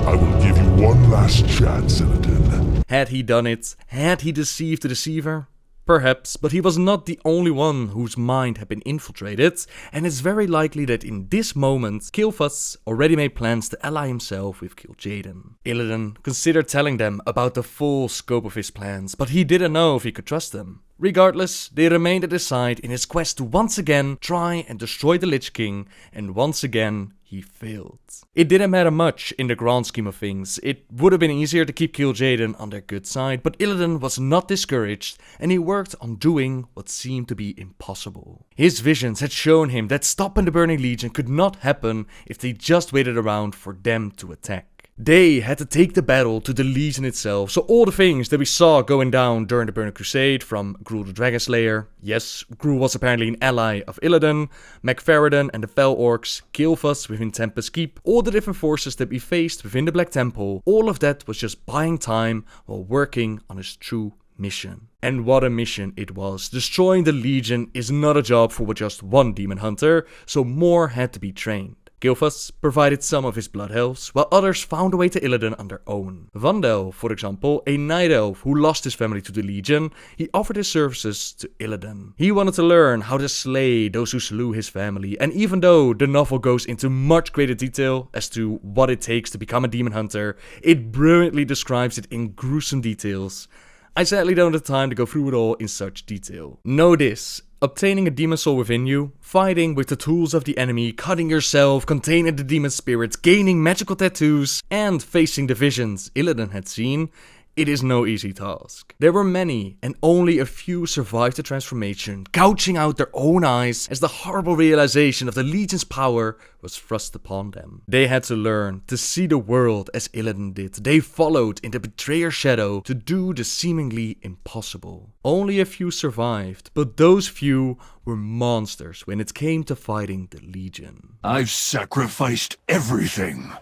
I will give you one last chance, Illidan. Had he done it? Had he deceived the Deceiver? Perhaps, but he was not the only one whose mind had been infiltrated, and it's very likely that in this moment, Kil'jaeden already made plans to ally himself with Kil'jaeden. Illidan considered telling them about the full scope of his plans, but he didn't know if he could trust them. Regardless, they remained at his side in his quest to once again try and destroy the Lich King, and once again he failed. It didn't matter much in the grand scheme of things. It would have been easier to keep Kil'jaeden on their good side, but Illidan was not discouraged, and he worked on doing what seemed to be impossible. His visions had shown him that stopping the Burning Legion could not happen if they just waited around for them to attack. They had to take the battle to the Legion itself, so all the things that we saw going down during the Burning Crusade, from Gruul the Dragon Slayer, yes, Gruul was apparently an ally of Illidan, Macfarraden and the Fel Orcs, Kil'jaeden within Tempest Keep, all the different forces that we faced within the Black Temple, all of that was just buying time while working on his true mission. And what a mission it was. Destroying the Legion is not a job for just one demon hunter, so more had to be trained. Kil'jaeden provided some of his blood elves, while others found a way to Illidan on their own. Vandel, for example, a night elf who lost his family to the Legion, he offered his services to Illidan. He wanted to learn how to slay those who slew his family, and even though the novel goes into much greater detail as to what it takes to become a demon hunter, it brilliantly describes it in gruesome details. I sadly don't have time to go through it all in such detail. Know this. Obtaining a demon soul within you, fighting with the tools of the enemy, cutting yourself, containing the demon spirits, gaining magical tattoos, and facing the visions Illidan had seen, it is no easy task. There were many, and only a few survived the transformation, gouging out their own eyes as the horrible realization of the Legion's power was thrust upon them. They had to learn to see the world as Illidan did. They followed in the betrayer's shadow to do the seemingly impossible. Only a few survived, but those few were monsters when it came to fighting the Legion. I've sacrificed everything.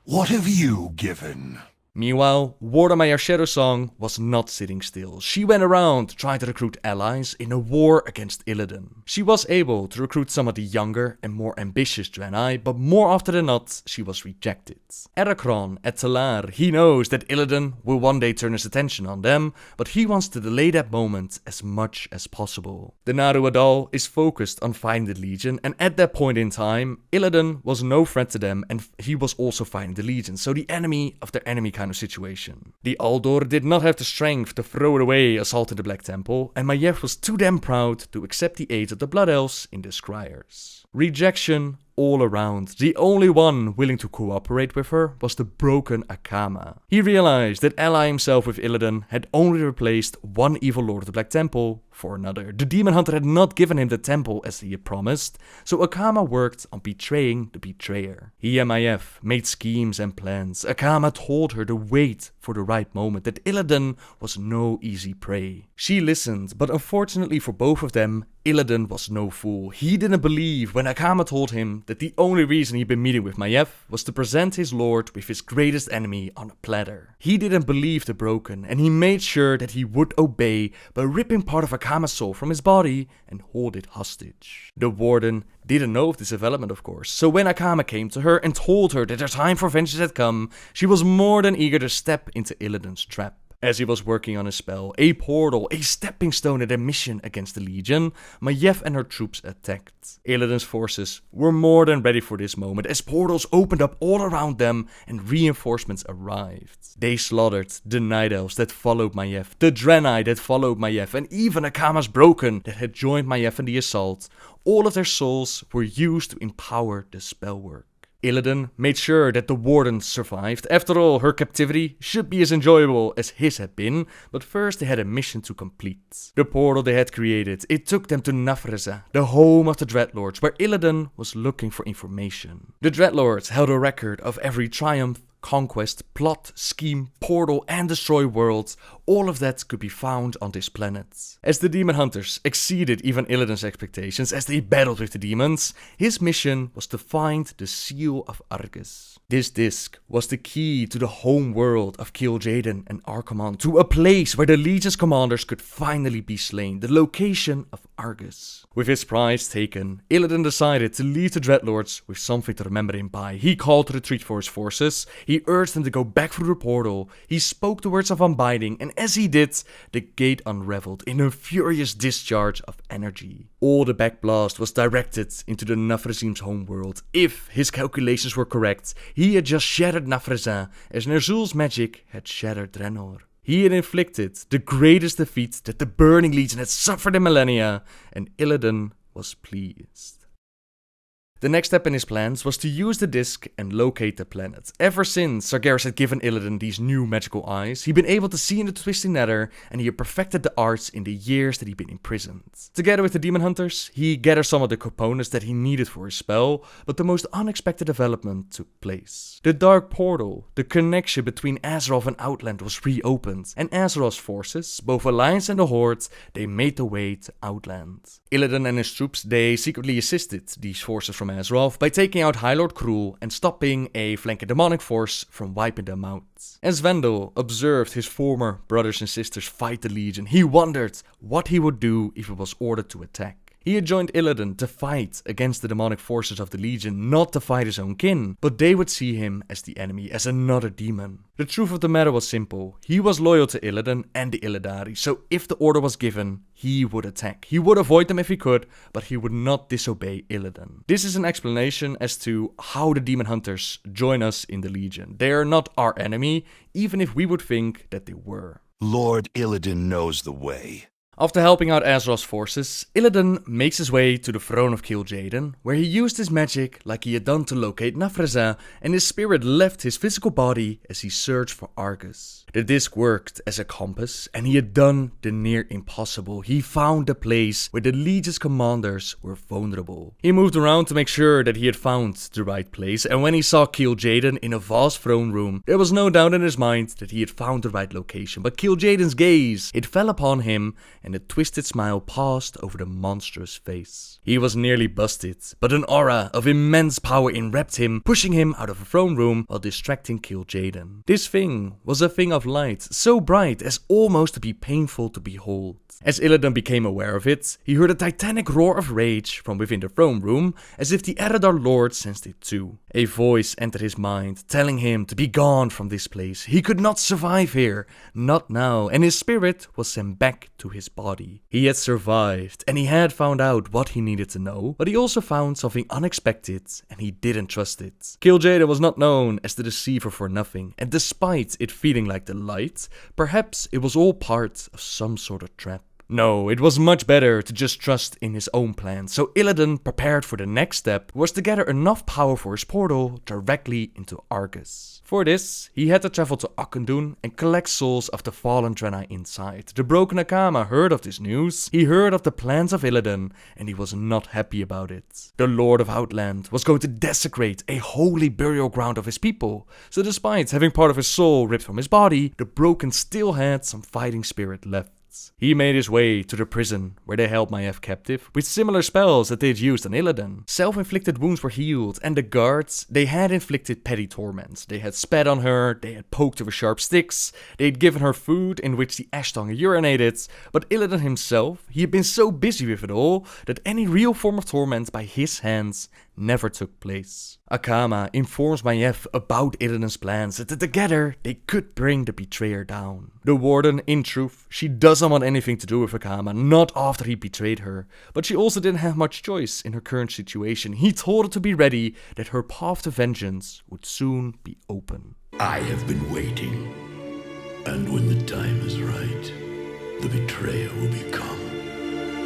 What have you given? Meanwhile, Wardamayar's Shadow Song was not sitting still. She went around trying to recruit allies in a war against Illidan. She was able to recruit some of the younger and more ambitious Draenei, but more often than not, she was rejected. Erakron at Talar, he knows that Illidan will one day turn his attention on them, but he wants to delay that moment as much as possible. The Naru Adal is focused on fighting the Legion, and at that point in time, Illidan was no threat to them, and he was also fighting the Legion, so the enemy of their enemy kind of situation. The Aldor did not have the strength to throw it away assaulting the Black Temple, and Maiev was too damn proud to accept the aid of the Blood Elves in the Scryers. Rejection all around. The only one willing to cooperate with her was the broken Akama. He realized that allying himself with Illidan had only replaced one evil lord of the Black Temple for another. The demon hunter had not given him the temple as he had promised, so Akama worked on betraying the betrayer. He and Maiev made schemes and plans. Akama told her to wait for the right moment, that Illidan was no easy prey. She listened, but unfortunately for both of them, Illidan was no fool. He didn't believe when Akama told him that the only reason he'd been meeting with Maiev was to present his lord with his greatest enemy on a platter. He didn't believe the broken, and he made sure that he would obey by ripping part of Akama's soul from his body and hold it hostage. The warden didn't know of this development, of course, so when Akama came to her and told her that her time for vengeance had come, she was more than eager to step into Illidan's trap. As he was working on his spell, a portal, a stepping stone in their mission against the Legion, Maiev and her troops attacked. Illidan's forces were more than ready for this moment as portals opened up all around them and reinforcements arrived. They slaughtered the Night Elves that followed Maiev, the Draenei that followed Maiev, and even Akama's Broken that had joined Maiev in the assault. All of their souls were used to empower the spellwork. Illidan made sure that the Wardens survived. After all, her captivity should be as enjoyable as his had been, but first they had a mission to complete. The portal they had created, it took them to Nafreza, the home of the Dreadlords, where Illidan was looking for information. The Dreadlords held a record of every triumph, conquest, plot, scheme, portal, and destroy worlds. All of that could be found on this planet. As the demon hunters exceeded even Illidan's expectations as they battled with the demons, his mission was to find the Seal of Argus. This disc was the key to the home world of Kil'jaeden and Archimonde, to a place where the Legion's commanders could finally be slain, the location of Argus. With his prize taken, Illidan decided to leave the Dreadlords with something to remember him by. He called to retreat for his forces, he urged them to go back through the portal, he spoke the words of unbinding, and as he did, the gate unraveled in a furious discharge of energy. All the backblast was directed into the Nafrezim's homeworld. If his calculations were correct, he had just shattered Nafreza as Ner'zhul's magic had shattered Draenor. He had inflicted the greatest defeat that the Burning Legion had suffered in millennia, and Illidan was pleased. The next step in his plans was to use the disc and locate the planet. Ever since Sargeras had given Illidan these new magical eyes, he'd been able to see in the twisting nether, and he had perfected the arts in the years that he'd been imprisoned. Together with the demon hunters, he gathered some of the components that he needed for his spell, but the most unexpected development took place. The dark portal, the connection between Azeroth and Outland, was reopened, and Azeroth's forces, both Alliance and the Horde, they made their way to Outland. Illidan and his troops, they secretly assisted these forces from Azeroth by taking out High Lord Krul and stopping a flanking demonic force from wiping them out. As Vendel observed his former brothers and sisters fight the Legion, he wondered what he would do if he was ordered to attack. He had joined Illidan to fight against the demonic forces of the Legion, not to fight his own kin, but they would see him as the enemy, as another demon. The truth of the matter was simple. He was loyal to Illidan and the Illidari, so if the order was given, he would attack. He would avoid them if he could, but he would not disobey Illidan. This is an explanation as to how the demon hunters join us in the Legion. They are not our enemy, even if we would think that they were. Lord Illidan knows the way. After helping out Azeroth's forces, Illidan makes his way to the throne of Kil'jaeden, where he used his magic like he had done to locate Nafreza, and his spirit left his physical body as he searched for Argus. The disc worked as a compass, and he had done the near impossible. He found the place where the Legion's commanders were vulnerable. He moved around to make sure that he had found the right place, and when he saw Kil'jaeden in a vast throne room, there was no doubt in his mind that he had found the right location. But Kil'jaeden's gaze, it fell upon him, and a twisted smile passed over the monstrous face. He was nearly busted, but an aura of immense power enwrapped him, pushing him out of the throne room while distracting Kil'jaeden. This thing was a thing of light, so bright as almost to be painful to behold. As Illidan became aware of it, he heard a titanic roar of rage from within the throne room, as if the Eredar Lord sensed it too. A voice entered his mind, telling him to be gone from this place. He could not survive here, not now, and his spirit was sent back to his body. He had survived, and he had found out what he needed to know, but he also found something unexpected, and he didn't trust it. Kil'jaeden was not known as the deceiver for nothing, and despite it feeling like the light, perhaps it was all part of some sort of trap. No, it was much better to just trust in his own plan, so Illidan, prepared for the next step, was to gather enough power for his portal directly into Argus. For this, he had to travel to Auchindoun and collect souls of the fallen Draenei inside. The broken Akama heard of this news, he heard of the plans of Illidan, and he was not happy about it. The Lord of Outland was going to desecrate a holy burial ground of his people, so despite having part of his soul ripped from his body, the broken still had some fighting spirit left. He made his way to the prison where they held Maiev captive with similar spells that they had used on Illidan. Self-inflicted wounds were healed, and the guards, they had inflicted petty torments. They had spat on her, they had poked her with sharp sticks, they had given her food in which the ash tongue urinated, but Illidan himself, he had been so busy with it all that any real form of torment by his hands never took place. Akama informs Maiev about Illidan's plans that together they could bring the betrayer down. The warden, in truth, she doesn't want anything to do with Akama, not after he betrayed her, but she also didn't have much choice in her current situation. He told her to be ready, that her path to vengeance would soon be open. I have been waiting, and when the time is right, the betrayer will become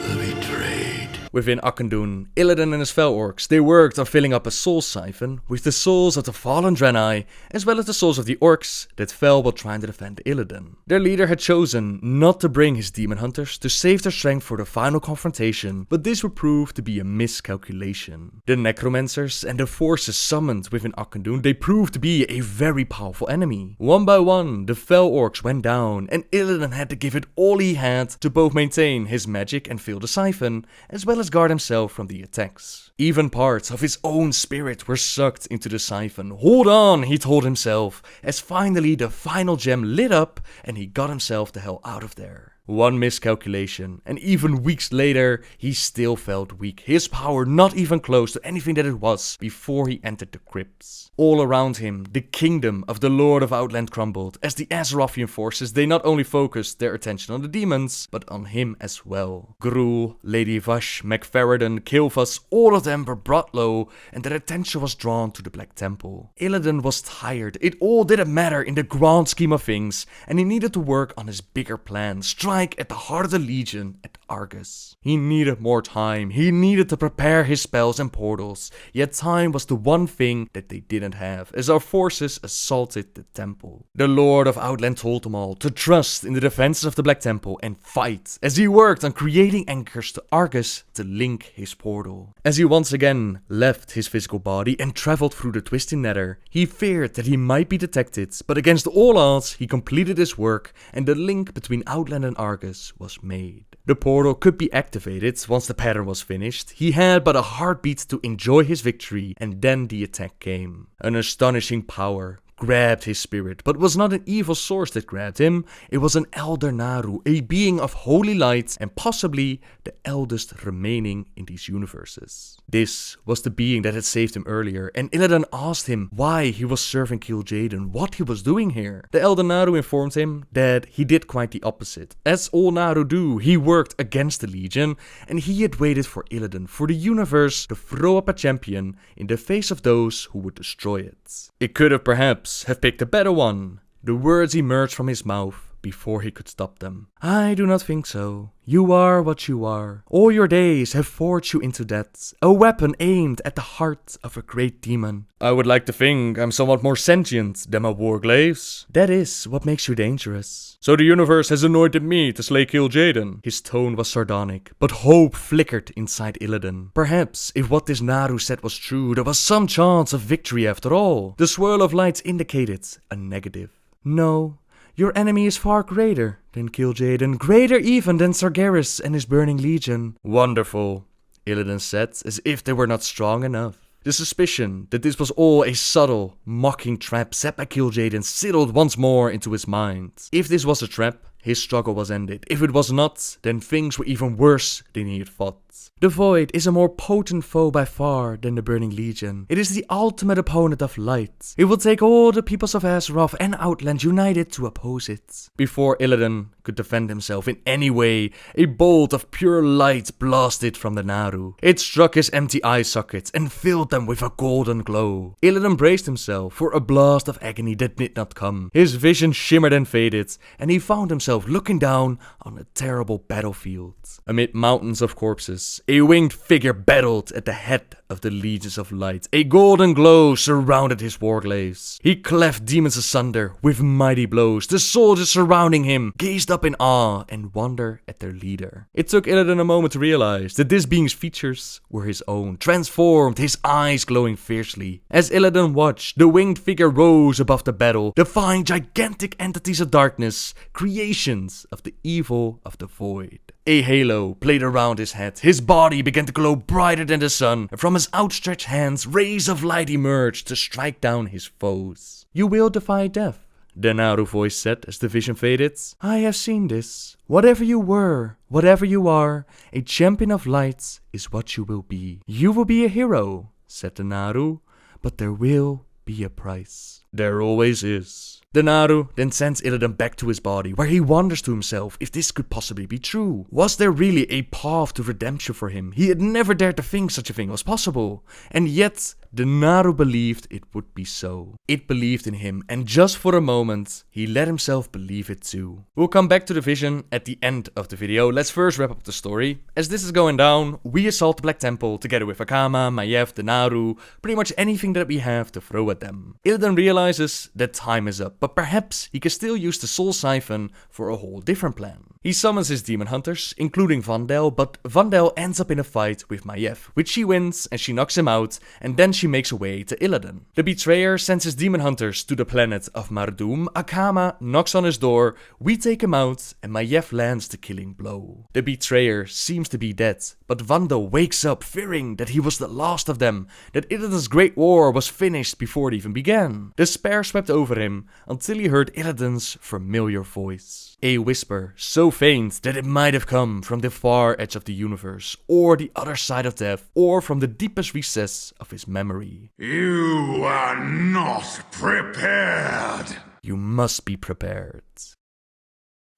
the betrayed. Within Akendun, Illidan and his fel orcs, they worked on filling up a soul siphon with the souls of the fallen Draenei, as well as the souls of the orcs that fell while trying to defend Illidan. Their leader had chosen not to bring his demon hunters to save their strength for the final confrontation, but this would prove to be a miscalculation. The necromancers and the forces summoned within Akendun, they proved to be a very powerful enemy. One by one, the fel orcs went down, and Illidan had to give it all he had to both maintain his magic and fill the siphon, as well as guard himself from the attacks. Even parts of his own spirit were sucked into the siphon. Hold on, he told himself, as finally the final gem lit up and he got himself the hell out of there. One miscalculation, and even weeks later, he still felt weak. His power not even close to anything that it was before he entered the crypts. All around him, the kingdom of the Lord of Outland crumbled, as the Azerothian forces, they not only focused their attention on the demons, but on him as well. Gruul, Lady Vash, McFerridon, Kil'jaeden, all of them were brought low, and their attention was drawn to the Black Temple. Illidan was tired, it all didn't matter in the grand scheme of things, and he needed to work on his bigger plan, at the heart of the Legion at Argus. He needed more time, he needed to prepare his spells and portals, yet time was the one thing that they didn't have, as our forces assaulted the temple. The Lord of Outland told them all to trust in the defenses of the Black Temple and fight, as he worked on creating anchors to Argus to link his portal. As he once again left his physical body and traveled through the twisting nether, he feared that he might be detected, but against all odds, he completed his work, and the link between Outland and Argus was made. The portal could be activated once the pattern was finished. He had but a heartbeat to enjoy his victory, and then the attack came. An astonishing power grabbed his spirit, but it was not an evil source that grabbed him. It was an Elder Naru, a being of holy light, and possibly the eldest remaining in these universes. This was the being that had saved him earlier, and Illidan asked him why he was serving Kil'jaeden, what he was doing here. The Elder Naru informed him that he did quite the opposite. As all Naru do, he worked against the Legion, and he had waited for Illidan, for the universe to throw up a champion in the face of those who would destroy it. It could have perhaps have picked a better one. The words emerged from his mouth before he could stop them. I do not think so. You are what you are. All your days have forged you into that. A weapon aimed at the heart of a great demon. I would like to think I'm somewhat more sentient than my warglaives. That is what makes you dangerous. So the universe has anointed me to slay Kil'jaeden. His tone was sardonic, but hope flickered inside Illidan. Perhaps, if what this Naru said was true, there was some chance of victory after all. The swirl of lights indicated a negative. No. Your enemy is far greater than Kil'jaeden, greater even than Sargeras and his burning legion. Wonderful, Illidan said, as if they were not strong enough. The suspicion that this was all a subtle, mocking trap set by Kil'jaeden settled once more into his mind. If this was a trap, his struggle was ended. If it was not, then things were even worse than he had thought. The Void is a more potent foe by far than the Burning Legion. It is the ultimate opponent of light. It will take all the peoples of Azeroth and Outland united to oppose it. Before Illidan could defend himself in any way, a bolt of pure light blasted from the Naru. It struck his empty eye sockets and filled them with a golden glow. Illidan braced himself for a blast of agony that did not come. His vision shimmered and faded, and he found himself looking down on a terrible battlefield. Amid mountains of corpses, a winged figure battled at the head of the Legions of Light. A golden glow surrounded his warglaives. He cleft demons asunder with mighty blows. The soldiers surrounding him gazed up in awe and wonder at their leader. It took Illidan a moment to realize that this being's features were his own, transformed, his eyes glowing fiercely. As Illidan watched, the winged figure rose above the battle, defying gigantic entities of darkness, creations of the evil of the Void. A halo played around his head. His body began to glow brighter than the sun, and from his outstretched hands, rays of light emerged to strike down his foes. You will defy death, the Naru voice said as the vision faded. I have seen this. Whatever you were, whatever you are, a champion of light is what you will be. You will be a hero. said the Naru, but there will be a price. There always is. The Naru then sends Illidan back to his body, where he wonders to himself if this could possibly be true. Was there really a path to redemption for him? He had never dared to think such a thing was possible. And yet, the Naru believed it would be so. It believed in him, and just for a moment, he let himself believe it too. We'll come back to the vision at the end of the video. Let's first wrap up the story. As this is going down, we assault the Black Temple together with Akama, Maiev, the Naru, pretty much anything that we have to throw at them. Illidan realizes that time is up, but perhaps he can still use the Soul Siphon for a whole different plan. He summons his demon hunters, including Vandel, but Vandel ends up in a fight with Maiev, which she wins and she knocks him out, and then she makes her way to Illidan. The Betrayer sends his demon hunters to the planet of Mardum, Akama knocks on his door, we take him out, and Maiev lands the killing blow. The Betrayer seems to be dead, but Vandel wakes up fearing that he was the last of them, that Illidan's great war was finished before it even began. Despair swept over him until he heard Illidan's familiar voice. A whisper so faint that it might have come from the far edge of the universe, or the other side of death, or from the deepest recess of his memory. You are not prepared. You must be prepared.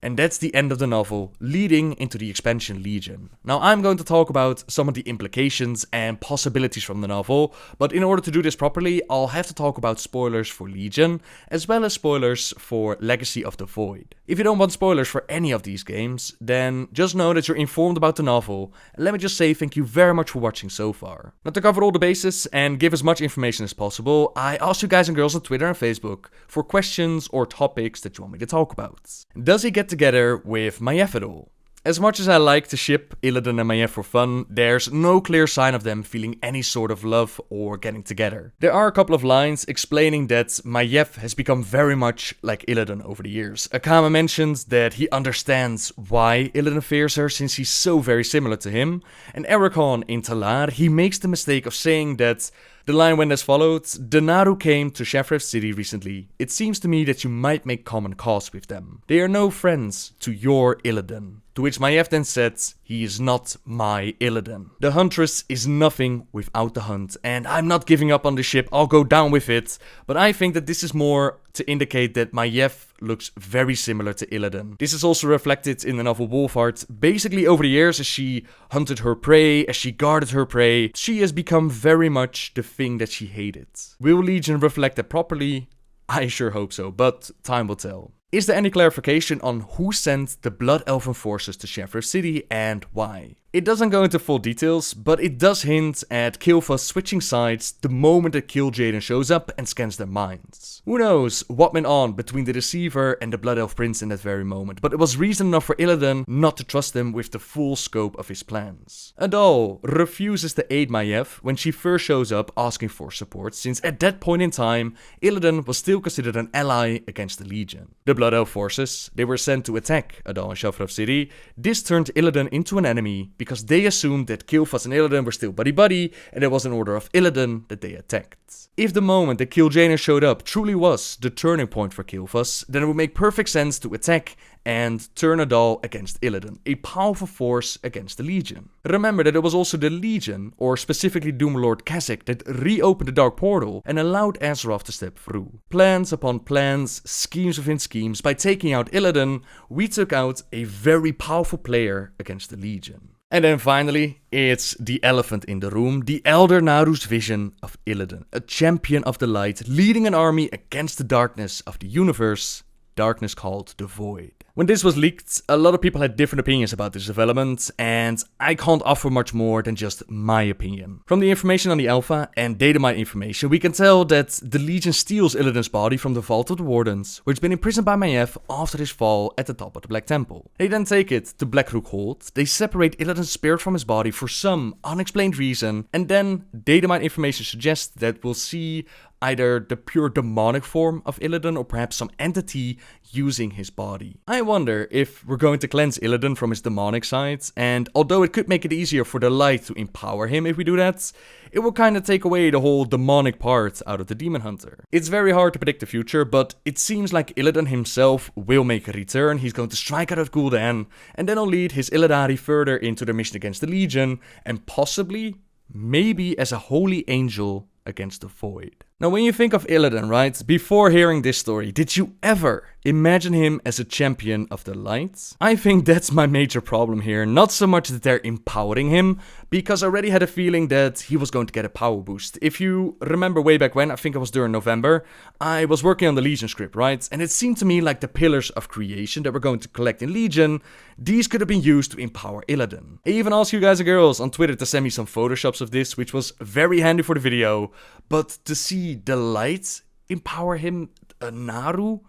And that's the end of the novel, leading into the expansion Legion. Now I'm going to talk about some of the implications and possibilities from the novel, but in order to do this properly, I'll have to talk about spoilers for Legion, as well as spoilers for Legacy of the Void. If you don't want spoilers for any of these games, then just know that you're informed about the novel, and let me just say thank you very much for watching so far. Now to cover all the bases and give as much information as possible, I asked you guys and girls on Twitter and Facebook for questions or topics that you want me to talk about. Does he get together with Maiev at all? As much as I like to ship Illidan and Maiev for fun, there's no clear sign of them feeling any sort of love or getting together. There are a couple of lines explaining that Maiev has become very much like Illidan over the years. Akama mentions that he understands why Illidan fears her since he's so very similar to him, and Ericon in Talar, he makes the mistake of saying that the line went as followed: the Naru came to Shafref City recently. It seems to me that you might make common cause with them. They are no friends to your Illidan. To which Maiev then said, he is not my Illidan. The Huntress is nothing without the hunt, and I'm not giving up on the ship, I'll go down with it. But I think that this is more to indicate that Maiev looks very similar to Illidan. This is also reflected in the novel Wolfheart. Basically over the years, as she hunted her prey, as she guarded her prey, she has become very much the thing that she hated. Will Legion reflect that properly? I sure hope so, but time will tell. Is there any clarification on who sent the Blood Elven forces to Shafref City and why? It doesn't go into full details, but it does hint at Kil'jaeden switching sides the moment that Kil'jaeden shows up and scans their minds. Who knows what went on between the Deceiver and the Blood Elf Prince in that very moment, but it was reason enough for Illidan not to trust him with the full scope of his plans. Adal refuses to aid Maiev when she first shows up asking for support, since at that point in time, Illidan was still considered an ally against the Legion. The Blood Elf forces, they were sent to attack Adal and Shafref City. This turned Illidan into an enemy, because they assumed that Kil'jaeden and Illidan were still buddy-buddy, and it was an order of Illidan that they attacked. If the moment that Kil'jaeden showed up truly was the turning point for Kil'jaeden, then it would make perfect sense to attack and turn Adal against Illidan, a powerful force against the Legion. Remember that it was also the Legion, or specifically Doomlord Kasich, that reopened the Dark Portal and allowed Azeroth to step through. Plans upon plans, schemes within schemes, by taking out Illidan, we took out a very powerful player against the Legion. And then finally, it's the elephant in the room, the Elder Naru's vision of Illidan, a champion of the light, leading an army against the darkness of the universe, darkness called the Void. When this was leaked, a lot of people had different opinions about this development, and I can't offer much more than just my opinion. From the information on the alpha and datamine information, we can tell that the Legion steals Illidan's body from the Vault of the Wardens, which had been imprisoned by Maiev after his fall at the top of the Black Temple. They then take it to Blackrook Hold, they separate Illidan's spirit from his body for some unexplained reason, and then datamine information suggests that we'll see either the pure demonic form of Illidan or perhaps some entity using his body. I wonder if we're going to cleanse Illidan from his demonic side, and although it could make it easier for the light to empower him if we do that, it will kind of take away the whole demonic part out of the Demon Hunter. It's very hard to predict the future, but it seems like Illidan himself will make a return. He's going to strike out at Gul'dan, and then he'll lead his Illidari further into their mission against the Legion, and possibly maybe as a holy angel against the void. Now when you think of Illidan, right, before hearing this story, did you ever imagine him as a champion of the light? I think that's my major problem here, not so much that they're empowering him, because I already had a feeling that he was going to get a power boost. If you remember way back when, I think it was during November, I was working on the Legion script, right, and it seemed to me like the pillars of creation that we're going to collect in Legion, these could have been used to empower Illidan. I even asked you guys and girls on Twitter to send me some photoshops of this, which was very handy for the video, but to see the light empower him, Naru?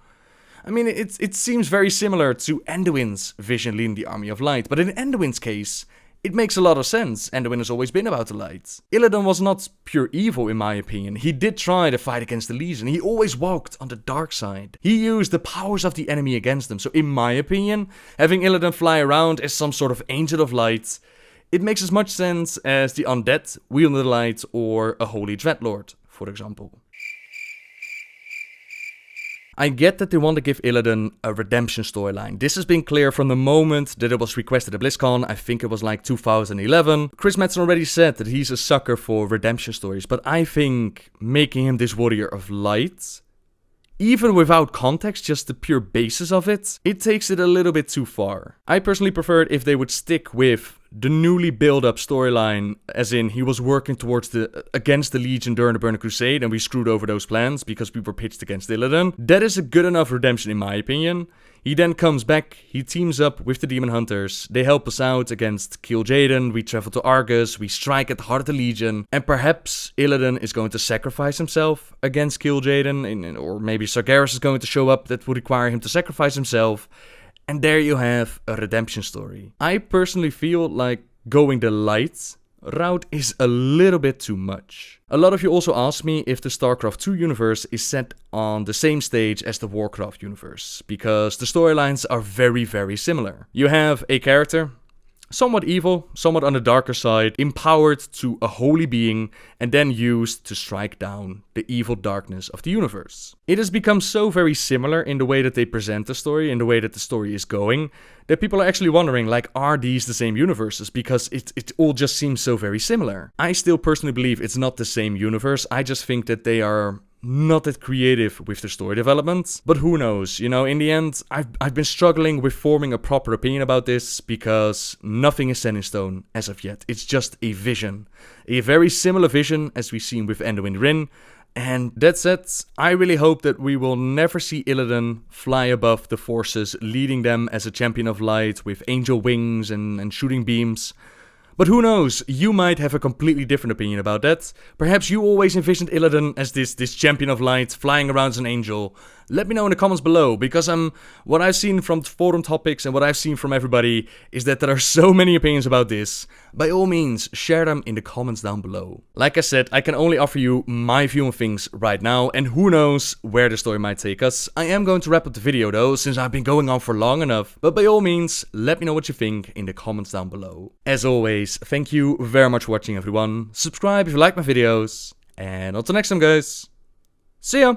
I mean, it seems very similar to Anduin's vision leading the army of light, but in Anduin's case, it makes a lot of sense. Anduin has always been about the light. Illidan was not pure evil in my opinion. He did try to fight against the Legion. He always walked on the dark side. He used the powers of the enemy against them. So in my opinion, having Illidan fly around as some sort of angel of light, it makes as much sense as the undead wielding the light or a holy dreadlord, for example. I get that they want to give Illidan a redemption storyline. This has been clear from the moment that it was requested at Blizzcon. I think it was like 2011. Chris Metzen already said that he's a sucker for redemption stories, but I think making him this warrior of light, even without context, just the pure basis of it, it takes it a little bit too far. I personally prefer it if they would stick with the newly built-up storyline, as in he was working towards against the Legion during the Burning Crusade and we screwed over those plans because we were pitched against Illidan. That is a good enough redemption in my opinion. He then comes back, he teams up with the Demon Hunters, they help us out against Kil'jaeden, we travel to Argus, we strike at the heart of the Legion, and perhaps Illidan is going to sacrifice himself against Kil'jaeden, or maybe Sargeras is going to show up that would require him to sacrifice himself. And there you have a redemption story. I personally feel like going the light route is a little bit too much. A lot of you also asked me if the StarCraft 2 universe is set on the same stage as the Warcraft universe, because the storylines are very, very similar. You have a character, somewhat evil, somewhat on the darker side, empowered to a holy being, and then used to strike down the evil darkness of the universe. It has become so very similar in the way that they present the story, in the way that the story is going, that people are actually wondering, like, are these the same universes? Because it all just seems so very similar. I still personally believe it's not the same universe. I just think that they are not that creative with the story development, but who knows, you know, in the end, I've been struggling with forming a proper opinion about this, because nothing is set in stone as of yet. It's just a vision, a very similar vision as we've seen with Anduin Wrynn, and that said, I really hope that we will never see Illidan fly above the forces, leading them as a champion of light with angel wings and shooting beams. But who knows, you might have a completely different opinion about that. Perhaps you always envisioned Illidan as this champion of light, flying around as an angel. Let me know in the comments below, because what I've seen from forum topics and what I've seen from everybody is that there are so many opinions about this. By all means, share them in the comments down below. Like I said, I can only offer you my view on things right now, and who knows where the story might take us. I am going to wrap up the video though, since I've been going on for long enough. But by all means, let me know what you think in the comments down below. As always, thank you very much for watching everyone. Subscribe if you like my videos, and until next time guys, see ya!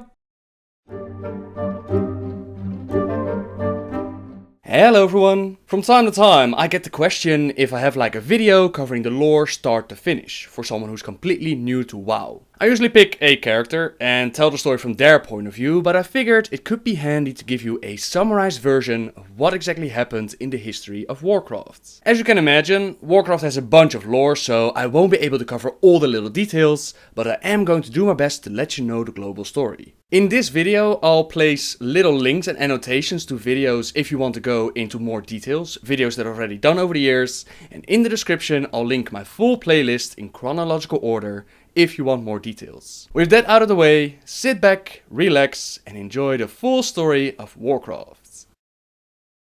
Hello everyone! From time to time I get the question if I have like a video covering the lore start to finish for someone who's completely new to WoW. I usually pick a character and tell the story from their point of view, but I figured it could be handy to give you a summarized version of what exactly happened in the history of Warcraft. As you can imagine, Warcraft has a bunch of lore, so I won't be able to cover all the little details, but I am going to do my best to let you know the global story. In this video, I'll place little links and annotations to videos if you want to go into more details, videos that I've already done over the years, and in the description I'll link my full playlist in chronological order if you want more details. With that out of the way, sit back, relax, and enjoy the full story of Warcraft.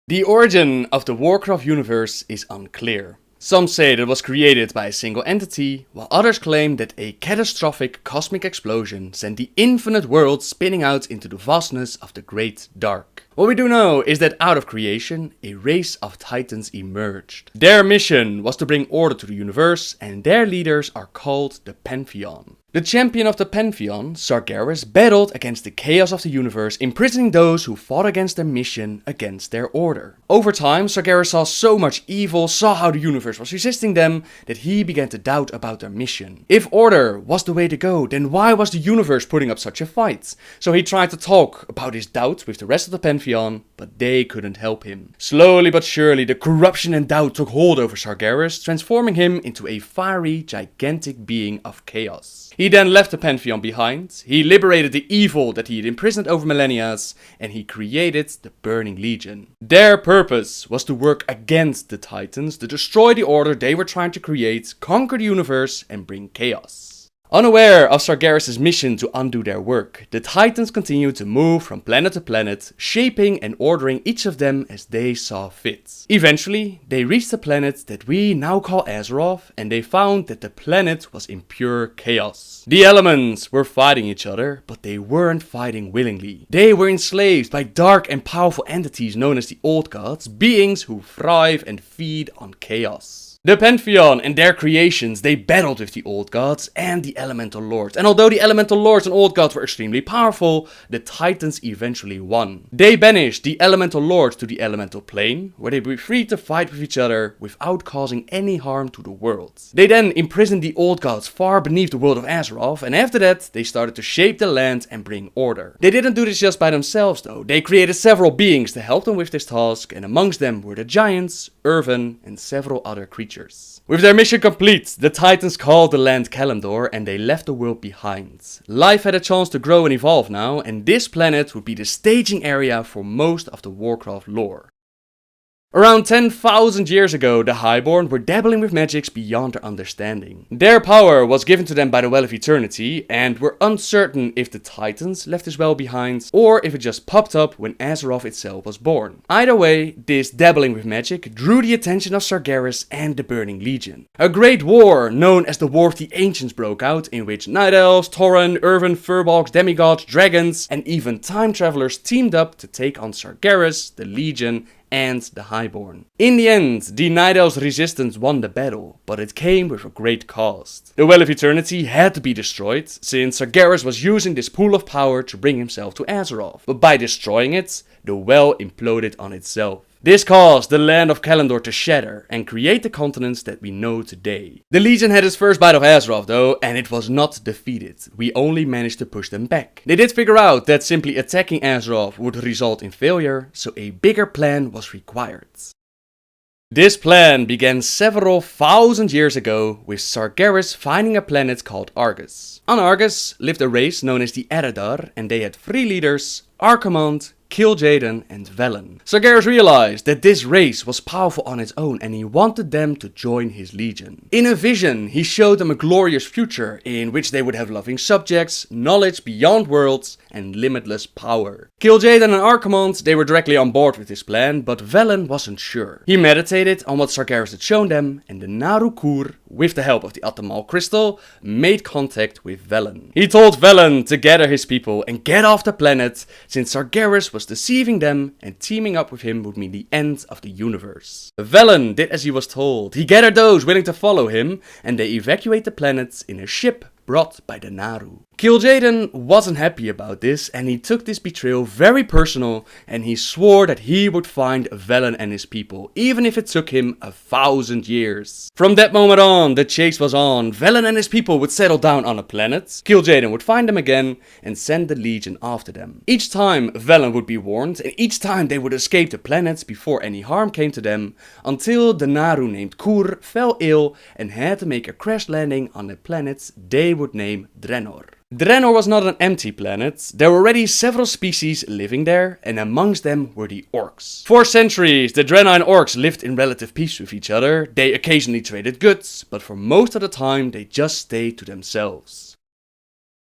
The origin of the Warcraft universe is unclear. Some say that it was created by a single entity, while others claim that a catastrophic cosmic explosion sent the infinite world spinning out into the vastness of the Great Dark. What we do know is that out of creation, a race of titans emerged. Their mission was to bring order to the universe, and their leaders are called the Pantheon. The champion of the Pantheon, Sargeras, battled against the chaos of the universe, imprisoning those who fought against their mission against their order. Over time, Sargeras saw so much evil, saw how the universe was resisting them, that he began to doubt about their mission. If order was the way to go, then why was the universe putting up such a fight? So he tried to talk about his doubts with the rest of the Pantheon, but they couldn't help him. Slowly but surely, the corruption and doubt took hold over Sargeras, transforming him into a fiery, gigantic being of chaos. He then left the Pantheon behind, he liberated the evil that he had imprisoned over millennia, and he created the Burning Legion. Their purpose was to work against the Titans, to destroy the order they were trying to create, conquer the universe, and bring chaos. Unaware of Sargeras' mission to undo their work, the Titans continued to move from planet to planet, shaping and ordering each of them as they saw fit. Eventually, they reached the planet that we now call Azeroth, and they found that the planet was in pure chaos. The elements were fighting each other, but they weren't fighting willingly. They were enslaved by dark and powerful entities known as the Old Gods, beings who thrive and feed on chaos. The Pantheon and their creations, they battled with the Old Gods and the Elemental Lords. And although the Elemental Lords and Old Gods were extremely powerful, the Titans eventually won. They banished the Elemental Lords to the Elemental Plane, where they were free to fight with each other without causing any harm to the world. They then imprisoned the Old Gods far beneath the world of Azeroth, and after that, they started to shape the land and bring order. They didn't do this just by themselves though. They created several beings to help them with this task, and amongst them were the Giants, Irvin, and several other creatures. With their mission complete, the Titans called the land Kalimdor and they left the world behind. Life had a chance to grow and evolve now, and this planet would be the staging area for most of the Warcraft lore. Around 10,000 years ago, the Highborn were dabbling with magics beyond their understanding. Their power was given to them by the Well of Eternity, and were uncertain if the Titans left this well behind, or if it just popped up when Azeroth itself was born. Either way, this dabbling with magic drew the attention of Sargeras and the Burning Legion. A great war, known as the War of the Ancients, broke out, in which Night Elves, Tauren, Irvin, Furbolgs, demigods, dragons, and even time travelers teamed up to take on Sargeras, the Legion, and the Highborn. In the end, the Night Elves' resistance won the battle, but it came with a great cost. The Well of Eternity had to be destroyed, since Sargeras was using this pool of power to bring himself to Azeroth. But by destroying it, the well imploded on itself. This caused the land of Kalimdor to shatter and create the continents that we know today. The Legion had its first bite of Azeroth though, and it was not defeated. We only managed to push them back. They did figure out that simply attacking Azeroth would result in failure, so a bigger plan was required. This plan began several thousand years ago with Sargeras finding a planet called Argus. On Argus lived a race known as the Eredar, and they had 3 leaders: Archimonde, Kil'jaeden, and Velen. Sargeras realized that this race was powerful on its own and he wanted them to join his legion. In a vision, he showed them a glorious future in which they would have loving subjects, knowledge beyond worlds, and limitless power. Kil'jaeden and Archimonde, they were directly on board with this plan, but Velen wasn't sure. He meditated on what Sargeras had shown them, and the Naru-Kur, with the help of the Atamal crystal, made contact with Velen. He told Velen to gather his people and get off the planet, since Sargeras was deceiving them, and teaming up with him would mean the end of the universe. Velen did as he was told. He gathered those willing to follow him, and they evacuate the planet in a ship brought by the Naru. Kil'jaeden wasn't happy about this, and he took this betrayal very personal, and he swore that he would find Velen and his people, even if it took him 1,000 years. From that moment on, the chase was on. Velen and his people would settle down on a planet, Kil'jaeden would find them again, and send the Legion after them. Each time, Velen would be warned, and each time they would escape the planet before any harm came to them, until the Naru named Kur fell ill and had to make a crash landing on a planet they would name Draenor. Draenor was not an empty planet. There were already several species living there, and amongst them were the orcs. For centuries, the Draenei and orcs lived in relative peace with each other. They occasionally traded goods, but for most of the time they just stayed to themselves.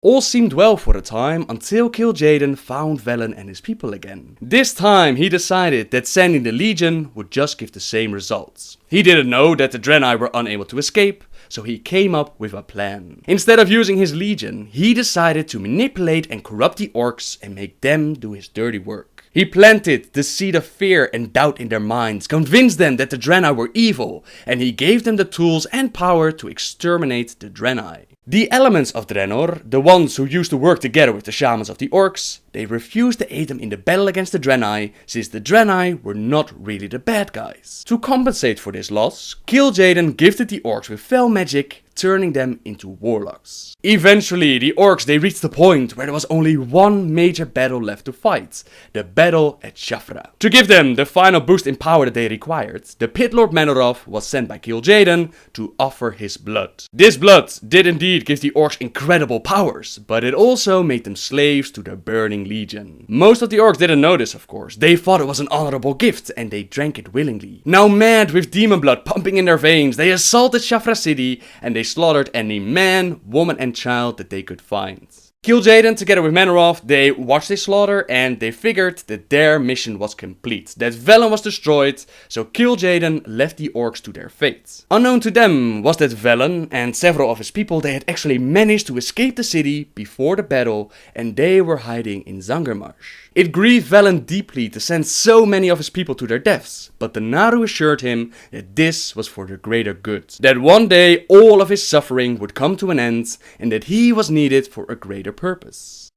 All seemed well for a time until Kil'jaeden found Velen and his people again. This time he decided that sending the Legion would just give the same results. He didn't know that the Draenei were unable to escape, so he came up with a plan. Instead of using his Legion, he decided to manipulate and corrupt the orcs and make them do his dirty work. He planted the seed of fear and doubt in their minds, convinced them that the Draenei were evil, and he gave them the tools and power to exterminate the Draenei. The elements of Draenor, the ones who used to work together with the shamans of the orcs, they refused to aid them in the battle against the Draenei, since the Draenei were not really the bad guys. To compensate for this loss, Kil'jaeden gifted the orcs with fell magic, turning them into warlocks. Eventually, the orcs they reached the point where there was only one major battle left to fight, the battle at Shafra. To give them the final boost in power that they required, the Pit Lord Manoroth was sent by Kil'jaeden to offer his blood. This blood did indeed give the orcs incredible powers, but it also made them slaves to the Burning Legion. Most of the orcs didn't know this, of course. They thought it was an honorable gift and they drank it willingly. Now mad with demon blood pumping in their veins, they assaulted Shafra city and they slaughtered any man, woman and child that they could find. Kil'jaeden, together with Manoroth, they watched this slaughter and they figured that their mission was complete, that Velen was destroyed, so Kil'jaeden left the orcs to their fate. Unknown to them was that Velen and several of his people, they had actually managed to escape the city before the battle and they were hiding in Zangarmarsh. It grieved Velen deeply to send so many of his people to their deaths, but the Naru assured him that this was for the greater good, that one day all of his suffering would come to an end and that he was needed for a greater purpose.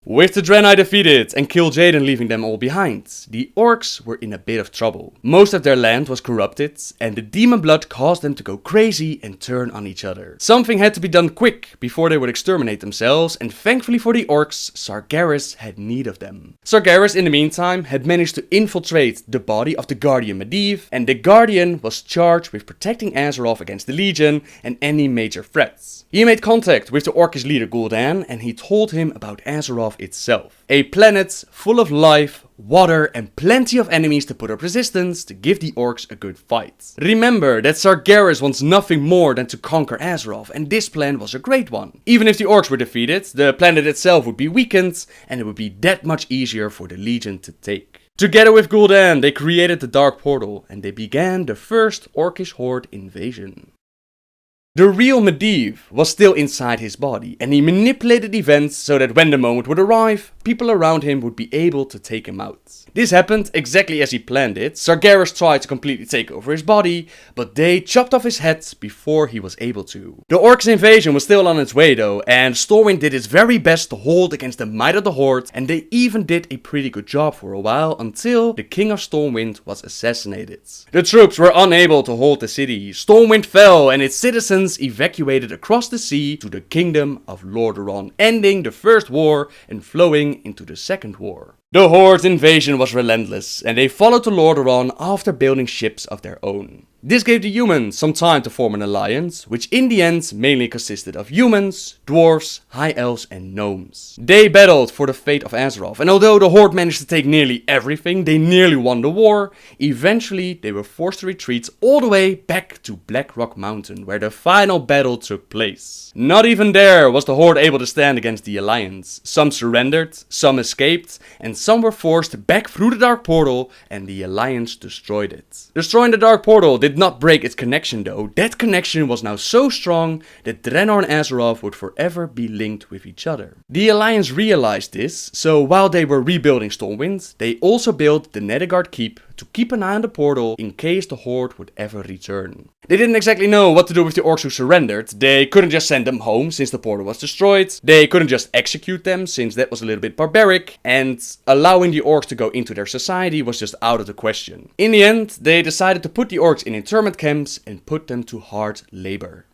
With the Draenei defeated and Kil'jaeden leaving them all behind, the orcs were in a bit of trouble. Most of their land was corrupted and the demon blood caused them to go crazy and turn on each other. Something had to be done quick before they would exterminate themselves, and thankfully for the orcs, Sargeras had need of them. Sargeras in the meantime had managed to infiltrate the body of the Guardian Medivh, and the Guardian was charged with protecting Azeroth against the Legion and any major threats. He made contact with the orcish leader Gul'dan and he told him about Azeroth itself. A planet full of life, water and plenty of enemies to put up resistance to give the orcs a good fight. Remember that Sargeras wants nothing more than to conquer Azeroth, and this plan was a great one. Even if the orcs were defeated, the planet itself would be weakened and it would be that much easier for the Legion to take. Together with Gul'dan, they created the Dark Portal and they began the first orcish horde invasion. The real Medivh was still inside his body and he manipulated events so that when the moment would arrive, people around him would be able to take him out. This happened exactly as he planned it. Sargeras tried to completely take over his body, but they chopped off his head before he was able to. The orcs' invasion was still on its way though, and Stormwind did its very best to hold against the might of the horde, and they even did a pretty good job for a while until the King of Stormwind was assassinated. The troops were unable to hold the city. Stormwind fell and its citizens evacuated across the sea to the kingdom of Lordaeron, ending the first war and flowing into the second war. The Horde's invasion was relentless, and they followed to Lordaeron after building ships of their own. This gave the humans some time to form an alliance, which in the end mainly consisted of humans, dwarves, high elves and gnomes. They battled for the fate of Azeroth, and although the Horde managed to take nearly everything, they nearly won the war, eventually they were forced to retreat all the way back to Blackrock Mountain, where the final battle took place. Not even there was the Horde able to stand against the alliance. Some surrendered, some escaped, and some were forced back through the Dark Portal, and the alliance destroyed it. Destroying the Dark Portal did not break its connection though. That connection was now so strong that Draenor and Azeroth would forever be linked with each other. The alliance realized this, so while they were rebuilding Stormwind, they also built the Netherguard Keep to keep an eye on the portal in case the Horde would ever return. They didn't exactly know what to do with the orcs who surrendered. They couldn't just send them home since the portal was destroyed. They couldn't just execute them since that was a little bit barbaric, and allowing the orcs to go into their society was just out of the question. In the end, they decided to put the orcs in internment camps and put them to hard labor.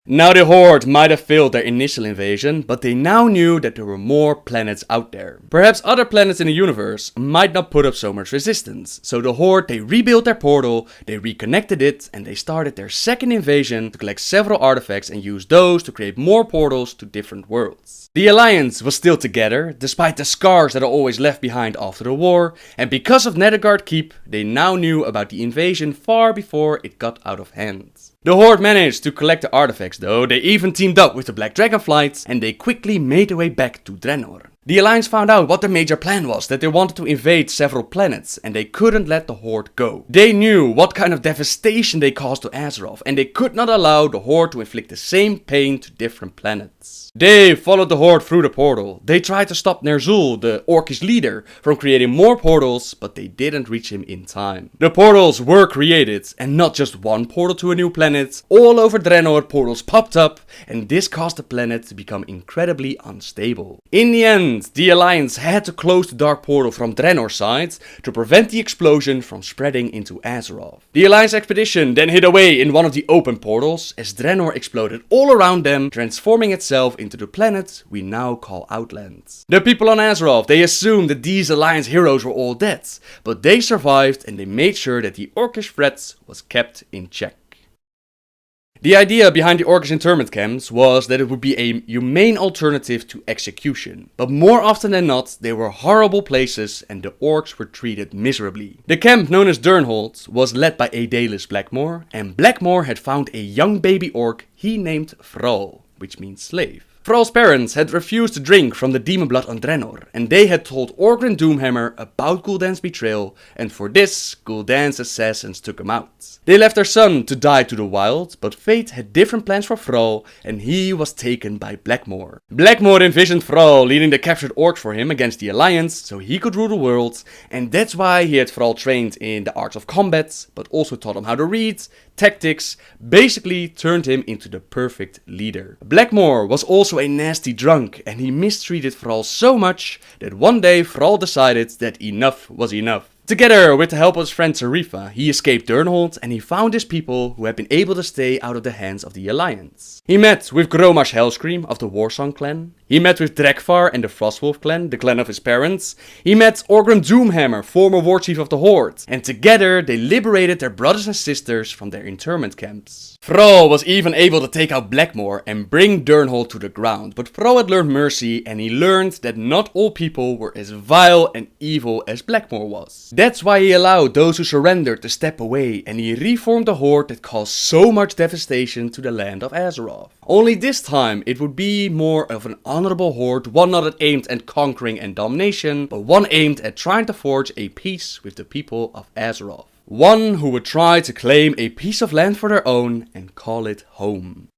Now the Horde might have failed their initial invasion, but they now knew that there were more planets out there. Perhaps other planets in the universe might not put up so much resistance, so the Horde they rebuilt their portal, they reconnected it, and they started their second invasion to collect several artifacts and use those to create more portals to different worlds. The Alliance was still together, despite the scars that are always left behind after the war, and because of Netherguard Keep, they now knew about the invasion far before it got out of hand. The Horde managed to collect the artifacts though, they even teamed up with the Black Dragonflight and they quickly made their way back to Draenor. The Alliance found out what their major plan was, that they wanted to invade several planets, and they couldn't let the Horde go. They knew what kind of devastation they caused to Azeroth, and they could not allow the Horde to inflict the same pain to different planets. They followed the Horde through the portal. They tried to stop Ner'zhul, the Orcish leader, from creating more portals, but they didn't reach him in time. The portals were created, and not just one portal to a new planet. All over Draenor, portals popped up, and this caused the planet to become incredibly unstable. In the end, the Alliance had to close the dark portal from Draenor's side to prevent the explosion from spreading into Azeroth. The Alliance expedition then hid away in one of the open portals as Draenor exploded all around them, transforming itself into the planet we now call Outland. The people on Azeroth, they assumed that these Alliance heroes were all dead, but they survived and they made sure that the Orcish threat was kept in check. The idea behind the Orcish internment camps was that it would be a humane alternative to execution, but more often than not, they were horrible places and the orcs were treated miserably. The camp known as Durnholt was led by Aedalis Blackmore, and Blackmore had found a young baby orc he named Thrall, which means slave. Thrall's parents had refused to drink from the demon blood on Draenor, and they had told Orgrimmar Doomhammer about Gul'dan's betrayal, and for this, Gul'dan's assassins took him out. They left their son to die to the wild, but fate had different plans for Thrall, and he was taken by Blackmore. Blackmore envisioned Thrall leading the captured orcs for him against the Alliance, so he could rule the world, and that's why he had Thrall trained in the arts of combat, but also taught him how to read, tactics, basically turned him into the perfect leader. Blackmore was also a nasty drunk, and he mistreated Thrall so much that one day Thrall decided that enough was enough. Together with the help of his friend Serifa, he escaped Durnholt and he found his people who had been able to stay out of the hands of the Alliance. He met with Gromash Hellscream of the Warsong clan. He met with Drekvar and the Frostwolf clan, the clan of his parents. He met Orgrimmar Doomhammer, former war chief of the Horde. And together they liberated their brothers and sisters from their internment camps. Thrall was even able to take out Blackmore and bring Durnholt to the ground, but Thrall had learned mercy and he learned that not all people were as vile and evil as Blackmore was. That's why he allowed those who surrendered to step away and he reformed the Horde that caused so much devastation to the land of Azeroth. Only this time it would be more of an honorable Horde, one not aimed at conquering and domination, but one aimed at trying to forge a peace with the people of Azeroth. One who would try to claim a piece of land for their own and call it home.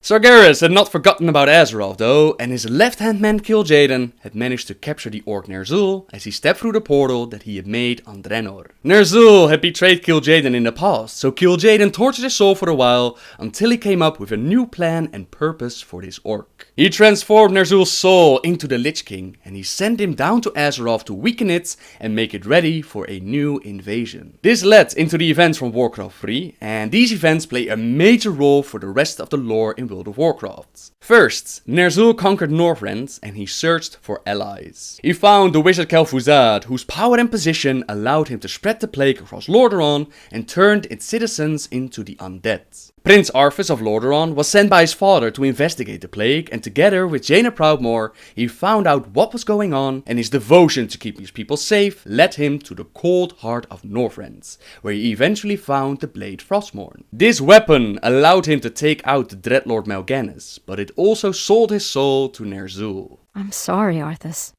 Sargeras had not forgotten about Azeroth though, and his left-hand man Kil'jaeden had managed to capture the orc Ner'zhul as he stepped through the portal that he had made on Draenor. Ner'zhul had betrayed Kil'jaeden in the past, so Kil'jaeden tortured his soul for a while until he came up with a new plan and purpose for this orc. He transformed Ner'zhul's soul into the Lich King and he sent him down to Azeroth to weaken it and make it ready for a new invasion. This led into the events from Warcraft 3, and these events play a major role for the rest of the lore in World of Warcraft. First, Ner'zhul conquered Northrend and he searched for allies. He found the wizard Kel'Thuzad, whose power and position allowed him to spread the plague across Lordaeron and turned its citizens into the undead. Prince Arthas of Lordaeron was sent by his father to investigate the plague, and together with Jaina Proudmoore, he found out what was going on, and his devotion to keep his people safe led him to the cold heart of Northrend, where he eventually found the blade Frostmourne. This weapon allowed him to take out the Dreadlord Mal'Ganis, but it also sold his soul to Ner'zhul. I'm sorry, Arthas.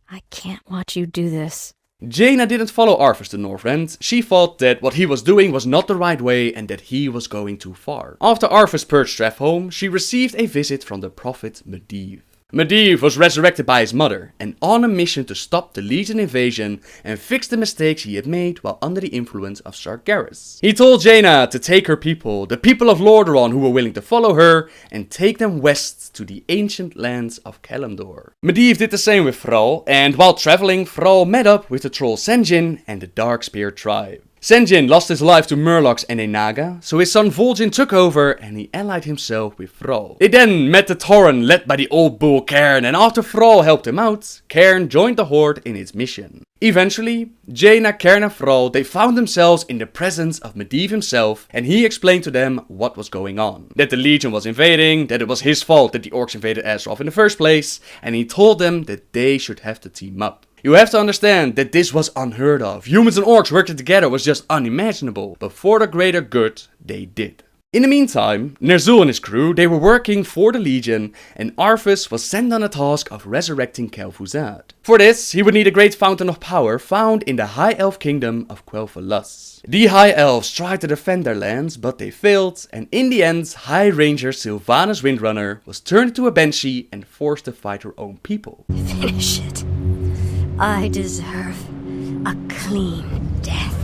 I can't watch you do this. Jaina didn't follow Arthas to Northrend. She thought that what he was doing was not the right way and that he was going too far. After Arthas purged Strathhome, she received a visit from the prophet Medivh. Medivh was resurrected by his mother and on a mission to stop the Legion invasion and fix the mistakes he had made while under the influence of Sargeras. He told Jaina to take her people, the people of Lordaeron who were willing to follow her, and take them west to the ancient lands of Kalimdor. Medivh did the same with Thrall, and while traveling, Thrall met up with the troll Sen'jin and the Darkspear tribe. Sen'jin lost his life to Murlocs and a Naga, so his son Vol'jin took over and he allied himself with Thrall. They then met the Tauren led by the old bull Cairn, and after Thrall helped him out, Cairn joined the Horde in its mission. Eventually, Jaina, Cairn and Thrall, they found themselves in the presence of Medivh himself, and he explained to them what was going on. That the Legion was invading, that it was his fault that the orcs invaded Azeroth in the first place, and he told them that they should have to team up. You have to understand that this was unheard of. Humans and orcs working together was just unimaginable, but for the greater good, they did. In the meantime, Ner'zhul and his crew, they were working for the Legion, and Arthas was sent on the task of resurrecting Kel'Thuzad. For this, he would need a great fountain of power found in the High Elf Kingdom of Quel'Thalas. The High Elves tried to defend their lands, but they failed, and in the end, High Ranger Sylvanas Windrunner was turned into a Banshee and forced to fight her own people. Finish it. I deserve a clean death.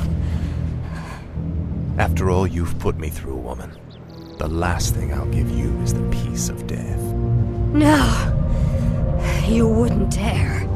After all you've put me through, woman, the last thing I'll give you is the peace of death. No, you wouldn't dare.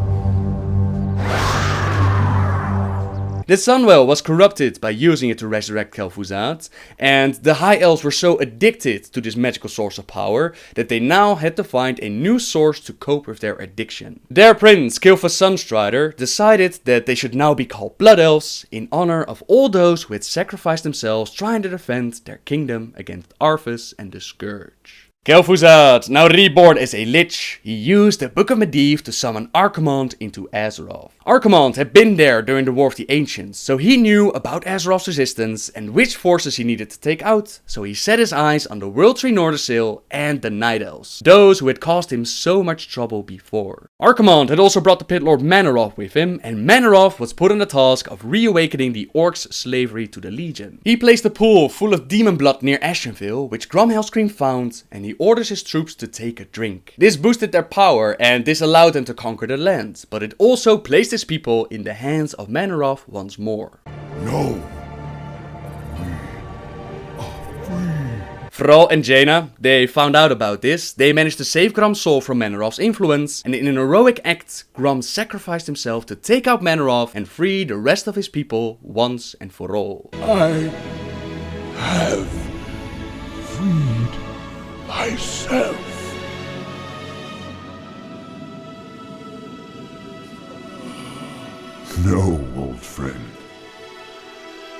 The Sunwell was corrupted by using it to resurrect Kel'Thuzad, and the High Elves were so addicted to this magical source of power that they now had to find a new source to cope with their addiction. Their prince, Kil'jaeden Sunstrider, decided that they should now be called Blood Elves in honor of all those who had sacrificed themselves trying to defend their kingdom against Arthas and the Scourge. Kel'Thuzad, now reborn as a Lich, he used the Book of Medivh to summon Archimonde into Azeroth. Archimonde had been there during the War of the Ancients, so he knew about Azeroth's resistance and which forces he needed to take out, so he set his eyes on the World Tree Nordrassil and the Night Elves, those who had caused him so much trouble before. Archimonde had also brought the Pit Lord Manoroth with him, and Manoroth was put on the task of reawakening the Orcs' slavery to the Legion. He placed a pool full of demon blood near Ashenvale, which Gromhellscream found, and he orders his troops to take a drink. This boosted their power and this allowed them to conquer the land, but it also placed his people in the hands of Manoroth once more. No. Thrall and Jaina, they found out about this, they managed to save Grom's soul from Manoroth's influence, and in an heroic act, Grom sacrificed himself to take out Manoroth and free the rest of his people once and for all. I have freed myself. No, old friend.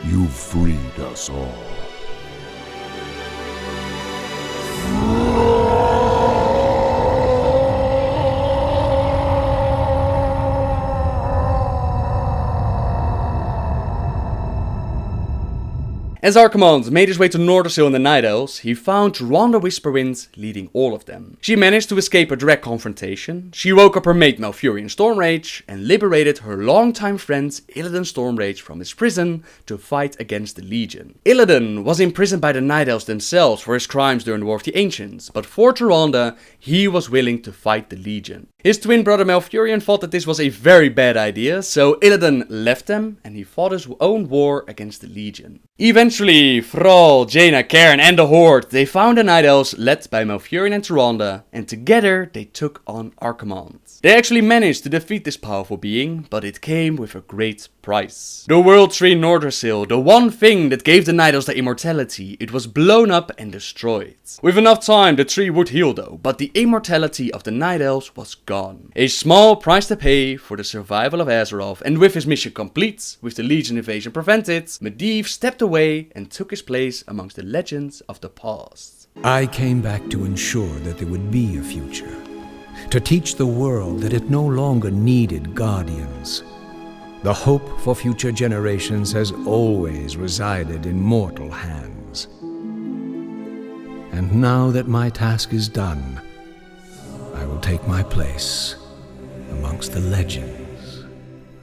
You've freed us all. As Archimonde made his way to Nordrassil and the Night Elves, he found Tyrande Whisperwind leading all of them. She managed to escape a direct confrontation, she woke up her mate Malfurion Stormrage, and liberated her longtime friend Illidan Stormrage from his prison to fight against the Legion. Illidan was imprisoned by the Night Elves themselves for his crimes during the War of the Ancients, but for Tyrande, he was willing to fight the Legion. His twin brother Malfurion thought that this was a very bad idea, so Illidan left them and he fought his own war against the Legion. Eventually, Thrall, Jaina, Cairn and the Horde, they found the Night Elves led by Malfurion and Tyrande, and together they took on Archimonde. They actually managed to defeat this powerful being, but it came with a great price. The World Tree Nordrassil, the one thing that gave the Night Elves their immortality, it was blown up and destroyed. With enough time, the tree would heal though, but the immortality of the Night Elves was gone. A small price to pay for the survival of Azeroth, and with his mission complete, with the Legion invasion prevented, Medivh stepped away and took his place amongst the legends of the past. I came back to ensure that there would be a future, to teach the world that it no longer needed guardians. The hope for future generations has always resided in mortal hands. And now that my task is done, I will take my place amongst the legends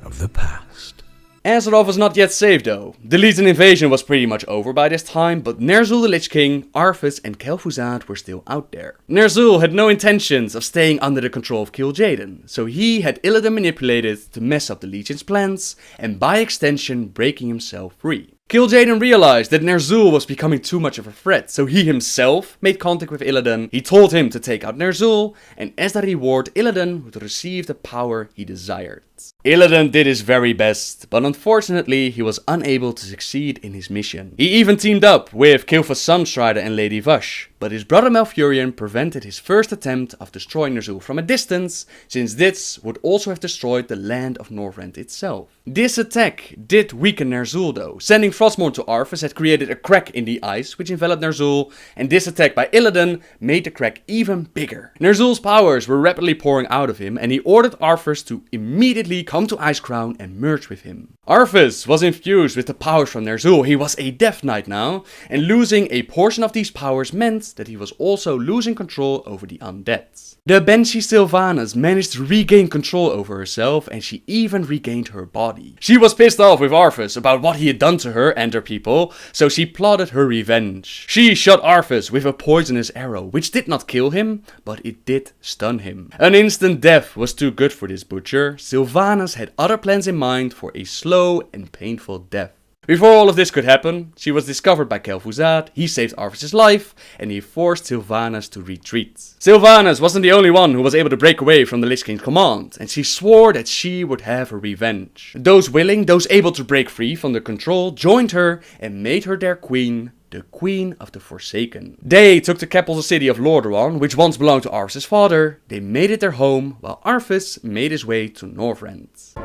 of the past. Azeroth was not yet safe though. The Legion invasion was pretty much over by this time, but Ner'zhul the Lich King, Arthas and Kel'Thuzad were still out there. Ner'zhul had no intentions of staying under the control of Kil'jaeden, so he had Illidan manipulated to mess up the Legion's plans, and by extension breaking himself free. Kil'jaeden realized that Ner'zhul was becoming too much of a threat, so he himself made contact with Illidan. He told him to take out Ner'zhul, and as a reward, Illidan would receive the power he desired. Illidan did his very best, but unfortunately he was unable to succeed in his mission. He even teamed up with Kil'jaeden Sunstrider and Lady Vush, but his brother Malfurion prevented his first attempt of destroying Ner'zhul from a distance, since this would also have destroyed the land of Northrend itself. This attack did weaken Ner'zhul though. Sending Frostmourne to Arthas had created a crack in the ice which enveloped Ner'zhul, and this attack by Illidan made the crack even bigger. Ner'zhul's powers were rapidly pouring out of him, and he ordered Arthas to immediately come to Icecrown and merge with him. Arthas was infused with the powers from Ner'zhul. He was a Death Knight now, and losing a portion of these powers meant that he was also losing control over the undead. The Banshee Sylvanas managed to regain control over herself, and she even regained her body. She was pissed off with Arthas about what he had done to her and her people, so she plotted her revenge. She shot Arthas with a poisonous arrow, which did not kill him, but it did stun him. An instant death was too good for this butcher. Sylvanas had other plans in mind for a slow and painful death. Before all of this could happen, she was discovered by Kel'Thuzad, he saved Arthas' life, and he forced Sylvanas to retreat. Sylvanas wasn't the only one who was able to break away from the Lich King's command, and she swore that she would have her revenge. Those willing, those able to break free from their control, joined her and made her their queen, the Queen of the Forsaken. They took the capital city of Lordaeron, which once belonged to Arthas' father. They made it their home, while Arthas made his way to Northrend.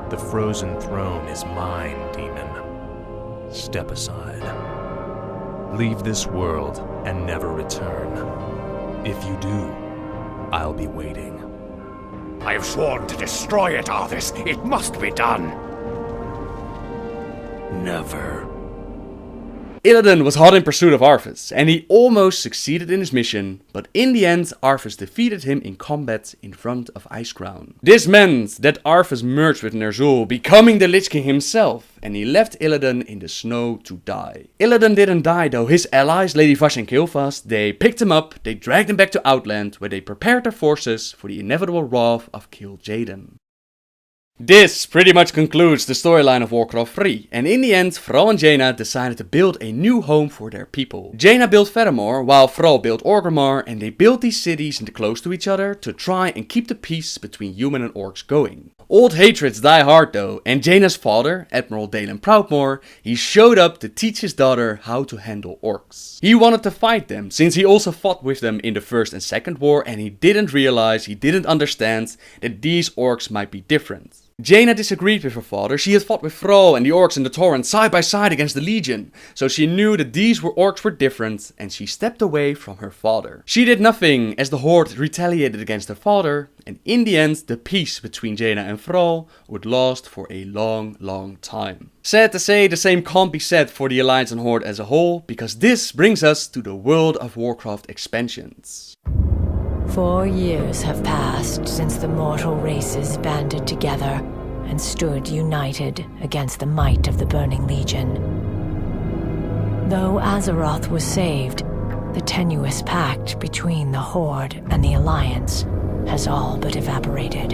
The frozen throne is mine, demon. Step aside. Leave this world and never return. If you do, I'll be waiting. I have sworn to destroy it, Arthas. It must be done. Never. Illidan was hot in pursuit of Arthas, and he almost succeeded in his mission, but in the end Arthas defeated him in combat in front of Icecrown. This meant that Arthas merged with Ner'zhul, becoming the Lich King himself, and he left Illidan in the snow to die. Illidan didn't die though. His allies, Lady Vash and Kil'Thas, they picked him up, they dragged him back to Outland, where they prepared their forces for the inevitable wrath of Kil'jaeden. This pretty much concludes the storyline of Warcraft 3, and in the end Thrall and Jaina decided to build a new home for their people. Jaina built Theramore, while Thrall built Orgrimmar, and they built these cities close to each other to try and keep the peace between human and orcs going. Old hatreds die hard though, and Jaina's father, Admiral Dalen Proudmoore, he showed up to teach his daughter how to handle orcs. He wanted to fight them, since he also fought with them in the First and Second War, and he didn't understand that these orcs might be different. Jaina disagreed with her father. She had fought with Thrall and the orcs in the Torrent side by side against the Legion, so she knew that these orcs were different, and she stepped away from her father. She did nothing as the Horde retaliated against her father, and in the end the peace between Jaina and Thrall would last for a long time. Sad to say, the same can't be said for the Alliance and Horde as a whole, because this brings us to the World of Warcraft expansions. 4 years have passed since the mortal races banded together and stood united against the might of the Burning Legion. Though Azeroth was saved, the tenuous pact between the Horde and the Alliance has all but evaporated.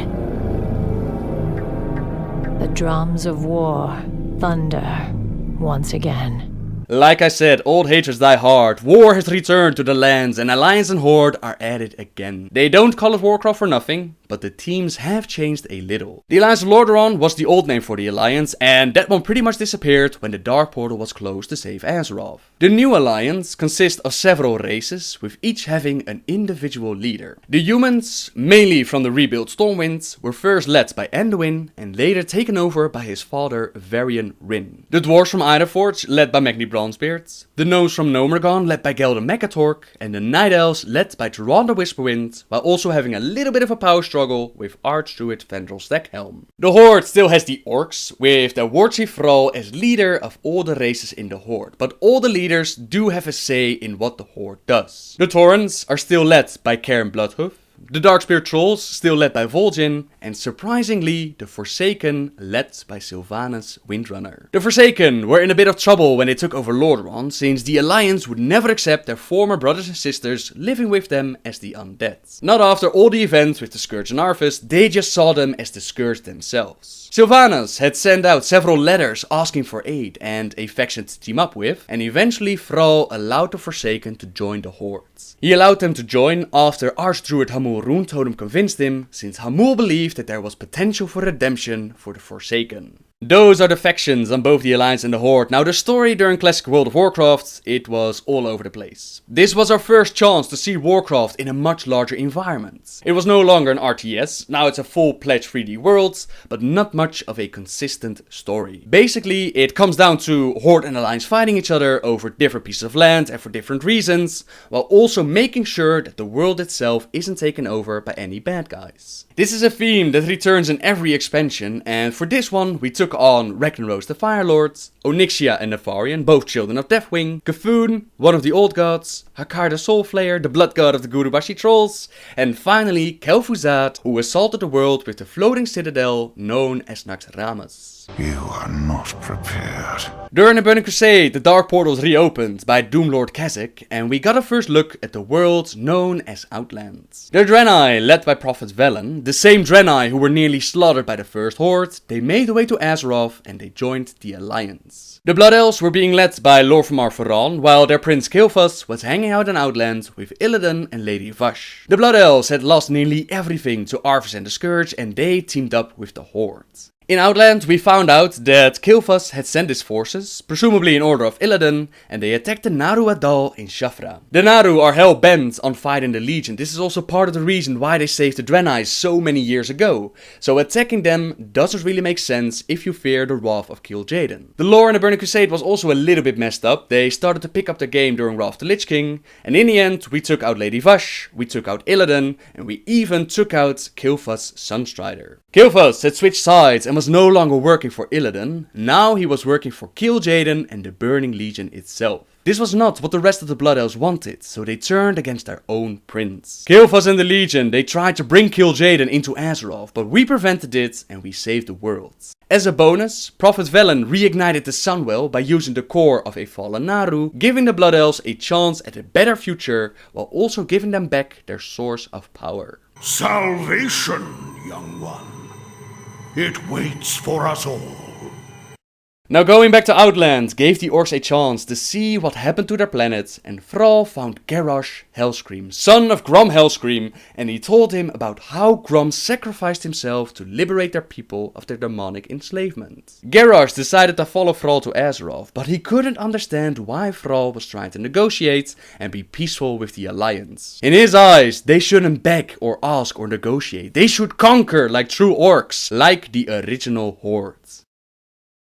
The drums of war thunder once again. Like I said, old hatreds die hard. War has returned to the lands, and Alliance and Horde are at it again. They don't call it Warcraft for nothing, but the teams have changed a little. The Alliance of Lordaeron was the old name for the Alliance, and that one pretty much disappeared when the Dark Portal was closed to save Azeroth. The new Alliance consists of several races, with each having an individual leader. The humans, mainly from the rebuilt Stormwind, were first led by Anduin, and later taken over by his father Varian Wrynn. The dwarves from Ironforge, led by Magni Bronzebeard, the gnomes from Nomergon, led by Gelden Mechatork, and the Night Elves, led by Tyrande Whisperwind, while also having a little bit of a power struggle with Archdruid Vendrel Stackhelm. The Horde still has the Orcs, with their Warchief Thrall as leader of all the races in the Horde, but all the leaders do have a say in what the Horde does. The Torrents are still led by Cairn Bloodhoof, the Darkspear Trolls still led by Vol'jin, and surprisingly the Forsaken led by Sylvanas Windrunner. The Forsaken were in a bit of trouble when they took over Lordaeron, since the Alliance would never accept their former brothers and sisters living with them as the undead. Not after all the events with the Scourge and Arthas, they just saw them as the Scourge themselves. Sylvanas had sent out several letters asking for aid and a faction to team up with, and eventually Thrall allowed the Forsaken to join the Horde. He allowed them to join after Archdruid Hamul Runetotem convinced him, since Hamul believed that there was potential for redemption for the Forsaken. Those are the factions on both the Alliance and the Horde. Now the story during classic World of Warcraft, it was all over the place. This was our first chance to see Warcraft in a much larger environment. It was no longer an RTS, now it's a full-fledged 3D world, but not much of a consistent story. Basically, it comes down to Horde and Alliance fighting each other over different pieces of land and for different reasons, while also making sure that the world itself isn't taken over by any bad guys. This is a theme that returns in every expansion, and for this one we took on Ragnaros the Fire Lord, Onyxia and Nefarian, both children of Deathwing, K'Thun, one of the old gods, Hakar the Soulflayer, the blood god of the Gurubashi trolls, and finally Kel'Thuzad, who assaulted the world with the floating citadel known as Naxxramas. You are not prepared. During the Burning Crusade, the Dark Portals reopened by Doomlord Kazakh, and we got a first look at the world known as Outlands. The Draenei, led by Prophet Velen, the same Draenei who were nearly slaughtered by the First Horde, they made their way to Azeroth and they joined the Alliance. The Blood Elves were being led by Lor'themar Faran, while their prince Kil'jaeden was hanging out in Outlands with Illidan and Lady Vash. The Blood Elves had lost nearly everything to Arthas and the Scourge, and they teamed up with the Horde. In Outland, we found out that Kil'jaeden had sent his forces, presumably in order of Illidan, and they attacked the Naaru Adal in Shafra. The Naaru are hell-bent on fighting the Legion. This is also part of the reason why they saved the Draenei so many years ago. So attacking them doesn't really make sense if you fear the wrath of Kil'jaeden. The lore in the Burning Crusade was also a little bit messed up. They started to pick up the game during Wrath of the Lich King, and in the end we took out Lady Vash, we took out Illidan, and we even took out Kil'jaeden's Sunstrider. Kil'jaeden had switched sides and was no longer working for Illidan. Now he was working for Kil'jaeden and the Burning Legion itself. This was not what the rest of the Blood Elves wanted, so they turned against their own prince. Kil'jaeden and the Legion, they tried to bring Kil'jaeden into Azeroth, but we prevented it and we saved the world. As a bonus, Prophet Velen reignited the Sunwell by using the core of a fallen Naaru, giving the Blood Elves a chance at a better future, while also giving them back their source of power. Salvation, young one. It waits for us all. Now going back to Outland gave the orcs a chance to see what happened to their planet, and Thrall found Garrosh Hellscream, son of Grom Hellscream, and he told him about how Grom sacrificed himself to liberate their people of their demonic enslavement. Garrosh decided to follow Thrall to Azeroth, but he couldn't understand why Thrall was trying to negotiate and be peaceful with the Alliance. In his eyes, they shouldn't beg or ask or negotiate. They should conquer like true orcs, like the original Horde.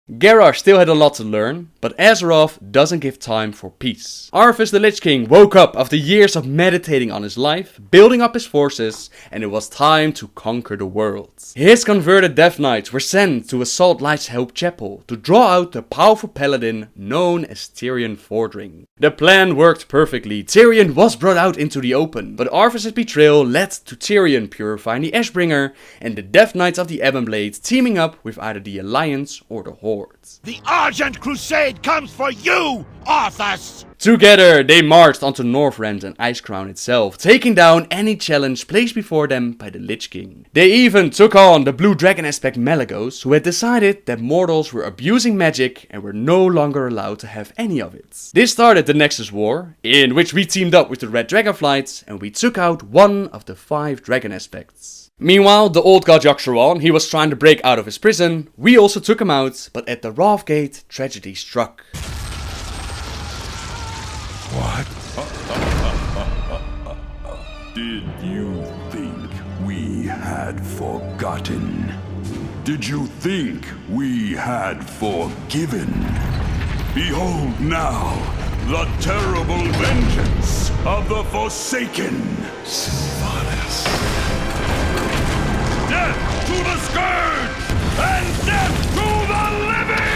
Garrosh still had a lot to learn, but Azeroth doesn't give time for peace. Arthas the Lich King woke up after years of meditating on his life, building up his forces, and it was time to conquer the world. His converted Death Knights were sent to assault Light's Hope Chapel to draw out the powerful paladin known as Tyrion Fordring. The plan worked perfectly. Tyrion was brought out into the open, but Arthas' betrayal led to Tyrion purifying the Ashbringer and the Death Knights of the Ebonblade teaming up with either the Alliance or the Horde. The Argent Crusade comes for you, Arthas! Together, they marched onto Northrend and Icecrown itself, taking down any challenge placed before them by the Lich King. They even took on the Blue Dragon aspect Malygos, who had decided that mortals were abusing magic and were no longer allowed to have any of it. This started the Nexus War, in which we teamed up with the Red Dragonflight and we took out one of the 5 dragon aspects. Meanwhile, the old god Yogg-Saron, he was trying to break out of his prison. We also took him out, but at the Wrathgate, tragedy struck. What? Did you think we had forgotten? Did you think we had forgiven? Behold now the terrible vengeance of the Forsaken. Sylvanas. Death to the Scourge! And death to the living!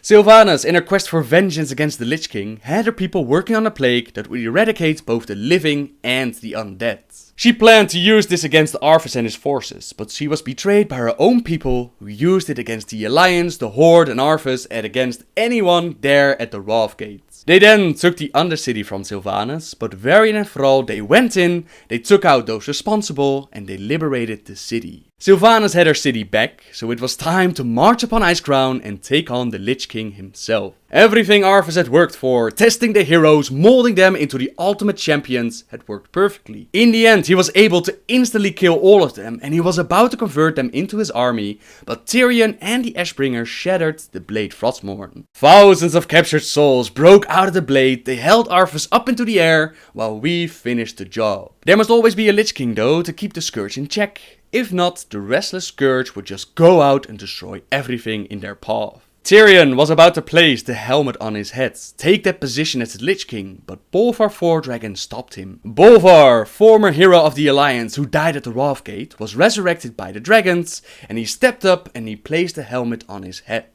Sylvanas, in her quest for vengeance against the Lich King, had her people working on a plague that would eradicate both the living and the undead. She planned to use this against Arthas and his forces, but she was betrayed by her own people, who used it against the Alliance, the Horde and Arthas, and against anyone there at the Wrathgate. They then took the Undercity from Sylvanas, but Varian and Thrall, they went in, they took out those responsible, and they liberated the city. Sylvanas had her city back, so it was time to march upon Icecrown and take on the Lich King himself. Everything Arthas had worked for, testing the heroes, molding them into the ultimate champions, had worked perfectly. In the end, he was able to instantly kill all of them, and he was about to convert them into his army, but Tyrion and the Ashbringer shattered the blade Frostmourne. Thousands of captured souls broke out of the blade, they held Arthas up into the air, while we finished the job. There must always be a Lich King though, to keep the Scourge in check. If not, the restless Scourge would just go out and destroy everything in their path. Tyrion was about to place the helmet on his head, take that position as the Lich King, but Bolvar Fordragon stopped him. Bolvar, former hero of the Alliance who died at the Wrathgate, was resurrected by the dragons, and he stepped up and he placed the helmet on his head.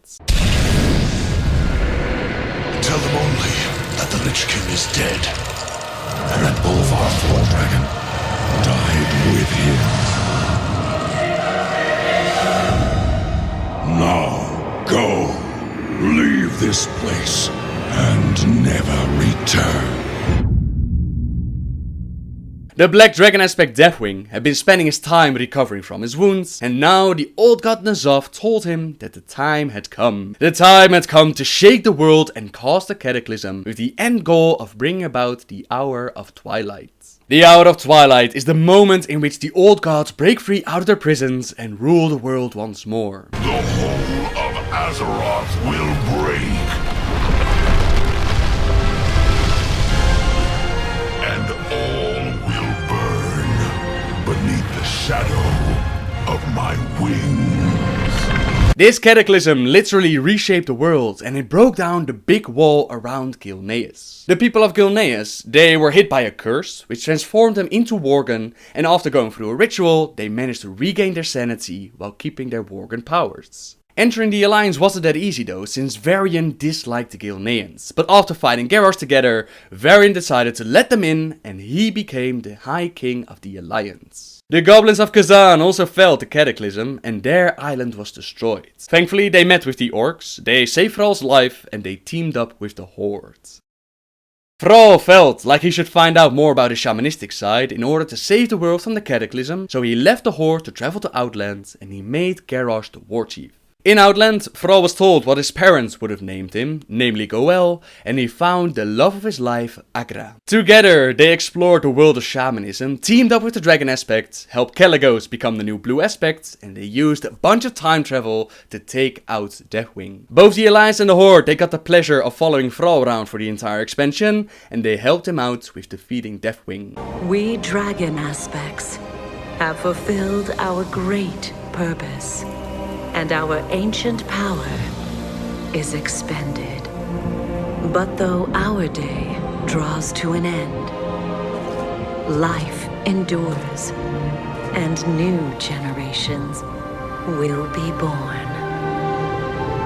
Tell them only that the Lich King is dead, and that Bolvar Fordragon died with him. Now, go. Leave this place and never return. The Black Dragon aspect Deathwing had been spending his time recovering from his wounds, and now the old god N'Zoth told him that the time had come. The time had come to shake the world and cause the cataclysm, with the end goal of bringing about the Hour of Twilight. The Hour of Twilight is the moment in which the old gods break free out of their prisons and rule the world once more. The whole of Azeroth will break. And all will burn beneath the shadow of my wings. This cataclysm literally reshaped the world, and it broke down the big wall around Gilneas. The people of Gilneas, they were hit by a curse, which transformed them into Worgen, and after going through a ritual, they managed to regain their sanity while keeping their Worgen powers. Entering the Alliance wasn't that easy though, since Varian disliked the Gilneans, but after fighting Garrosh together, Varian decided to let them in, and he became the High King of the Alliance. The goblins of Khazan also felt the cataclysm, and their island was destroyed. Thankfully, they met with the orcs, they saved Thrall's life, and they teamed up with the Horde. Thrall felt like he should find out more about his shamanistic side in order to save the world from the cataclysm, so he left the Horde to travel to Outland, and he made Garrosh the war chief. In Outland, Thrall was told what his parents would have named him, namely Goel, and he found the love of his life, Agra. Together, they explored the world of shamanism, teamed up with the dragon aspect, helped Kelagos become the new blue aspect, and they used a bunch of time travel to take out Deathwing. Both the Alliance and the Horde, they got the pleasure of following Thrall around for the entire expansion, and they helped him out with defeating Deathwing. We dragon aspects have fulfilled our great purpose, and our ancient power is expended. But though our day draws to an end, life endures, and new generations will be born.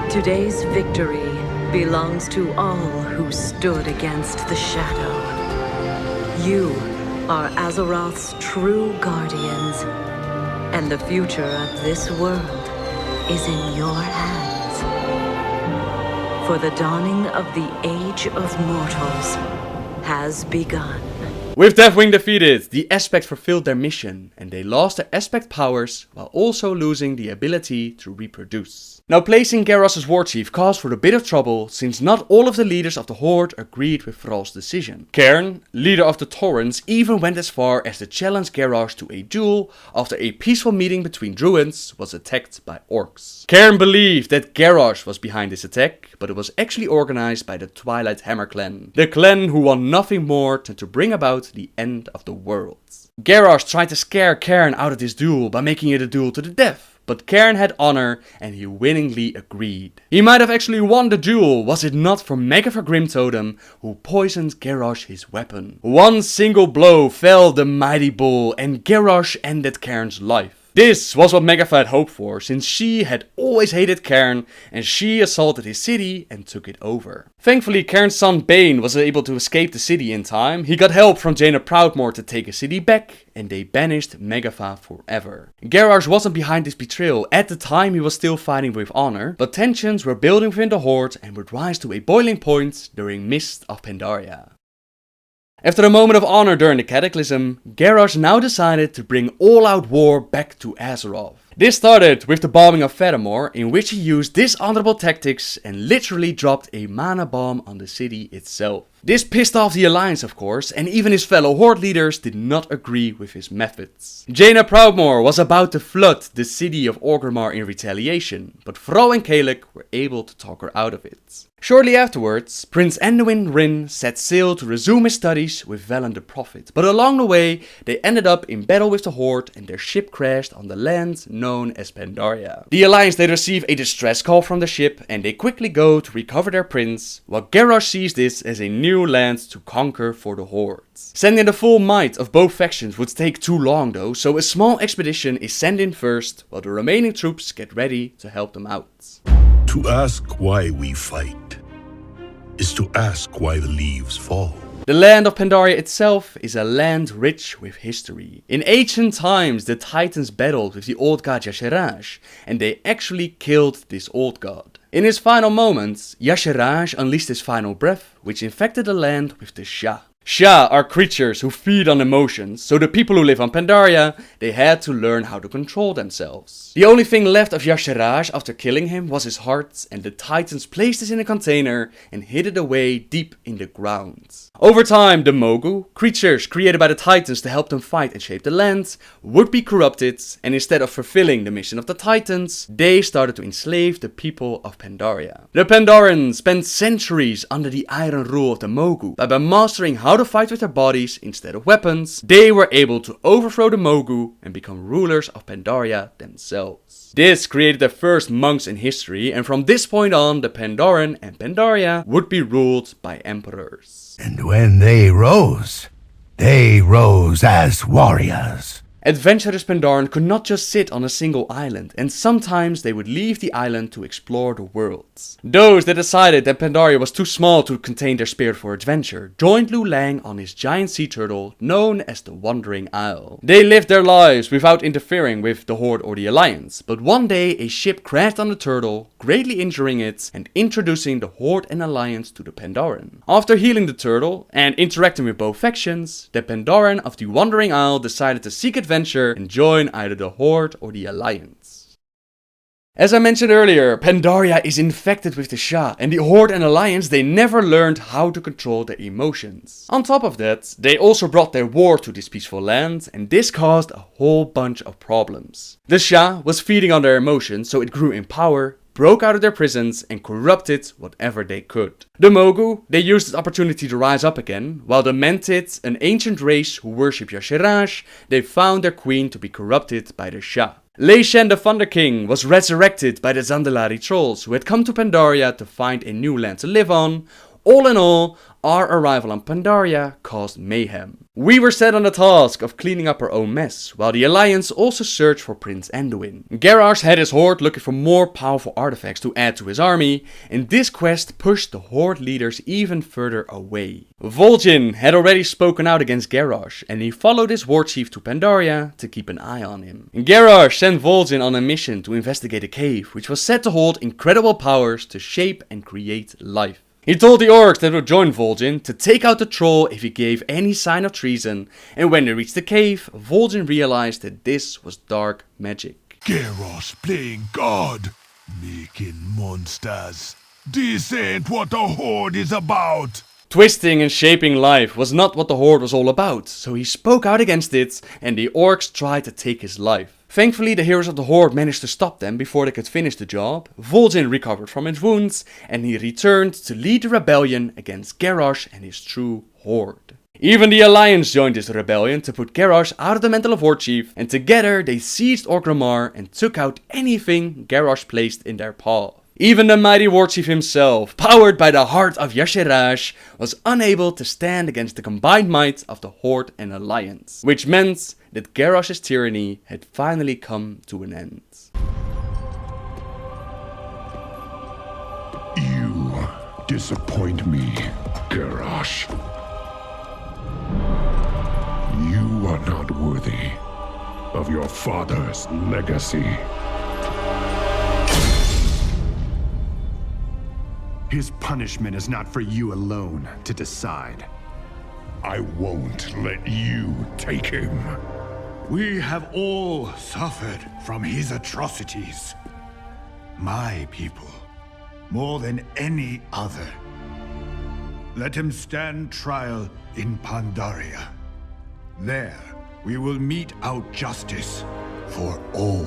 Today's victory belongs to all who stood against the shadow. You are Azeroth's true guardians, and the future of this world is in your hands. For the dawning of the Age of Mortals has begun. With Deathwing defeated, the Aspect fulfilled their mission, and they lost their Aspect powers while also losing the ability to reproduce. Now placing Garrosh as war chief caused for a bit of trouble, since not all of the leaders of the Horde agreed with Thrall's decision. Cairn, leader of the Torrents, even went as far as to challenge Garrosh to a duel after a peaceful meeting between druids was attacked by orcs. Cairn believed that Garrosh was behind this attack, but it was actually organized by the Twilight Hammer clan, the clan who want nothing more than to bring about the end of the world. Garrosh tried to scare Cairn out of this duel by making it a duel to the death, but Cairn had honor and he willingly agreed. He might have actually won the duel was it not for Megavar Grimtotem, who poisoned Garrosh his weapon. One single blow felled the mighty bull and Garrosh ended Cairn's life. This was what Megavar had hoped for, since she had always hated Cairn and she assaulted his city and took it over. Thankfully, Cairn's son Bane was able to escape the city in time. He got help from Jaina Proudmoore to take his city back, and they banished Megavar forever. Garrosh wasn't behind this betrayal. At the time he was still fighting with honor, but tensions were building within the Horde and would rise to a boiling point during Mist of Pandaria. After a moment of honor during the Cataclysm, Garrosh now decided to bring all-out war back to Azeroth. This started with the bombing of Fedamore, in which he used dishonorable tactics and literally dropped a mana bomb on the city itself. This pissed off the Alliance, of course, and even his fellow Horde leaders did not agree with his methods. Jaina Proudmoore was about to flood the city of Orgrimmar in retaliation, but Fro and Kalec were able to talk her out of it. Shortly afterwards, Prince Anduin Wrynn set sail to resume his studies with Velen the Prophet, but along the way they ended up in battle with the Horde and their ship crashed on the land known as Pandaria. The Alliance they receive a distress call from the ship and they quickly go to recover their prince, while Garrosh sees this as a new land to conquer for the Horde. Sending the full might of both factions would take too long though, so a small expedition is sent in first, while the remaining troops get ready to help them out. To ask why we fight is to ask why the leaves fall. The land of Pandaria itself is a land rich with history. In ancient times, the Titans battled with the old god Y'Shaarj, and they actually killed this old god. In his final moments, Y'Shaarj unleashed his final breath, which infected the land with the Sha. Sha are creatures who feed on emotions, so the people who live on Pandaria, they had to learn how to control themselves. The only thing left of Y'Shaarj after killing him was his heart, and the Titans placed this in a container and hid it away deep in the ground. Over time, the Mogu, creatures created by the Titans to help them fight and shape the land, would be corrupted, and instead of fulfilling the mission of the Titans, they started to enslave the people of Pandaria. The Pandaren spent centuries under the iron rule of the Mogu, but by mastering how to fight with their bodies instead of weapons, they were able to overthrow the Mogu and become rulers of Pandaria themselves. This created the first monks in history, and from this point on, the Pandaren and Pandaria would be ruled by emperors. And when they rose as warriors. Adventurous Pandaren could not just sit on a single island, and sometimes they would leave the island to explore the world. Those that decided that Pandaria was too small to contain their spirit for adventure joined Lu Lang on his giant sea turtle known as the Wandering Isle. They lived their lives without interfering with the Horde or the Alliance, but one day a ship crashed on the turtle, greatly injuring it and introducing the Horde and Alliance to the Pandaren. After healing the turtle and interacting with both factions, the Pandaren of the Wandering Isle decided to seek adventure and join either the Horde or the Alliance. As I mentioned earlier, Pandaria is infected with the Sha, and the Horde and Alliance, they never learned how to control their emotions. On top of that, they also brought their war to this peaceful land, and this caused a whole bunch of problems. The Sha was feeding on their emotions, so it grew in power, broke out of their prisons and corrupted whatever they could. The Mogu, they used this opportunity to rise up again, while the Mentit, an ancient race who worship Y'Shaarj, they found their queen to be corrupted by the Sha. Lei Shen the Thunder King was resurrected by the Zandalari trolls who had come to Pandaria to find a new land to live on. All in all, our arrival on Pandaria caused mayhem. We were set on the task of cleaning up our own mess, while the Alliance also searched for Prince Anduin. Garrosh had his Horde looking for more powerful artifacts to add to his army, and this quest pushed the Horde leaders even further away. Vol'jin had already spoken out against Garrosh, and he followed his war chief to Pandaria to keep an eye on him. Garrosh sent Vol'jin on a mission to investigate a cave, which was said to hold incredible powers to shape and create life. He told the orcs that would join Vol'jin to take out the troll if he gave any sign of treason, and when they reached the cave, Vol'jin realized that this was dark magic. Garrosh playing God, making monsters. This ain't what the Horde is about. Twisting and shaping life was not what the Horde was all about, so he spoke out against it, and the orcs tried to take his life. Thankfully, the heroes of the Horde managed to stop them before they could finish the job. Vol'jin recovered from his wounds, and he returned to lead the rebellion against Garrosh and his true Horde. Even the Alliance joined this rebellion to put Garrosh out of the mantle of Horde Chief, and together they seized Orgrimmar and took out anything Garrosh placed in their path. Even the mighty War Chief himself, powered by the heart of Y'Shaarj, was unable to stand against the combined might of the Horde and Alliance, which meant that Garrosh's tyranny had finally come to an end. You disappoint me, Garrosh. You are not worthy of your father's legacy. His punishment is not for you alone to decide. I won't let you take him. We have all suffered from his atrocities. My people, more than any other. Let him stand trial in Pandaria. There, we will mete out justice for all.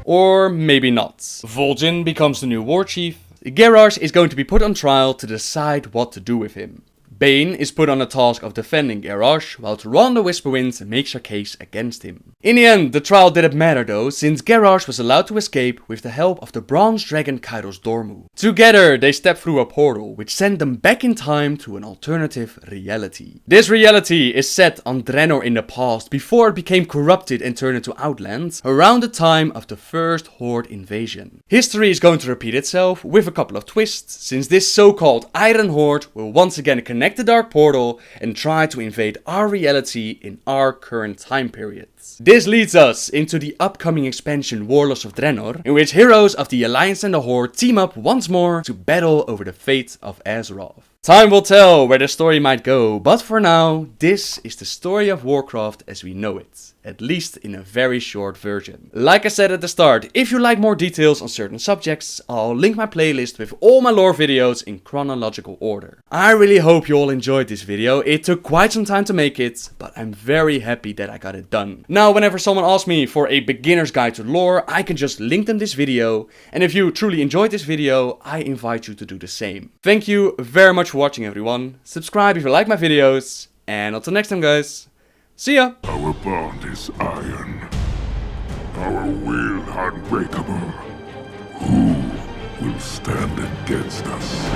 Or maybe not. Vol'jin becomes the new war chief. Garrosh is going to be put on trial to decide what to do with him. Bane is put on the task of defending Garrosh, while Turan the Whisperwind makes her case against him. In the end, the trial didn't matter though, since Garrosh was allowed to escape with the help of the bronze dragon Kairos Dormu. Together, they stepped through a portal, which sent them back in time to an alternative reality. This reality is set on Draenor in the past, before it became corrupted and turned into Outland, around the time of the first Horde invasion. History is going to repeat itself, with a couple of twists, since this so-called Iron Horde will once again connect the Dark Portal and try to invade our reality in our current time period. This leads us into the upcoming expansion Warlords of Draenor, in which heroes of the Alliance and the Horde team up once more to battle over the fate of Azeroth. Time will tell where the story might go, but for now, this is the story of Warcraft as we know it, at least in a very short version. Like I said at the start, if you like more details on certain subjects, I'll link my playlist with all my lore videos in chronological order. I really hope you all enjoyed this video. It took quite some time to make it, but I'm very happy that I got it done. Now, whenever someone asks me for a beginner's guide to lore, I can just link them this video, and if you truly enjoyed this video, I invite you to do the same. Thank you very much for watching, everyone. Subscribe if you like my videos, and until next time, guys, see ya! Our bond is iron, our will unbreakable. Who will stand against us?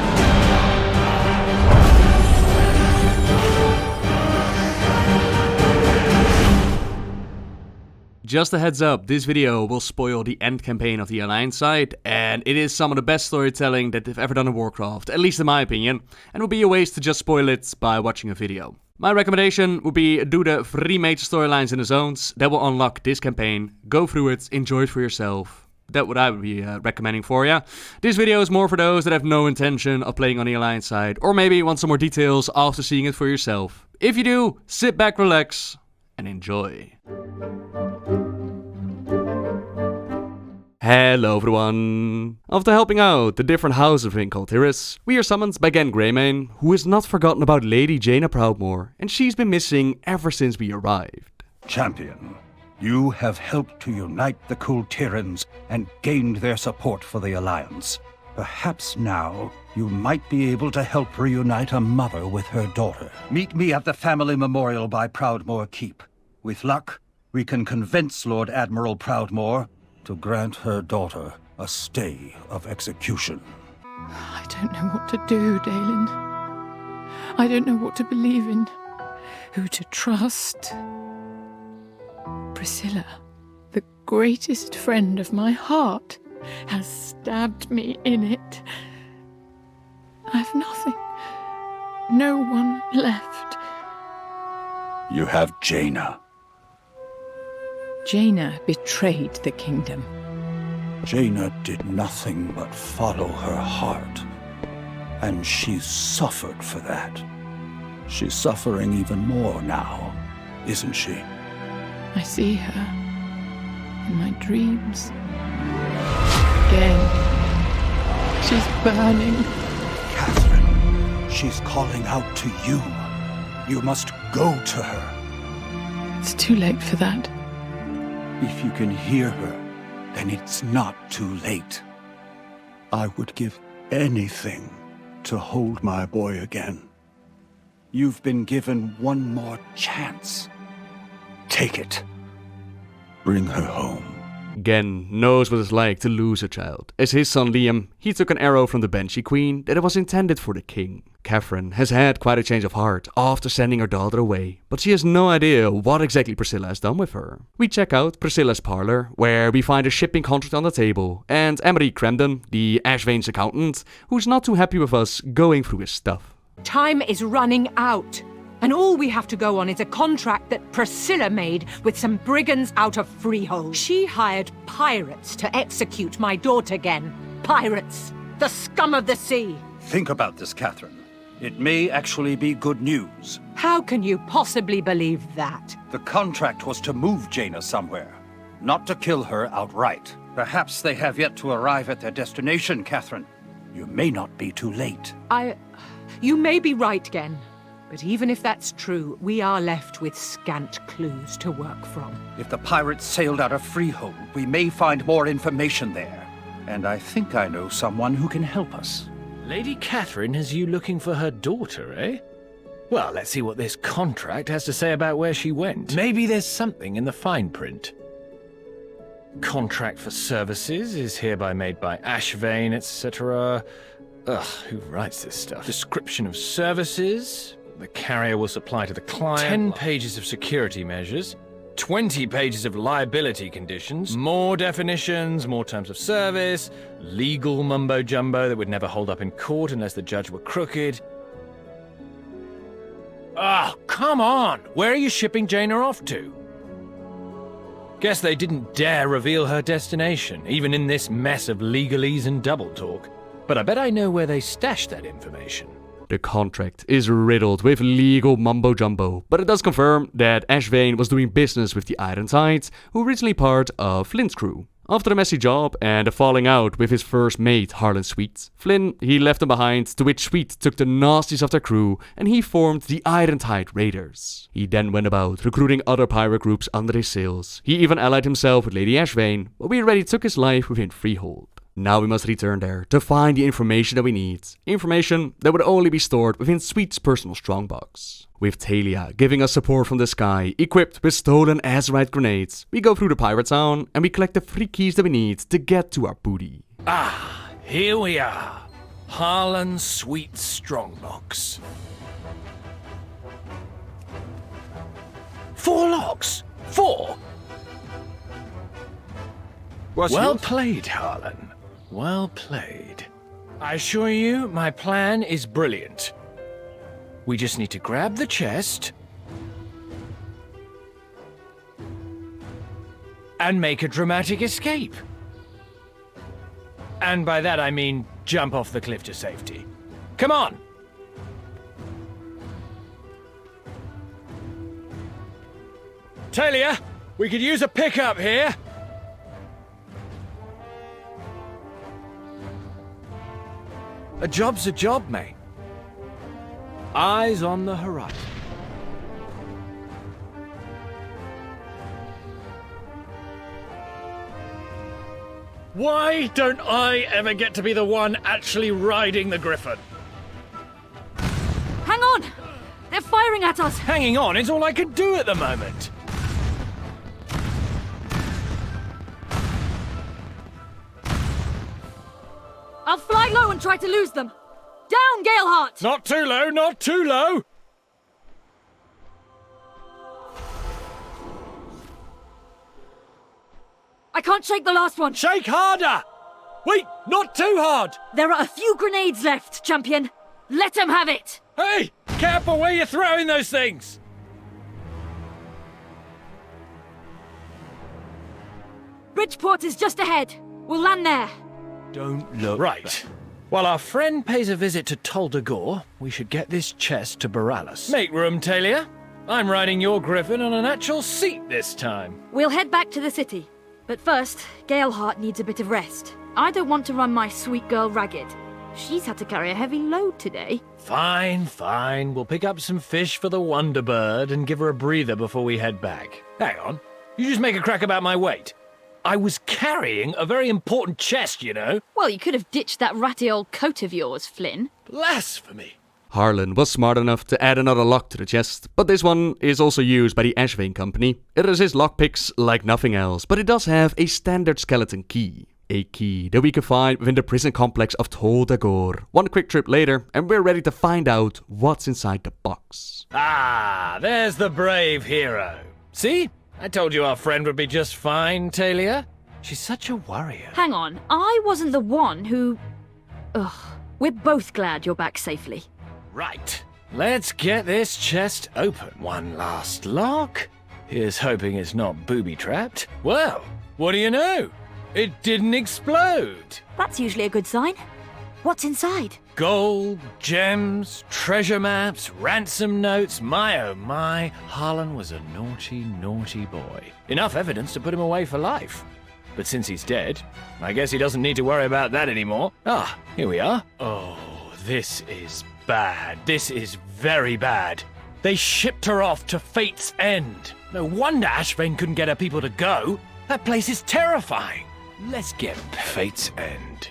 Just a heads up, this video will spoil the end campaign of the Alliance side, and it is some of the best storytelling that they've ever done in Warcraft, at least in my opinion, and would be a waste to just spoil it by watching a video. My recommendation would be do the 3 major storylines in the zones that will unlock this campaign, go through it, enjoy it for yourself. That's what I would be recommending for you. This video is more for those that have no intention of playing on the Alliance side, or maybe want some more details after seeing it for yourself. If you do, sit back, relax, and enjoy. Hello everyone! After helping out the different houses of Incultiris, we are summoned by Gen Greymane, who has not forgotten about Lady Jaina Proudmoore, and she's been missing ever since we arrived. Champion, you have helped to unite the Kil'jaedens and gained their support for the Alliance. Perhaps now you might be able to help reunite a mother with her daughter. Meet me at the family memorial by Proudmoore Keep. With luck, we can convince Lord Admiral Proudmoore to grant her daughter a stay of execution. I don't know what to do, Dalen. I don't know what to believe in, who to trust. Priscilla, the greatest friend of my heart, has stabbed me in it. I've nothing. No one left. You have Jaina. Jaina betrayed the kingdom. Jaina did nothing but follow her heart. And she suffered for that. She's suffering even more now, isn't she? I see her in my dreams. Again. She's burning. Catherine, she's calling out to you. You must go to her. It's too late for that. If you can hear her, then it's not too late. I would give anything to hold my boy again. You've been given one more chance. Take it. Bring her home. Gen knows what it's like to lose a child. As his son Liam, he took an arrow from the Banshee Queen that was intended for the king. Catherine has had quite a change of heart after sending her daughter away, but she has no idea what exactly Priscilla has done with her. We check out Priscilla's parlor, where we find a shipping contract on the table, and Emery Cremden, the Ashvane's accountant, who's not too happy with us going through his stuff. Time is running out. And all we have to go on is a contract that Priscilla made with some brigands out of Freehold. She hired pirates to execute my daughter again. Pirates! The scum of the sea! Think about this, Catherine. It may actually be good news. How can you possibly believe that? The contract was to move Jaina somewhere, not to kill her outright. Perhaps they have yet to arrive at their destination, Catherine. You may not be too late. You may be right, Gen. But even if that's true, we are left with scant clues to work from. If the pirates sailed out of Freehold, we may find more information there. And I think I know someone who can help us. Lady Catherine has you looking for her daughter, eh? Well, let's see what this contract has to say about where she went. Maybe there's something in the fine print. Contract for services is hereby made by Ashvane, etc. Ugh, who writes this stuff? Description of services. The carrier will supply to the client. 10 pages of security measures. 20 pages of liability conditions. More definitions, more terms of service. Legal mumbo-jumbo that would never hold up in court unless the judge were crooked. Oh, come on! Where are you shipping Jaina off to? Guess they didn't dare reveal her destination, even in this mess of legalese and double talk. But I bet I know where they stashed that information. The contract is riddled with legal mumbo-jumbo, but it does confirm that Ashvane was doing business with the Iron Tides, who were originally part of Flynn's crew. After a messy job and a falling out with his first mate, Harlan Sweet, Flynn, he left them behind, to which Sweet took the nasties of their crew and he formed the Iron Tide Raiders. He then went about recruiting other pirate groups under his sails. He even allied himself with Lady Ashvane, but we already took his life within Freehold. Now we must return there to find the information that we need. Information that would only be stored within Sweet's personal strongbox. With Talia giving us support from the sky, equipped with stolen Azerite grenades, we go through the pirate town and we collect the 3 keys that we need to get to our booty. Ah, here we are. Harlan Sweet Strongbox. 4 locks? 4? Well played, Harlan. Well played. I assure you, my plan is brilliant. We just need to grab the chest and make a dramatic escape. And by that I mean jump off the cliff to safety. Come on! Talia, we could use a pickup here. A job's a job, mate. Eyes on the horizon. Why don't I ever get to be the one actually riding the Griffin? Hang on! They're firing at us! Hanging on is all I can do at the moment. I'll fly low and try to lose them. Down, Galeheart! Not too low, not too low! I can't shake the last one. Shake harder! Wait, not too hard! There are a few grenades left, champion. Let them have it! Hey, careful where you're throwing those things! Bridgeport is just ahead. We'll land there. Don't look. Right. While our friend pays a visit to Tol Dagor, we should get this chest to Boralis. Make room, Talia. I'm riding your Griffin on an actual seat this time. We'll head back to the city. But first, Galeheart needs a bit of rest. I don't want to run my sweet girl ragged. She's had to carry a heavy load today. Fine, fine. We'll pick up some fish for the Wonderbird and give her a breather before we head back. Hang on. You just make a crack about my weight. I was carrying a very important chest, you know. Well, you could have ditched that ratty old coat of yours, Flynn. Blasphemy. Harlan was smart enough to add another lock to the chest, but this one is also used by the Ashvane company. It resists lockpicks like nothing else, but it does have a standard skeleton key. A key that we can find within the prison complex of Tol Dagor. One quick trip later, and we're ready to find out what's inside the box. Ah, there's the brave hero. See? I told you our friend would be just fine, Talia. She's such a warrior. Hang on, I wasn't the one who... Ugh, we're both glad you're back safely. Right. Let's get this chest open. One last lock. Here's hoping it's not booby-trapped. Well, what do you know? It didn't explode. That's usually a good sign. What's inside? Gold, gems, treasure maps, ransom notes. My oh my, Harlan was a naughty, naughty boy. Enough evidence to put him away for life. But since he's dead, I guess he doesn't need to worry about that anymore. Ah, here we are. Oh, this is bad. This is very bad. They shipped her off to Fate's End. No wonder Ashvane couldn't get her people to go. That place is terrifying. Let's get Fate's End.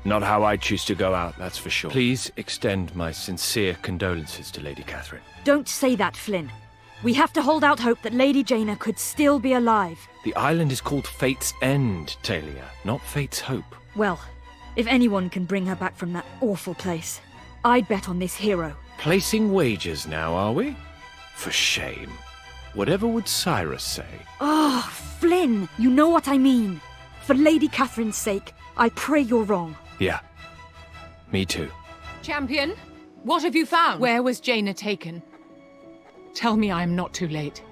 Not how I choose to go out, that's for sure. Please extend my sincere condolences to Lady Catherine. Don't say that, Flynn. We have to hold out hope that Lady Jaina could still be alive. The island is called Fate's End, Talia, not Fate's Hope. Well, if anyone can bring her back from that awful place, I'd bet on this hero. Placing wagers now, are we? For shame. Whatever would Cyrus say? Oh, Flynn, you know what I mean. For Lady Catherine's sake, I pray you're wrong. Yeah. Me too. Champion, what have you found? Where was Jaina taken? Tell me I am not too late.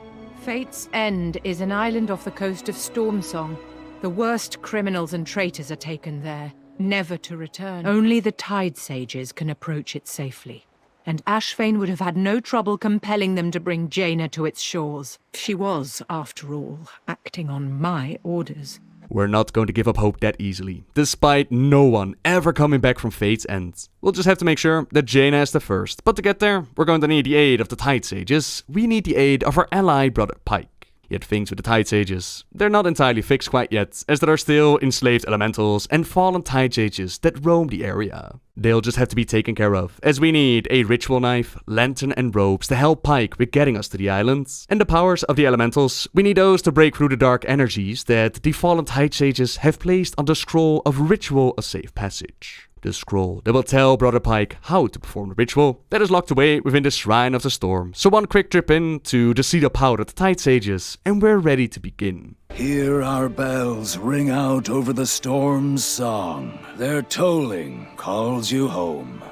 Fate's End is an island off the coast of Stormsong. The worst criminals and traitors are taken there, never to return. Only the Tide Sages can approach it safely. And Ashvane would have had no trouble compelling them to bring Jaina to its shores. She was, after all, acting on my orders. We're not going to give up hope that easily, despite no one ever coming back from Fate's End. We'll just have to make sure that Jaina is the first. But to get there, we're going to need the aid of the Tide Sages. We need the aid of our ally brother Pike. Yet things with the Tide Sages, they're not entirely fixed quite yet, as there are still enslaved elementals and fallen Tide Sages that roam the area. They'll just have to be taken care of, as we need a ritual knife, lantern and ropes to help Pike with getting us to the islands. And the powers of the elementals, we need those to break through the dark energies that the fallen Tide Sages have placed on the scroll of ritual of safe passage. The scroll that will tell Brother Pike how to perform the ritual that is locked away within the Shrine of the Storm. So one quick trip in to the seat of power of the Tide Sages and we're ready to begin. Hear our bells ring out over the storm's song. Their tolling calls you home.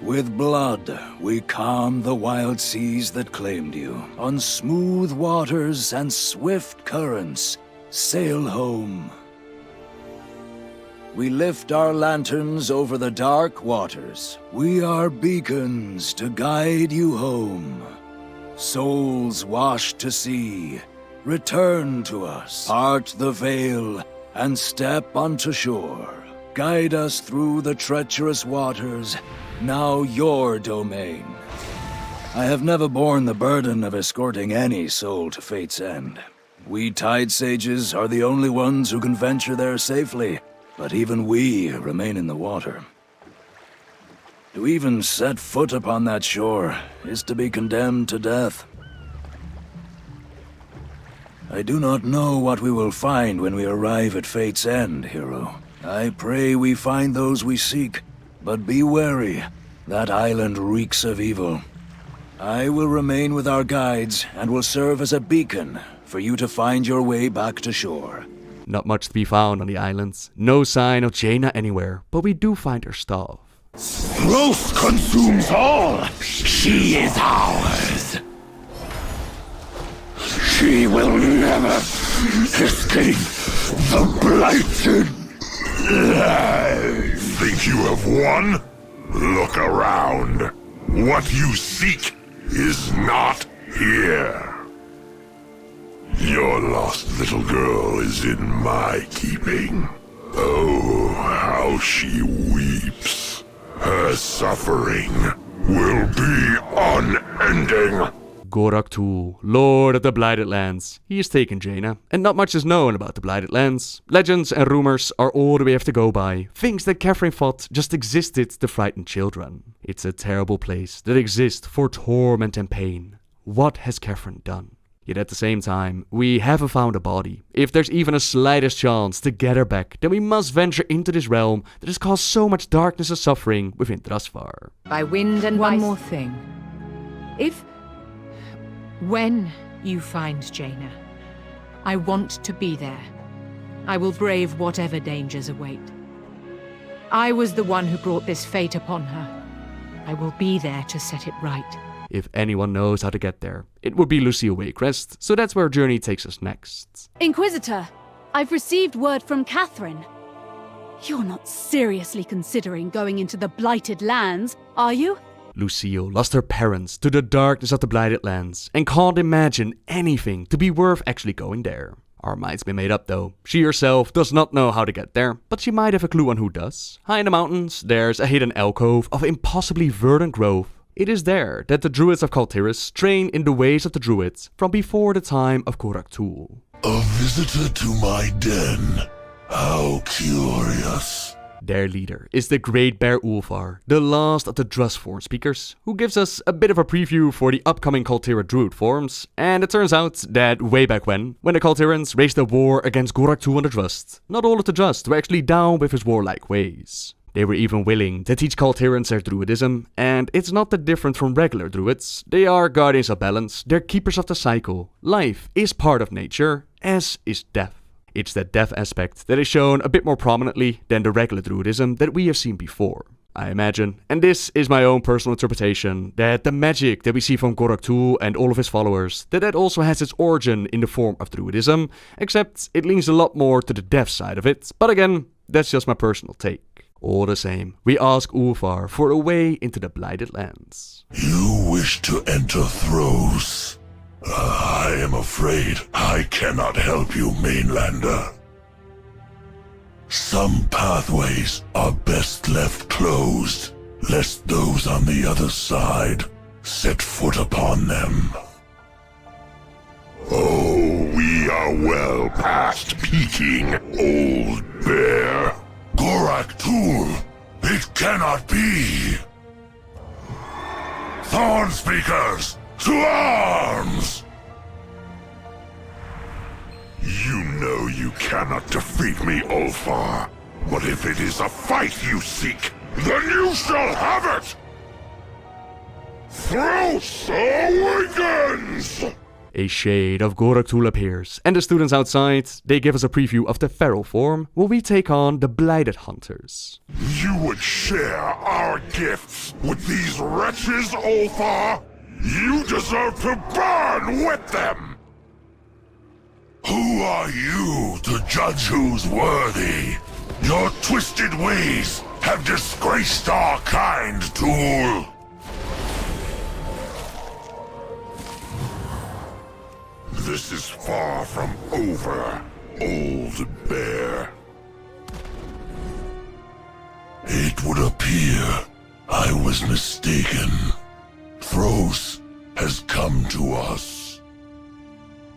With blood, we calm the wild seas that claimed you. On smooth waters and swift currents, sail home. We lift our lanterns over the dark waters. We are beacons to guide you home. Souls washed to sea, return to us. Part the veil and step onto shore. Guide us through the treacherous waters, now your domain. I have never borne the burden of escorting any soul to Fate's End. We Tide Sages are the only ones who can venture there safely, but even we remain in the water. To even set foot upon that shore is to be condemned to death. I do not know what we will find when we arrive at Fate's End, hero. I pray we find those we seek, but be wary. That island reeks of evil. I will remain with our guides and will serve as a beacon for you to find your way back to shore. Not much to be found on the islands. No sign of Jaina anywhere, but we do find her staff. Growth consumes all. She is ours. She will never escape the Blighted. Think you have won? Look around. What you seek is not here. Your lost little girl is in my keeping. Oh, how she weeps. Her suffering will be unending. Gorak Tul, Lord of the Blighted Lands. He has taken Jaina, and not much is known about the Blighted Lands. Legends and rumors are all that we have to go by. Things that Catherine thought just existed to frighten children. It's a terrible place that exists for torment and pain. What has Catherine done? Yet at the same time, we haven't found a body. If there's even a slightest chance to get her back, then we must venture into this realm that has caused so much darkness and suffering within Drasvar. By wind and one more thing. When you find Jaina, I want to be there. I will brave whatever dangers await. I was the one who brought this fate upon her. I will be there to set it right. If anyone knows how to get there, it would be Lucille Waycrest, so that's where our journey takes us next. Inquisitor, I've received word from Catherine. You're not seriously considering going into the Blighted Lands, are you? Lucille lost her parents to the darkness of the Blighted Lands and can't imagine anything to be worth actually going there. Our mind's been made up though. She herself does not know how to get there, but she might have a clue on who does. High in the mountains, there's a hidden alcove of impossibly verdant growth. It is there that the druids of Kaltiris train in the ways of the druids from before the time of Gorak-Tul. A visitor to my den. How curious. Their leader is the Great Bear Ulfar, the last of the Drustform speakers, who gives us a bit of a preview for the upcoming Kaltira Druid forms, and it turns out that way back when the Kaltirans raged a war against Gorak-Tul and the Drust, not all of the Drust were actually down with his warlike ways. They were even willing to teach Kaltirans their druidism, and it's not that different from regular druids. They are guardians of balance, they're keepers of the cycle. Life is part of nature, as is death. It's that death aspect that is shown a bit more prominently than the regular druidism that we have seen before. I imagine, and this is my own personal interpretation, that the magic that we see from Gorak-Tul and all of his followers, that also has its origin in the form of druidism, except it leans a lot more to the death side of it, but again, that's just my personal take. All the same, we ask Ulfar for a way into the Blighted Lands. You wish to enter Thros? I am afraid I cannot help you, Mainlander. Some pathways are best left closed, lest those on the other side set foot upon them. Oh, we are well past peaking, old bear. Gorak-Tul, it cannot be! Thorn Speakers, to arms! You know you cannot defeat me, Ulfar. But if it is a fight you seek, then you shall have it! Thros awakens! A shade of Gorak-Tul appears, and the students outside, they give us a preview of the feral form, where we take on the Blighted Hunters. You would share our gifts with these wretches, Ulfar? You deserve to burn with them! Who are you to judge who's worthy? Your twisted ways have disgraced our kind, Tul. This is far from over, old bear. It would appear I was mistaken. Thros has come to us.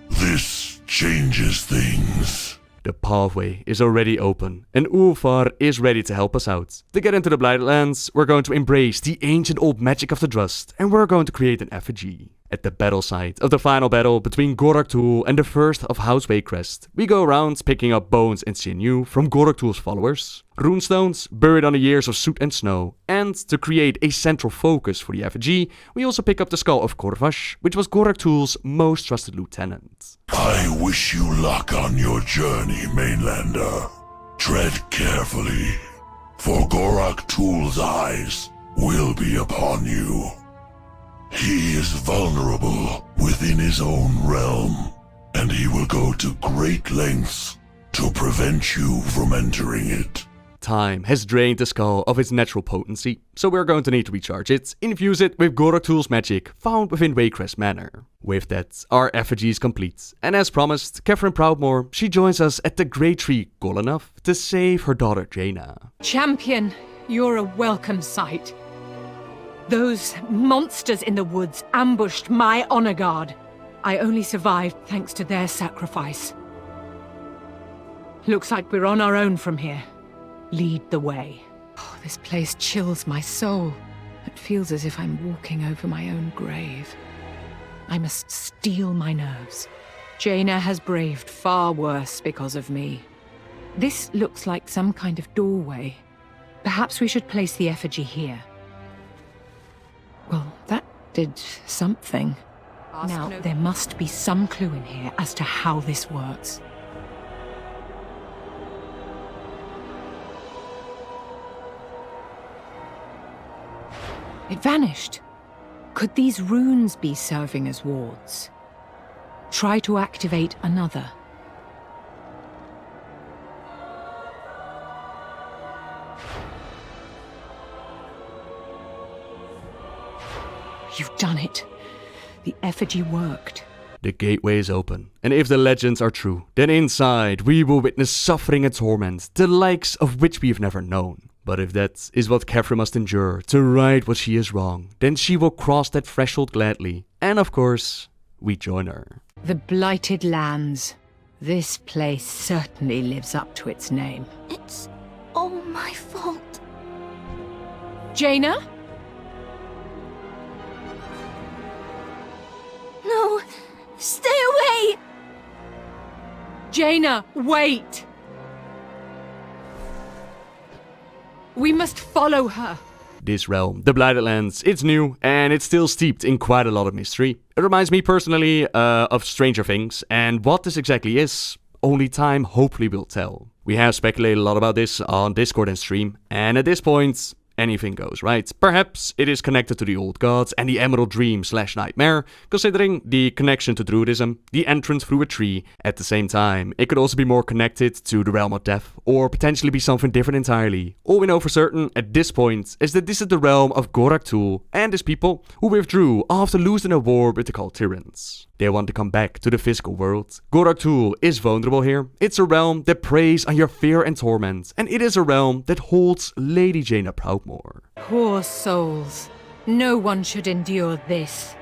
This changes things. The pathway is already open, and Ulfar is ready to help us out. To get into the Blighted Lands, we're going to embrace the ancient old magic of the Drust, and we're going to create an effigy. At the battle site of the final battle between Gorak-Tul and the first of House Waycrest, we go around picking up bones and sinew from Gorak-Tul's followers, runestones buried on the years of soot and snow, and to create a central focus for the effigy, we also pick up the skull of Korvash, which was Gorak-Tul's most trusted lieutenant. I wish you luck on your journey, Mainlander. Tread carefully, for Gorak-Tul's eyes will be upon you. He is vulnerable within his own realm, and he will go to great lengths to prevent you from entering it. Time has drained the skull of its natural potency, so we're going to need to recharge it, infuse it with Gorak-Tul's magic found within Waycrest Manor. With that, our effigy is complete, and as promised, Catherine Proudmoore, she joins us at the Great Tree Golanath to save her daughter Jaina. Champion, you're a welcome sight. Those monsters in the woods ambushed my honor guard. I only survived thanks to their sacrifice. Looks like we're on our own from here. Lead the way. Oh, this place chills my soul. It feels as if I'm walking over my own grave. I must steel my nerves. Jaina has braved far worse because of me. This looks like some kind of doorway. Perhaps we should place the effigy here. Well, that did something. Now, there must be some clue in here as to how this works. It vanished. Could these runes be serving as wards? Try to activate another. You've done it. The effigy worked. The gateway is open, and if the legends are true, then inside we will witness suffering and torment, the likes of which we've never known. But if that is what Catherine must endure to right what she is wrong, then she will cross that threshold gladly, and of course, we join her. The Blighted Lands. This place certainly lives up to its name. It's all my fault. Jaina? No, stay away! Jaina, wait! We must follow her. This realm, the Blighted Lands, it's new and it's still steeped in quite a lot of mystery. It reminds me personally of Stranger Things, and what this exactly is, only time hopefully will tell. We have speculated a lot about this on Discord and stream, and at this point, anything goes, right? Perhaps it is connected to the old gods and the Emerald Dream / Nightmare, considering the connection to Druidism, the entrance through a tree. At the same time, it could also be more connected to the realm of death, or potentially be something different entirely. All we know for certain at this point is that this is the realm of Gorak Tul and his people, who withdrew after losing a war with the Kil'jaedens. They want to come back to the physical world. Gorak Tul is vulnerable here. It's a realm that preys on your fear and torment, and it is a realm that holds Lady Jaina Proudmoore. Poor souls. No one should endure this.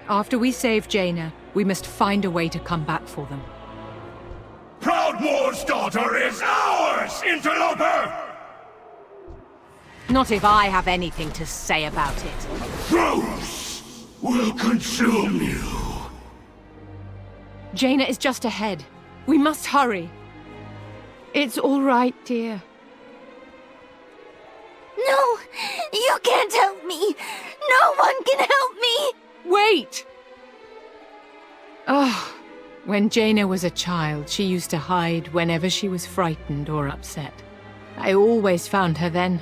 After we save Jaina, we must find a way to come back for them. Proudmoore's daughter is ours, interloper! Not if I have anything to say about it. Crows will consume you. Jaina is just ahead. We must hurry. It's all right, dear. No! You can't help me! No one can help me! Wait! Oh, when Jaina was a child, she used to hide whenever she was frightened or upset. I always found her then,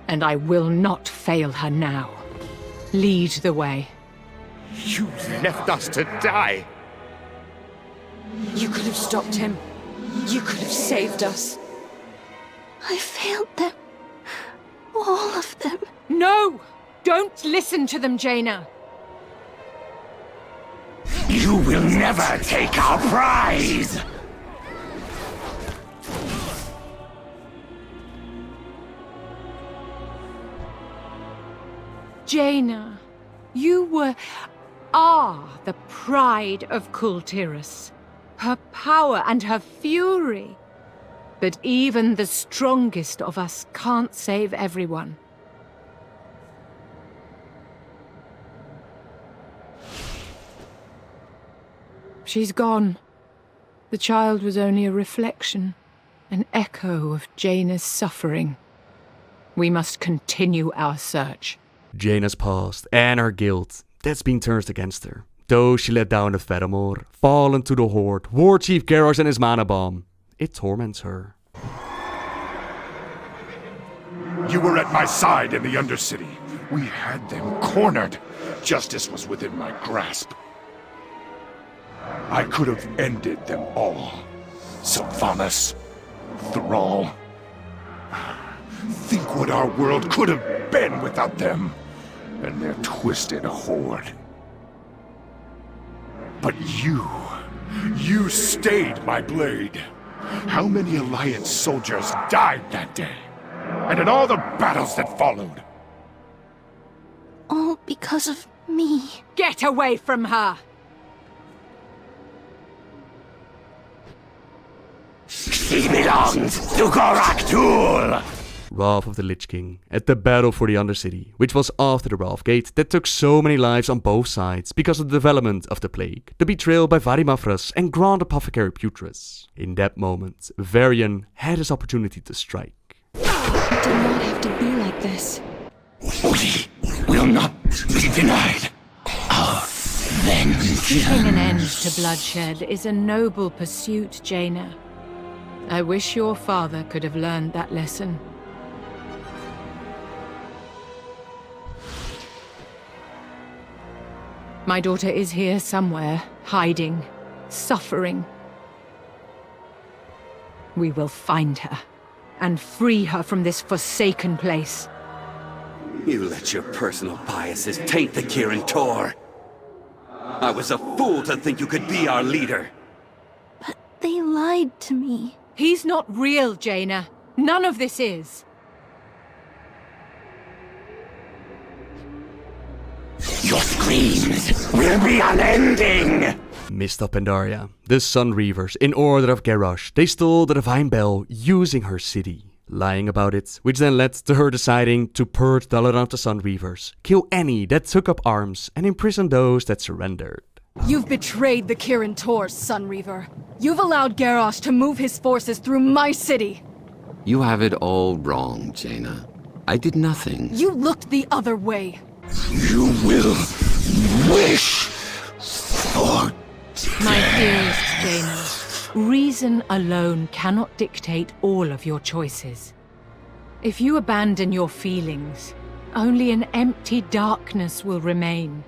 and I will not fail her now. Lead the way. You left us to die. You could have stopped him. You could have saved us. I failed them. All of them. No! Don't listen to them, Jaina. You will never take our prize! Jaina, you are the pride of Kultiras. Her power and her fury. But even the strongest of us can't save everyone. She's gone. The child was only a reflection, an echo of Jaina's suffering. We must continue our search. Jaina's past and her guilt, that's been turned against her. Though she let down the Fedamore, fallen to the Horde, War Chief Garrosh and his mana bomb, it torments her. You were at my side in the Undercity. We had them cornered. Justice was within my grasp. I could have ended them all. Sylvanas, Thrall. Think what our world could have been without them and their twisted horde. But you stayed my blade. How many Alliance soldiers died that day? And in all the battles that followed? All because of me. Get away from her! She belongs to Gorak Tul! Wrath of the Lich King, at the battle for the Undercity, which was after the Wrath Gate that took so many lives on both sides because of the development of the plague, the betrayal by Varimafras and Grand Apothecary Putris. In that moment, Varian had his opportunity to strike. It did not have to be like this. We will not be denied our vengeance. Putting an end to bloodshed is a noble pursuit, Jaina. I wish your father could have learned that lesson. My daughter is here somewhere, hiding, suffering. We will find her and free her from this forsaken place. You let your personal biases taint the Kirin Tor. I was a fool to think you could be our leader. They lied to me. He's not real, Jaina. None of this is. Your screams will be unending! Mist of Pandaria, the Sun Reavers, in order of Garrosh, they stole the Divine Bell using her city. Lying about it, which then led to her deciding to purge Dalaran of the Sun Reavers, kill any that took up arms, and imprison those that surrendered. You've betrayed the Kirin Tor, Sun Reaver. You've allowed Garrosh to move his forces through my city. You have it all wrong, Jaina. I did nothing. You looked the other way. You will wish for My dearest Jaina, reason alone cannot dictate all of your choices. If you abandon your feelings, only an empty darkness will remain.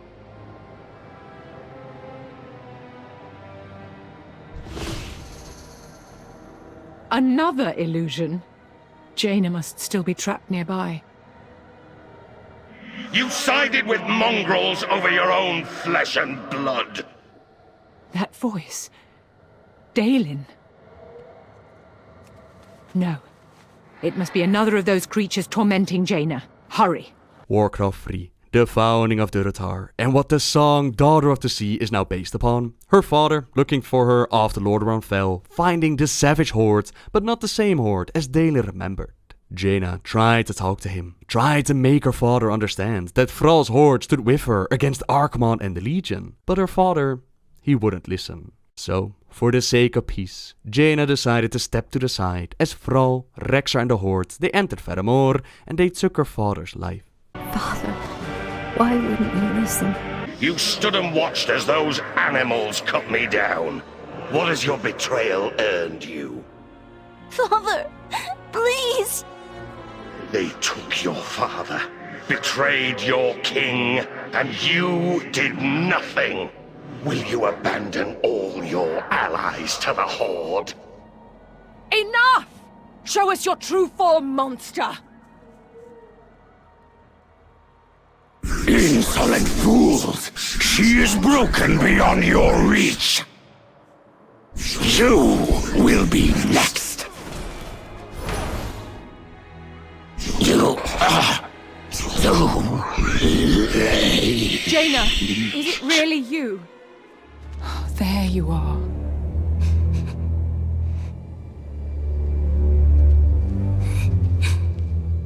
Another illusion? Jaina must still be trapped nearby. You sided with mongrels over your own flesh and blood. That voice. Dalen. No. It must be another of those creatures tormenting Jaina. Hurry. Warcraft 3, the founding of Durotar, and what the song Daughter of the Sea is now based upon. Her father, looking for her after Lordaeron fell, finding the savage horde, but not the same horde as Dalen remembered. Jaina tried to talk to him, tried to make her father understand that Thrall's horde stood with her against Archmon and the Legion, but her father, he wouldn't listen. So, for the sake of peace, Jaina decided to step to the side as Thrall, Rexxar and the horde, they entered Faramore and they took her father's life. Father, why wouldn't you listen? You stood and watched as those animals cut me down. What has your betrayal earned you? Father, please! They took your father, betrayed your king, and you did nothing. Will you abandon all your allies to the Horde? Enough! Show us your true form, monster! Insolent fools! She is broken beyond your reach! You will be next! Jaina, is it really you? Oh, there you are.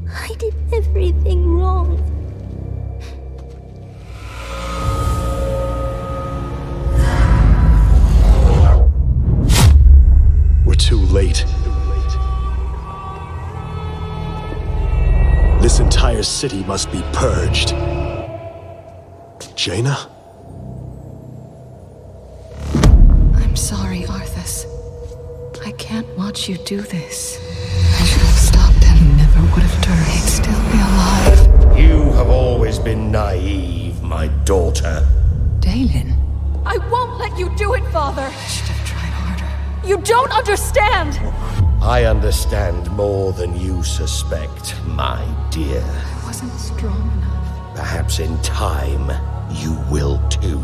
I did everything wrong. We're too late. This entire city must be purged. Jaina? I'm sorry, Arthas. I can't watch you do this. I should have stopped and never would have turned. He'd still be alive. You have always been naive, my daughter. Dalen? I won't let you do it, Father! I should have tried harder. You don't understand! I understand more than you suspect, my dear. I wasn't strong enough. Perhaps in time, you will too.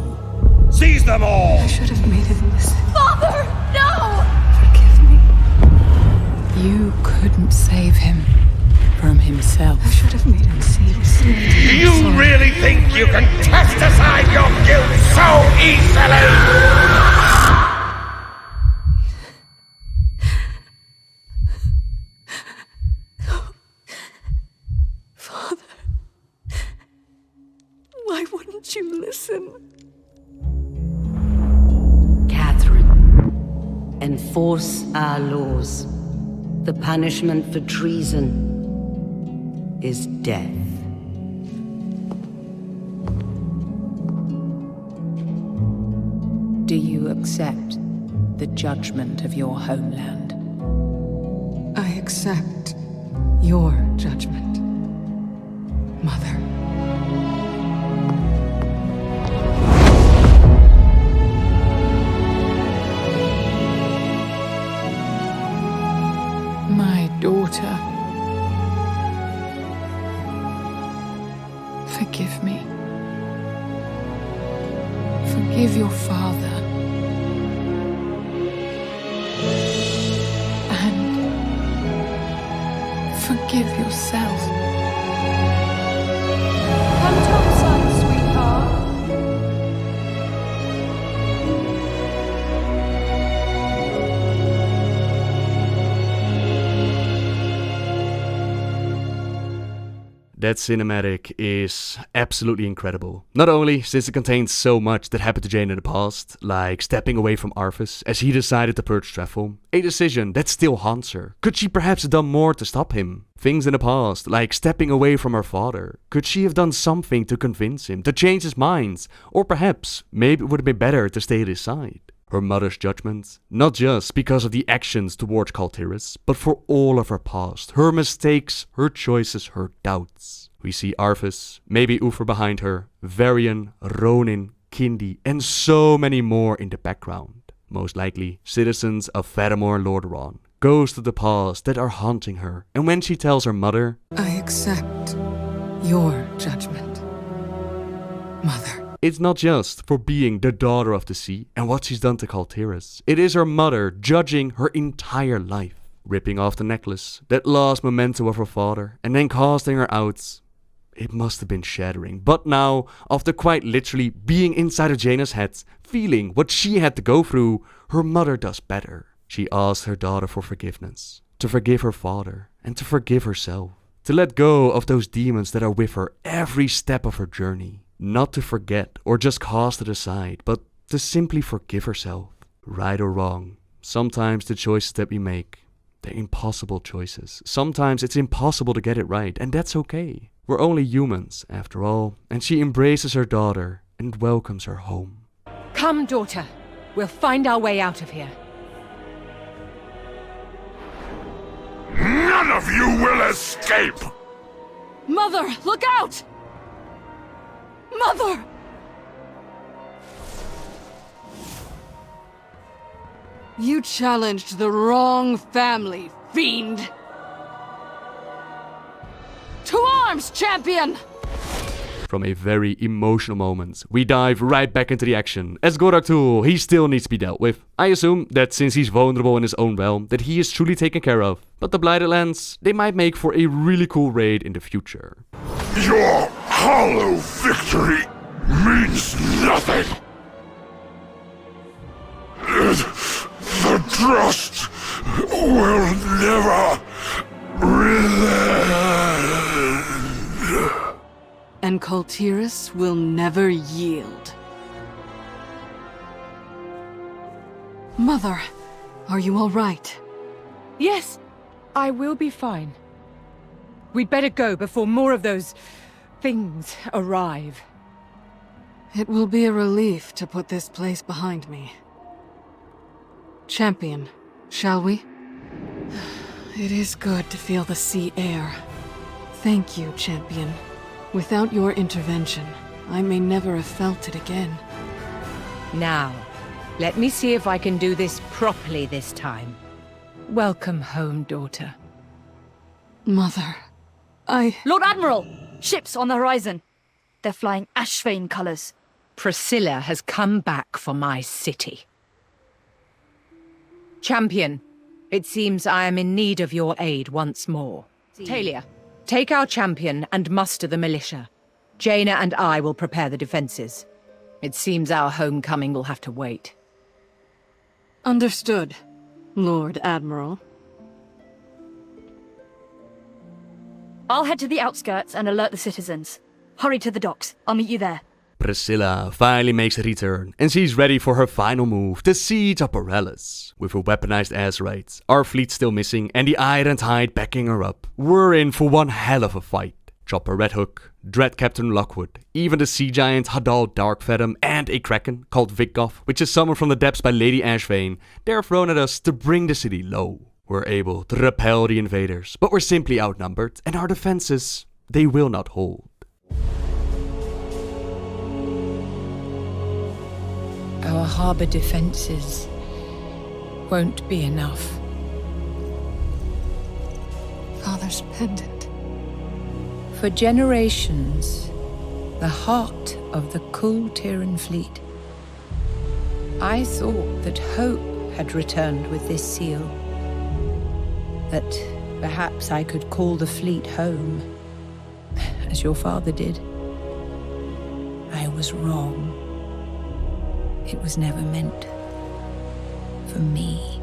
Seize them all! I should have made him listen. Father, no! Forgive me. You couldn't save him from himself. I should have made him see this. You really think you can cast aside your guilt so easily? Why wouldn't you listen? Catherine, enforce our laws. The punishment for treason is death. Do you accept the judgment of your homeland? I accept your judgment, Mother. My daughter. Forgive me. Forgive your father. And forgive yourself. Come topside, sweetheart. That cinematic is absolutely incredible. Not only since it contains so much that happened to Jaina in the past, like stepping away from Arthas as he decided to purge Treffel, a decision that still haunts her. Could she perhaps have done more to stop him? Things in the past, like stepping away from her father. Could she have done something to convince him, to change his mind? Or perhaps, maybe it would have been better to stay at his side. Her mother's judgment, not just because of the actions towards Kaltiris, but for all of her past, her mistakes, her choices, her doubts. We see Arthas, maybe Uther behind her, Varian, Ronin, Kindi, and so many more in the background. Most likely, citizens of Faramir Lordaeron, ghosts of the past that are haunting her. And when she tells her mother, I accept your judgment, Mother. It's not just for being the daughter of the sea and what she's done to Kaltiris. It is her mother judging her entire life, ripping off the necklace, that lost memento of her father, and then casting her out. It must have been shattering. But now, after quite literally being inside of Jaina's head, feeling what she had to go through, her mother does better. She asks her daughter for forgiveness, to forgive her father, and to forgive herself. To let go of those demons that are with her every step of her journey. Not to forget or just cast it aside, but to simply forgive herself. Right or wrong, sometimes the choices that we make, they're impossible choices. Sometimes it's impossible to get it right, and that's okay. We're only humans, after all, and she embraces her daughter and welcomes her home. Come, daughter. We'll find our way out of here. None of you will escape! Mother, look out! Mother! You challenged the wrong family, fiend! To arms, champion! From a very emotional moment, we dive right back into the action. As Goraktul, he still needs to be dealt with. I assume that since he's vulnerable in his own realm, that he is truly taken care of. But the Blighted Lands, they might make for a really cool raid in the future. Your hollow victory means nothing. The trust will never relent. And Kaltiris will never yield. Mother, are you all right? Yes, I will be fine. We'd better go before more of those things arrive. It will be a relief to put this place behind me. Champion, shall we? It is good to feel the sea air. Thank you, Champion. Without your intervention, I may never have felt it again. Now, let me see if I can do this properly this time. Welcome home, daughter. Mother, Lord Admiral! Ships on the horizon. They're flying Ashvane colors. Priscilla has come back for my city. Champion, it seems I am in need of your aid once more. Talia, take our champion and muster the militia. Jaina and I will prepare the defenses. It seems our homecoming will have to wait. Understood, Lord Admiral. I'll head to the outskirts and alert the citizens. Hurry to the docks. I'll meet you there. Priscilla finally makes a return, and she's ready for her final move, the siege of Borellis. With her weaponized asteroids, our fleet still missing, and the Iron Tide backing her up, we're in for one hell of a fight. Chopper Red Hook, Dread Captain Lockwood, even the sea giant Hadal Darkfathom, and a kraken called Viggoth, which is summoned from the depths by Lady Ashvane, they're thrown at us to bring the city low. We're able to repel the invaders, but we're simply outnumbered, and our defenses, they will not hold. Our harbor defenses won't be enough. Father's pendant. For generations, the heart of the Kil'jaeden fleet. I thought that hope had returned with this seal, that perhaps I could call the fleet home, as your father did. I was wrong. It was never meant for me.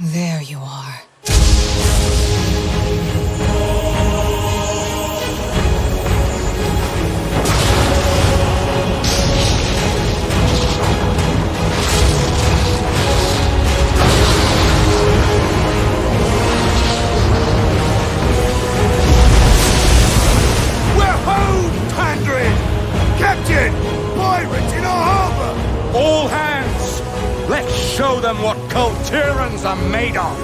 There you are. We're home, Tandrin! Captain! Pirates in our harbor! All hands! Let's show them what Kil'jaedens are made of!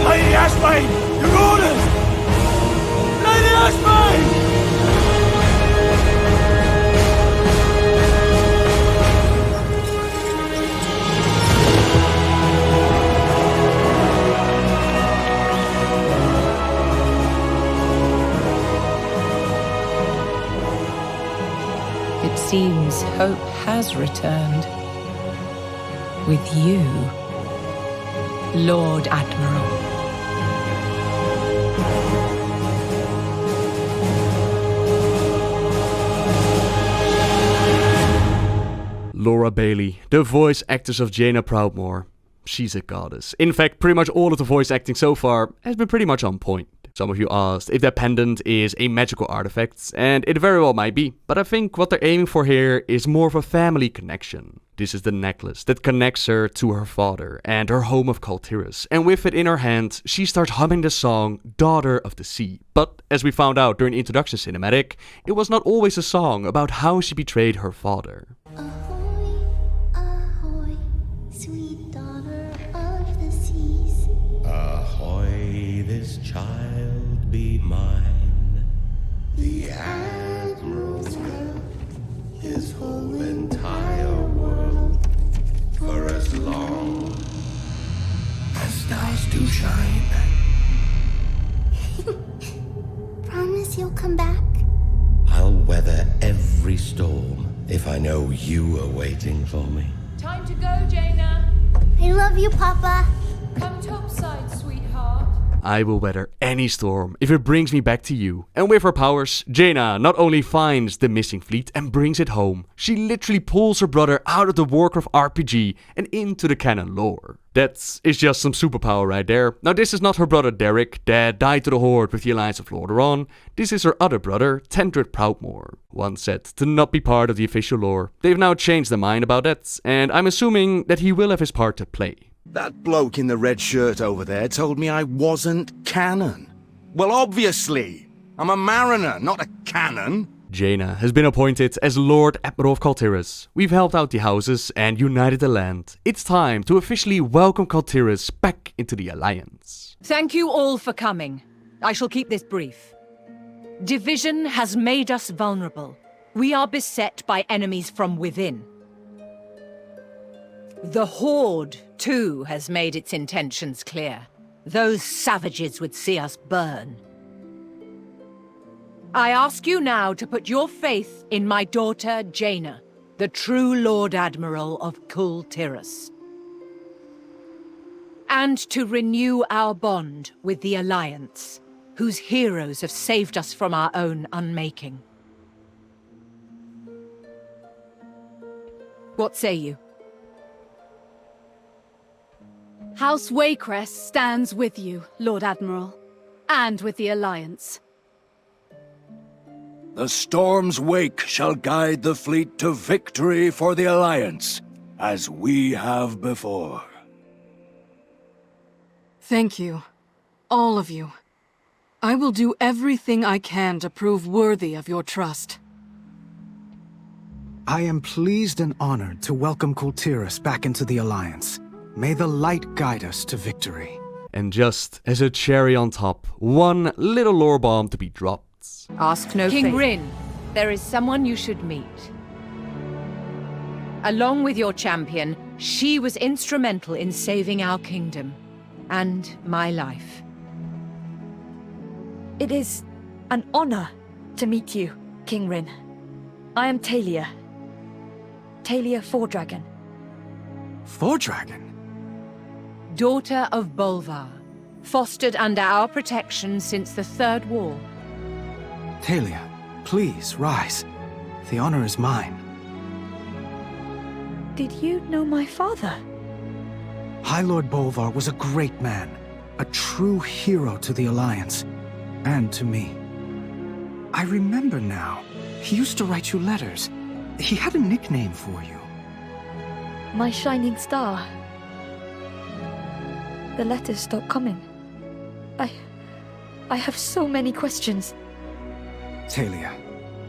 Lady Ashbane! Your orders! Lady Ashbane! It seems hope has returned. With you, Lord Admiral. Laura Bailey, the voice actress of Jaina Proudmoore. She's a goddess. In fact, pretty much all of the voice acting so far has been pretty much on point. Some of you asked if that pendant is a magical artifact, and it very well might be, but I think what they're aiming for here is more of a family connection. This is the necklace that connects her to her father and her home of Kil'jaeden, and with it in her hand, she starts humming the song Daughter of the Sea. But as we found out during the introduction cinematic, it was not always a song about how she betrayed her father. Ahoy, sweet daughter of the seas. Ahoy, this child be mine. The Admiral's girl, his whole entire world, for as long as stars do shine. Promise you'll come back? I'll weather every storm if I know you are waiting for me. Time to go, Jaina. I love you, Papa. Come topside, sweetheart. I will weather any storm if it brings me back to you. And with her powers, Jaina not only finds the missing fleet and brings it home, she literally pulls her brother out of the Warcraft RPG and into the canon lore. That is just some superpower right there. Now this is not her brother Derek, that died to the Horde with the Alliance of Lordaeron. This is her other brother, Tendred Proudmoore. Once said to not be part of the official lore. They've now changed their mind about that, and I'm assuming that he will have his part to play. That bloke in the red shirt over there told me I wasn't canon. Well, obviously. I'm a mariner, not a cannon. Jaina has been appointed as Lord Admiral of Kil'jaeden. We've helped out the houses and united the land. It's time to officially welcome Kil'jaeden back into the Alliance. Thank you all for coming. I shall keep this brief. Division has made us vulnerable. We are beset by enemies from within. The Horde, too, has made its intentions clear. Those savages would see us burn. I ask you now to put your faith in my daughter, Jaina, the true Lord Admiral of Kil'jaeden, and to renew our bond with the Alliance, whose heroes have saved us from our own unmaking. What say you? House Waycrest stands with you, Lord Admiral, and with the Alliance. The storm's wake shall guide the fleet to victory for the Alliance, as we have before. Thank you. all of you. I will do everything I can to prove worthy of your trust. I am pleased and honored to welcome Kultiras back into the Alliance. May the light guide us to victory. And just as a cherry on top, one little lore bomb to be dropped. Ask no King favor. Rin, there is someone you should meet. Along with your champion, she was instrumental in saving our kingdom. And my life. It is an honor to meet you, King Rin. I am Talia. Talia Fourdragon. Fourdragon? Daughter of Bolvar. Fostered under our protection since the Third War. Talia, please rise. The honor is mine. Did you know my father? High Lord Bolvar was a great man. A true hero to the Alliance. And to me. I remember now. He used to write you letters. He had a nickname for you. My shining star. The letters stopped coming. I have so many questions. Talia,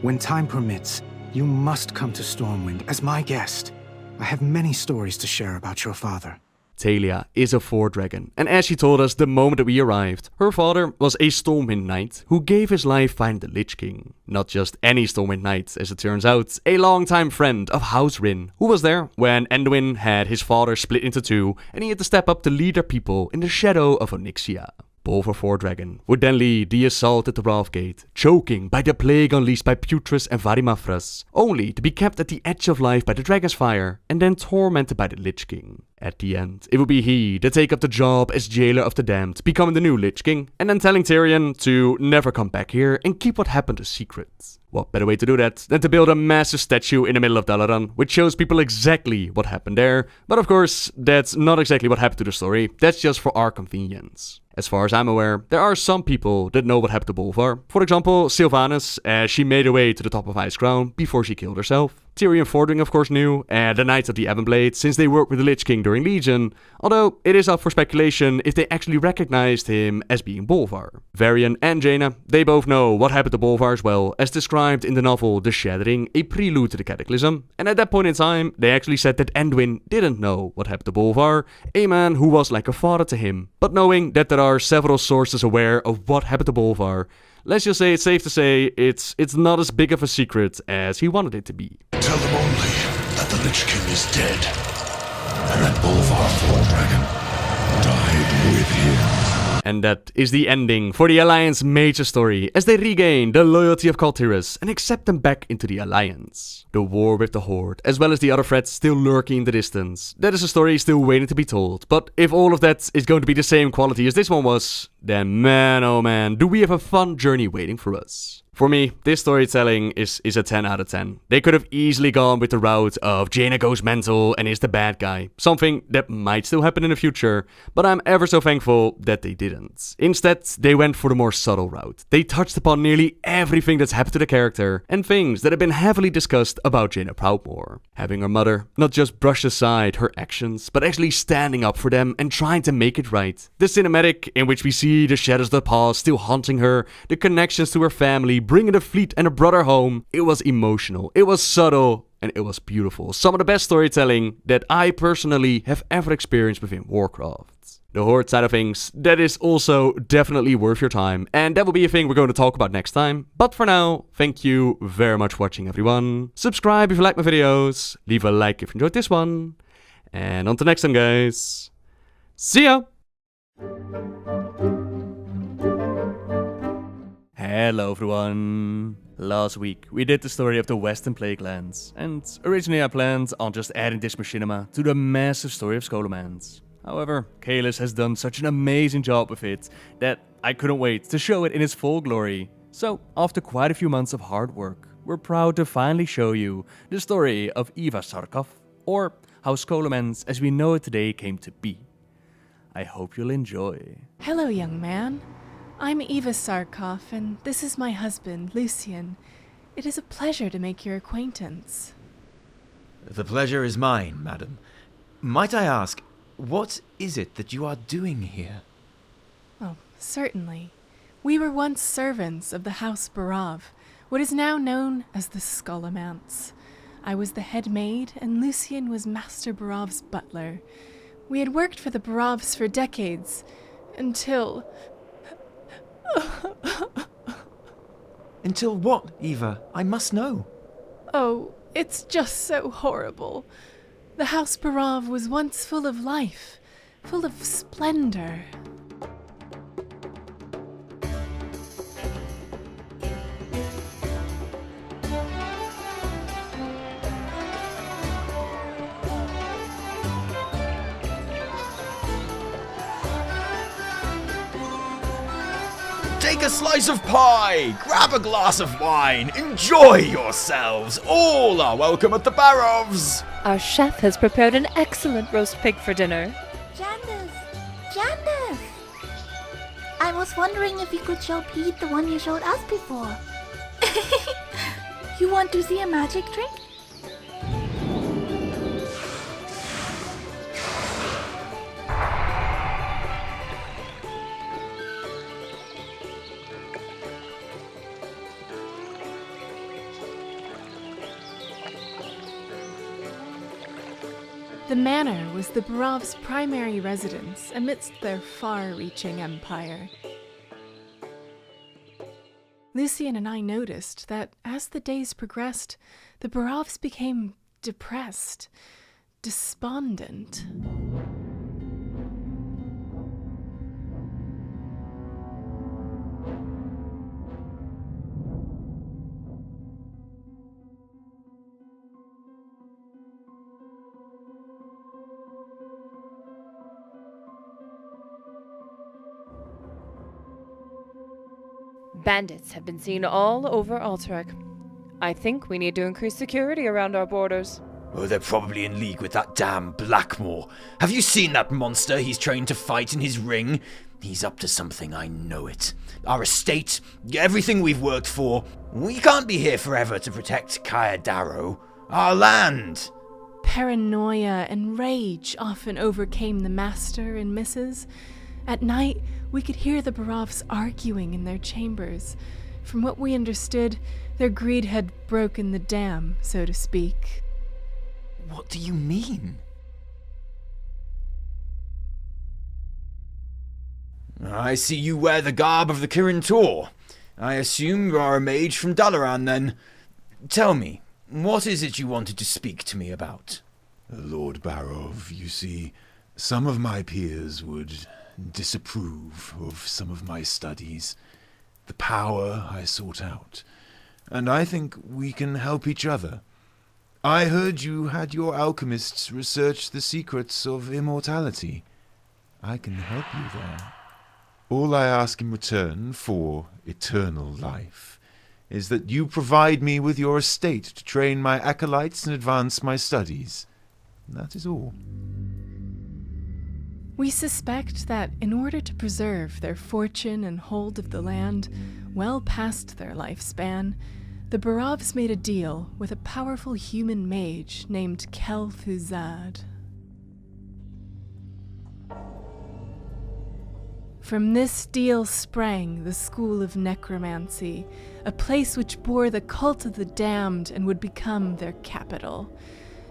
when time permits, you must come to Stormwind as my guest. I have many stories to share about your father. Talia is a Fourdragon, and as she told us the moment that we arrived, her father was a Stormwind Knight who gave his life fighting the Lich King. Not just any Stormwind Knight, as it turns out, a longtime friend of House Rin, who was there when Anduin had his father split into two, and he had to step up to lead their people in the shadow of Onyxia. Bolvar Fourdragon would then lead the assault at the Wrathgate, choking by the plague unleashed by Putrus and Varimafras, only to be kept at the edge of life by the Dragon's Fire, and then tormented by the Lich King. At the end, it would be he that take up the job as Jailer of the Damned, becoming the new Lich King, and then telling Tyrion to never come back here and keep what happened a secret. What better way to do that than to build a massive statue in the middle of Dalaran, which shows people exactly what happened there. But of course, that's not exactly what happened to the story, that's just for our convenience. As far as I'm aware, there are some people that know what happened to Bolvar. For example, Sylvanas, as she made her way to the top of Icecrown before she killed herself. Tyrion Fordring of course knew, and the Knights of the Ebonblade, since they worked with the Lich King during Legion, although it is up for speculation if they actually recognized him as being Bolvar. Varian and Jaina, they both know what happened to Bolvar as well, as described in the novel The Shattering, a prelude to the Cataclysm, and at that point in time, they actually said that Anduin didn't know what happened to Bolvar, a man who was like a father to him. But knowing that there are several sources aware of what happened to Bolvar, let's just say it's safe to say it's not as big of a secret as he wanted it to be. Tell them only that the Lich King is dead, and that Bolvar Fourdragon died with him. And that is the ending for the Alliance major story, as they regain the loyalty of Kultiras and accept them back into the Alliance. The war with the Horde, as well as the other threats still lurking in the distance. That is a story still waiting to be told, but if all of that is going to be the same quality as this one was, then man oh man, do we have a fun journey waiting for us. For me, this storytelling is a 10 out of 10. They could have easily gone with the route of Jaina goes mental and is the bad guy. Something that might still happen in the future, but I'm ever so thankful that they didn't. Instead, they went for the more subtle route. They touched upon nearly everything that's happened to the character, and things that have been heavily discussed about Jaina Proudmoore. Having her mother not just brush aside her actions, but actually standing up for them and trying to make it right. The cinematic in which we see the shadows of the past still haunting her, the connections to her family, bringing the fleet and her brother home. It was emotional, it was subtle, and it was beautiful. Some of the best storytelling that I personally have ever experienced within Warcraft. The Horde side of things, that is also definitely worth your time, and that will be a thing we're going to talk about next time. But for now, thank you very much for watching, everyone. Subscribe if you like my videos, leave a like if you enjoyed this one, and until next time guys, see ya! Hello everyone! Last week we did the story of the Western Plague Lands, and originally I planned on just adding this machinima to the massive story of Scholomance. However, Kalis has done such an amazing job with it that I couldn't wait to show it in its full glory. So, after quite a few months of hard work, we're proud to finally show you the story of Eva Sarkov, or how Scholomance as we know it today came to be. I hope you'll enjoy. Hello, young man. I'm Eva Sarkov, and this is my husband, Lucian. It is a pleasure to make your acquaintance. The pleasure is mine, madam. Might I ask, what is it that you are doing here? Oh, certainly. We were once servants of the House Barav, what is now known as the Skullomance. I was the head maid, and Lucien was Master Barav's butler. We had worked for the Baravs for decades, until... Until what, Eva? I must know. Oh, it's just so horrible. The House Barav was once full of life, full of splendor. Take a slice of pie, grab a glass of wine, enjoy yourselves. All are welcome at the Barovs. Our chef has prepared an excellent roast pig for dinner. Jandis! I was wondering if you could show Pete the one you showed us before. You want to see a magic trick? The manor was the Barav's primary residence amidst their far-reaching empire. Lucien and I noticed that as the days progressed, the Baravs became depressed, despondent. Bandits have been seen all over Alterac. I think we need to increase security around our borders. Oh, they're probably in league with that damn Blackmore. Have you seen that monster he's trained to fight in his ring? He's up to something, I know it. Our estate, everything we've worked for. We can't be here forever to protect Kil'jaeden, our land. Paranoia and rage often overcame the master and missus. At night, we could hear the Baravs arguing in their chambers. From what we understood, their greed had broken the dam, so to speak. What do you mean? I see you wear the garb of the Kirin Tor. I assume you are a mage from Dalaran, then. Tell me, what is it you wanted to speak to me about? Lord Barov, you see, some of my peers would disapprove of some of my studies, the power I sought out, and I think we can help each other. I heard you had your alchemists research the secrets of immortality. I can help you there. All I ask in return for eternal life is that you provide me with your estate to train my acolytes and advance my studies. That is all. We suspect that in order to preserve their fortune and hold of the land well past their lifespan, the Baravs made a deal with a powerful human mage named Kil'jaeden. From this deal sprang the School of Necromancy, a place which bore the cult of the damned and would become their capital.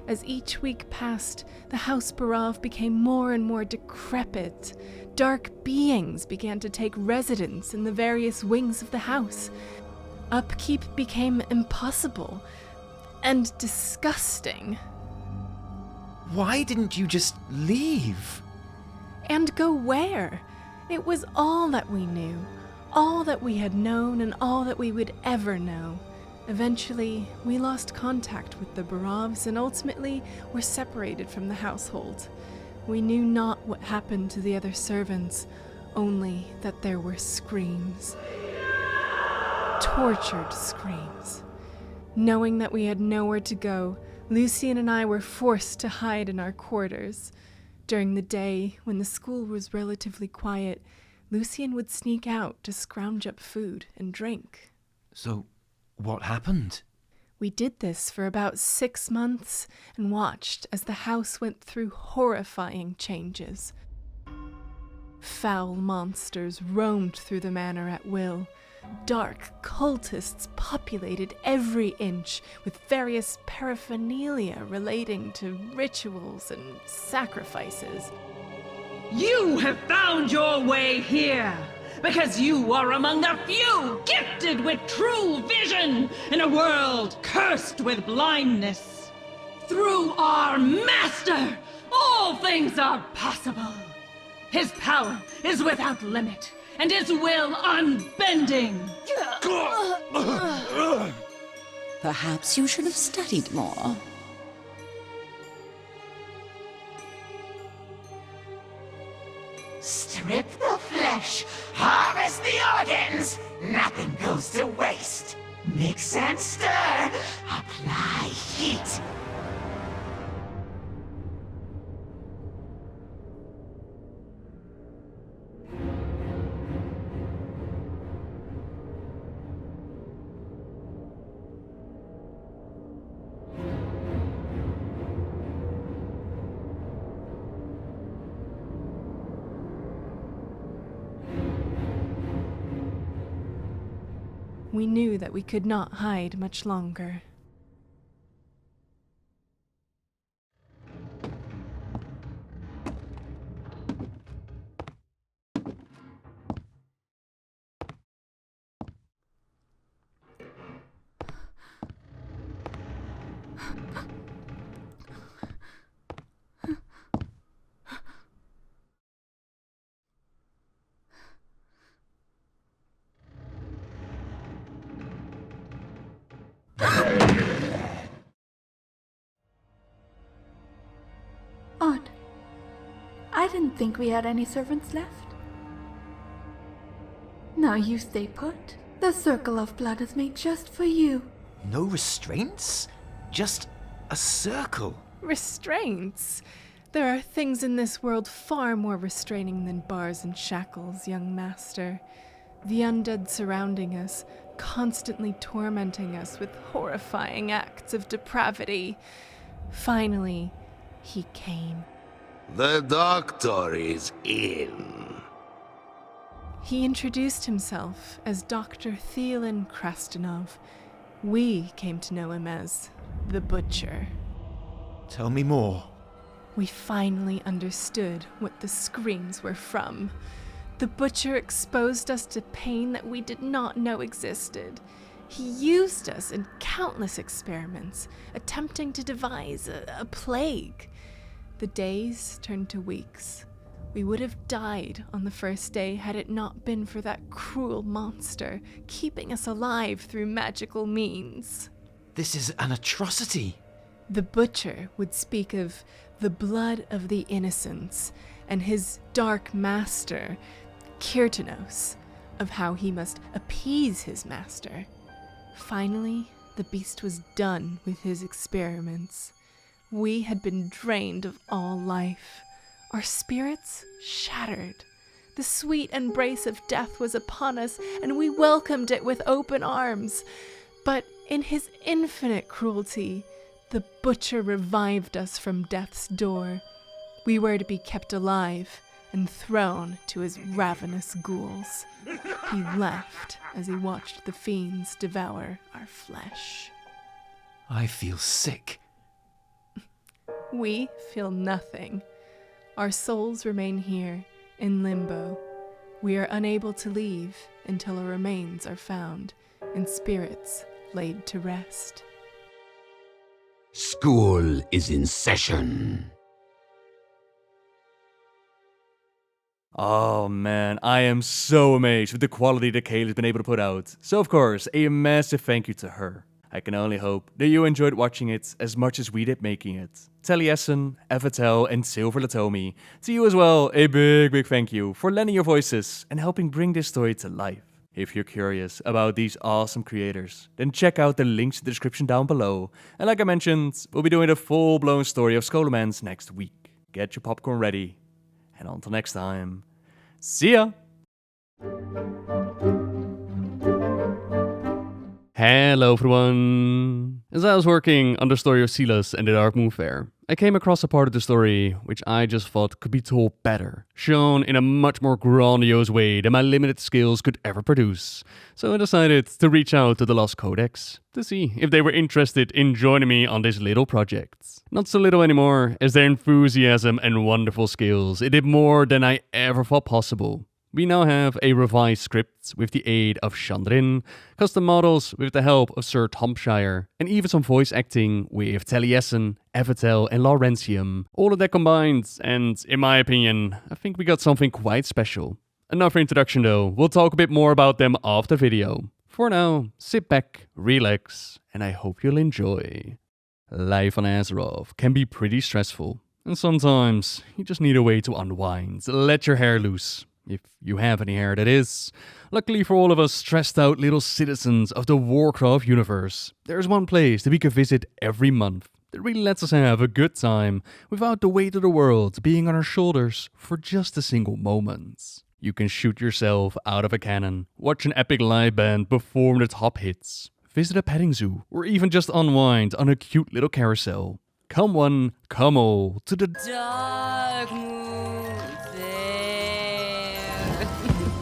As each week passed, the House Barav became more and more decrepit. Dark beings began to take residence in the various wings of the house. Upkeep became impossible and disgusting. Why didn't you just leave? And go where? It was all that we knew, all that we had known, and all that we would ever know. Eventually, we lost contact with the Baravs and ultimately were separated from the household. We knew not what happened to the other servants, only that there were screams. Tortured screams. Knowing that we had nowhere to go, Lucien and I were forced to hide in our quarters. During the day, when the school was relatively quiet, Lucien would sneak out to scrounge up food and drink. So, what happened? We did this for about 6 months and watched as the house went through horrifying changes. Foul monsters roamed through the manor at will. Dark cultists populated every inch with various paraphernalia relating to rituals and sacrifices. You have found your way here because you are among the few gifted with true vision in a world cursed with blindness. Through our master, all things are possible. His power is without limit, and his will unbending. Perhaps you should have studied more. Strip the flesh, harvest the organs, nothing goes to waste. Mix and stir, apply heat. We knew that we could not hide much longer. Odd. I didn't think we had any servants left. Now you stay put. The circle of blood is made just for you. No restraints? Just a circle. Restraints? There are things in this world far more restraining than bars and shackles, young master. The undead surrounding us, constantly tormenting us with horrifying acts of depravity. Finally, he came. The doctor is in. He introduced himself as Dr. Thielen Krastenov. We came to know him as the Butcher. Tell me more. We finally understood what the screams were from. The Butcher exposed us to pain that we did not know existed. He used us in countless experiments, attempting to devise a plague. The days turned to weeks. We would have died on the first day had it not been for that cruel monster keeping us alive through magical means. This is an atrocity. The Butcher would speak of the blood of the innocents and his dark master, Kirtanos, of how he must appease his master. Finally, the beast was done with his experiments. We had been drained of all life. Our spirits shattered. The sweet embrace of death was upon us, and we welcomed it with open arms. But in his infinite cruelty, the Butcher revived us from death's door. We were to be kept alive and thrown to his ravenous ghouls. He laughed as he watched the fiends devour our flesh. I feel sick. We feel nothing. Our souls remain here, in limbo. We are unable to leave until our remains are found and spirits laid to rest. School is in session. Oh man, I am so amazed with the quality that Kaylee has been able to put out. So of course, a massive thank you to her. I can only hope that you enjoyed watching it as much as we did making it. Taliesin, Evatel, and Silver Latomi, to you as well, a big thank you for lending your voices and helping bring this story to life. If you're curious about these awesome creators, then check out the links in the description down below. And like I mentioned, we'll be doing a full-blown story of Scholomance next week. Get your popcorn ready. And until next time, see ya! Hello everyone! As I was working on the story of Silas and the Dark Moon Fair, I came across a part of the story which I just thought could be told better, shown in a much more grandiose way than my limited skills could ever produce. So I decided to reach out to the Lost Codex to see if they were interested in joining me on this little project. Not so little anymore, as their enthusiasm and wonderful skills, it did more than I ever thought possible. We now have a revised script with the aid of Chandrin, custom models with the help of Sir Tompshire, and even some voice acting with Taliesin, Evatel and Laurentium. All of that combined, and in my opinion, I think we got something quite special. Enough introduction though, we'll talk a bit more about them after the video. For now, sit back, relax, and I hope you'll enjoy. Life on Azeroth can be pretty stressful, and sometimes you just need a way to unwind, let your hair loose. If you have any hair, that is. Luckily for all of us stressed out little citizens of the Warcraft universe, there's one place that we can visit every month that really lets us have a good time without the weight of the world being on our shoulders for just a single moment. You can shoot yourself out of a cannon, watch an epic live band perform the top hits, visit a petting zoo, or even just unwind on a cute little carousel. Come one, come all to the Dark Moon Fair.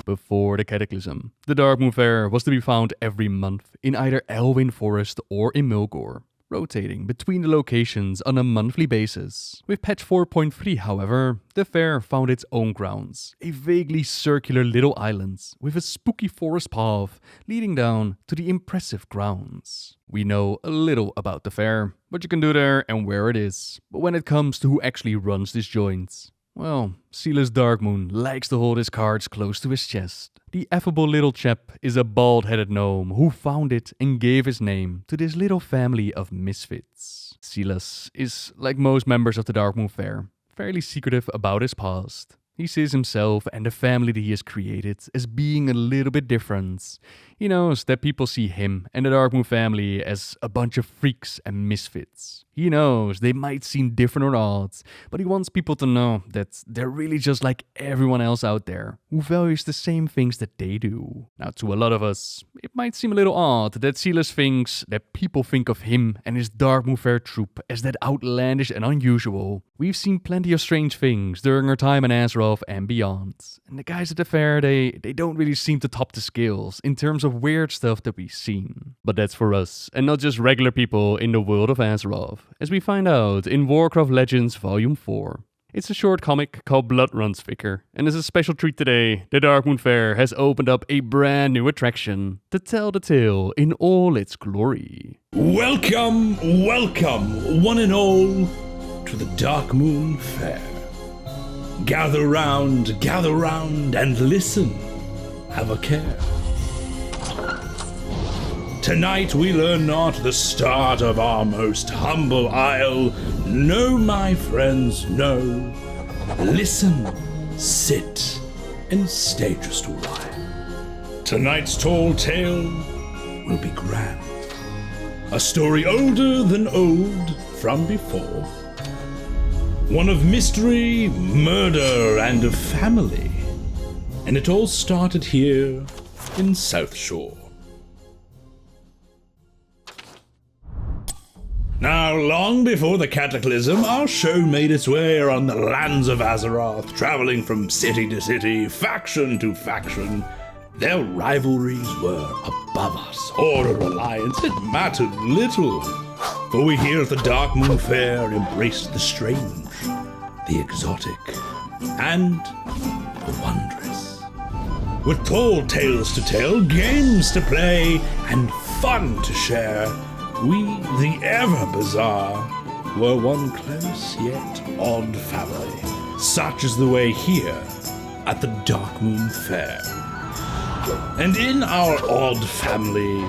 Before the Cataclysm, the Dark Moon Fair was to be found every month in either Elwyn Forest or in Mulgore, rotating between the locations on a monthly basis. With patch 4.3, however, the fair found its own grounds, a vaguely circular little island with a spooky forest path leading down to the impressive grounds. We know a little about the fair, what you can do there and where it is, but when it comes to who actually runs this joint, well, Silas Darkmoon likes to hold his cards close to his chest. The affable little chap is a bald-headed gnome who found it and gave his name to this little family of misfits. Silas is, like most members of the Darkmoon Fair, fairly secretive about his past. He sees himself and the family that he has created as being a little bit different. He knows that people see him and the Darkmoon family as a bunch of freaks and misfits. He knows they might seem different or odd, but he wants people to know that they're really just like everyone else out there, who values the same things that they do. Now, to a lot of us, it might seem a little odd that Silas thinks that people think of him and his Darkmoon Fair troop as that outlandish and unusual. We've seen plenty of strange things during our time in Azeroth and beyond, and the guys at the fair, they don't really seem to top the scales in terms of weird stuff that we've seen. But that's for us, and not just regular people in the world of Azeroth, as we find out in Warcraft Legends Volume 4. It's a short comic called Blood Runs Thicker, and as a special treat today, the Darkmoon Fair has opened up a brand new attraction to tell the tale in all its glory. Welcome, welcome, one and all, to the Darkmoon Fair. Gather round, and listen. Have a care. Tonight we learn not the start of our most humble isle. No, my friends, no. Listen, sit, and stay just a while. Tonight's tall tale will be grand. A story older than old from before. One of mystery, murder, and of family. And it all started here in South Shore. Now, long before the Cataclysm, our show made its way around the lands of Azeroth, traveling from city to city, faction to faction. Their rivalries were above us, or a alliance, it mattered little. For we here at the Darkmoon Fair embraced the strange, the exotic, and the wondrous. With tall tales to tell, games to play, and fun to share, we, the ever bizarre, were one close yet odd family. Such is the way here at the Darkmoon Fair. And in our odd family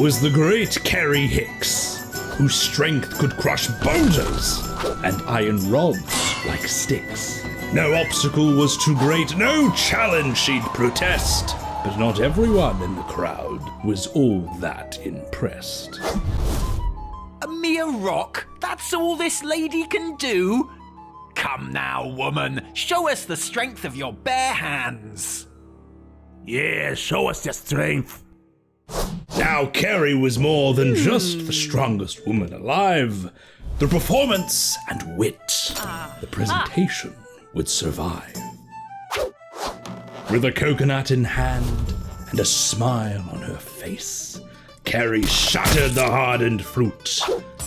was the great Kerry Hicks, whose strength could crush boulders and iron rods like sticks. No obstacle was too great, no challenge she'd protest, but not everyone in the crowd was all that impressed. A mere rock? That's all this lady can do? Come now, woman, show us the strength of your bare hands. Yeah, show us your strength. Now, Kerry was more than just the strongest woman alive. through performance and wit, the presentation would survive. With a coconut in hand and a smile on her face, Carrie shattered the hardened fruit,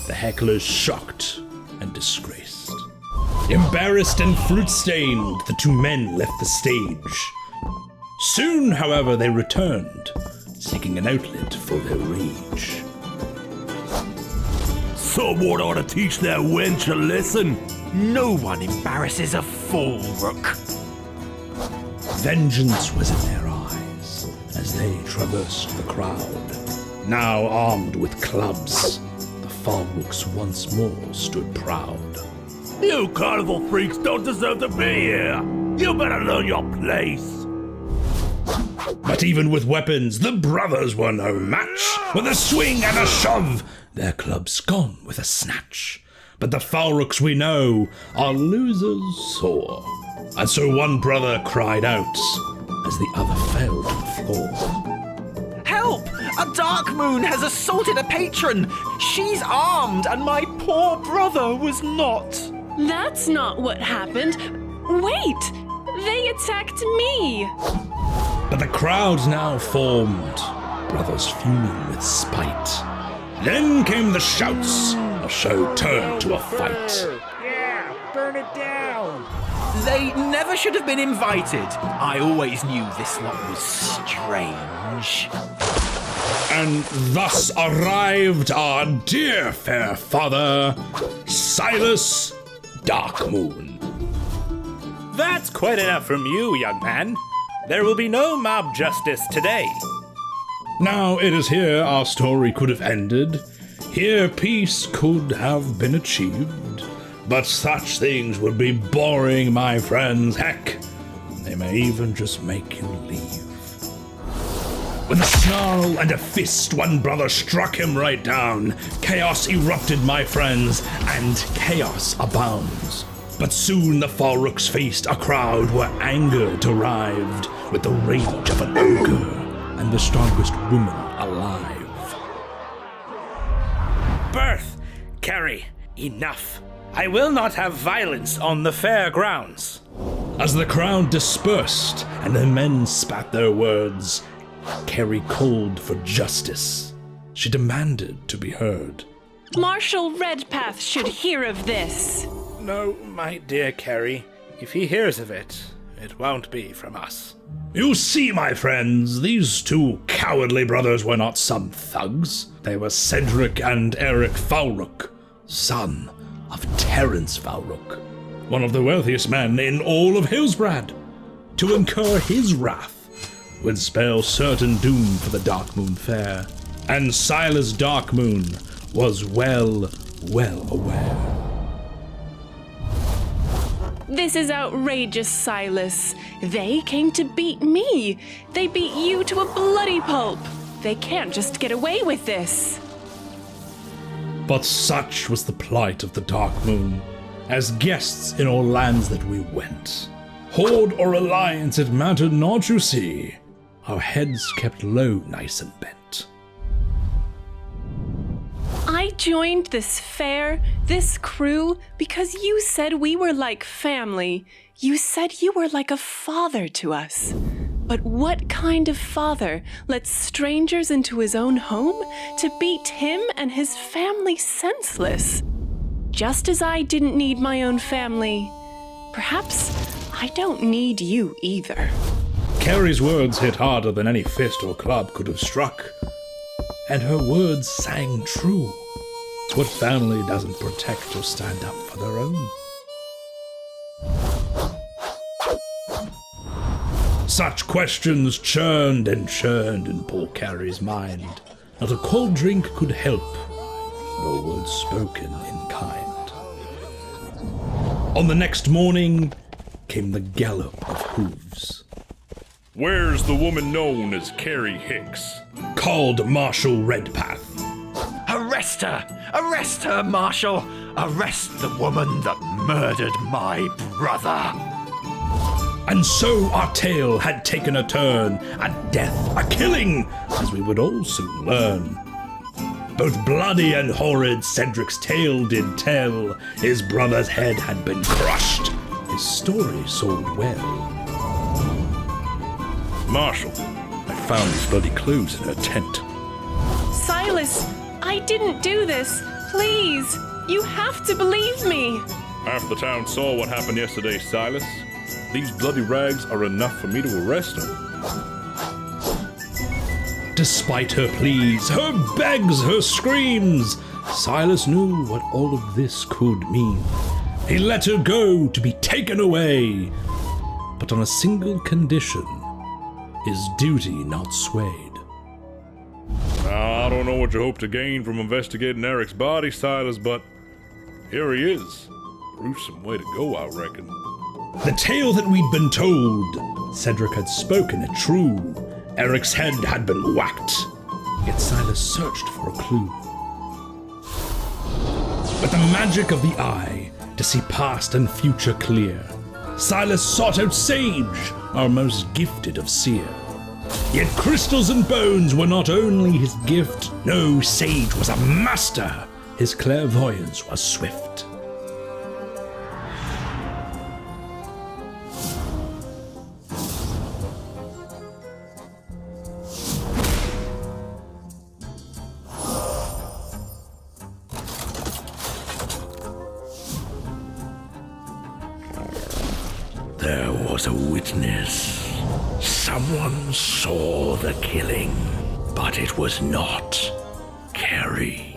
the hecklers shocked and disgraced. Embarrassed and fruit-stained, the two men left the stage. Soon, however, they returned, seeking an outlet for their rage. Someone ought to teach that wench a lesson. No one embarrasses a fall rook. Vengeance was in their eyes as they traversed the crowd. Now armed with clubs, the Falrooks once more stood proud. You carnival freaks don't deserve to be here. You better learn your place. But even with weapons, the brothers were no match. With a swing and a shove, their clubs gone with a snatch. But the Falrooks we know are losers sore. And so one brother cried out as the other fell to the floor. Help! A dark moon has assaulted a patron! She's armed and my poor brother was not! That's not what happened. Wait! They attacked me! But the crowds now formed, brothers fuming with spite. Then came the shouts, a show turned to a fight. Yeah, burn it down! They never should have been invited. I always knew this lot was strange. And thus arrived our dear fair father, Silas Darkmoon. That's quite enough from you, young man. There will be no mob justice today. Now it is here our story could have ended. Here peace could have been achieved. But such things would be boring, my friends. Heck, they may even just make you leave. With a snarl and a fist, one brother struck him right down. Chaos erupted, my friends, and chaos abounds. But soon the Falrooks faced a crowd where anger derived with the rage of an ogre and the strongest woman alive. Birth! Carrie, enough. I will not have violence on the fair grounds. As the crowd dispersed and the men spat their words, Carrie called for justice. She demanded to be heard. Marshal Redpath should hear of this. No, my dear Carrie. If he hears of it, it won't be from us. You see, my friends, these two cowardly brothers were not some thugs. They were Cedric and Eric Falrook, son of Terence Falrook, one of the wealthiest men in all of Hillsbrad. To incur his wrath would spell certain doom for the Darkmoon Fair, and Silas Darkmoon was well aware. This is outrageous, Silas. They came to beat me. They beat you to a bloody pulp. They can't just get away with this. But such was the plight of the Darkmoon. As guests in all lands that we went, horde or alliance, it mattered not, you see. Our heads kept low, nice and bent. I joined this fair, this crew, because you said we were like family. You said you were like a father to us. But what kind of father lets strangers into his own home to beat him and his family senseless? Just as I didn't need my own family, perhaps I don't need you either. Carrie's words hit harder than any fist or club could have struck. And her words sang true. What family doesn't protect or stand up for their own? Such questions churned and churned in poor Carrie's mind. Not a cold drink could help, no words spoken in kind. On the next morning came the gallop of hooves. Where's the woman known as Carrie Hicks? Called Marshal Redpath. Arrest her! Arrest her, Marshal! Arrest the woman that murdered my brother! And so our tale had taken a turn, a death, a killing, as we would all soon learn. Both bloody and horrid Cedric's tale did tell. His brother's head had been crushed. His story sold well. Marshal, I found these bloody clues in her tent. Silas, I didn't do this. Please, you have to believe me. Half the town saw what happened yesterday, Silas. These bloody rags are enough for me to arrest her. Despite her pleas, her begs, her screams, Silas knew what all of this could mean. He let her go to be taken away, but on a single condition, his duty not swayed. I don't know what you hope to gain from investigating Eric's body, Silas, but here he is. Gruesome way to go, I reckon. The tale that we'd been told, Cedric had spoken it true. Eric's head had been whacked, yet Silas searched for a clue. With the magic of the eye to see past and future clear, Silas sought out Sage, our most gifted of seer. Yet crystals and bones were not only his gift, no, Sage was a master. His clairvoyance was swift. There was a witness. Someone saw the killing, but it was not Kerry.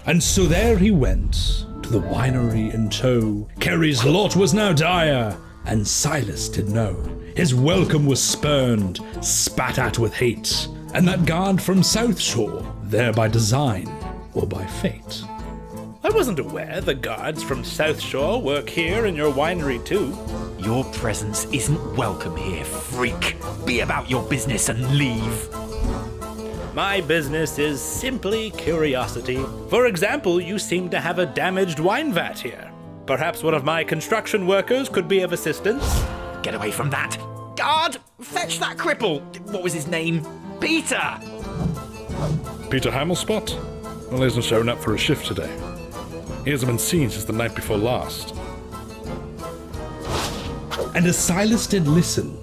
And so there he went, to the winery in tow. Kerry's lot was now dire, and Silas did know. His welcome was spurned, spat at with hate, and that guard from South Shore, there by design or by fate. I wasn't aware the guards from South Shore work here in your winery too. Your presence isn't welcome here, freak. Be about your business and leave. My business is simply curiosity. For example, you seem to have a damaged wine vat here. Perhaps one of my construction workers could be of assistance. Get away from that. Guard, fetch that cripple. What was his name? Peter! Peter Hamelspot? Well, he hasn't shown up for a shift today. He hasn't been seen since the night before last. And as Silas did listen,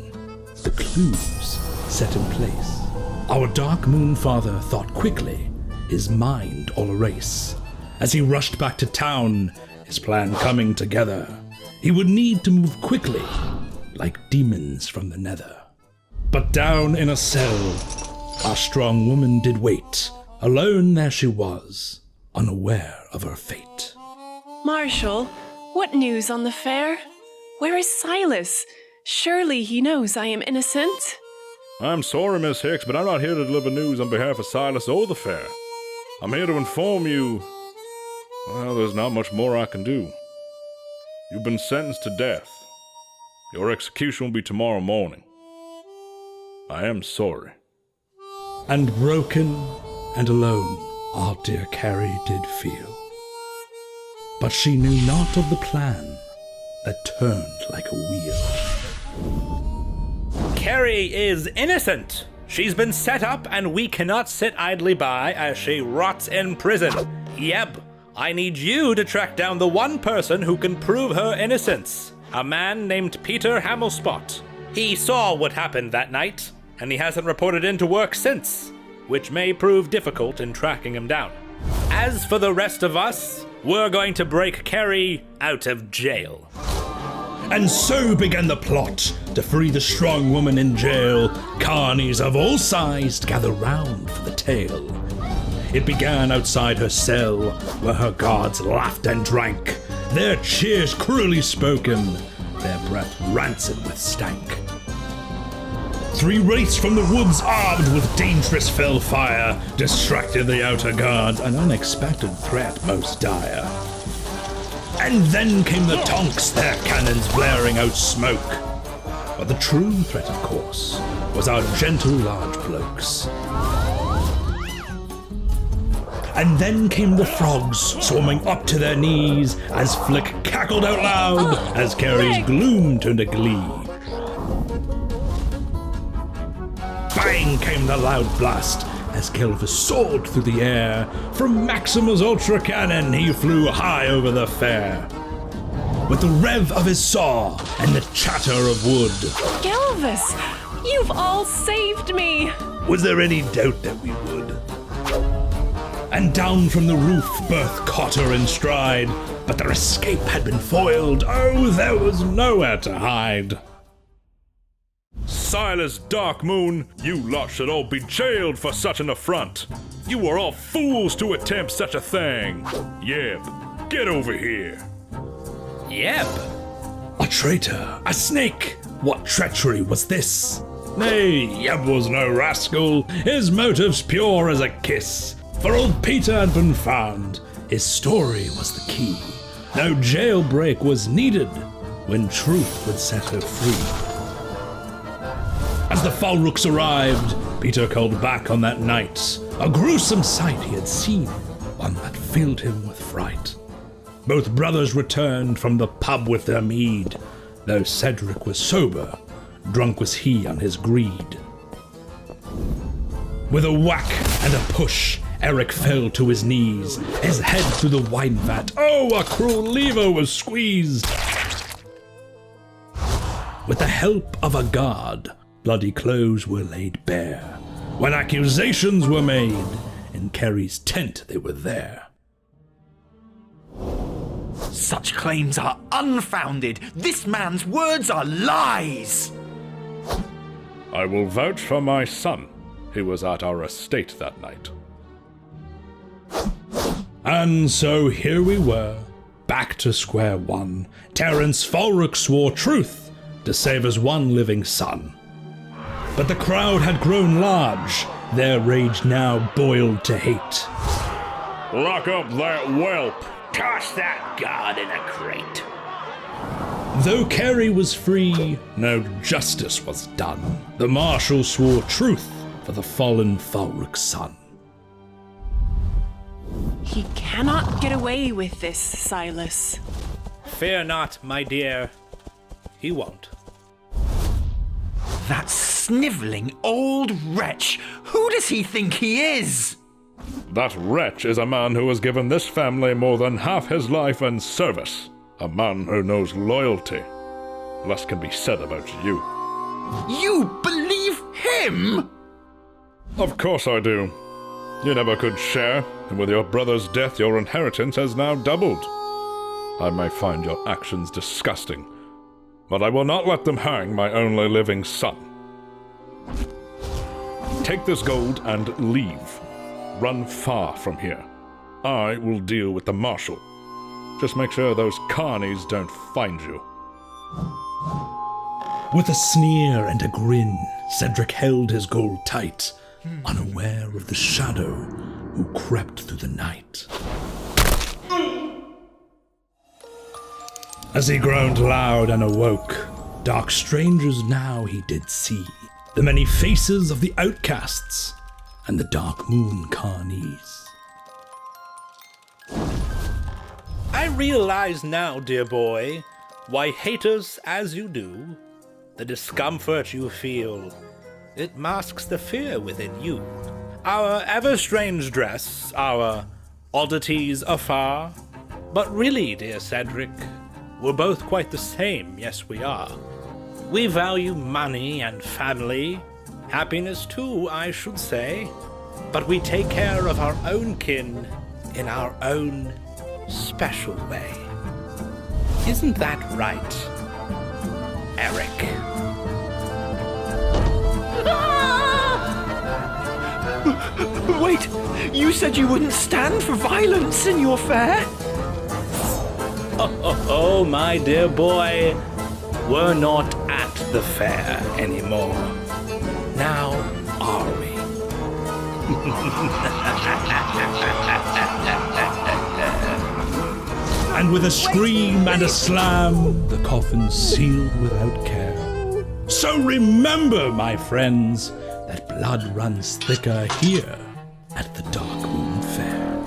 the clues set in place. Our Dark Moon Father thought quickly, his mind all erase. As he rushed back to town, his plan coming together, he would need to move quickly, like demons from the nether. But down in a cell, our strong woman did wait. Alone there she was, unaware of her fate. Marshal, what news on the fair? Where is Silas? Surely he knows I am innocent. I'm sorry, Miss Hicks, but I'm not here to deliver news on behalf of Silas or the fair. I'm here to inform you. Well, there's not much more I can do. You've been sentenced to death. Your execution will be tomorrow morning. I am sorry. And broken and alone our dear Carrie did feel. But she knew not of the plan that turned like a wheel. Carrie is innocent. She's been set up and we cannot sit idly by as she rots in prison. Yep, I need you to track down the one person who can prove her innocence. A man named Peter Hamelspot. He saw what happened that night, and he hasn't reported in to work since, which may prove difficult in tracking him down. As for the rest of us, we're going to break Carrie out of jail. And so began the plot to free the strong woman in jail. Carnies of all sized gather round for the tale. It began outside her cell, where her guards laughed and drank, their cheers cruelly spoken, their breath rancid with stank. Three wraiths from the woods armed with dangerous fell fire distracted the outer guard, an unexpected threat most dire. And then came the Tonks, their cannons blaring out smoke. But the true threat, of course, was our gentle large blokes. And then came the frogs, swarming up to their knees, as Flick cackled out loud, as Carrie's gloom turned to glee. Bang came the loud blast, as Kelvis soared through the air. From Maximus Ultra Cannon he flew high over the fair. With the rev of his saw and the chatter of wood. Gelvis, you've all saved me. Was there any doubt that we would? And down from the roof Birth caught her in stride, but their escape had been foiled. Oh, there was nowhere to hide. Silas Darkmoon, you lot should all be jailed for such an affront. You were all fools to attempt such a thing. Yep, get over here. Yep. A traitor, a snake. What treachery was this? Nay, Yeb was no rascal, his motives pure as a kiss. For old Peter had been found, his story was the key. No jailbreak was needed when truth would set her free. As the Falrooks arrived, Peter called back on that night. A gruesome sight he had seen, one that filled him with fright. Both brothers returned from the pub with their mead, though Cedric was sober, drunk was he on his greed. With a whack and a push, Eric fell to his knees, his head through the wine vat. Oh, a cruel lever was squeezed! With the help of a guard, bloody clothes were laid bare. When accusations were made, in Kerry's tent they were there. Such claims are unfounded. This man's words are lies. I will vouch for my son. He was at our estate that night. And so here we were, back to square one. Terence Falrook swore truth to save his one living son. But the crowd had grown large, their rage now boiled to hate. Lock up that whelp! Toss that guard in a crate! Though Kerry was free, no justice was done. The marshal swore truth for the fallen Falrook's son. He cannot get away with this, Silas. Fear not, my dear. He won't. That snivelling old wretch! Who does he think he is? That wretch is a man who has given this family more than half his life and service. A man who knows loyalty. Less can be said about you. You believe him? Of course I do. You never could share, and with your brother's death your inheritance has now doubled. I may find your actions disgusting, but I will not let them hang my only living son. Take this gold and leave. Run far from here. I will deal with the marshal. Just make sure those carnies don't find you. With a sneer and a grin, Cedric held his gold tight, unaware of the shadow who crept through the night. As he groaned loud and awoke, dark strangers now he did see, the many faces of the outcasts and the dark moon carnies. I realize now, dear boy, why haters as you do, the discomfort you feel, it masks the fear within you. Our ever-strange dress, our oddities afar, but really, dear Cedric, we're both quite the same, yes we are. We value money and family, happiness too, I should say, but we take care of our own kin in our own special way. Isn't that right, Eric? Wait, you said you wouldn't stand for violence in your fair? Oh, my dear boy, we're not at the fair anymore. Now, are we? And with a scream and a slam, the coffin sealed without care. So remember, my friends, that blood runs thicker here at the Dark Moon Fair.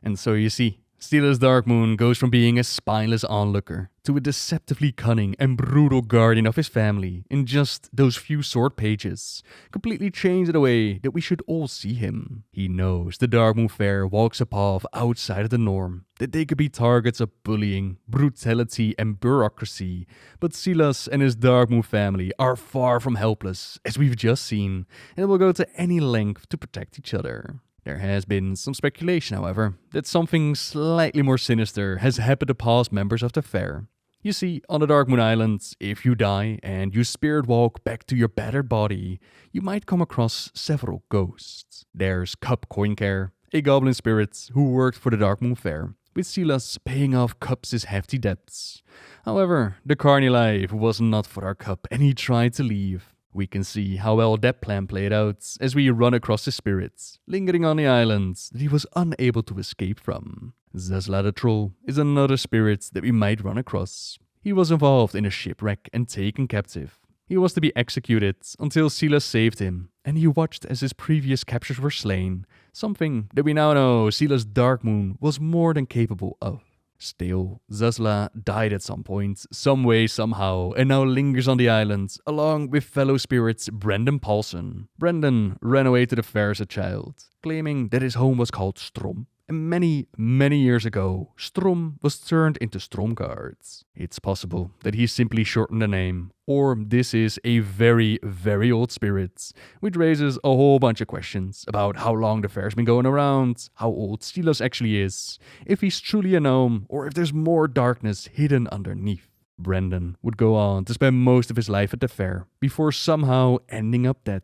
And so you see, Steela's Darkmoon goes from being a spineless onlooker to a deceptively cunning and brutal guardian of his family in just those few short pages, completely changing the way that we should all see him. He knows the Darkmoon Fair walks a path outside of the norm, that they could be targets of bullying, brutality and bureaucracy, but Silas and his Darkmoon family are far from helpless, as we've just seen, and will go to any length to protect each other. There has been some speculation, however, that something slightly more sinister has happened to past members of the fair. You see, on the Darkmoon Islands, if you die and you spirit walk back to your battered body, you might come across several ghosts. There's Cup Coincare, a goblin spirit who worked for the Darkmoon Fair, with Silas paying off Cup's hefty debts. However, the carny life was not for our Cup and he tried to leave. We can see how well that plan played out as we run across the spirits, lingering on the islands that he was unable to escape from. Zazla the Troll is another spirit that we might run across. He was involved in a shipwreck and taken captive. He was to be executed until Silas saved him, and he watched as his previous captors were slain, something that we now know Silas Darkmoon was more than capable of. Still, Zazla died at some point, some way, somehow, and now lingers on the island, along with fellow spirits Brendan Paulson. Brendan ran away to the fair as a child, claiming that his home was called Strom. And many, many years ago, Strom was turned into Stromgaard. It's possible that he simply shortened the name, or this is a very, very old spirit, which raises a whole bunch of questions about how long the fair's been going around, how old Silas actually is, if he's truly a gnome, or if there's more darkness hidden underneath. Brendan would go on to spend most of his life at the fair, before somehow ending up dead.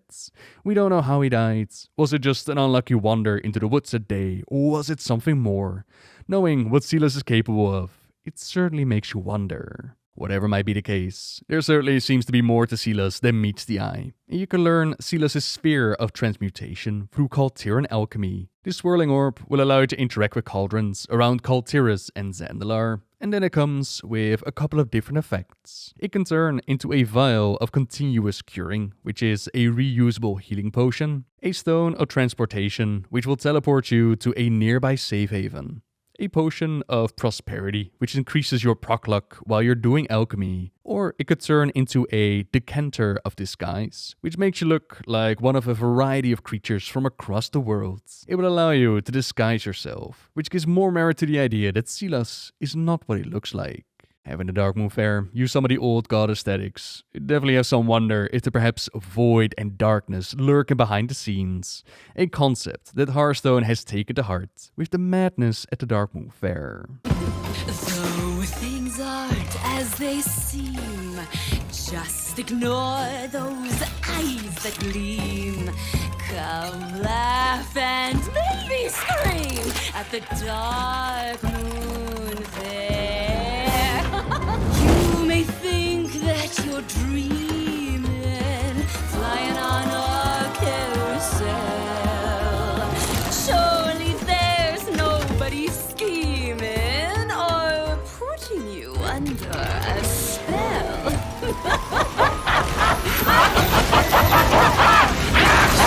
We don't know how he died. Was it just an unlucky wander into the woods that day, or was it something more? Knowing what Silas is capable of, it certainly makes you wonder. Whatever might be the case, there certainly seems to be more to Silas than meets the eye. And you can learn Silas' sphere of transmutation through Kaltiran alchemy. This swirling orb will allow you to interact with cauldrons around Kaltiris and Zandalar, and then it comes with a couple of different effects. It can turn into a vial of continuous curing, which is a reusable healing potion, a stone of transportation, which will teleport you to a nearby safe haven, a potion of prosperity, which increases your proc luck while you're doing alchemy, or it could turn into a decanter of disguise, which makes you look like one of a variety of creatures from across the world. It will allow you to disguise yourself, which gives more merit to the idea that Silas is not what he looks like. Having the Darkmoon Fair use some of the old god aesthetics, it definitely has some wonder if there perhaps void and darkness lurking behind the scenes, a concept that Hearthstone has taken to heart with the madness at the Darkmoon Fair. Though things aren't as they seem, just ignore those eyes that gleam. Come laugh and maybe scream at the Darkmoon Fair. You may think that you're dreaming, flying on a carousel. Surely there's nobody scheming or putting you under a spell.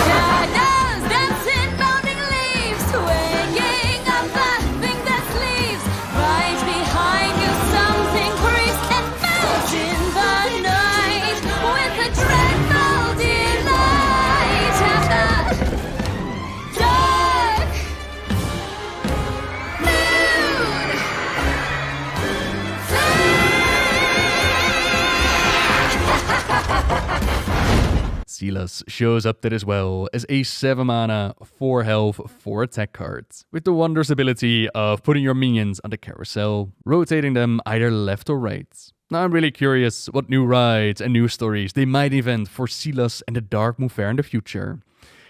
Shadows dancing, bounding leaves, swinging up laughing their sleeves. Right behind you something creeps and melts in the night with a dreadful delight at the dark Silas shows up there as well as a 7 mana, 4 health, 4 attack card, with the wondrous ability of putting your minions on the carousel, rotating them either left or right. Now I'm really curious what new rides and new stories they might invent for Silas and the Darkmoon Fair in the future.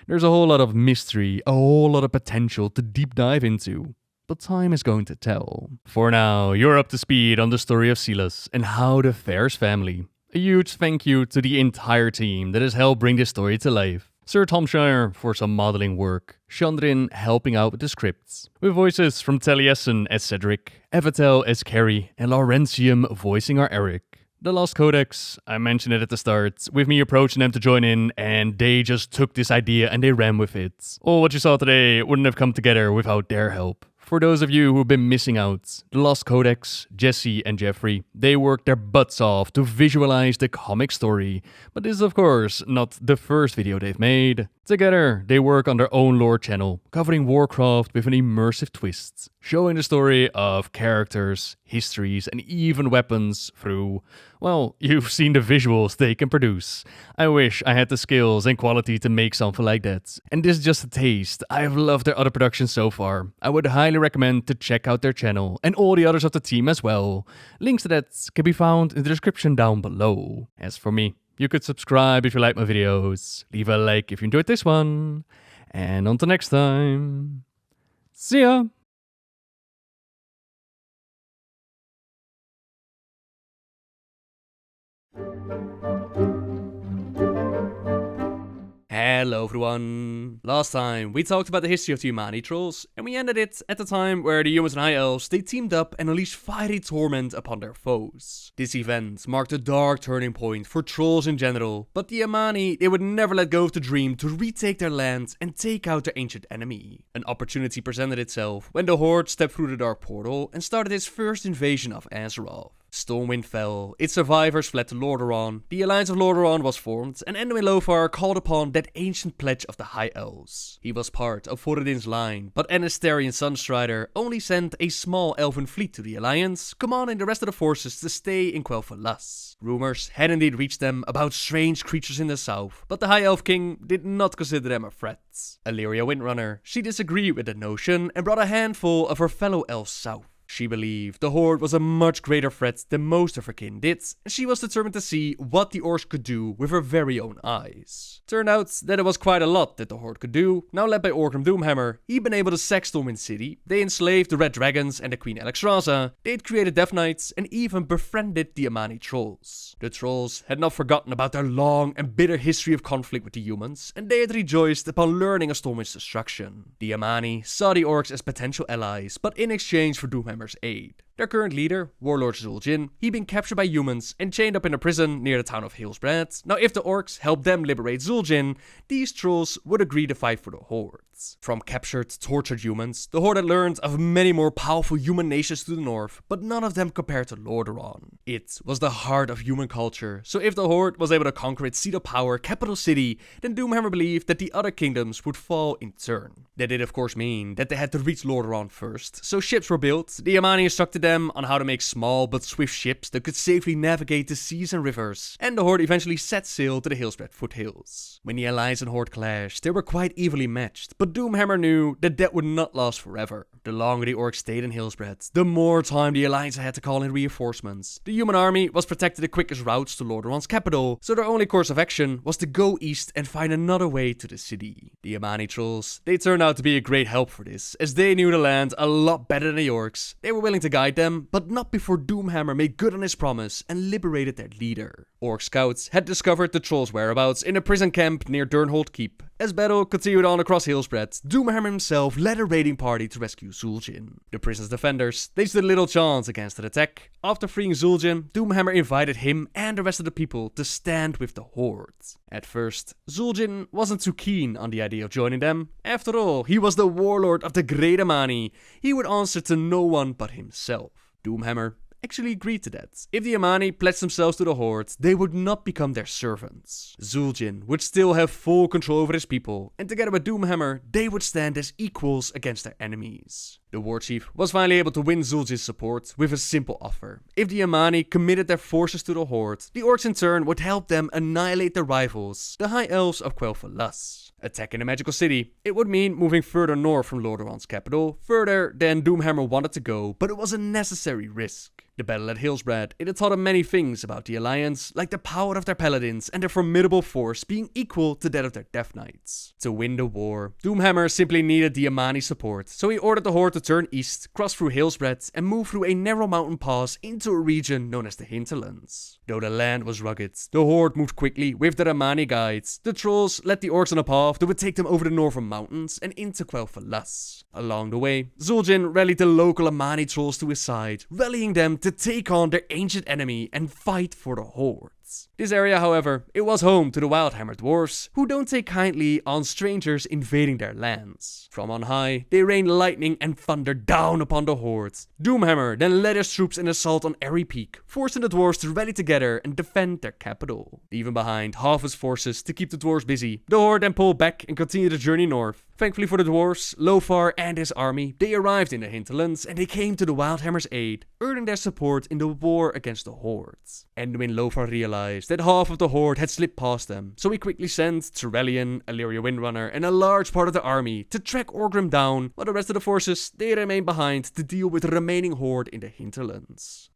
There's a whole lot of mystery, a whole lot of potential to deep dive into, but time is going to tell. For now, you're up to speed on the story of Silas and how the Fair's family. A huge thank you to the entire team that has helped bring this story to life. Sir Tomshire for some modeling work, Chandrin helping out with the scripts, with voices from Taliesin as Cedric, Evatel as Carrie, and Laurentium voicing our Eric. The Lost Codex, I mentioned it at the start, with me approaching them to join in, and they just took this idea and they ran with it. All what you saw today wouldn't have come together without their help. For those of you who've been missing out, the Lost Codex, Jesse and Jeffrey, they worked their butts off to visualize the comic story, but this is of course not the first video they've made. Together, they work on their own lore channel, covering Warcraft with an immersive twist, showing the story of characters, histories, and even weapons through, well, you've seen the visuals they can produce. I wish I had the skills and quality to make something like that. And this is just a taste. I've loved their other productions so far. I would highly recommend to check out their channel and all the others of the team as well. Links to that can be found in the description down below. As for me, you could subscribe if you like my videos, leave a like if you enjoyed this one, and until next time, see ya! Hello everyone! Last time we talked about the history of the Umani trolls, and we ended it at the time where the humans and high elves they teamed up and unleashed fiery torment upon their foes. This event marked a dark turning point for trolls in general, but the Umani they would never let go of the dream to retake their land and take out their ancient enemy. An opportunity presented itself when the Horde stepped through the dark portal and started its first invasion of Azeroth. Stormwind fell, its survivors fled to Lordaeron, the Alliance of Lordaeron was formed, and Enduin Lothar called upon that ancient pledge of the High Elves. He was part of Thoradin's line, but Anastarian Sunstrider only sent a small elven fleet to the Alliance, commanding the rest of the forces to stay in Quel'Thalas. Rumors had indeed reached them about strange creatures in the south, but the High Elf King did not consider them a threat. Illyria Windrunner, she disagreed with the notion and brought a handful of her fellow elves south. She believed the Horde was a much greater threat than most of her kin did, and she was determined to see what the orcs could do with her very own eyes. Turned out that it was quite a lot that the Horde could do. Now led by Orgrim Doomhammer, he'd been able to sack Stormwind City, they enslaved the Red Dragons and the Queen Alexstrasza, they'd created Death Knights, and even befriended the Umani trolls. The trolls had not forgotten about their long and bitter history of conflict with the humans, and they had rejoiced upon learning of Stormwind's destruction. The Umani saw the orcs as potential allies, but in exchange for Doomhammer's aid. Their current leader, Warlord Zul'jin, he'd been captured by humans and chained up in a prison near the town of Hilsbrad. Now if the orcs helped them liberate Zul'jin, these trolls would agree to fight for the Horde. From captured, tortured humans, the Horde had learned of many more powerful human nations to the north, but none of them compared to Lordaeron. It was the heart of human culture, so if the Horde was able to conquer its seat of power, capital city, then Doomhammer believed that the other kingdoms would fall in turn. That did of course mean that they had to reach Lordaeron first, so ships were built. The Umani instructed them on how to make small but swift ships that could safely navigate the seas and rivers, and the Horde eventually set sail to the Hilsbrad foothills. When the Alliance and Horde clashed, they were quite evenly matched, but Doomhammer knew that would not last forever. The longer the orcs stayed in Hilsbrad, the more time the Alliance had to call in reinforcements. The human army was protected the quickest routes to Lordaeron's capital, so their only course of action was to go east and find another way to the city. The Umani trolls, they turned out to be a great help for this, as they knew the land a lot better than the orcs. They were willing to guide them, but not before Doomhammer made good on his promise and liberated their leader. Orc scouts had discovered the trolls' whereabouts in a prison camp near Durnhold Keep. As battle continued on across Hilsbrad, Doomhammer himself led a raiding party to rescue Zul'jin. The prison's defenders, they stood little chance against an attack. After freeing Zul'jin, Doomhammer invited him and the rest of the people to stand with the Horde. At first, Zul'jin wasn't too keen on the idea of joining them. After all, he was the warlord of the Great Umani. He would answer to no one but himself. Doomhammer actually agreed to that. If the Umani pledged themselves to the Horde, they would not become their servants. Zul'jin would still have full control over his people, and together with Doomhammer, they would stand as equals against their enemies. The war chief was finally able to win Zul'jin's support with a simple offer. If the Umani committed their forces to the Horde, the orcs in turn would help them annihilate their rivals, the High Elves of Quel'Thalas. Attacking the magical city, it would mean moving further north from Lordaeron's capital, further than Doomhammer wanted to go, but it was a necessary risk. The battle at Hilsbrad, it had taught him many things about the Alliance, like the power of their paladins and their formidable force being equal to that of their Death Knights. To win the war, Doomhammer simply needed the Umani support, so he ordered the Horde to turn east, cross through Hilsbrad, and move through a narrow mountain pass into a region known as the Hinterlands. Though the land was rugged, the Horde moved quickly with their Umani guides. The trolls led the orcs on a path that would take them over the northern mountains and into Quel'Thalas. Along the way, Zul'jin rallied the local Umani trolls to his side, rallying them to take on their ancient enemy and fight for the Horde. hordes. This area, however, it was home to the Wildhammer dwarfs, who don't take kindly on strangers invading their lands. From on high, they rain lightning and thunder down upon the hordes. Doomhammer then led his troops in assault on Airy Peak, forcing the dwarves to rally together and defend their capital. Leaving behind half his forces to keep the dwarves busy, the horde then pulled back and continued the journey north. Thankfully for the dwarves, Lothar and his army, they arrived in the hinterlands and they came to the Wildhammer's aid, earning their support in the war against the hordes. And when Lothar realized that half of the horde had slipped past them, so he quickly sent Tyrellian, Illyria Windrunner, and a large part of the army to track Orgrim down, while the rest of the forces, they remained behind to deal with the remaining horde in the hinterlands.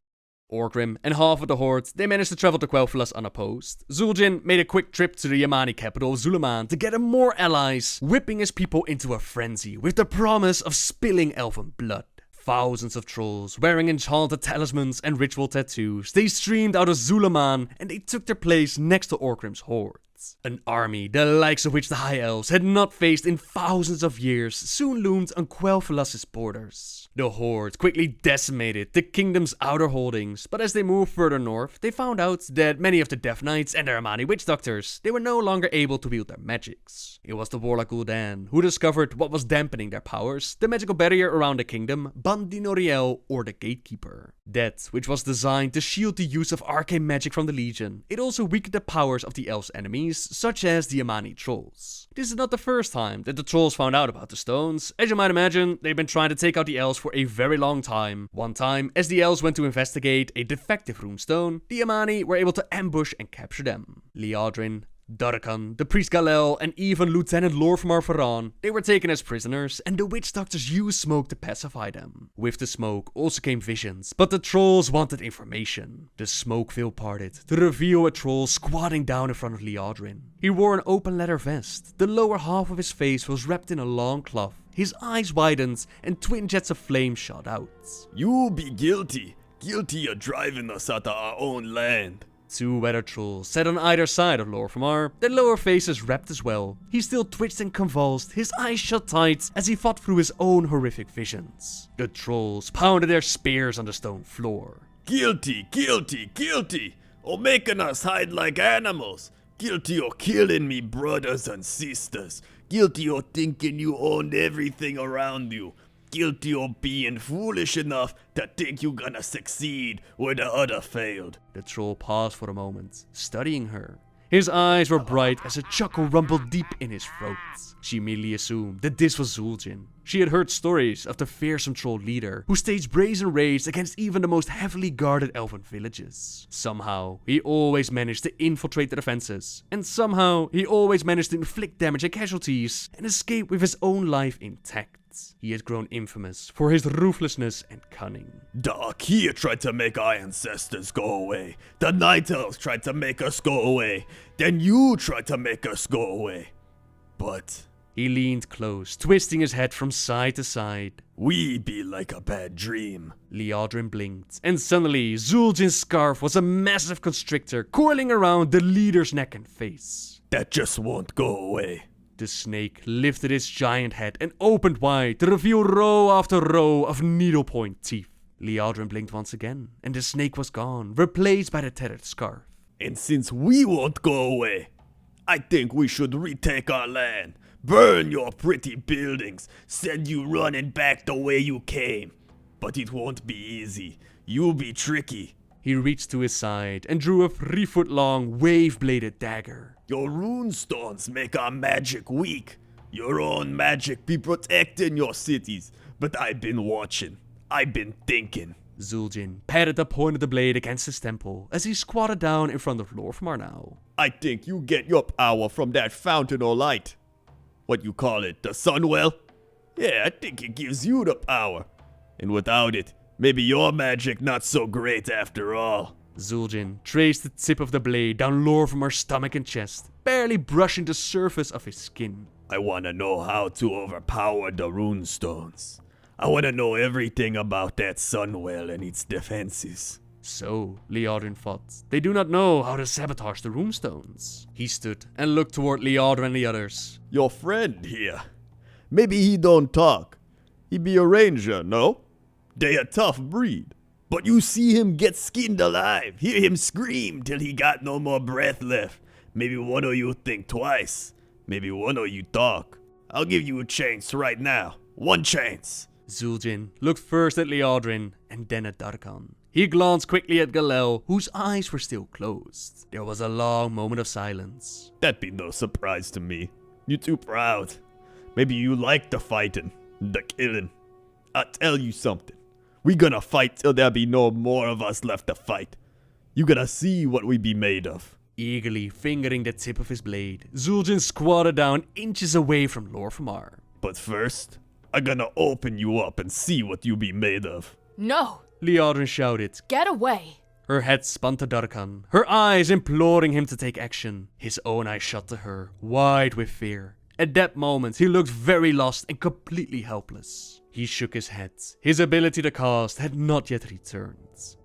Orgrim and half of the horde, they managed to travel to Quel'Thalas unopposed. Zul'jin made a quick trip to the Yamani capital of Zuluman to gather more allies, whipping his people into a frenzy with the promise of spilling elven blood. Thousands of trolls, wearing enchanted talismans and ritual tattoos, they streamed out of Zuluman and they took their place next to Orgrim's horde. An army, the likes of which the High Elves had not faced in thousands of years, soon loomed on Quel'Thalas' borders. The horde quickly decimated the kingdom's outer holdings, but as they moved further north, they found out that many of the Death Knights and their Amani witch doctors, they were no longer able to wield their magics. It was the warlock Gul'dan who discovered what was dampening their powers, the magical barrier around the kingdom, Bandi Noriel, or the Gatekeeper. That which was designed to shield the use of arcane magic from the Legion, it also weakened the powers of the elves' enemies, such as the Amani trolls. This is not the first time that the trolls found out about the stones. As you might imagine, they've been trying to take out the elves for a very long time. One time, as the elves went to investigate a defective runestone, the Amani were able to ambush and capture them. Liadrin, Darkan, the priest Galel, and even Lieutenant Lorfmar Varan, they were taken as prisoners, and the witch doctors used smoke to pacify them. With the smoke also came visions, but the trolls wanted information. The smoke veil parted to reveal a troll squatting down in front of Liadrin. He wore an open leather vest. The lower half of his face was wrapped in a long cloth. His eyes widened, and twin jets of flame shot out. You be guilty of driving us out of our own land. Two weather trolls sat on either side of Lorfmar, their lower faces wrapped as well. He still twitched and convulsed, his eyes shut tight as he fought through his own horrific visions. The trolls pounded their spears on the stone floor. Guilty, of making us hide like animals. Guilty of killing me brothers and sisters. Guilty of thinking you owned everything around you. Guilty of being foolish enough to think you're gonna succeed where the other failed. The troll paused for a moment, studying her. His eyes were bright as a chuckle rumbled deep in his throat. She immediately assumed that this was Zul'jin. She had heard stories of the fearsome troll leader, who staged brazen raids against even the most heavily guarded elven villages. Somehow, he always managed to infiltrate the defenses, and somehow, he always managed to inflict damage and casualties, and escape with his own life intact. He had grown infamous for his ruthlessness and cunning. The Akir tried to make our ancestors go away. The Night Elves tried to make us go away. Then you tried to make us go away. But he leaned close, twisting his head from side to side. We be like a bad dream. Liadrin blinked, and suddenly Zul'jin's scarf was a massive constrictor coiling around the leader's neck and face. That just won't go away. The snake lifted its giant head and opened wide to reveal row after row of needlepoint teeth. Liadrin blinked once again, and the snake was gone, replaced by the tethered scarf. And since we won't go away, I think we should retake our land, burn your pretty buildings, send you running back the way you came. But it won't be easy. You'll be tricky. He reached to his side and drew a 3-foot-long, wave-bladed dagger. Your runestones make our magic weak. Your own magic be protecting your cities. But I've been watching. I've been thinking. Zul'jin patted the point of the blade against his temple as he squatted down in front of Lorfmar now. I think you get your power from that fountain of light. What you call it, the Sunwell? Yeah, I think it gives you the power. And without it, maybe your magic not so great after all. Zul'jin traced the tip of the blade down Lorfmar's stomach and chest, barely brushing the surface of his skin. I wanna know how to overpower the runestones. I wanna know everything about that Sunwell and its defenses. So, Liadrin thought, they do not know how to sabotage the runestones. He stood and looked toward Liadrin and the others. Your friend here. Maybe he don't talk. He be a ranger, no? They a tough breed. But you see him get skinned alive, hear him scream till he got no more breath left. Maybe one of you think twice. Maybe one of you talk. I'll give you a chance right now. One chance. Zul'jin looked first at Liadrin and then at Darkhan. He glanced quickly at Galel, whose eyes were still closed. There was a long moment of silence. That'd be no surprise to me. You're too proud. Maybe you like the fighting, the killing. I'll tell you something. We gonna fight till there be no more of us left to fight. You gonna see what we be made of. Eagerly fingering the tip of his blade, Zul'jin squatted down inches away from Lor'Famar. But first, I'm gonna open you up and see what you be made of. No! Liadrin shouted. Get away! Her head spun to Darkhan, her eyes imploring him to take action. His own eyes shot to her, wide with fear. At that moment, he looked very lost and completely helpless. He shook his head. His ability to cast had not yet returned.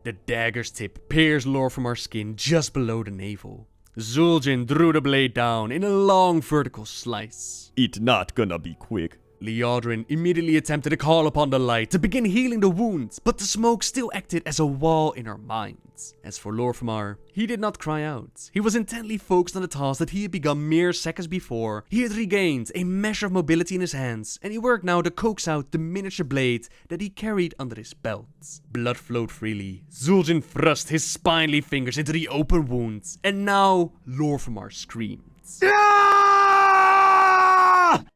The dagger's tip pierced Lor'Famar's skin just below the navel. Zul'jin drew the blade down in a long vertical slice. It not gonna be quick. Liadrin immediately attempted to call upon the light to begin healing the wounds, but the smoke still acted as a wall in her mind. As for Lor'Famar, he did not cry out. He was intently focused on the task that he had begun mere seconds before. He had regained a measure of mobility in his hands, and he worked now to coax out the miniature blade that he carried under his belt. Blood flowed freely. Zul'jin thrust his spindly fingers into the open wound, and now Lor'Famar screamed.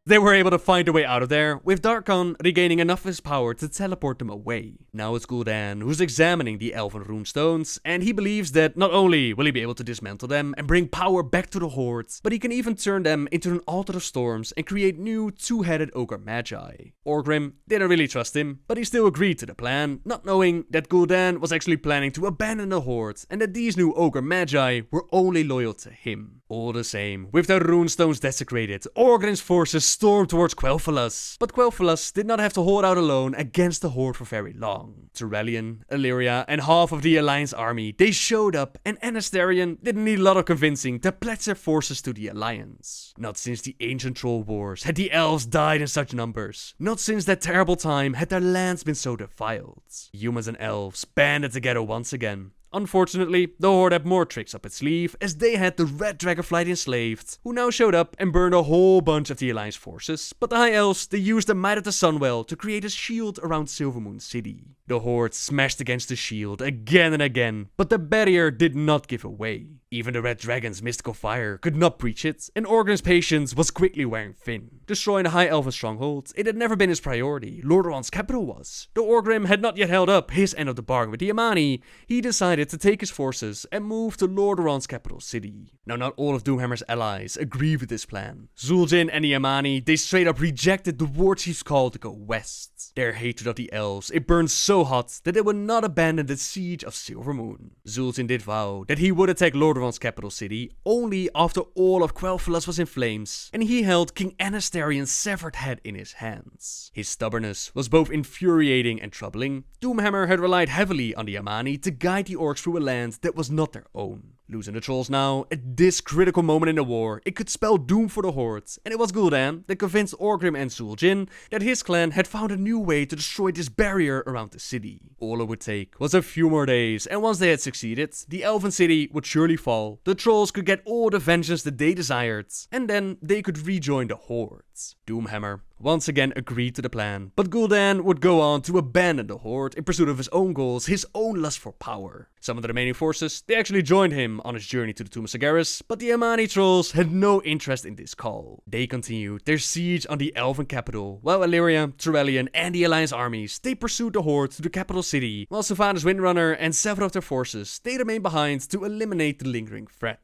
They were able to find a way out of there, with Darkhan regaining enough of his power to teleport them away. Now it's Gul'dan who's examining the elven runestones, and he believes that not only will he be able to dismantle them and bring power back to the Horde, but he can even turn them into an altar of storms and create new two-headed ogre magi. Orgrim didn't really trust him, but he still agreed to the plan, not knowing that Gul'dan was actually planning to abandon the Horde, and that these new ogre magi were only loyal to him. All the same, with their runestones desecrated, Orgrim's forces stormed towards Quel'Thalas, but Quel'Thalas did not have to hold out alone against the Horde for very long. Turelion, Illyria, and half of the Alliance army, they showed up, and Anasterion didn't need a lot of convincing to pledge their forces to the Alliance. Not since the ancient troll wars had the elves died in such numbers. Not since that terrible time had their lands been so defiled. Humans and elves banded together once again. Unfortunately, the Horde had more tricks up its sleeve, as they had the Red Dragonflight enslaved, who now showed up and burned a whole bunch of the Alliance forces, but the High Elves, they used the might of the Sunwell to create a shield around Silvermoon City. The Horde smashed against the shield again and again, but the barrier did not give away. Even the Red Dragon's mystical fire could not breach it, and Orgrim's patience was quickly wearing thin. Destroying the High Elven stronghold, it had never been his priority. Lordaeron's capital was. Though Orgrim had not yet held up his end of the bargain with the Amani, he decided to take his forces and move to Lordaeron's capital city. Now, not all of Doomhammer's allies agreed with this plan. Zul'jin and the Amani, they straight up rejected the war chief's call to go west. Their hatred of the elves, it burned so hot that they would not abandon the siege of Silvermoon. Zul'jin did vow that he would attack Lordaeron's capital city only after all of Quel'Thalas was in flames, and he held King Anastarion's severed head in his hands. His stubbornness was both infuriating and troubling. Doomhammer had relied heavily on the Amani to guide the orcs through a land that was not their own. Losing the trolls now, at this critical moment in the war, it could spell doom for the Horde, and it was Gul'dan that convinced Orgrim and Zul'jin that his clan had found a new way to destroy this barrier around the city. All it would take was a few more days, and once they had succeeded, the elven city would surely fall, the trolls could get all the vengeance that they desired, and then they could rejoin the Horde. Doomhammer once again agreed to the plan, but Gul'dan would go on to abandon the Horde in pursuit of his own goals, his own lust for power. Some of the remaining forces, they actually joined him on his journey to the Tomb of Sargeras, but the Amani trolls had no interest in this call. They continued their siege on the elven capital, while Illyria, Turelion, and the Alliance armies, they pursued the Horde to the capital city, while Sylvanas Windrunner and several of their forces, they remained behind to eliminate the lingering threat.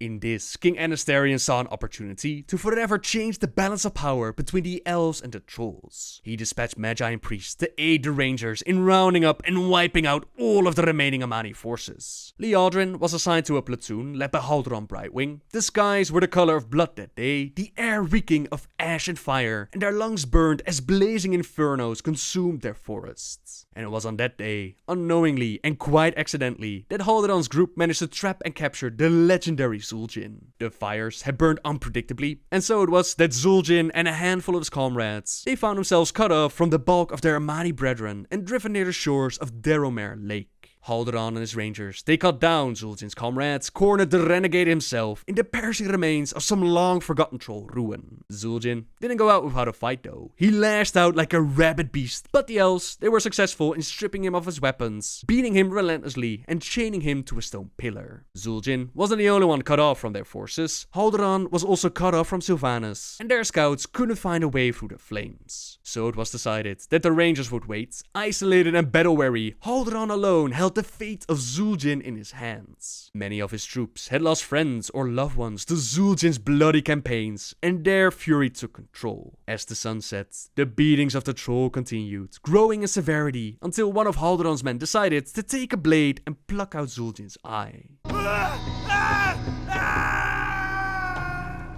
In this, King Anasterion saw an opportunity to forever change the balance of power between the elves and the trolls. He dispatched magi and priests to aid the rangers in rounding up and wiping out all of the remaining Amani forces. Liadrin was assigned to a platoon led by Haldoran Brightwing. The skies were the color of blood that day, the air reeking of ash and fire, and their lungs burned as blazing infernos consumed their forests. And it was on that day, unknowingly and quite accidentally, that Haldoran's group managed to trap and capture the legendary Zul'jin. The fires had burned unpredictably, and so it was that Zul'jin and a handful of his comrades, they found themselves cut off from the bulk of their Amani brethren and driven near the shores of Darrowmere Lake. Halderan and his rangers, they cut down Zul'jin's comrades, cornered the renegade himself in the perishing remains of some long-forgotten troll ruin. Zul'jin didn't go out without a fight though. He lashed out like a rabid beast, but the elves, they were successful in stripping him of his weapons, beating him relentlessly and chaining him to a stone pillar. Zul'jin wasn't the only one cut off from their forces. Halderan was also cut off from Sylvanas, and their scouts couldn't find a way through the flames. So it was decided that the rangers would wait. Isolated and battle-weary, Halderan alone held the fate of Zul'jin in his hands. Many of his troops had lost friends or loved ones to Zul'jin's bloody campaigns, and their fury took control. As the sun set, the beatings of the troll continued, growing in severity until one of Halderan's men decided to take a blade and pluck out Zul'jin's eye.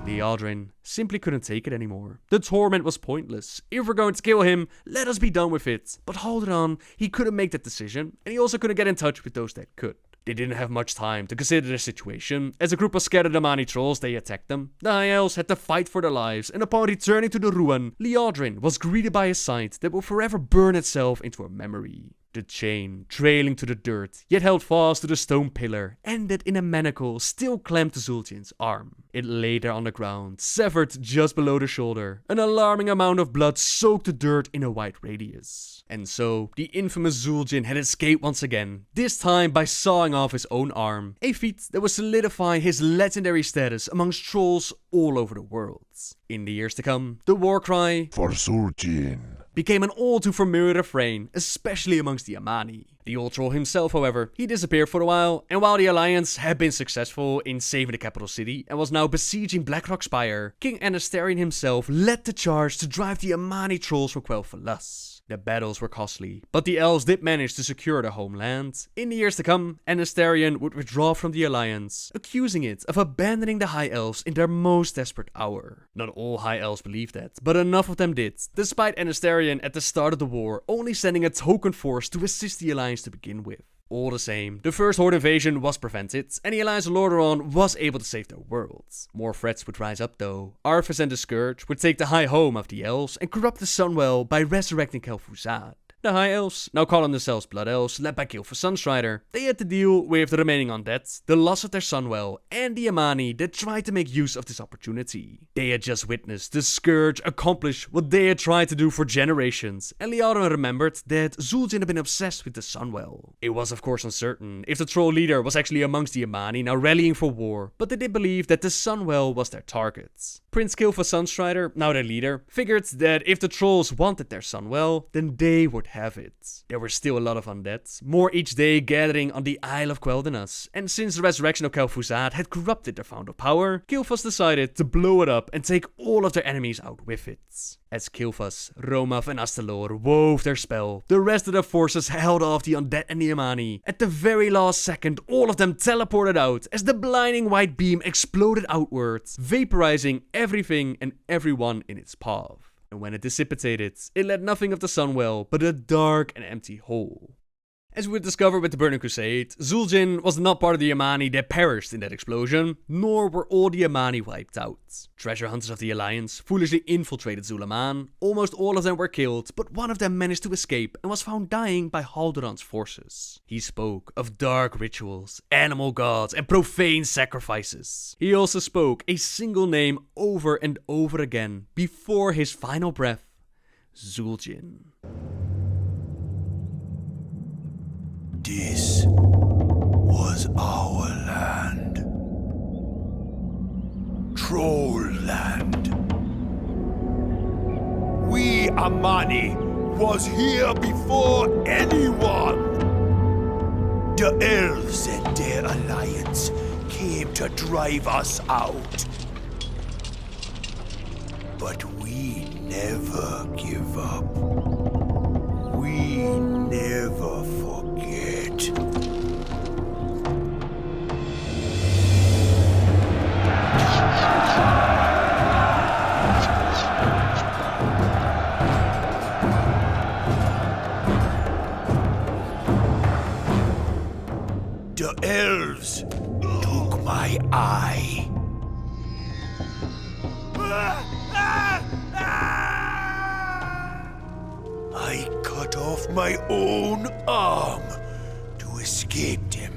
Kil'jaeden simply couldn't take it anymore. The torment was pointless. If we're going to kill him, let us be done with it. But Halderan, he couldn't make that decision, and he also couldn't get in touch with those that could. They didn't have much time to consider the situation. As a group of scattered Amani trolls, they attacked them. The High Elves had to fight for their lives, and upon returning to the ruin, Kil'jaeden was greeted by a sight that will forever burn itself into a memory. The chain, trailing to the dirt, yet held fast to the stone pillar, ended in a manacle still clamped to Zul'jin's arm. It lay there on the ground, severed just below the shoulder. An alarming amount of blood soaked the dirt in a wide radius. And so, the infamous Zul'jin had escaped once again, this time by sawing off his own arm, a feat that would solidify his legendary status amongst trolls all over the world. In the years to come, the war cry for Zul'jin became an all too familiar refrain, especially amongst the Amani. The old troll himself, however, he disappeared for a while, and while the Alliance had been successful in saving the capital city and was now besieging Blackrock Spire, King Anastarian himself led the charge to drive the Amani trolls from Quel'Thalas. The battles were costly, but the elves did manage to secure their homeland. In the years to come, Anastarian would withdraw from the Alliance, accusing it of abandoning the High Elves in their most desperate hour. Not all High Elves believed that, but enough of them did, despite Anastarian at the start of the war only sending a token force to assist the Alliance to begin with. All the same, the first Horde invasion was prevented, and the Alliance of Lordaeron was able to save their world. More threats would rise up though. Arthas and the Scourge would take the high home of the elves and corrupt the Sunwell by resurrecting Kel'Thuzad. The High Elves, now calling themselves Blood Elves, led by Gilfer Sunstrider, they had to deal with the remaining undead, the loss of their Sunwell, and the Amani that tried to make use of this opportunity. They had just witnessed the Scourge accomplish what they had tried to do for generations, and Kil'jaeden remembered that Zul'jin had been obsessed with the Sunwell. It was of course uncertain if the troll leader was actually amongst the Amani now rallying for war, but they did believe that the Sunwell was their target. Prince Gilfer Sunstrider, now their leader, figured that if the trolls wanted their Sunwell, then they would have it. There were still a lot of undead, more each day gathering on the Isle of Quel'Thalas, and since the resurrection of Kel'Thuzad had corrupted their fount of power, Kil'jaeden decided to blow it up and take all of their enemies out with it. As Kil'jaeden, Romath and Astalor wove their spell, the rest of the forces held off the undead and the Amani. At the very last second, all of them teleported out as the blinding white beam exploded outwards, vaporizing everything and everyone in its path. And when it dissipated, it led nothing of the Sunwell but a dark and empty hole. As we would discover with the Burning Crusade, Zul'jin was not part of the Amani that perished in that explosion, nor were all the Amani wiped out. Treasure hunters of the Alliance foolishly infiltrated Zul'Aman. Almost all of them were killed, but one of them managed to escape and was found dying by Halderan's forces. He spoke of dark rituals, animal gods, and profane sacrifices. He also spoke a single name over and over again before his final breath: Zul'jin. This was our land. Troll land. We Amani was here before anyone. The elves and their alliance came to drive us out. But we never give up. We never forget. The elves took my eye. I cut off my own arm to escaped him.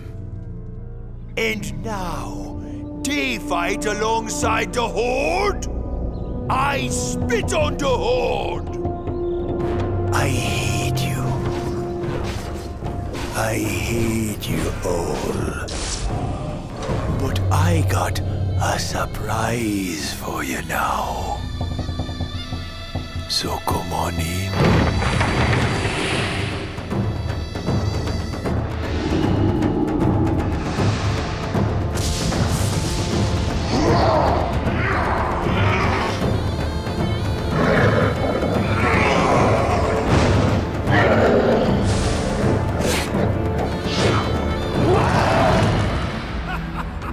And now, they fight alongside the Horde? I spit on the Horde! I hate you. I hate you all. But I got a surprise for you now. So come on in.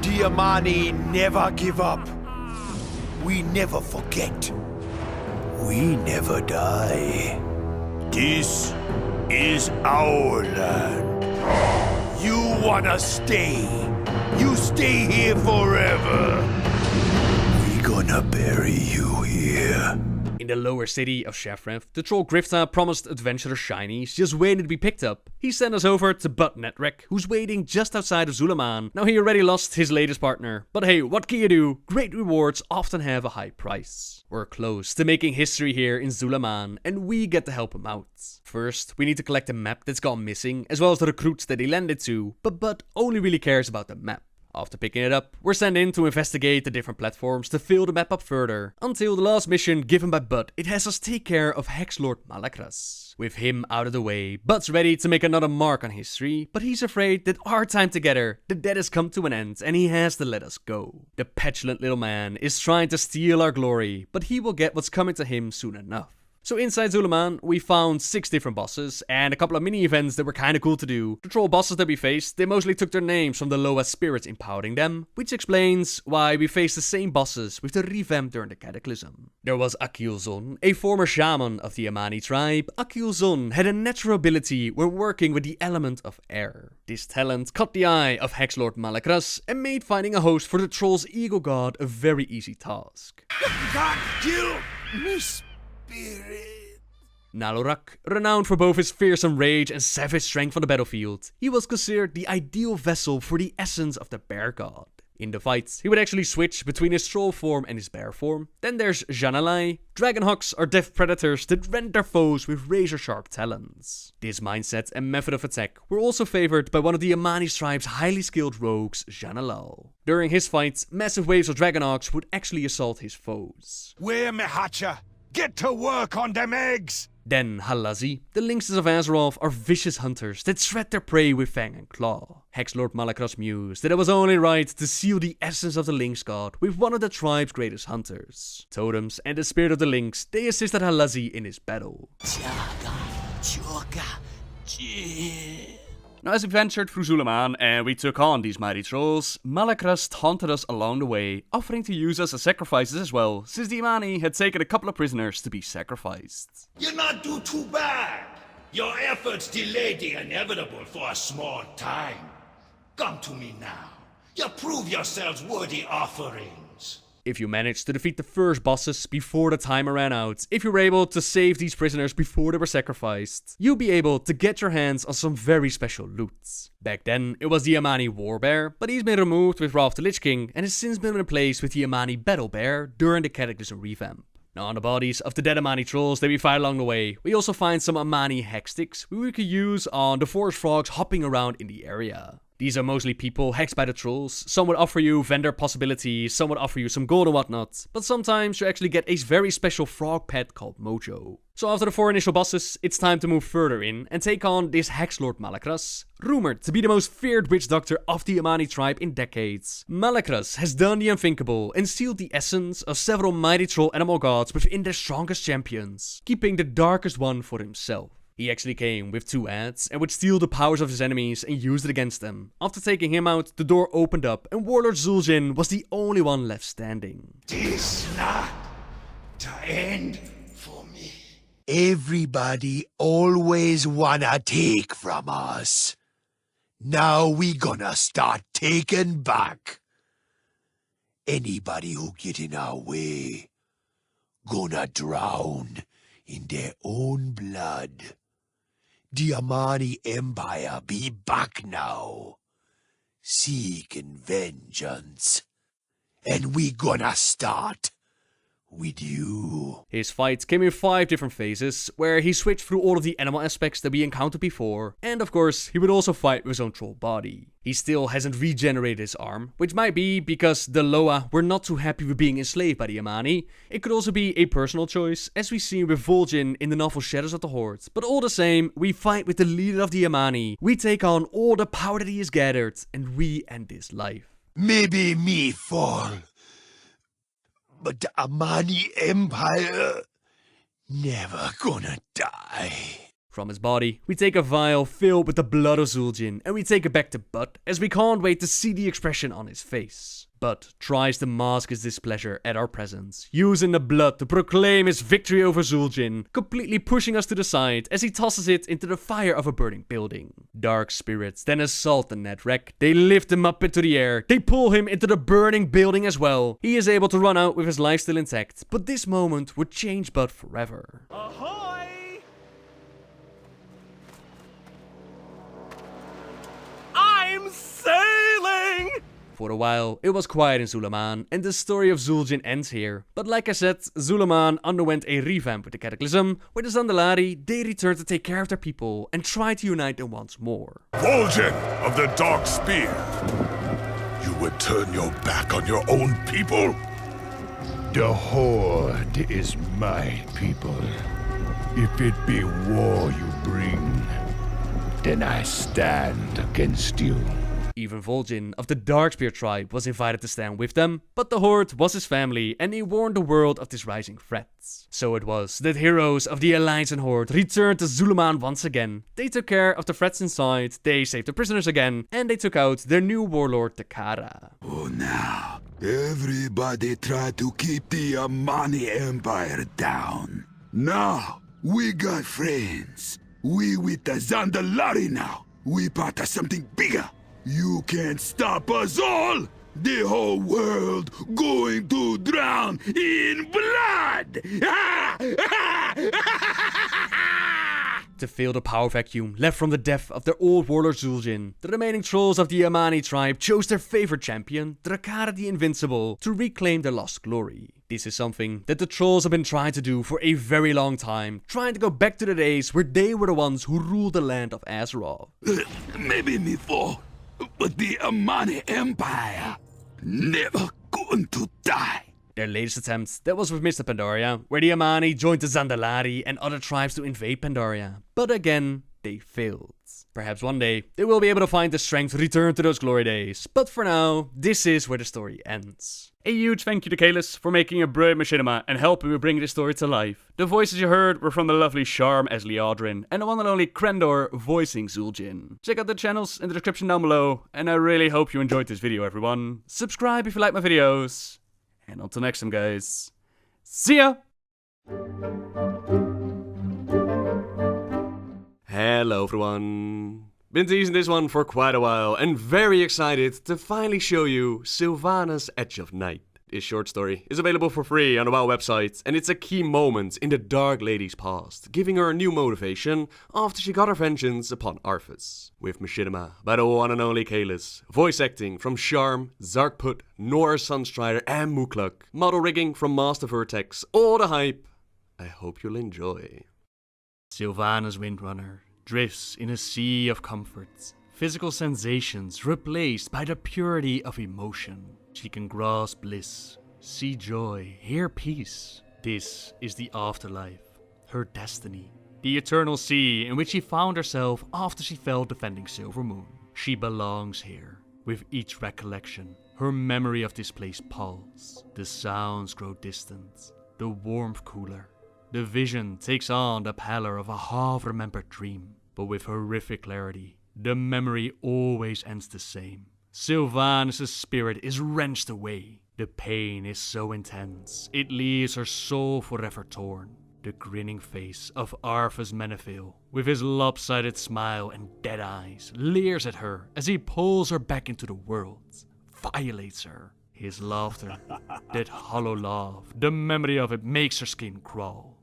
The Amani never give up. We never forget. We never die. This is our land. You wanna stay? You stay here forever. We gonna bury you here. In the lower city of Shefrev, the troll Grifta promised adventurer shinies just waiting to be picked up. He sent us over to Bud Netrek, who's waiting just outside of Zulaman. Now he already lost his latest partner, but hey, what can you do? Great rewards often have a high price. We're close to making history here in Zulaman, and we get to help him out. First, we need to collect a map that's gone missing, as well as the recruits that he landed to, but Bud only really cares about the map. After picking it up, we're sent in to investigate the different platforms to fill the map up further, until the last mission given by Bud, it has us take care of Hexlord Malakras. With him out of the way, Bud's ready to make another mark on history, but he's afraid that our time together, the debt has come to an end and he has to let us go. The petulant little man is trying to steal our glory, but he will get what's coming to him soon enough. So inside Zulaman, we found 6 different bosses and a couple of mini-events that were kinda cool to do. The troll bosses that we faced, they mostly took their names from the lowest spirits empowering them, which explains why we faced the same bosses with the revamp during the Cataclysm. There was Akilzon, a former shaman of the Amani tribe. Akilzon had a natural ability when working with the element of air. This talent caught the eye of Hexlord Malakras and made finding a host for the troll's eagle god a very easy task. God, kill me. Nalorak, renowned for both his fearsome rage and savage strength on the battlefield, he was considered the ideal vessel for the essence of the bear god. In the fights, he would actually switch between his troll form and his bear form. Then there's Janalai. Dragonhawks are death predators that rend their foes with razor-sharp talons. This mindset and method of attack were also favored by one of the Amani tribe's highly skilled rogues, Janalal. During his fights, massive waves of Dragonhawks would actually assault his foes. Where me hatcha? Get to work on them eggs! Then Halazi. The Lynxes of Azeroth are vicious hunters that shred their prey with fang and claw. Hexlord Malakras mused that it was only right to seal the essence of the Lynx god with one of the tribe's greatest hunters. Totems and the spirit of the Lynx, they assisted Halazi in his battle. Now, as we ventured through Zulaman and we took on these mighty trolls, Malakras taunted us along the way, offering to use us as sacrifices as well, since the Amani had taken a couple of prisoners to be sacrificed. You not do too bad. Your efforts delayed the inevitable for a small time. Come to me now. You prove yourselves worthy offerings. If you managed to defeat the first bosses before the timer ran out, if you were able to save these prisoners before they were sacrificed, you'll be able to get your hands on some very special loot. Back then, it was the Amani Warbear, but he's been removed with Wrath of the Lich King and has since been replaced with the Amani Battle Bear during the Cataclysm revamp. Now, on the bodies of the dead Amani trolls that we fight along the way, we also find some Amani hex sticks we could use on the forest frogs hopping around in the area. These are mostly people hexed by the trolls. Some would offer you vendor possibilities, some would offer you some gold and whatnot, but sometimes you actually get a very special frog pet called Mojo. So after the 4 initial bosses, it's time to move further in and take on this Hexlord Malakras. Rumored to be the most feared witch doctor of the Amani tribe in decades, Malakras has done the unthinkable and sealed the essence of several mighty troll animal gods within their strongest champions, keeping the darkest one for himself. He actually came with 2 ads and would steal the powers of his enemies and use it against them. After taking him out, the door opened up and Warlord Zul'jin was the only one left standing. This not the end for me. Everybody always wanna take from us. Now we gonna start taking back. Anybody who get in our way, gonna drown in their own blood. The Amani Empire be back now, seeking vengeance. And we gonna start with you. His fights came in 5 different phases, where he switched through all of the animal aspects that we encountered before, and of course, he would also fight with his own troll body. He still hasn't regenerated his arm, which might be because the Loa were not too happy with being enslaved by the Amani. It could also be a personal choice, as we see with Vol'jin in the novel Shadows of the Horde. But all the same, we fight with the leader of the Amani, we take on all the power that he has gathered, and we end his life. Maybe me fall, but the Amani Empire never gonna die. From his body, we take a vial filled with the blood of Zul'jin, and we take it back to Bud, as we can't wait to see the expression on his face. Bud tries to mask his displeasure at our presence, using the blood to proclaim his victory over Zul'jin, completely pushing us to the side as he tosses it into the fire of a burning building. Dark spirits then assault the Netrek, they lift him up into the air, they pull him into the burning building as well. He is able to run out with his life still intact, but this moment would change Bud forever. Ahoy! I'm sailing! For a while, it was quiet in Zulaman, and the story of Zul'jin ends here. But like I said, Zulaman underwent a revamp with the Cataclysm, where the Zandalari, they returned to take care of their people and try to unite them once more. Vol'jin of the Dark Spear, you would turn your back on your own people? The Horde is my people. If it be war you bring, then I stand against you. Even Vol'jin of the Darkspear tribe was invited to stand with them, but the Horde was his family and he warned the world of this rising threat. So it was that heroes of the Alliance and Horde returned to Zulaman once again. They took care of the threats inside, they saved the prisoners again, and they took out their new warlord Takara. Oh, now everybody try to keep the Amani Empire down. Now we got friends. We with the Zandalari now. We part of something bigger. You can't stop us all! The whole world going to drown in blood! To fill the power vacuum left from the death of their old warlord Zul'jin, the remaining trolls of the Amani tribe chose their favorite champion, Drakara the Invincible, to reclaim their lost glory. This is something that the trolls have been trying to do for a very long time, trying to go back to the days where they were the ones who ruled the land of Azeroth. Maybe me fall, but the Amani Empire never going to die. Their latest attempt, that was with Mr. Pandaria, where the Amani joined the Zandalari and other tribes to invade Pandaria. But again, they failed. Perhaps one day, they will be able to find the strength to return to those glory days. But for now, this is where the story ends. A huge thank you to Kalis for making a brilliant machinima and helping me bring this story to life. The voices you heard were from the lovely Charm as Liadrin and the one and only Krendor voicing Zul'jin. Check out the channels in the description down below, and I really hope you enjoyed this video, everyone. Subscribe if you like my videos. And until next time, guys, see ya! Hello, everyone. Been teasing this one for quite a while and very excited to finally show you Sylvanas Edge of Night. This short story is available for free on the WoW website, and it's a key moment in the Dark Lady's past, giving her a new motivation after she got her vengeance upon Arthas. With machinima by the one and only Kalis, voice acting from Charm, Zarkput, Nor Sunstrider and Mukluk, model rigging from Master Vertex, all the hype. I hope you'll enjoy. Sylvanas Windrunner drifts in a sea of comforts, physical sensations replaced by the purity of emotion. She can grasp bliss, see joy, hear peace. This is the afterlife, her destiny. The eternal sea in which she found herself after she fell defending Silvermoon. She belongs here. With each recollection, her memory of this place palls. The sounds grow distant, the warmth cooler. The vision takes on the pallor of a half-remembered dream. But with horrific clarity, the memory always ends the same. Sylvanas' spirit is wrenched away. The pain is so intense, it leaves her soul forever torn. The grinning face of Arthas Menethil, with his lopsided smile and dead eyes, leers at her as he pulls her back into the world, violates her. His laughter, that hollow laugh, the memory of it makes her skin crawl.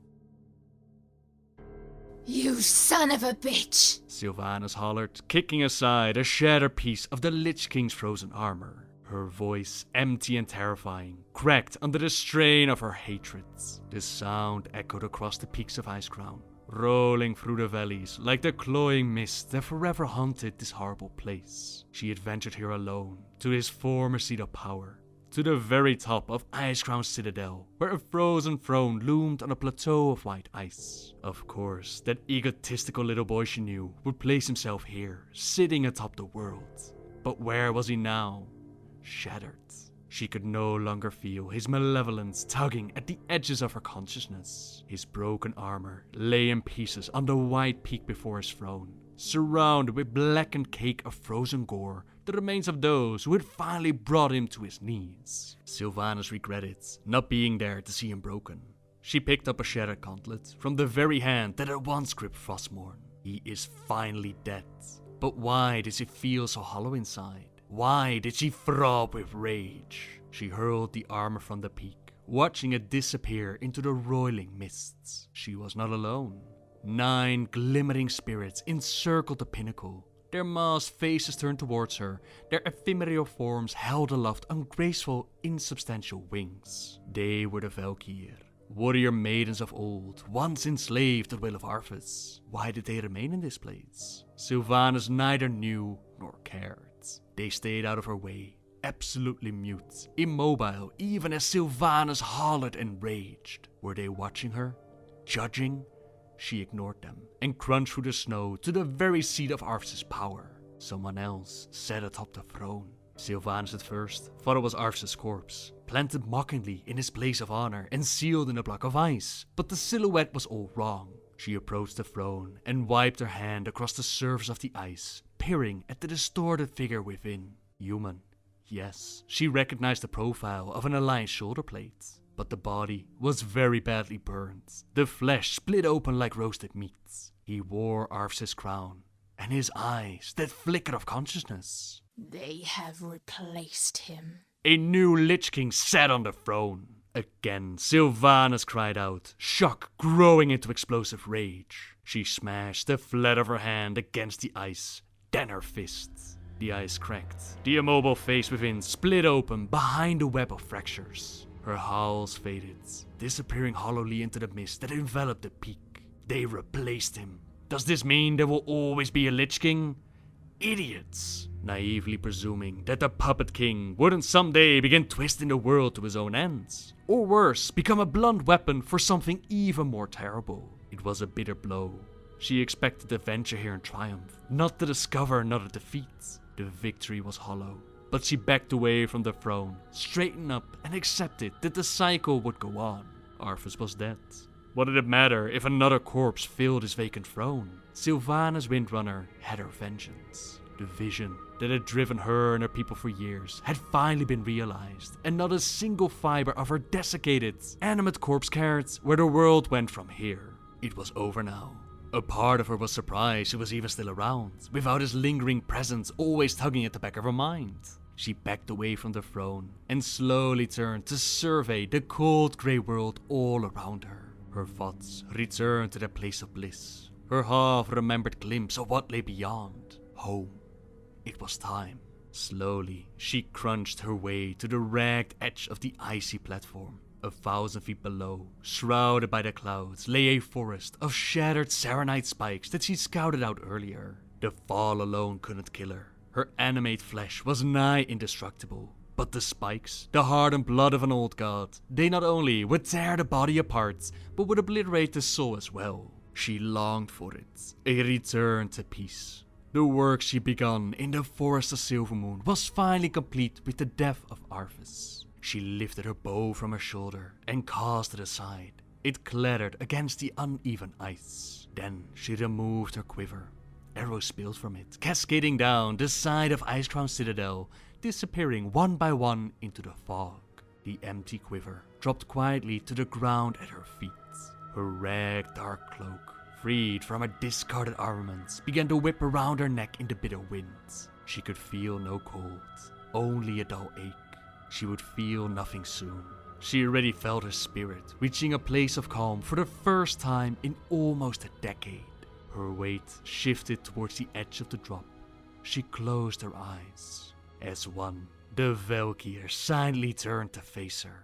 You son of a bitch! Sylvanas hollered, kicking aside a shattered piece of the Lich King's frozen armor. Her voice, empty and terrifying, cracked under the strain of her hatreds. The sound echoed across the peaks of Icecrown, rolling through the valleys like the cloying mist that forever haunted this horrible place. She had ventured here alone, to his former seat of power, to the very top of Icecrown Citadel, where a frozen throne loomed on a plateau of white ice. Of course, that egotistical little boy she knew would place himself here, sitting atop the world. But where was he now? Shattered. She could no longer feel his malevolence tugging at the edges of her consciousness. His broken armor lay in pieces on the white peak before his throne, surrounded with blackened cake of frozen gore, the remains of those who had finally brought him to his knees. Sylvanas regretted not being there to see him broken. She picked up a shattered gauntlet from the very hand that had once gripped Frostmourne. He is finally dead. But why does he feel so hollow inside? Why did she throb with rage? She hurled the armor from the peak, watching it disappear into the roiling mists. She was not alone. 9 glimmering spirits encircled the pinnacle, their masked faces turned towards her, their ephemeral forms held aloft on graceful, insubstantial wings. They were the Valkyr, warrior maidens of old, once enslaved to the will of Arthas. Why did they remain in this place? Sylvanas neither knew nor cared. They stayed out of her way, absolutely mute, immobile, even as Sylvanas hollered and raged. Were they watching her? Judging? She ignored them and crunched through the snow to the very seat of Arthas' power. Someone else sat atop the throne. Sylvanas at first thought it was Arthas' corpse, planted mockingly in his place of honor and sealed in a block of ice, but the silhouette was all wrong. She approached the throne and wiped her hand across the surface of the ice, peering at the distorted figure within. Human. Yes, she recognized the profile of an Alliance shoulder plate, but the body was very badly burned, the flesh split open like roasted meat. He wore Arthas' crown, and his eyes that flicker of consciousness. They have replaced him. A new Lich King sat on the throne. Again, Sylvanas cried out, shock growing into explosive rage. She smashed the flat of her hand against the ice, then her fists. The ice cracked. The immobile face within split open behind a web of fractures. Her howls faded, disappearing hollowly into the mist that enveloped the peak. They replaced him. Does this mean there will always be a Lich King? Idiots! Naively presuming that the Puppet King wouldn't someday begin twisting the world to his own ends. Or worse, become a blunt weapon for something even more terrible. It was a bitter blow. She expected to venture here in triumph, not to discover another defeat. The victory was hollow, but she backed away from the throne, straightened up and accepted that the cycle would go on. Arthas was dead. What did it matter if another corpse filled his vacant throne? Sylvanas Windrunner had her vengeance. The vision that had driven her and her people for years had finally been realized, and not a single fiber of her desiccated, animate corpse cared where the world went from here. It was over now. A part of her was surprised he was even still around, without his lingering presence always tugging at the back of her mind. She backed away from the throne and slowly turned to survey the cold grey world all around her. Her thoughts returned to their place of bliss, her half-remembered glimpse of what lay beyond. Home. It was time. Slowly, she crunched her way to the ragged edge of the icy platform. 1,000 feet below, shrouded by the clouds, lay a forest of shattered serenite spikes that she scouted out earlier. The fall alone couldn't kill her. Her animate flesh was nigh indestructible. But the spikes, the hardened blood of an old god, they not only would tear the body apart, but would obliterate the soul as well. She longed for it, a return to peace. The work she begun in the Forest of Silvermoon was finally complete with the death of Arthas. She lifted her bow from her shoulder and cast it aside. It clattered against the uneven ice. Then she removed her quiver. Arrows spilled from it, cascading down the side of Icecrown Citadel, disappearing one by one into the fog. The empty quiver dropped quietly to the ground at her feet. Her ragged dark cloak, freed from her discarded armaments, began to whip around her neck in the bitter wind. She could feel no cold, only a dull ache. She would feel nothing soon. She already felt her spirit reaching a place of calm for the first time in almost a decade. Her weight shifted towards the edge of the drop. She closed her eyes. As one, the Valkyr silently turned to face her.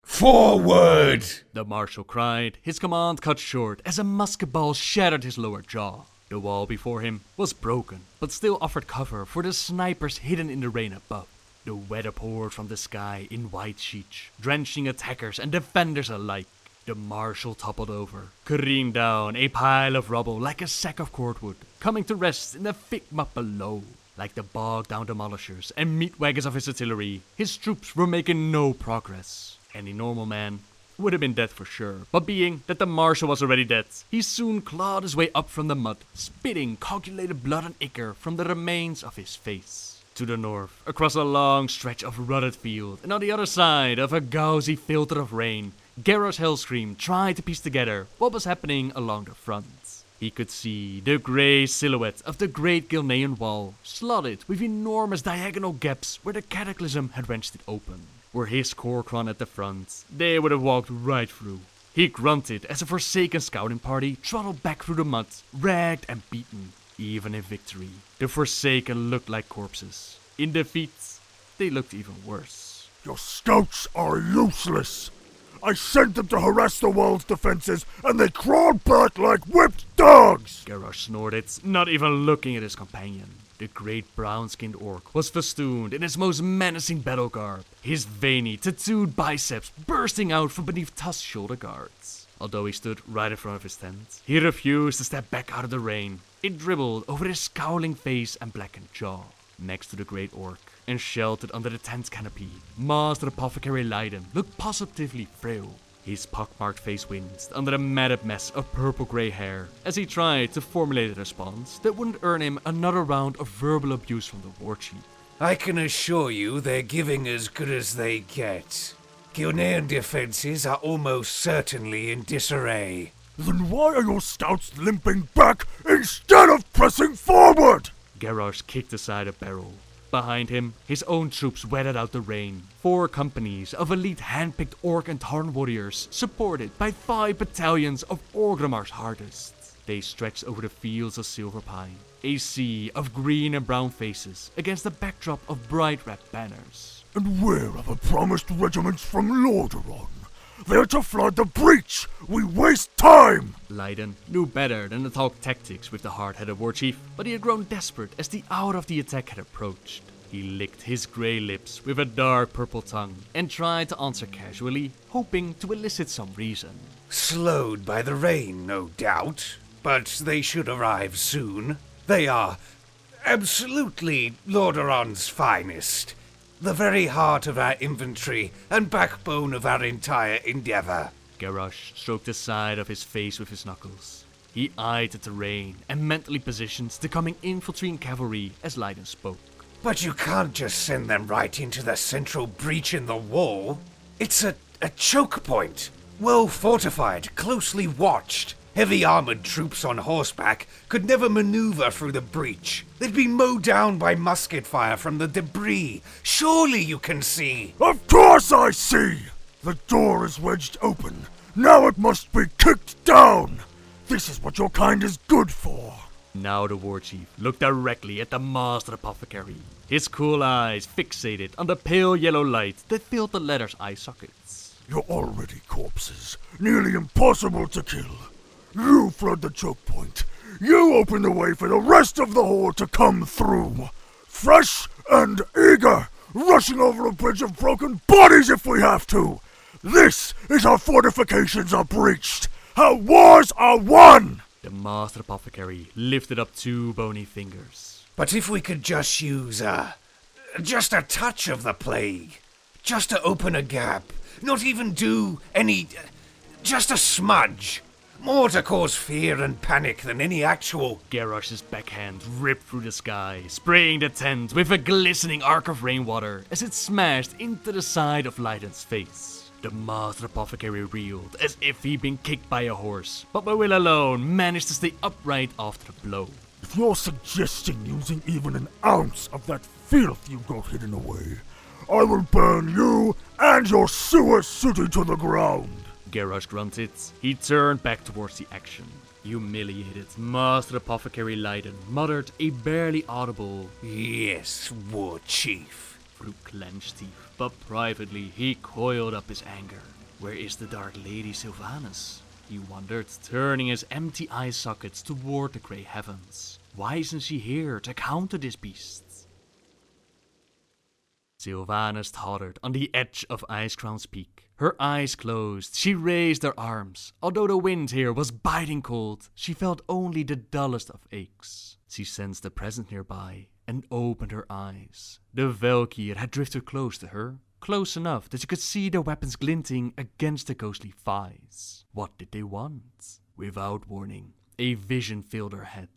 Forward! The marshal cried, his command cut short as a musket ball shattered his lower jaw. The wall before him was broken, but still offered cover for the snipers hidden in the rain above. The weather poured from the sky in white sheets, drenching attackers and defenders alike. The marshal toppled over, careened down a pile of rubble like a sack of cordwood, coming to rest in the thick mud below. Like the bogged-down demolishers and meat wagons of his artillery, his troops were making no progress. Any normal man would have been dead for sure, but being that the marshal was already dead, he soon clawed his way up from the mud, spitting coagulated blood and ichor from the remains of his face. To the north, across a long stretch of rutted field, and on the other side of a gauzy filter of rain, Garrosh Hellscream tried to piece together what was happening along the front. He could see the grey silhouette of the great Gilnean wall, slotted with enormous diagonal gaps where the cataclysm had wrenched it open. Were his Korkron at the front, they would have walked right through. He grunted as a forsaken scouting party trotted back through the mud, ragged and beaten. Even in victory, the Forsaken looked like corpses. In defeat, they looked even worse. Your scouts are useless. I sent them to harass the wall's defenses, and they crawled back like whipped dogs! Garrosh snorted, not even looking at his companion. The great brown-skinned orc was festooned in his most menacing battle garb, his veiny, tattooed biceps bursting out from beneath tough shoulder guards. Although he stood right in front of his tent, he refused to step back out of the rain. It dribbled over his scowling face and blackened jaw. Next to the great orc, and sheltered under the tent canopy, Master Apothecary Leiden looked positively frail. His pockmarked face winced under a matted mess of purple-grey hair as he tried to formulate a response that wouldn't earn him another round of verbal abuse from the war chief. I can assure you they're giving as good as they get. Gilnean defenses are almost certainly in disarray. Then why are your scouts limping back instead of pressing forward? Garrosh kicked aside a barrel. Behind him, his own troops weathered out the rain. 4 companies of elite hand-picked orc and Tarn warriors, supported by 5 battalions of Orgrimmar's hardest. They stretched over the fields of silver pine, a sea of green and brown faces against a backdrop of bright red banners. And where are the promised regiments from Lordaeron? They're to flood the breach! We waste time! Leiden knew better than to talk tactics with the hard-headed war chief, but he had grown desperate as the hour of the attack had approached. He licked his grey lips with a dark purple tongue and tried to answer casually, hoping to elicit some reason. Slowed by the rain, no doubt, but they should arrive soon. They are absolutely Lordaeron's finest. The very heart of our infantry and backbone of our entire endeavor. Garrosh stroked the side of his face with his knuckles. He eyed the terrain and mentally positioned the coming infantry cavalry as Leiden spoke. But you can't just send them right into the central breach in the wall. It's a choke point. Well fortified, closely watched. Heavy armored troops on horseback could never maneuver through the breach. They'd be mowed down by musket fire from the debris. Surely you can see. Of course I see! The door is wedged open. Now it must be kicked down! This is what your kind is good for. Now the war chief looked directly at the Master Apothecary, his cool eyes fixated on the pale yellow light that filled the latter's eye sockets. You're already corpses, nearly impossible to kill. You flood the choke point. You open the way for the rest of the horde to come through. Fresh and eager, rushing over a bridge of broken bodies if we have to. This is how fortifications are breached. How wars are won! The Master Apothecary lifted up 2 bony fingers. But if we could just use just a touch of the plague. Just to open a gap. Not even do any... just a smudge. More to cause fear and panic than any actual... Garrosh's backhand ripped through the sky, spraying the tent with a glistening arc of rainwater as it smashed into the side of Leiden's face. The Master Apothecary reeled as if he'd been kicked by a horse, but by will alone managed to stay upright after the blow. If you're suggesting using even an ounce of that filth you've got hidden away, I will burn you and your sewer city to the ground. Garrosh grunted. He turned back towards the action. Humiliated, Master Apothecary Leiden muttered a barely audible "Yes, War Chief," through clenched teeth, but privately he coiled up his anger. Where is the Dark Lady Sylvanas? He wondered, turning his empty eye sockets toward the grey heavens. Why isn't she here to counter this beast? Sylvanas tottered on the edge of Icecrown's peak. Her eyes closed, she raised her arms. Although the wind here was biting cold, she felt only the dullest of aches. She sensed a presence nearby and opened her eyes. The Valkyr had drifted close to her, close enough that she could see their weapons glinting against the ghostly thighs. What did they want? Without warning, a vision filled her head.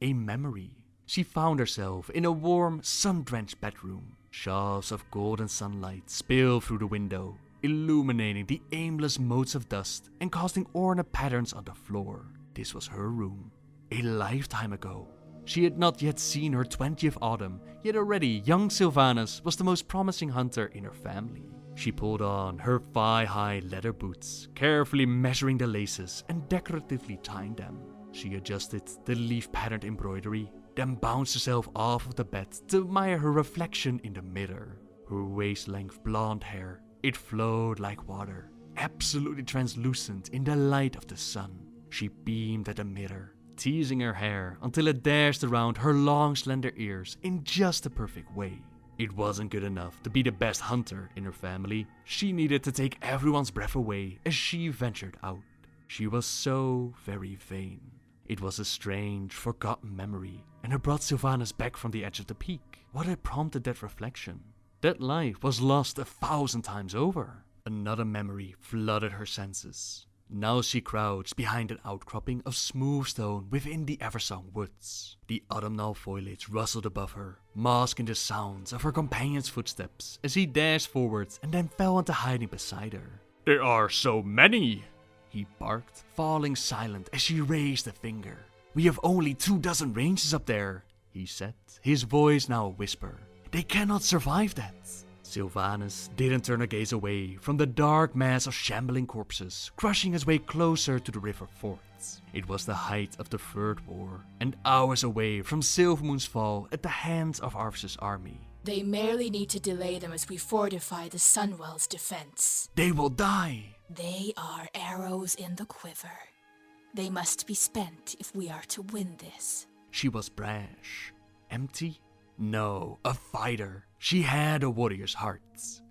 A memory. She found herself in a warm, sun-drenched bedroom. Shafts of golden sunlight spilled through the window, illuminating the aimless motes of dust and casting ornate patterns on the floor. This was her room. A lifetime ago. She had not yet seen her 20th autumn, yet already young Sylvanas was the most promising hunter in her family. She pulled on her thigh-high leather boots, carefully measuring the laces and decoratively tying them. She adjusted the leaf-patterned embroidery, then bounced herself off of the bed to admire her reflection in the mirror. Her waist-length blonde hair, it flowed like water, absolutely translucent in the light of the sun. She beamed at the mirror, teasing her hair until it dashed around her long slender ears in just the perfect way. It wasn't good enough to be the best hunter in her family. She needed to take everyone's breath away as she ventured out. She was so very vain. It was a strange, forgotten memory, and it brought Sylvanas back from the edge of the peak. What had prompted that reflection? That life was lost 1,000 times over. Another memory flooded her senses. Now she crouched behind an outcropping of smooth stone within the Eversong woods. The autumnal foliage rustled above her, masking the sounds of her companion's footsteps as he dashed forwards and then fell into hiding beside her. "There are so many!" he barked, falling silent as she raised a finger. "We have only 24 ranges up there," he said, his voice now a whisper. "They cannot survive that." Sylvanas didn't turn her gaze away from the dark mass of shambling corpses, crushing its way closer to the river forts. It was the height of the Third War, and hours away from Silvermoon's fall at the hands of Arvis's army. They merely need to delay them as we fortify the Sunwell's defense. They will die! They are arrows in the quiver. They must be spent if we are to win this. She was brash. Empty? No, a fighter. She had a warrior's heart.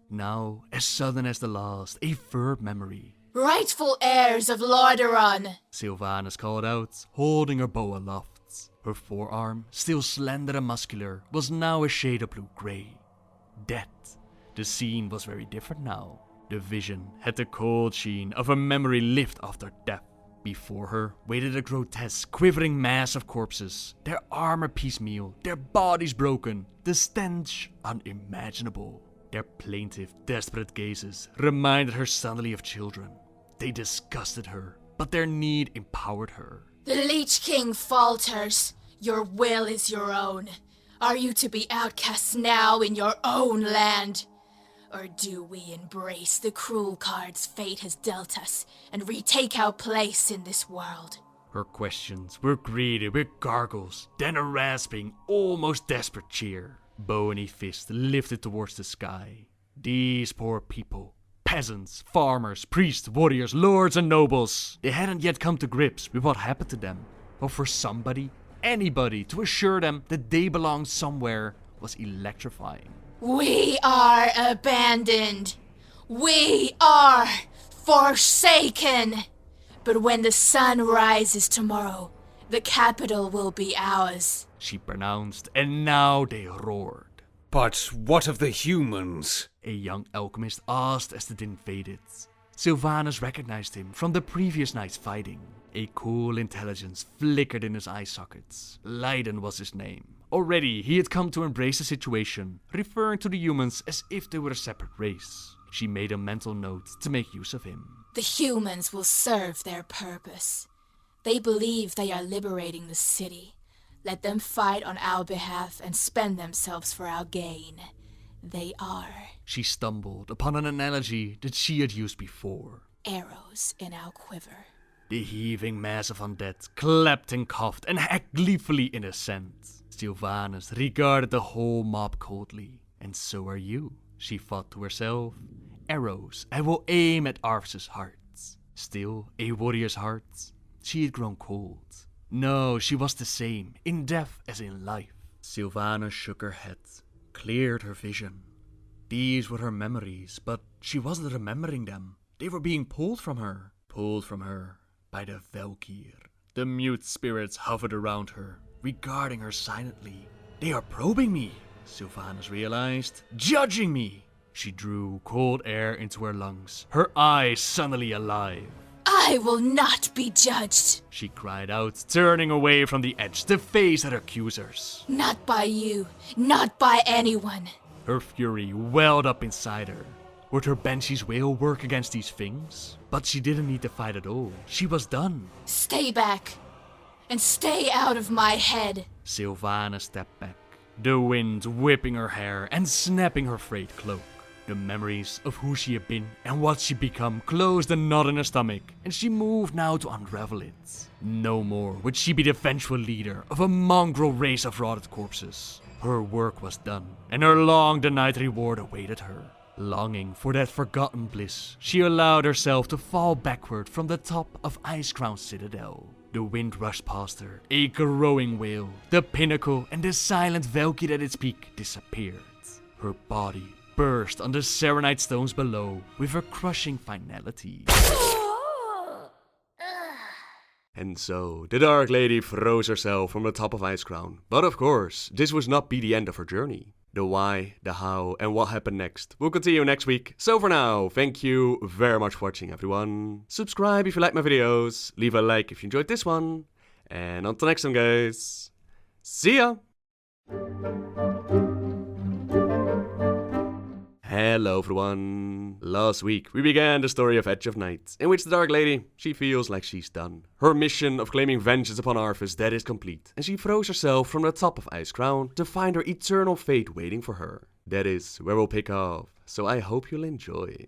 Now, as sudden as the last, a third memory. "Rightful heirs of Lordaeron!" Sylvanas called out, holding her bow aloft. Her forearm, still slender and muscular, was now a shade of blue-grey. Death. The scene was very different now. The vision had the cold sheen of a memory lived after death. Before her waited a grotesque, quivering mass of corpses, their armor piecemeal, their bodies broken, the stench unimaginable. Their plaintive, desperate gazes reminded her suddenly of children. They disgusted her, but their need empowered her. "The Leech King falters. Your will is your own. Are you to be outcasts now in your own land? Or do we embrace the cruel cards fate has dealt us and retake our place in this world?" Her questions were greeted with gargles, then a rasping, almost desperate cheer. Bony fist lifted towards the sky. These poor people, peasants, farmers, priests, warriors, lords and nobles, they hadn't yet come to grips with what happened to them. But for somebody, anybody, to assure them that they belonged somewhere was electrifying. "We are abandoned. We are forsaken. But when the sun rises tomorrow, the capital will be ours," she pronounced, and now they roared. "But what of the humans?" a young alchemist asked as the din faded. Sylvanas recognized him from the previous night's fighting. A cool intelligence flickered in his eye sockets. Leiden was his name. Already, he had come to embrace the situation, referring to the humans as if they were a separate race. She made a mental note to make use of him. "The humans will serve their purpose. They believe they are liberating the city. Let them fight on our behalf and spend themselves for our gain. They are," she stumbled upon an analogy that she had used before, "arrows in our quiver." The heaving mass of undead clapped and coughed and hacked gleefully in ascent. Sylvanas regarded the whole mob coldly. And so are you, she thought to herself. Arrows, I will aim at Arvis's hearts. Still, a warrior's heart. She had grown cold. No, she was the same, in death as in life. Sylvana shook her head, cleared her vision. These were her memories, but she wasn't remembering them. They were being pulled from her by the Valkyr. The mute spirits hovered around her, regarding her silently. They are probing me, Sylvanas realized, judging me. She drew cold air into her lungs, her eyes suddenly alive. I will not be judged. She cried out, turning away from the edge to face her accusers. Not by you, not by anyone. Her fury welled up inside her. Would her banshee's wail work against these things? But she didn't need to fight at all. She was done. Stay back, and stay out of my head. Sylvana stepped back, the wind whipping her hair and snapping her frayed cloak. The memories of who she had been and what she'd become closed a knot in her stomach, and she moved now to unravel it. No more would she be the vengeful leader of a mongrel race of rotted corpses. Her work was done, and her long-denied reward awaited her. Longing for that forgotten bliss, she allowed herself to fall backward from the top of Ice-Crown Citadel. The wind rushed past her, a growing wail. The pinnacle and the silent Valkyr at its peak disappeared. Her body burst on the serenite stones below with a crushing finality. And so, the Dark Lady froze herself from the top of Ice-Crown. But of course, this would not be the end of her journey. The why, the how, and what happened next will continue next week. So for now, thank you very much for watching, everyone. Subscribe if you like my videos, leave a like if you enjoyed this one, and until next time, guys, see ya! Hello everyone! Last week we began the story of Edge of Night, in which the Dark Lady, she feels like she's done. Her mission of claiming vengeance upon Arvis, that is complete, and she throws herself from the top of Ice-Crown to find her eternal fate waiting for her. That is where we'll pick off, so I hope you'll enjoy.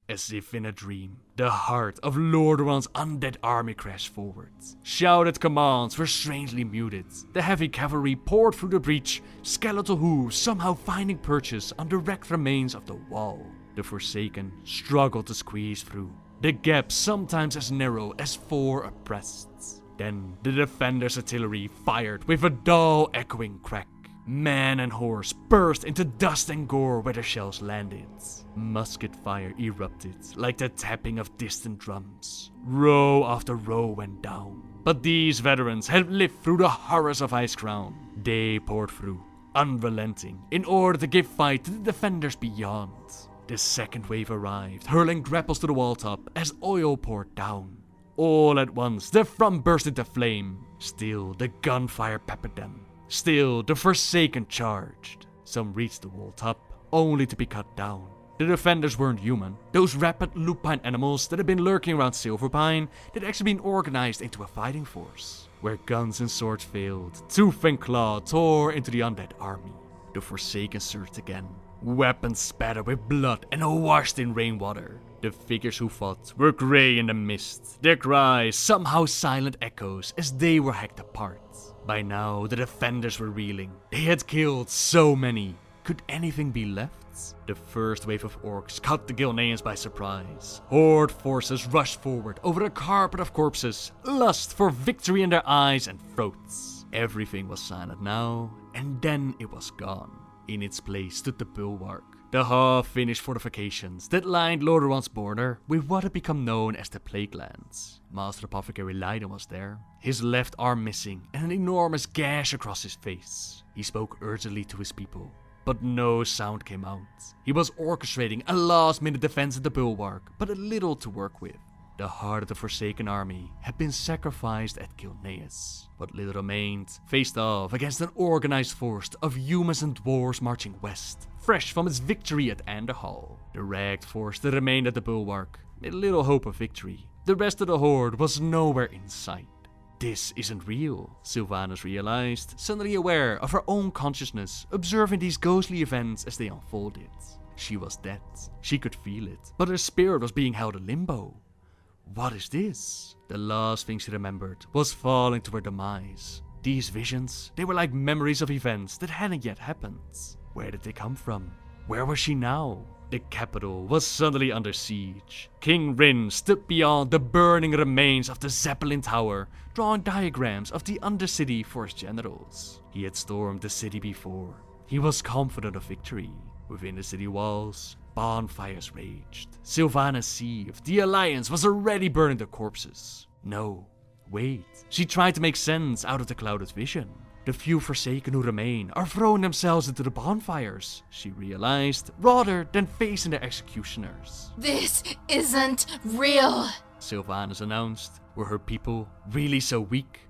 As if in a dream, the heart of Lordaeron's undead army crashed forwards. Shouted commands were strangely muted. The heavy cavalry poured through the breach, skeletal hooves somehow finding purchase on the wrecked remains of the wall. The Forsaken struggled to squeeze through, the gap sometimes as narrow as 4 abreast. Then the defenders' artillery fired with a dull echoing crack. Man and horse burst into dust and gore where the shells landed. Musket fire erupted like the tapping of distant drums. Row after row went down. But these veterans had lived through the horrors of Ice-Crown. They poured through, unrelenting, in order to give fight to the defenders beyond. The second wave arrived, hurling grapples to the wall top as oil poured down. All at once, the front burst into flame. Still, the gunfire peppered them. Still, the Forsaken charged. Some reached the wall top, only to be cut down. The defenders weren't human. Those rapid lupine animals that had been lurking around Silverpine had actually been organized into a fighting force. Where guns and swords failed, tooth and claw tore into the undead army. The Forsaken surged again. Weapons spattered with blood and washed in rainwater. The figures who fought were grey in the mist, their cries somehow silent echoes as they were hacked apart. By now, the defenders were reeling. They had killed so many. Could anything be left? The first wave of orcs caught the Kil'jaedens by surprise. Horde forces rushed forward over a carpet of corpses, lust for victory in their eyes and throats. Everything was silent now, and then it was gone. In its place stood the bulwark, the half-finished fortifications that lined Lordaeron's border with what had become known as the Plague Lands. Master Apothecary Leiden was there, his left arm missing and an enormous gash across his face. He spoke urgently to his people, but no sound came out. He was orchestrating a last-minute defense at the bulwark, but had little to work with. The heart of the Forsaken army had been sacrificed at Kil'jaeden. What little remained faced off against an organized force of humans and dwarves marching west, fresh from its victory at Anderhall. The ragged force that remained at the bulwark made little hope of victory. The rest of the horde was nowhere in sight. This isn't real, Sylvanas realized, suddenly aware of her own consciousness, observing these ghostly events as they unfolded. She was dead. She could feel it, but her spirit was being held in limbo. What is this? The last thing she remembered was falling to her demise. These visions, they were like memories of events that hadn't yet happened. Where did they come from? Where was she now? The capital was suddenly under siege. King Rin stood beyond the burning remains of the Zeppelin Tower, drawing diagrams of the Undercity for his generals. He had stormed the city before. He was confident of victory. Within the city walls, bonfires raged. Sylvanas seethed. The Alliance was already burning their corpses. No, wait. She tried to make sense out of the clouded vision. The few Forsaken who remain are throwing themselves into the bonfires, she realized, rather than facing their executioners. This isn't real, Sylvanas announced. Were her people really so weak?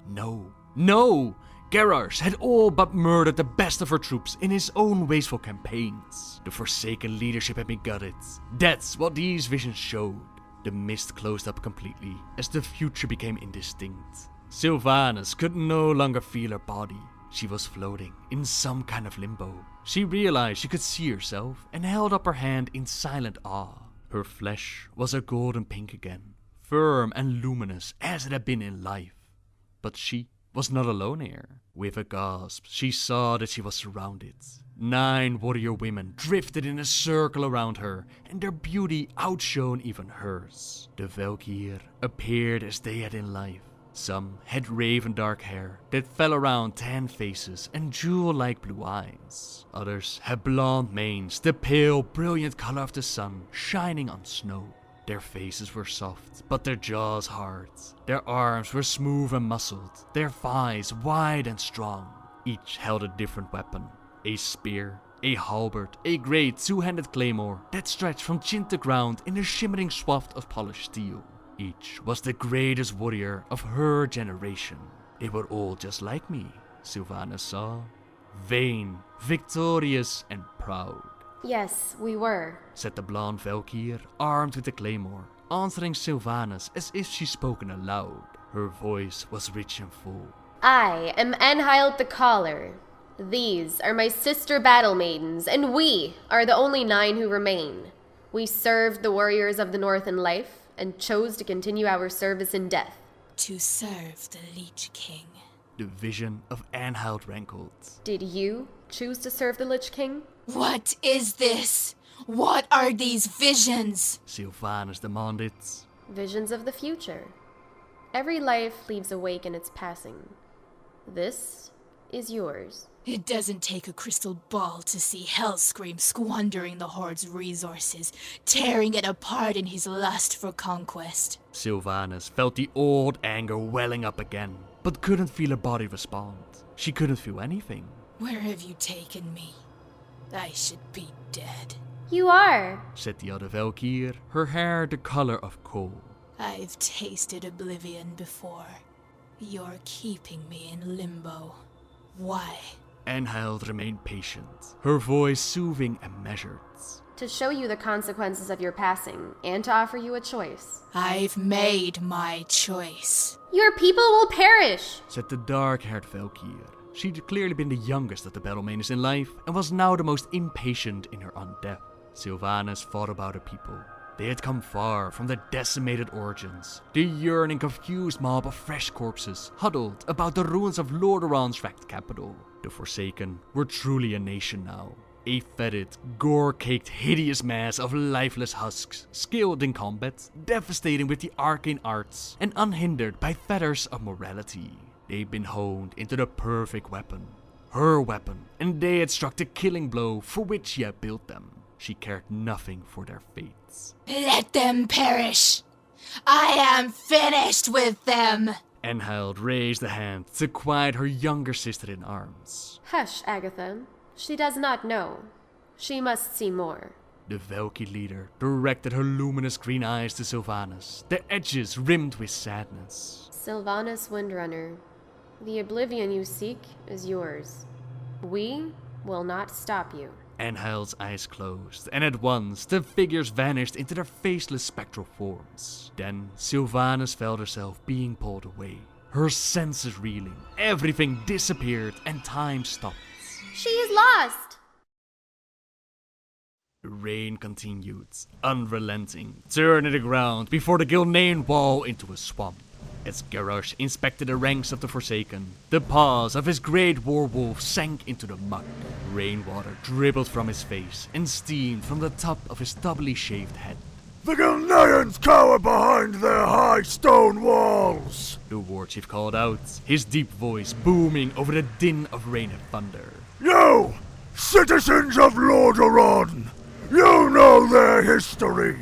No. No! Garrosh had all but murdered the best of her troops in his own wasteful campaigns. The Forsaken leadership had been gutted. That's what these visions showed. The mist closed up completely as the future became indistinct. Sylvanas could no longer feel her body. She was floating in some kind of limbo. She realized she could see herself and held up her hand in silent awe. Her flesh was a golden pink again, firm and luminous as it had been in life. But she was not alone here. With a gasp, she saw that she was surrounded. 9 warrior women drifted in a circle around her, and their beauty outshone even hers. The Valkyr appeared as they had in life. Some had raven dark hair that fell around tan faces and jewel-like blue eyes. Others had blonde manes, the pale, brilliant color of the sun shining on snow. Their faces were soft, but their jaws hard. Their arms were smooth and muscled, their thighs wide and strong. Each held a different weapon. A spear, a halberd, a great 2-handed claymore that stretched from chin to ground in a shimmering swath of polished steel. Each was the greatest warrior of her generation. They were all just like me, Sylvanas saw. Vain, victorious, and proud. Yes, we were, said the blonde Valkyr, armed with the claymore, answering Sylvanas as if she spoken aloud. Her voice was rich and full. I am Enhild the Caller. These are my sister battle maidens, and we are the only 9 who remain. We served the warriors of the North in life, and chose to continue our service in death. To serve the Lich King. The vision of Enhild rankled. Did you choose to serve the Lich King? What is this? What are these visions? Sylvanas demanded. Visions of the future. Every life leaves a wake in its passing. This is yours. It doesn't take a crystal ball to see Hellscream squandering the Horde's resources, tearing it apart in his lust for conquest. Sylvanas felt the old anger welling up again, but couldn't feel her body respond. She couldn't feel anything. Where have you taken me? I should be dead. You are, said the other Valkyr, her hair the color of coal. I've tasted oblivion before. You're keeping me in limbo. Why? Enhild remained patient, her voice soothing and measured. To show you the consequences of your passing, and to offer you a choice. I've made my choice. Your people will perish, said the dark-haired Valkyr. She'd clearly been the youngest of the battle maidens in life, and was now the most impatient in her undeath. Sylvanas thought about her people. They had come far from their decimated origins, the yearning, confused mob of fresh corpses huddled about the ruins of Lordaeron's wrecked capital. The Forsaken were truly a nation now. A fetid, gore-caked, hideous mass of lifeless husks, skilled in combat, devastating with the arcane arts, and unhindered by fetters of morality. They'd been honed into the perfect weapon. Her weapon, and they had struck the killing blow for which she had built them. She cared nothing for their fates. Let them perish! I am finished with them! Enhild raised a hand to quiet her younger sister in arms. Hush, Agatha. She does not know. She must see more. The Valkyr leader directed her luminous green eyes to Sylvanas, their edges rimmed with sadness. Sylvanas Windrunner, the oblivion you seek is yours. We will not stop you. Enhild's eyes closed, and at once the figures vanished into their faceless spectral forms. Then Sylvanas felt herself being pulled away. Her senses reeling, everything disappeared, and time stopped. She is lost! The rain continued, unrelenting, turning the ground before the Kil'jaeden wall into a swamp. As Garrosh inspected the ranks of the Forsaken, the paws of his great werewolf sank into the muck. Rainwater dribbled from his face and steamed from the top of his doubly shaved head. The Kil'jaedens cower behind their high stone walls! The warchief called out, his deep voice booming over the din of rain and thunder. You, citizens of Lordaeron, you know their history.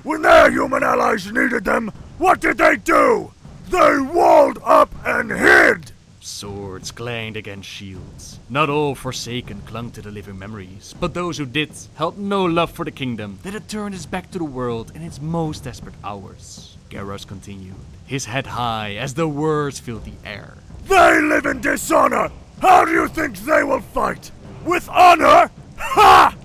When their human allies needed them, what did they do? They walled up and hid! Swords clanged against shields. Not all Forsaken clung to the living memories, but those who did held no love for the kingdom that had turned its back to the world in its most desperate hours. Garrosh continued, his head high as the words filled the air. They live in dishonor! How do you think they will fight? With honor? Ha!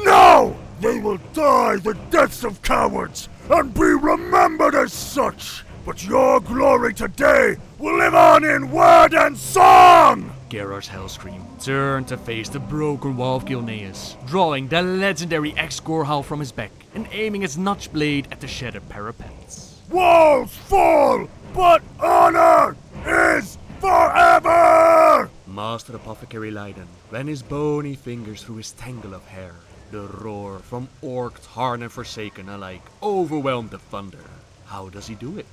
No! They will die the deaths of cowards and be remembered as such! But your glory today will live on in word and song! Garrosh's hellscream turned to face the broken wall of Kil'jaeden, drawing the legendary axe-Gorehowl from his back and aiming its notched blade at the shattered parapets. Walls fall, but honor is forever! Master Apothecary Leiden ran his bony fingers through his tangle of hair. The roar from orcs, Harn and Forsaken alike overwhelmed the thunder. How does he do it?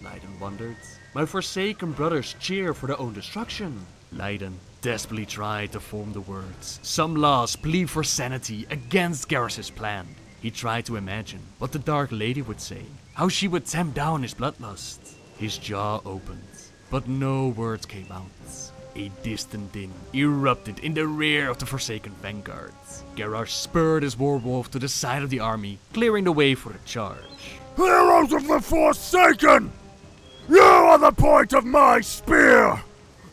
Leiden wondered. My Forsaken brothers cheer for their own destruction. Leiden desperately tried to form the words. Some last plea for sanity against Garrosh's plan. He tried to imagine what the Dark Lady would say, how she would tamp down his bloodlust. His jaw opened, but no words came out. A distant din erupted in the rear of the Forsaken vanguard. Garrosh spurred his werewolf to the side of the army, clearing the way for the charge. Heroes of the Forsaken! You are the point of my spear!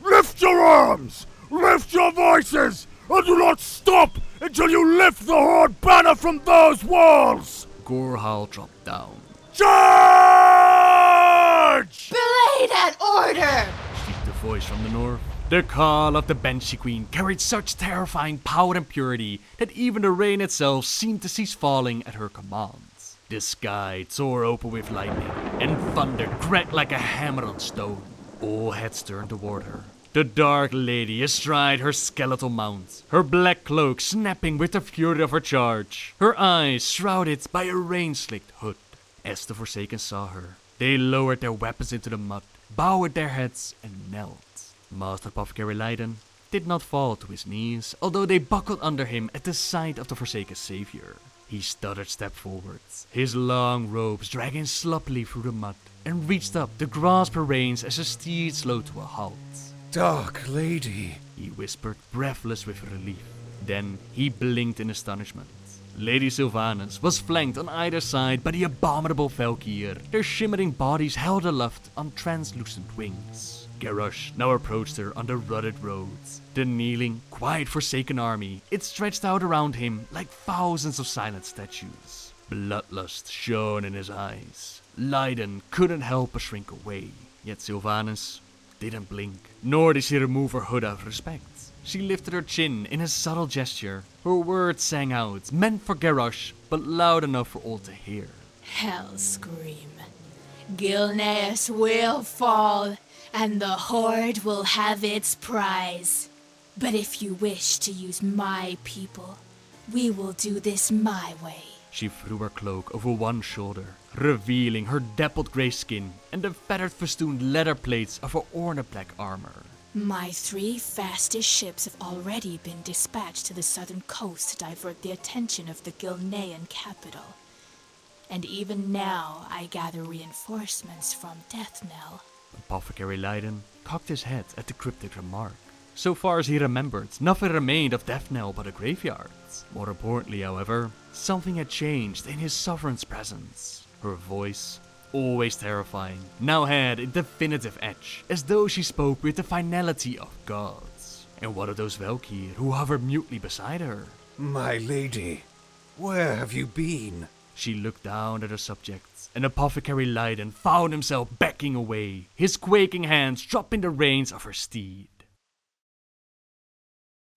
Lift your arms! Lift your voices! And do not stop until you lift the Horde banner from those walls! Gorehowl dropped down. Charge! Belay that order! Shrieked the voice from the north. The call of the Banshee Queen carried such terrifying power and purity that even the rain itself seemed to cease falling at her command. The sky tore open with lightning, and thunder cracked like a hammer on stone. All heads turned toward her. The Dark Lady astride her skeletal mount, her black cloak snapping with the fury of her charge, her eyes shrouded by a rain-slicked hood. As the Forsaken saw her, they lowered their weapons into the mud, bowed their heads, and knelt. Master Apothecary Leiden did not fall to his knees, although they buckled under him at the sight of the Forsaken savior. He stuttered stepped forwards, his long robes dragging sloppily through the mud, and reached up to grasp her reins as the steed slowed to a halt. Dark Lady, he whispered, breathless with relief. Then he blinked in astonishment. Lady Sylvanas was flanked on either side by the abominable Valkyr, their shimmering bodies held aloft on translucent wings. Garrosh now approached her on the rutted roads. The kneeling, quiet Forsaken army, it stretched out around him like thousands of silent statues. Bloodlust shone in his eyes. Leiden couldn't help but shrink away. Yet Sylvanas didn't blink, nor did she remove her hood out of respect. She lifted her chin in a subtle gesture. Her words sang out, meant for Garrosh, but loud enough for all to hear. Hellscream. Gilneas will fall, and the Horde will have its prize. But if you wish to use my people, we will do this my way. She threw her cloak over one shoulder, revealing her dappled grey skin and the feathered festooned leather plates of her ornate black armor. My 3 fastest ships have already been dispatched to the southern coast to divert the attention of the Kil'jaeden capital. And even now I gather reinforcements from Deathnell. Apothecary Leiden cocked his head at the cryptic remark. So far as he remembered, nothing remained of Deathnell but a graveyard. More importantly, however, something had changed in his sovereign's presence. Her voice, always terrifying, now had a definitive edge, as though she spoke with the finality of gods. And what of those Valkyr who hovered mutely beside her? My lady, where have you been? She looked down at her subjects, and Apothecary Leiden found himself backing away, his quaking hands dropping the reins of her steed.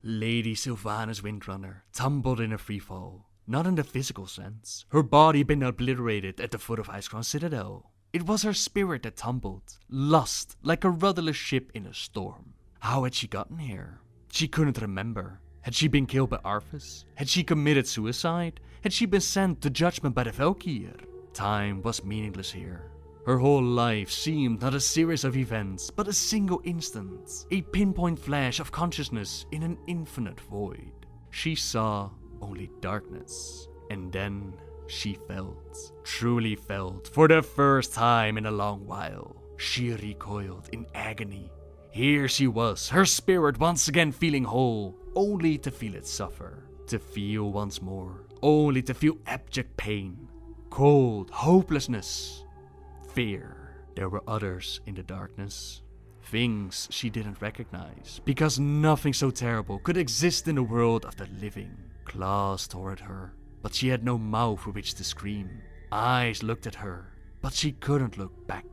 Lady Sylvanas Windrunner tumbled in a freefall. Not in the physical sense. Her body been obliterated at the foot of Icecrown Citadel. It was her spirit that tumbled, lost like a rudderless ship in a storm. How had she gotten here? She couldn't remember. Had she been killed by Arthas? Had she committed suicide? Had she been sent to judgment by the Valkyr? Time was meaningless here. Her whole life seemed not a series of events, but a single instant, a pinpoint flash of consciousness in an infinite void. She saw only darkness, and then she felt, truly felt, for the first time in a long while. She recoiled in agony. Here she was, her spirit once again feeling whole, only to feel it suffer. To feel once more, only to feel abject pain, cold, hopelessness, fear. There were others in the darkness. Things she didn't recognize, because nothing so terrible could exist in the world of the living. Claws tore at her, but she had no mouth with which to scream. Eyes looked at her, but she couldn't look back.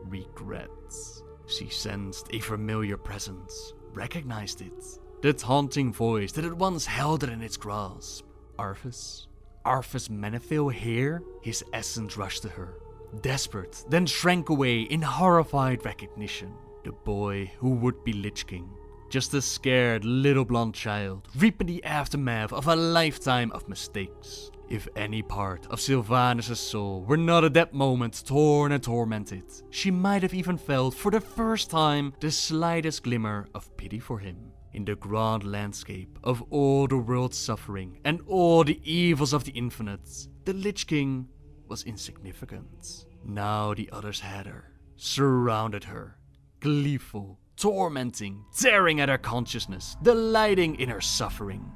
Regrets. She sensed a familiar presence, recognized it. The taunting voice that had once held her in its grasp. Arthas? Arthas Menethil here? His essence rushed to her. Desperate, then shrank away in horrified recognition. The boy who would be Lich King. Just a scared little blonde child, reaping the aftermath of a lifetime of mistakes. If any part of Sylvanas' soul were not at that moment torn and tormented, she might have even felt for the first time the slightest glimmer of pity for him. In the grand landscape of all the world's suffering and all the evils of the infinite, the Lich King was insignificant. Now the others had her, surrounded her, gleeful, tormenting, tearing at her consciousness, delighting in her suffering.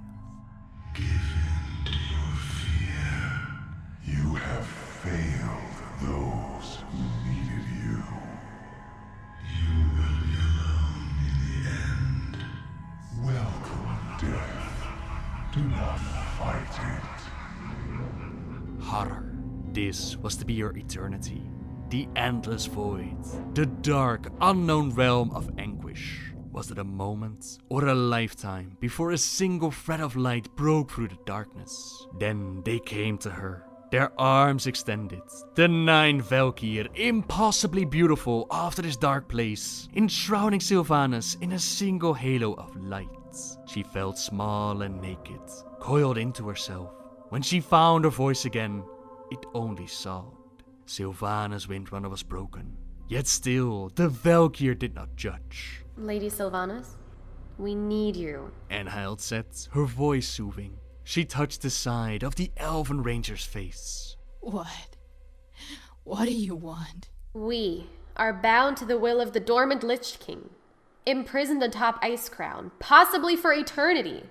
You have failed those who needed you. You will be alone in the end. Welcome, death. Do not fight it. Horror. This was to be your eternity. The endless void. The dark, unknown realm of anguish. Was it a moment or a lifetime before a single thread of light broke through the darkness? Then they came to her, their arms extended. The 9 Valkyr, impossibly beautiful after this dark place, enshrouding Sylvanas in a single halo of light. She felt small and naked, coiled into herself. When she found her voice again, it only sobbed. Sylvanas' windrunner was broken, yet still the Valkyr did not judge. Lady Sylvanas, we need you. Anhild said, her voice soothing. She touched the side of the Elven Ranger's face. What? What do you want? We are bound to the will of the dormant Lich King, imprisoned atop Icecrown, possibly for eternity.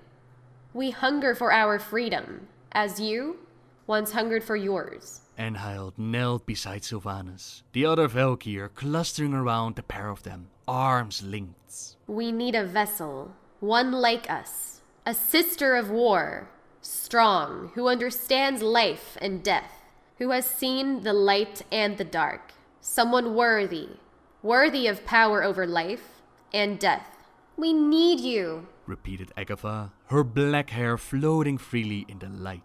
We hunger for our freedom, as you once hungered for yours. Anhild knelt beside Sylvanas, the other Valkyr clustering around the pair of them, arms linked. We need a vessel, one like us, a sister of war, strong, who understands life and death, who has seen the light and the dark, someone worthy of power over life and death. We need you, repeated Agatha, her black hair floating freely in the light.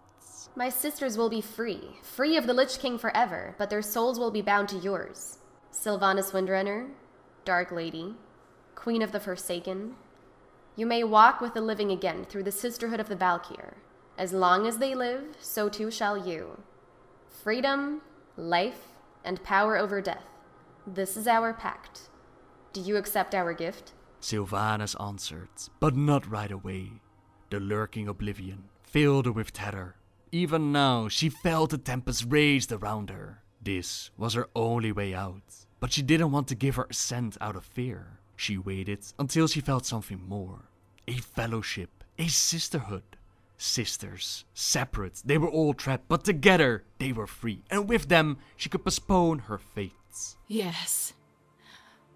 My sisters will be free of the Lich King forever, but their souls will be bound to yours. Sylvanas Windrunner, Dark Lady, Queen of the Forsaken, you may walk with the living again through the sisterhood of the Valkyr. As long as they live, so too shall you. Freedom, life, and power over death. This is our pact. Do you accept our gift? Sylvanas answered, but not right away. The lurking oblivion filled her with terror. Even now, she felt the tempest raged around her. This was her only way out, but she didn't want to give her assent out of fear. She waited until she felt something more. A fellowship, a sisterhood. Sisters, separate, they were all trapped, but together they were free, and with them she could postpone her fates. Yes,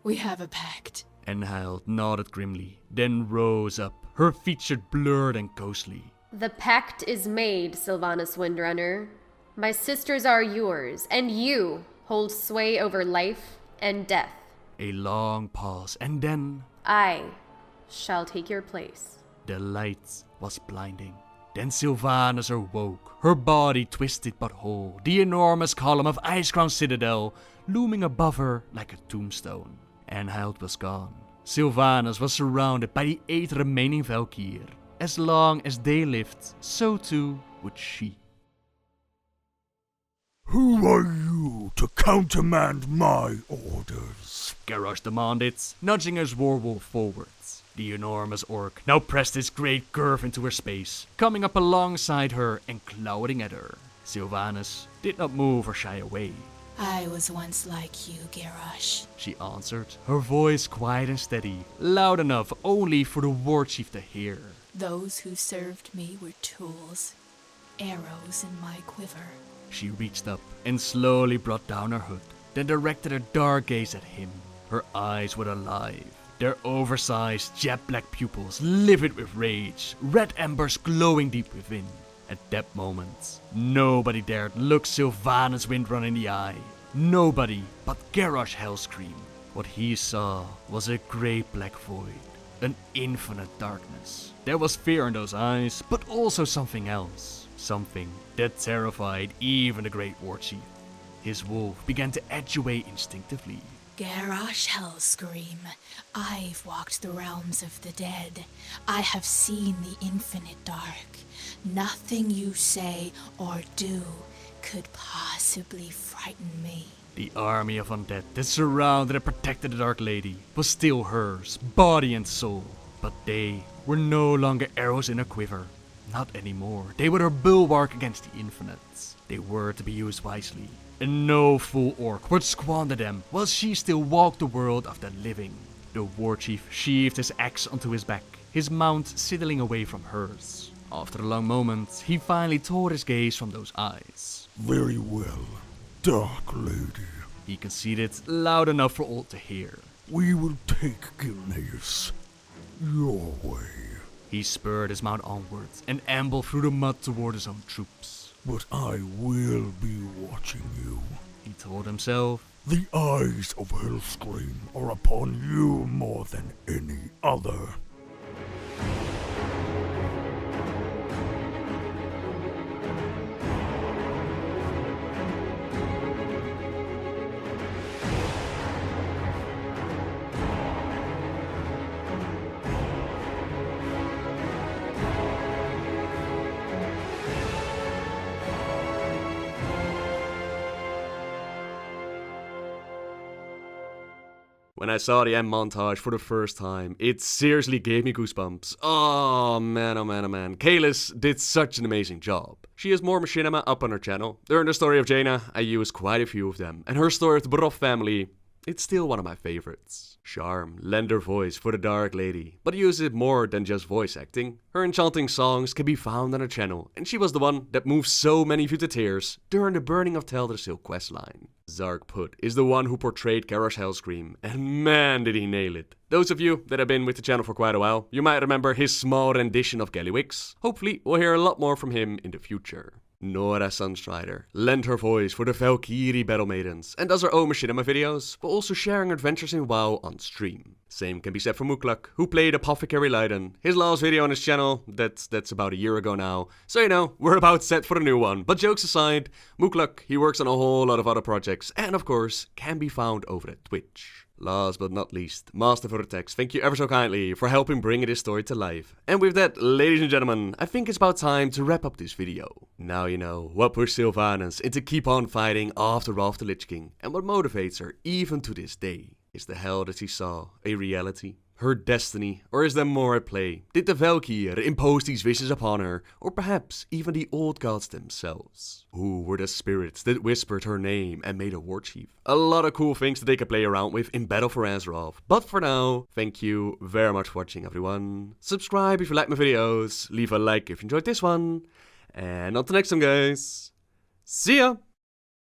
we have a pact. Anhild nodded grimly, then rose up, her features blurred and ghostly. The pact is made, Sylvanas Windrunner. My sisters are yours, and you hold sway over life and death. A long pause, and then I shall take your place. The light was blinding. Then Sylvanas awoke, her body twisted but whole, the enormous column of Icecrown Citadel looming above her like a tombstone. Anhalt was gone. Sylvanas was surrounded by the 8 remaining Valkyr. As long as they lived, so too would she. Who are you to countermand my orders? Garrosh demanded, nudging his warwolf forwards. The enormous orc now pressed his great curve into her space, coming up alongside her and glowering at her. Sylvanas did not move or shy away. I was once like you, Garrosh, she answered, her voice quiet and steady, loud enough only for the war chief to hear. Those who served me were tools, arrows in my quiver. She reached up and slowly brought down her hood, then directed her dark gaze at him. Her eyes were alive, their oversized jet-black pupils livid with rage, red embers glowing deep within. At that moment, nobody dared look Sylvanas Windrun in the eye. Nobody but Garrosh Hellscream. What he saw was a great black void, an infinite darkness. There was fear in those eyes, but also something else. Something that terrified even the great war chief. His wolf began to edge away instinctively. Garrosh Hellscream, I've walked the realms of the dead. I have seen the infinite dark. Nothing you say or do could possibly frighten me. The army of undead that surrounded and protected the Dark Lady was still hers, body and soul. But they were no longer arrows in her quiver. Not anymore. They were her bulwark against the infinites. They were to be used wisely. And no fool orc would squander them while she still walked the world of the living. The war chief sheathed his axe onto his back, his mount sidling away from hers. After a long moment, he finally tore his gaze from those eyes. Very well, Dark Lady, he conceded, loud enough for all to hear. We will take Gilneas your way. He spurred his mount onwards and ambled through the mud toward his own troops. But I will be watching you, he told himself. The eyes of Hellscream are upon you more than any other. When I saw the end montage for the first time, it seriously gave me goosebumps. Oh man, oh man, oh man. Kalis did such an amazing job. She has more machinima up on her channel. During the story of Jaina, I used quite a few of them. And her story of the Broth family, it's still one of my favorites. Charm lent her voice for the Dark Lady, but uses it more than just voice acting. Her enchanting songs can be found on her channel, and she was the one that moved so many of you to tears during the Burning of Teldrassil questline. Zark Put is the one who portrayed Garrosh Hellscream, and man did he nail it. Those of you that have been with the channel for quite a while, you might remember his small rendition of Gallywix. Hopefully we'll hear a lot more from him in the future. Nora Sunstrider lent her voice for the Valkyrie Battle Maidens and does her own machinima videos, but also sharing adventures in WoW on stream. Same can be said for Mukluk, who played Apothecary Leiden. His last video on his channel, that's about a year ago now, so you know, we're about set for a new one. But jokes aside, Mukluk, he works on a whole lot of other projects, and of course, can be found over at Twitch. Last but not least, Master Vertex, thank you ever so kindly for helping bring this story to life. And with that, ladies and gentlemen, I think it's about time to wrap up this video. Now you know what pushed Sylvanas into keep on fighting after Wrath of the Lich King, and what motivates her even to this day. Is the hell that she saw a reality? Her destiny? Or is there more at play? Did the Valkyr impose these visions upon her? Or perhaps even the old gods themselves? Who were the spirits that whispered her name and made her war chief? A lot of cool things that they could play around with in Battle for Azeroth. But for now, thank you very much for watching, everyone. Subscribe if you like my videos. Leave a like if you enjoyed this one. And until next time, guys. See ya!